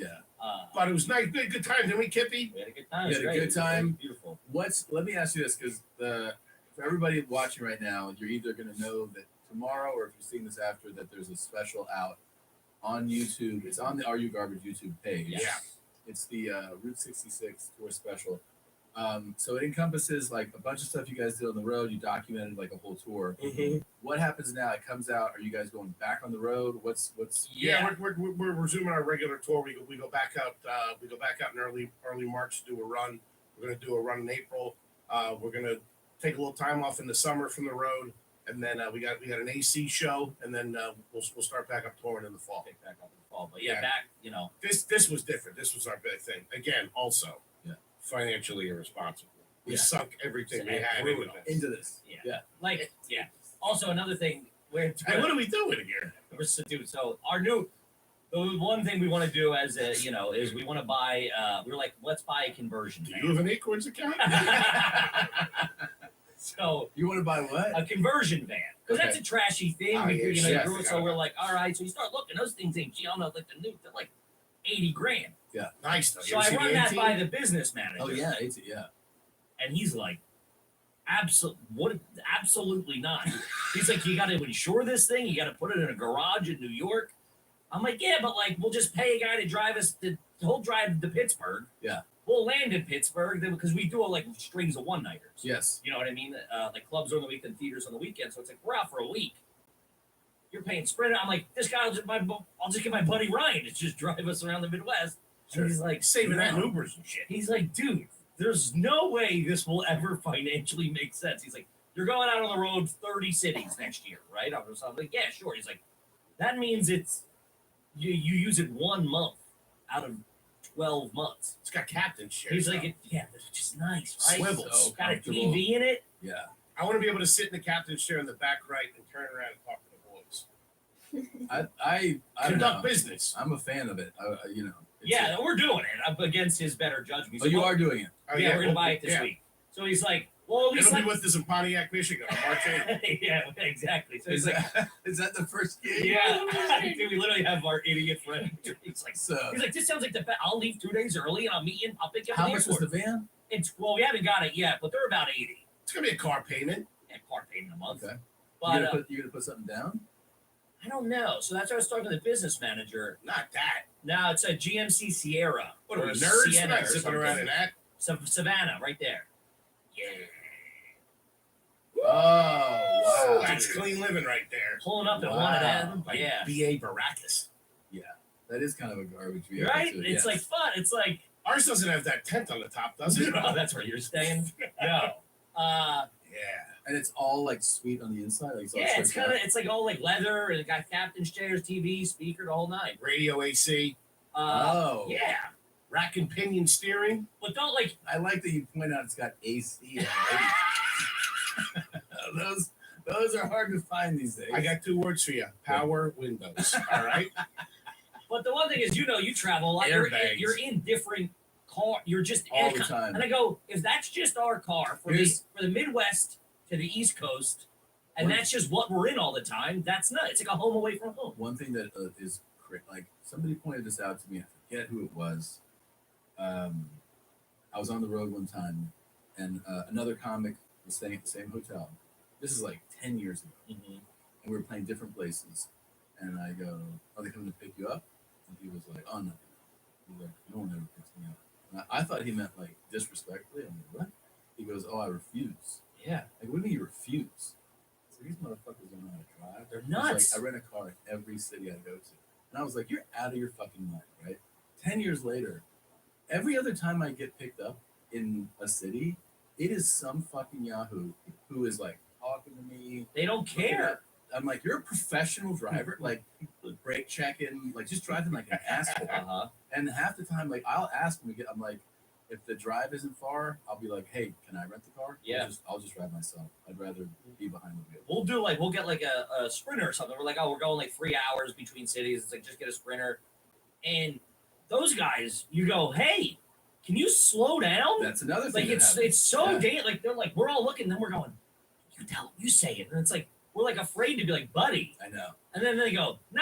but it was nice. We had a good time, didn't we, Kippy? We had a good time. You had a good time. Beautiful. Let me ask you this, because for everybody watching right now, you're either going to know that tomorrow, or if you're seeing this after, that there's a special out on YouTube. It's on the Are You Garbage YouTube page. Yeah. It's the Route 66 tour special. So it encompasses like a bunch of stuff you guys did on the road. You documented like a whole tour. Mm-hmm. What happens now? It comes out. Are you guys going back on the road? What's? Yeah, we're resuming our regular tour. We go back out. We go back out in early March to do a run. We're gonna do a run in April. We're gonna take a little time off in the summer from the road, and then we got an AC show, and then we'll start back up touring in the fall. Pick back up in the fall. But yeah, Yeah. back, you know. This was different. This was our big thing. Again, also financially irresponsible. We sunk everything we had into this. Like, yeah. Also, another thing, Hey, what are we doing here? So the one thing we want to do as a, you know, is we want to buy, we're like, let's buy a conversion Do van. you have an Acorns account? So You want to buy what? a conversion van, because that's a trashy thing. Oh, we, yeah, you know, shit, I so forgot we're about like, all right. So you start looking; those things ain't cheap. I don't know, like the new, they're like $80,000. Nice though. So I run that by the business manager. Oh yeah, And he's like, absolutely not. He's like, you got to insure this thing. You got to put it in a garage in New York. I'm like, yeah, but like, we'll just pay a guy to drive us. He'll drive to Pittsburgh. Yeah. We'll land in Pittsburgh because we do like strings of one-nighters. Yes. You know what I mean? Like clubs on the weekend, theaters on the weekend. So it's like, we're out for a week. You're paying Sprint. I'm like, this guy I'll just get my buddy Ryan to just drive us around the Midwest. Sure. And he's like, saving that no. Ubers and shit. He's like, dude, there's no way this will ever financially make sense. He's like, you're going out on the road 30 cities next year, right? I was like, yeah, sure. He's like, that means it's you use it 1 month out of 12 months. It's got captain share. He's like, yeah, it's just nice, right? Swivels. So, got a Comfortable. TV in it. Yeah. I want to be able to sit in the captain's chair in the back right and turn around and talk to the boys. I don't Conduct know. business. I'm a fan of it. You know. it's Yeah, we're doing it. Up against his better judgment. He's Oh, like, you well, are doing it. Oh, yeah, we're gonna buy it this yeah. week. So he's like, well, at least It'll be like, with us in Pontiac, Michigan on March 8th. yeah, exactly. So Is he's like, that the first gig? yeah, dude, we literally have our idiot friend. He's like, So this sounds like the best. I'll leave 2 days early and I'll meet you. I'll pick you up. how at much was airport. the van? It's well, we haven't got it yet, but they're about 80. It's gonna be a car payment. Yeah, car payment a month. Okay. But You gonna put something down? I don't know. So that's why I was talking to the business manager. Not that. Now it's a GMC Sierra. What are or we a nerds? Sienna Not or zipping around in something. that. Savannah, right there. Yeah. Oh wow. That's clean living right there. Pulling up at Wow. one of them. Like Yeah. B.A. Baracus. That is kind of a garbage vehicle. Right? too, It's yes. like fun. It's like, Ours doesn't have that tent on the top, does it? oh, that's where you're staying. No. Yeah. And it's all like sweet on the inside. Like, Yeah, it's kind of, it's like all like leather and it got captain's chairs, TV, speaker, the whole night. Radio AC, Oh. Yeah. rack and pinion steering. But don't like, I like that you point out it's got AC. in it. Those are hard to find these days. I got 2 words for you: power windows. All right. but the one thing is, you know, you travel a lot. Airbags. You're in different car. You're just all the time. And I go, if that's just our car for the Midwest to the East Coast, and What- that's just what we're in all the time, that's not. It's like a home away from home. One thing that is like somebody pointed this out to me. I forget who it was. I was on the road one time, and another comic was staying at the same hotel, this is like 10 years ago, and we were playing different places, and I go, "Are they coming to pick you up?" And he was like, "Oh no." He's like, "No one ever picks me up." And I thought he meant like disrespectfully. I'm like, "What?" He goes, "Oh, I refuse." Yeah. Like, what do you mean you refuse? So these motherfuckers don't know how to drive. They're He's nuts. Like, I rent a car in every city I go to. And I was like, you're out of your fucking mind, right? 10 years later, every other time I get picked up in a city, it is some fucking Yahoo who is like talking to me. They don't care. I'm like, you're a professional driver, like brake checking, like just driving like an asshole. And half the time, like I'll ask them, I'm like, if the drive isn't far, I'll be like, hey, can I rent the car? Yeah. I'll just drive myself. I'd rather be behind the wheel. We'll get like a sprinter or something. We're like, oh, we're going like 3 hours between cities. It's like, just get a sprinter. And those guys, you go, hey, can you slow down? That's another thing. Like it's so like they're like, we're all looking, then we're going, you tell them, you say it. And it's like, we're like afraid to be like, buddy. I know. And then they go, no,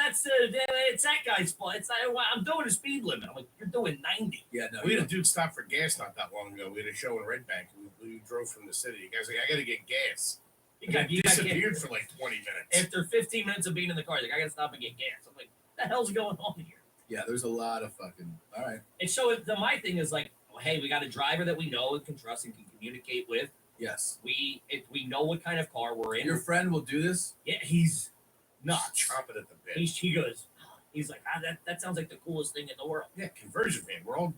that's it's that guy's fault. It's not, I'm doing a speed limit. I'm like, you're doing 90. Yeah, no. We had a dude stop for gas not that long ago. We had a show in Red Bank. We drove from the city. The guy's like, I got to get gas. You got disappeared for like 20 minutes. After 15 minutes of being in the car, like, I got to stop and get gas. I'm like, what the hell's going on here? Yeah, there's a lot of fucking. All right. And so my thing is like, oh, hey, we got a driver that we know and can trust and can communicate with. Yes. If we know what kind of car we're in. Your friend will do this? Yeah, he's nuts. Chomping at the bit. He goes, he's like, that sounds like the coolest thing in the world. Yeah, conversion van. We're all,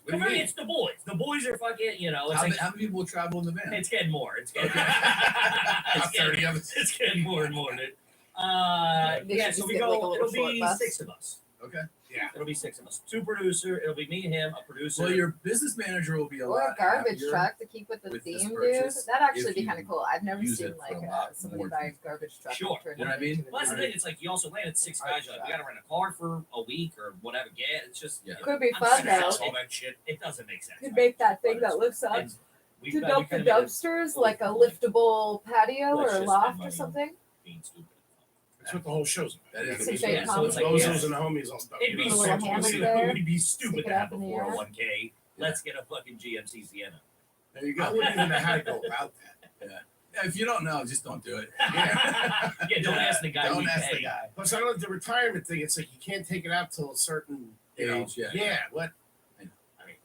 Come on, it's the boys. The boys are fucking, it's how like, many people will travel in the van? It's getting more. It's getting, it's getting more and more, dude. So we go, it'll be 6 of us. Okay. Yeah. It'll be 6 of us. 2 producer. It'll be me and him, a producer. Well, your business manager will be a Or lot a garbage happier truck to keep with the with this theme, dude. purchase That'd actually if be you kind of cool. I've never use seen it for like a lot somebody more buy a things. garbage truck. Sure. and turn You know what I it mean? into Well, that's the the thing. It's like you also landed 6 guys. Like, we got to rent a car for a week or whatever. Yeah, it's just Could be I'm fun trying to though. sell all that shit. It doesn't make sense. Could make that thing that lifts up And to dump the dumpsters, like a liftable patio Let's or just loft spend or money. something. Being stupid. That's what the whole show's about. That is Some a shade big comedy. deal. Bozos and the homies all stuff. It'd be Put a little stupid. hammock there. It'd be stupid Stick to it have up a in the air. 401k. Let's get a fucking GMC Sienna. There you I go. wouldn't even know how to go about that. Yeah, if you don't know, just don't do it. Yeah, don't ask the guy. Don't we ask pay. the guy. Plus, I don't the retirement thing. It's like you can't take it out till a certain Age, yeah. Yeah. What? I know. I mean,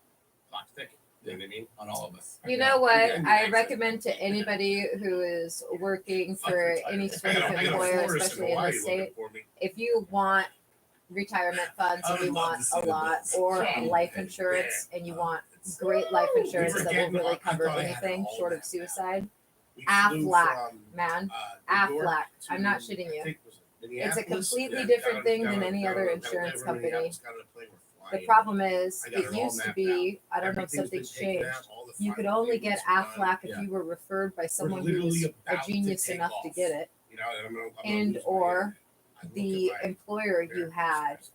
clock's ticking. You know what I mean? On all of us. You know what? Yeah, I yeah. recommend to anybody who is working for any sort of I got a employer, florist in especially in the Hawaii looking state, for me. if you want retirement funds I and you would love want to see a the lot, bills. or Yeah. life insurance and you want great life insurance that will really cover anything short of suicide, We flew Aflac, from, man. New York Aflac. to, I'm not shitting I you. think it was It's a Minneapolis. completely Yeah, different thing got than on- any got other on- got on insurance over company. Minneapolis, got on a plane, we're The flying. problem is, I got it all used to mapped be, I don't know if Everything's been something's taken out, changed. all the You could final only get payments are done. Aflac if you were referred by someone who literally was a about to genius take enough to off. get it, You know, and I'm gonna and lose or my- I look the at my employer you parents' had guys.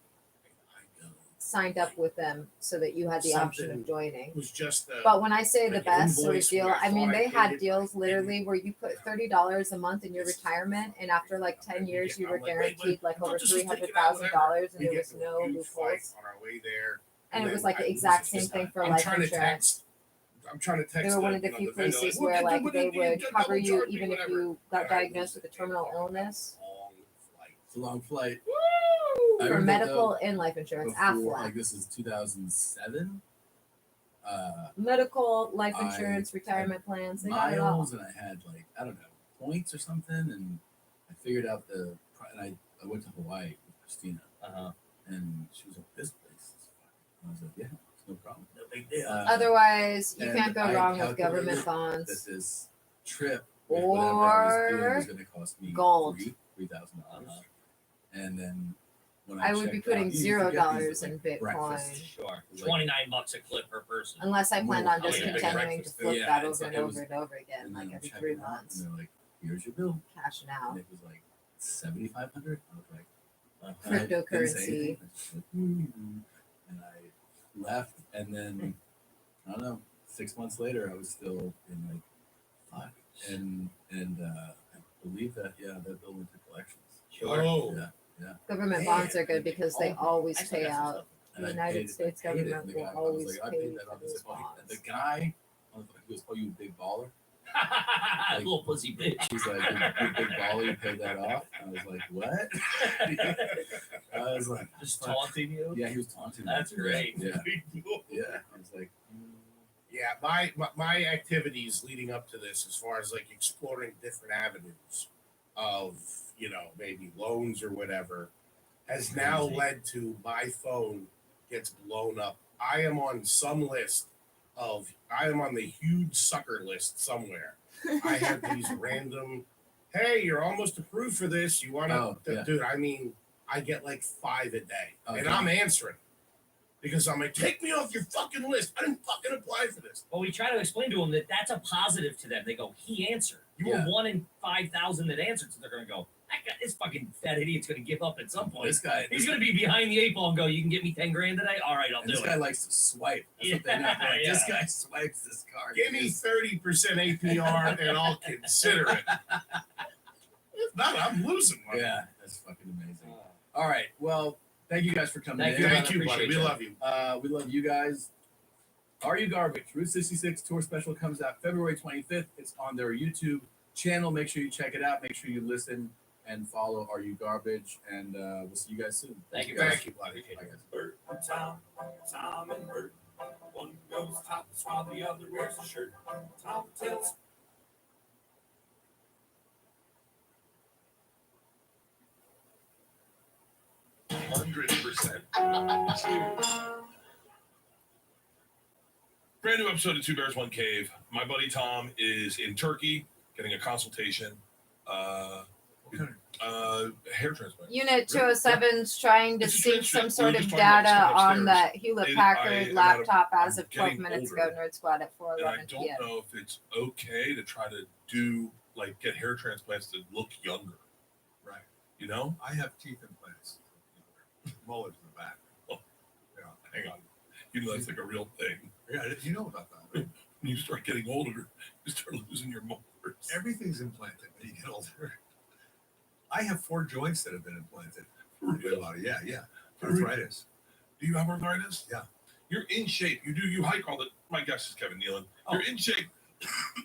I know. signed up with them so that you had the option Something of joining. It was just But when I say the like best sort of invoice deal, where I I mean thought I they paid had it, deals but I literally where you put $30 a month in your retirement, and after like 10 years, you were guaranteed like over $300,000, and we there get was to a no huge fight loopholes. on our way there. And it was then like the I exact lose same this thing time. for I'm life trying to insurance. text. I'm trying to text. They were one of the you know, few vendor, places like, where "What like did they you would double cover you charge me?" even if Whatever. you got And I diagnosed lose with a it. terminal Long illness flight. It's a long flight. I for heard that, medical though, and life insurance. before, Aflac. like this is 2007. Medical, life I insurance, retirement plans, they got it all. Miles, and I had like I don't know points or something, and I figured out and I went to Hawaii with Christina, and she was like, "This place is fun." And I was like, "Yeah, it's no problem, No big deal. Otherwise, you and can't go I wrong with calculated government that bonds. this trip with whatever I was doing Or was going to cost me gold. $3,000, and then when I would be checked putting out, you forget $0 these, in like, Bitcoin. breakfast. Sure. Like- $29 a clip per person. Unless I planned on just Oh, yeah, big continuing to breakfast. flip Yeah, that it's over like- and it was- over and over again, And like then every check 3 it out, months, and they're like, "Here's your bill," cashing and out. it was like 7,500. I was like. Cryptocurrency. And I left, and then I don't know. 6 months later, I was still in like, fuck, and I believe that that bill went to collections. Sure. Oh. Yeah. Government Man. bonds are good because they always I still pay got some out. stuff. And The I United paid- States I paid it, government and the will guy- I was always like, I pay paid that for off. He those said, "Oh," bonds. the guy, he goes, "Oh, you a big baller?" Little pussy bitch. He's like, you big baller, you paid that off. I was like, what? I was like, Just taunting you. yeah, he was taunting me. That's great. Yeah, yeah. I was like, Yeah, my activities leading up to this, as far as like exploring different avenues of, you know, maybe loans or whatever, has now led to my phone gets blown up. I am on some list I am on the huge sucker list somewhere. I have these random, hey, you're almost approved for this. You want to, Oh, yeah. dude, I mean, I get like 5 a day, Oh, and yeah. I'm answering because I'm like, take me off your fucking list. I didn't fucking apply for this. Well, we try to explain to them that that's a positive to them. They go, he answered. You Yeah. were 1 in 5,000 that answered, so they're gonna go, that guy, this fucking fat idiot's gonna give up at some point. this guy, He's gonna be behind the 8 ball and go, you can get me 10 grand today? All right, I'll and do this it. guy likes to swipe. That's what they know. Like, Yeah. This guy swipes this card. Give me 30% APR and I'll consider it. If not, I'm losing money. Yeah, that's fucking amazing. All right, well, thank you guys for coming Thank in. you, Thank man. you, I buddy. We appreciate love you. We love you guys. Are You Garbage? Route 66 tour special comes out February 25th. It's on their YouTube channel. Make sure you check it out. Make sure you listen and follow Are You Garbage. And we'll see you guys soon. Thank you, guys. Thank you, buddy. Bye, guys. Bert, Tom, and Bert. One goes topless while the other wears a shirt. Tom tells. Brand new episode of Two Bears, One Cave. My buddy Tom is in Turkey getting a consultation. Hair transplant. Unit 207's trying to It's a seek transcript. some sort We were of just talking about data this on the upstairs. Hewlett And Packard I'm laptop as I'm of 12 getting minutes older. ago, Nerd Squad at And I 4:11 don't p.m. know if it's okay to try to do like get hair transplants to look younger. Right. You know? I have teeth implants. Molars in the back. Oh, yeah, hang on. You know that's like a real thing. Yeah, you know about that. Right? When you start getting older, you start losing your molars. Everything's implanted when you get older. I have 4 joints that have been implanted. For real? Yeah. For real? Arthritis. Do you have arthritis? Yeah. You're in shape. You hike all the. My guest is Kevin Nealon. You're in shape.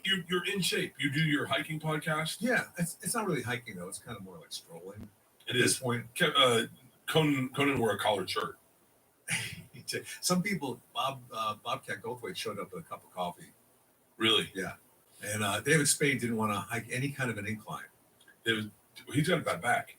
You're in shape. You do your hiking podcast. Yeah, it's not really hiking though. It's kind of more like strolling. It At this is. point, Conan wore a collared shirt. some people, Bobcat Goldthwait showed up with a cup of coffee. Really? Yeah. And David Spade didn't want to hike any kind of an incline. He's got a bad back.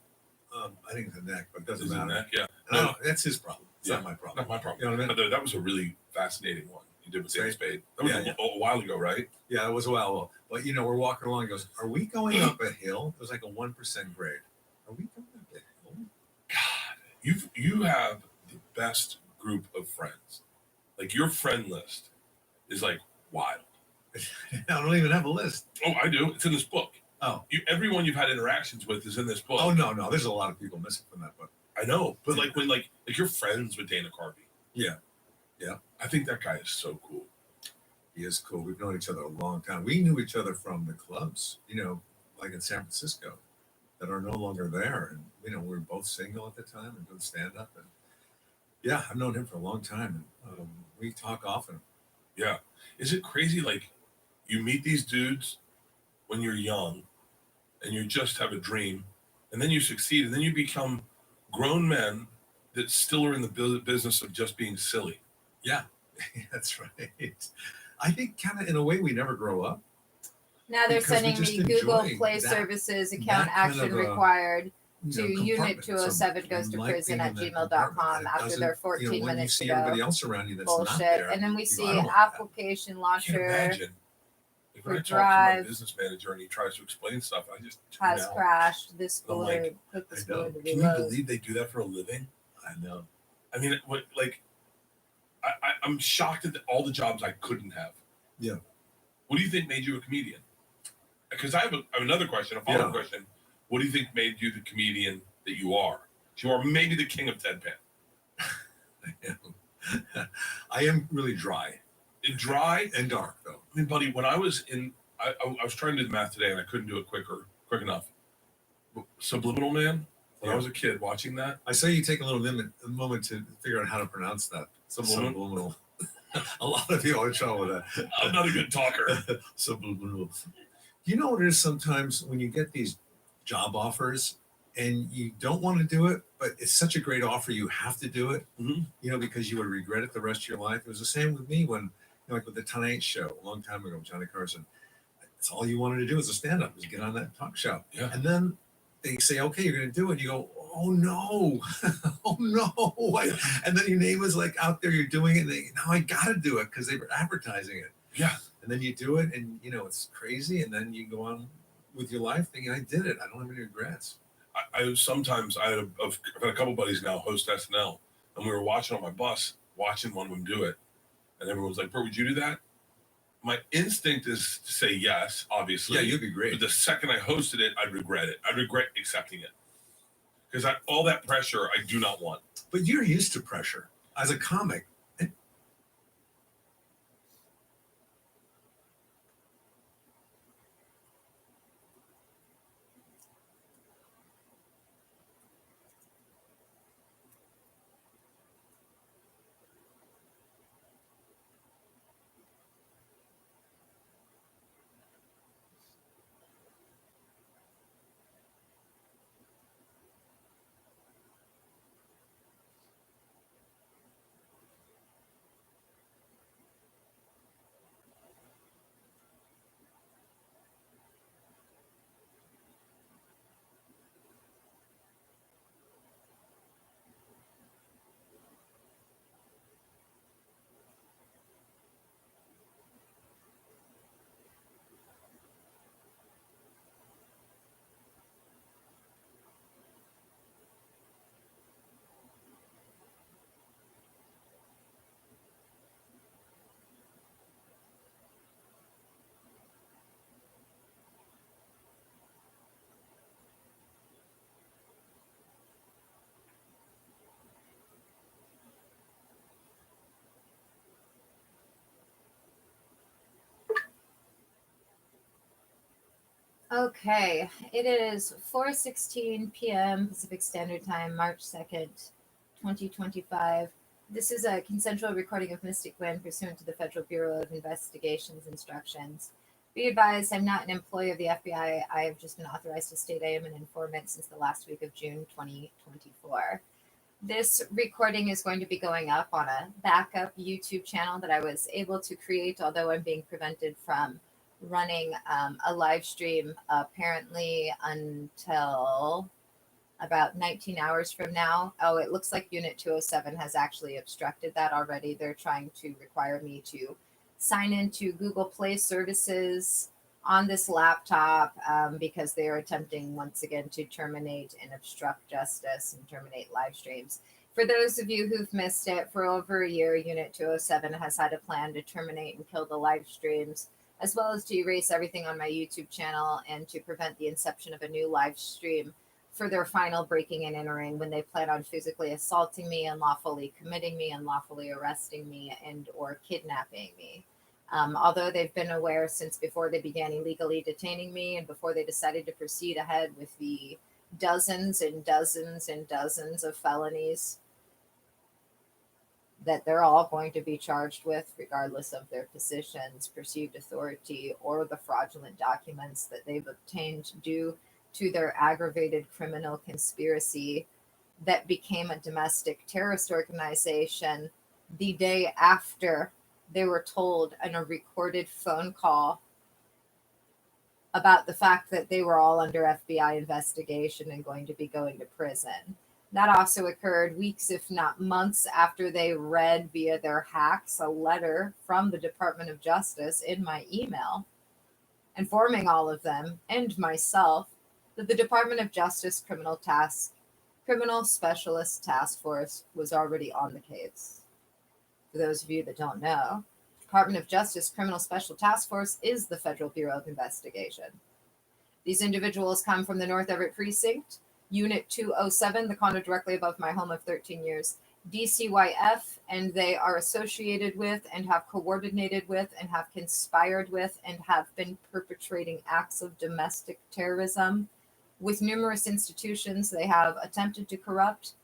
I think it's the neck, but it doesn't Is it matter. neck? Yeah. And I don't- that's his problem. It's Yeah. not my problem. Not my problem. You know what I mean? But that was a really fascinating one you did with David Spade. That was Yeah. a while ago, right? Yeah, it was a while ago. But we're walking along. He goes, "Are we going up a hill?" It was like a 1% grade. Are we going up a hill? God, you have the best group of friends. Like your friend list is like wild. I don't even have a list. Oh, I do. It's in this book. Oh. Everyone you've had interactions with is in this book. Oh no, there's a lot of people missing from that book. I know, but like when like you're friends with Dana Carvey. Yeah. I think that guy is so cool. He is cool. We've known each other a long time. We knew each other from the clubs, like in San Francisco, that are no longer there. And we were both single at the time and doing stand up. And yeah, I've known him for a long time, and we talk often. Yeah. Is it crazy? Like you meet these dudes when you're young and you just have a dream and then you succeed and then you become grown men that still are in the business of just being silly. Yeah, that's right. I think kind of in a way we never grow up. Now they're Because we sending just me Google enjoy Play that- Services that account kind action of a, required to compartment. unit It's 207 goes to like prison being at in that gmail.com compartment. It after doesn't- their 14 when you minutes see ago. everybody else around you that's not Bullshit. there. And then we you go, see I don't an want that. application I can't launcher imagine. Like when I for talk to my Drive business manager and he tries to explain stuff, I just has tune out. crashed. This I'm spooler, like, click the I spooler know. to Can you reload. believe they do that for a living? I know. I mean, what like I'm shocked at all the jobs I couldn't have. Yeah. What do you think made you a comedian? Because I have another question, a follow-up Yeah. question. What do you think made you the comedian that you are? You are maybe the king of deadpan. I am really dry Dry. and dark though. I mean, buddy, when I was I was trying to do the math today and I couldn't do it quick enough. Subliminal Man. When I was a kid watching that, I say you take a moment to figure out how to pronounce that. Subliminal. Subliminal. A lot of you are in trouble with that. I'm not a good talker. You know what it is sometimes when you get these job offers and you don't want to do it, but it's such a great offer, you have to do it, you know, because you would regret it the rest of your life. It was the same with me when, you know, like with the Tonight Show a long time ago, Johnny Carson. It's all you wanted to do as a stand-up, is get on that talk show. Yeah. And then they say, okay, you're going to do it. And you go, oh no, oh no. And then your name is like out there, you're doing it. And now I got to do it because they were advertising it. Yeah. And then you do it and, you know, it's crazy. And then you go on with your life thinking, I did it. I don't have any regrets. Sometimes I've had a couple buddies now host SNL, and we were watching on my bus, watching one of them do it. And everyone's like, bro, would you do that? My instinct is to say yes, obviously. Yeah, you'd be great. But the second I hosted it, I'd regret it. I'd regret accepting it. Because all that pressure I do not want. But you're used to pressure as a comic. Okay, it is 4:16 p.m. Pacific Standard Time, March 2nd, 2025. This is a consensual recording of Mystic Gwen pursuant to the Federal Bureau of Investigation's instructions. Be advised, I'm not an employee of the FBI. I have just been authorized to state I am an informant since the last week of June 2024. This recording is going to be going up on a backup YouTube channel that I was able to create, although I'm being prevented from running a live stream apparently until about 19 hours from now. Oh, it looks like Unit 207 has actually obstructed that already. They're trying to require me to sign into Google Play services on this laptop because they are attempting once again to terminate and obstruct justice and terminate live streams. For those of you who've missed it, for over a year, Unit 207 has had a plan to terminate and kill the live streams, as well as to erase everything on my YouTube channel and to prevent the inception of a new live stream for their final breaking and entering, when they plan on physically assaulting me, unlawfully committing me, unlawfully arresting me, and or kidnapping me. Although they've been aware since before they began illegally detaining me and before they decided to proceed ahead with the dozens and dozens and dozens of felonies that they're all going to be charged with, regardless of their positions, perceived authority, or the fraudulent documents that they've obtained due to their aggravated criminal conspiracy that became a domestic terrorist organization the day after they were told in a recorded phone call about the fact that they were all under FBI investigation and going to be going to prison. That also occurred weeks, if not months, after they read via their hacks a letter from the Department of Justice in my email, informing all of them and myself that the Department of Justice Criminal Specialist Task Force was already on the case. For those of you that don't know, Department of Justice Criminal Special Task Force is the Federal Bureau of Investigation. These individuals come from the North Everett Precinct, Unit 207, the condo directly above my home of 13 years, DCYF, and they are associated with and have coordinated with and have conspired with and have been perpetrating acts of domestic terrorism with numerous institutions they have attempted to corrupt,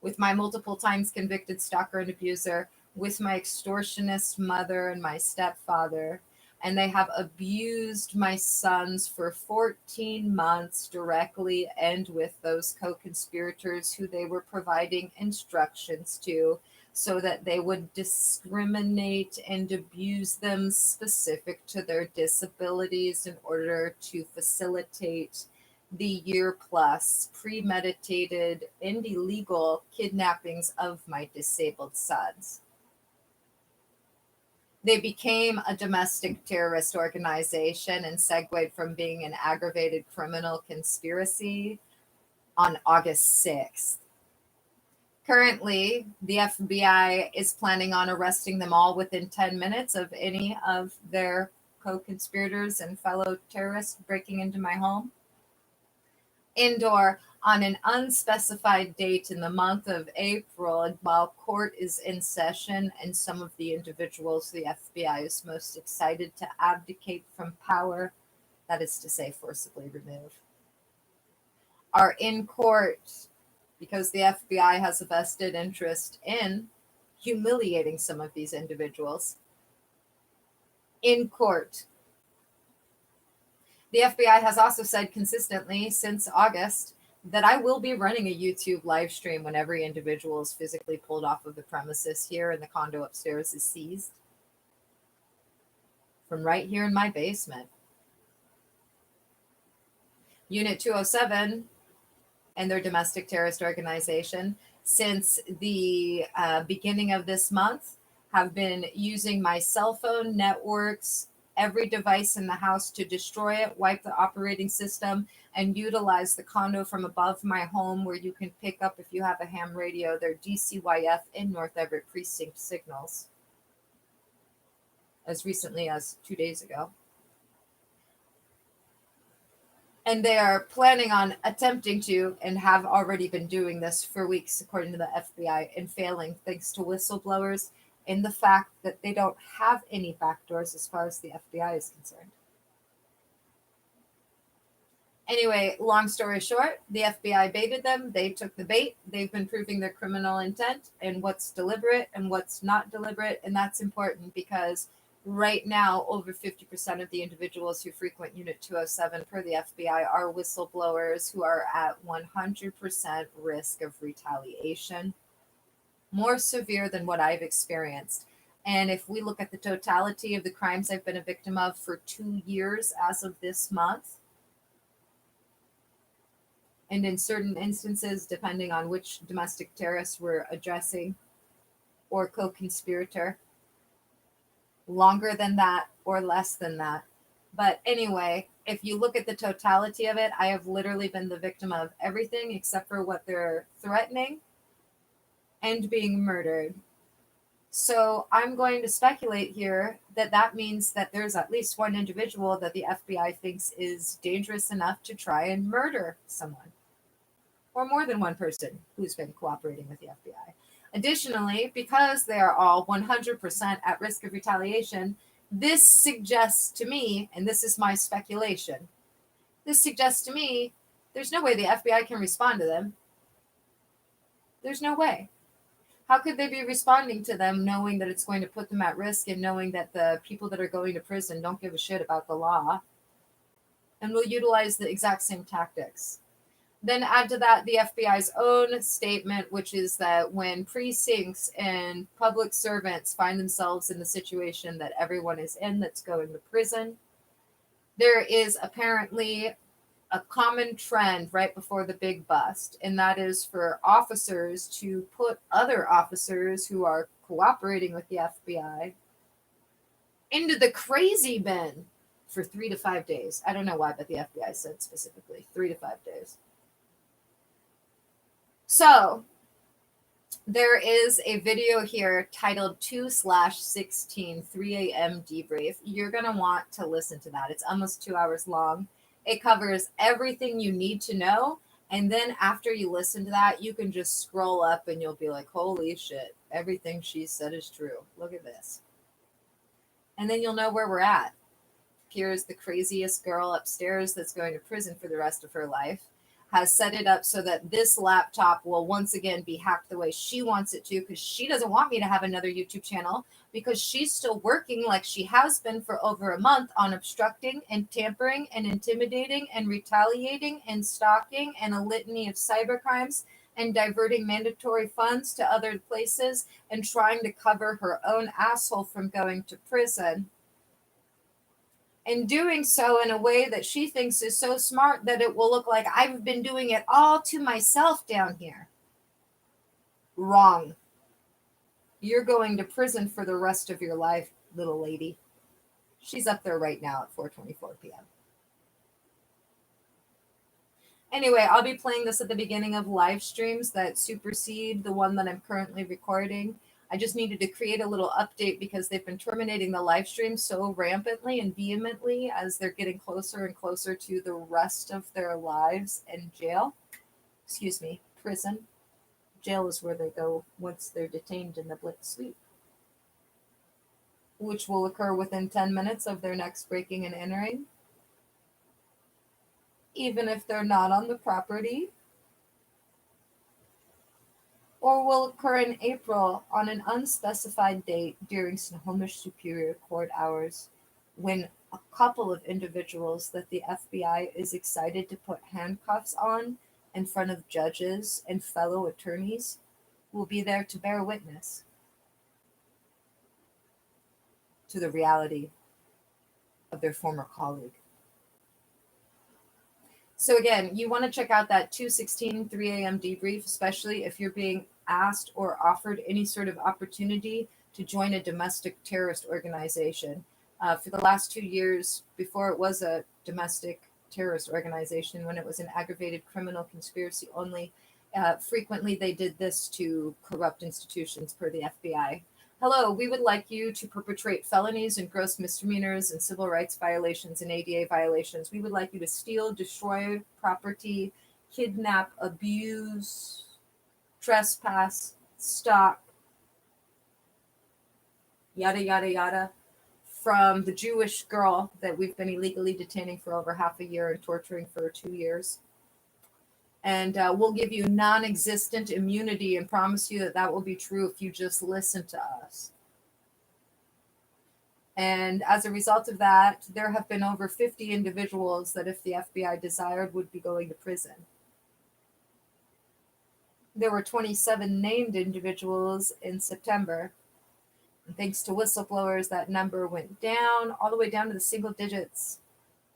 with my multiple times convicted stalker and abuser, with my extortionist mother and my stepfather, and they have abused my sons for 14 months directly and with those co-conspirators who they were providing instructions to, so that they would discriminate and abuse them specific to their disabilities in order to facilitate the year-plus premeditated and illegal kidnappings of my disabled sons. They became a domestic terrorist organization and segued from being an aggravated criminal conspiracy on August 6th. Currently, the FBI is planning on arresting them all within 10 minutes of any of their co-conspirators and fellow terrorists breaking into my home. Indoor on an unspecified date in the month of April, while court is in session and some of the individuals the FBI is most excited to abdicate from power, that is to say forcibly remove, are in court because the FBI has a vested interest in humiliating some of these individuals in court. The FBI has also said consistently since August that I will be running a YouTube live stream when every individual is physically pulled off of the premises here and the condo upstairs is seized. From right here in my basement. Unit 207 and their domestic terrorist organization, since the beginning of this month, have been using my cell phone networks, every device in the house to destroy it, wipe the operating system, and utilize the condo from above my home where you can pick up, if you have a ham radio, their DCYF in North Everett precinct signals as recently as 2 days ago. And they are planning on attempting to, and have already been doing this for weeks, according to the FBI, and failing thanks to whistleblowers in the fact that they don't have any backdoors as far as the FBI is concerned. Anyway, long story short, the FBI baited them. They took the bait. They've been proving their criminal intent and what's deliberate and what's not deliberate. And that's important because right now, over 50% of the individuals who frequent Unit 207 per the FBI are whistleblowers who are at 100% risk of retaliation, more severe than what I've experienced. And if we look at the totality of the crimes I've been a victim of for 2 years as of this month, and in certain instances, depending on which domestic terrorist we're addressing or co-conspirator, longer than that or less than that. But anyway, if you look at the totality of it, I have literally been the victim of everything except for what they're threatening and being murdered. So I'm going to speculate here that that means that there's at least one individual that the FBI thinks is dangerous enough to try and murder someone, or more than one person who's been cooperating with the FBI. Additionally, because they are all 100% at risk of retaliation, this suggests to me, and this is my speculation, this suggests to me there's no way the FBI can respond to them. There's no way. How could they be responding to them knowing that it's going to put them at risk and knowing that the people that are going to prison don't give a shit about the law and will utilize the exact same tactics? Then add to that the FBI's own statement, which is that when precincts and public servants find themselves in the situation that everyone is in that's going to prison, there is apparently a common trend right before the big bust, and that is for officers to put other officers who are cooperating with the FBI into the crazy bin for 3 to 5 days. I don't know why, but the FBI said specifically 3 to 5 days. So there is a video here titled 2/16 3 a.m. debrief. You're going to want to listen to that. It's almost 2 hours long. It covers everything you need to know. And then after you listen to that, you can just scroll up and you'll be like, holy shit, everything she said is true. Look at this. And then you'll know where we're at. Here's the craziest girl upstairs that's going to prison for the rest of her life. has set it up so that this laptop will once again be hacked the way she wants it to, because she doesn't want me to have another YouTube channel, because she's still working like she has been for over a month on obstructing and tampering and intimidating and retaliating and stalking and a litany of cybercrimes and diverting mandatory funds to other places and trying to cover her own asshole from going to prison. And doing so in a way that she thinks is so smart that it will look like I've been doing it all to myself down here. Wrong. You're going to prison for the rest of your life, little lady. She's up there right now at 4:24 p.m. Anyway, I'll be playing this at the beginning of live streams that supersede the one that I'm currently recording. I just needed to create a little update because they've been terminating the live stream so rampantly and vehemently as they're getting closer and closer to the rest of their lives in jail. Excuse me, prison. Jail is where they go once they're detained in the Blitz Suite, which will occur within 10 minutes of their next breaking and entering, even if they're not on the property, or will occur in April on an unspecified date during Snohomish Superior Court hours, when a couple of individuals that the FBI is excited to put handcuffs on in front of judges and fellow attorneys will be there to bear witness to the reality of their former colleague. So again, you want to check out that 2:16, 3 a.m. debrief, especially if you're being asked or offered any sort of opportunity to join a domestic terrorist organization. For the last 2 years, before it was a domestic terrorist organization, when it was an aggravated criminal conspiracy only, frequently they did this to corrupt institutions per the FBI. Hello, we would like you to perpetrate felonies and gross misdemeanors and civil rights violations and ADA violations. We would like you to steal, destroy property, kidnap, abuse, trespass, stalk, yada, yada, yada, from the Jewish girl that we've been illegally detaining for over half a year and torturing for 2 years. And we'll give you non-existent immunity and promise you that that will be true if you just listen to us. And as a result of that, there have been over 50 individuals that if the FBI desired would be going to prison. There were 27 named individuals in September. And thanks to whistleblowers, that number went down all the way down to the single digits.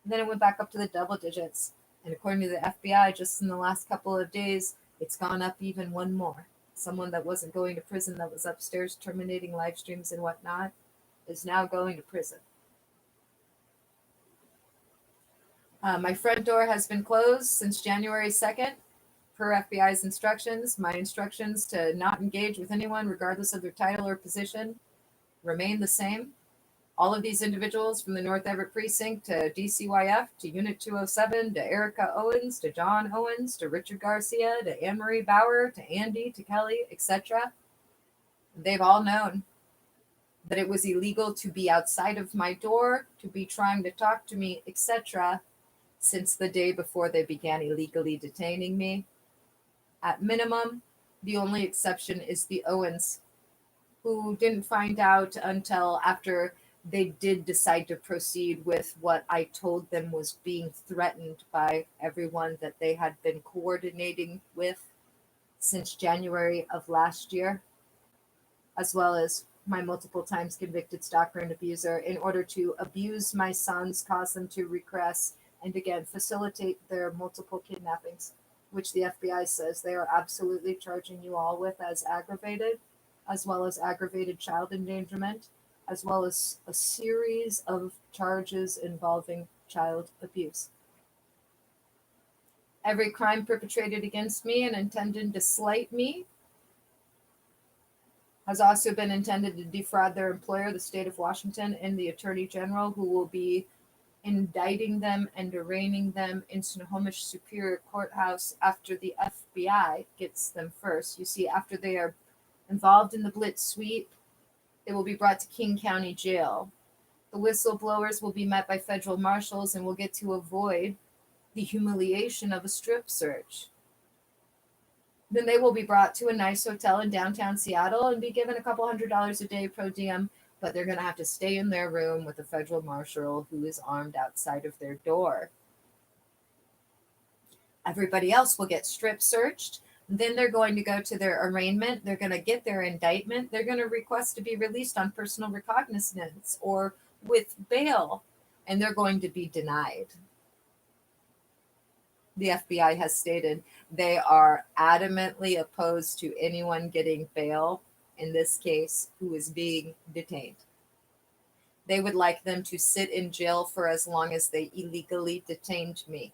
And then it went back up to the double digits. And according to the FBI, just in the last couple of days, it's gone up even one more. Someone that wasn't going to prison, that was upstairs terminating live streams and whatnot, is now going to prison. My front door has been closed since January 2nd, per FBI's instructions. My instructions to not engage with anyone, regardless of their title or position, remain the same. All of these individuals, from the North Everett Precinct to DCYF to Unit 207 to Erica Owens to John Owens to Richard Garcia to Anne-Marie Bauer to Andy to Kelly, etc., they've all known that it was illegal to be outside of my door, to be trying to talk to me, etc., since the day before they began illegally detaining me. At minimum, the only exception is the Owens, who didn't find out until after they did decide to proceed with what I told them was being threatened by everyone that they had been coordinating with since January of last year, as well as my multiple times convicted stalker and abuser, in order to abuse my sons, cause them to regress, and again, facilitate their multiple kidnappings, which the FBI says they are absolutely charging you all with as aggravated, as well as aggravated child endangerment, as well as a series of charges involving child abuse. Every crime perpetrated against me and intended to slight me has also been intended to defraud their employer, the state of Washington, and the Attorney General, who will be indicting them and arraigning them in Snohomish Superior Courthouse after the FBI gets them first. You see, after they are involved in the Blitz Suite, they will be brought to King County Jail. The whistleblowers will be met by federal marshals and will get to avoid the humiliation of a strip search. Then they will be brought to a nice hotel in downtown Seattle and be given a couple $100 a day per diem, but they're going to have to stay in their room with a federal marshal who is armed outside of their door. Everybody else will get strip searched. Then they're going to go to their arraignment. They're going to get their indictment. They're going to request to be released on personal recognizance or with bail, and they're going to be denied. The FBI has stated they are adamantly opposed to anyone getting bail, in this case, who is being detained. They would like them to sit in jail for as long as they illegally detained me.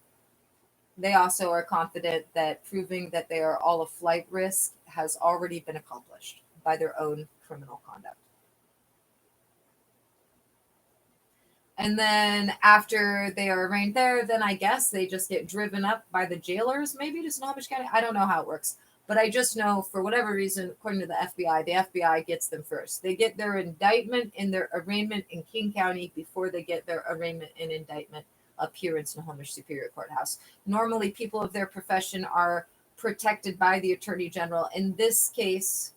They also are confident that proving that they are all a flight risk has already been accomplished by their own criminal conduct. And then after they are arraigned there, then I guess they just get driven up by the jailers, maybe to Snohomish County. I don't know how it works. But I just know, for whatever reason, according to the FBI gets them first. They get their indictment and their arraignment in King County before they get their arraignment and indictment up here in Snohomish Superior Courthouse. Normally, people of their profession are protected by the Attorney General. In this case,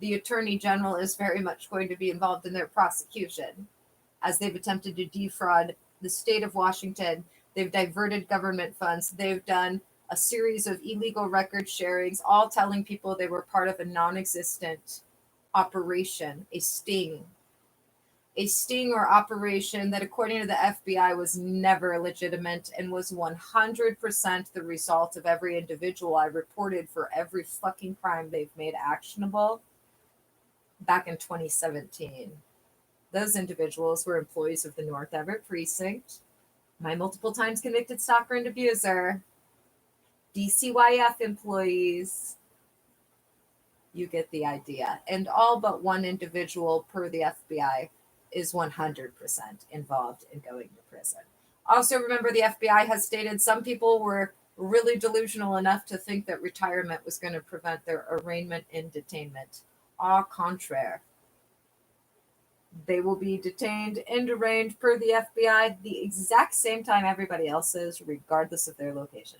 the Attorney General is very much going to be involved in their prosecution, as they've attempted to defraud the state of Washington. They've diverted government funds. They've done a series of illegal record sharings, all telling people they were part of a non-existent operation, a sting or operation that, according to the FBI, was never legitimate and was 100% the result of every individual I reported for every fucking crime they've made actionable back in 2017. Those individuals were employees of the North Everett Precinct, my multiple times convicted stalker and abuser, DCYF employees. You get the idea. And all but one individual per the FBI is 100% involved in going to prison. Also, remember, the FBI has stated some people were really delusional enough to think that retirement was going to prevent their arraignment and detainment. Au contraire. They will be detained and arraigned per the FBI the exact same time everybody else is, regardless of their location.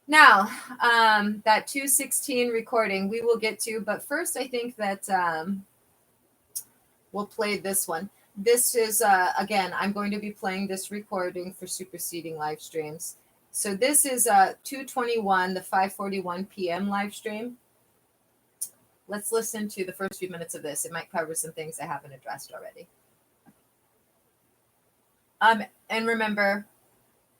Now, that 216 recording we will get to, but first I think that we'll play this one. This is, again, I'm going to be playing this recording for superseding live streams. So this is 221, the 5:41 p.m. live stream. Let's listen to the first few minutes of this. It might cover some things I haven't addressed already. And remember,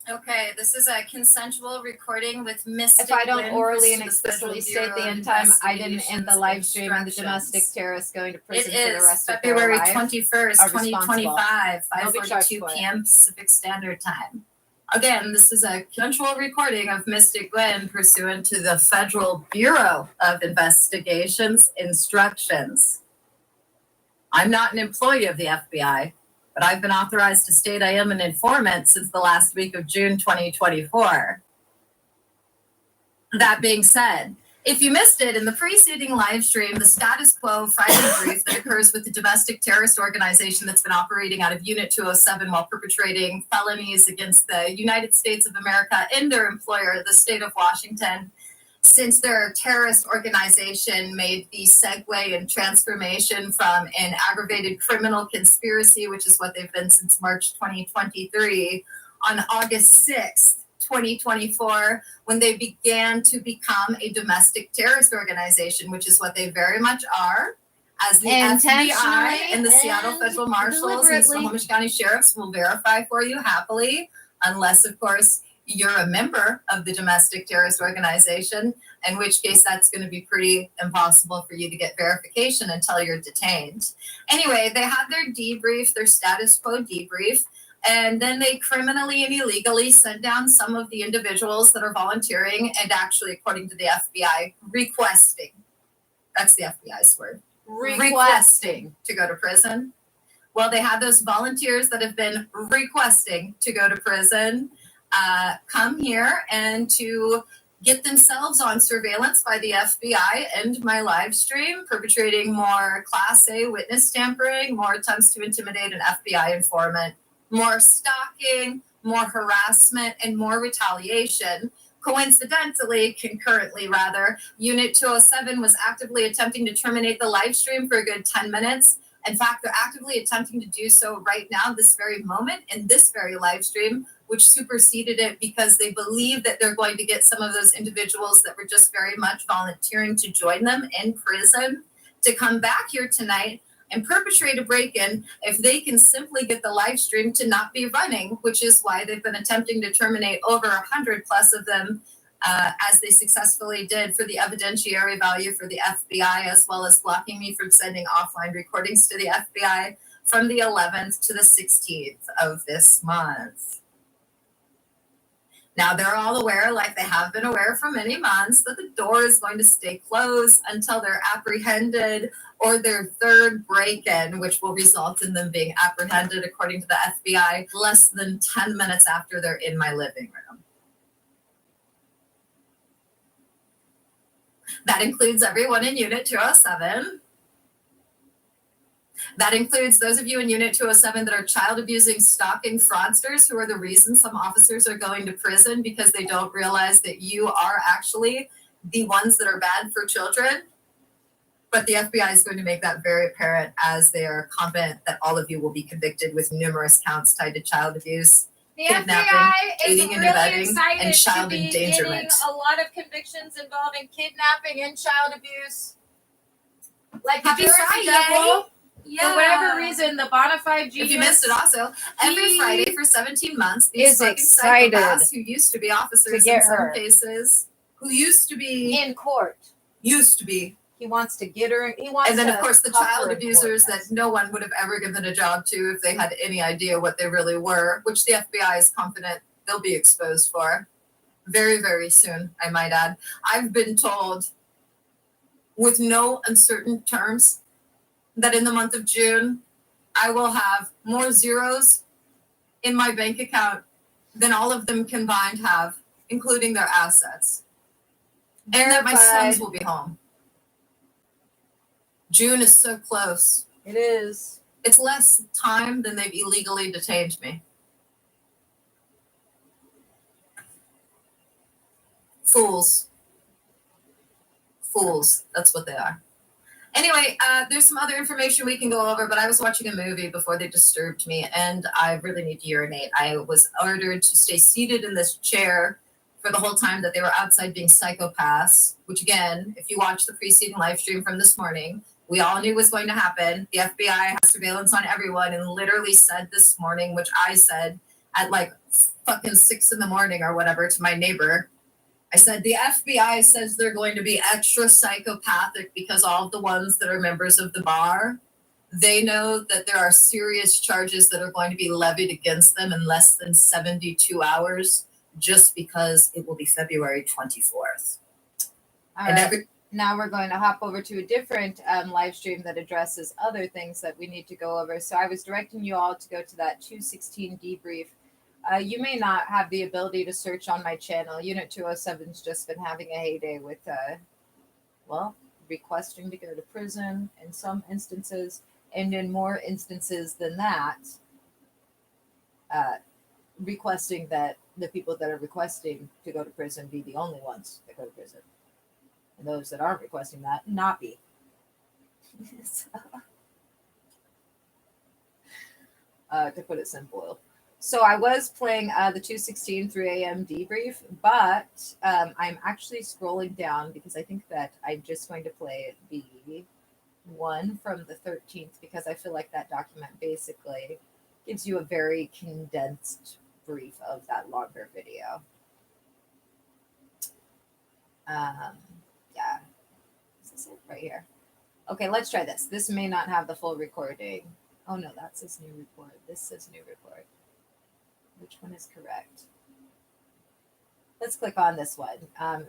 okay, this is a consensual recording with Mystic. If I don't orally and explicitly state the end time, I didn't end the live stream and the domestic terrorist going to prison for the rest of their life. It is February 21st, 2025, 5:42 p.m. Pacific Standard Time. Again, this is a consensual recording of Mystic Gwen pursuant to the Federal Bureau of Investigation's instructions. I'm not an employee of the FBI, but I've been authorized to state I am an informant since the last week of June 2024. That being said, if you missed it in the preceding live stream, the status quo Friday brief that occurs with the domestic terrorist organization that's been operating out of Unit 207 while perpetrating felonies against the United States of America and their employer, the state of Washington, since their terrorist organization made the segue and transformation from an aggravated criminal conspiracy, which is what they've been since March 2023, on August 6th, 2024, when they began to become a domestic terrorist organization, which is what they very much are, as the FBI and the Seattle Federal Marshals and Snohomish County Sheriffs will verify for you happily, unless, of course, you're a member of the domestic terrorist organization, in which case that's going to be pretty impossible for you to get verification until you're detained. Anyway, they had their debrief, their status quo debrief, and then they criminally and illegally sent down some of the individuals that are volunteering and actually, according to the FBI, requesting. That's the FBI's word. Requesting to go to prison. Well, they had those volunteers that have been requesting to go to prison come here and to get themselves on surveillance by the FBI and my live stream, perpetrating more Class A witness tampering, more attempts to intimidate an FBI informant, more stalking, more harassment, and more retaliation. Coincidentally, concurrently rather, Unit 207 was actively attempting to terminate the live stream for a good 10 minutes. In fact, they're actively attempting to do so right now, this very moment, in this very live stream, which superseded it because they believe that they're going to get some of those individuals that were just very much volunteering to join them in prison to come back here tonight and perpetrate a break-in if they can simply get the live stream to not be running, which is why they've been attempting to terminate over 100 plus of them, as they successfully did for the evidentiary value for the FBI, as well as blocking me from sending offline recordings to the FBI from the 11th to the 16th of this month. Now, they're all aware, like they have been aware for many months, that the door is going to stay closed until they're apprehended or their third break-in, which will result in them being apprehended, according to the FBI, less than 10 minutes after they're in my living room. That includes everyone in Unit 207. That includes those of you in Unit 207 that are child abusing, stalking fraudsters, who are the reason some officers are going to prison because they don't realize that you are actually the ones that are bad for children. But the FBI is going to make that very apparent as they are confident that all of you will be convicted with numerous counts tied to child abuse, The kidnapping, FBI is aiding and really abetting, excited and child to be endangerment. getting a lot of convictions involving kidnapping and child abuse. Like Happy Jersey Friday! Devil, Yeah. for whatever reason, the bona fide genius. If you missed it also, every He Friday for 17 months, is these fucking excited psychopaths who used to be officers to get in some her. cases, who used to be, in court, he wants to get her. He wants and then to of course the cuff her child in abusers court. that no one would have ever given a job to if they had any idea what they really were, which the FBI is confident they'll be exposed for very, very soon, I might add. I've been told with no uncertain terms that in the month of June, I will have more zeros in my bank account than all of them combined have, including their assets. And that my sons will be home. June is so close. It is. It's less time than they've illegally detained me. Fools. Fools. That's what they are. Anyway, there's some other information we can go over, but I was watching a movie before they disturbed me, and I really need to urinate. I was ordered to stay seated in this chair for the whole time that they were outside being psychopaths, which again, if you watch the preceding live stream from this morning, we all knew was going to happen. The FBI has surveillance on everyone and literally said this morning, which I said at like fucking 6 a.m. or whatever to my neighbor, I said, the FBI says they're going to be extra psychopathic because all of the ones that are members of the bar, they know that there are serious charges that are going to be levied against them in less than 72 hours, just because it will be February 24th. All And right. Now we're going to hop over to a different live stream that addresses other things that we need to go over. So I was directing you all to go to that 216 debrief. You may not have the ability to search on my channel. Unit 207's just been having a heyday with, well, requesting to go to prison in some instances, and in more instances than that, requesting that the people that are requesting to go to prison be the only ones that go to prison. And those that aren't requesting that, not be. To put it simple. So I was playing the 216 3 a.m. debrief, but I'm actually scrolling down because I think that I'm just going to play the one from the 13th because I feel like that document basically gives you a very condensed brief of that longer video. Yeah, is this it right here? Okay, let's try this. This may not have the full recording. Oh no, that says new report. This says new report. Which one is correct? Let's click on this one. And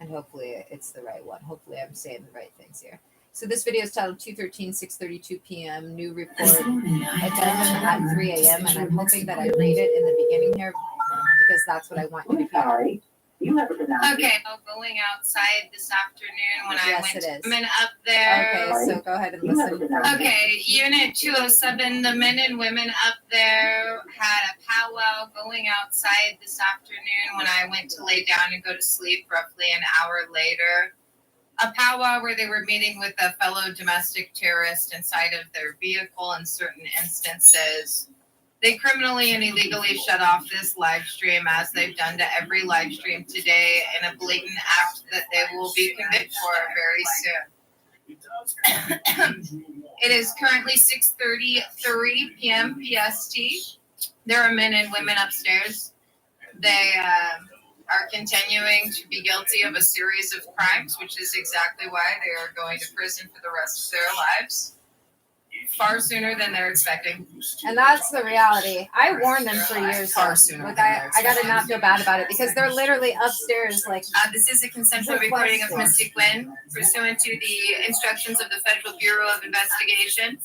hopefully it's the right one. Hopefully I'm saying the right things here. So this video is titled 2/13/6:32 p.m. New report. Addendum at 3 a.m. And I'm hoping that I read it in the beginning here because that's what I want you to hear. Sorry. Okay, going outside this afternoon when I Yes, went it is. to women up there. Okay, so go ahead and listen. Okay, Unit 207, the men and women up there had a powwow going outside this afternoon when I went to lay down and go to sleep roughly an hour later. A powwow where they were meeting with a fellow domestic terrorist inside of their vehicle in certain instances. They criminally and illegally shut off this live stream as they've done to every live stream today in a blatant act that they will be convicted for very soon. It is currently 6:33 p.m. PST. There are men and women upstairs. They are continuing to be guilty of a series of crimes, which is exactly why they are going to prison for the rest of their lives. Far sooner than they're expecting. And that's the reality. I warned them for years. Far sooner. Like I gotta not feel bad about it because they're literally upstairs. Like This is a consensual recording of Mystic Gwen pursuant to the instructions of the Federal Bureau of Investigation.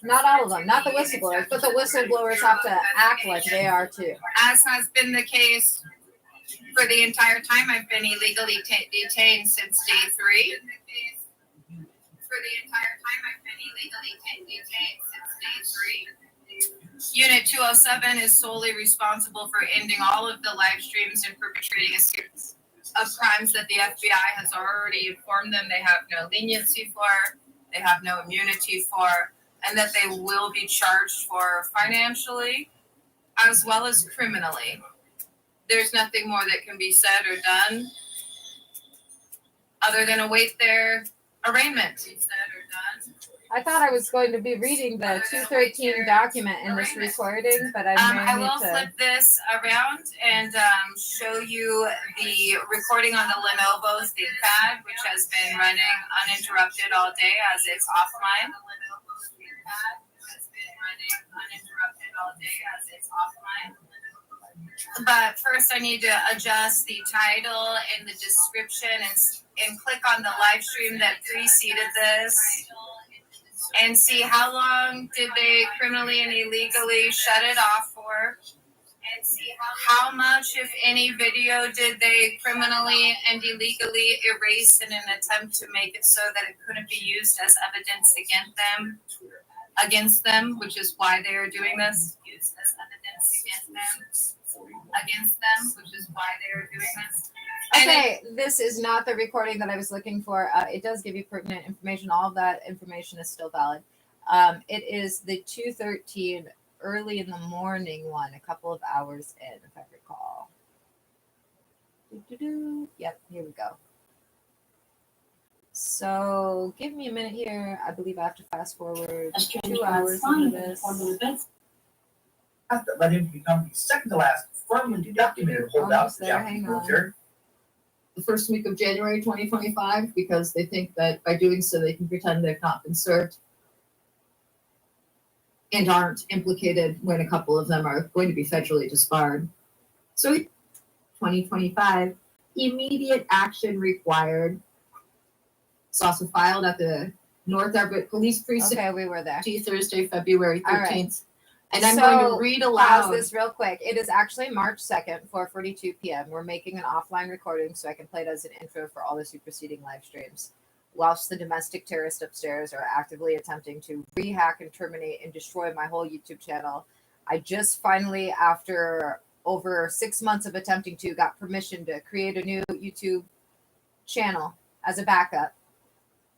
not all of them, not the whistleblowers, but the whistleblowers have to act like they are too. As has been the case for the entire time I've been illegally detained since day 3. For the entire time I've been illegally detained since day 3. Unit 207 is solely responsible for ending all of the live streams and perpetrating a series of crimes that the FBI has already informed them they have no leniency for, they have no immunity for, and that they will be charged for financially as well as criminally. There's nothing more that can be said or done other than await their arraignment. I thought I was going to be reading the 213 document in this recording, but I I may will need to. flip this around and show you the recording on the Lenovo's ThinkPad, which has been running uninterrupted all day as it's offline. But first I need to adjust the title and the description and click on the live stream that preceded this and see how long did they criminally and illegally shut it off for, and see how much, if any, video did they criminally and illegally erase in an attempt to make it so that it couldn't be used as evidence against them, which is why they are doing this. Used as evidence against them, which is why they are doing this. Okay, this is not the recording that I was looking for. It does give you pertinent information. All of that information is still valid. It is the 213 early in the morning one, a couple of hours in, if I recall. Yep, here we go. So give me a minute here. I believe I have to fast forward 2 hours into this. That led him to become the second to last firmly documented holdout Almost of the there, Japanese hang on. military. The first week of January 2025 because they think that by doing so they can pretend they've not been served and aren't implicated when a couple of them are going to be federally disbarred. So 2025, immediate action required. It's also filed at the North Everett Police Precinct. Okay, we were there. Thursday, February 13th. All right. And I'm going So, to read Pause aloud. this real quick. It is actually March 2nd, 4:42 p.m. We're making an offline recording so I can play it as an intro for all the superseding live streams. Whilst the domestic terrorists upstairs are actively attempting to rehack and terminate and destroy my whole YouTube channel, I just finally, after over 6 months of attempting to, got permission to create a new YouTube channel as a backup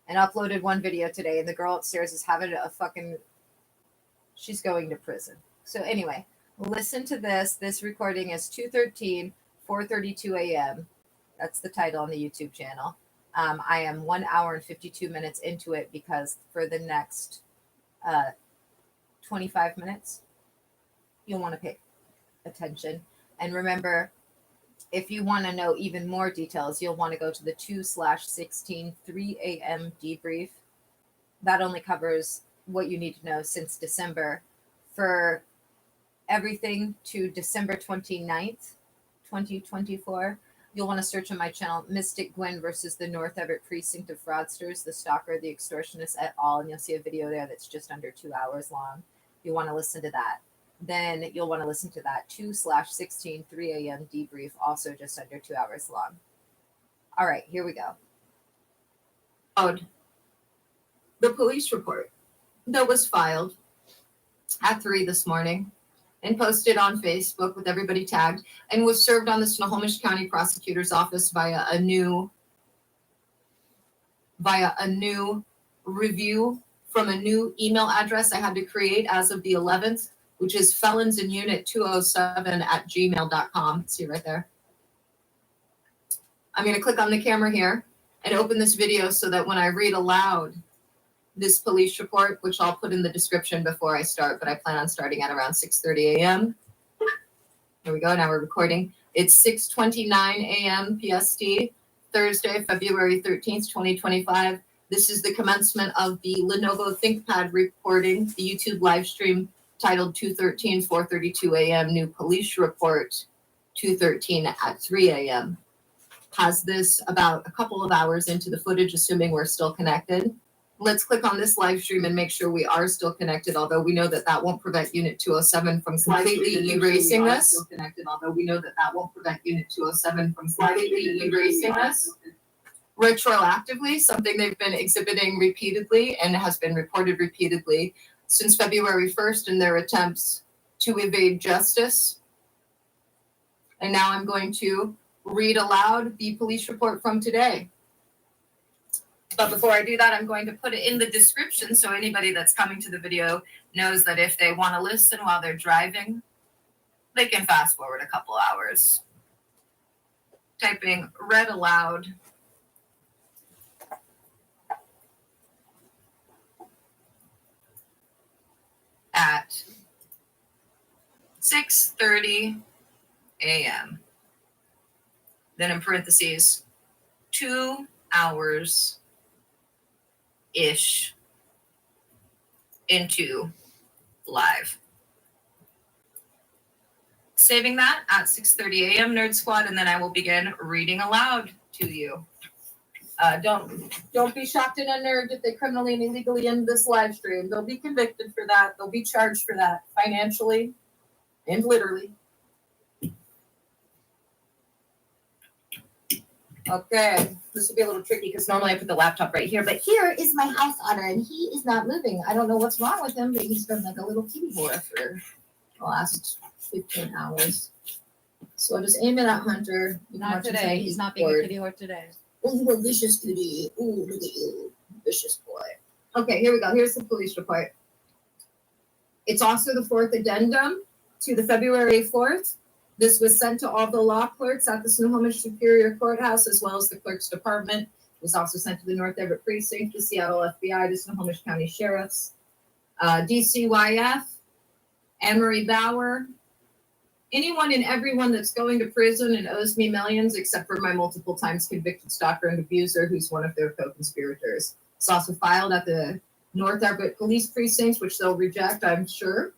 and uploaded one video today. And the girl upstairs is having a fucking... She's going to prison. So anyway, listen to this. This recording is 213, 4:32 a.m. That's the title on the YouTube channel. I am 1 hour and 52 minutes into it because for the next 25 minutes, you'll want to pay attention. And remember, if you want to know even more details, you'll want to go to the 2/16 3 a.m. debrief. That only covers what you need to know since December. For everything to December 29th, 2024, you'll want to search on my channel, Mystic Gwen versus the North Everett Precinct of Fraudsters, the Stalker, the Extortionist et al. And you'll see a video there that's just under 2 hours long. You want to listen to that. then you'll want to listen to that 2/16 3 a.m. debrief, also just under 2 hours long. All right, here we go. The police report that was filed at 3 this morning and posted on Facebook with everybody tagged and was served on the Snohomish County Prosecutor's Office via a new review from a new email address I had to create as of the 11th, which is felonsinunit207@gmail.com. See right there. I'm going to click on the camera here and open this video so that when I read aloud this police report, which I'll put in the description before I start, but I plan on starting at around 6:30 a.m. Here we go. Now we're recording. It's 6:29 a.m. PST, Thursday, February 13th, 2025. This is the commencement of the Lenovo ThinkPad recording, the YouTube live stream titled 213, 4:32 a.m. New Police Report, 213 at 3 a.m. Has this about a couple of hours into the footage, assuming we're still connected. Let's click on this live stream and make sure we are still connected, although we know that that won't prevent Unit 207 from completely erasing this. Retroactively, something they've been exhibiting repeatedly and has been reported repeatedly since February 1st in their attempts to evade justice. And now I'm going to read aloud the police report from today. But before I do that, I'm going to put it in the description so anybody that's coming to the video knows that if they want to listen while they're driving, they can fast forward a couple hours. Typing read aloud at 6:30 a.m. Then in parentheses, 2 hours ish into live. Saving that at 6:30 a.m. Nerd Squad, and then I will begin reading aloud to you. Don't be shocked and unnerved if they criminally and illegally end this live stream. They'll be convicted for that. They'll be charged for that financially and literally. Okay, this will be a little tricky because normally I put the laptop right here, but here is my house otter and he is not moving. I don't know what's wrong with him, but he's been like a little kitty boy for the last 15 hours. So I'll just aim it at Hunter. Not today. He's not being a kitty whore today. Oh, you a vicious kitty. Oh, look at you. Vicious boy. Okay, here we go. Here's the police report. It's also the fourth addendum to the February 4th. This was sent to all the law clerks at the Snohomish Superior Courthouse, as well as the clerk's department. It was also sent to the North Everett Precinct, the Seattle FBI, the Snohomish County Sheriffs, DCYF, Anne-Marie Bauer, anyone and everyone that's going to prison and owes me millions, except for my multiple times convicted stalker and abuser, who's one of their co-conspirators. It's also filed at the North Everett Police Precinct, which they'll reject, I'm sure.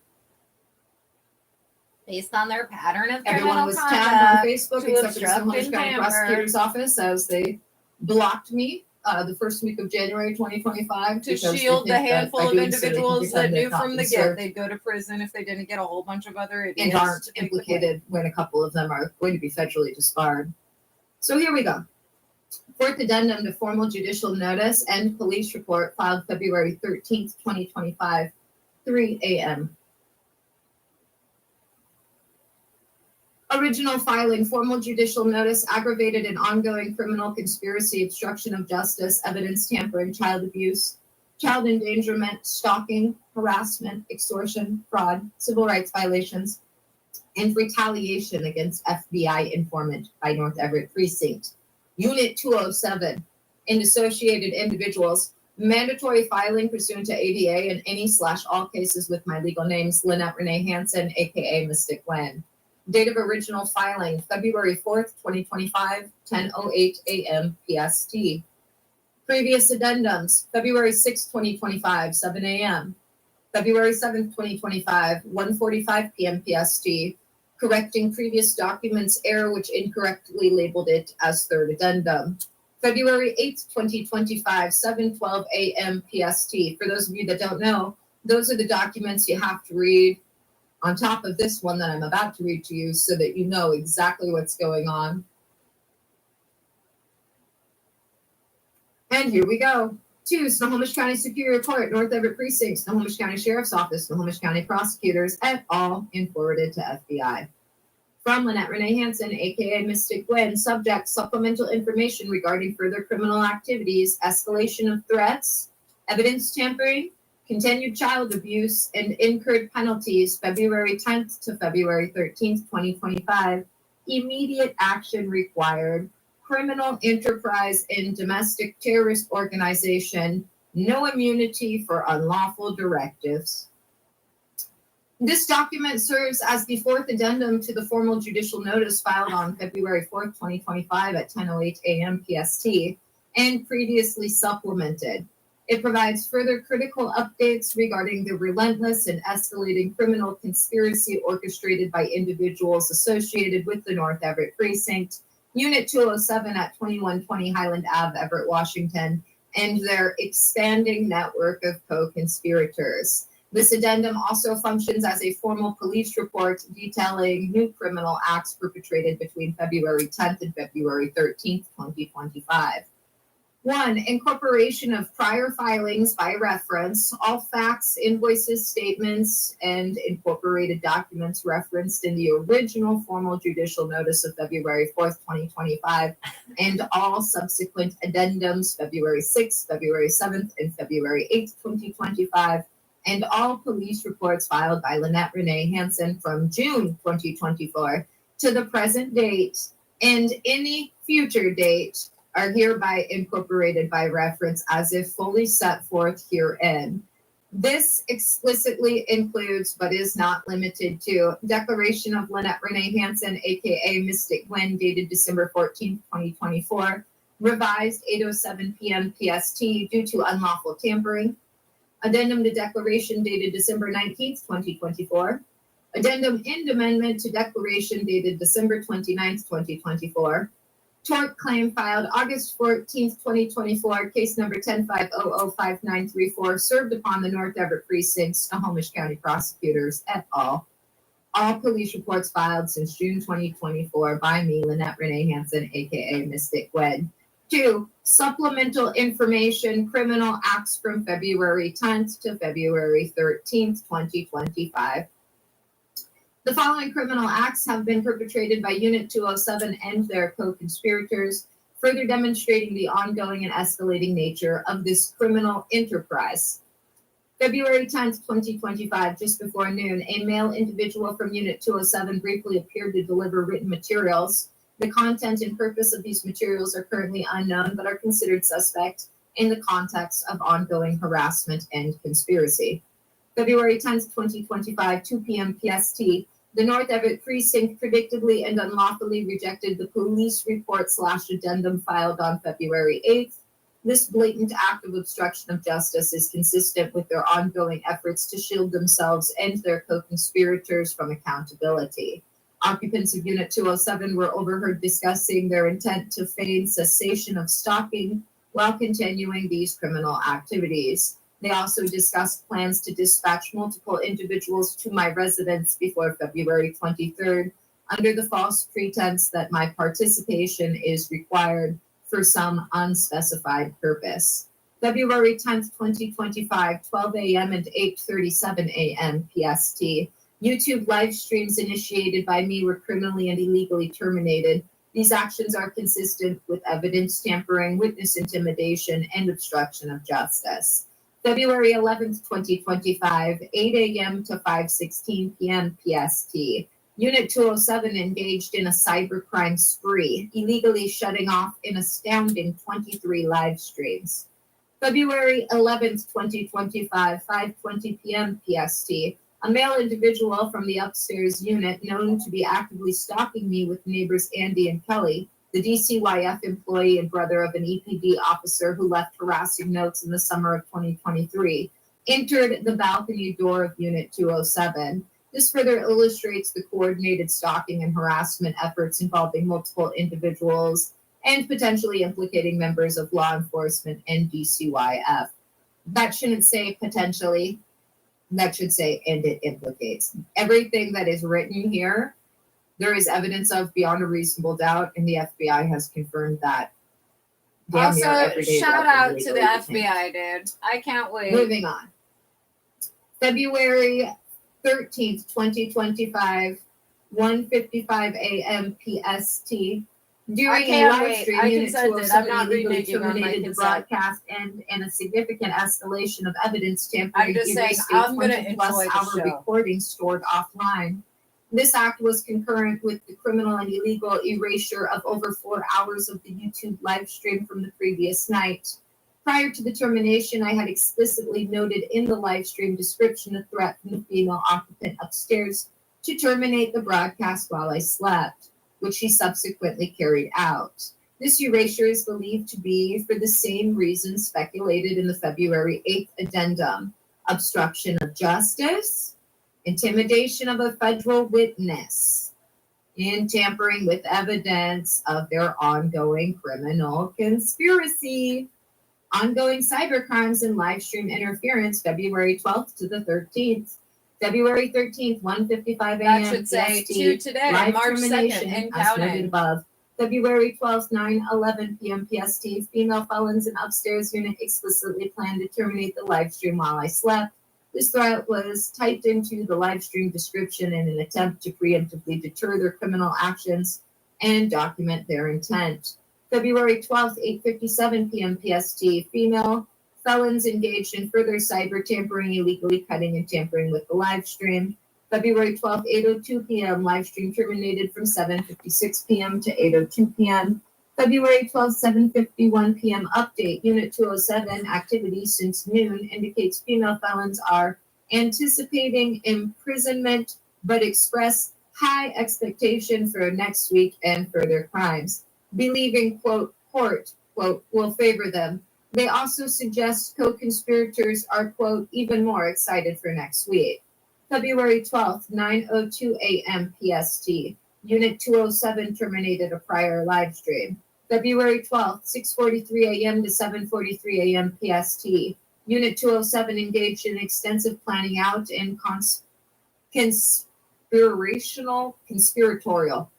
Based on their pattern of Everyone was tagged on Facebook except for the Snohomish County Prosecutor's Office as they blocked me the first week of January 2025 to shield the handful of individuals that knew from the get they'd go to prison if they didn't get a whole bunch of other idiots and aren't implicated when a couple of them are going to be federally disbarred. So here we go. Fourth addendum to formal judicial notice and police report filed February 13th, 2025, 3 a.m. Original filing, formal judicial notice, aggravated and ongoing criminal conspiracy, obstruction of justice, evidence tampering, child abuse, child endangerment, stalking, harassment, extortion, fraud, civil rights violations, and retaliation against FBI informant by North Everett Precinct, Unit 207, and associated individuals. Mandatory filing pursuant to ADA in any/all cases with my legal names, Lynette Renee Hansen, aka Mystic Len. Date of original filing, February 4th, 2025, 10:08 a.m. PST. Previous addendums, February 6th, 2025, 7 a.m. February 7th, 2025, 1:45 p.m. PST, correcting previous documents error which incorrectly labeled it as third addendum. February 8th, 2025, 7:12 a.m. PST. For those of you that don't know, those are the documents you have to read on top of this one that I'm about to read to you so that you know exactly what's going on. And here we go. 2, Snohomish County Superior Court, North Everett Precinct, Snohomish County Sheriff's Office, Snohomish County Prosecutors, et al., and forwarded to FBI. From Lynette Renee Hansen, aka Mystic Gwen, subject supplemental information regarding further criminal activities, escalation of threats, evidence tampering, continued child abuse, and incurred penalties, February 10th to February 13th, 2025. Immediate action required. Criminal enterprise in domestic terrorist organization. No immunity for unlawful directives. This document serves as the 4th addendum to the formal judicial notice filed on February 4th, 2025 at 10:08 a.m. PST and previously supplemented. It provides further critical updates regarding the relentless and escalating criminal conspiracy orchestrated by individuals associated with the North Everett Precinct, Unit 207 at 2120 Highland Ave, Everett, Washington, and their expanding network of co-conspirators. This addendum also functions as a formal police report detailing new criminal acts perpetrated between February 10th and February 13th, 2025. 1, incorporation of prior filings by reference, all facts, invoices, statements, and incorporated documents referenced in the original formal judicial notice of February 4th, 2025, and all subsequent addendums February 6th, February 7th, and February 8th, 2025, and all police reports filed by Lynette Renee Hansen from June 2024 to the present date, and any future date are hereby incorporated by reference as if fully set forth herein. This explicitly includes, but is not limited to, declaration of Lynette Renee Hansen, aka Mystic Gwen, dated December 14th, 2024, revised 8:07 p.m. PST due to unlawful tampering. Addendum to declaration dated December 19th, 2024. Addendum and amendment to declaration dated December 29th, 2024. Tort claim filed August 14th, 2024, case number 10-500-5934, served upon the North Everett Precinct, Snohomish County Prosecutors, et al. All police reports filed since June 2024 by me, Lynette Renee Hansen, aka Mystic Gwen. 2, supplemental information, criminal acts from February 10th to February 13th, 2025. The following criminal acts have been perpetrated by Unit 207 and their co-conspirators, further demonstrating the ongoing and escalating nature of this criminal enterprise. February 10th, 2025, just before noon, a male individual from Unit 207 briefly appeared to deliver written materials. The content and purpose of these materials are currently unknown, but are considered suspect in the context of ongoing harassment and conspiracy. February 10th, 2025, 2 p.m. PST, the North Everett Precinct predictably and unlawfully rejected the police report/addendum filed on February 8th. This blatant act of obstruction of justice is consistent with their ongoing efforts to shield themselves and their co-conspirators from accountability. Occupants of Unit 207 were overheard discussing their intent to feign cessation of stalking while continuing these criminal activities. They also discussed plans to dispatch multiple individuals to my residence before February 23rd under the false pretense that my participation is required for some unspecified purpose. February 10th, 2025, 12 a.m. and 8:37 a.m. PST. YouTube live streams initiated by me were criminally and illegally terminated. These actions are consistent with evidence tampering, witness intimidation, and obstruction of justice. February 11th, 2025, 8 a.m. to 5:16 p.m. PST. Unit 207 engaged in a cybercrime spree, illegally shutting off an astounding 23 live streams. February 11th, 2025, 5:20 p.m. PST. A male individual from the upstairs unit known to be actively stalking me with neighbors Andy and Kelly, the DCYF employee and brother of an EPD officer who left harassing notes in the summer of 2023, entered the balcony door of Unit 207. This further illustrates the coordinated stalking and harassment efforts involving multiple individuals and potentially implicating members of law enforcement and DCYF. That shouldn't say potentially. That should say, and it implicates. Everything that is written here, there is evidence of beyond a reasonable doubt, and the FBI has confirmed that. damn near Also, every day shout they're out to illegally the detained. FBI, dude. I can't wait. Moving on. February 13th, 2025, 1:55 a.m. PST. During a can't live wait. stream, I Unit consented. 207 I'm not illegally reneging on my terminated the consent. broadcast and a significant escalation of evidence tampering. I'm just saying, erased a I'm gonna 20+ enjoy the hour show. recording stored offline. This act was concurrent with the criminal and illegal erasure of over 4 hours of the YouTube live stream from the previous night. Prior to the termination, I had explicitly noted in the live stream description a threat from the female occupant upstairs to terminate the broadcast while I slept, which she subsequently carried out. This erasure is believed to be for the same reason speculated in the February 8th addendum: obstruction of justice, intimidation of a federal witness, and tampering with evidence of their ongoing criminal conspiracy. Ongoing cybercrimes and live stream interference, February 12th to the 13th. February 13th, 1:55 a.m. That should say PST, to today, live March 2nd, termination, and as noted counting. above. February 12th, 9:11 p.m. PST, female felons in upstairs unit explicitly planned to terminate the live stream while I slept. This threat was typed into the live stream description in an attempt to preemptively deter their criminal actions and document their intent. February 12th, 8:57 p.m. PST, female felons engaged in further cyber tampering, illegally cutting and tampering with the live stream. February 12th, 8:02 p.m., live stream terminated from 7:56 p.m. to 8:02 p.m. February 12th, 7:51 p.m. update, Unit 207, activity since noon indicates female felons are anticipating imprisonment, but express high expectation for next week and further crimes. Believing, quote, court, quote, will favor them. They also suggest co-conspirators are, quote, even more excited for next week. February 12th, 9:02 a.m. PST. Unit 207 terminated a prior live stream. February 12th, 6:43 a.m. to 7:43 a.m. PST. Unit 207 engaged in extensive planning out and conspiratorial.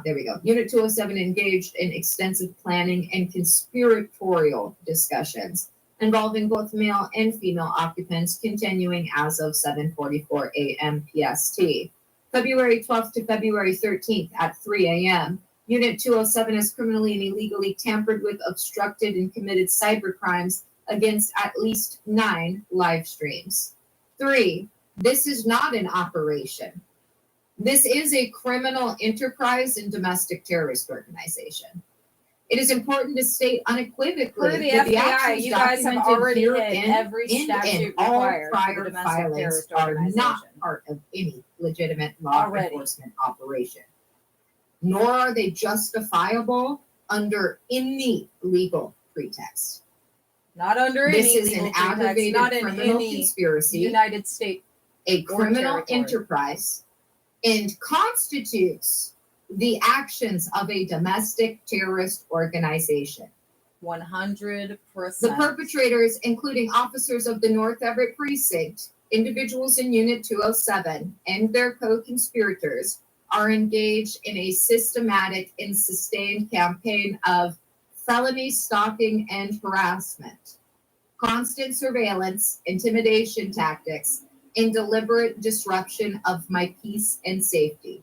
There we go. Unit 207 engaged in extensive planning and conspiratorial discussions involving both male and female occupants, continuing as of 7:44 a.m. PST. February 12th to February 13th at 3 a.m. Unit 207 has criminally and illegally tampered with, obstructed, and committed cybercrimes against at least 9 live streams. 3. This is not an operation. This is a criminal enterprise and domestic terrorist organization. It is important to state unequivocally For the that the FBI, actions you guys have documented already hit herein every and statute all required for the prior domestic filings terrorist are organization. not part of any legitimate law Already. enforcement operation, nor are they justifiable under any legal pretext. Not under This any is legal an pretext, aggravated not in criminal any conspiracy, United States a criminal territory. enterprise, and constitutes the actions of a domestic terrorist organization. 100%. The perpetrators, including officers of the North Everett Precinct, individuals in Unit 207, and their co-conspirators, are engaged in a systematic and sustained campaign of felony stalking and harassment, constant surveillance, intimidation tactics, and deliberate disruption of my peace and safety.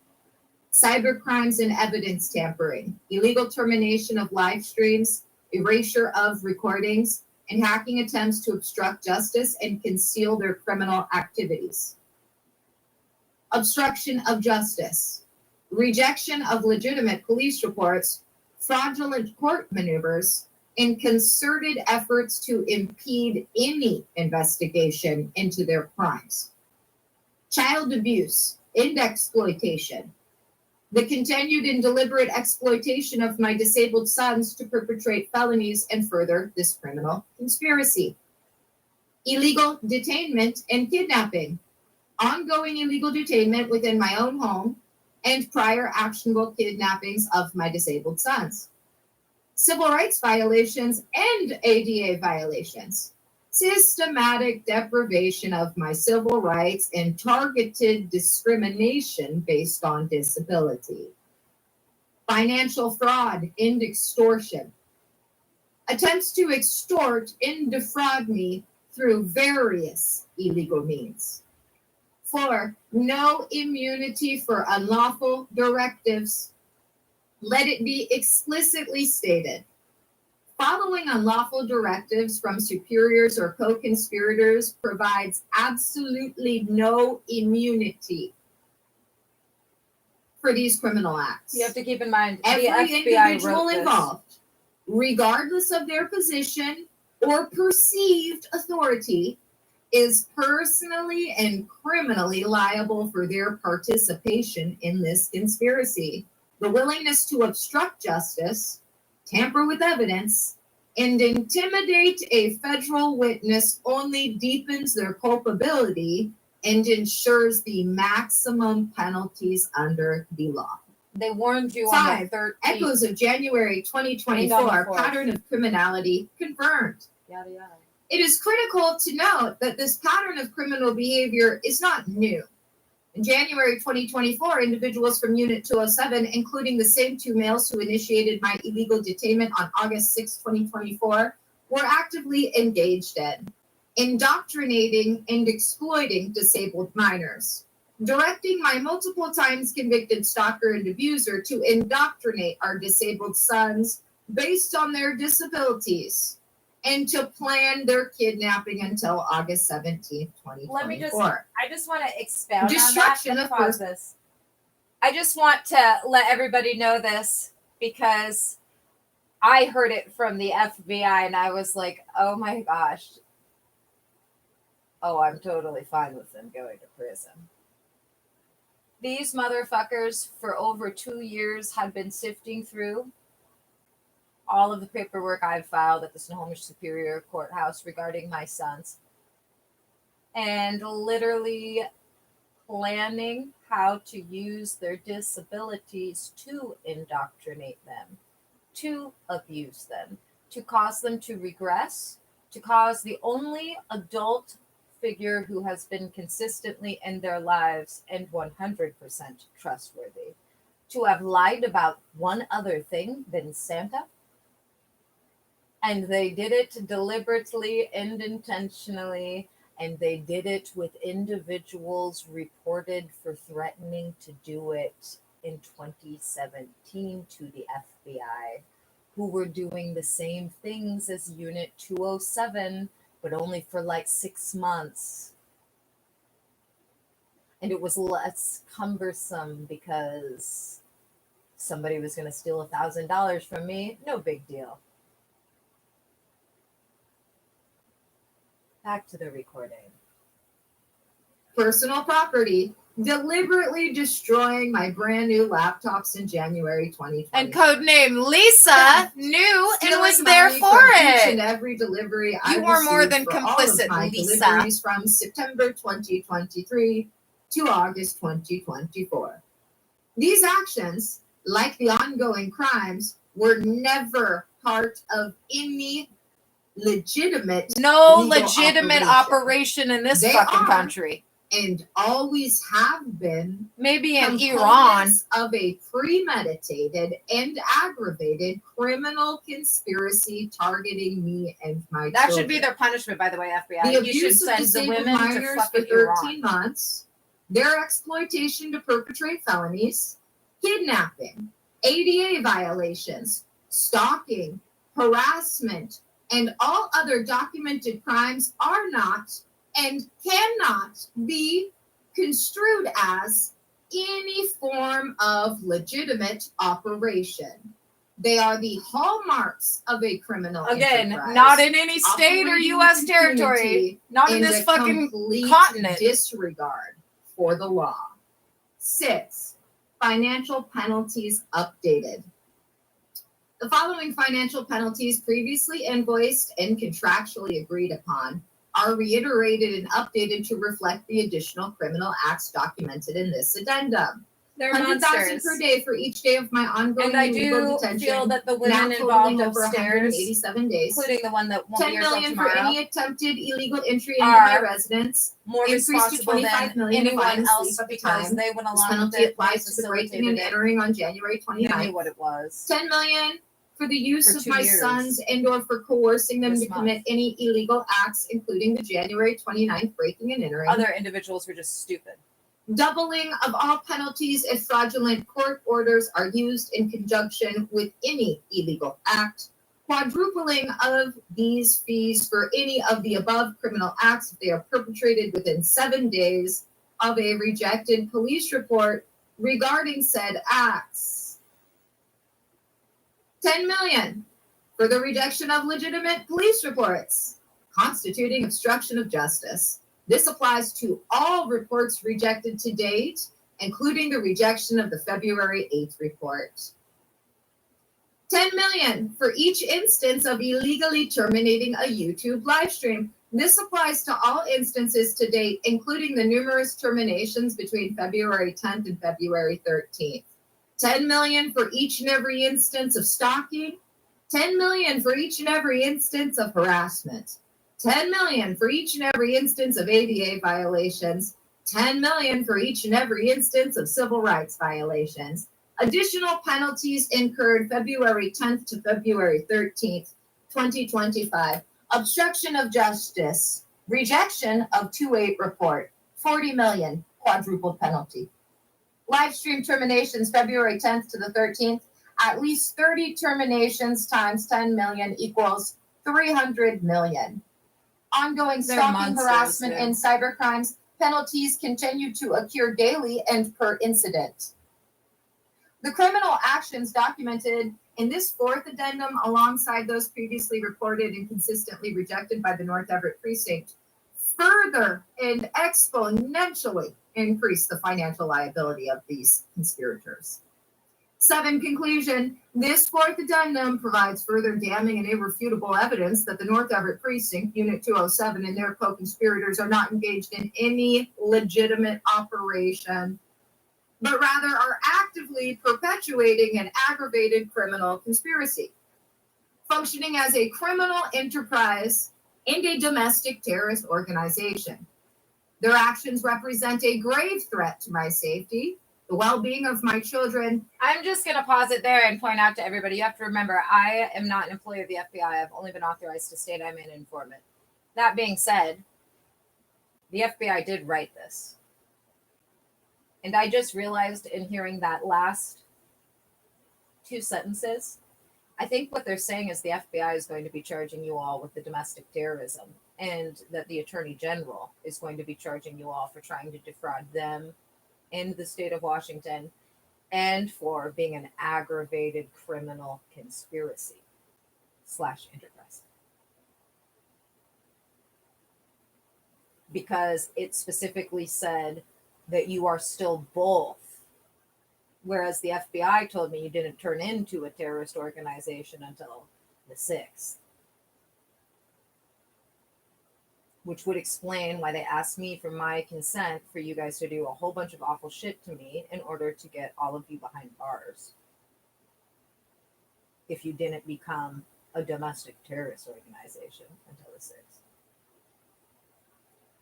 Cybercrimes and evidence tampering, illegal termination of live streams, erasure of recordings, and hacking attempts to obstruct justice and conceal their criminal activities. Obstruction of justice, rejection of legitimate police reports, fraudulent court maneuvers, and concerted efforts to impede any investigation into their crimes. Child abuse and exploitation, the continued and deliberate exploitation of my disabled sons to perpetrate felonies and further this criminal conspiracy. Illegal detainment and kidnapping, ongoing illegal detainment within my own home, and prior actionable kidnappings of my disabled sons. Civil rights violations and ADA violations, systematic deprivation of my civil rights, and targeted discrimination based on disability. Financial fraud and extortion. Attempts to extort and defraud me through various illegal means. 4, no immunity for unlawful directives. Let it be explicitly stated. Following unlawful directives from superiors or co-conspirators provides absolutely no immunity for these criminal acts. You have to keep in mind Every the FBI individual wrote this. involved, regardless of their position or perceived authority, is personally and criminally liable for their participation in this conspiracy. The willingness to obstruct justice, tamper with evidence, and intimidate a federal witness only deepens their culpability and ensures the maximum penalties under the law. They warned you on the 5, 13th. echoes of January 2024, And on the 4th. pattern of criminality confirmed. Yada yada. It is critical to note that this pattern of criminal behavior is not new. In January 2024, individuals from Unit 207, including the same 2 males who initiated my illegal detainment on August 6, 2024, were actively engaged in indoctrinating and exploiting disabled minors, directing my multiple times convicted stalker and abuser to indoctrinate our disabled sons based on their disabilities, and to plan their kidnapping until August 17th, 2024. Let me I just want to expound Destruction on that. of Pause this. I just want to let everybody know this because I heard it from the FBI and I was like, oh my gosh. Oh, I'm totally fine with them going to prison. These motherfuckers for over 2 years had been sifting through all of the paperwork I've filed at the Snohomish Superior Courthouse regarding my sons and literally planning how to use their disabilities to indoctrinate them, to abuse them, to cause them to regress, to cause the only adult figure who has been consistently in their lives and 100% trustworthy to have lied about one other thing than Santa. And they did it deliberately and intentionally, and they did it with individuals reported for threatening to do it in 2017 to the FBI, who were doing the same things as Unit 207, but only for like 6 months. And it was less cumbersome because somebody was going to steal $1,000 from me. No big deal. Back to the recording. Personal property, deliberately destroying my brand new laptops in January 2020. And codename Lisa knew and was Stealing there money for from each and it. every delivery I You were more received than for all of complicit, my Lisa. deliveries from September 2023 to August 2024. These actions, like the ongoing crimes, were never part of any legitimate No legal legitimate operation in this They fucking are. country. and always have been Maybe in Iran. components of a premeditated and aggravated criminal conspiracy targeting me and my That children. should be their punishment, by the way, FBI. The You should abuse of send the disabled women to minors for fucking 13 Iran. months, their exploitation to perpetrate felonies, kidnapping, ADA violations, stalking, harassment, and all other documented crimes are not and cannot be construed as any form of legitimate operation. They are the hallmarks of a criminal Again, enterprise, not in any state or operating U.S. with territory. impunity Not in and this a fucking complete continent. disregard for the law. 6, financial penalties updated. The following financial penalties previously invoiced and contractually agreed upon are reiterated and updated to reflect the additional criminal acts documented in this addendum. They're 100,000 monsters. per day for each day of my ongoing And I illegal do detention. feel that the now women totaling involved over upstairs, 187 days. including the one that won't 10 be here till million for tomorrow, any attempted illegal entry into my residence. more increased to responsible 25 than million if I'm anyone else asleep at the because time. they went This along with penalty it. applies They to the breaking and facilitated it. entering on January They knew 29th. what it was. 10 million for the use For of 2 my years. sons and or for coercing them This to commit any illegal acts, including the January 29th breaking and entering. Other individuals were just stupid. Doubling of all penalties if fraudulent court orders are used in conjunction with any illegal act. Quadrupling of these fees for any of the above criminal acts if they are perpetrated within 7 days of a rejected police report regarding said acts. 10 million for the rejection of legitimate police reports constituting obstruction of justice. This applies to all reports rejected to date, including the rejection of the February 8th report. 10 million for each instance of illegally terminating a YouTube live stream. This applies to all instances to date, including the numerous terminations between February 10th and February 13th. 10 million for each and every instance of stalking. 10 million for each and every instance of harassment. 10 million for each and every instance of ADA violations, 10 million for each and every instance of civil rights violations. Additional penalties incurred February 10th to February 13th, 2025. Obstruction of justice, rejection of 2-8 report, 40 million, quadrupled penalty. Live stream terminations February 10th to the 13th, at least 30 terminations times 10 million equals 300 million. Ongoing They're stalking, monsters, harassment, yeah. and cybercrimes penalties continue to occur daily and per incident. The criminal actions documented in this fourth addendum, alongside those previously reported and consistently rejected by the North Everett Precinct, further and exponentially increase the financial liability of these conspirators. 7, conclusion. This fourth addendum provides further damning and irrefutable evidence that the North Everett Precinct, Unit 207, and their co-conspirators are not engaged in any legitimate operation, but rather are actively perpetuating an aggravated criminal conspiracy, functioning as a criminal enterprise and a domestic terrorist organization. Their actions represent a grave threat to my safety, the well-being of my children. I'm just going to pause it there and point out to everybody, you have to remember, I am not an employee of the FBI. I've only been authorized to state I'm an informant. That being said, the FBI did write this. And I just realized in hearing that last 2 sentences, I think what they're saying is the FBI is going to be charging you all with the domestic terrorism, and that the Attorney General is going to be charging you all for trying to defraud them in the state of Washington, and for being an aggravated criminal conspiracy / enterprise. Because it specifically said that you are still both, whereas the FBI told me you didn't turn into a terrorist organization until the 6th. Which would explain why they asked me for my consent for you guys to do a whole bunch of awful shit to me in order to get all of you behind bars. If you didn't become a domestic terrorist organization until the 6th.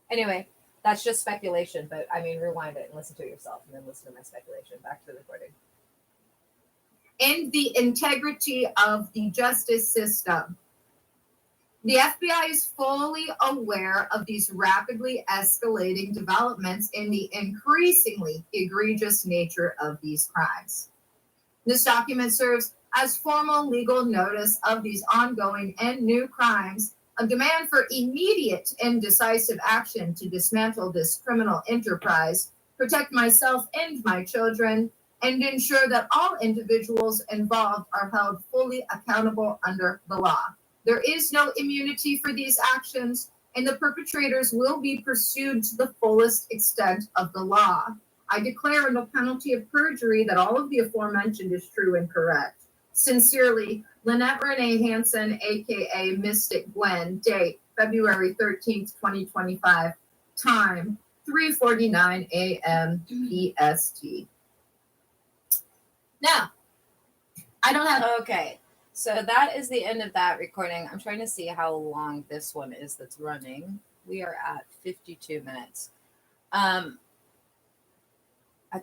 Anyway, that's just speculation, but I mean, rewind it and listen to it yourself and then listen to my speculation. Back to the recording. And the integrity of the justice system. The FBI is fully aware of these rapidly escalating developments and the increasingly egregious nature of these crimes. This document serves as formal legal notice of these ongoing and new crimes, a demand for immediate and decisive action to dismantle this criminal enterprise, protect myself and my children, and ensure that all individuals involved are held fully accountable under the law. There is no immunity for these actions, and the perpetrators will be pursued to the fullest extent of the law. I declare under penalty of perjury that all of the aforementioned is true and correct. Sincerely, Lynette Renee Hansen, aka Mystic Gwen. Date February 13th, 2025. Time 3:49 a.m. PST. Now, I don't have. Okay. So that is the end of that recording. I'm trying to see how long this one is that's running. We are at 52 minutes. I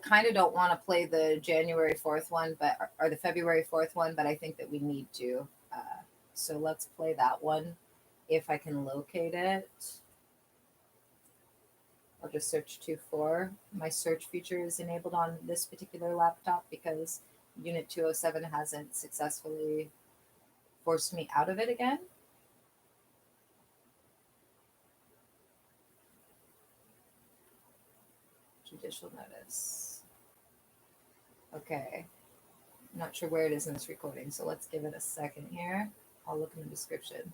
kind of don't want to play the January 4th one, or the February 4th one, but I think that we need to. So let's play that one if I can locate it. I'll just search 2.4. My search feature is enabled on this particular laptop because Unit 207 hasn't successfully forced me out of it again. Judicial notice. Okay. I'm not sure where it is in this recording, so let's give it a second here. I'll look in the description.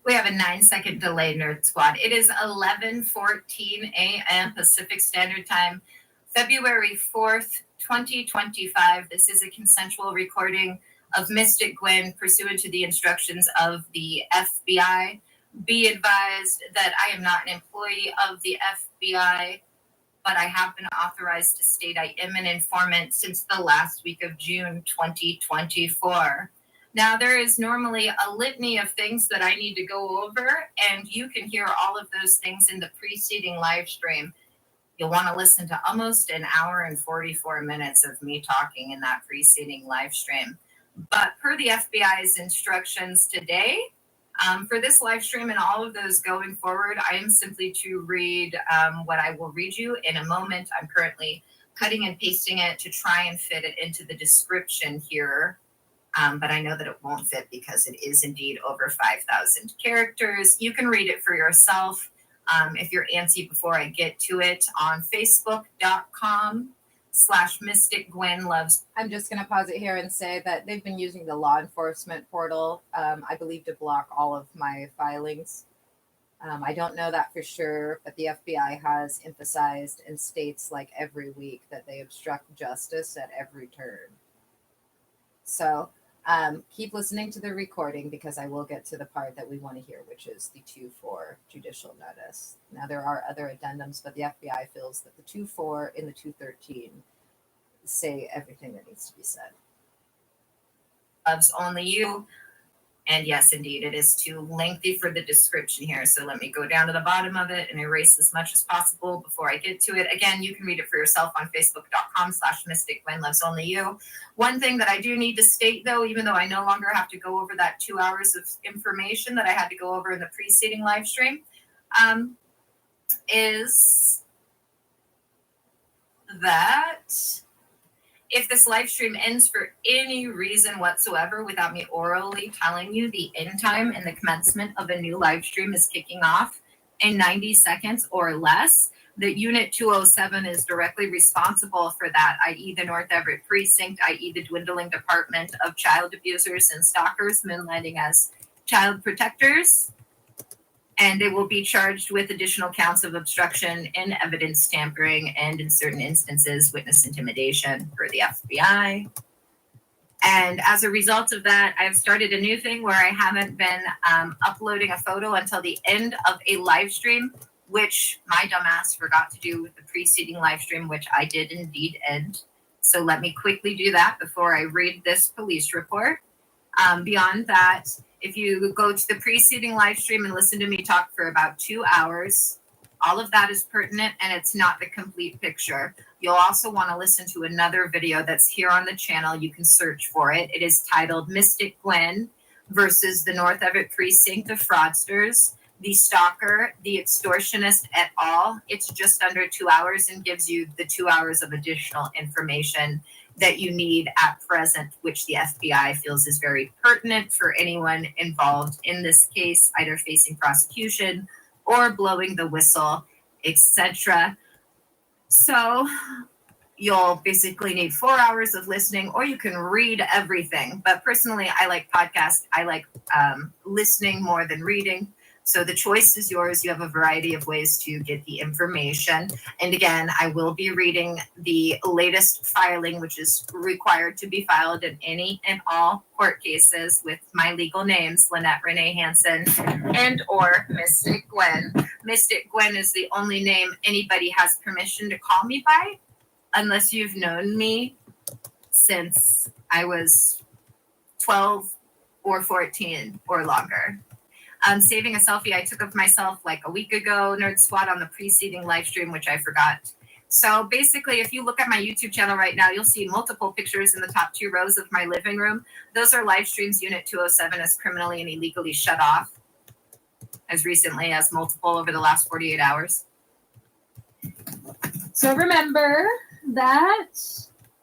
We have a 9-second delay, Nerd Squad. It is 11:14 a.m. Pacific Standard Time, February 4th, 2025. This is a consensual recording of Mystic Gwen pursuant to the instructions of the FBI. Be advised that I am not an employee of the FBI, but I have been authorized to state I am an informant since the last week of June 2024. Now, there is normally a litany of things that I need to go over, and you can hear all of those things in the preceding live stream. You'll want to listen to almost an hour and 44 minutes of me talking in that preceding live stream. But per the FBI's instructions today, for this live stream and all of those going forward, I am simply to read what I will read you in a moment. I'm currently cutting and pasting it to try and fit it into the description here. But I know that it won't fit because it is indeed over 5,000 characters. You can read it for yourself if you're antsy before I get to it on facebook.com/mysticgwenloves. I'm just going to pause it here and say that they've been using the law enforcement portal, I believe, to block all of my filings. I don't know that for sure, but the FBI has emphasized and states like every week that they obstruct justice at every turn. So keep listening to the recording because I will get to the part that we want to hear, which is the 2.4 judicial notice. Now, there are other addendums, but the FBI feels that the 2.4 and the 2.13 say everything that needs to be said. Loves only you. And yes, indeed, it is too lengthy for the description here. So let me go down to the bottom of it and erase as much as possible before I get to it. Again, you can read it for yourself on facebook.com/mysticgwenlovesonlyyou. One thing that I do need to state, though, even though I no longer have to go over that 2 hours of information that I had to go over in the preceding live stream, is that if this live stream ends for any reason whatsoever without me orally telling you the end time and the commencement of a new live stream is kicking off in 90 seconds or less, the Unit 207 is directly responsible for that, i.e. the North Everett Precinct, i.e. the dwindling Department of Child Abusers and Stalkers moonlighting as child protectors. And they will be charged with additional counts of obstruction and evidence tampering and, in certain instances, witness intimidation for the FBI. And as a result of that, I've started a new thing where I haven't been uploading a photo until the end of a live stream, which my dumbass forgot to do with the preceding live stream, which I did indeed end. So let me quickly do that before I read this police report. Beyond that, if you go to the preceding live stream and listen to me talk for about 2 hours, all of that is pertinent and it's not the complete picture. You'll also want to listen to another video that's here on the channel. You can search for it. It is titled Mystic Gwen versus the North Everett Precinct of Fraudsters, the Stalker, the Extortionist et al. It's just under 2 hours and gives you the 2 hours of additional information that you need at present, which the FBI feels is very pertinent for anyone involved in this case, either facing prosecution or blowing the whistle, etc. So you'll basically need 4 hours of listening, or you can read everything. But personally, I like podcasts. I like listening more than reading. So the choice is yours. You have a variety of ways to get the information. And again, I will be reading the latest filing, which is required to be filed in any and all court cases with my legal names, Lynette Renee Hansen and or Mystic Gwen. Mystic Gwen is the only name anybody has permission to call me by, unless you've known me since I was 12 or 14 or longer. Saving a selfie I took of myself like a week ago, Nerd Squad, on the preceding live stream, which I forgot. So basically, if you look at my YouTube channel right now, you'll see multiple pictures in the top 2 rows of my living room. Those are live streams Unit 207 is criminally and illegally shut off as recently as multiple over the last 48 hours. So remember that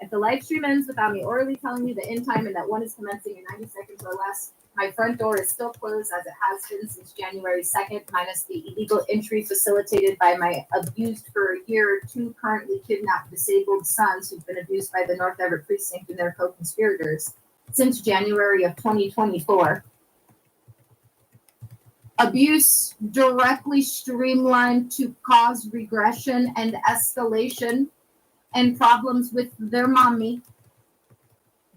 if the live stream ends without me orally telling you the end time and that one is commencing in 90 seconds or less, my front door is still closed as it has been since January 2nd, minus the illegal entry facilitated by my abused for a year, 2 currently kidnapped disabled sons who've been abused by the North Everett Precinct and their co-conspirators since January of 2024. Abuse directly streamlined to cause regression and escalation and problems with their mommy,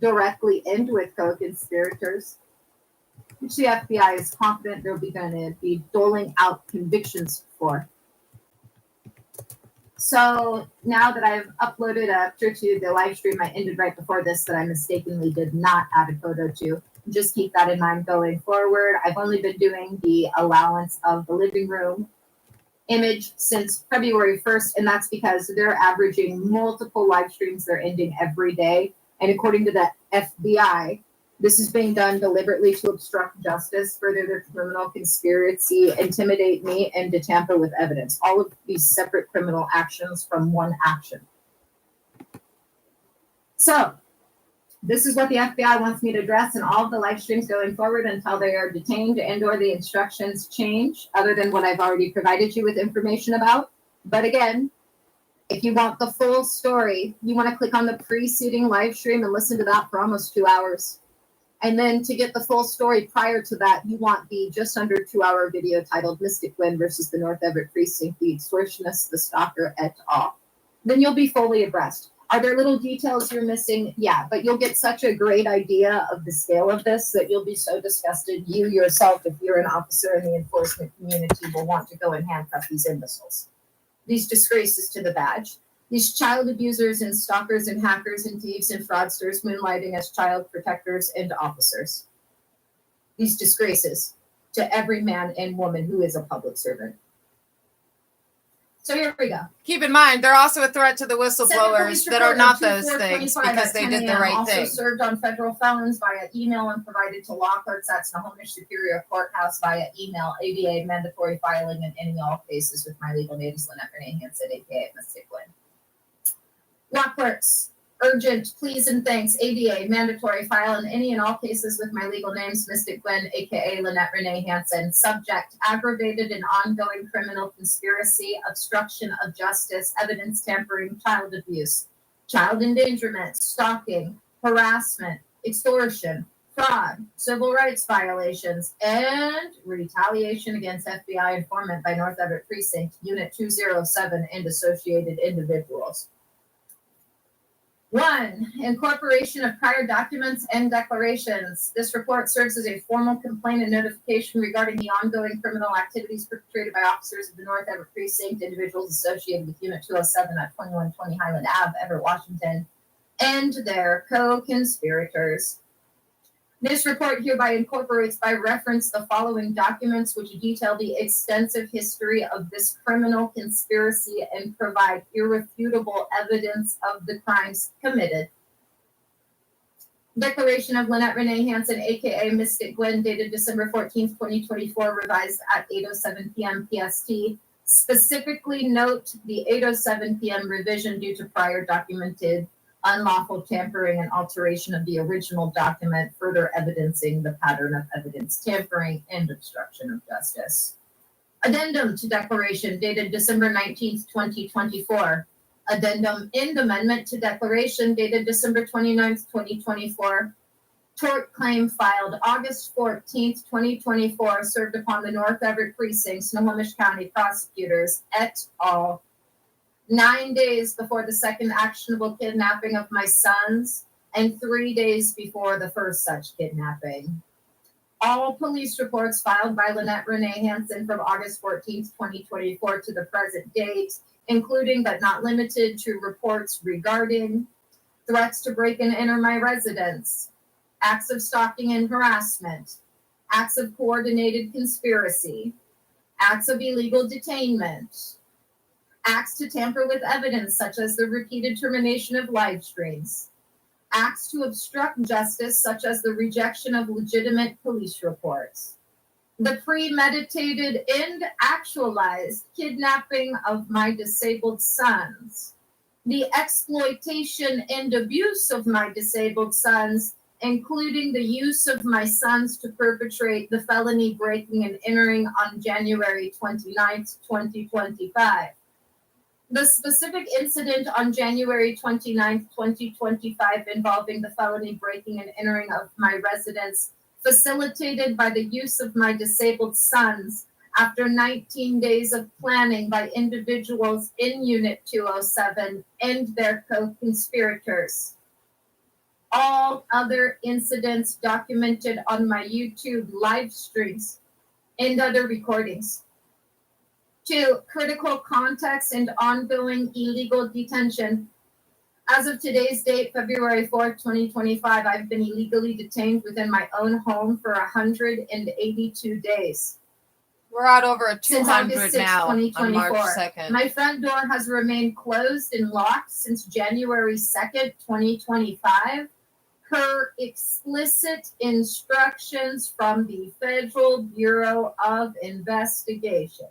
directly end with co-conspirators, which the FBI is confident they'll be going to be doling out convictions for. So now that I've uploaded a picture to the live stream I ended right before this that I mistakenly did not add a photo to, just keep that in mind going forward. I've only been doing the allowance of the living room image since February 1st, and that's because they're averaging multiple live streams. They're ending every day. And according to the FBI, this is being done deliberately to obstruct justice, further their criminal conspiracy, intimidate me, and to tamper with evidence. All of these separate criminal actions from one action. So this is what the FBI wants me to address in all of the live streams going forward until they are detained and or the instructions change, other than what I've already provided you with information about. But again, if you want the full story, you want to click on the preceding live stream and listen to that for almost 2 hours. And then to get the full story prior to that, you want the just under 2-hour video titled Mystic Gwen versus the North Everett Precinct, the extortionist, the stalker, et al. Then you'll be fully abreast. Are there little details you're missing? Yeah, but you'll get such a great idea of the scale of this that you'll be so disgusted. You yourself, if you're an officer in the enforcement community, will want to go and handcuff these imbeciles. These disgraces to the badge. These child abusers and stalkers and hackers and thieves and fraudsters moonlighting as child protectors and officers. These disgraces to every man and woman who is a public servant. So here we go. Keep in mind, they're also a threat to the whistleblowers that are not those things because they did the right thing. Also served on federal felons via email and provided to law clerks at Snohomish Superior Courthouse via email, ABA mandatory filing in any and all cases with my legal name is Lynette Renee Hansen, aka Mystic Gwen. Law clerks, urgent, please and thanks, ADA, mandatory file in any and all cases with my legal names, Mystic Gwen, aka Lynette Renee Hansen. Subject, aggravated and ongoing criminal conspiracy, obstruction of justice, evidence tampering, child abuse, child endangerment, stalking, harassment, extortion, fraud, civil rights violations, and retaliation against FBI informant by North Everett Precinct, Unit 207, and associated individuals. 1. Incorporation of prior documents and declarations. This report serves as a formal complaint and notification regarding the ongoing criminal activities perpetrated by officers of the North Everett Precinct, individuals associated with Unit 207 at 2120 Highland Ave, Everett, Washington, and their co-conspirators. This report hereby incorporates by reference the following documents which detail the extensive history of this criminal conspiracy and provide irrefutable evidence of the crimes committed. Declaration of Lynette Renee Hansen, aka Mystic Gwen, dated December 14th, 2024, revised at 8:07 p.m. PST. Specifically note the 8:07 p.m. revision due to prior documented unlawful tampering and alteration of the original document, further evidencing the pattern of evidence tampering and obstruction of justice. Addendum to declaration dated December 19th, 2024. Addendum and amendment to declaration dated December 29th, 2024. Tort claim filed August 14th, 2024, served upon the North Everett Precinct, Snohomish County prosecutors et al. 9 days before the second actionable kidnapping of my sons and 3 days before the first such kidnapping. All police reports filed by Lynette Renee Hansen from August 14th, 2024 to the present date, including but not limited to reports regarding threats to break and enter my residence, acts of stalking and harassment, acts of coordinated conspiracy, acts of illegal detainment, acts to tamper with evidence such as the repeated termination of live streams, acts to obstruct justice such as the rejection of legitimate police reports, the premeditated and actualized kidnapping of my disabled sons, the exploitation and abuse of my disabled sons, including the use of my sons to perpetrate the felony breaking and entering on January 29th, 2025. The specific incident on January 29th, 2025 involving the felony breaking and entering of my residence facilitated by the use of my disabled sons after 19 days of planning by individuals in Unit 207 and their co-conspirators. All other incidents documented on my YouTube live streams and other recordings. 2, critical context and ongoing illegal detention. As of today's date, February 4th, 2025, I've been illegally detained within my own home for 182 days. We're at over Since 200 August 6th, now on 2024. March 2nd. My front door has remained closed and locked since January 2nd, 2025, per explicit instructions from the Federal Bureau of Investigation.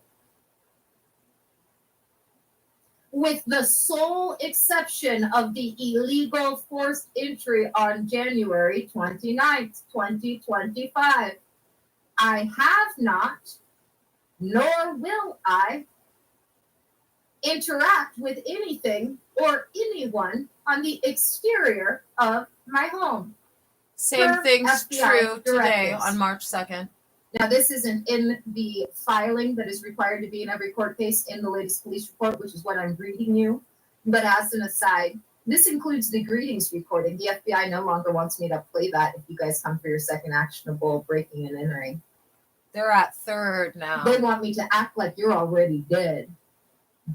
With the sole exception of the illegal forced entry on January 29th, 2025, I have not, nor will I, interact with anything or anyone on the exterior of my home. Same Per thing's FBI true today directives. on March 2nd. Now, this isn't in the filing that is required to be in every court case in the latest police report, which is what I'm reading you. But as an aside, this includes the greetings recording. The FBI no longer wants me to play that if you guys come for your second actionable breaking and entering. They're at 3rd now. They want me to act like you're already dead.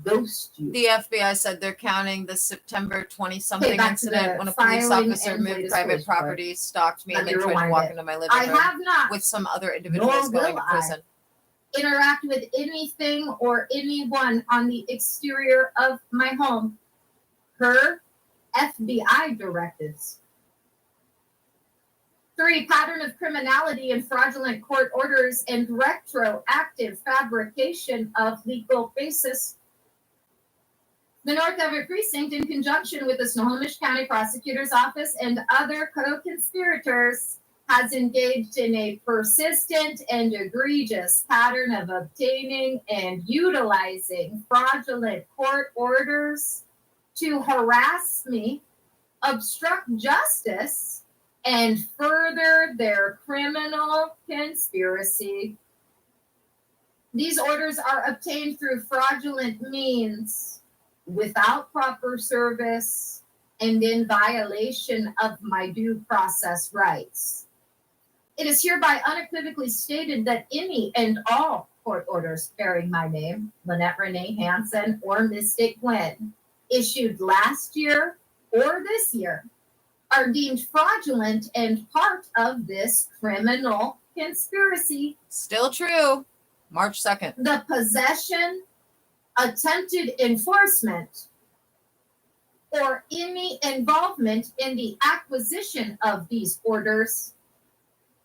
Ghost you. The FBI said they're counting the September 20-something back to incident the when a police filing officer and moved latest private police report. property, stalked me, Let and me then tried to rewind walk it. into my living I room have not with some other individuals Nor going will to prison. interact with anything or anyone on the exterior of my home per FBI directives. 3, pattern of criminality and fraudulent court orders and retroactive fabrication of legal basis. The North Everett Precinct, in conjunction with the Snohomish County Prosecutor's Office and other co-conspirators, has engaged in a persistent and egregious pattern of obtaining and utilizing fraudulent court orders to harass me, obstruct justice, and further their criminal conspiracy. These orders are obtained through fraudulent means, without proper service, and in violation of my due process rights. It is hereby unequivocally stated that any and all court orders bearing my name, Lynette Renee Hansen or Mystic Gwen, issued last year or this year, are deemed fraudulent and part of this criminal conspiracy. Still true. March 2nd. The possession, attempted enforcement, or any involvement in the acquisition of these orders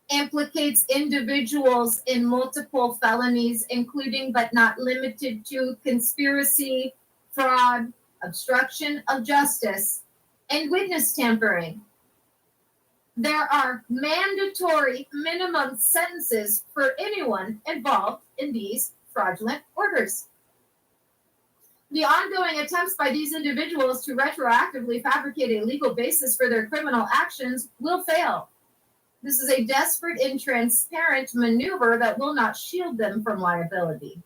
implicates individuals in multiple felonies, including but not limited to conspiracy, fraud, obstruction of justice, and witness tampering. There are mandatory minimum sentences for anyone involved in these fraudulent orders. The ongoing attempts by these individuals to retroactively fabricate a legal basis for their criminal actions will fail. This is a desperate and transparent maneuver that will not shield them from liability.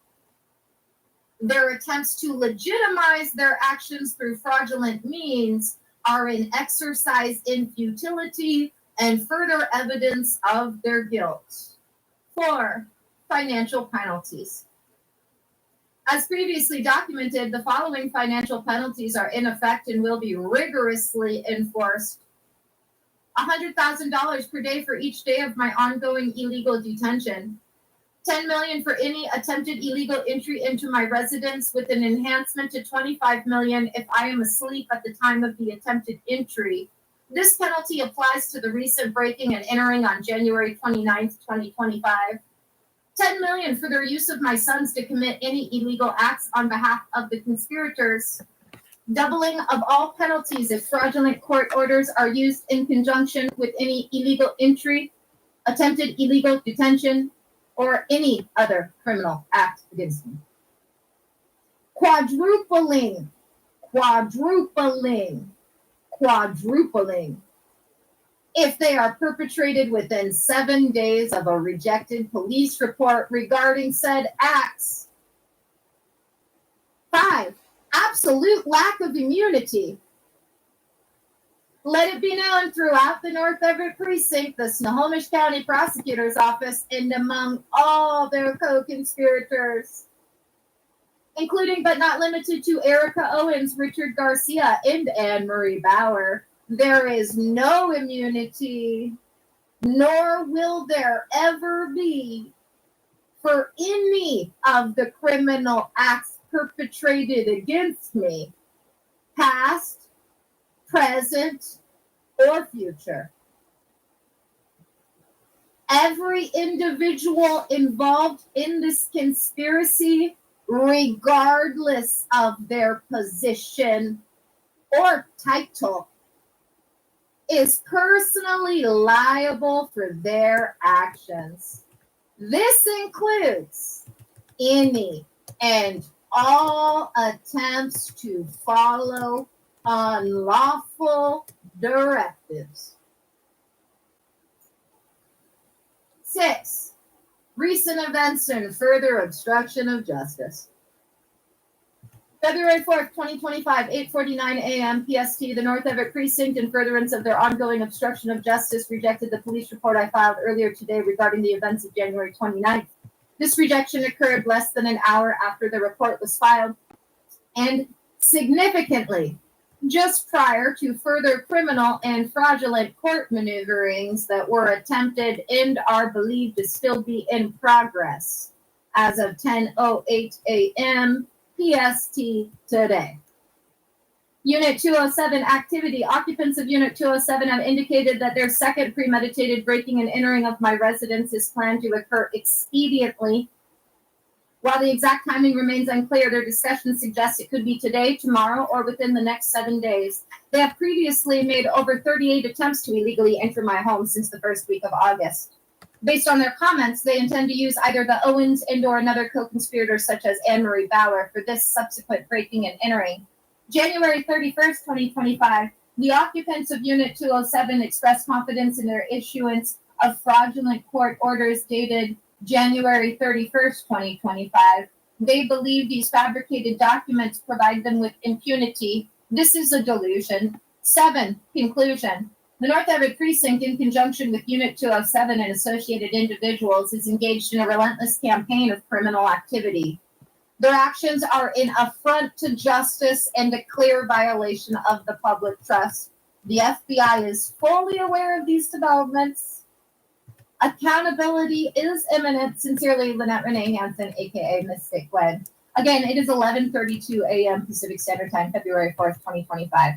Their attempts to legitimize their actions through fraudulent means are an exercise in futility and further evidence of their guilt. 4. Financial penalties. As previously documented, the following financial penalties are in effect and will be rigorously enforced. $100,000 per day for each day of my ongoing illegal detention. $10 million for any attempted illegal entry into my residence, with an enhancement to $25 million if I am asleep at the time of the attempted entry. This penalty applies to the recent breaking and entering on January 29th, 2025. $10 million for their use of my sons to commit any illegal acts on behalf of the conspirators. Doubling of all penalties if fraudulent court orders are used in conjunction with any illegal entry, attempted illegal detention, or any other criminal act against me. Quadrupling. If they are perpetrated within 7 days of a rejected police report regarding said acts. 5. Absolute lack of immunity. Let it be known throughout the North Everett Precinct, the Snohomish County Prosecutor's Office, and among all their co-conspirators, including but not limited to Erica Owens, Richard Garcia, and Anne Marie Bauer, there is no immunity, nor will there ever be, for any of the criminal acts perpetrated against me, past, present, or future. Every individual involved in this conspiracy, regardless of their position or title, is personally liable for their actions. This includes any and all attempts to follow unlawful directives. 6. Recent events and further obstruction of justice. February 4th, 2025, 8:49 a.m. PST, the North Everett Precinct, in furtherance of their ongoing obstruction of justice, rejected the police report I filed earlier today regarding the events of January 29th. This rejection occurred less than an hour after the report was filed, and significantly, just prior to further criminal and fraudulent court maneuverings that were attempted and are believed to still be in progress as of 10:08 a.m. PST today. Unit 207 activity. Occupants of Unit 207 have indicated that their second premeditated breaking and entering of my residence is planned to occur expediently. While the exact timing remains unclear, their discussion suggests it could be today, tomorrow, or within the next 7 days. They have previously made over 38 attempts to illegally enter my home since the first week of August. Based on their comments, they intend to use either the Owens and or another co-conspirator such as Anne Marie Bauer for this subsequent breaking and entering. January 31st, 2025, the occupants of Unit 207 expressed confidence in their issuance of fraudulent court orders dated January 31st, 2025. They believe these fabricated documents provide them with impunity. This is a delusion. 7, conclusion. The North Everett Precinct, in conjunction with Unit 207 and associated individuals, is engaged in a relentless campaign of criminal activity. Their actions are an affront to justice and a clear violation of the public trust. The FBI is fully aware of these developments. Accountability is imminent. Sincerely, Lynette Renee Hansen, aka Mystic Gwen. Again, it is 11:32 a.m. Pacific Standard Time, February 4th, 2025.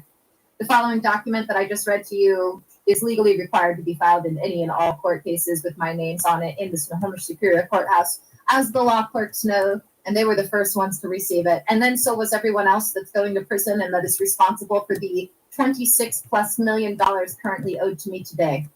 The following document that I just read to you is legally required to be filed in any and all court cases with my names on it in the Snohomish Superior Courthouse, as the law clerks know, and they were the first ones to receive it. And then so was everyone else that's going to prison and that is responsible for the $26+ million currently owed to me today.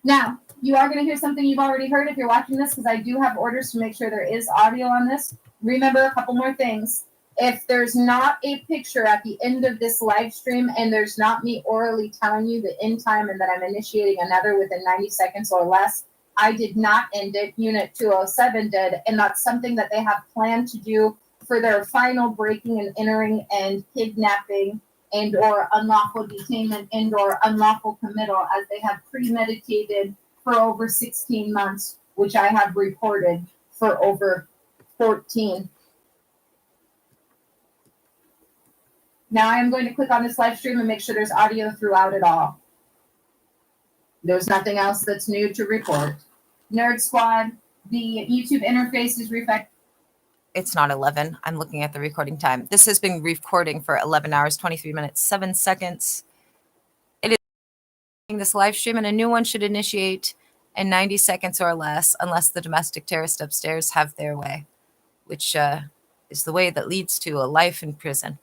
Now, you are going to hear something you've already heard if you're watching this, because I do have orders to make sure there is audio on this. Remember a couple more things. If there's not a picture at the end of this live stream and there's not me orally telling you the end time and that I'm initiating another within 90 seconds or less, I did not end it. Unit 207 did, and that's something that they have planned to do for their final breaking and entering and kidnapping and or unlawful detainment and or unlawful committal, as they have premeditated for over 16 months, which I have reported for over 14. Now I am going to click on this live stream and make sure there's audio throughout it all. There's nothing else that's new to report. Nerd Squad, the YouTube interface is reflected. It's not 11. I'm looking at the recording time. This has been recording for 11 hours, 23 minutes, 7 seconds. It is this live stream, and a new one should initiate in 90 seconds or less, unless the domestic terrorists upstairs have their way, which is the way that leads to a life in prison.